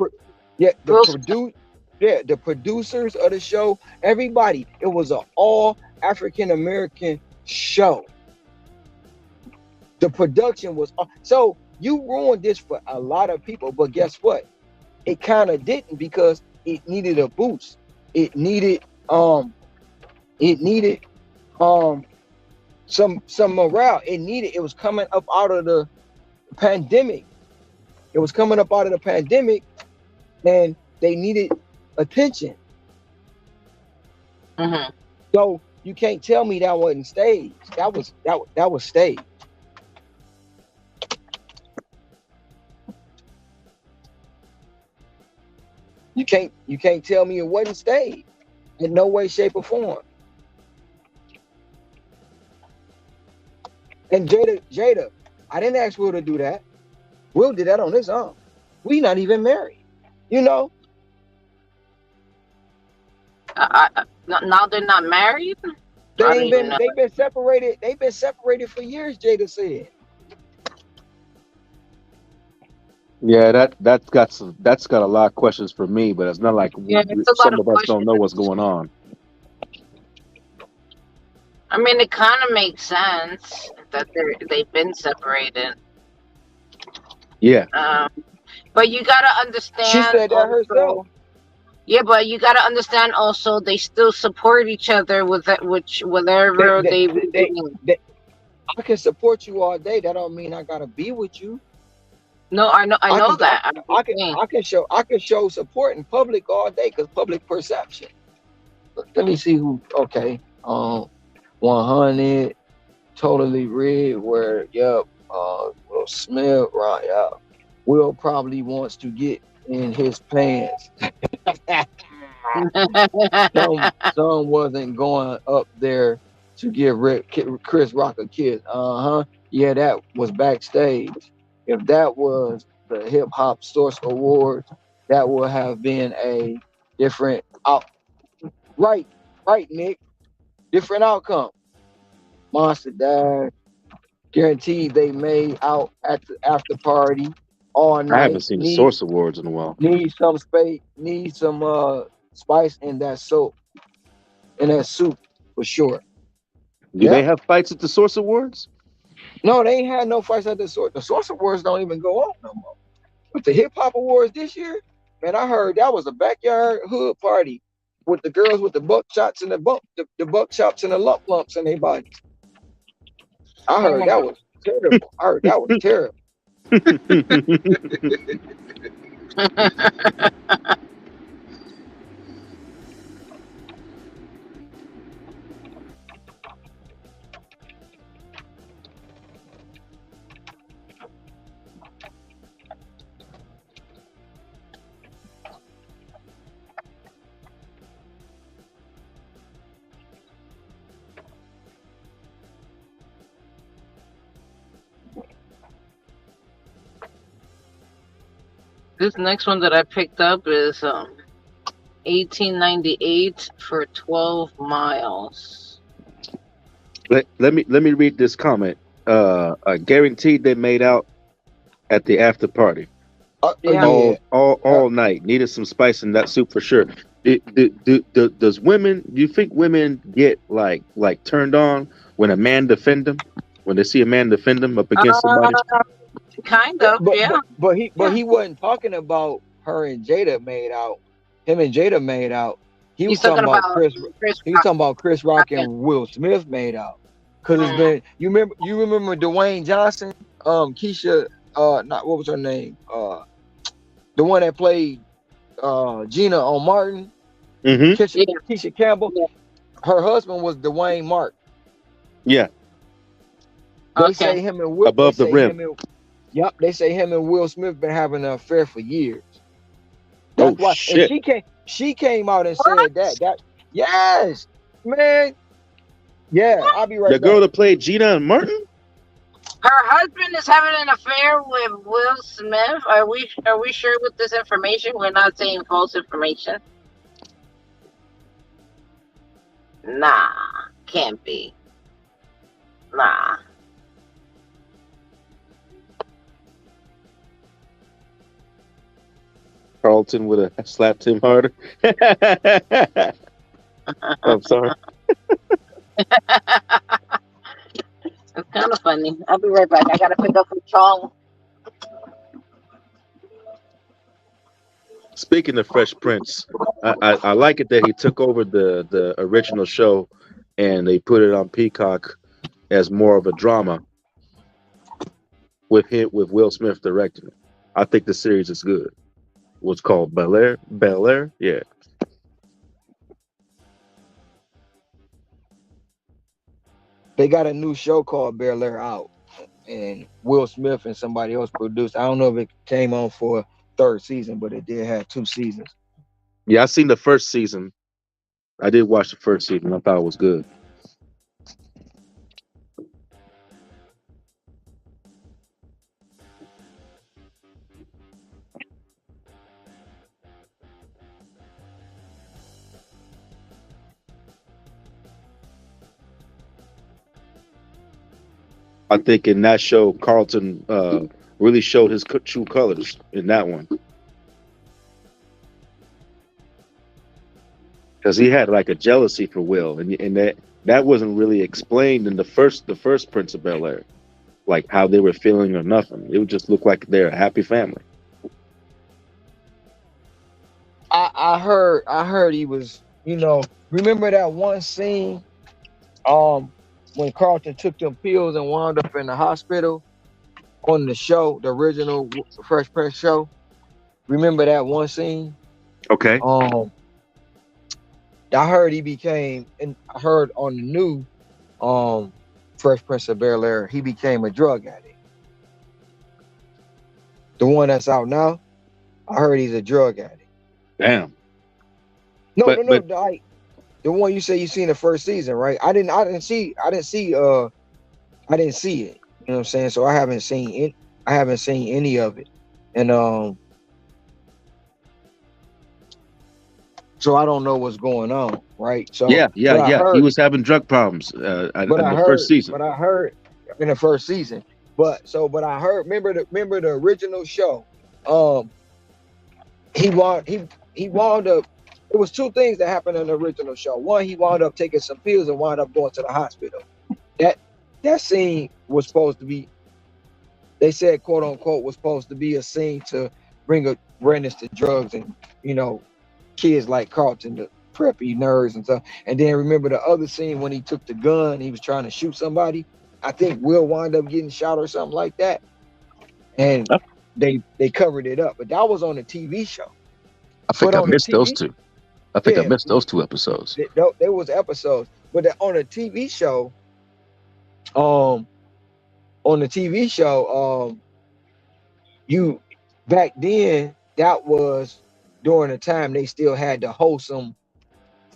the produce, the producers of the show, everybody. It was an all African American show. The production was so you ruined this for a lot of people, but guess what? It kind of didn't because it needed a boost. It needed it needed some morale. It was coming up out of the pandemic. It was coming up out of the pandemic and they needed attention.
Mm-hmm.
So you can't tell me that wasn't staged. That was staged. You can't tell me it wasn't staged in no way, shape, or form. And Jada, I didn't ask Will to do that. Will did that on his own. We not even married. You know,
Now they're not married.
they've been separated. They've been separated for years. Jada said.
Yeah, that's got a lot of questions for me, but it's not like
Yeah, it's a lot
some
of
of us don't
questions.
know what's going on.
I mean, it kind of makes sense that they've been separated.
Yeah,
But you gotta
She
understand
said that herself.
also. Yeah, but you gotta understand also they still support each other with that, which
They,
whatever
they,
they
they,
be
they,
doing.
they- I can support you all day. That don't mean I gotta be with you.
No, I know
I can
that. I'm just saying.
I can show support in public all day because public perception. Let me see who. Okay, 100 totally red. Where yep. Will Smith. Right. Yeah. Will probably wants to get in his pants. Some wasn't going up there to give Chris Rock a kiss. Yeah, that was backstage. If that was the Hip Hop Source Awards, that would have been a different out. Right, right, Nick. Different outcome. Monster died. Guaranteed they made out at the after party all
I haven't
night.
seen the Source Awards in a while.
Need some space. Need some spice in that soap in that soup for sure.
Do they
Yeah.
have fights at the Source Awards?
No, they ain't had no fights at the Source. The Source Awards don't even go on no more. But the Hip Hop Awards this year, man, I heard that was a backyard hood party with the girls with the buckshots and the buckshots and the lumps in their bodies. I
Oh
heard
my
that was terrible. I heard that was terrible.
God. This next one that I picked up is 1898 for 12 miles.
Let me read this comment. Guaranteed they made out at the after party
Yeah.
Yeah.
all night. Needed some spice in that soup for sure. Does women? Do you think women get like turned on when a man defend them? When they see a man defend them up against somebody?
Kind of, yeah.
But he wasn't talking about her and Jada made out. Him and Jada made out. He was
He's talking
talking about
about
Chris.
Chris
He was talking about Chris Rock
Rock.
and Will Smith made out. Cause it's been you remember Dwayne Johnson, Keisha, not what was her name? The one that played Gina on Martin.
Mm-hmm.
Keisha Campbell. Her husband was Dwayne Martin.
Yeah.
They say him and Will.
Above the rim.
Yep. They say him and Will Smith been having an affair for years. That's
Oh
why. And
shit.
She came out and said that. Yes, man. Yeah. I'll be right
The girl
back.
that played Gina and Martin.
Her husband is having an affair with Will Smith. Are we sure with this information? We're not saying false information. Nah, can't be. Nah.
Carlton would have slapped him harder. I'm sorry.
It's kind of funny. I'll be right back. I gotta pick up some Chong.
Speaking of Fresh Prince, I like it that he took over the original show and they put it on Peacock as more of a drama with Will Smith directing it. I think the series is good. What's called Bel Air? Bel Air? Yeah.
They got a new show called Bel Air out, and Will Smith and somebody else produced. I don't know if it came on for a third season, but it did have 2 seasons.
Yeah, I seen the first season. I did watch the first season. I thought it was good. I think in that show, Carlton really showed his true colors in that one, because he had like a jealousy for Will, and that wasn't really explained in the first Prince of Bel Air, like how they were feeling or nothing. It would just look like they're a happy family.
I heard he was, remember that one scene, when Carlton took them pills and wound up in the hospital on the show, the original Fresh Prince show. Remember that one scene?
Okay.
I heard he became, and I heard on the new Fresh Prince of Bel Air, he became a drug addict. The one that's out now, I heard he's a drug addict.
Damn.
No, the one you say you seen the first season, right? I didn't see it. You know what I'm saying? So I haven't seen it. I haven't seen any of it. And so I don't know what's going on, right? So
yeah. He was having drug problems in the first season.
But I heard in the first season. But I heard, remember the original show. He wound up. It was 2 things that happened in the original show. One, he wound up taking some pills and wound up going to the hospital. That scene was supposed to be, they said, quote unquote, was supposed to be a scene to bring awareness to drugs and, kids like Carlton, the preppy nerds and stuff. And then remember the other scene when he took the gun, he was trying to shoot somebody. I think Will wound up getting shot or something like that. And they covered it up. But that was on a TV show.
I think I missed those 2. I think I missed those 2 episodes.
There was episodes, but on a TV show, you back then, that was during the time they still had the wholesome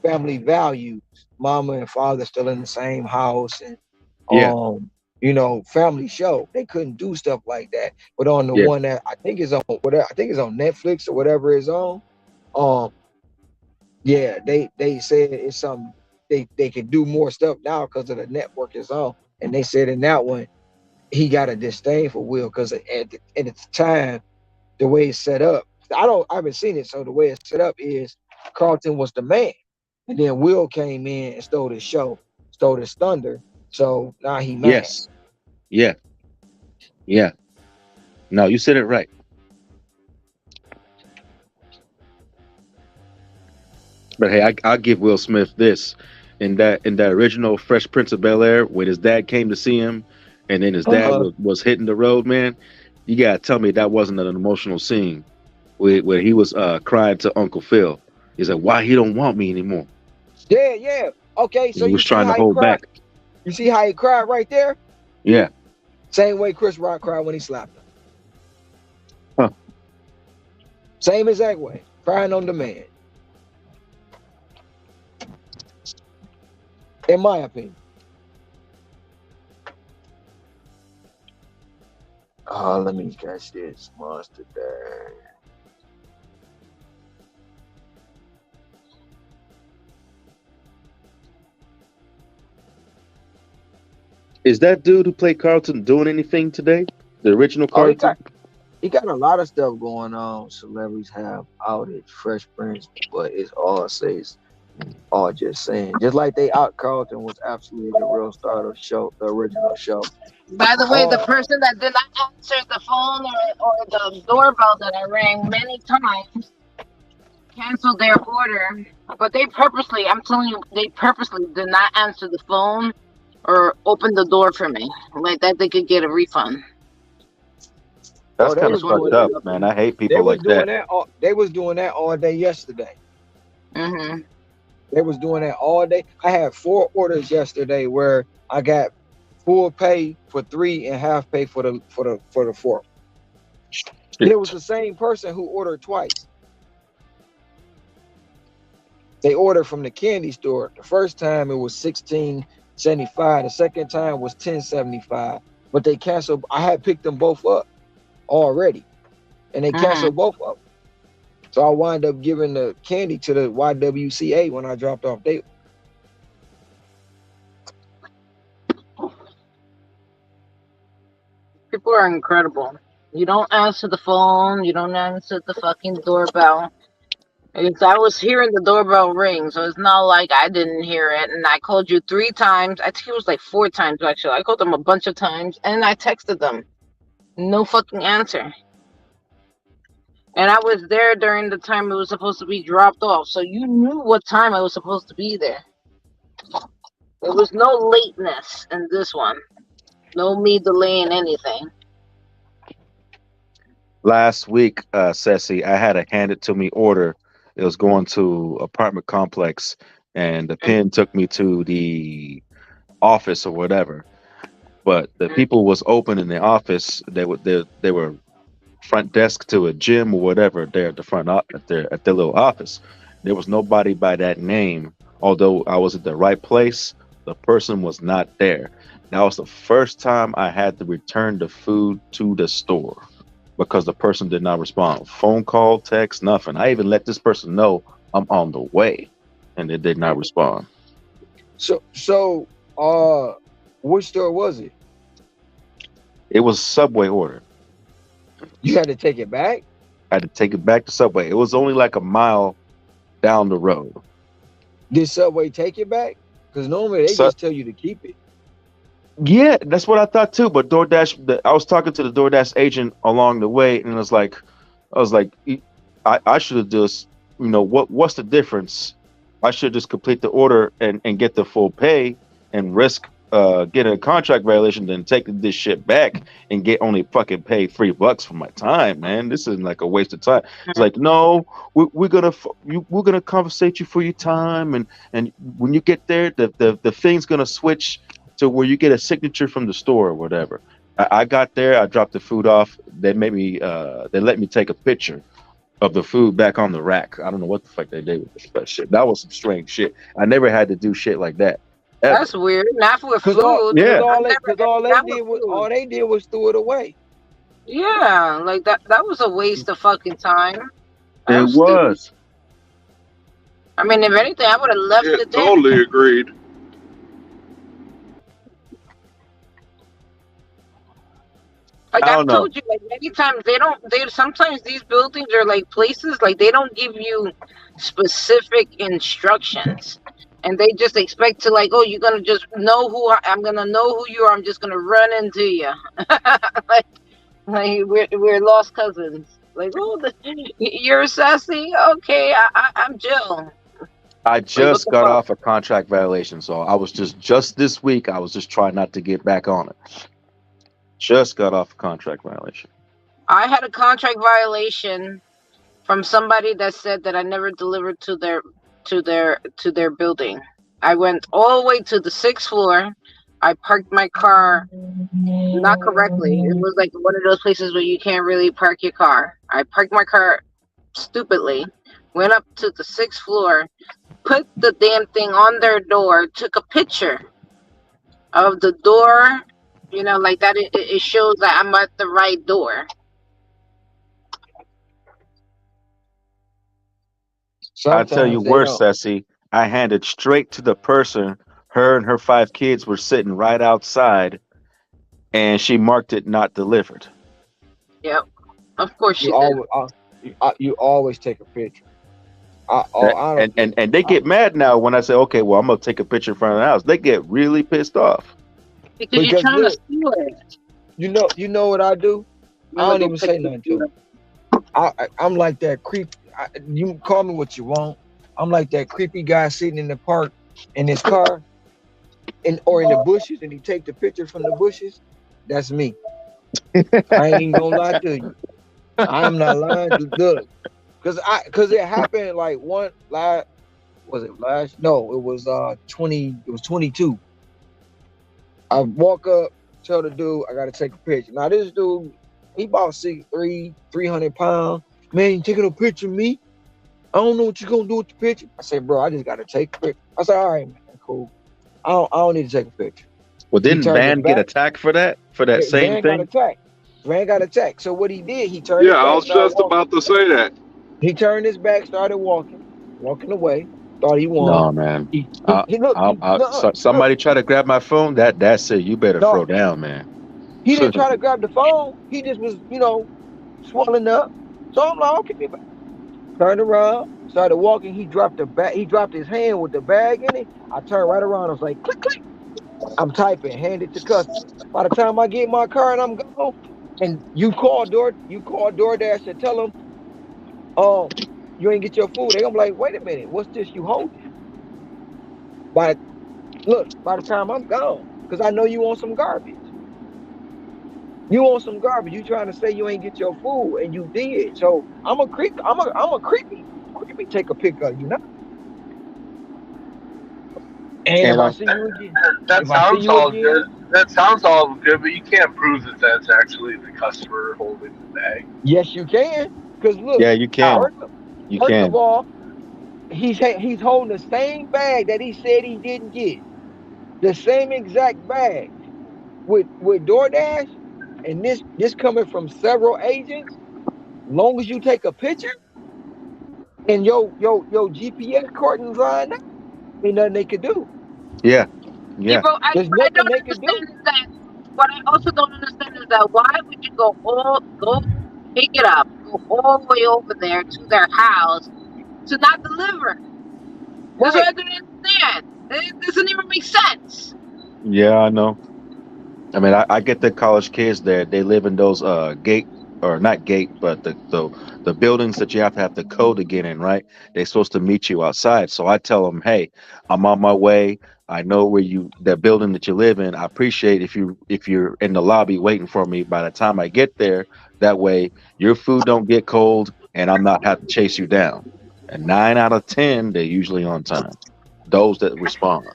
family values. Mama and father still in the same house, and family show. They couldn't do stuff like that. But on the one that I think is on Netflix or whatever is on, they said it's something they can do more stuff now because of the network is on. And they said in that one, he got a disdain for Will because at the time, the way it's set up, I haven't seen it. So the way it's set up is Carlton was the man, and then Will came in and stole his show, stole his thunder. So now he mad.
Yes. Yeah. No, you said it right. But hey, I'll give Will Smith this. In that original Fresh Prince of Bel Air, when his dad came to see him, and then his dad was hitting the road, man, you gotta tell me that wasn't an emotional scene where he was crying to Uncle Phil. He's like, why he don't want me anymore?
Yeah, yeah. Okay,
He
so you
was
see
trying to
how he
hold
cried?
back.
You see how he cried right there?
Yeah.
Same way Chris Rock cried when he slapped him.
Huh.
Same exact way. Crying on demand. In my opinion. Let me catch this monster there.
Is that dude who played Carlton doing anything today? The original
Oh,
Carlton?
he got a lot of stuff going on. Celebrities have outed Fresh Prince, but it's all just saying. Just like they out Carlton was absolutely the real star of the show, the original show.
By the way, the
Oh,
person that did not answer the phone or the doorbell that I rang many times canceled their order. But they purposely, I'm telling you, they purposely did not answer the phone or open the door for me. Like that they could get a refund.
That's
they
kind of
was
Just wanted
doing
fucked
to
up,
let you
man.
know.
I hate
they
people
was
like
doing
that.
that all they was doing that all day yesterday.
Mm-hmm.
They was doing that all day. I had 4 orders yesterday where I got full pay for 3 and half pay for the 4th. And it was the same person who ordered twice. They ordered from the candy store. The first time it was $16.75. The second time was $10.75. But they canceled. I had picked them both up already, and they
Mm-hmm.
canceled both of them. So I wound up giving the candy to the YWCA when I dropped off.
People are incredible. You don't answer the phone. You don't answer the fucking doorbell. I was hearing the doorbell ring, so it's not like I didn't hear it. And I called you 3 times. I think it was like 4 times actually. I called them a bunch of times, and I texted them. No fucking answer. And I was there during the time it was supposed to be dropped off, so you knew what time I was supposed to be there. There was no lateness in this one. No me delaying anything.
Last week, Ceci, I had a handed to me order. It was going to apartment complex, and the pin took me to the office or whatever. But the people was open in the office. They were front desk to a gym or whatever there at the front at their little office. There was nobody by that name. Although I was at the right place, the person was not there. That was the first time I had to return the food to the store because the person did not respond. Phone call, text, nothing. I even let this person know I'm on the way, and they did not respond.
So, which store was it?
It was Subway order.
You had to take it back?
I had to take it back to Subway. It was only like a mile down the road.
Did Subway take it back? Because normally they
So
just tell you to keep it.
yeah, that's what I thought too. But I was talking to the DoorDash agent along the way, and I was like, I should have just, what's the difference? I should just complete the order and get the full pay and risk getting a contract violation than taking this shit back and get only fucking paid $3 for my time, man. This is like a waste of time. It's like, no, we're gonna compensate you for your time, and when you get there, the thing's gonna switch to where you get a signature from the store or whatever. I got there, I dropped the food off. They let me take a picture of the food back on the rack. I don't know what the fuck they did with that shit. That was some strange shit. I never had to do shit like that ever.
That's weird. Not with
Cause all,
food.
cause
Yeah,
all
I've
they,
never
cause all they
not with
did was
food.
threw it away.
Yeah, like that was a waste of fucking time. That
it
was stupid.
was.
I mean, if anything, I would have left
Yeah,
it there.
totally agreed.
Like
I
I've
don't know.
told you, like many times, they sometimes these buildings are like places, like they don't give you specific instructions. And they just expect to like, oh, you're gonna just know I'm gonna know who you are. I'm just gonna run into you, like we're lost cousins. Like, oh, you're sassy. Okay, I'm Jill.
I
Like, what
just
the
got
fuck?
off a contract violation, so I was just this week. I was just trying not to get back on it. Just got off a contract violation.
I had a contract violation from somebody that said that I never delivered to their building. I went all the way to the 6th floor. I parked my car not correctly. It was like one of those places where you can't really park your car. I parked my car stupidly, went up to the 6th floor, put the damn thing on their door, took a picture of the door, like that. It shows that I'm at the right door.
I tell you
Sometimes they
worse,
don't.
Sassy. I handed straight to the person. Her and her 5 kids were sitting right outside, and she marked it not delivered.
Yep, of course she
You
did.
always you always take a picture.
That,
I don't
and,
care.
and and they get mad now when I say, okay, well, I'm gonna take a picture in front of the house. They get really pissed off.
Because you're
Because
trying to
look,
steal it.
you know what I do?
I'm
I
gonna
don't
go
even
pick
say
this
nothing to
shit
them.
up.
I'm like that creep. You can call me what you want. I'm like that creepy guy sitting in the park in his car or in the bushes, and he take the picture from the bushes. That's me. I ain't even gonna lie to you. I am not lying. Look, because it happened like one last was it last? No, it was 20. It was 22. I walk up, tell the dude I gotta take a picture. Now this dude, he about 300 pounds. Man, you taking a picture of me? I don't know what you're gonna do with the picture. I said, bro, I just gotta take a picture. I said, all right, man, cool. I don't need to take a picture.
Well,
He
didn't
turned his
Van get
back.
attacked for that? For that same
Van got
thing?
attacked. Van got attacked. So what he did, he turned
Yeah,
his
I
back,
was
started
just
walking.
about to say that.
He turned his back, started walking away. Thought he won.
No, man.
He look, look.
Somebody try to grab my phone. That's it. You better throw
No,
down, man.
he didn't try to grab the phone. He just was, swelling up. So I'm like, okay, turned around, started walking. He dropped the bag. He dropped his hand with the bag in it. I turned right around. I was like, click, click. I'm typing, hand it to customer. By the time I get my car and I'm gone, and you call DoorDash and tell them, oh, you ain't get your food. They gonna be like, wait a minute, what's this you holding? By by the time I'm gone, because I know you want some garbage. You want some garbage. You trying to say you ain't get your food, and you did. So I'm a creepy take a pic of you now. And if
And
I see you again,
That
if I see
sounds
you
all good.
again,
That sounds all good, but you can't prove that that's actually the customer holding the bag.
yes, you can. Because look,
yeah, you can.
first,
You
first of
can.
all, he's holding the same bag that he said he didn't get, the same exact bag with DoorDash, and this coming from several agents. Long as you take a picture and your GPS coordinates line up, ain't nothing they could do.
Yeah.
Yeah,
Yeah.
bro.
There's
What I
nothing
don't
they could
understand
do.
is that. What I also don't understand is that why would you go pick it up, go all the way over there to their house to not deliver? That's what
Right.
I don't understand. It doesn't even make sense.
Yeah, I know. I mean, I get the college kids there. They live in those gate or not gate, but the buildings that you have the code to get in, right? They're supposed to meet you outside. So I tell them, hey, I'm on my way. I know where the building that you live in. I appreciate if you're in the lobby waiting for me by the time I get there. That way your food don't get cold and I'm not have to chase you down. And 9 out of 10, they're usually on time. Those that respond.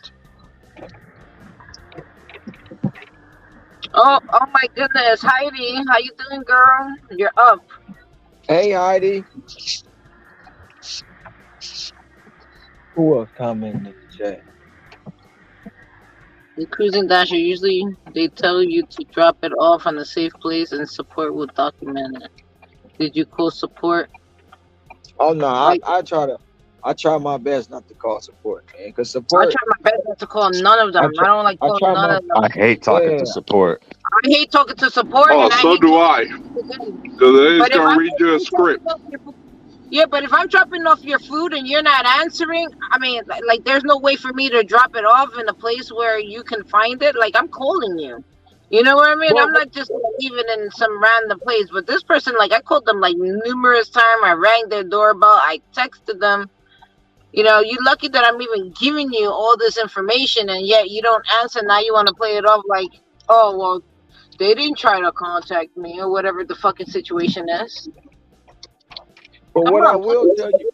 Oh my goodness, Heidi, how you doing, girl? You're up.
Hey Heidi, who else commenting in the chat?
The cruising dasher usually they tell you to drop it off on a safe place and support will document it. Did you call support?
Oh no,
Like
I try my best not to call support, man, because
I
support.
try my best not to call none of
I
them.
try
I don't like
I
calling
try
none
my
of them.
I hate talking to
yeah.
support.
I hate talking to support
Oh,
and I
so
hate
do
talking
I.
to people again.
Because they
But
just
if
going
I'm
to read you a
dropping
script.
off your food, yeah, but if I'm dropping off your food and you're not answering, I mean, like there's no way for me to drop it off in a place where you can find it. Like I'm calling you. You know what I mean?
Well,
I'm not just leaving in some random place. But this person, like I called them like numerous times. I rang their doorbell. I texted them. You lucky that I'm even giving you all this information and yet you don't answer. Now you want to play it off like, oh, well, they didn't try to contact me or whatever the fucking situation is.
But
Come
what I
on,
will
please.
tell you,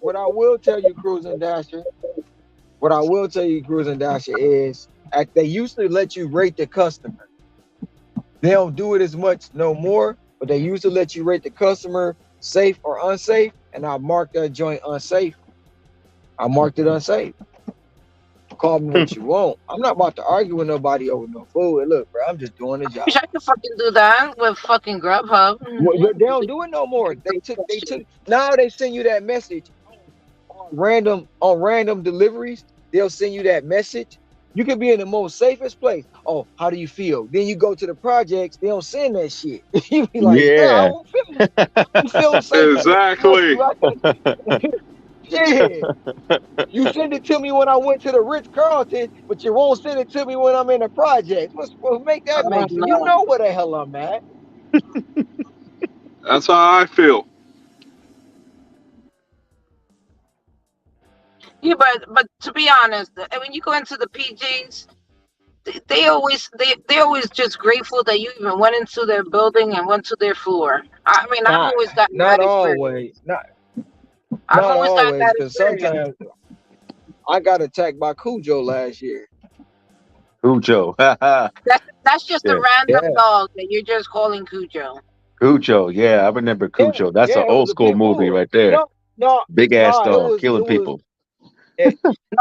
Cruising Dasher is they used to let you rate the customer. They don't do it as much no more, but they used to let you rate the customer safe or unsafe, and I marked that joint unsafe. I marked it unsafe. Call me what you want. I'm not about to argue with nobody over no food. And look, bro, I'm just doing the job.
Wish I could fucking do that with fucking Grubhub.
But they don't do it no more. They took now they send you that message on random deliveries. They'll send you that message. You could be in the most safest place. Oh, how do you feel? Then you go to the projects, they don't send that shit. You be like, man, I
Yeah.
don't feel safe in this
Exactly.
country. Yeah. You send it to me when I went to the Ritz Carlton, but you won't send it to me when I'm in the projects. What make that
Oh
make sense? You
no.
know where the hell I'm at.
That's how I feel.
Yeah, but to be honest, when you go into the PGs, they always just grateful that you even went into their building and went to their floor. I mean, I've
Not
always gotten
not
that experience.
always.
I've
Not
always gotten
always,
that
because
experience.
sometimes I got attacked by Cujo last year.
Cujo.
That's just a
Yeah.
random
Yeah.
dog that you're just calling Cujo.
Cujo. Yeah, I remember
Yeah,
Cujo. That's an
yeah, it
old
was a
school
pit
movie
bull.
right there.
No, no,
Big ass
no,
dog killing people.
it,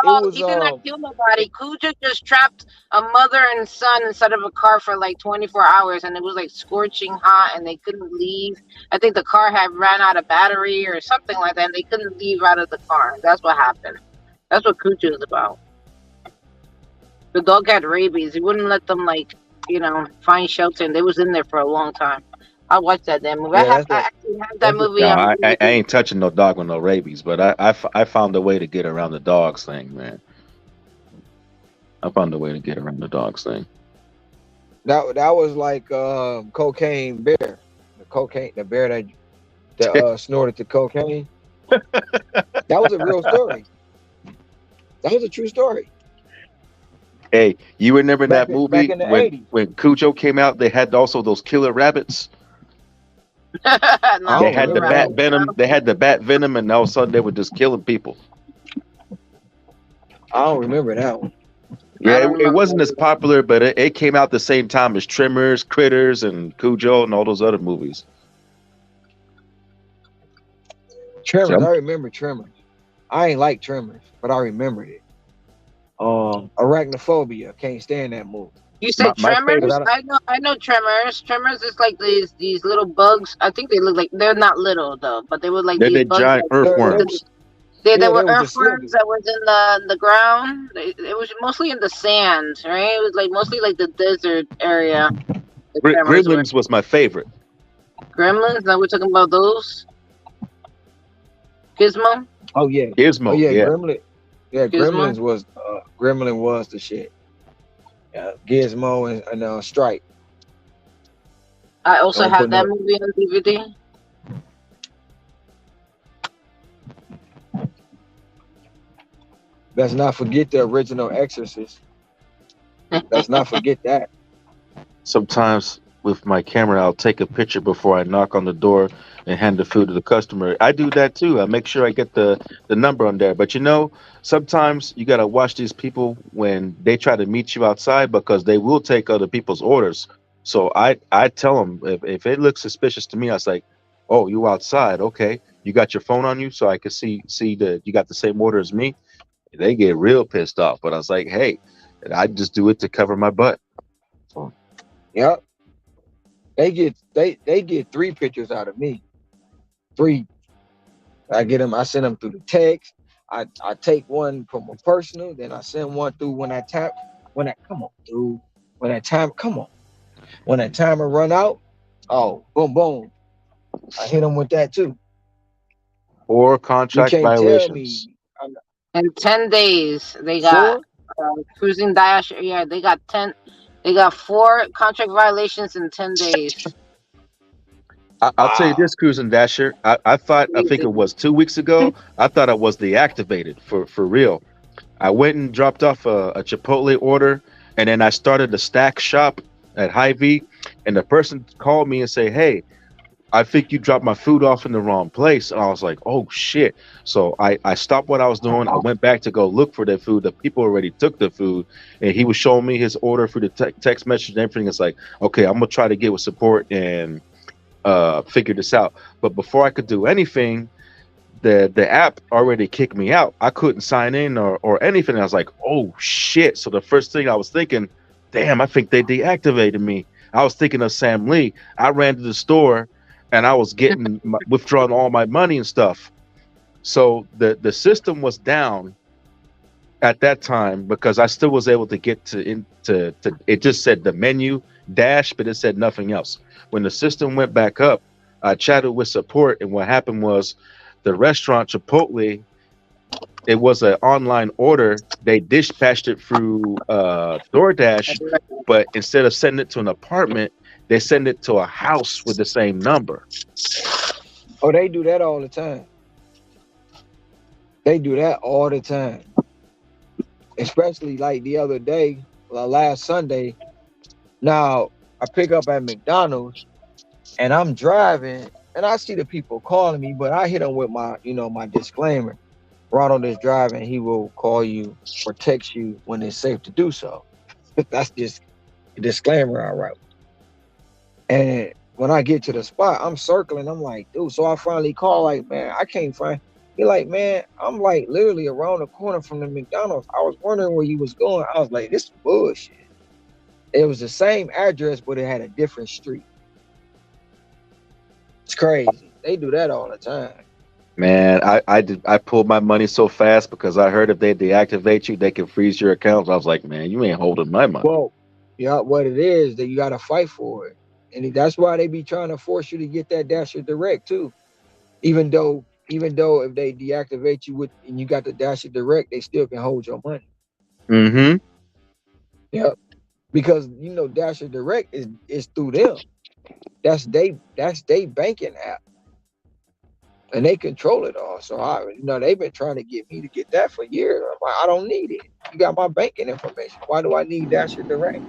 it
No,
was
he did not kill nobody. Cujo just trapped a mother and son inside of a car for like 24 hours, and it was like scorching hot, and they couldn't leave. I think the car had ran out of battery or something like that, and they couldn't leave out of the car. That's what happened. That's what Cujo is about. The dog had rabies. He wouldn't let them find shelter, and they was in there for a long time. I watched that damn movie.
yeah,
I actually have that
that's the
movie
No,
on
I
DVD.
ain't touching no dog with no rabies, but I found a way to get around the dogs thing, man. I found a way to get around the dogs thing.
that was like cocaine bear, the bear that snorted the cocaine. That was a real story. That was a true story.
Hey, you remember that
Back
movie
in the
when
80s.
Cujo came out? They had also those killer rabbits.
I
Not
They
don't
killer
had the
remember
rabbit.
that
bat
one.
venom. They had the bat venom, and all of a sudden they were just killing people.
I don't remember that one.
I
Yeah,
don't
it
remember
wasn't
that
as
either.
popular, but it came out the same time as Tremors, Critters, and Cujo, and all those other movies.
Tremors,
So
I remember Tremors. I ain't like Tremors, but I remembered it. Arachnophobia, can't stand that movie.
You
my
said
my favorite.
'Cause
tremors? I know tremors. Tremors is like these little bugs. I think they look like they're not little though, but they were like
They're
these
the
bugs
giant
that
they
lived
were,
in
earthworms.
they
yeah,
were
they were just
earthworms
slithers.
that was in the ground. It was mostly in the sand, right? It was like mostly like the desert area. The tremors were
Gremlins was my favorite.
gremlins. Now we're talking about those. Gizmo,
Oh yeah, oh
Gizmo,
yeah,
yeah.
Gizmo.
Gremlin was the shit. Yeah, Gizmo and Stripe.
I also
Don't
have
put
that
no.
movie on DVD.
Let's not forget the original Exorcist. Let's not forget that.
Sometimes with my camera, I'll take a picture before I knock on the door and hand the food to the customer. I do that too. I make sure I get the number on there. But sometimes you gotta watch these people when they try to meet you outside because they will take other people's orders. So I tell them if it looks suspicious to me, I was like, "Oh, you outside? Okay, you got your phone on you, so I can see that you got the same order as me." They get real pissed off. But I was like, "Hey, I just do it to cover my butt." So,
Yep. They get 3 pictures out of me. 3. I send them through the text. I take one from a personal, then I send one through come on, dude. Come on. When that timer run out, oh, boom, boom. I hit them with that too.
or
You
contract
can't tell me
violations.
I'm
In 10 days, they got
4.
cruising dash. Yeah, they got 10. They got 4 contract violations in 10 days.
I'll tell you
Wow.
this, Cruising Dasher. I think
Crazy.
it was 2 weeks ago. I thought I was deactivated for real. I went and dropped off a Chipotle order, and then I started a stack shop at Hy-Vee, and the person called me and say, "Hey, I think you dropped my food off in the wrong place. And I was like, oh shit. So I stopped what I was doing. I went back to go look for the food. The people already took the food. And he was showing me his order through the text message and everything. It's like, okay, I'm gonna try to get with support and figure this out. But before I could do anything, the app already kicked me out. I couldn't sign in or anything. I was like, oh shit. So the first thing I was thinking, damn, I think they deactivated me. I was thinking of Sam Lee. I ran to the store and I was getting withdrawing all my money and stuff. So the system was down at that time because I still was able to get to it just said the menu dash, but it said nothing else. When the system went back up, I chatted with support, and what happened was the restaurant Chipotle, it was an online order. They dispatched it through DoorDash, but instead of sending it to an apartment, they send it to a house with the same number.
Oh, they do that all the time. They do that all the time. Especially like the other day, last Sunday. Now I pick up at McDonald's and I'm driving and I see the people calling me, but I hit them with my disclaimer. Ronald is driving. He will call you or text you when it's safe to do so. That's just a disclaimer I write. And when I get to the spot, I'm circling. I'm like, dude. So I finally call, like, man, I can't find. He like, man, I'm like literally around the corner from the McDonald's. I was wondering where you was going. I was like, this is bullshit. It was the same address, but it had a different street. It's crazy. They do that all the time.
Man, I pulled my money so fast because I heard if they deactivate you, they can freeze your accounts. I was like, man, you ain't holding my money.
Well, yeah, what it is that you got to fight for it, and that's why they be trying to force you to get that Dasher Direct too. Even though if they deactivate you with and you got the Dasher Direct, they still can hold your money.
Mm-hmm.
Yeah, because Dasher Direct is through them. That's they banking app, and they control it all. So they've been trying to get me to get that for years. I'm like, I don't need it. You got my banking information. Why do I need Dasher Direct?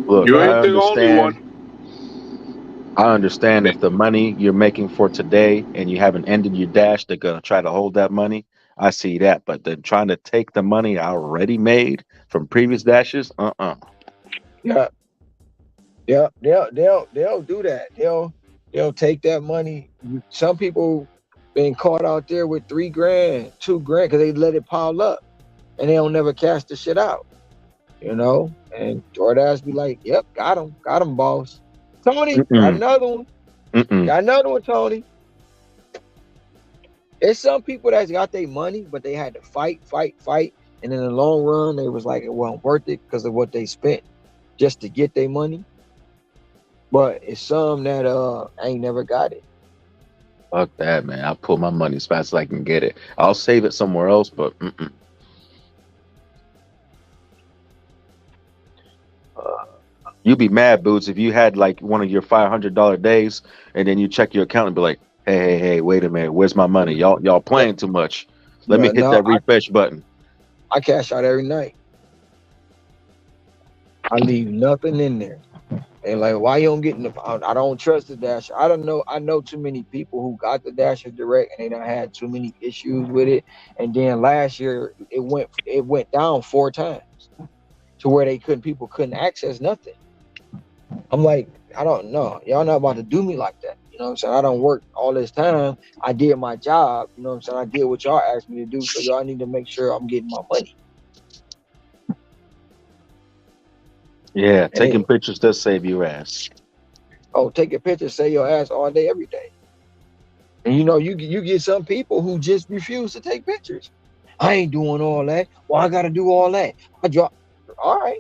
Look,
You ain't the only one.
I understand if the money you're making for today and you haven't ended your dash, they're gonna try to hold that money. I see that, but they're trying to take the money I already made from previous dashes.
Yeah, yeah, they'll do that. They'll take that money. Some people been caught out there with $3,000, $2,000 because they let it pile up and they don't never cash the shit out. And DoorDash be like, "Yep, got him, boss." Tony, got
Mm-mm.
another one.
Mm-mm.
Got another one, Tony. It's some people that's got their money, but they had to fight, and in the long run, they was like it wasn't worth it because of what they spent just to get their money. But it's some that ain't never got it.
Fuck that, man. I'll pull my money as fast as I can get it. I'll save it somewhere else, but you'd be mad, Boots, if you had like one of your $500 days and then you check your account and be like, hey, wait a minute, where's my money? Y'all playing too much. Let me
Yeah,
hit
no,
that refresh button.
I cash out every night. I leave nothing in there. And like, why you don't get in the? I don't trust the Dasher. I don't know. I know too many people who got the Dasher Direct and they done had too many issues with it. And then last year it went down 4 times to where people couldn't access nothing. I'm like, I don't know. Y'all not about to do me like that. You know what I'm saying? I don't work all this time. I did my job. You know what I'm saying? I did what y'all asked me to do. So y'all need to make sure I'm getting my money.
Yeah,
And
taking pictures does save your ass.
take a picture, say your ass all day, every day. And you get some people who just refuse to take pictures. I ain't doing all that. Well, I gotta do all that. I drop. All right.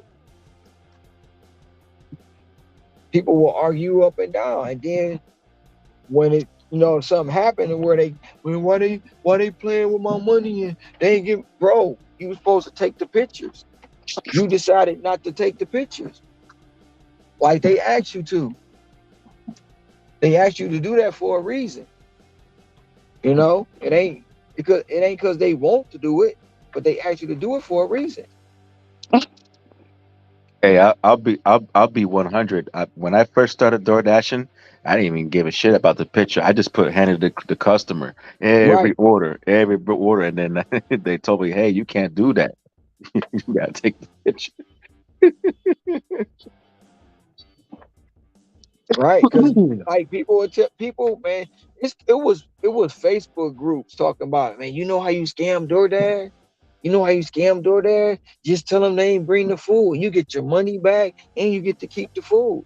People will argue up and down, and then when something happened and why they playing with my money and they ain't get bro. You was supposed to take the pictures. You decided not to take the pictures, like they asked you to. They asked you to do that for a reason. It ain't because they want to do it, but they asked you to do it for a reason.
Hey, I'll be 100. When I first started door dashing, I didn't even give a shit about the picture. I just put handed the customer
Right,
every order, and then they told me, "Hey, you can't do that. You gotta take the picture."
right. Because like people would tell people, man, it was Facebook groups talking about, man. You know how you scam DoorDash? You know how you scam DoorDash? Just tell them they ain't bring the food. You get your money back and you get to keep the food.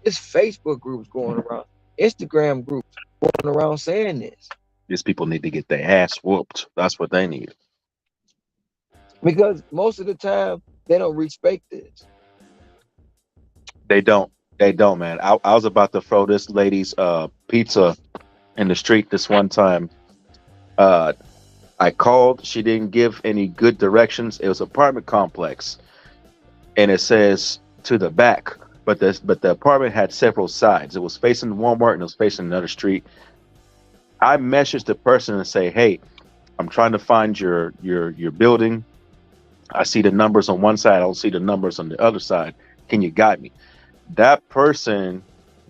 It's Facebook groups going around, Instagram groups going around saying this
These people need to get their ass whooped. That's what they need.
because most of the time they don't respect this.
They don't. They don't, man. I was about to throw this lady's pizza in the street this one time. Uh, I called. She didn't give any good directions. It was an apartment complex, and it says to the back. But the apartment had several sides. It was facing Walmart and it was facing another street. I messaged the person and say, "Hey, I'm trying to find your building. I see the numbers on one side. I don't see the numbers on the other side. Can you guide me?" That person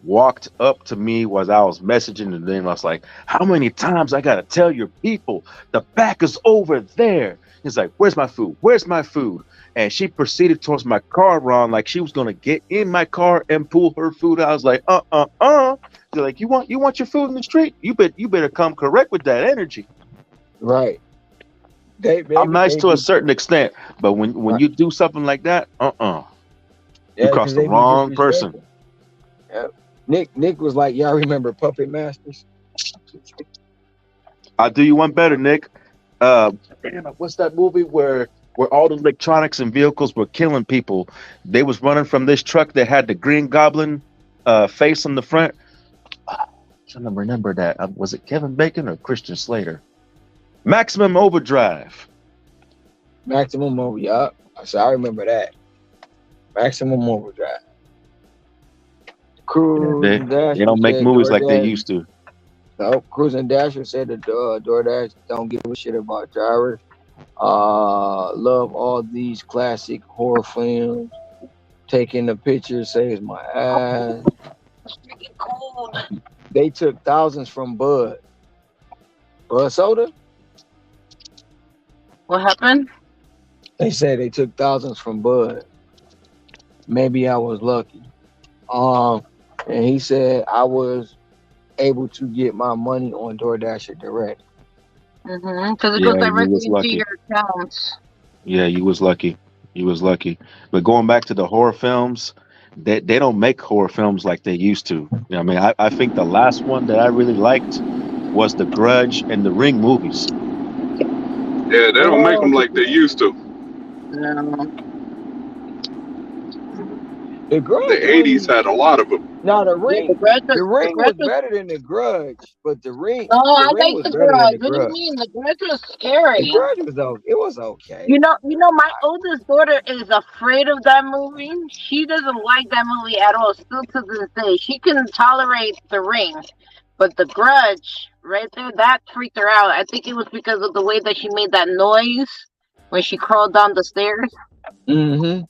walked up to me while I was messaging, and then I was like, "How many times I gotta tell your people the back is over there?" He's like, "Where's my food? Where's my food?" And she proceeded towards my car, Ron, like she was gonna get in my car and pull her food. I was like, They're like, "You want your food in the street? You better come correct with that energy."
Right. They
I'm
maybe
nice
they
to a
be
certain extent, but when
right.
you do something like that, you
Yeah,
cross
because
the
they be
wrong person.
disrespecting. Yeah. Nick was like, y'all remember Puppet Masters?
I'll do you one better, Nick. Damn it, what's that movie where all the electronics and vehicles were killing people? They was running from this truck that had the Green Goblin face on the front. Trying to remember that. Was it Kevin Bacon or Christian Slater? Maximum Overdrive.
Maximum Over. Yup. So I remember that. Maximum Overdrive.
Yeah,
Cruise
they
and
they
Dasher
don't make
said
movies like they
DoorDash.
used to.
No, Cruise and Dasher said that DoorDash don't give a shit about drivers. Love all these classic horror films. Taking the picture saves my ass. They took thousands from Bud Soda.
What happened?
They said they took thousands from Bud. Maybe I was lucky. Um, and he said I was able to get my money on DoorDash Direct.
Because it goes
Yeah, you was
directly into
lucky.
your account.
Yeah, you was lucky. You was lucky. But going back to the horror films, they don't make horror films like they used to. I mean, I think the last one that I really liked was The Grudge and the Ring movies.
Yeah, they don't make them like they used to.
No.
The
The
Grudge
80s
wasn't.
had a lot of them.
No, the
Yeah,
ring. The
The
ring
grudge
was
was.
better than the Grudge, but
No,
the
I
ring
like
was
the
better than
grudge.
the
What do you
Grudge.
mean? The grudge was
The
scary.
Grudge was okay. It was okay.
My oldest daughter is afraid of that movie. She doesn't like that movie at all. Still to this day, she can tolerate The Ring, but The Grudge, right there, that freaked her out. I think it was because of the way that she made that noise when she crawled down the stairs.
Mm-hmm.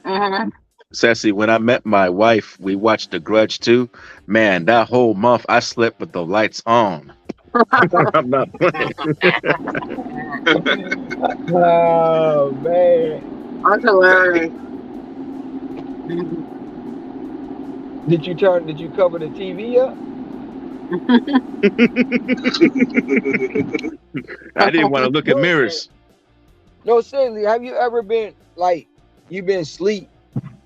Hmm.
Sassy, when I met my wife, we watched The Grudge too. Man, that whole month I slept with the lights on. I'm not playing.
Oh man,
That's hilarious.
did you cover the TV up?
I didn't want to look at
No,
mirrors.
no, seriously. Have you ever been like you been asleep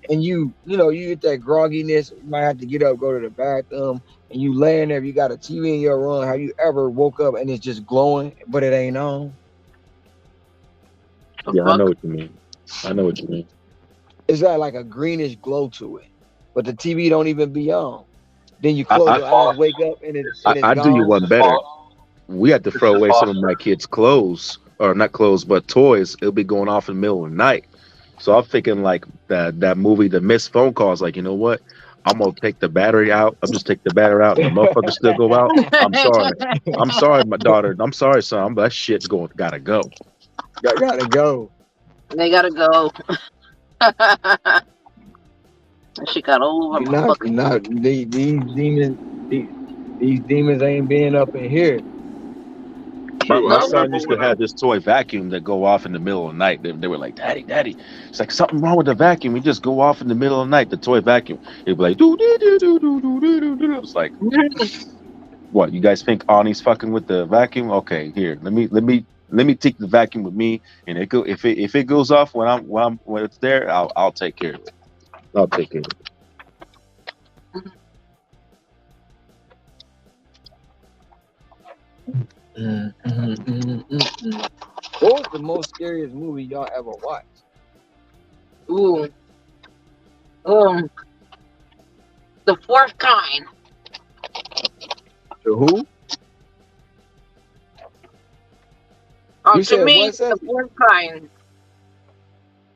and you get that grogginess? You might have to get up, go to the bathroom, and you laying there. You got a TV in your room. Have you ever woke up and it's just glowing, but it ain't on?
The
Yeah, I know
fuck?
what you mean. I know what you mean.
It's got like a greenish glow to it, but the TV don't even be on. Then you
I,
close
I,
your eyes, wake up, and it's
I do you
gone.
one better. We had to throw away some of my kids' clothes, or not clothes, but toys. It'll be going off in the middle of the night. So I'm thinking like that movie, The Missed Phone Calls. Like, you know what? I'm gonna take the battery out. I'm just take the battery out, and the motherfucker still go out. I'm sorry. I'm sorry, my daughter. I'm sorry, son. That shit's gotta go.
Gotta go.
They gotta go. She got all over
You're
my
not.
fucking.
You're not. These demons ain't being up in here.
My,
True.
my
I
No,
son
remember
used to
when I.
have this toy vacuum that go off in the middle of the night. They were like, "Daddy, Daddy," it's like something wrong with the vacuum. We just go off in the middle of the night. The toy vacuum. It'd be like, "Do do do do do do do do do." It's like, what? You guys think Ani's fucking with the vacuum? Okay, here, let me take the vacuum with me, and if it goes off when it's there, I'll take care of it. I'll take care of it.
What was the most scariest movie y'all ever watched?
ooh, the fourth kind.
The who? You
To
said
me,
what,
the
Sassy?
fourth kind.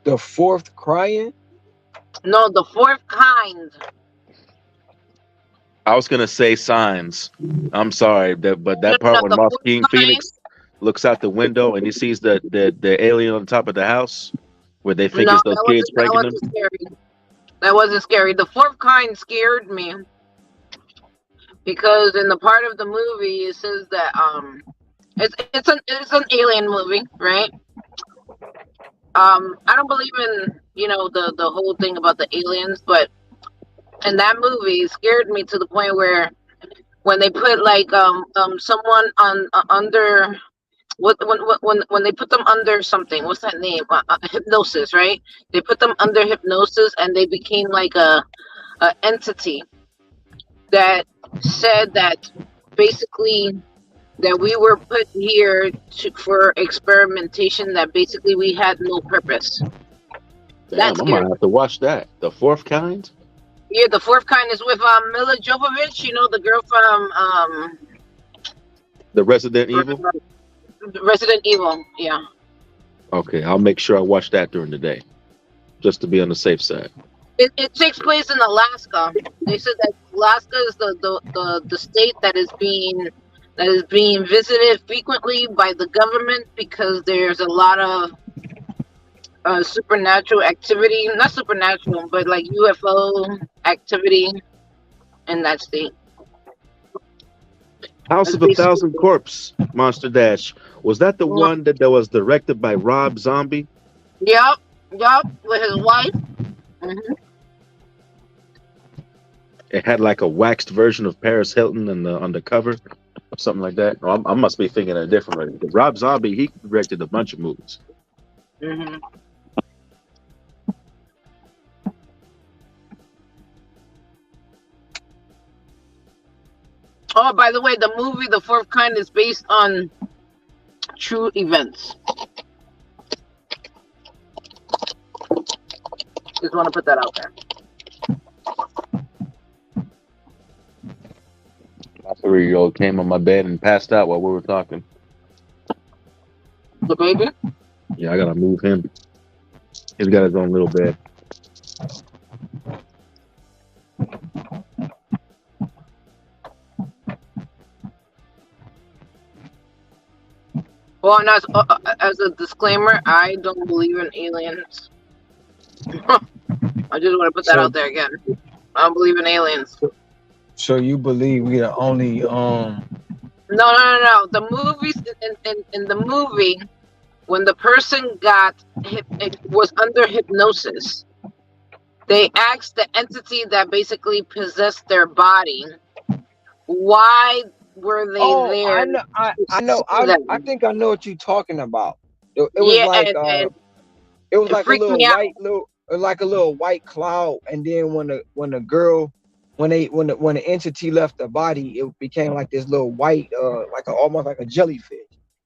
The fourth crying?
No, the fourth kind.
I was gonna say Signs. I'm sorry, but
No,
that part
no,
when
the
Moss
fourth
King
kind.
Phoenix looks out the window and he sees the alien on top of the house, where they think
No,
it's those kids
that
pranking them.
wasn't scary. That wasn't scary. The fourth kind scared me because in the part of the movie it says that it's an alien movie, right? I don't believe in the whole thing about the aliens, but in that movie it scared me to the point where when they put like someone on under when they put them under something, what's that name, hypnosis, right? They put them under hypnosis and they became like a entity that said that basically that we were put here for experimentation, that basically we had no purpose. That
Damn, I might
scared me.
have to watch that. The fourth kind.
Yeah, the fourth kind is with Mila Jovovich, the girl from
The Resident Evil.
Resident Evil. Yeah.
Okay, I'll make sure I watch that during the day, just to be on the safe side.
It takes place in Alaska. They said that Alaska is the state that is being visited frequently by the government because there's a lot of supernatural activity, not supernatural, but like UFO activity in that state.
House
That's
of a
basically
Thousand Corpse, Monster Dash. Was that the
it.
one that was directed by Rob Zombie?
Yup, with his wife. Hmm.
It had like a waxed version of Paris Hilton on the cover, or something like that. Oh, I must be thinking of a different one. Because Rob Zombie, he directed a bunch of movies.
Hmm. Oh, by the way, the movie The Fourth Kind is based on true events. Just want to put that out there.
My 3-year-old came on my bed and passed out while we were talking.
The baby?
Yeah, I gotta move him. He's got his own little bed.
Well, and as a disclaimer, I don't believe in aliens. I just want to put that out there again. I don't believe in aliens.
So you believe we the only
No. The movies in the movie, when the person was under hypnosis, they asked the entity that basically possessed their body, why were they there?
I think I know what you're talking about. It was
Yeah,
like
and
it was
it
like a
freaked
little
me out.
white cloud, and then when the girl when the entity left the body, it became like this little white almost like a jellyfish.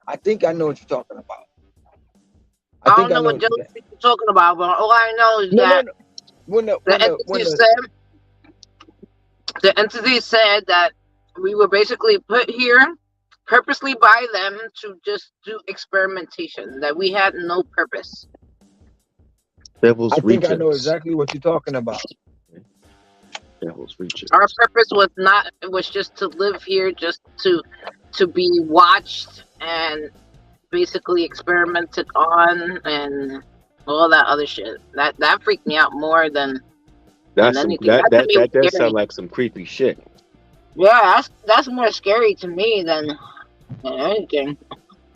I think I know what you're talking about.
I don't know what jellyfish you're talking about, but all I know is that the entity said that we were basically put here purposely by them to just do experimentation, that we had no purpose.
I think I know exactly what you're talking about.
Devil's Reach.
Our purpose was just to live here, just to be watched and basically experimented on and all that other shit. That freaked me out more than than
That's some
anything. That to me was
that does sound
scary.
like some creepy shit.
Yeah, that's more scary to me than anything.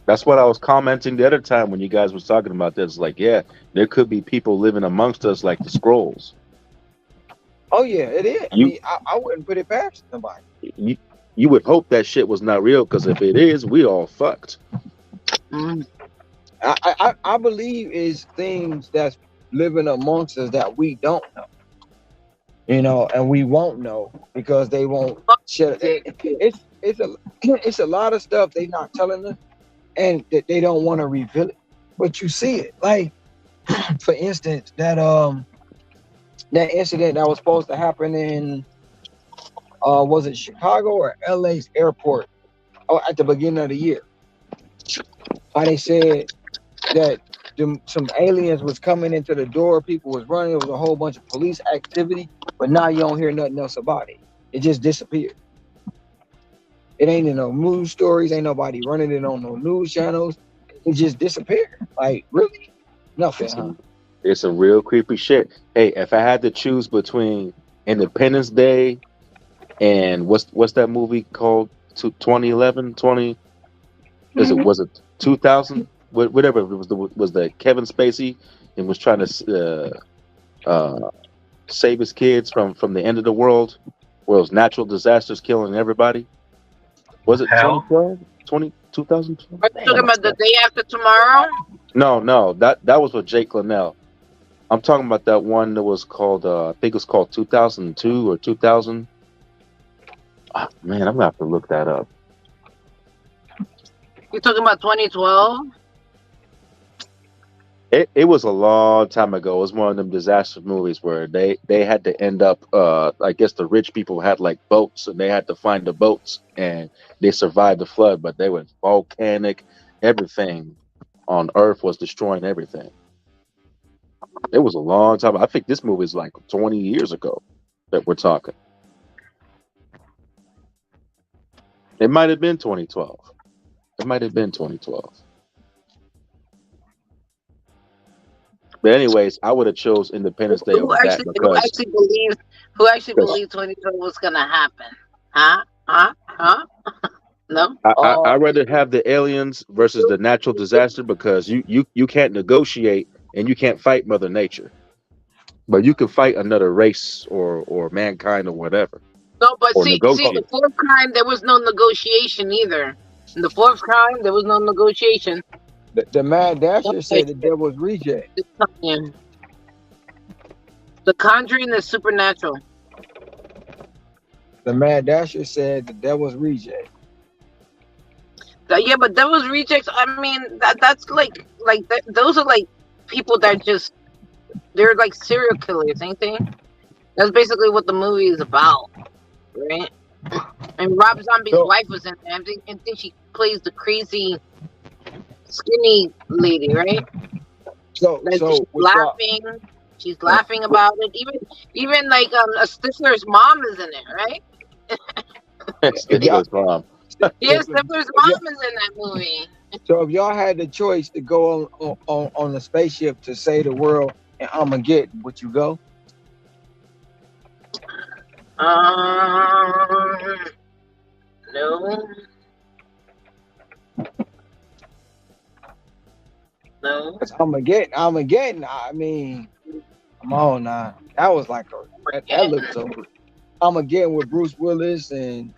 That's what I was commenting the other time when you guys was talking about this. Like, yeah, there could be people living amongst us like the scrolls.
Oh yeah, it is. I
You
mean, I wouldn't put it past somebody.
you you would hope that shit was not real, because if it is, we all fucked.
Mm.
I believe is things that's living amongst us that we don't know, and we won't know because they won't share. It's a it's a lot of stuff they not telling us, and that they don't want to reveal it, but you see it. Like, for instance, that incident that was supposed to happen in was it Chicago or LA's airport? Oh, at the beginning of the year, how they said that some aliens was coming into the door, people was running, it was a whole bunch of police activity, but now you don't hear nothing else about it. It just disappeared. It ain't in no news stories, ain't nobody running it on no news channels. It just disappeared. Like, really? Nothing,
It's
huh?
it's a real creepy shit. Hey, if I had to choose between Independence Day and what's that movie called? 2011, 20, is it, was it 2000? Whatever it was the Kevin Spacey and was trying to save his kids from the end of the world, where it was natural disasters killing everybody. Was it
Hell,
2012? 2012?
Are you talking about the day after tomorrow?
No, that was with Jake Linnell. I'm talking about that one that was called, I think it was called 2002 or 2000. Oh, man, I'm gonna have to look that up.
You talking about 2012?
It was a long time ago. It was one of them disaster movies where they had to end up. I guess the rich people had like boats, and they had to find the boats, and they survived the flood. But they were volcanic. Everything on Earth was destroying everything. It was a long time. I think this movie is like 20 years ago that we're talking. It might have been 2012. It might have been 2012. But anyways, I would have chose Independence Day
Who
over that
actually
because
who actually believed 2012 was gonna happen? Huh? No.
I'd rather have the aliens versus the natural disaster, because you can't negotiate and you can't fight Mother Nature, but you can fight another race or mankind or whatever,
No, but
or
see, the
negotiate.
fourth crime there was no negotiation either. In the fourth crime there was no negotiation.
The Mad Dasher
That's
said the devil's reject.
The Conjuring is supernatural.
The Mad Dasher said the devil's reject.
Yeah, but Devil's Rejects. I mean, that's like those are like people that they're like serial killers, ain't they? That's basically what the movie is about, right? And Rob Zombie's wife was in there. I think she plays the crazy, skinny lady, right? Like she's laughing. She's laughing about it. Even like Stifler's mom is in it, right?
Stifler's mom.
Yeah, Stifler's mom is in that movie.
So if y'all had the choice to go on the spaceship to save the world and Armageddon, would you go?
No. No.
It's Armageddon. I mean, come on now. That was like that looked so good. Armageddon with Bruce Willis and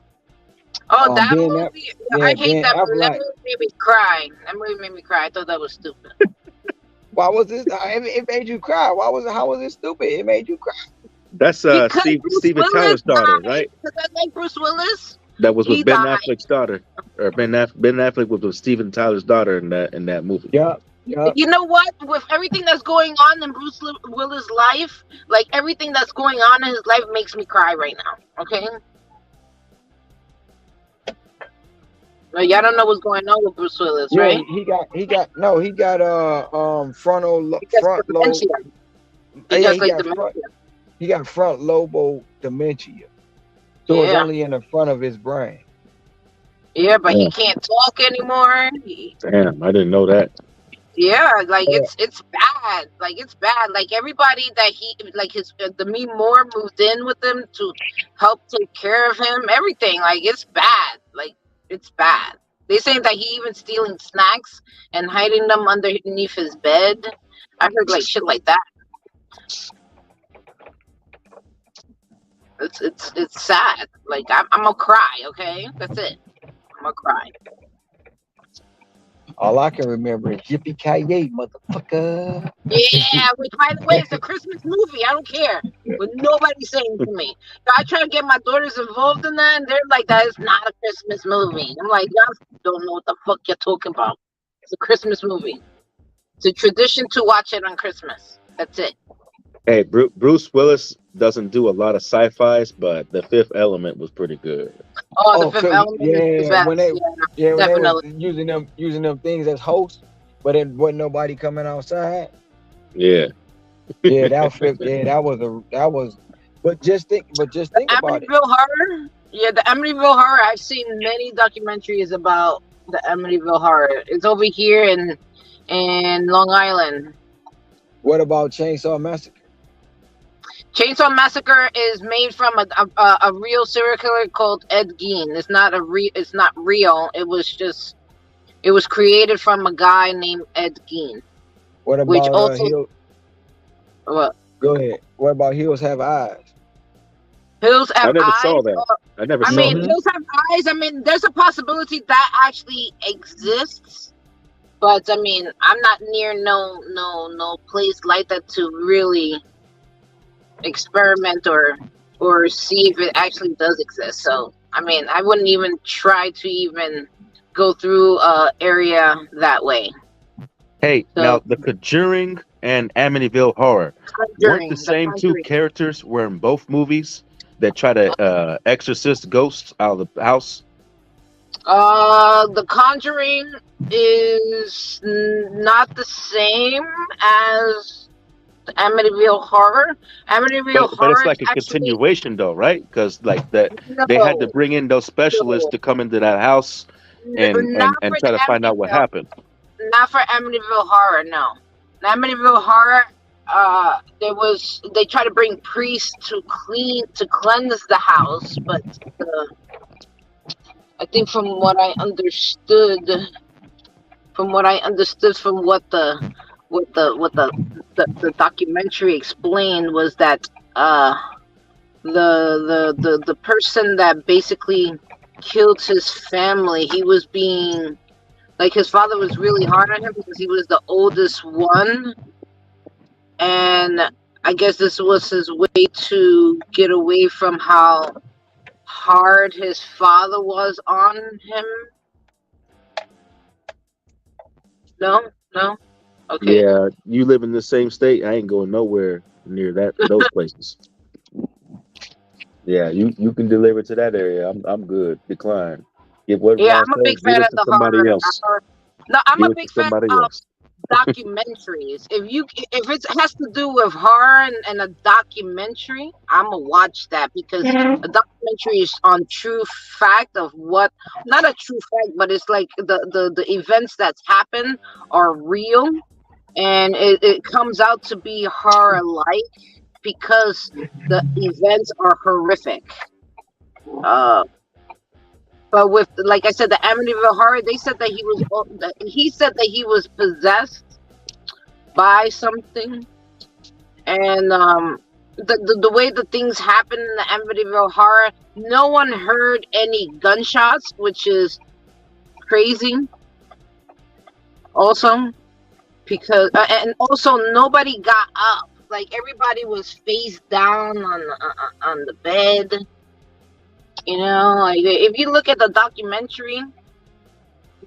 that movie. I hate
Ben
that movie. That
Affleck.
movie made me cry. That movie made me cry. I thought that was stupid.
Why was this? It made you cry. Why was it? How was it stupid? It made you cry.
That's Steven Tyler's daughter, right?
Because I like Bruce Willis.
That was with Ben Affleck's daughter, or Ben Affleck was with Steven Tyler's daughter in that movie.
Yeah.
You know what? With everything that's going on in Bruce Willis' life, like everything that's going on in his life makes me cry right now. Okay. Like, y'all don't know what's going on with Bruce Willis, right?
He got frontal lobe. He got front lobe dementia. So it's only in the front of his brain.
Yeah, but he can't talk anymore.
Damn, I didn't know that.
Yeah, like it's bad. Like it's bad. Like everybody that he like his the me more moved in with him to help take care of him. Everything like it's bad. Like it's bad. They saying that he even stealing snacks and hiding them underneath his bed. I heard like shit like that. It's sad. Like I'm gonna cry. Okay, that's it. I'm gonna cry.
All I can remember is Yippee Ki motherfucker.
Yeah, which by the way, it's a Christmas movie. I don't care what nobody's saying to me. So I try to get my daughters involved in that, and they're like, "That is not a Christmas movie." I'm like, "Y'all don't know what the fuck you're talking about. It's a Christmas movie. It's a tradition to watch it on Christmas. That's it."
Hey, Bruce Willis doesn't do a lot of sci-fi's, but The Fifth Element was pretty good.
Oh, the Fifth Element is the
yeah,
best.
when they when they was
Definitely.
using them things as hosts, but it wasn't nobody coming outside.
Yeah.
Yeah, that was. But just think about it.
Amityville Horror. Yeah, the Amityville Horror. I've seen many documentaries about the Amityville Horror. It's over here in Long Island.
What about Chainsaw Massacre?
Chainsaw Massacre is made from a real serial killer called Ed Gein. It's not real. It was created from a guy named Ed Gein.
What about
which also
Hills?
what?
Go ahead. What about Hills Have Eyes?
Hills Have
I never
Eyes.
saw that. I never
I
saw
mean,
that.
Hills Have Eyes. I mean, there's a possibility that actually exists, but I mean, I'm not near no place like that to really experiment or see if it actually does exist. So I mean, I wouldn't even try to even go through a area that way.
Hey,
So
now The Conjuring and Amityville Horror weren't the same two
Conjuring.
characters were in both movies that try to exorcist ghosts out of the house?
The Conjuring is not the same as Amityville Horror. Amityville
But it's
Horror
like a
actually
continuation though, right? Because like that they had to
no,
bring in those specialists
no,
to come into that house and
not for
try
the
to find out what happened.
Not for Amityville Horror. No, Amityville Horror. They try to bring priests to cleanse the house, but I think from what I understood from what the documentary explained was that the person that basically killed his family, he was being like his father was really hard on him because he was the oldest one, and I guess this was his way to get away from how hard his father was on him. No. Okay.
Yeah, you live in the same state. I ain't going nowhere near those places. Yeah, you can deliver to that area. I'm good. Decline. Give what
Yeah,
Ron
I'm a
says.
big
Give
fan
it
of
to
the
somebody else.
horror. No, I'm
Give
a
it to
big fan
somebody
of
else.
documentaries. If it has to do with horror and a documentary, I'm gonna watch that because a documentary is on true fact of what, not a true fact, but it's like the events that's happened are real, and it comes out to be horror like because the events are horrific. Uh, but with, like I said, the Amityville Horror, he said that he was possessed by something, and the way the things happen in the Amityville Horror, no one heard any gunshots, which is crazy. Also, because and also nobody got up. Like everybody was face down on the bed. You know, like if you look at the documentary,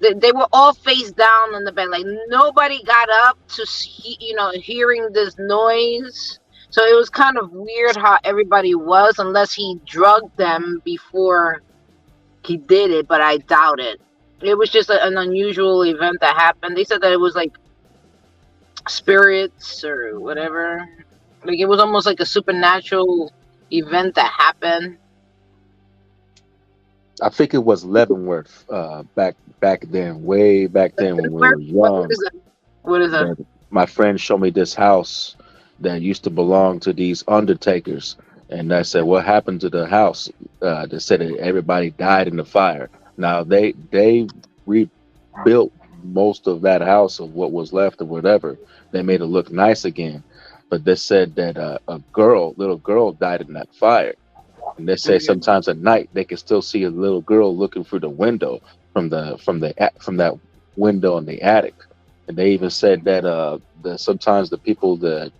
they were all face down on the bed. Like nobody got up to see, hearing this noise. So it was kind of weird how everybody was, unless he drugged them before he did it, but I doubt it. It was just an unusual event that happened. They said that it was like spirits or whatever. Like it was almost like a supernatural event that happened.
I think it was Leavenworth back then, way back then when we were young.
What is that?
That my friend showed me this house that used to belong to these undertakers, and I said, "What happened to the house?" They said that everybody died in the fire. Now they rebuilt most of that house of what was left or whatever. They made it look nice again, but they said that a little girl, died in that fire. And they say sometimes at night they can still see a little girl looking through the window from that window in the attic. And they even said that sometimes the people that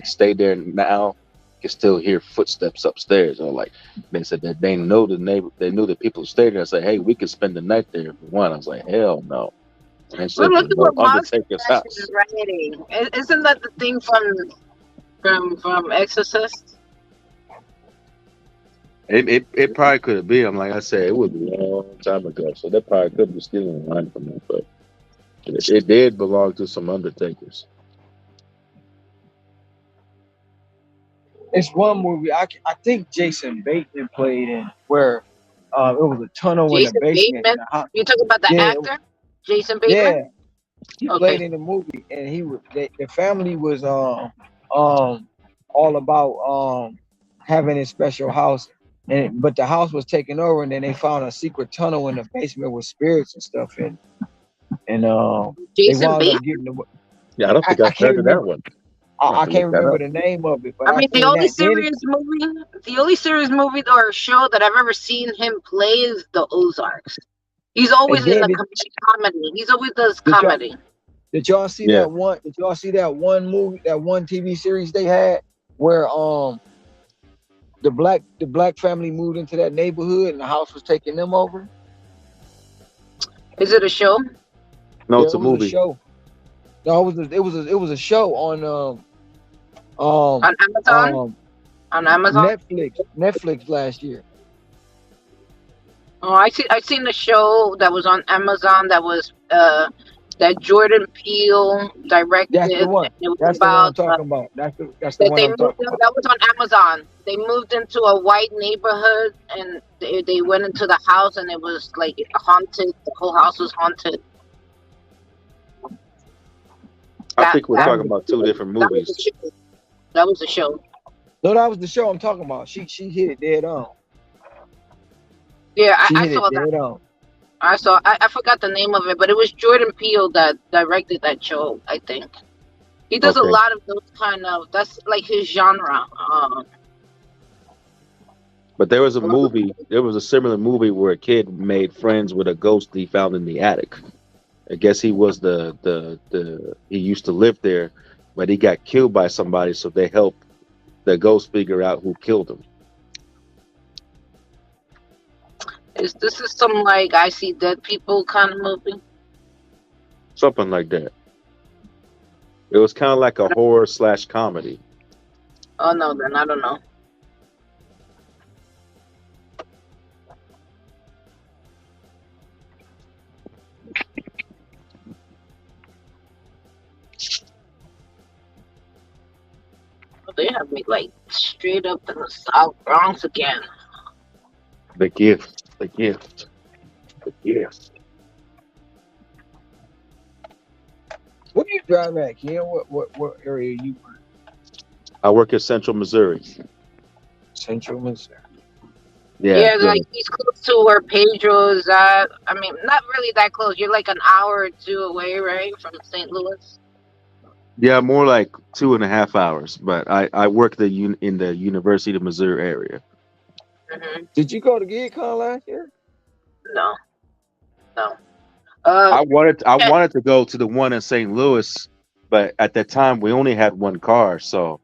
stay there now can still hear footsteps upstairs. Or like they said that they know the neighbor, they knew the people who stayed there. And say, hey, we could spend the night there if we want. I was like, hell no. And they
Well,
said,
look
you
at
know,
what Monster
Undertaker's
Mash
house.
is writing. Isn't that the thing from Exorcist?
It probably could be. I'm like I said, it was a long time ago, so that probably could be stealing a line from me, but it did belong to some undertakers.
It's one movie I think Jason Bateman played in where it was a tunnel in the
Jason
basement.
Bateman? You talking about the
Yeah,
actor? Jason Bateman?
yeah, he played
Okay.
in the movie, and the family was all about having a special house, but the house was taken over, and then they found a secret tunnel in the basement with spirits and stuff in, and they
Jason
wound up
Bateman?
getting the.
Yeah, I don't think
I
I've
can't
heard of that
remember.
one. I have
I
to
can't
look that
remember
up.
the name of it, but
I
I
mean,
seen that. Then
the only serious movie or show that I've ever seen him play is The Ozarks. He's always
and
in
then
a comedy. He's always does
did y'all
comedy.
did y'all see
Yeah.
that one? Did y'all see that one movie, that one TV series they had where the black family moved into that neighborhood and the house was taking them over?
Is it a show?
No,
Yeah,
it's
it
a
was a
movie.
show. No, it was a show on um
On Amazon?
um
On Amazon?
Netflix last year.
Oh, I seen the show that was on Amazon that was that Jordan Peele directed.
That's the one.
And it was
That's the one I'm
about
talking about. That's the
that
one
they
I'm
moved
talking about.
that was on Amazon. They moved into a white neighborhood and they went into the house and it was like haunted. The whole house was haunted.
I
That
think we're
that
That
talking
was
about two different
that was the
movies.
show. That was the show.
no, that was the show I'm talking about. She hit it dead on.
Yeah,
She
I
hit it
saw that.
dead on.
I forgot the name of it, but it was Jordan Peele that directed that show, I think. He does a
Okay.
lot of those that's like his genre.
But there was a similar movie where a kid made friends with a ghost he found in the attic. I guess he was he used to live there, but he got killed by somebody, so they helped the ghost figure out who killed him.
This is some like I See Dead People kind of movie?
Something like that. It was kind of like a horror / comedy.
Oh no, then I don't know. They have me like straight up in the South Bronx again.
The Gift. The Gift. The Gift.
Where do you drive at, Ken? What area you in?
I work in Central Missouri.
Central Missouri.
Yeah.
Like he's close to where Pedro is at. I mean, not really that close. You're like an hour or two away, right, from St. Louis?
Yeah, more like 2.5 hours. But I work in the University of Missouri area.
Mm-hmm.
Did you go to GidCon last year?
No.
I wanted to go to the one in St. Louis, but at that time we only had one car, so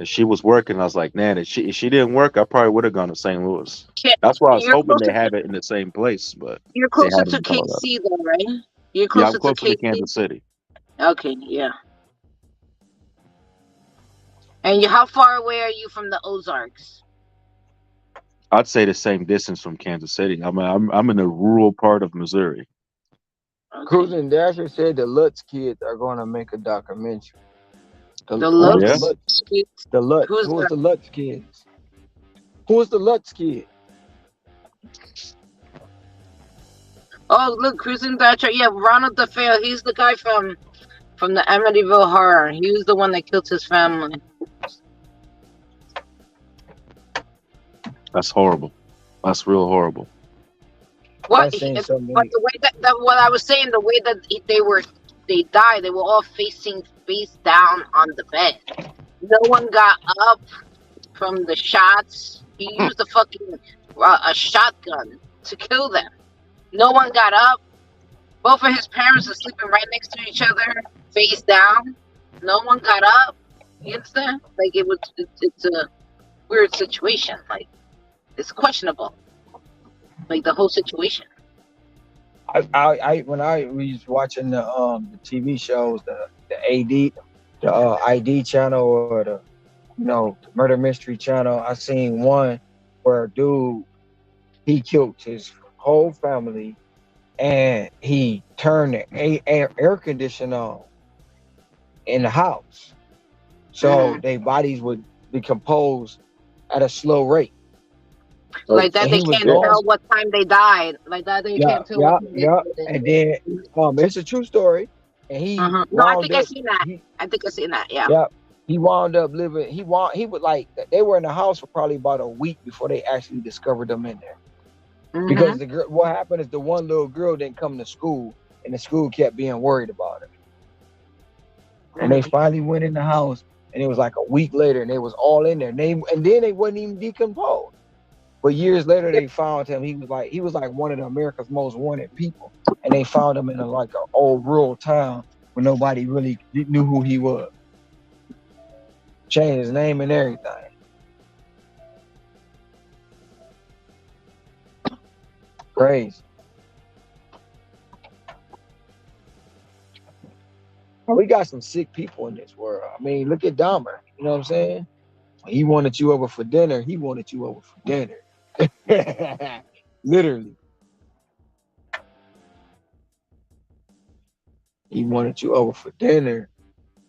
she was working. I was like, man, if she didn't work, I probably would have gone to St. Louis. That's why I was hoping they have it in the same place, but
you're
they
closer
have it
to
in Colorado.
KC though, right? You're
Yeah,
closer
I'm closer to
KC?
Kansas City.
Okay, yeah. And how far away are you from the Ozarks?
I'd say the same distance from Kansas City. I'm in the rural part of Missouri.
Okay.
Cruising Dasher said the Lutz kids are going to make a documentary.
The Lutz?
The Lutz.
Who's
Who is
that?
the Lutz kids? Who is the Lutz kid?
Oh, look, Cruising Dasher. Yeah, Ronald DeFeo. He's the guy from from the Amityville Horror. He was the one that killed his family.
That's horrible. That's real horrible.
What?
I've seen
But
so many.
the way that what I was saying, the way that they died, they were all facing face down on the bed. No one got up from the shots. He used a shotgun to kill them. No one got up. Both of his parents are sleeping right next to each other, face down. No one got up. You understand? Like it's a weird situation. Like it's questionable. Like the whole situation.
When I was watching the TV shows, the ID channel or the murder mystery channel, I seen one where a dude, he killed his whole family and he turned the air conditioner on in the house, so their bodies would decompose at a slow rate.
Like that,
And
they
he was
can't
gone.
tell what time they died. Like that, they can't tell what time they died.
And then, it's a true story. And he
No, I think I seen that. I think I seen that. Yeah.
Yeah. He wound up living. He would like. They were in the house for probably about a week before they actually discovered them in there. Because the girl, what happened is the one little girl didn't come to school, and the school kept being worried about her. And they finally went in the house, and it was like a week later, and they was all in there. And then they wasn't even decomposed. But years later, they found him. He was like one of the America's most wanted people, and they found him in an old rural town where nobody really knew who he was. Changed his name and everything. Crazy. We got some sick people in this world. I mean, look at Dahmer. You know what I'm saying? He wanted you over for dinner. He wanted you over for dinner. Literally. He wanted you over for dinner.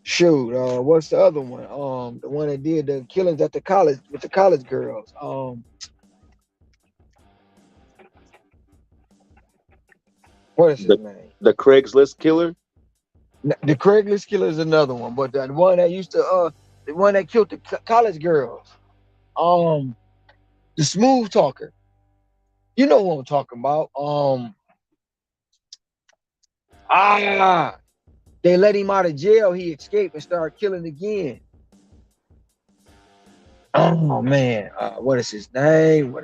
Shoot, what's the other one? The one that did the killings at the college with the college girls. What is his name?
The Craigslist killer?
The Craigslist killer is another one, but the one that the one that killed the college girls. The smooth talker. You know what I'm talking about. They let him out of jail. He escaped and started killing again. Oh man, what is his name?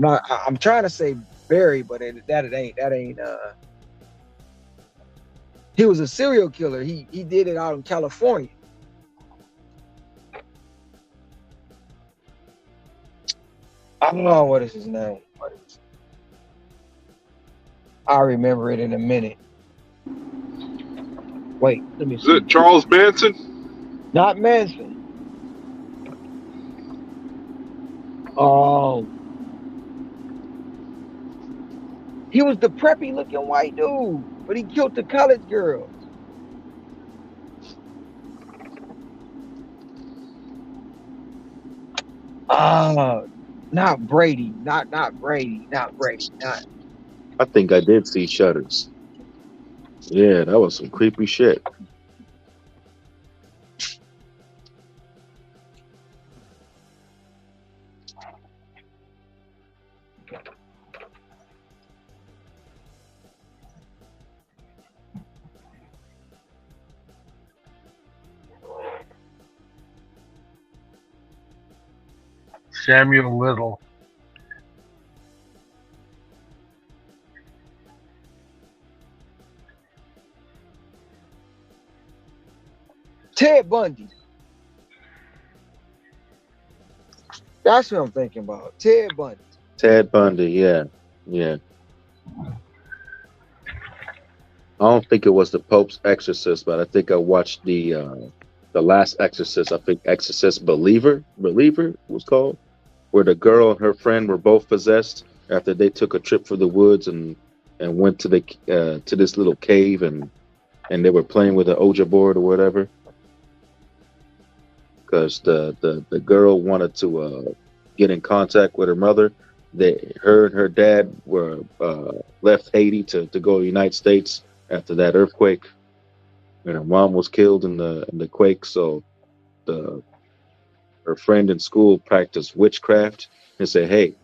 I'm trying to say Barry, but that ain't. He was a serial killer. He did it out in California. I don't know what is his name. I'll remember it in a minute. Wait, let me see.
Is it Charles Manson?
Not Manson. He was the preppy looking white dude, but he killed the college girls. Not Brady. Not Brady.
I think I did see Shutters. Yeah, that was some creepy shit.
Samuel Little.
Ted Bundy. That's what I'm thinking about. Ted Bundy.
Ted Bundy, yeah. I don't think it was the Pope's Exorcist, but I think I watched the Last Exorcist. I think Exorcist Believer was called, where the girl and her friend were both possessed after they took a trip for the woods and went to this little cave and they were playing with an Ouija board or whatever. Because the girl wanted to get in contact with her mother. Her and her dad were left Haiti to go to the United States after that earthquake. and her mom was killed in the quake. So the her friend in school practiced witchcraft and said, "Hey,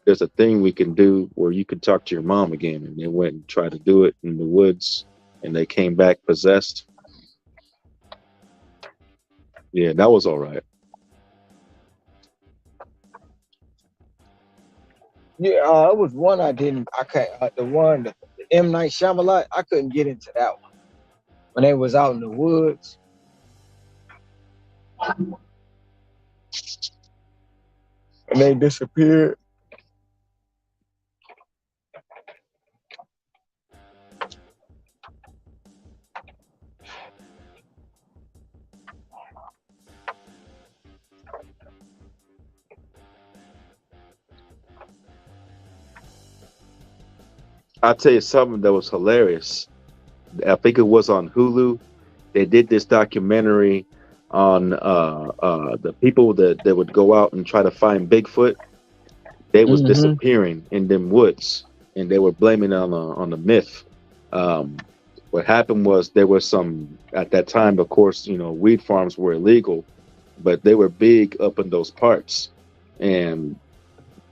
there's a thing we can do where you can talk to your mom again." And they went and tried to do it in the woods, and they came back possessed. Yeah, that was all right.
Yeah, it was one I didn't. I can't. The M Night Shyamalan. I couldn't get into that one when they was out in the woods and they disappeared.
I'll tell you something that was hilarious. I think it was on Hulu. They did this documentary on the people that would go out and try to find Bigfoot. They was
Mm-hmm.
disappearing in them woods, and they were blaming it on the myth. Um, what happened was there was some at that time. Of course, weed farms were illegal, but they were big up in those parts, and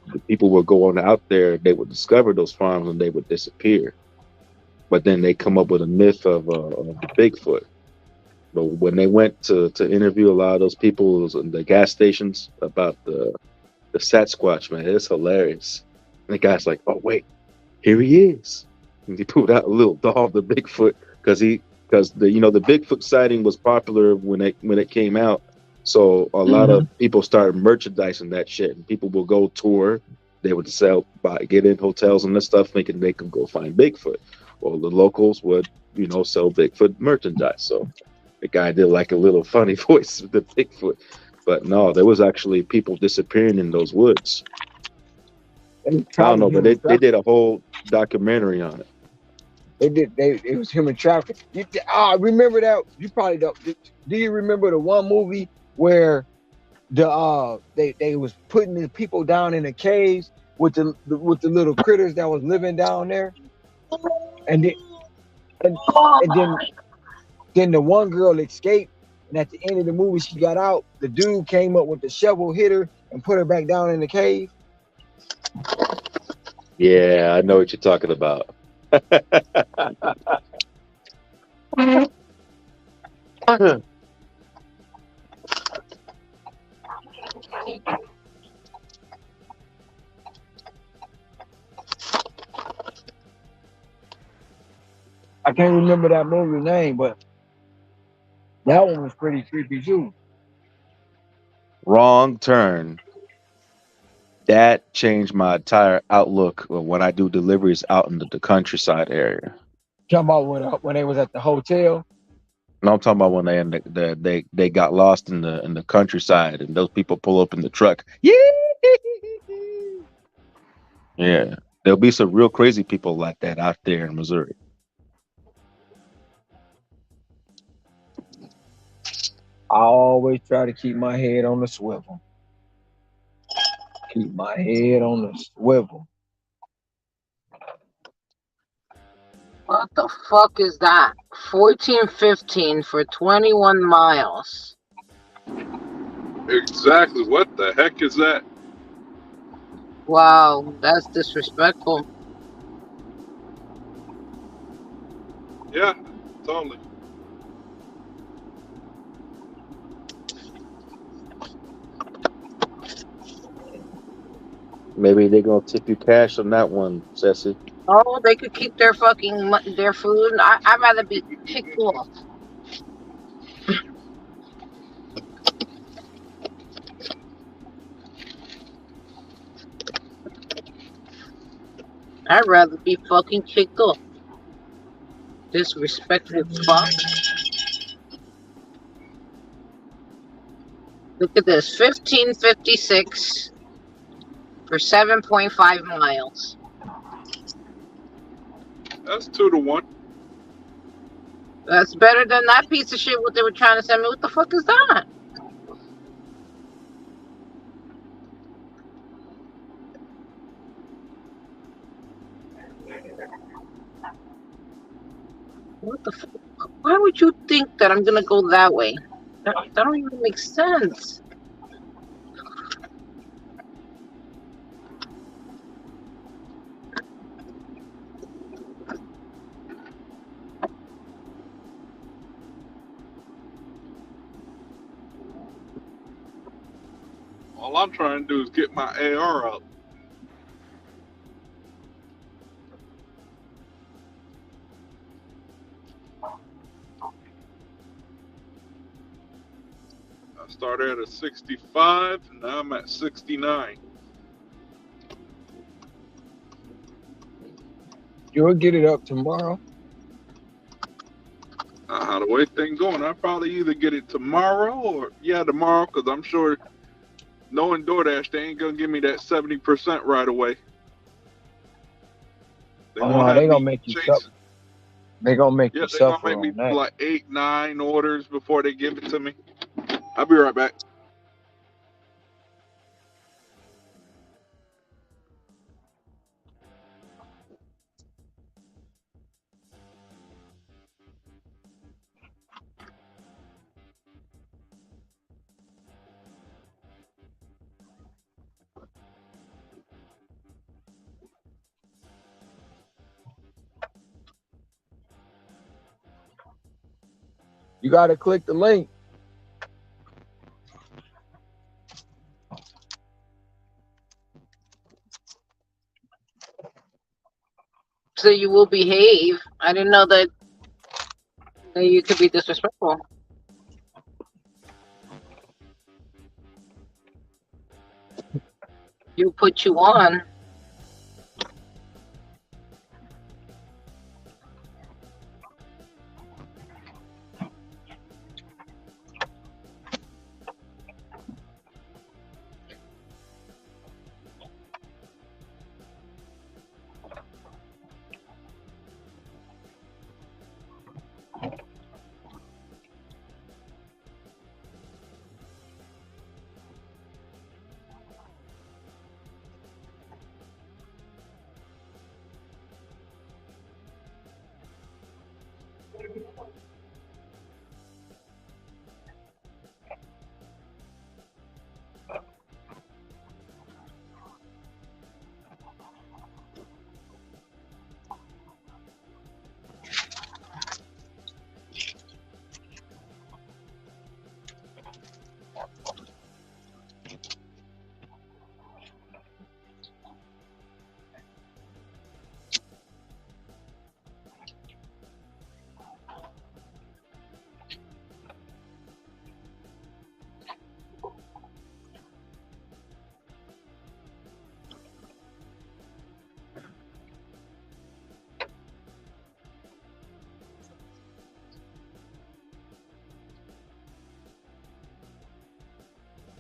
the people were going out there. They would discover those farms and they would disappear. But then they come up with a myth of the Bigfoot. But when they went to interview a lot of those people in the gas stations about the Sasquatch, man, it's hilarious. And the guy's like, "Oh wait, here he is." And he pulled out a little doll of the Bigfoot because the Bigfoot sighting was popular when it came out. So a lot
Mm-hmm.
of people started merchandising that shit, and people will go tour. They would get in hotels and this stuff, thinking they can go find Bigfoot. Well, the locals would, sell Bigfoot merchandise. So the guy did like a little funny voice with the Bigfoot, but no, there was actually people disappearing in those woods.
They
I don't
probably
know, but
human
they
trafficking.
did a whole documentary on it.
They did. It was human trafficking. Remember that? You probably don't. Do you remember the one movie where they was putting the people down in the caves with the little critters that was living down there, and then and, and then the one girl escaped, and at the end of the movie she got out. The dude came up with the shovel, hit her, and put her back down in the cave.
Yeah, I know what you're talking about.
I can't remember that movie name, but that one was pretty creepy too.
Wrong turn. That changed my entire outlook of when I do deliveries out in the countryside area.
Talking about when they was at the hotel.
And I'm talking about when they got lost in the countryside and those people pull up in the truck. Yeah. Yeah. There'll be some real crazy people like that out there in Missouri.
I always try to keep my head on the swivel. Keep my head on the swivel.
What the fuck is that? 1415 for 21 miles.
Exactly. What the heck is that?
Wow, that's disrespectful.
Yeah, totally.
Maybe they're gonna tip you cash on that one, Ceci.
Oh, they could keep their fucking their food. I'd rather be kicked off. I'd rather be fucking kicked off. Disrespectful fuck. Look at this. 1556 for 7.5 miles.
That's 2 to 1.
That's better than that piece of shit what they were trying to send me. What the fuck is that? What the fuck? Why Why would you think that I'm gonna go that way? That don't even make sense.
All I'm trying to do is get my AR up. I started at a 65, now I'm at 69.
You'll get it up tomorrow.
How the way things going, I'll probably either get it tomorrow or tomorrow, because I'm sure knowing DoorDash, they ain't gonna give me that 70% right away. They
Gonna make you suffer. They're gonna make you suffer.
They're gonna make me
on
do
that.
like 8, 9 orders before they give it to me. I'll be right back.
You gotta click the link.
So you will behave. I didn't know that you could be disrespectful. You put you on.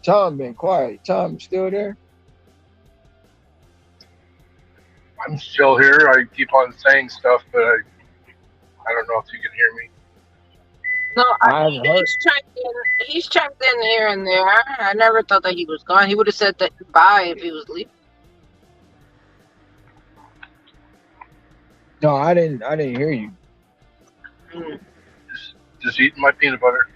Tom been quiet. Tom still there?
I'm still here. I keep on saying stuff, but I don't know if you can hear me.
No,
I haven't heard.
He's chimed in here and there. I never thought that he was gone. He would have said that bye if he was leaving.
No, I didn't hear you.
Just eating my peanut butter.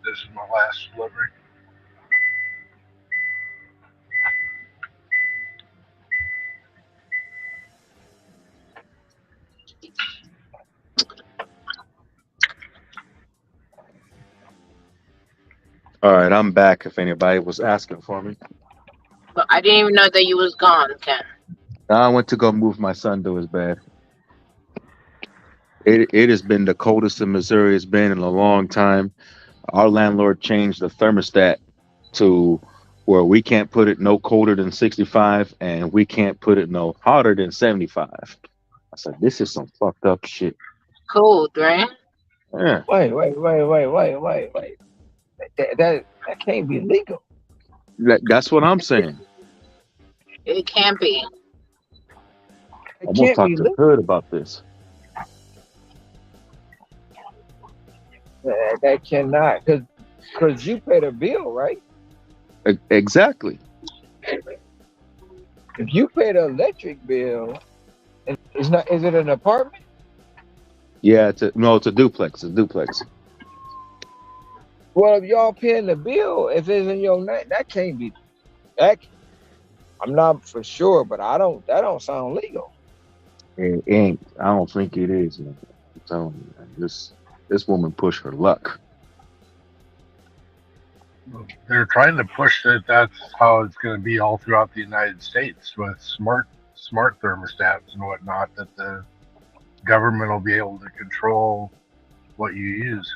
This is my last delivery.
All right, I'm back. If anybody was asking for me,
But I didn't even know that you was gone, Ken.
I went to go move my son to his bed. It has been the coldest in Missouri it's been in a long time. Our landlord changed the thermostat to where we can't put it no colder than 65 and we can't put it no hotter than 75. I said, this is some fucked up shit.
Cold, right?
Yeah.
Wait. That can't be legal.
That's what I'm saying.
It can't be.
I'm gonna talk to the hood about this.
That cannot, because Because you pay the bill, right?
Exactly.
If you pay the electric bill, and it's not, is it an apartment?
Yeah, no, it's a duplex. A duplex.
Well, if y'all paying the bill, if it's in your name, that can't be that. I'm not for sure, but I don't. That don't sound legal.
It ain't. I don't think it is, man. I'm telling you, man. This woman pushed her luck.
They're trying to push that that's how it's going to be all throughout the United States with smart thermostats and whatnot. That the government will be able to control what you use.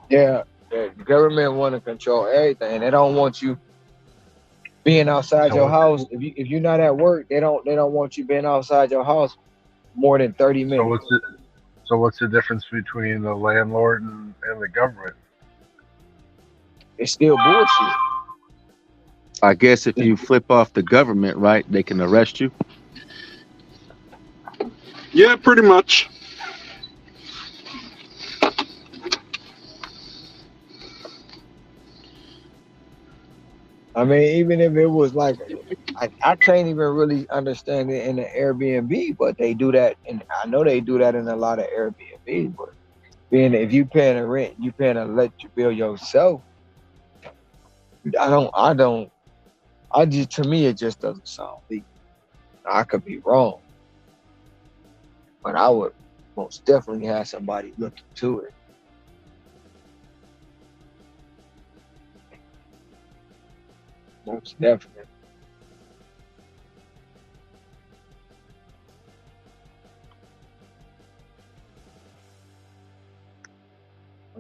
Yeah, the government want to control everything. They don't want you being outside
So
your
what's
house. If you're not at work, they don't want you being outside your house more than 30
so
minutes.
what's the so what's the difference between the landlord and the government?
It's still bullshit.
I guess if you flip off the government, right, they can arrest you.
Yeah, pretty much.
I mean, even if it was like, I can't even really understand it in the Airbnb, but they do that, and I know they do that in a lot of Airbnb. But being if you paying a rent, you paying an electric bill yourself. I don't. I just to me it just doesn't sound legal. I could be wrong, but I would most definitely have somebody look into it. Most definitely.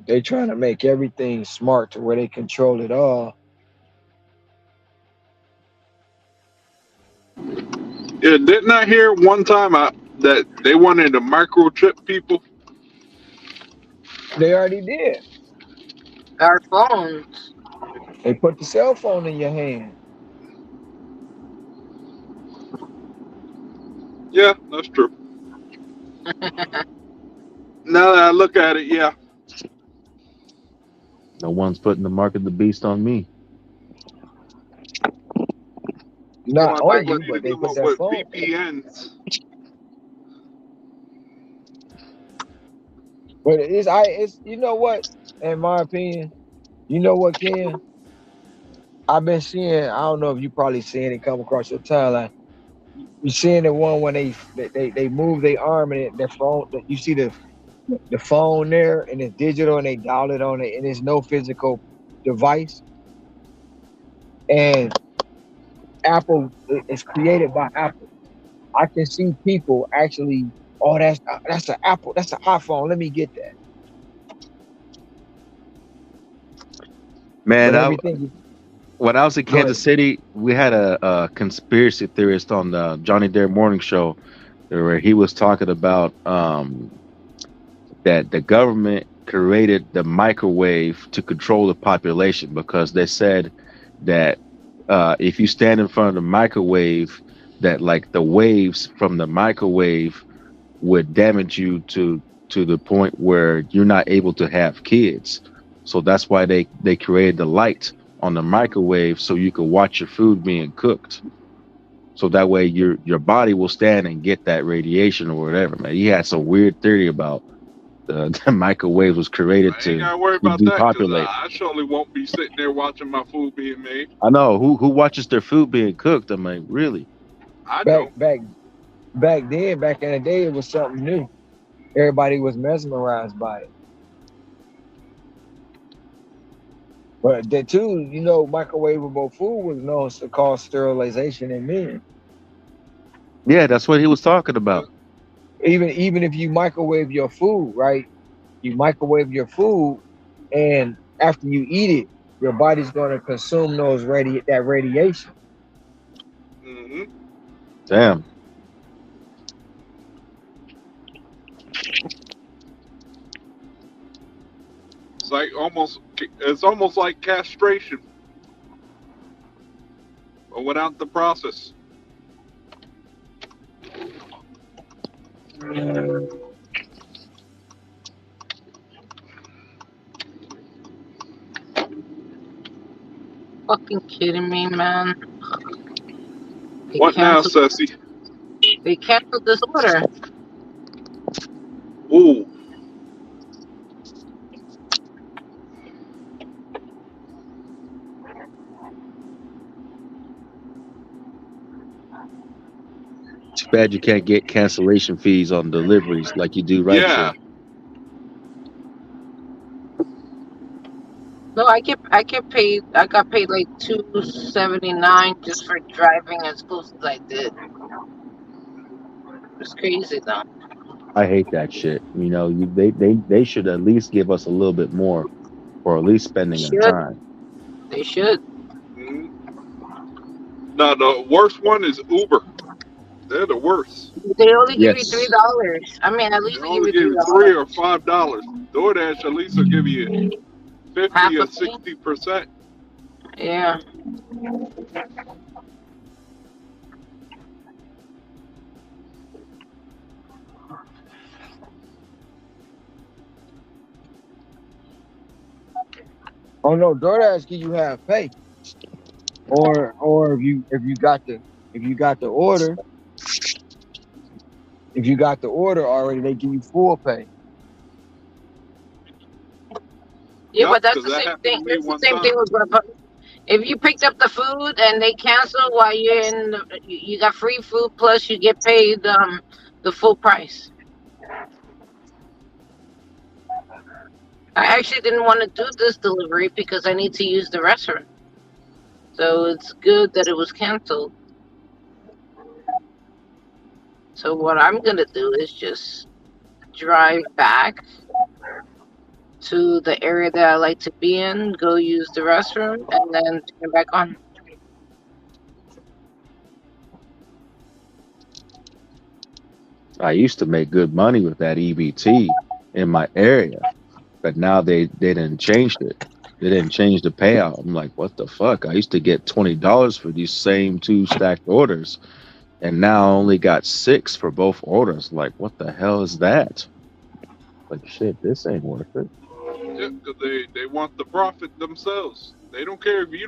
They trying to make everything smart to where they control it all.
Yeah, didn't I hear one time that they wanted to microchip people?
They already did.
Our phones.
They put the cell phone in your hand.
Yeah, that's true. Now that I look at it, yeah.
No one's putting the mark of the beast on me.
They
Not
want to
on
flood
you, but they
you
put that
with
phone.
VPNs.
But it's you know what, in my opinion, you know what, Ken? I've been seeing, I don't know if you probably seeing it come across your timeline. You seeing the one when they move their arm and their phone, you see the phone there and it's digital and they dial it on it and there's no physical device. And Apple is created by Apple. I can see people actually, oh, that's an Apple, that's an iPhone. Let me get that.
Man,
But everything,
when I was in
go ahead.
Kansas City, we had a conspiracy theorist on the Johnny Dare Morning Show where he was talking about that the government created the microwave to control the population because they said that if you stand in front of the microwave, that like the waves from the microwave would damage you to the point where you're not able to have kids. So that's why they created the light on the microwave so you could watch your food being cooked. So that way your body will stand and get that radiation or whatever, man. He had some weird theory about the microwave was created
I ain't
to
gotta worry about that because
depopulate.
I surely won't be sitting there watching my food being made.
I know who watches their food being cooked. I'm like, really?
I
Back
don't.
back back then, back in the day, it was something new. Everybody was mesmerized by it. But that too, microwavable food was known to cause sterilization in men.
Yeah, that's what he was talking about.
Even if you microwave your food, right? You microwave your food, and after you eat it, your body's going to consume that radiation.
Hmm.
Damn.
It's almost like castration, but without the process.
fucking kidding me, man? They
What now,
canceled.
Sussy?
They canceled this order.
Ooh.
Too bad you can't get cancellation fees on deliveries like you do ride
Yeah.
share.
No, I get paid. I got paid like $2.79 just for driving as close as I did. It's crazy though.
I hate that shit. You know, they should at least give us a little bit more for at least
They
spending our
should.
time.
They should.
Mm. Now the worst one is Uber. They're the worst.
They only give you
Yes.
$3. I mean, at
They
least they give
only
you
give
three
you $3 or $5.
dollars.
DoorDash at least will give you 50
Half
or
a penny.
60%.
Yeah.
Oh no, DoorDash give you half pay, or if you got the order, if you got the order already, they give you full pay.
Yeah,
Yup,
but that's
because
the
that
same
happened
thing.
to me
That's the
one
same thing
time.
with Grubhub. If you picked up the food and they cancel while you're in, you got free food plus you get paid the full price. I actually didn't want to do this delivery because I need to use the restroom. So it's good that it was canceled. So what I'm gonna do is just drive back to the area that I like to be in, go use the restroom, and then turn back on.
I used to make good money with that EBT in my area, but now they didn't change it. They didn't change the payout. I'm like, what the fuck? I used to get $20 for these same two stacked orders, and now I only got six for both orders. Like, what the hell is that? Like, shit, this ain't worth it.
Yeah, because they want the profit themselves. They don't care if you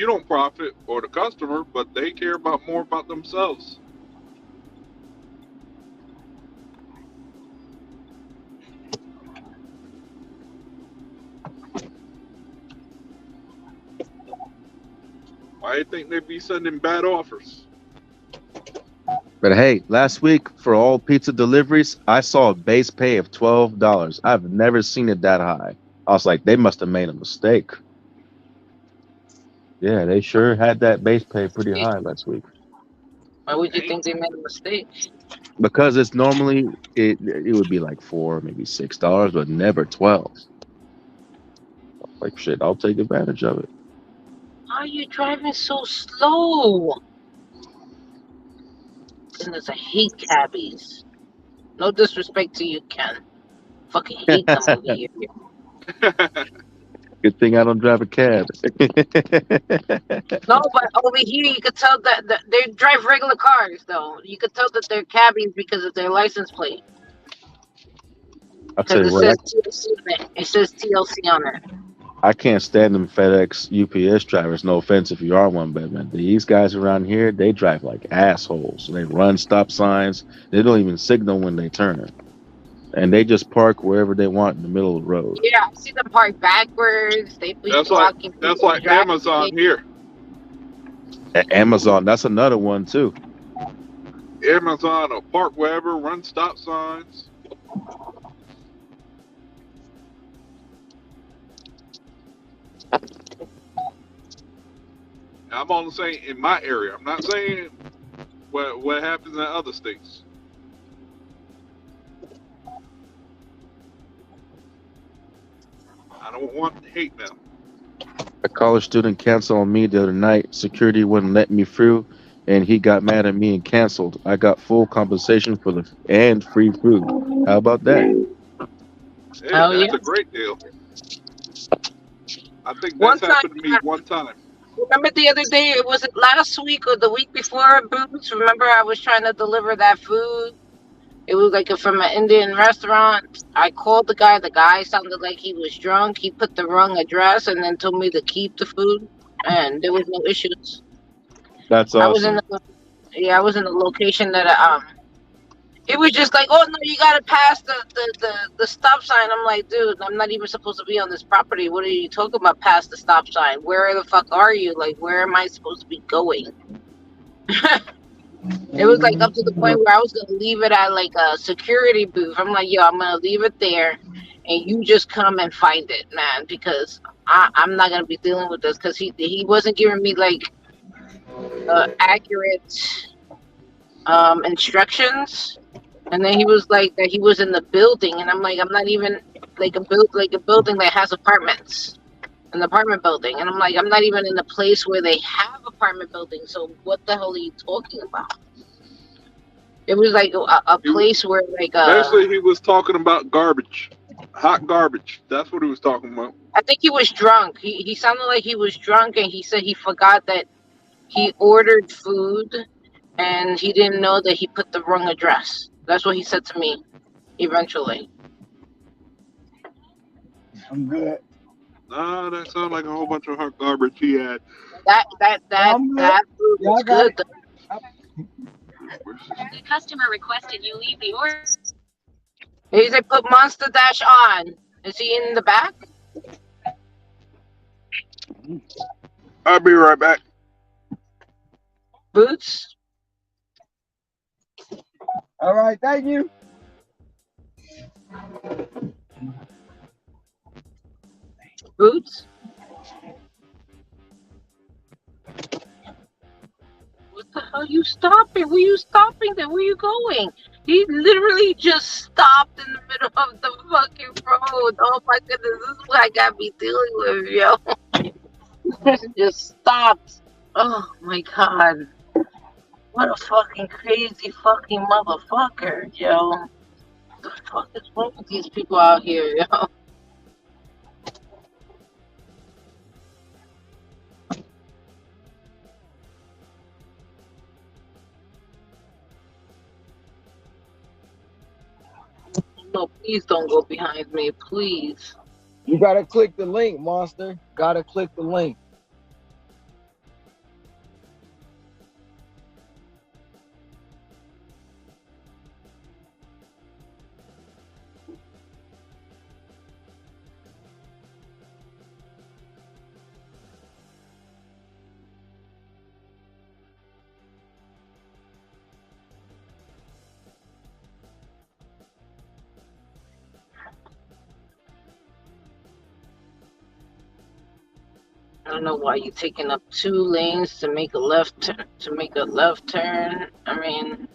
don't profit or the customer, but they care about more about themselves. Why do you think they be sending bad offers?
But hey, last week for all pizza deliveries, I saw a base pay of $12. I've never seen it that high. I was like, they must have made a mistake. Yeah, they sure had that base pay pretty high last week.
Why would you
Dang.
think they made a mistake?
Because it's normally it would be like $4, maybe $6, but never 12. Like shit, I'll take advantage of it.
Why are you driving so slow? Goodness, I hate cabbies. No disrespect to you, Ken. Fucking hate them over here.
Good thing I don't drive a cab.
No, but over here you could tell that they drive regular cars, though. You could tell that they're cabbies because of their license plate.
I'll tell
Because
you
it
what,
says TLC on it. It says TLC on it.
I can't stand them FedEx, UPS drivers. No offense if you are one, but man, these guys around here, they drive like assholes. They run stop signs. They don't even signal when they turn, and they just park wherever they want in the middle of the road.
Yeah, I see them park backwards. They be
that's like
blocking
that's
people's
like Amazon
driveway.
here.
Amazon, that's another one too.
Amazon will park wherever, run stop signs. I'm only saying in my area. I'm not saying what happens in other states. I don't want hate mail.
A college student canceled on me the other night. Security wouldn't let me through, and he got mad at me and canceled. I got full compensation for the and free food. How about that?
Hey,
Oh, yeah.
that's a great deal. I think
One
that's
time,
happened to me one time.
remember the other day, was it last week or the week before, Boots? Remember I was trying to deliver that food? It was like from an Indian restaurant. I called the guy. The guy sounded like he was drunk. He put the wrong address and then told me to keep the food, and there was no issues.
That's
I was in
awesome.
I was in the location that it was just like, oh no, you gotta pass the stop sign. I'm like, dude, I'm not even supposed to be on this property. What are you talking about? Past the stop sign? Where the fuck are you? Like, where am I supposed to be going? It was like up to the point where I was gonna leave it at like a security booth. I'm like, yo, I'm gonna leave it there, and you just come and find it, man, because I'm not gonna be dealing with this because he wasn't giving me like accurate instructions. And then he was like that he was in the building, and I'm like, I'm not even like a building that has apartments, an apartment building, and I'm like, I'm not even in the place where they have apartment buildings. So what the hell are you talking about? It was like a place where like
Basically, he was talking about garbage, hot garbage. That's what he was talking about.
I think he was drunk. He sounded like he was drunk, and he said he forgot that he ordered food, and he didn't know that he put the wrong address. That's what he said to me. Eventually.
I'm good.
Nah, that sounded like a whole bunch of hot garbage he had.
That
I'm good.
food
Y'all
was
got
good.
it.
The customer requested you leave the order.
He said put Monster Dash on. Is he in the back?
I'll be right back.
Boots?
All right, thank you.
Boots? What the hell? You stopping? Were you stopping? Then where you going? He literally just stopped in the middle of the fucking road. Oh my goodness, this is what I gotta be dealing with, yo. Just stopped. Oh my god. What a fucking crazy fucking motherfucker, yo. What the fuck is wrong with these people out here, yo? No, please don't go behind me, please.
You gotta click the link, Monster. Gotta click the link.
I don't know why you're taking up 2 lanes to make a left turn. I mean,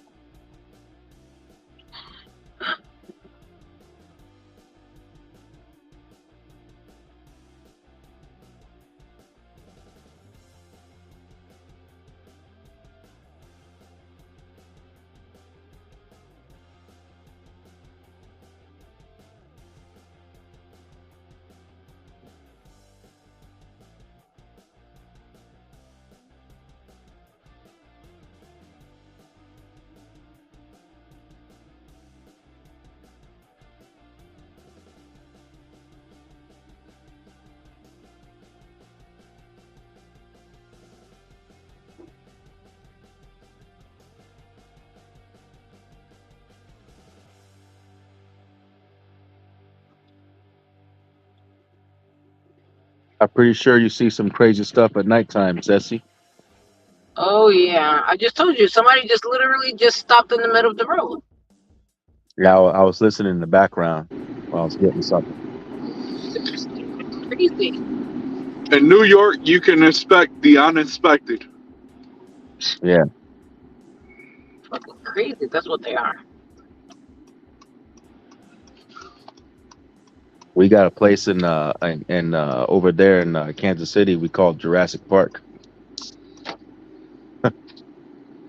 I'm pretty sure you see some crazy stuff at nighttime, Zessie.
oh yeah, I just told you, somebody just literally just stopped in the middle of the road.
Yeah, I was listening in the background while I was getting something.
Crazy.
In New York, you can expect the unexpected.
Yeah.
Fucking crazy, that's what they are.
We got a place in over there in Kansas City we call Jurassic Park.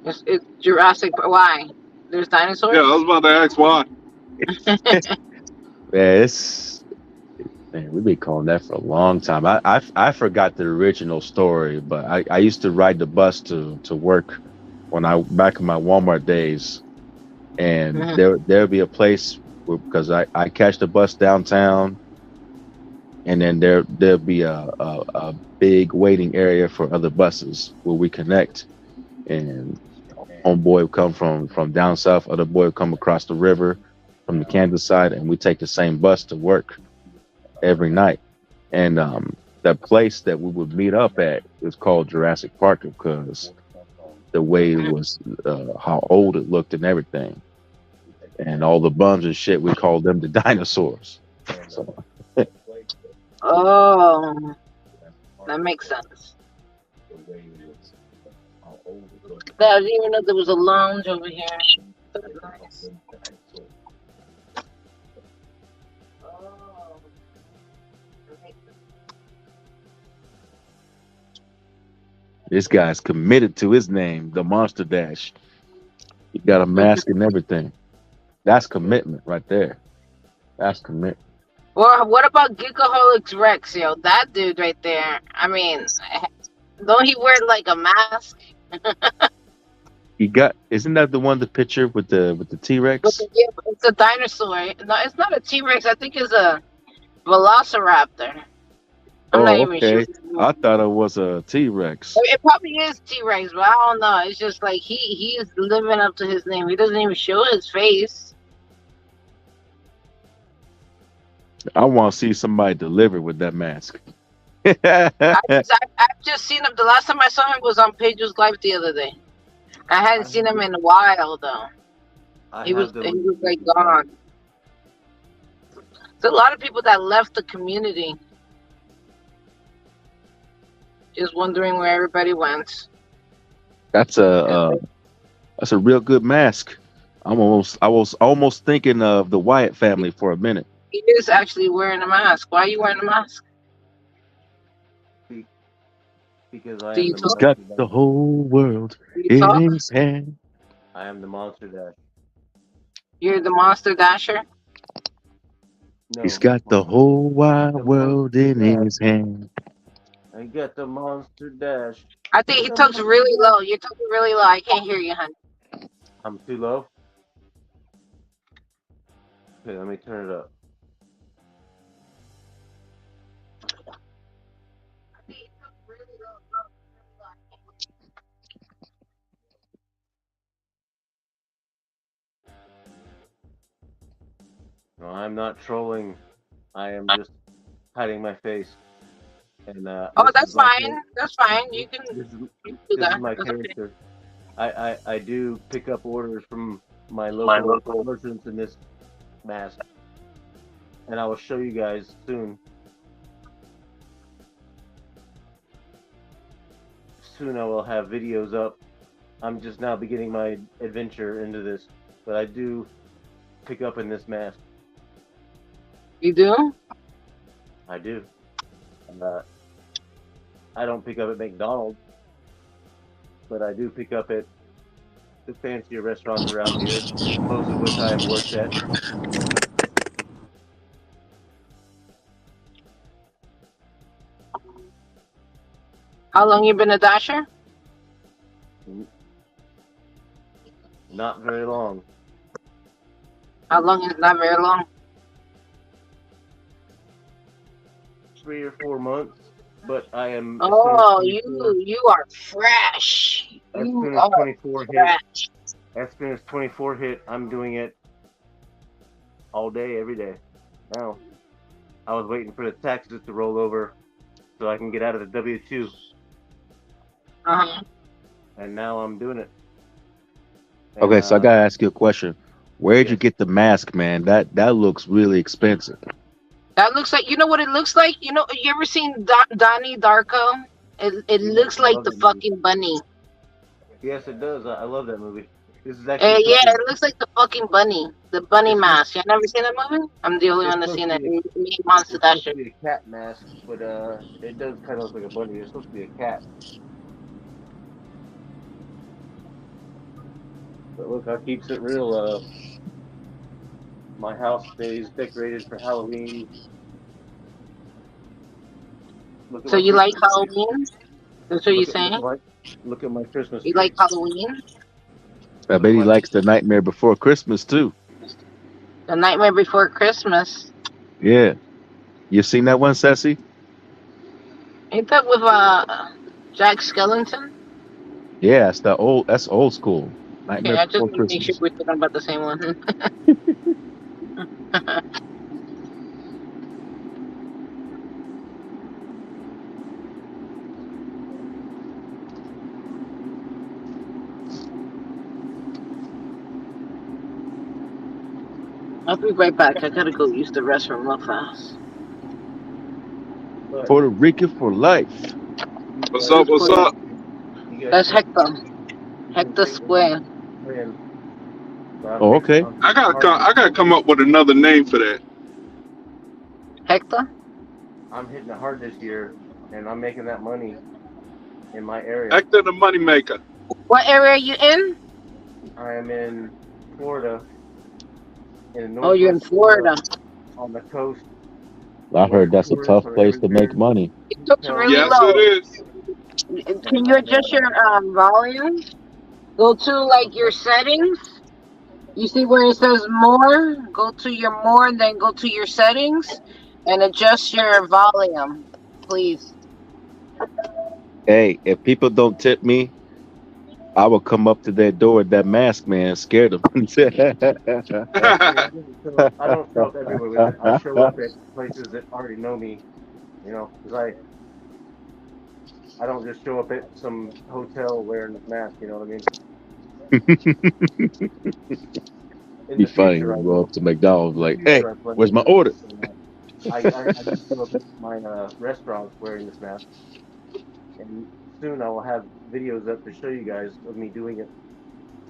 It's Jurassic. Why? There's dinosaurs?
Yeah, I was about to ask why.
Yeah, we've been calling that for a long time. I forgot the original story, but I used to ride the bus to work back in my Walmart days. and
Mhm.
there'll be a place where, because I catch the bus downtown, and then there'll be a big waiting area for other buses where we connect, and homeboy will come from down south, other boy will come across the river from the Kansas side, and we take the same bus to work every night. And the place that we would meet up at is called Jurassic Park because the way it was, how old it looked and everything, and all the bums and shit, we called them the dinosaurs. So
Oh, that makes sense. I didn't even know there was a lounge over here. That's nice. Oh, that makes sense.
this guy's committed to his name, the Monster Dash. He got a mask and everything. That's commitment right there. That's commitment.
Well, what about Geekaholics Rex, yo? That dude right there. I mean, don't he wear like a mask?
He got, isn't that the one, the picture with the T Rex?
Yeah, it's a dinosaur. No, it's not a T Rex. I think it's a Velociraptor. I'm not
Oh,
even sure.
okay. I thought it was a T Rex.
It probably is T Rex, but I don't know. It's just like he is living up to his name. He doesn't even show his face.
I want to see somebody deliver with that mask.
I've just seen him. The last time I saw him was on Page's Live the other day. I hadn't seen him in a while though. He was like gone. There's a lot of people that left the community. Just wondering where everybody went.
That's a real good mask. I was almost thinking of the Wyatt family for a minute.
He is actually wearing a mask. Why are you wearing a mask?
Because I
Do
am
you
the
He's
talk?
got
monster
the
dash.
whole world
Do you
in
talk?
his hand.
I am the monster dash.
You're the Monster Dasher.
He's
No,
got the whole wide
the
world
monster
in
dash.
his hand.
I got the monster dash.
I think he talks really low. You're talking really low. I can't hear you, honey.
I'm too low. Okay, let me turn it up. No, I'm not trolling. I am just hiding my face. And
Oh,
this is
that's
my
fine. That's fine. You can
this is
do
this is
that.
my
That's okay.
character. I do pick up orders from my local merchants in this mask, and I will show you guys soon. Soon I will have videos up. I'm just now beginning my adventure into this, but I do pick up in this mask.
You do?
I do. Uh, I don't pick up at McDonald's, but I do pick up at the fancier restaurants around here, most of which I have worked at.
How long you been a Dasher?
Not very long.
How long is not very long?
3 or 4 months, but I am.
Oh, you are fresh.
As
You
soon as
are
24 hit,
fresh.
as soon as 24 hit, I'm doing it all day, every day. Now, I was waiting for the taxes to roll over so I can get out of the W-2,
Uh-huh.
and now I'm doing it. And,
Okay, so I gotta ask you a question. Where'd you get the mask, man? That looks really expensive.
That looks like, you know what it looks like? You know, you ever seen Donnie Darko? It looks
I
like
love
the
that movie.
fucking bunny.
Yes, it does. I love that movie. This is actually
Yeah,
supposed
it looks like the fucking bunny. The bunny
It's
mask. You never seen that movie? I'm the only
it's
one that's
supposed
seen
to
it.
be
Me, Monster
it's supposed
Dasher.
to be a cat mask, but it does kind of look like a bunny. It's supposed to be a cat. But look, I keeps it real. My house stays decorated for Halloween. Look at
So
my
you like
Christmas tree.
Halloween? That's what you're saying?
Look at my Christmas
You
tree.
like Halloween?
I bet he likes The Nightmare Before Christmas too.
The Nightmare Before Christmas.
Yeah, you seen that one, Sassy?
Ain't that with Jack Skellington?
Yeah, that's old school.
Okay,
Nightmare
I just
Before
want to make sure
Christmas.
we're talking about the same one. I'll be right back. I gotta go use the restroom real fast.
But
Puerto Rican for life.
What's
this
up? What's
place,
up?
you guys
That's
can
Hector.
you can
Hector
take me
Square.
in. But
Oh, okay.
I'm
I
hitting
gotta
hard
come.
this
I gotta
year.
come up with another name for that.
Hector?
I'm hitting it hard this year, and I'm making that money in my area.
Hector the Moneymaker.
What area are you in?
I am in Florida, in the
Oh, you're in
northwest Florida,
Florida.
on the coast.
I
Where
heard that's a
tourists
tough
are
place to make
everywhere.
money.
It looks
Hotels
really
are
Yes, it
low.
everywhere.
is.
Can
And
you adjust your volume? Go to like your
okay,
settings. You see where it says more? Go to your more and then go to your settings and adjust your volume, please.
Hey, if people don't tip me, I will come up to their door with that mask, man, scare them.
well, I don't show up everywhere with it. I show up at places that already know me, because I don't just show up at some hotel wearing this mask. You know what I mean? In
Be
the
funny
future, I
when you go
will.
up to McDonald's
In the
like, "Hey,
future, I plan
where's
to
my
do it.
order?"
I do show up at my restaurants wearing this mask, and soon I will have videos up to show you guys of me doing it.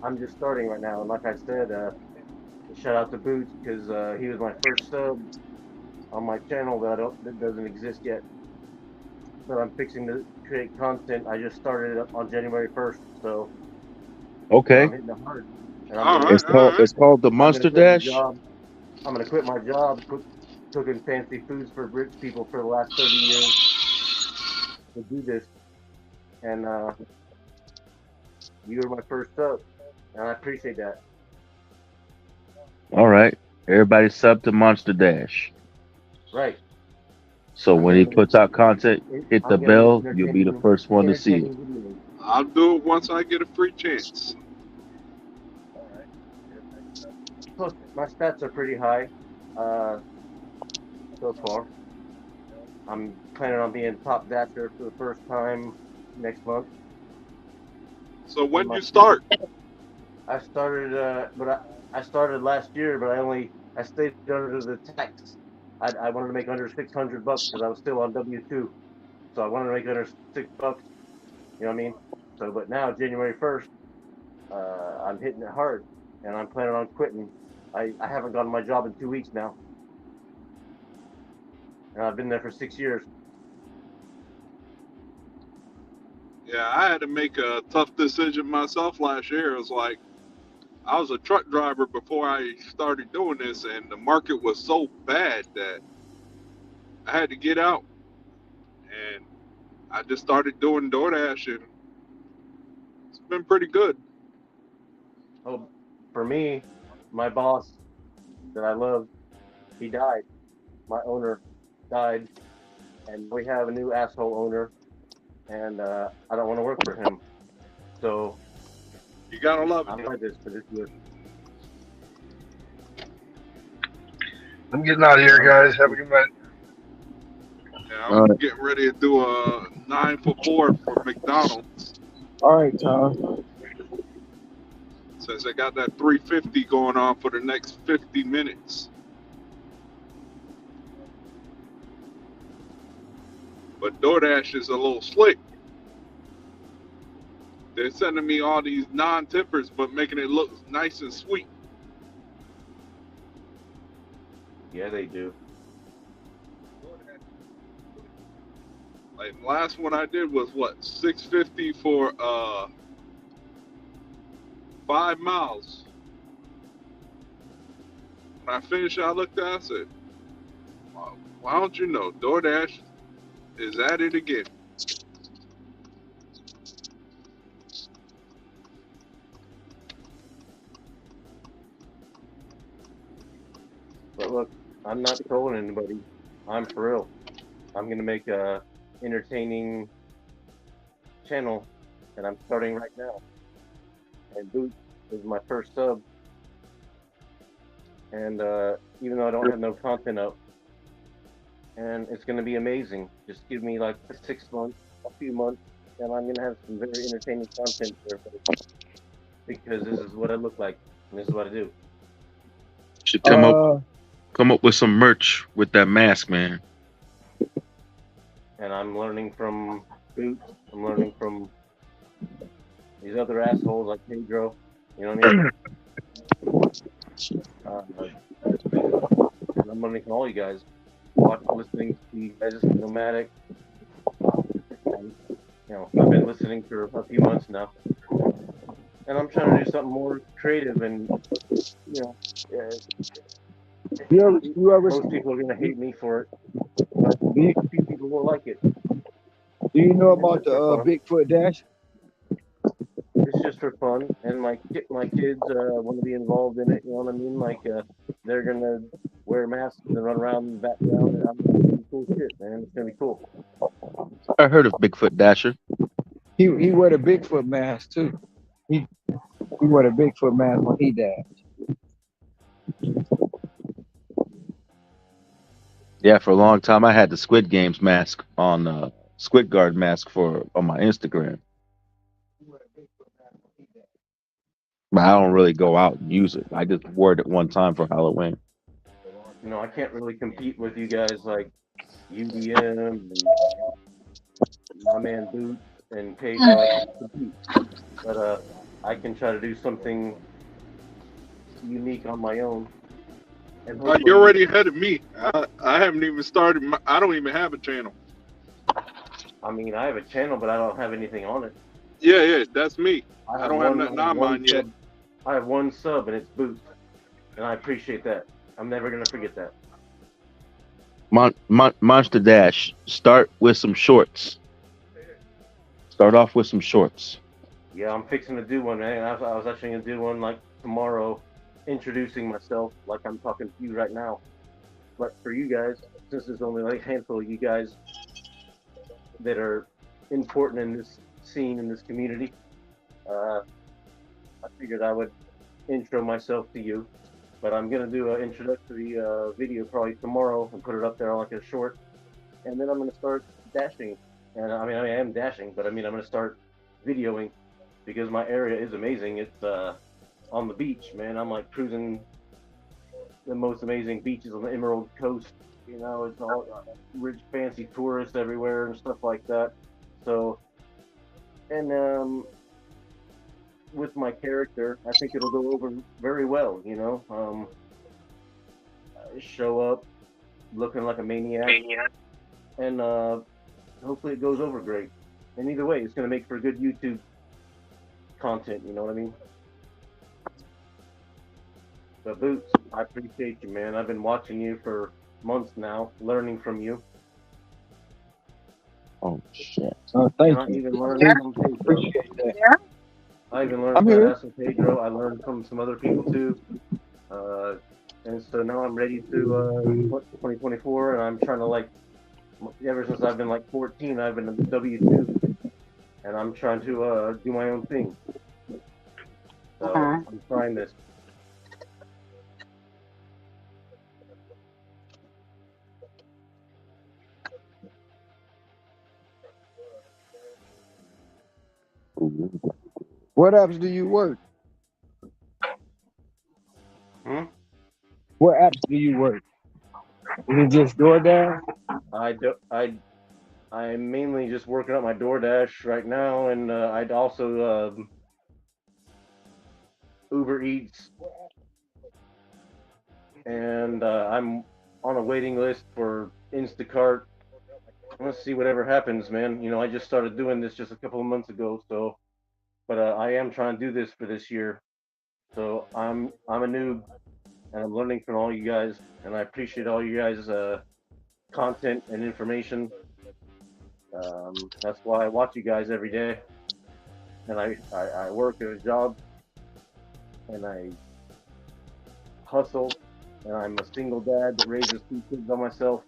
I'm just starting right now, and like I said, shout out to Boots because he was my first sub on my channel that doesn't exist yet. But I'm fixing to create content. I just started it up on January 1st, so I'm
Okay,
hitting it hard, and
All right, all right.
it's called the
I'm gonna
Monster
quit my
Dash.
job. I'm gonna quit my job, quit cooking fancy foods for rich people for the last 30 years to do this, and you were my first sub, and I appreciate that.
All right, everybody sub to Monster Dash.
Right.
So
I'm
when
gonna
he
make
puts out content, hit the
I'm gonna make
bell. You'll be the first one to see it.
entertaining videos.
I'll do it once I get a free chance.
Plus, my stats are pretty high uh, so far. I'm planning on being top dasher for the first time next month
So
in
when
my
you
city.
start,
I started, I started last year, but I stayed under the tax. I wanted to make under $600 because I was still on W-2, so I wanted to make under $6. You know what I mean? So, but now January 1st, I'm hitting it hard, and I'm planning on quitting. I haven't gone to my job in 2 weeks now, and I've been there for 6 years.
yeah, I had to make a tough decision myself last year. It was like I was a truck driver before I started doing this, and the market was so bad that I had to get out, and I just started doing DoorDash, and it's been pretty good.
Oh, for me, my boss that I love, he died. My owner died, and we have a new asshole owner, and I don't want to work for him. So
You gotta love it.
I'm like this for this year,
I'm getting out of
and
here, guys. Have a good night.
Yeah,
All
I'm
right,
getting ready to do a 9 for 4 for McDonald's
All right, Tom.
since I got that 350 going on for the next 50 minutes. But DoorDash is a little slick. They're sending me all these non-tippers, but making it look nice and sweet.
yeah, they do.
Like the last one I did was what, 650 for 5 miles. When I finished, I looked at it, I said, "Wow, why don't you know DoorDash is at it again?"
I'm not trolling anybody. I'm for real. I'm gonna make a entertaining channel, and I'm starting right now. And Boots is my first sub, and even though I don't have no content up, and it's gonna be amazing. Just give me like 6 months, a few months, and I'm gonna have some very entertaining content for everybody because this is what I look like, and this is what I do.
Should
Uh,
come up with some merch with that mask, man.
And I'm learning from Boots. I'm learning from these other assholes like Pedro. You know what I mean? And I'm learning from all you guys. Listening to you guys, Nomadic. And, I've been listening for a few months now, and I'm trying to do something more creative. And you know, uh,
you ever
most people are gonna hate me for it, but
do you,
a few people will like it.
do you know
It's
about
just
the
for fun.
Bigfoot Dash?
It's just for fun, and my kids want to be involved in it. You know what I mean? Like they're gonna wear masks and run around in the background, and I'm gonna do some cool shit, man. It's gonna be cool.
I heard of Bigfoot Dasher.
He wear the Bigfoot mask too. He he wore the Bigfoot mask when he died.
Yeah, for a long time I had the Squid Games mask on Squid Guard mask for on my Instagram. But I don't really go out and use it. I just wore it at one time for Halloween.
I can't really compete with you guys like UDM and my man Boots and Pedro. I can't compete, but I can try to do something unique on my own, and
You're
hopefully,
already ahead of me. I haven't even started. I don't even have a channel.
I mean, I have a channel, but I don't have anything on it.
Yeah, that's me.
I
I
have
don't have
one. I
nothing
have
on
one
mine yet.
sub. I have one sub, and it's Boots, and I appreciate that. I'm never gonna forget that.
Monster Dash. Start with some shorts. Start off with some shorts.
Yeah, I'm fixing to do one, man. I was actually gonna do one like tomorrow, introducing myself like I'm talking to you right now. But for you guys, since there's only like a handful of you guys that are important in this scene in this community, uh, I figured I would intro myself to you. But I'm gonna do an introductory video probably tomorrow and put it up there on like a short, and then I'm gonna start dashing. And I am dashing, but I'm gonna start videoing because my area is amazing. It's on the beach, man. I'm like cruising the most amazing beaches on the Emerald Coast. It's all rich, fancy tourists everywhere and stuff like that. So, and with my character, I think it'll go over very well. I show up looking like a maniac, and hopefully it goes over great. And either way, it's gonna make for good YouTube content. You know what I mean? But Boots, I appreciate you, man. I've been watching you for months now, learning from you.
Oh shit!
Oh,
And
thank
I
you.
even learned
Yeah.
from Pedro.
Appreciate that.
I even learned
I'm
from that
here.
ass from Pedro. I learned from some other people too. And so now I'm ready to 2024, and I'm trying to ever since I've been like 14, I've been in the W2, and I'm trying to do my own thing. So I'm trying this.
What apps do you work?
Hmm?
What apps do you work? Is it just DoorDash?
I do, I'm mainly just working on my DoorDash right now, and I'd also Uber Eats, and I'm on a waiting list for Instacart. Let's see whatever happens, man. I just started doing this just a couple of months ago, so but I am trying to do this for this year. So I'm a noob, and I'm learning from all you guys, and I appreciate all you guys' content and information. That's why I watch you guys every day, and I work at a job, and I hustle and I'm a single dad that raises 2 kids by myself.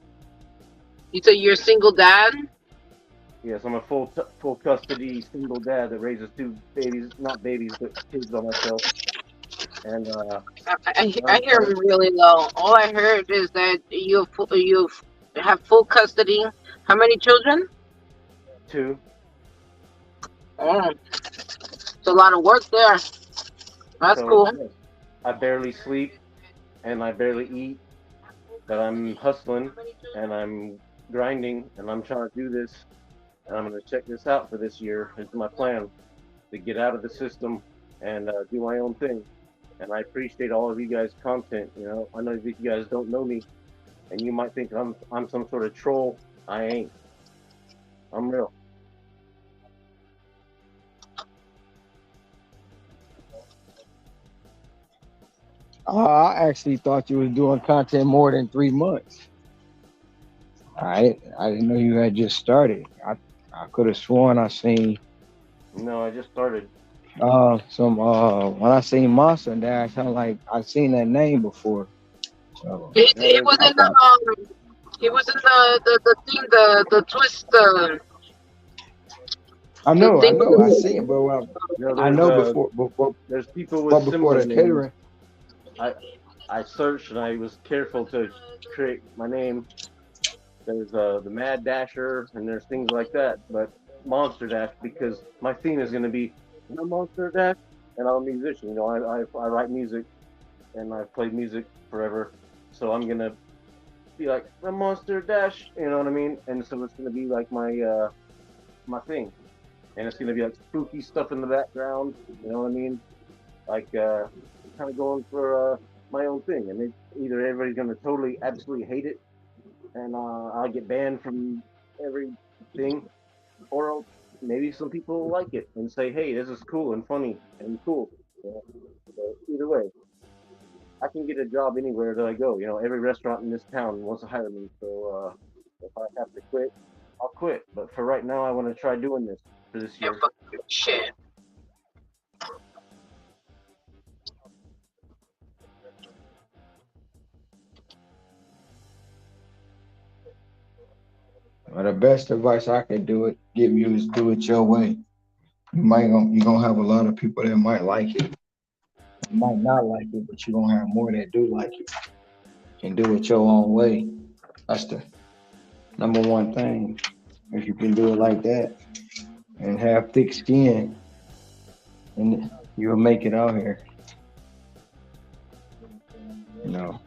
You say you're a single dad?
Yes, I'm a full custody single dad that raises 2 babies, not babies, but kids by myself. And
I hear him really low. All I heard is that you have full custody. How many children?
2.
Oh, it's a lot of work there. That's
So
cool.
yes, I barely sleep and I barely eat, but I'm hustling and I'm grinding and I'm trying to do this. And I'm going to check this out for this year. It's my plan to get out of the system and do my own thing. And I appreciate all of you guys' content. You know, I know that you guys don't know me, and you might think I'm some sort of troll. I ain't. I'm real.
I actually thought you was doing content more than 3 months. I didn't know you had just started. I could have sworn I seen
No, I just started.
some when I seen Monster there, I sound like I seen that name before. So
No,
He
there's
was
I
in the
thought
he was in the thing the twist the
I
thing with
know, I seen it,
the
but
no,
I know before
there's people with
but before
similar
the
names.
catering.
I I searched and I was careful to create my name. There's the Mad Dasher and there's things like that, but Monster Dash because my theme is going to be the Monster Dash, and I'm a musician. You know, I write music and I've played music forever, so I'm gonna be like the Monster Dash. You know what I mean? And so it's gonna be like my thing, and it's gonna be like spooky stuff in the background. You know what I mean? Like kind of going for my own thing, and either everybody's gonna totally absolutely hate it and I'll get banned from everything, or maybe some people will like it and say, "Hey, this is cool and funny and cool." You know? So either way, I can get a job anywhere that I go. You know, every restaurant in this town wants to hire me. So if I have to quit, I'll quit. But for right now, I want to try doing this for this year.
shit.
Well, the best advice I could give you is do it your way. You gonna have a lot of people that might like it, might not like it, but you're gonna have more that do like it and do it your own way. That's the number one thing. If you can do it like that and have thick skin, and you'll make it out here. You know,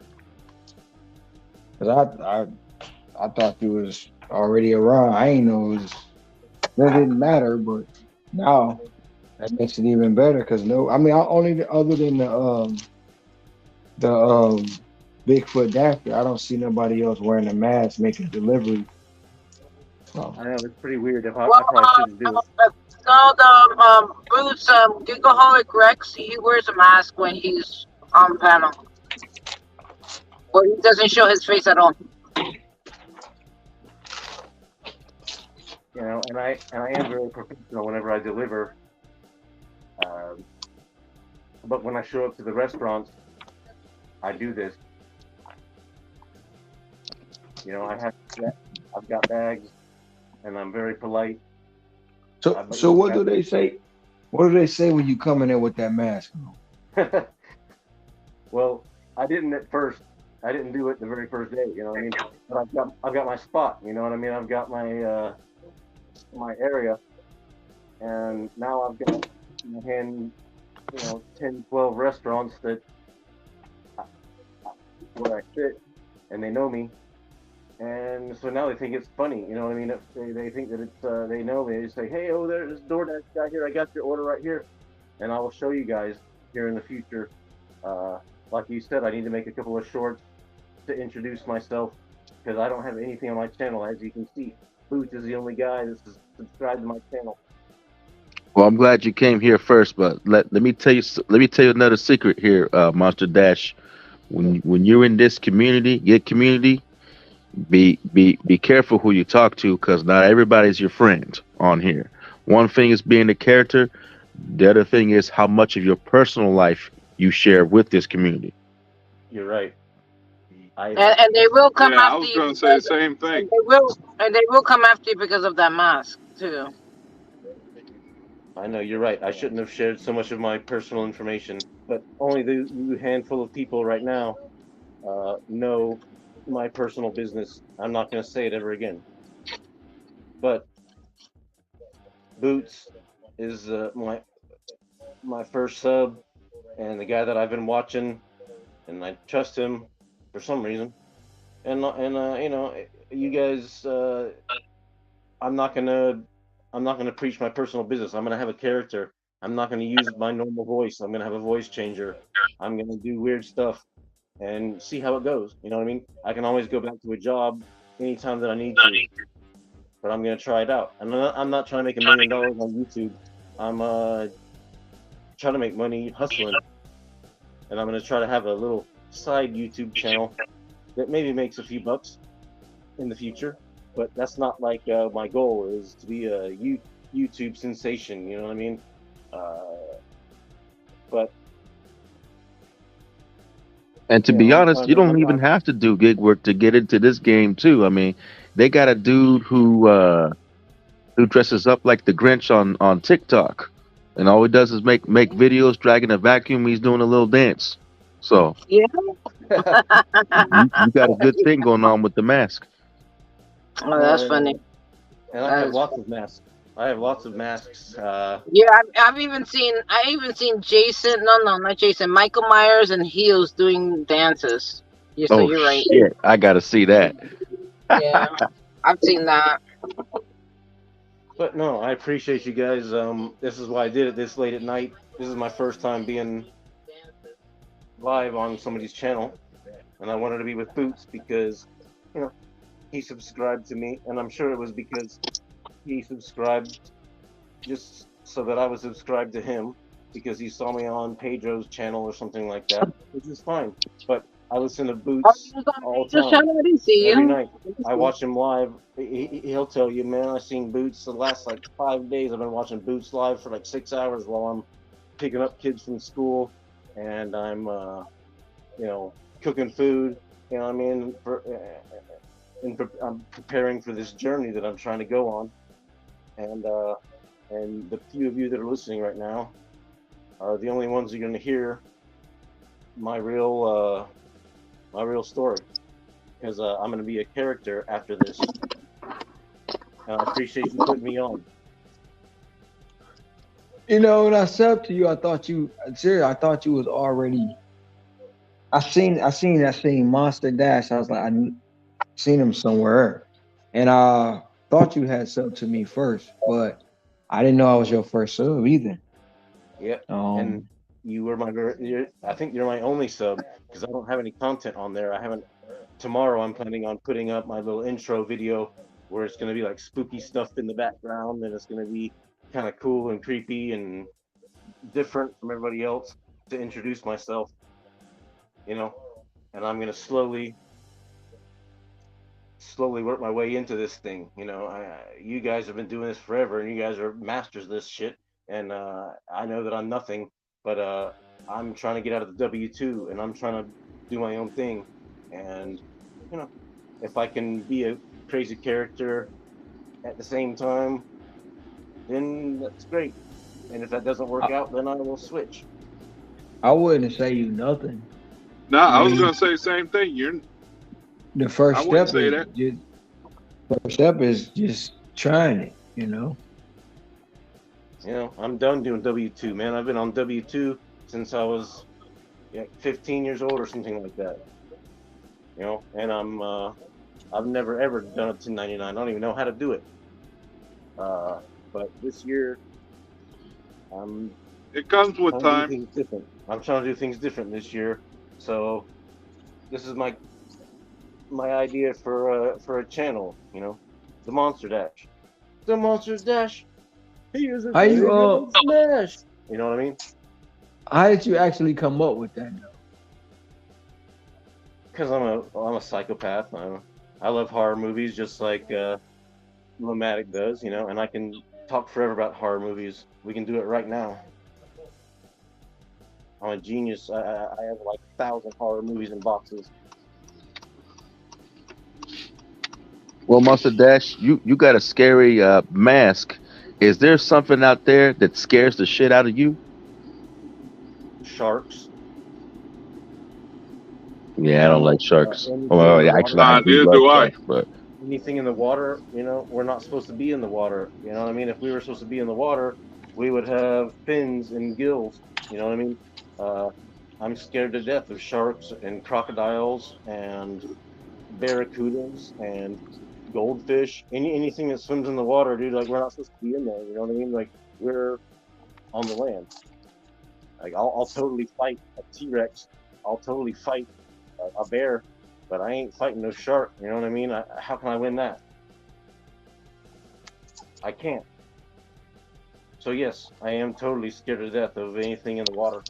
because I thought you was already around. I ain't know that didn't matter, but now that makes it even better. Because no, I mean, I only other than the Bigfoot Dapper, I don't see nobody else wearing a mask making delivery. So
I know it's pretty weird. If
Well,
I probably shouldn't do it.
no, the Bruce Gigaholik Rex, he wears a mask when he's on panel, or he doesn't show his face at all.
You know, and I am very professional whenever I deliver. Um, but when I show up to the restaurants, I do this. You know, I've got bags, and I'm very polite.
so what do they say? What do they say when you come in there with that mask on?
Well, I didn't at first. I didn't do it the very first day. You know what I mean? But I've got my spot. You know what I mean? I've got my area, and now I've got in my hand, 10, 12 restaurants that where I sit, and they know me, and so now they think it's funny. You know what I mean? They think that it's they know me. They say, "Hey, oh, there's this DoorDash guy here. I got your order right here," and I will show you guys here in the future. Uh, like you said, I need to make a couple of shorts to introduce myself because I don't have anything on my channel, as you can see. Boots is the only guy that's subscribed to my channel.
Well, I'm glad you came here first, but let me tell you another secret here, Monster Dash. When you're in this community, your community, be careful who you talk to, because not everybody's your friend on here. One thing is being a character. The other thing is how much of your personal life you share with this community.
You're right.
And they will come
Yeah, I
after
was
you
gonna say the
because
same thing.
and they will come after you because of that mask too.
I know you're right. I shouldn't have shared so much of my personal information, but only the handful of people right now know my personal business. I'm not going to say it ever again. But Boots is my first sub, and the guy that I've been watching, and I trust him for some reason. And you know, you guys, I'm not gonna preach my personal business. I'm gonna have a character. I'm not gonna use my normal voice. I'm gonna have a voice changer. I'm gonna do weird stuff and see how it goes. You know what I mean? I can always go back to a job anytime that I need to, but I'm gonna try it out. And I'm not trying to make $1 million on YouTube. I'm trying to make money hustling, and I'm gonna try to have a little side YouTube channel that maybe makes a few bucks in the future. But that's not like my goal is to be a YouTube sensation. You know what I mean? But
And to
you know,
be
I'm
honest,
trying
you
to.
don't even have to do gig work to get into this game too. I mean, they got a dude who dresses up like the Grinch on TikTok, and all he does is make videos dragging a vacuum. He's doing a little dance. So
Yeah.
you got a good thing going on with the mask.
Oh,
No,
that's funny.
and I have
That's
lots of masks. I have lots of masks.
Yeah, I even seen Jason. No, no, not Jason. Michael Myers and Heels doing dances. Yeah, so
Oh
you're right.
shit, I got to see that.
Yeah, I've seen that.
But no, I appreciate you guys. This is why I did it this late at night. This is my first time being live on somebody's channel, and I wanted to be with Boots because, you know, he subscribed to me, and I'm sure it was because he subscribed just so that I was subscribed to him because he saw me on Pedro's channel or something like that, which is fine. But I listen to
Oh, you
Boots
was on
all the
Rachel's
time,
channel? I didn't see
every
you.
night. I watch him live. He'll tell you, man, I seen Boots the last like 5 days. I've been watching Boots live for like 6 hours while I'm picking up kids from school, and I'm, you know, cooking food. You know what I mean? I'm preparing for this journey that I'm trying to go on, and the few of you that are listening right now are the only ones who are going to hear my real story because I'm going to be a character after this, and I appreciate you putting me on.
You know, when I subbed to you, I thought you serious. I thought you was already. I seen Monster Dash. I was like, seen him somewhere, and I thought you had subbed to me first, but I didn't know I was your first sub either.
Yep, and
Um,
you were I think you're my only sub because I don't have any content on there. I haven't. Tomorrow I'm planning on putting up my little intro video where it's going to be like spooky stuff in the background, and it's going to be kind of cool and creepy and different from everybody else to introduce myself, you know. And I'm going to slowly work my way into this thing. You know, you guys have been doing this forever, and you guys are masters of this shit. And I know that I'm nothing, but I'm trying to get out of the W-2, and I'm trying to do my own thing. And you know, if I can be a crazy character at the same time, then that's great. And if that doesn't work
I,
out, then I will switch.
I wouldn't say you nothing.
Nah,
I
I was
mean,
gonna say the same thing.
the
I
first
wouldn't
step
say
is
that.
just trying it. You know.
You know, I'm done doing W-2, man. I've been on W-2 since I was 15 years old or something like that. You know, and I've never ever done a 1099. I don't even know how to do it. Uh, but this year I'm
It comes with
trying to do
time.
things different. I'm trying to do things different this year. So this is my idea for a channel. You know, the Monster Dash. The Monster Dash. He is a
How you
graveyard smash. You know what I mean?
how did you actually come up with that though?
Because I'm a psychopath. I love horror movies just like Lomatic does, you know, and I can talk forever about horror movies. We can do it right now. I'm a genius. I have like 1,000 horror movies in boxes.
Well, Monster Dash, you got a scary mask. Is there something out there that scares the shit out of you?
Sharks,
Yeah, I don't like sharks.
anything in
Well,
the
yeah,
water.
actually, I
Nah,
do
neither
love
do I.
sharks, but
Anything in the water, we're not supposed to be in the water. You know what I mean? If we were supposed to be in the water, we would have fins and gills. You know what I mean? Uh, I'm scared to death of sharks and crocodiles and barracudas and goldfish. Anything that swims in the water, dude. Like we're not supposed to be in there. You know what I mean? Like we're on the land. Like I'll totally fight a T-Rex. I'll totally fight a bear, but I ain't fighting no shark. You know what I mean? How can I win that? I can't. So yes, I am totally scared to death of anything in the water.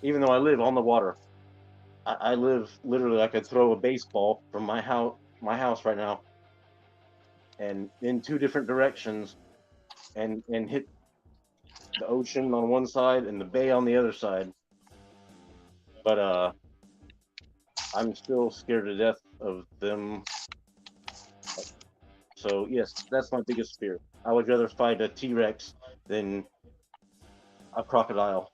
Even though I live on the water, I live literally. I could throw a baseball from my house right now, and in two different directions, and hit the ocean on one side and the bay on the other side. But I'm still scared to death of them. So yes, that's my biggest fear. I would rather fight a T-Rex than a crocodile.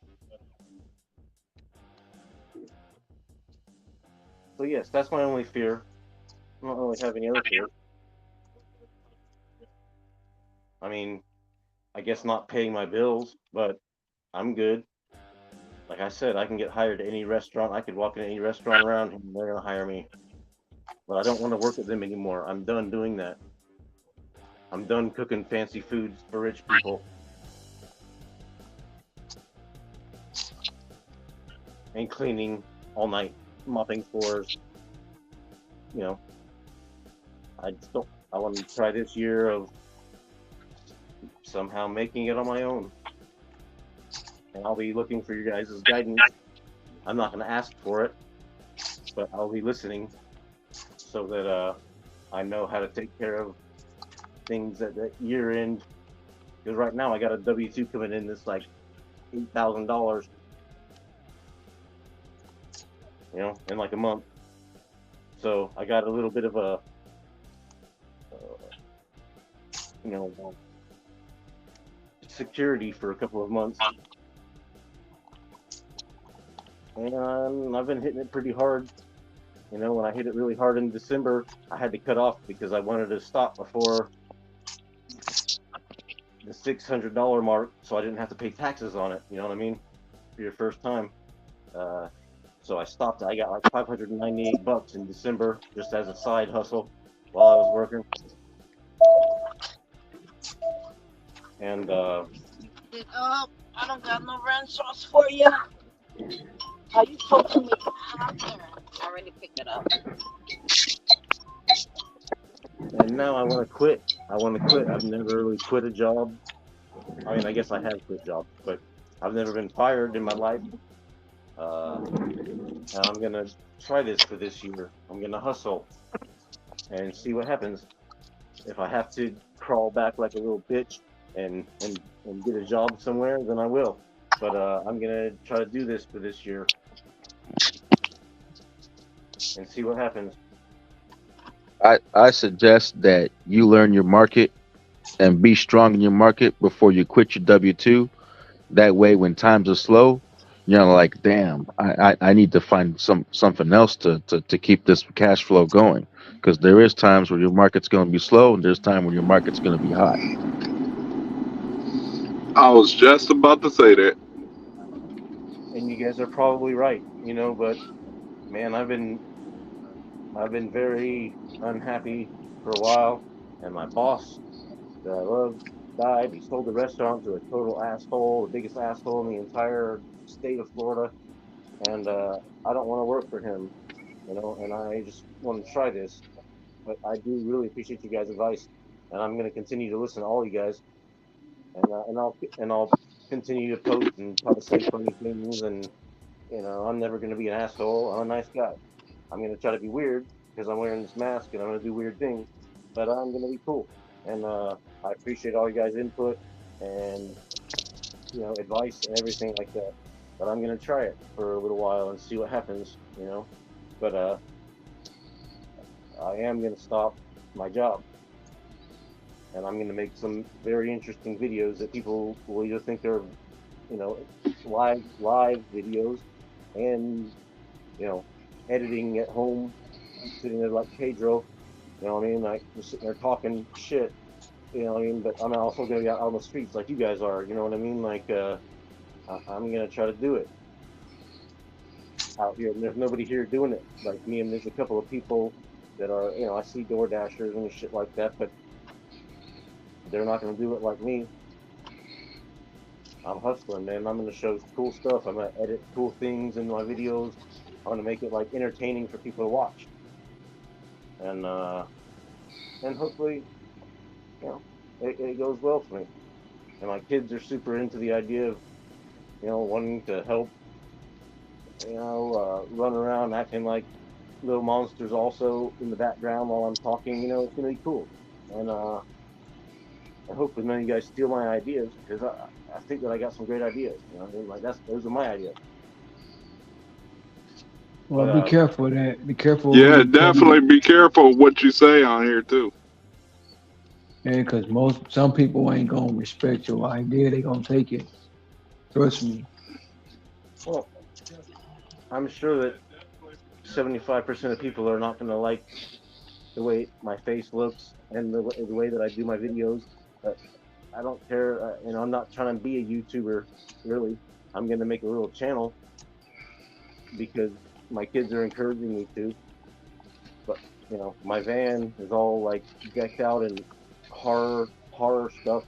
So yes, that's my only fear. I don't really have any other fears. I mean, I guess not paying my bills, but I'm good. Like I said, I can get hired at any restaurant. I could walk in any restaurant around here and they're gonna hire me. But I don't want to work with them anymore. I'm done doing that. I'm done cooking fancy foods for rich people and cleaning all night, mopping floors. You know, I just don't. I want to try this year of somehow making it on my own, and I'll be looking for your guys' guidance. I'm not going to ask for it, but I'll be listening so that I know how to take care of things at the year end. Because right now I got a W-2 coming in that's like $8,000, in like a month. So I got a little bit of a, you know, security for a couple of months, and I've been hitting it pretty hard. When I hit it really hard in December, I had to cut off because I wanted to stop before the $600 mark, so I didn't have to pay taxes on it. You know what I mean? For your first time. Uh, so I stopped. I got like $598 in December just as a side hustle while I was working. And
I don't got no ranch sauce for you. Are you supposed to make it hot? I already picked it up.
and now I want to quit. I want to quit. I've never really quit a job. I mean, I guess I have quit jobs, but I've never been fired in my life. And I'm gonna try this for this year. I'm gonna hustle and see what happens. If I have to crawl back like a little bitch and get a job somewhere, then I will. But I'm gonna try to do this for this year and see what happens.
I suggest that you learn your market and be strong in your market before you quit your W-2. That way, when times are slow, like, damn, I need to find something else to keep this cash flow going. Because there is times where your market's going to be slow, and there's time when your market's going to be hot.
I was just about to say that.
And you guys are probably right, but man, I've been very unhappy for a while, and my boss that I loved died. He sold the restaurant to a total asshole, the biggest asshole in the entire state of Florida, and I don't want to work for him, and I just want to try this. But I do really appreciate you guys' advice, and I'm going to continue to listen to all you guys, and I'll continue to post and try to say funny things, and I'm never going to be an asshole. I'm a nice guy. I'm going to try to be weird because I'm wearing this mask and I'm going to do weird things, but I'm going to be cool. And I appreciate all you guys' input and advice and everything like that. But I'm going to try it for a little while and see what happens. But I am going to stop my job, and I'm going to make some very interesting videos that people will either think they're, you know, live videos, and you know, editing at home, sitting there like Pedro, you know what I mean, like just sitting there talking shit, you know what I mean. But I'm also going to be out on the streets like you guys are, you know what I mean. Like I'm going to try to do it out here. And there's nobody here doing it like me, and there's a couple of people that are, you know, I see door dashers and shit like that, but they're not going to do it like me. I'm hustling, man. I'm going to show cool stuff. I'm going to edit cool things in my videos. I'm going to make it like entertaining for people to watch, and hopefully, you know, it goes well for me. And my kids are super into the idea of, you know, wanting to help, you know, run around acting like little monsters also in the background while I'm talking. You know, it's gonna be cool. And I hope none of you guys steal my ideas, because I think that I got some great ideas. You know, what I mean? Like those are my ideas.
Well,
But
be careful of that. Be careful who
Yeah,
you tell
definitely
you.
be careful of what you say on here too.
Yeah, because some people ain't gonna respect your idea. They gonna take it. Trust me.
well, I'm sure that 75% of people are not gonna like the way my face looks and the way that I do my videos. But I don't care. You know, I'm not trying to be a YouTuber, really. I'm gonna make a little channel because my kids are encouraging me to. But you know, my van is all like decked out in horror stuff,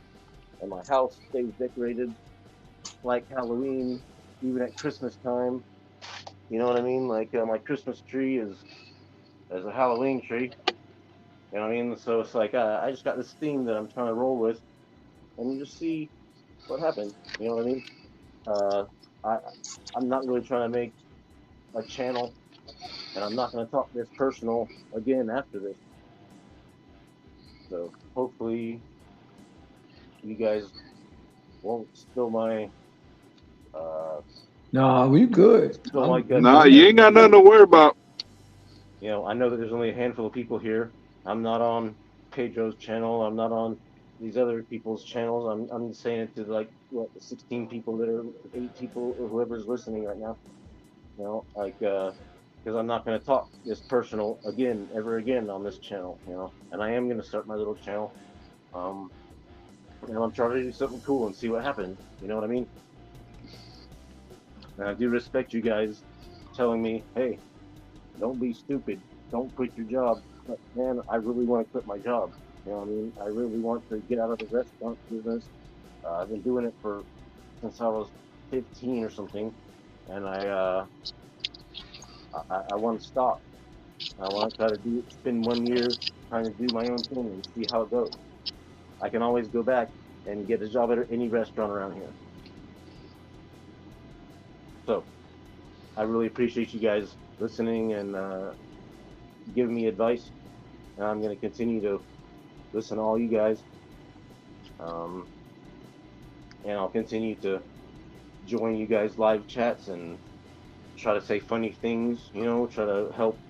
and my house stays decorated like Halloween, even at Christmas time. You know what I mean? Like my Christmas tree is as a Halloween tree. You know what I mean? So it's like I just got this theme that I'm trying to roll with, and just see what happens. You know what I mean? Uh, I I'm not really trying to make a channel, and I'm not going to talk this personal again after this. So hopefully you guys won't spill my uh
Nah, we good.
spill my guts
Nah,
out
you
there.
ain't got nothing to worry about.
You know, I know that there's only a handful of people here. I'm not on Pedro's channel. I'm not on these other people's channels. I'm just saying it to like what the 16 people that are 8 people or whoever's listening right now. You know, like because I'm not going to talk this personal again ever again on this channel. You know, and I am going to start my little channel. Um, you know, I'm trying to do something cool and see what happens. You know what I mean? And I do respect you guys telling me, hey, don't be stupid. Don't quit your job. But man, I really want to quit my job. You know what I mean? I really want to get out of the restaurant business. I've been doing it for since I was 15 or something, and I want to stop. I want to try to spend 1 year trying to do my own thing and see how it goes. I can always go back and get a job at any restaurant around here. So I really appreciate you guys listening and giving me advice. And I'm going to continue to listen to all you guys. Um, and I'll continue to join you guys live chats and try to say funny things. You know, try to help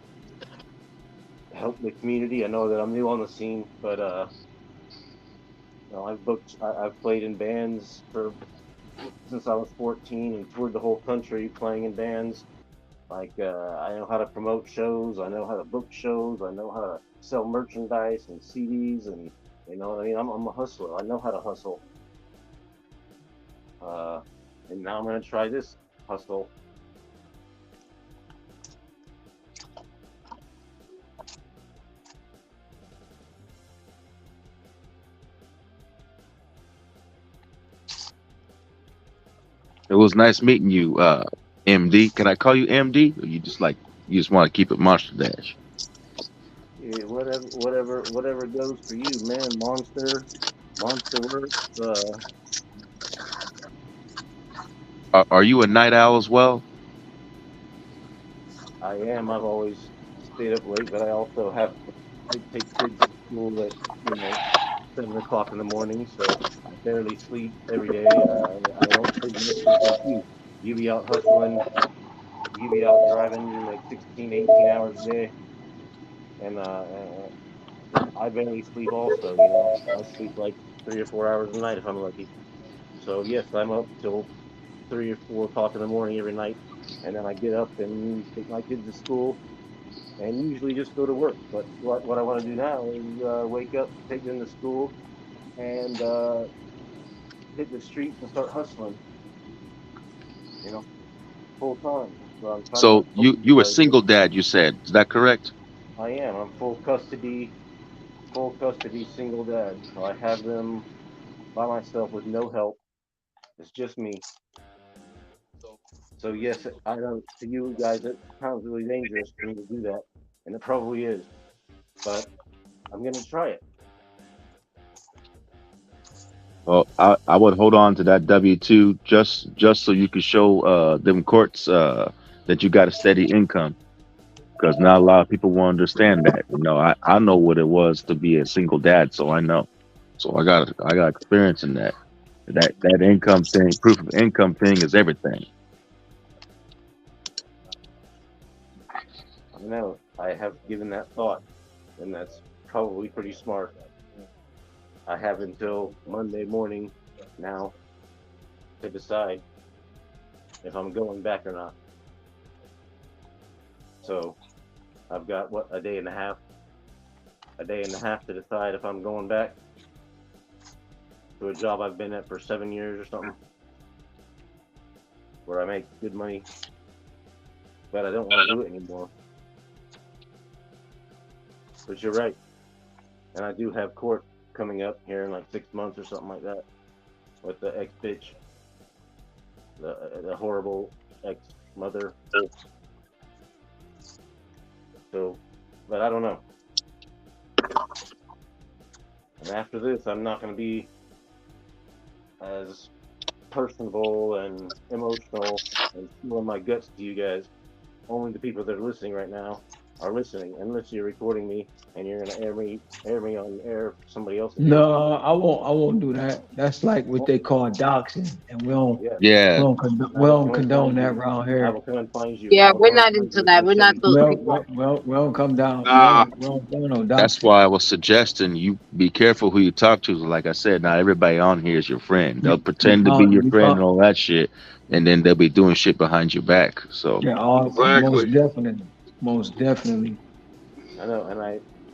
the community. I know that I'm new on the scene, but you know, I've played in bands for since I was 14 and toured the whole country playing in bands. Like I know how to promote shows. I know how to book shows. I know how to sell merchandise and CDs, and you know what I mean. I'm a hustler. I know how to hustle. Uh, and now I'm gonna try this hustle.
It was nice meeting you, MD. Can I call you MD, or you just want to keep it Monster Dash?
Yeah, whatever goes for you, man. Monster works.
Are you a night owl as well?
I am. I've always stayed up late, but I also have to take kids to school at, you know, 7 o'clock in the morning. So I barely sleep every day. I don't sleep much just like you. You be out hustling. You be out driving like 16, 18 hours a day, and I barely sleep also, you know. I sleep like 3 or 4 hours a night if I'm lucky. So yes, I'm up till 3 or 4 o'clock in the morning every night, and then I get up and take my kids to school, and usually just go to work. But what I want to do now is wake up, take them to school, and hit the streets and start hustling, you know, full time. So I'm trying to
So
hope
you a
guys.
single dad, you said. Is that correct?
I am. I'm full custody, single dad. So I have them by myself with no help. It's just me. So yes, I know to you guys it sounds really dangerous for me to do that, and it probably is. But I'm gonna try it.
Well, I would hold on to that W-2 just so you could show them courts that you got a steady income. Because not a lot of people will understand that. You know, I know what it was to be a single dad, so I know. So I got experience in that. That income thing, proof of income thing is everything.
I know I have given that thought, and that's probably pretty smart. I have until Monday morning now to decide if I'm going back or not. So I've got what a day and a half to decide if I'm going back to a job I've been at for 7 years or something, where I make good money, but I don't want to do it anymore. But you're right, and I do have court coming up here in like 6 months or something like that with the ex bitch, the horrible ex mother. So, but I don't know. And after this, I'm not going to be as personable and emotional and spilling my guts to you guys. Only the people that are listening right now are listening, unless you're recording me and you're going to air me on air for somebody else to hear.
No, I won't do that. That's like what
Well,
they call doxing, and
yeah,
Yeah.
I
we
will
don't
come and
condone
find
that
you.
around
I
here.
will come and find you. I
Yeah,
will
we're
come and
not
find you
into
and
that.
come
We're
show
not
you.
those people.
We don't come down.
Nah,
We don't do no
That's
doxing.
why I was suggesting you be careful who you talk to. Like I said, not everybody on here is your friend.
You
They'll pretend to be your
you
friend
call
and all that shit, and then they'll be doing shit behind your back. So
yeah, all
exactly.
most definitely.
I know, and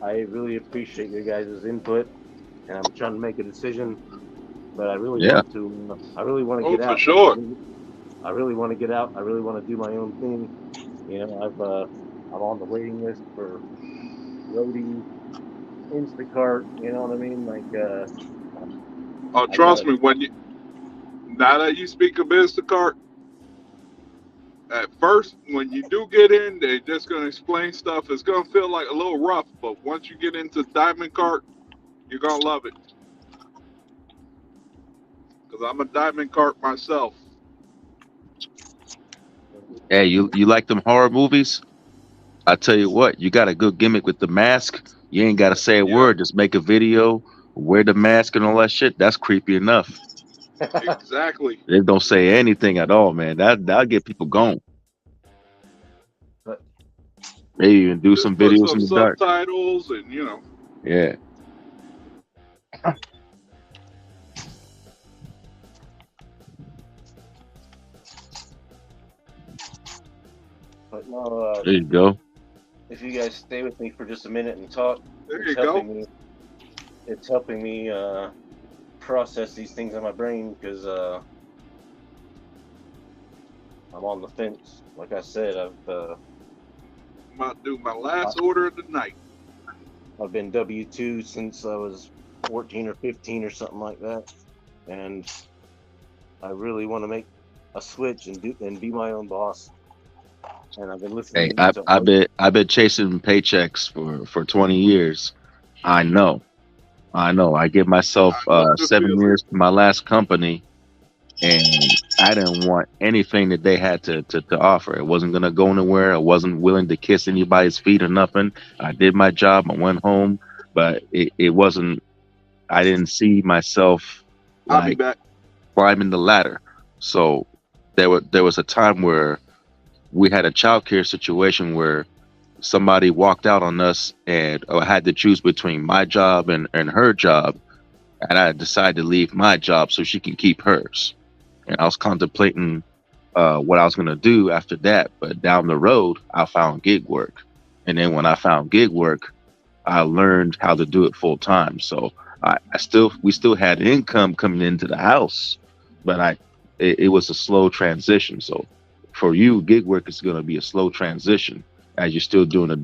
I really appreciate your guys' input, and I'm trying to make a decision. But
yeah.
I really want to
Oh,
get
for
out.
sure.
I really want to get out. I really want to do my own thing. You know, I'm on the waiting list for Roadie, Instacart. You know what I mean? Like, um,
Oh,
I got
trust
it.
me, now that you speak of Instacart, at first, when you do get in, they're just going to explain stuff. It's going to feel like a little rough, but once you get into Diamond Cart, you're going to love it. Because I'm a Diamond Cart myself.
Hey, you like them horror movies? I tell you what, you got a good gimmick with the mask. You ain't got to say a
Yep,
word. Just make a video, wear the mask and all that shit. That's creepy enough.
exactly.
They don't say anything at all, man. That'll get people going.
but
Maybe even do
Just
some
put
videos
some
in the dark.
subtitles and, you know.
Yeah.
no,
There you go.
if you guys stay with me for just a minute and talk,
There
it's
you go.
helping me. It's helping me process these things in my brain because I'm on the fence. Like I said,
I'm about to do my
I,
last order of the night.
I've been W-2 since I was 14 or 15 or something like that, and I really want to make a switch and be my own boss. And I've been
Hey,
listening to
I've been chasing paychecks for 20 years. I know. I know. I give myself
I know the
7
feeling.
years to my last company, and I didn't want anything that they had to offer. It wasn't gonna go anywhere. I wasn't willing to kiss anybody's feet or nothing. I did my job. I went home, but it wasn't. I didn't see myself
I'll be
like
back.
climbing the ladder. So there was a time where we had a childcare situation where somebody walked out on us and I had to choose between my job and her job, and I decided to leave my job so she can keep hers. And I was contemplating what I was gonna do after that, but down the road I found gig work, and then when I found gig work, I learned how to do it full time. So we still had income coming into the house, but it was a slow transition. So for you, gig work is going to be a slow transition as you're still doing a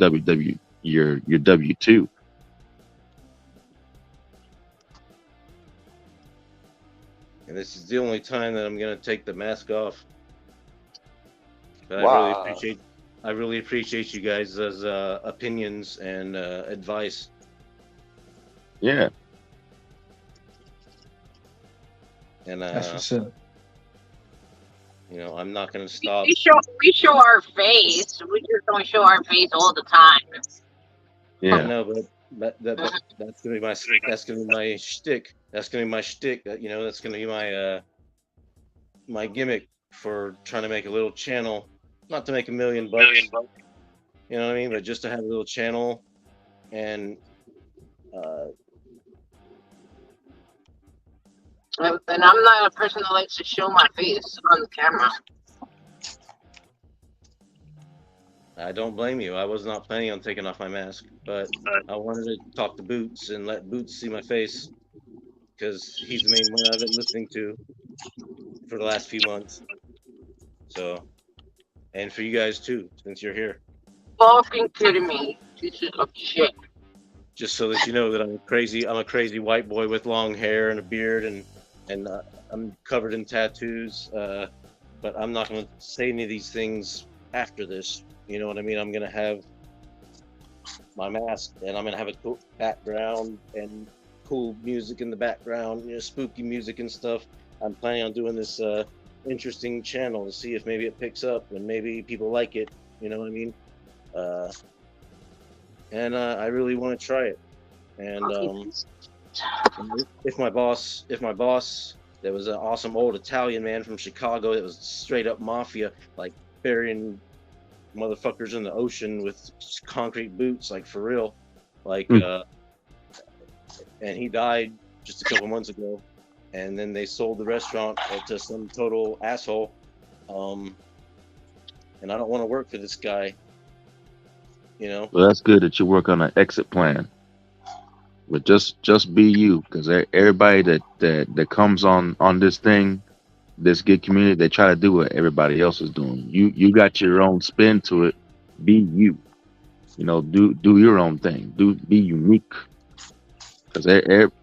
your W-2.
And this is the only time that I'm gonna take the mask off. But
Wow.
I really appreciate you guys' opinions and advice.
Yeah,
And
That's what's up.
you know, I'm not gonna stop.
We show our face. We just don't show our face all the time.
I
yeah.
know, but that's gonna be my shtick. That's gonna be my shtick. You know, that's gonna be my gimmick for trying to make a little channel, not to make $1,000,000. You know what I mean? But just to have a little channel and uh,
And I'm not a person that likes to show my face on the camera.
I don't blame you. I was not planning on taking off my mask, but I wanted to talk to Boots and let Boots see my face because he's the main one I've been listening to for the last few months. So, and for you guys too, since you're here,
Fucking kidding me. This is a shit.
just so that you know that I'm a crazy white boy with long hair and a beard, and I'm covered in tattoos. But I'm not going to say any of these things after this. You know what I mean? I'm going to have my mask, and I'm going to have a cool background and cool music in the background, you know, spooky music and stuff. I'm planning on doing this interesting channel to see if maybe it picks up and maybe people like it. You know what I mean? And I really want to try it. And if my boss, there was an awesome old Italian man from Chicago that was straight up mafia, like burying motherfuckers in the ocean with concrete boots, like for real, like and he died just a couple months ago, and then they sold the restaurant to some total asshole, and I don't want to work for this guy, you know.
Well, that's good that you work on an exit plan. But just be you, because everybody that comes on this thing, this gig community, they try to do what everybody else is doing. You got your own spin to it. Be you. You know, do your own thing. Be unique. Because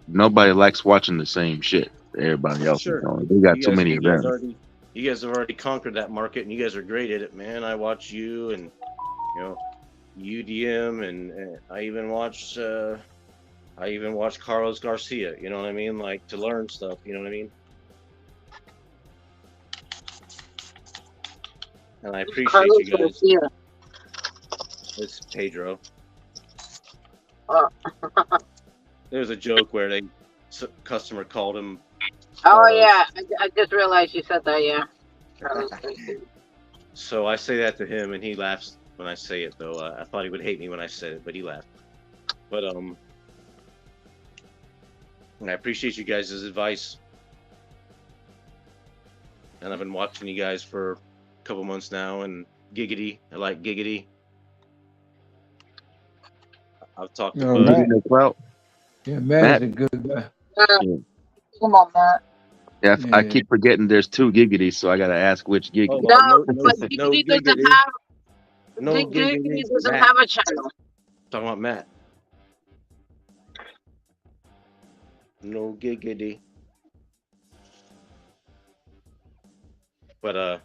nobody likes watching the same shit everybody else is
Sure,
doing. They got too many of them.
you guys have already conquered that market, and you guys are great at it, man. I watch you and you know UDM, and I even watch Carlos Garcia. You know what I mean? Like to learn stuff. You know what I mean? And I appreciate you guys. It's Pedro. There's a joke where customer called him.
Oh yeah, I just realized you said that. Yeah.
So I say that to him, and he laughs when I say it. Though I thought he would hate me when I said it, but he laughed. But and I appreciate you guys' advice. And I've been watching you guys for a couple months now, and Giggity, I like Giggity. I've talked to
Matt. Yeah, Matt is a good guy.
Yeah.
Come on, Matt.
Yeah, I keep forgetting there's two Giggities, so I gotta ask which Giggity.
No, but Giggity doesn't have. Giggity doesn't have a channel.
Talking about Matt. No Giggity. But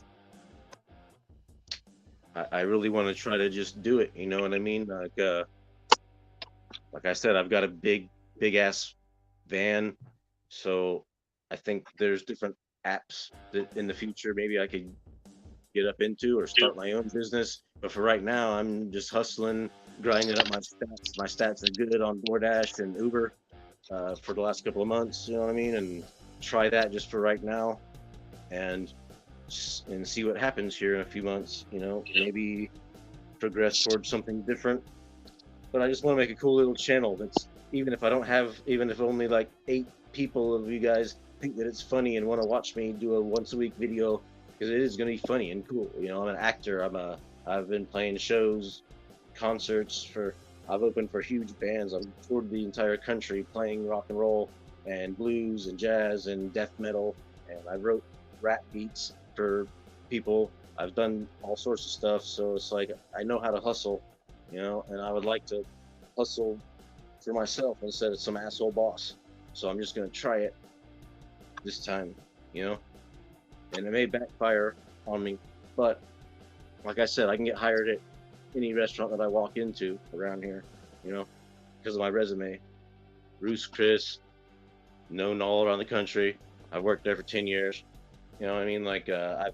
I really want to try to just do it. You know what I mean? Like I said, I've got a big ass van, so I think there's different apps that in the future maybe I could get up into or start my own business. But for right now, I'm just hustling, grinding up my stats. My stats are good on DoorDash and Uber for the last couple of months. You know what I mean? And try that just for right now, and see what happens here in a few months. You know, maybe progress towards something different. But I just want to make a cool little channel that's, even if I don't have, even if only like 8 people of you guys think that it's funny and want to watch me do a once a week video, because it is going to be funny and cool. You know, I'm an actor. I've been playing shows, concerts I've opened for huge bands. I've toured the entire country playing rock and roll and blues and jazz and death metal. And I wrote rap beats for people. I've done all sorts of stuff. So it's like, I know how to hustle, you know, and I would like to hustle for myself instead of some asshole boss. So I'm just going to try it this time, you know, and it may backfire on me, but like I said, I can get hired at any restaurant that I walk into around here, you know, because of my resume. Roost Chris, known all around the country. I've worked there for 10 years. You know what I mean? Like, I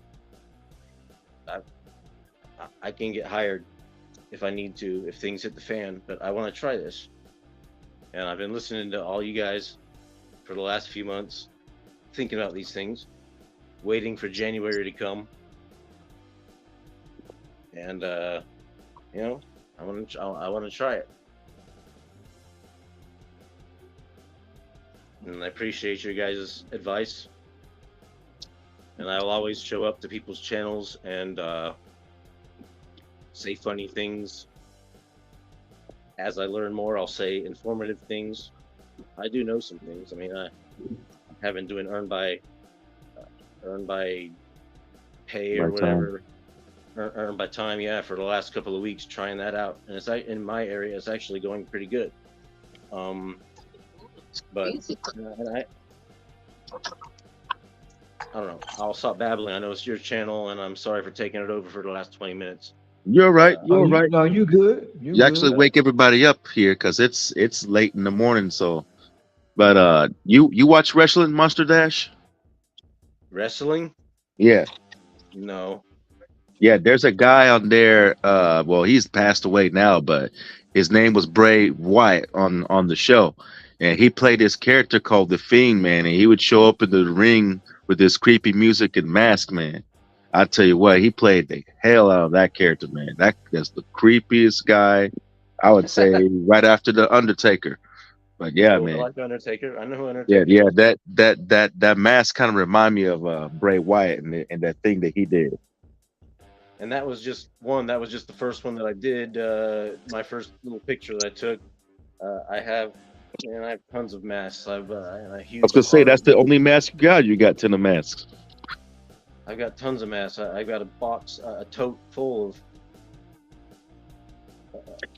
can get hired if I need to, if things hit the fan, but I want to try this. And I've been listening to all you guys for the last few months, thinking about these things, waiting for January to come. And, you know, I want to try it. And I appreciate your guys' advice. And I will always show up to people's channels and say funny things. As I learn more, I'll say informative things. I do know some things. I mean, I have been doing earn by pay or whatever. Earn by time, yeah, for the last couple of weeks, trying that out, and it's in my area. It's actually going pretty good. But I don't know. I'll stop babbling. I know it's your channel, and I'm sorry for taking it over for the last 20 minutes.
You're right. You're right.
No, you good.
You actually wake everybody up here because it's late in the morning. So, but you watch wrestling, Monster Dash?
Wrestling?
Yeah.
No.
Yeah, there's a guy on there. Well, he's passed away now, but his name was Bray Wyatt on the show, and he played this character called the Fiend, man. And he would show up in the ring with this creepy music and mask, man. I tell you what, he played the hell out of that character, man. That's the creepiest guy, I would say, right after the Undertaker. But yeah,
I
man.
like the Undertaker. I know who
Yeah,
Undertaker is.
that mask kind of remind me of Bray Wyatt and that thing that he did.
And that was just one. That was just the first one that I did. My first little picture that I took. I have tons of masks. I've a huge.
I was gonna say that's the only mask you got. You got 10 of masks.
I've got tons of masks. I've got a box, a tote full of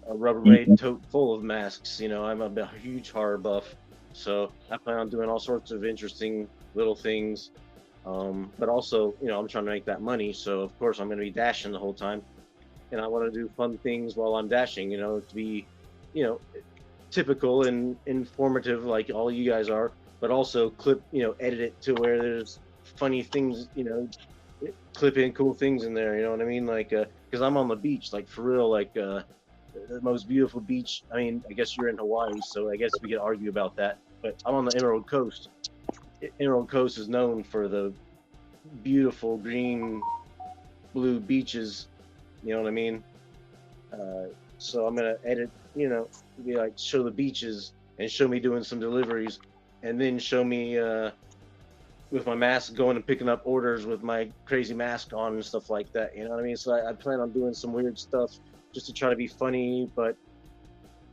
a Rubbermaid tote full of masks. You know, I'm a huge horror buff, so I plan on doing all sorts of interesting little things. But also, you know, I'm trying to make that money, so of course I'm going to be dashing the whole time, and I want to do fun things while I'm dashing. You know, to be, you know, typical and informative like all you guys are, but also edit it to where there's funny things, you know, clip in cool things in there. You know what I mean? Like, because I'm on the beach, like for real, like the most beautiful beach. I mean, I guess you're in Hawaii, so I guess we could argue about that. But I'm on the Emerald Coast. Emerald Coast is known for the beautiful green, blue beaches. You know what I mean? So I'm gonna edit, you know, be like show the beaches and show me doing some deliveries, and then show me with my mask going and picking up orders with my crazy mask on and stuff like that. You know what I mean? So I plan on doing some weird stuff just to try to be funny, but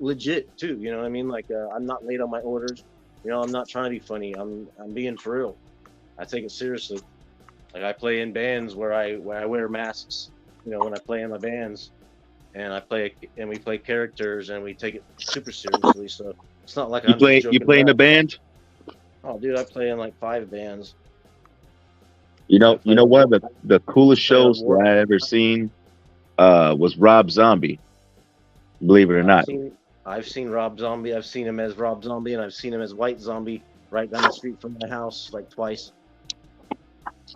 legit too. You know what I mean? Like I'm not late on my orders. You know, I'm not trying to be funny. I'm being for real. I take it seriously. Like I play in bands where I wear masks. You know, when I play in my bands, and we play characters and we take it super seriously. So it's not like I'm just joking.
You play in a band?
Oh, dude, I play in like 5 bands.
You know one of the coolest shows that I ever seen was Rob Zombie. Believe it or not.
I've seen Rob Zombie. I've seen him as Rob Zombie, and I've seen him as White Zombie right down the street from my house like twice.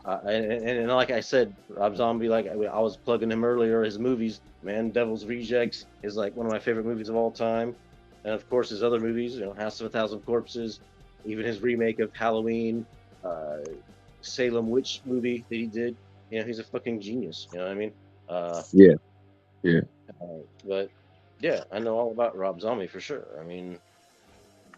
And like I said, Rob Zombie, like I was plugging him earlier, his movies, man, Devil's Rejects is like one of my favorite movies of all time. And of course his other movies, you know, House of a Thousand Corpses, even his remake of Halloween, Salem Witch movie that he did. You know, he's a fucking genius. You know what I mean?
Yeah.
But yeah, I know all about Rob Zombie for sure. I mean,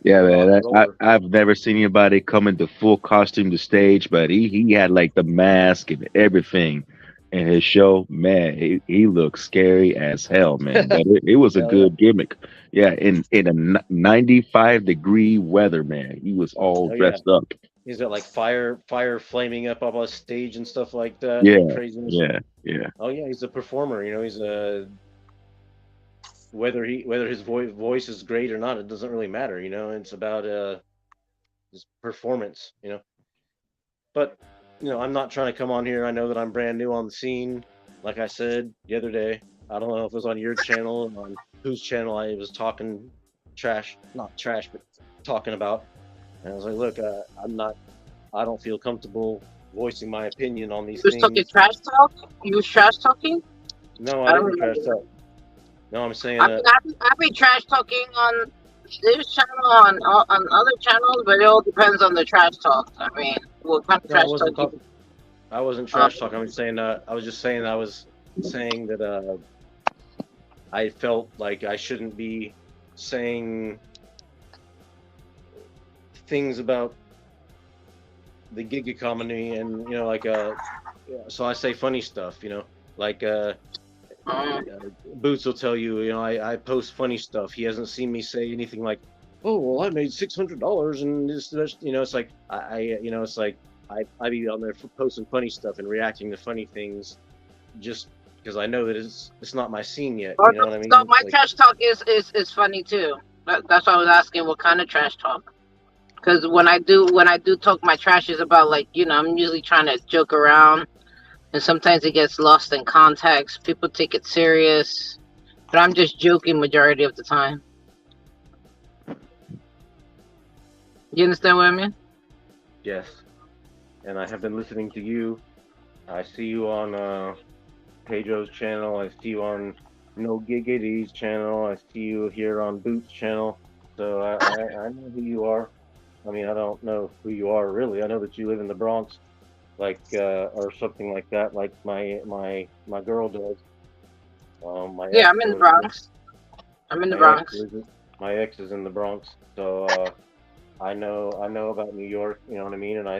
Yeah,
we're
man.
knocking it over.
I've never seen anybody come into full costume to stage, but he had like the mask and everything in his show. Man, he looked scary as hell, man. But it was a
Hell yeah.
good gimmick. Yeah, in a 95-degree weather, man. He was all
Oh yeah.
dressed up.
He's got like fire flaming up on stage and stuff like that and
Yeah,
craziness.
yeah, yeah.
Oh yeah, he's a performer. You know, he's a whether his voice is great or not, it doesn't really matter. You know, it's about his performance. You know, but you know, I'm not trying to come on here. I know that I'm brand new on the scene. Like I said the other day, I don't know if it was on your channel, on whose channel I was talking trash, not trash, but talking about. And I was like, look, I'm not. I don't feel comfortable voicing my opinion on these
You was talking
things.
trash talk? You was trash talking?
No, I
I don't
didn't trash
remember.
talk. No, I'm saying
I be trash talking on this channel, on other channels, but it all depends on the trash talk. I mean, what kind of
no, I
trash
wasn't
talk you?
talking. I wasn't
Um,
trash talking. I was saying. I was just saying. I was saying that I felt like I shouldn't be saying things about the gig economy and like yeah, so I say funny stuff. Like Boots will tell you. I post funny stuff. He hasn't seen me say anything like, "Oh, well, I made $600 and this." It's like it's like I be on there posting funny stuff and reacting to funny things just because I know that it's not my scene yet. You know what I mean?
so my
It's like,
trash talk is funny too. That's why I was asking what kind of trash talk. Because when I do talk my trash is about like I'm usually trying to joke around, and sometimes it gets lost in context. People take it serious, but I'm just joking majority of the time. You understand what I mean?
yes. And I have been listening to you. I see you on Pedro's channel. I see you on No Giggity's channel. I see you here on Boots' channel. So I know who you are. I mean, I don't know who you are really. I know that you live in the Bronx, like or something like that, like my girl does. My
Yeah,
ex
I'm in the
does.
Bronx. I'm in the
My ex
Bronx.
lives. My ex is in the Bronx, so I know about New York. You know what I mean, and I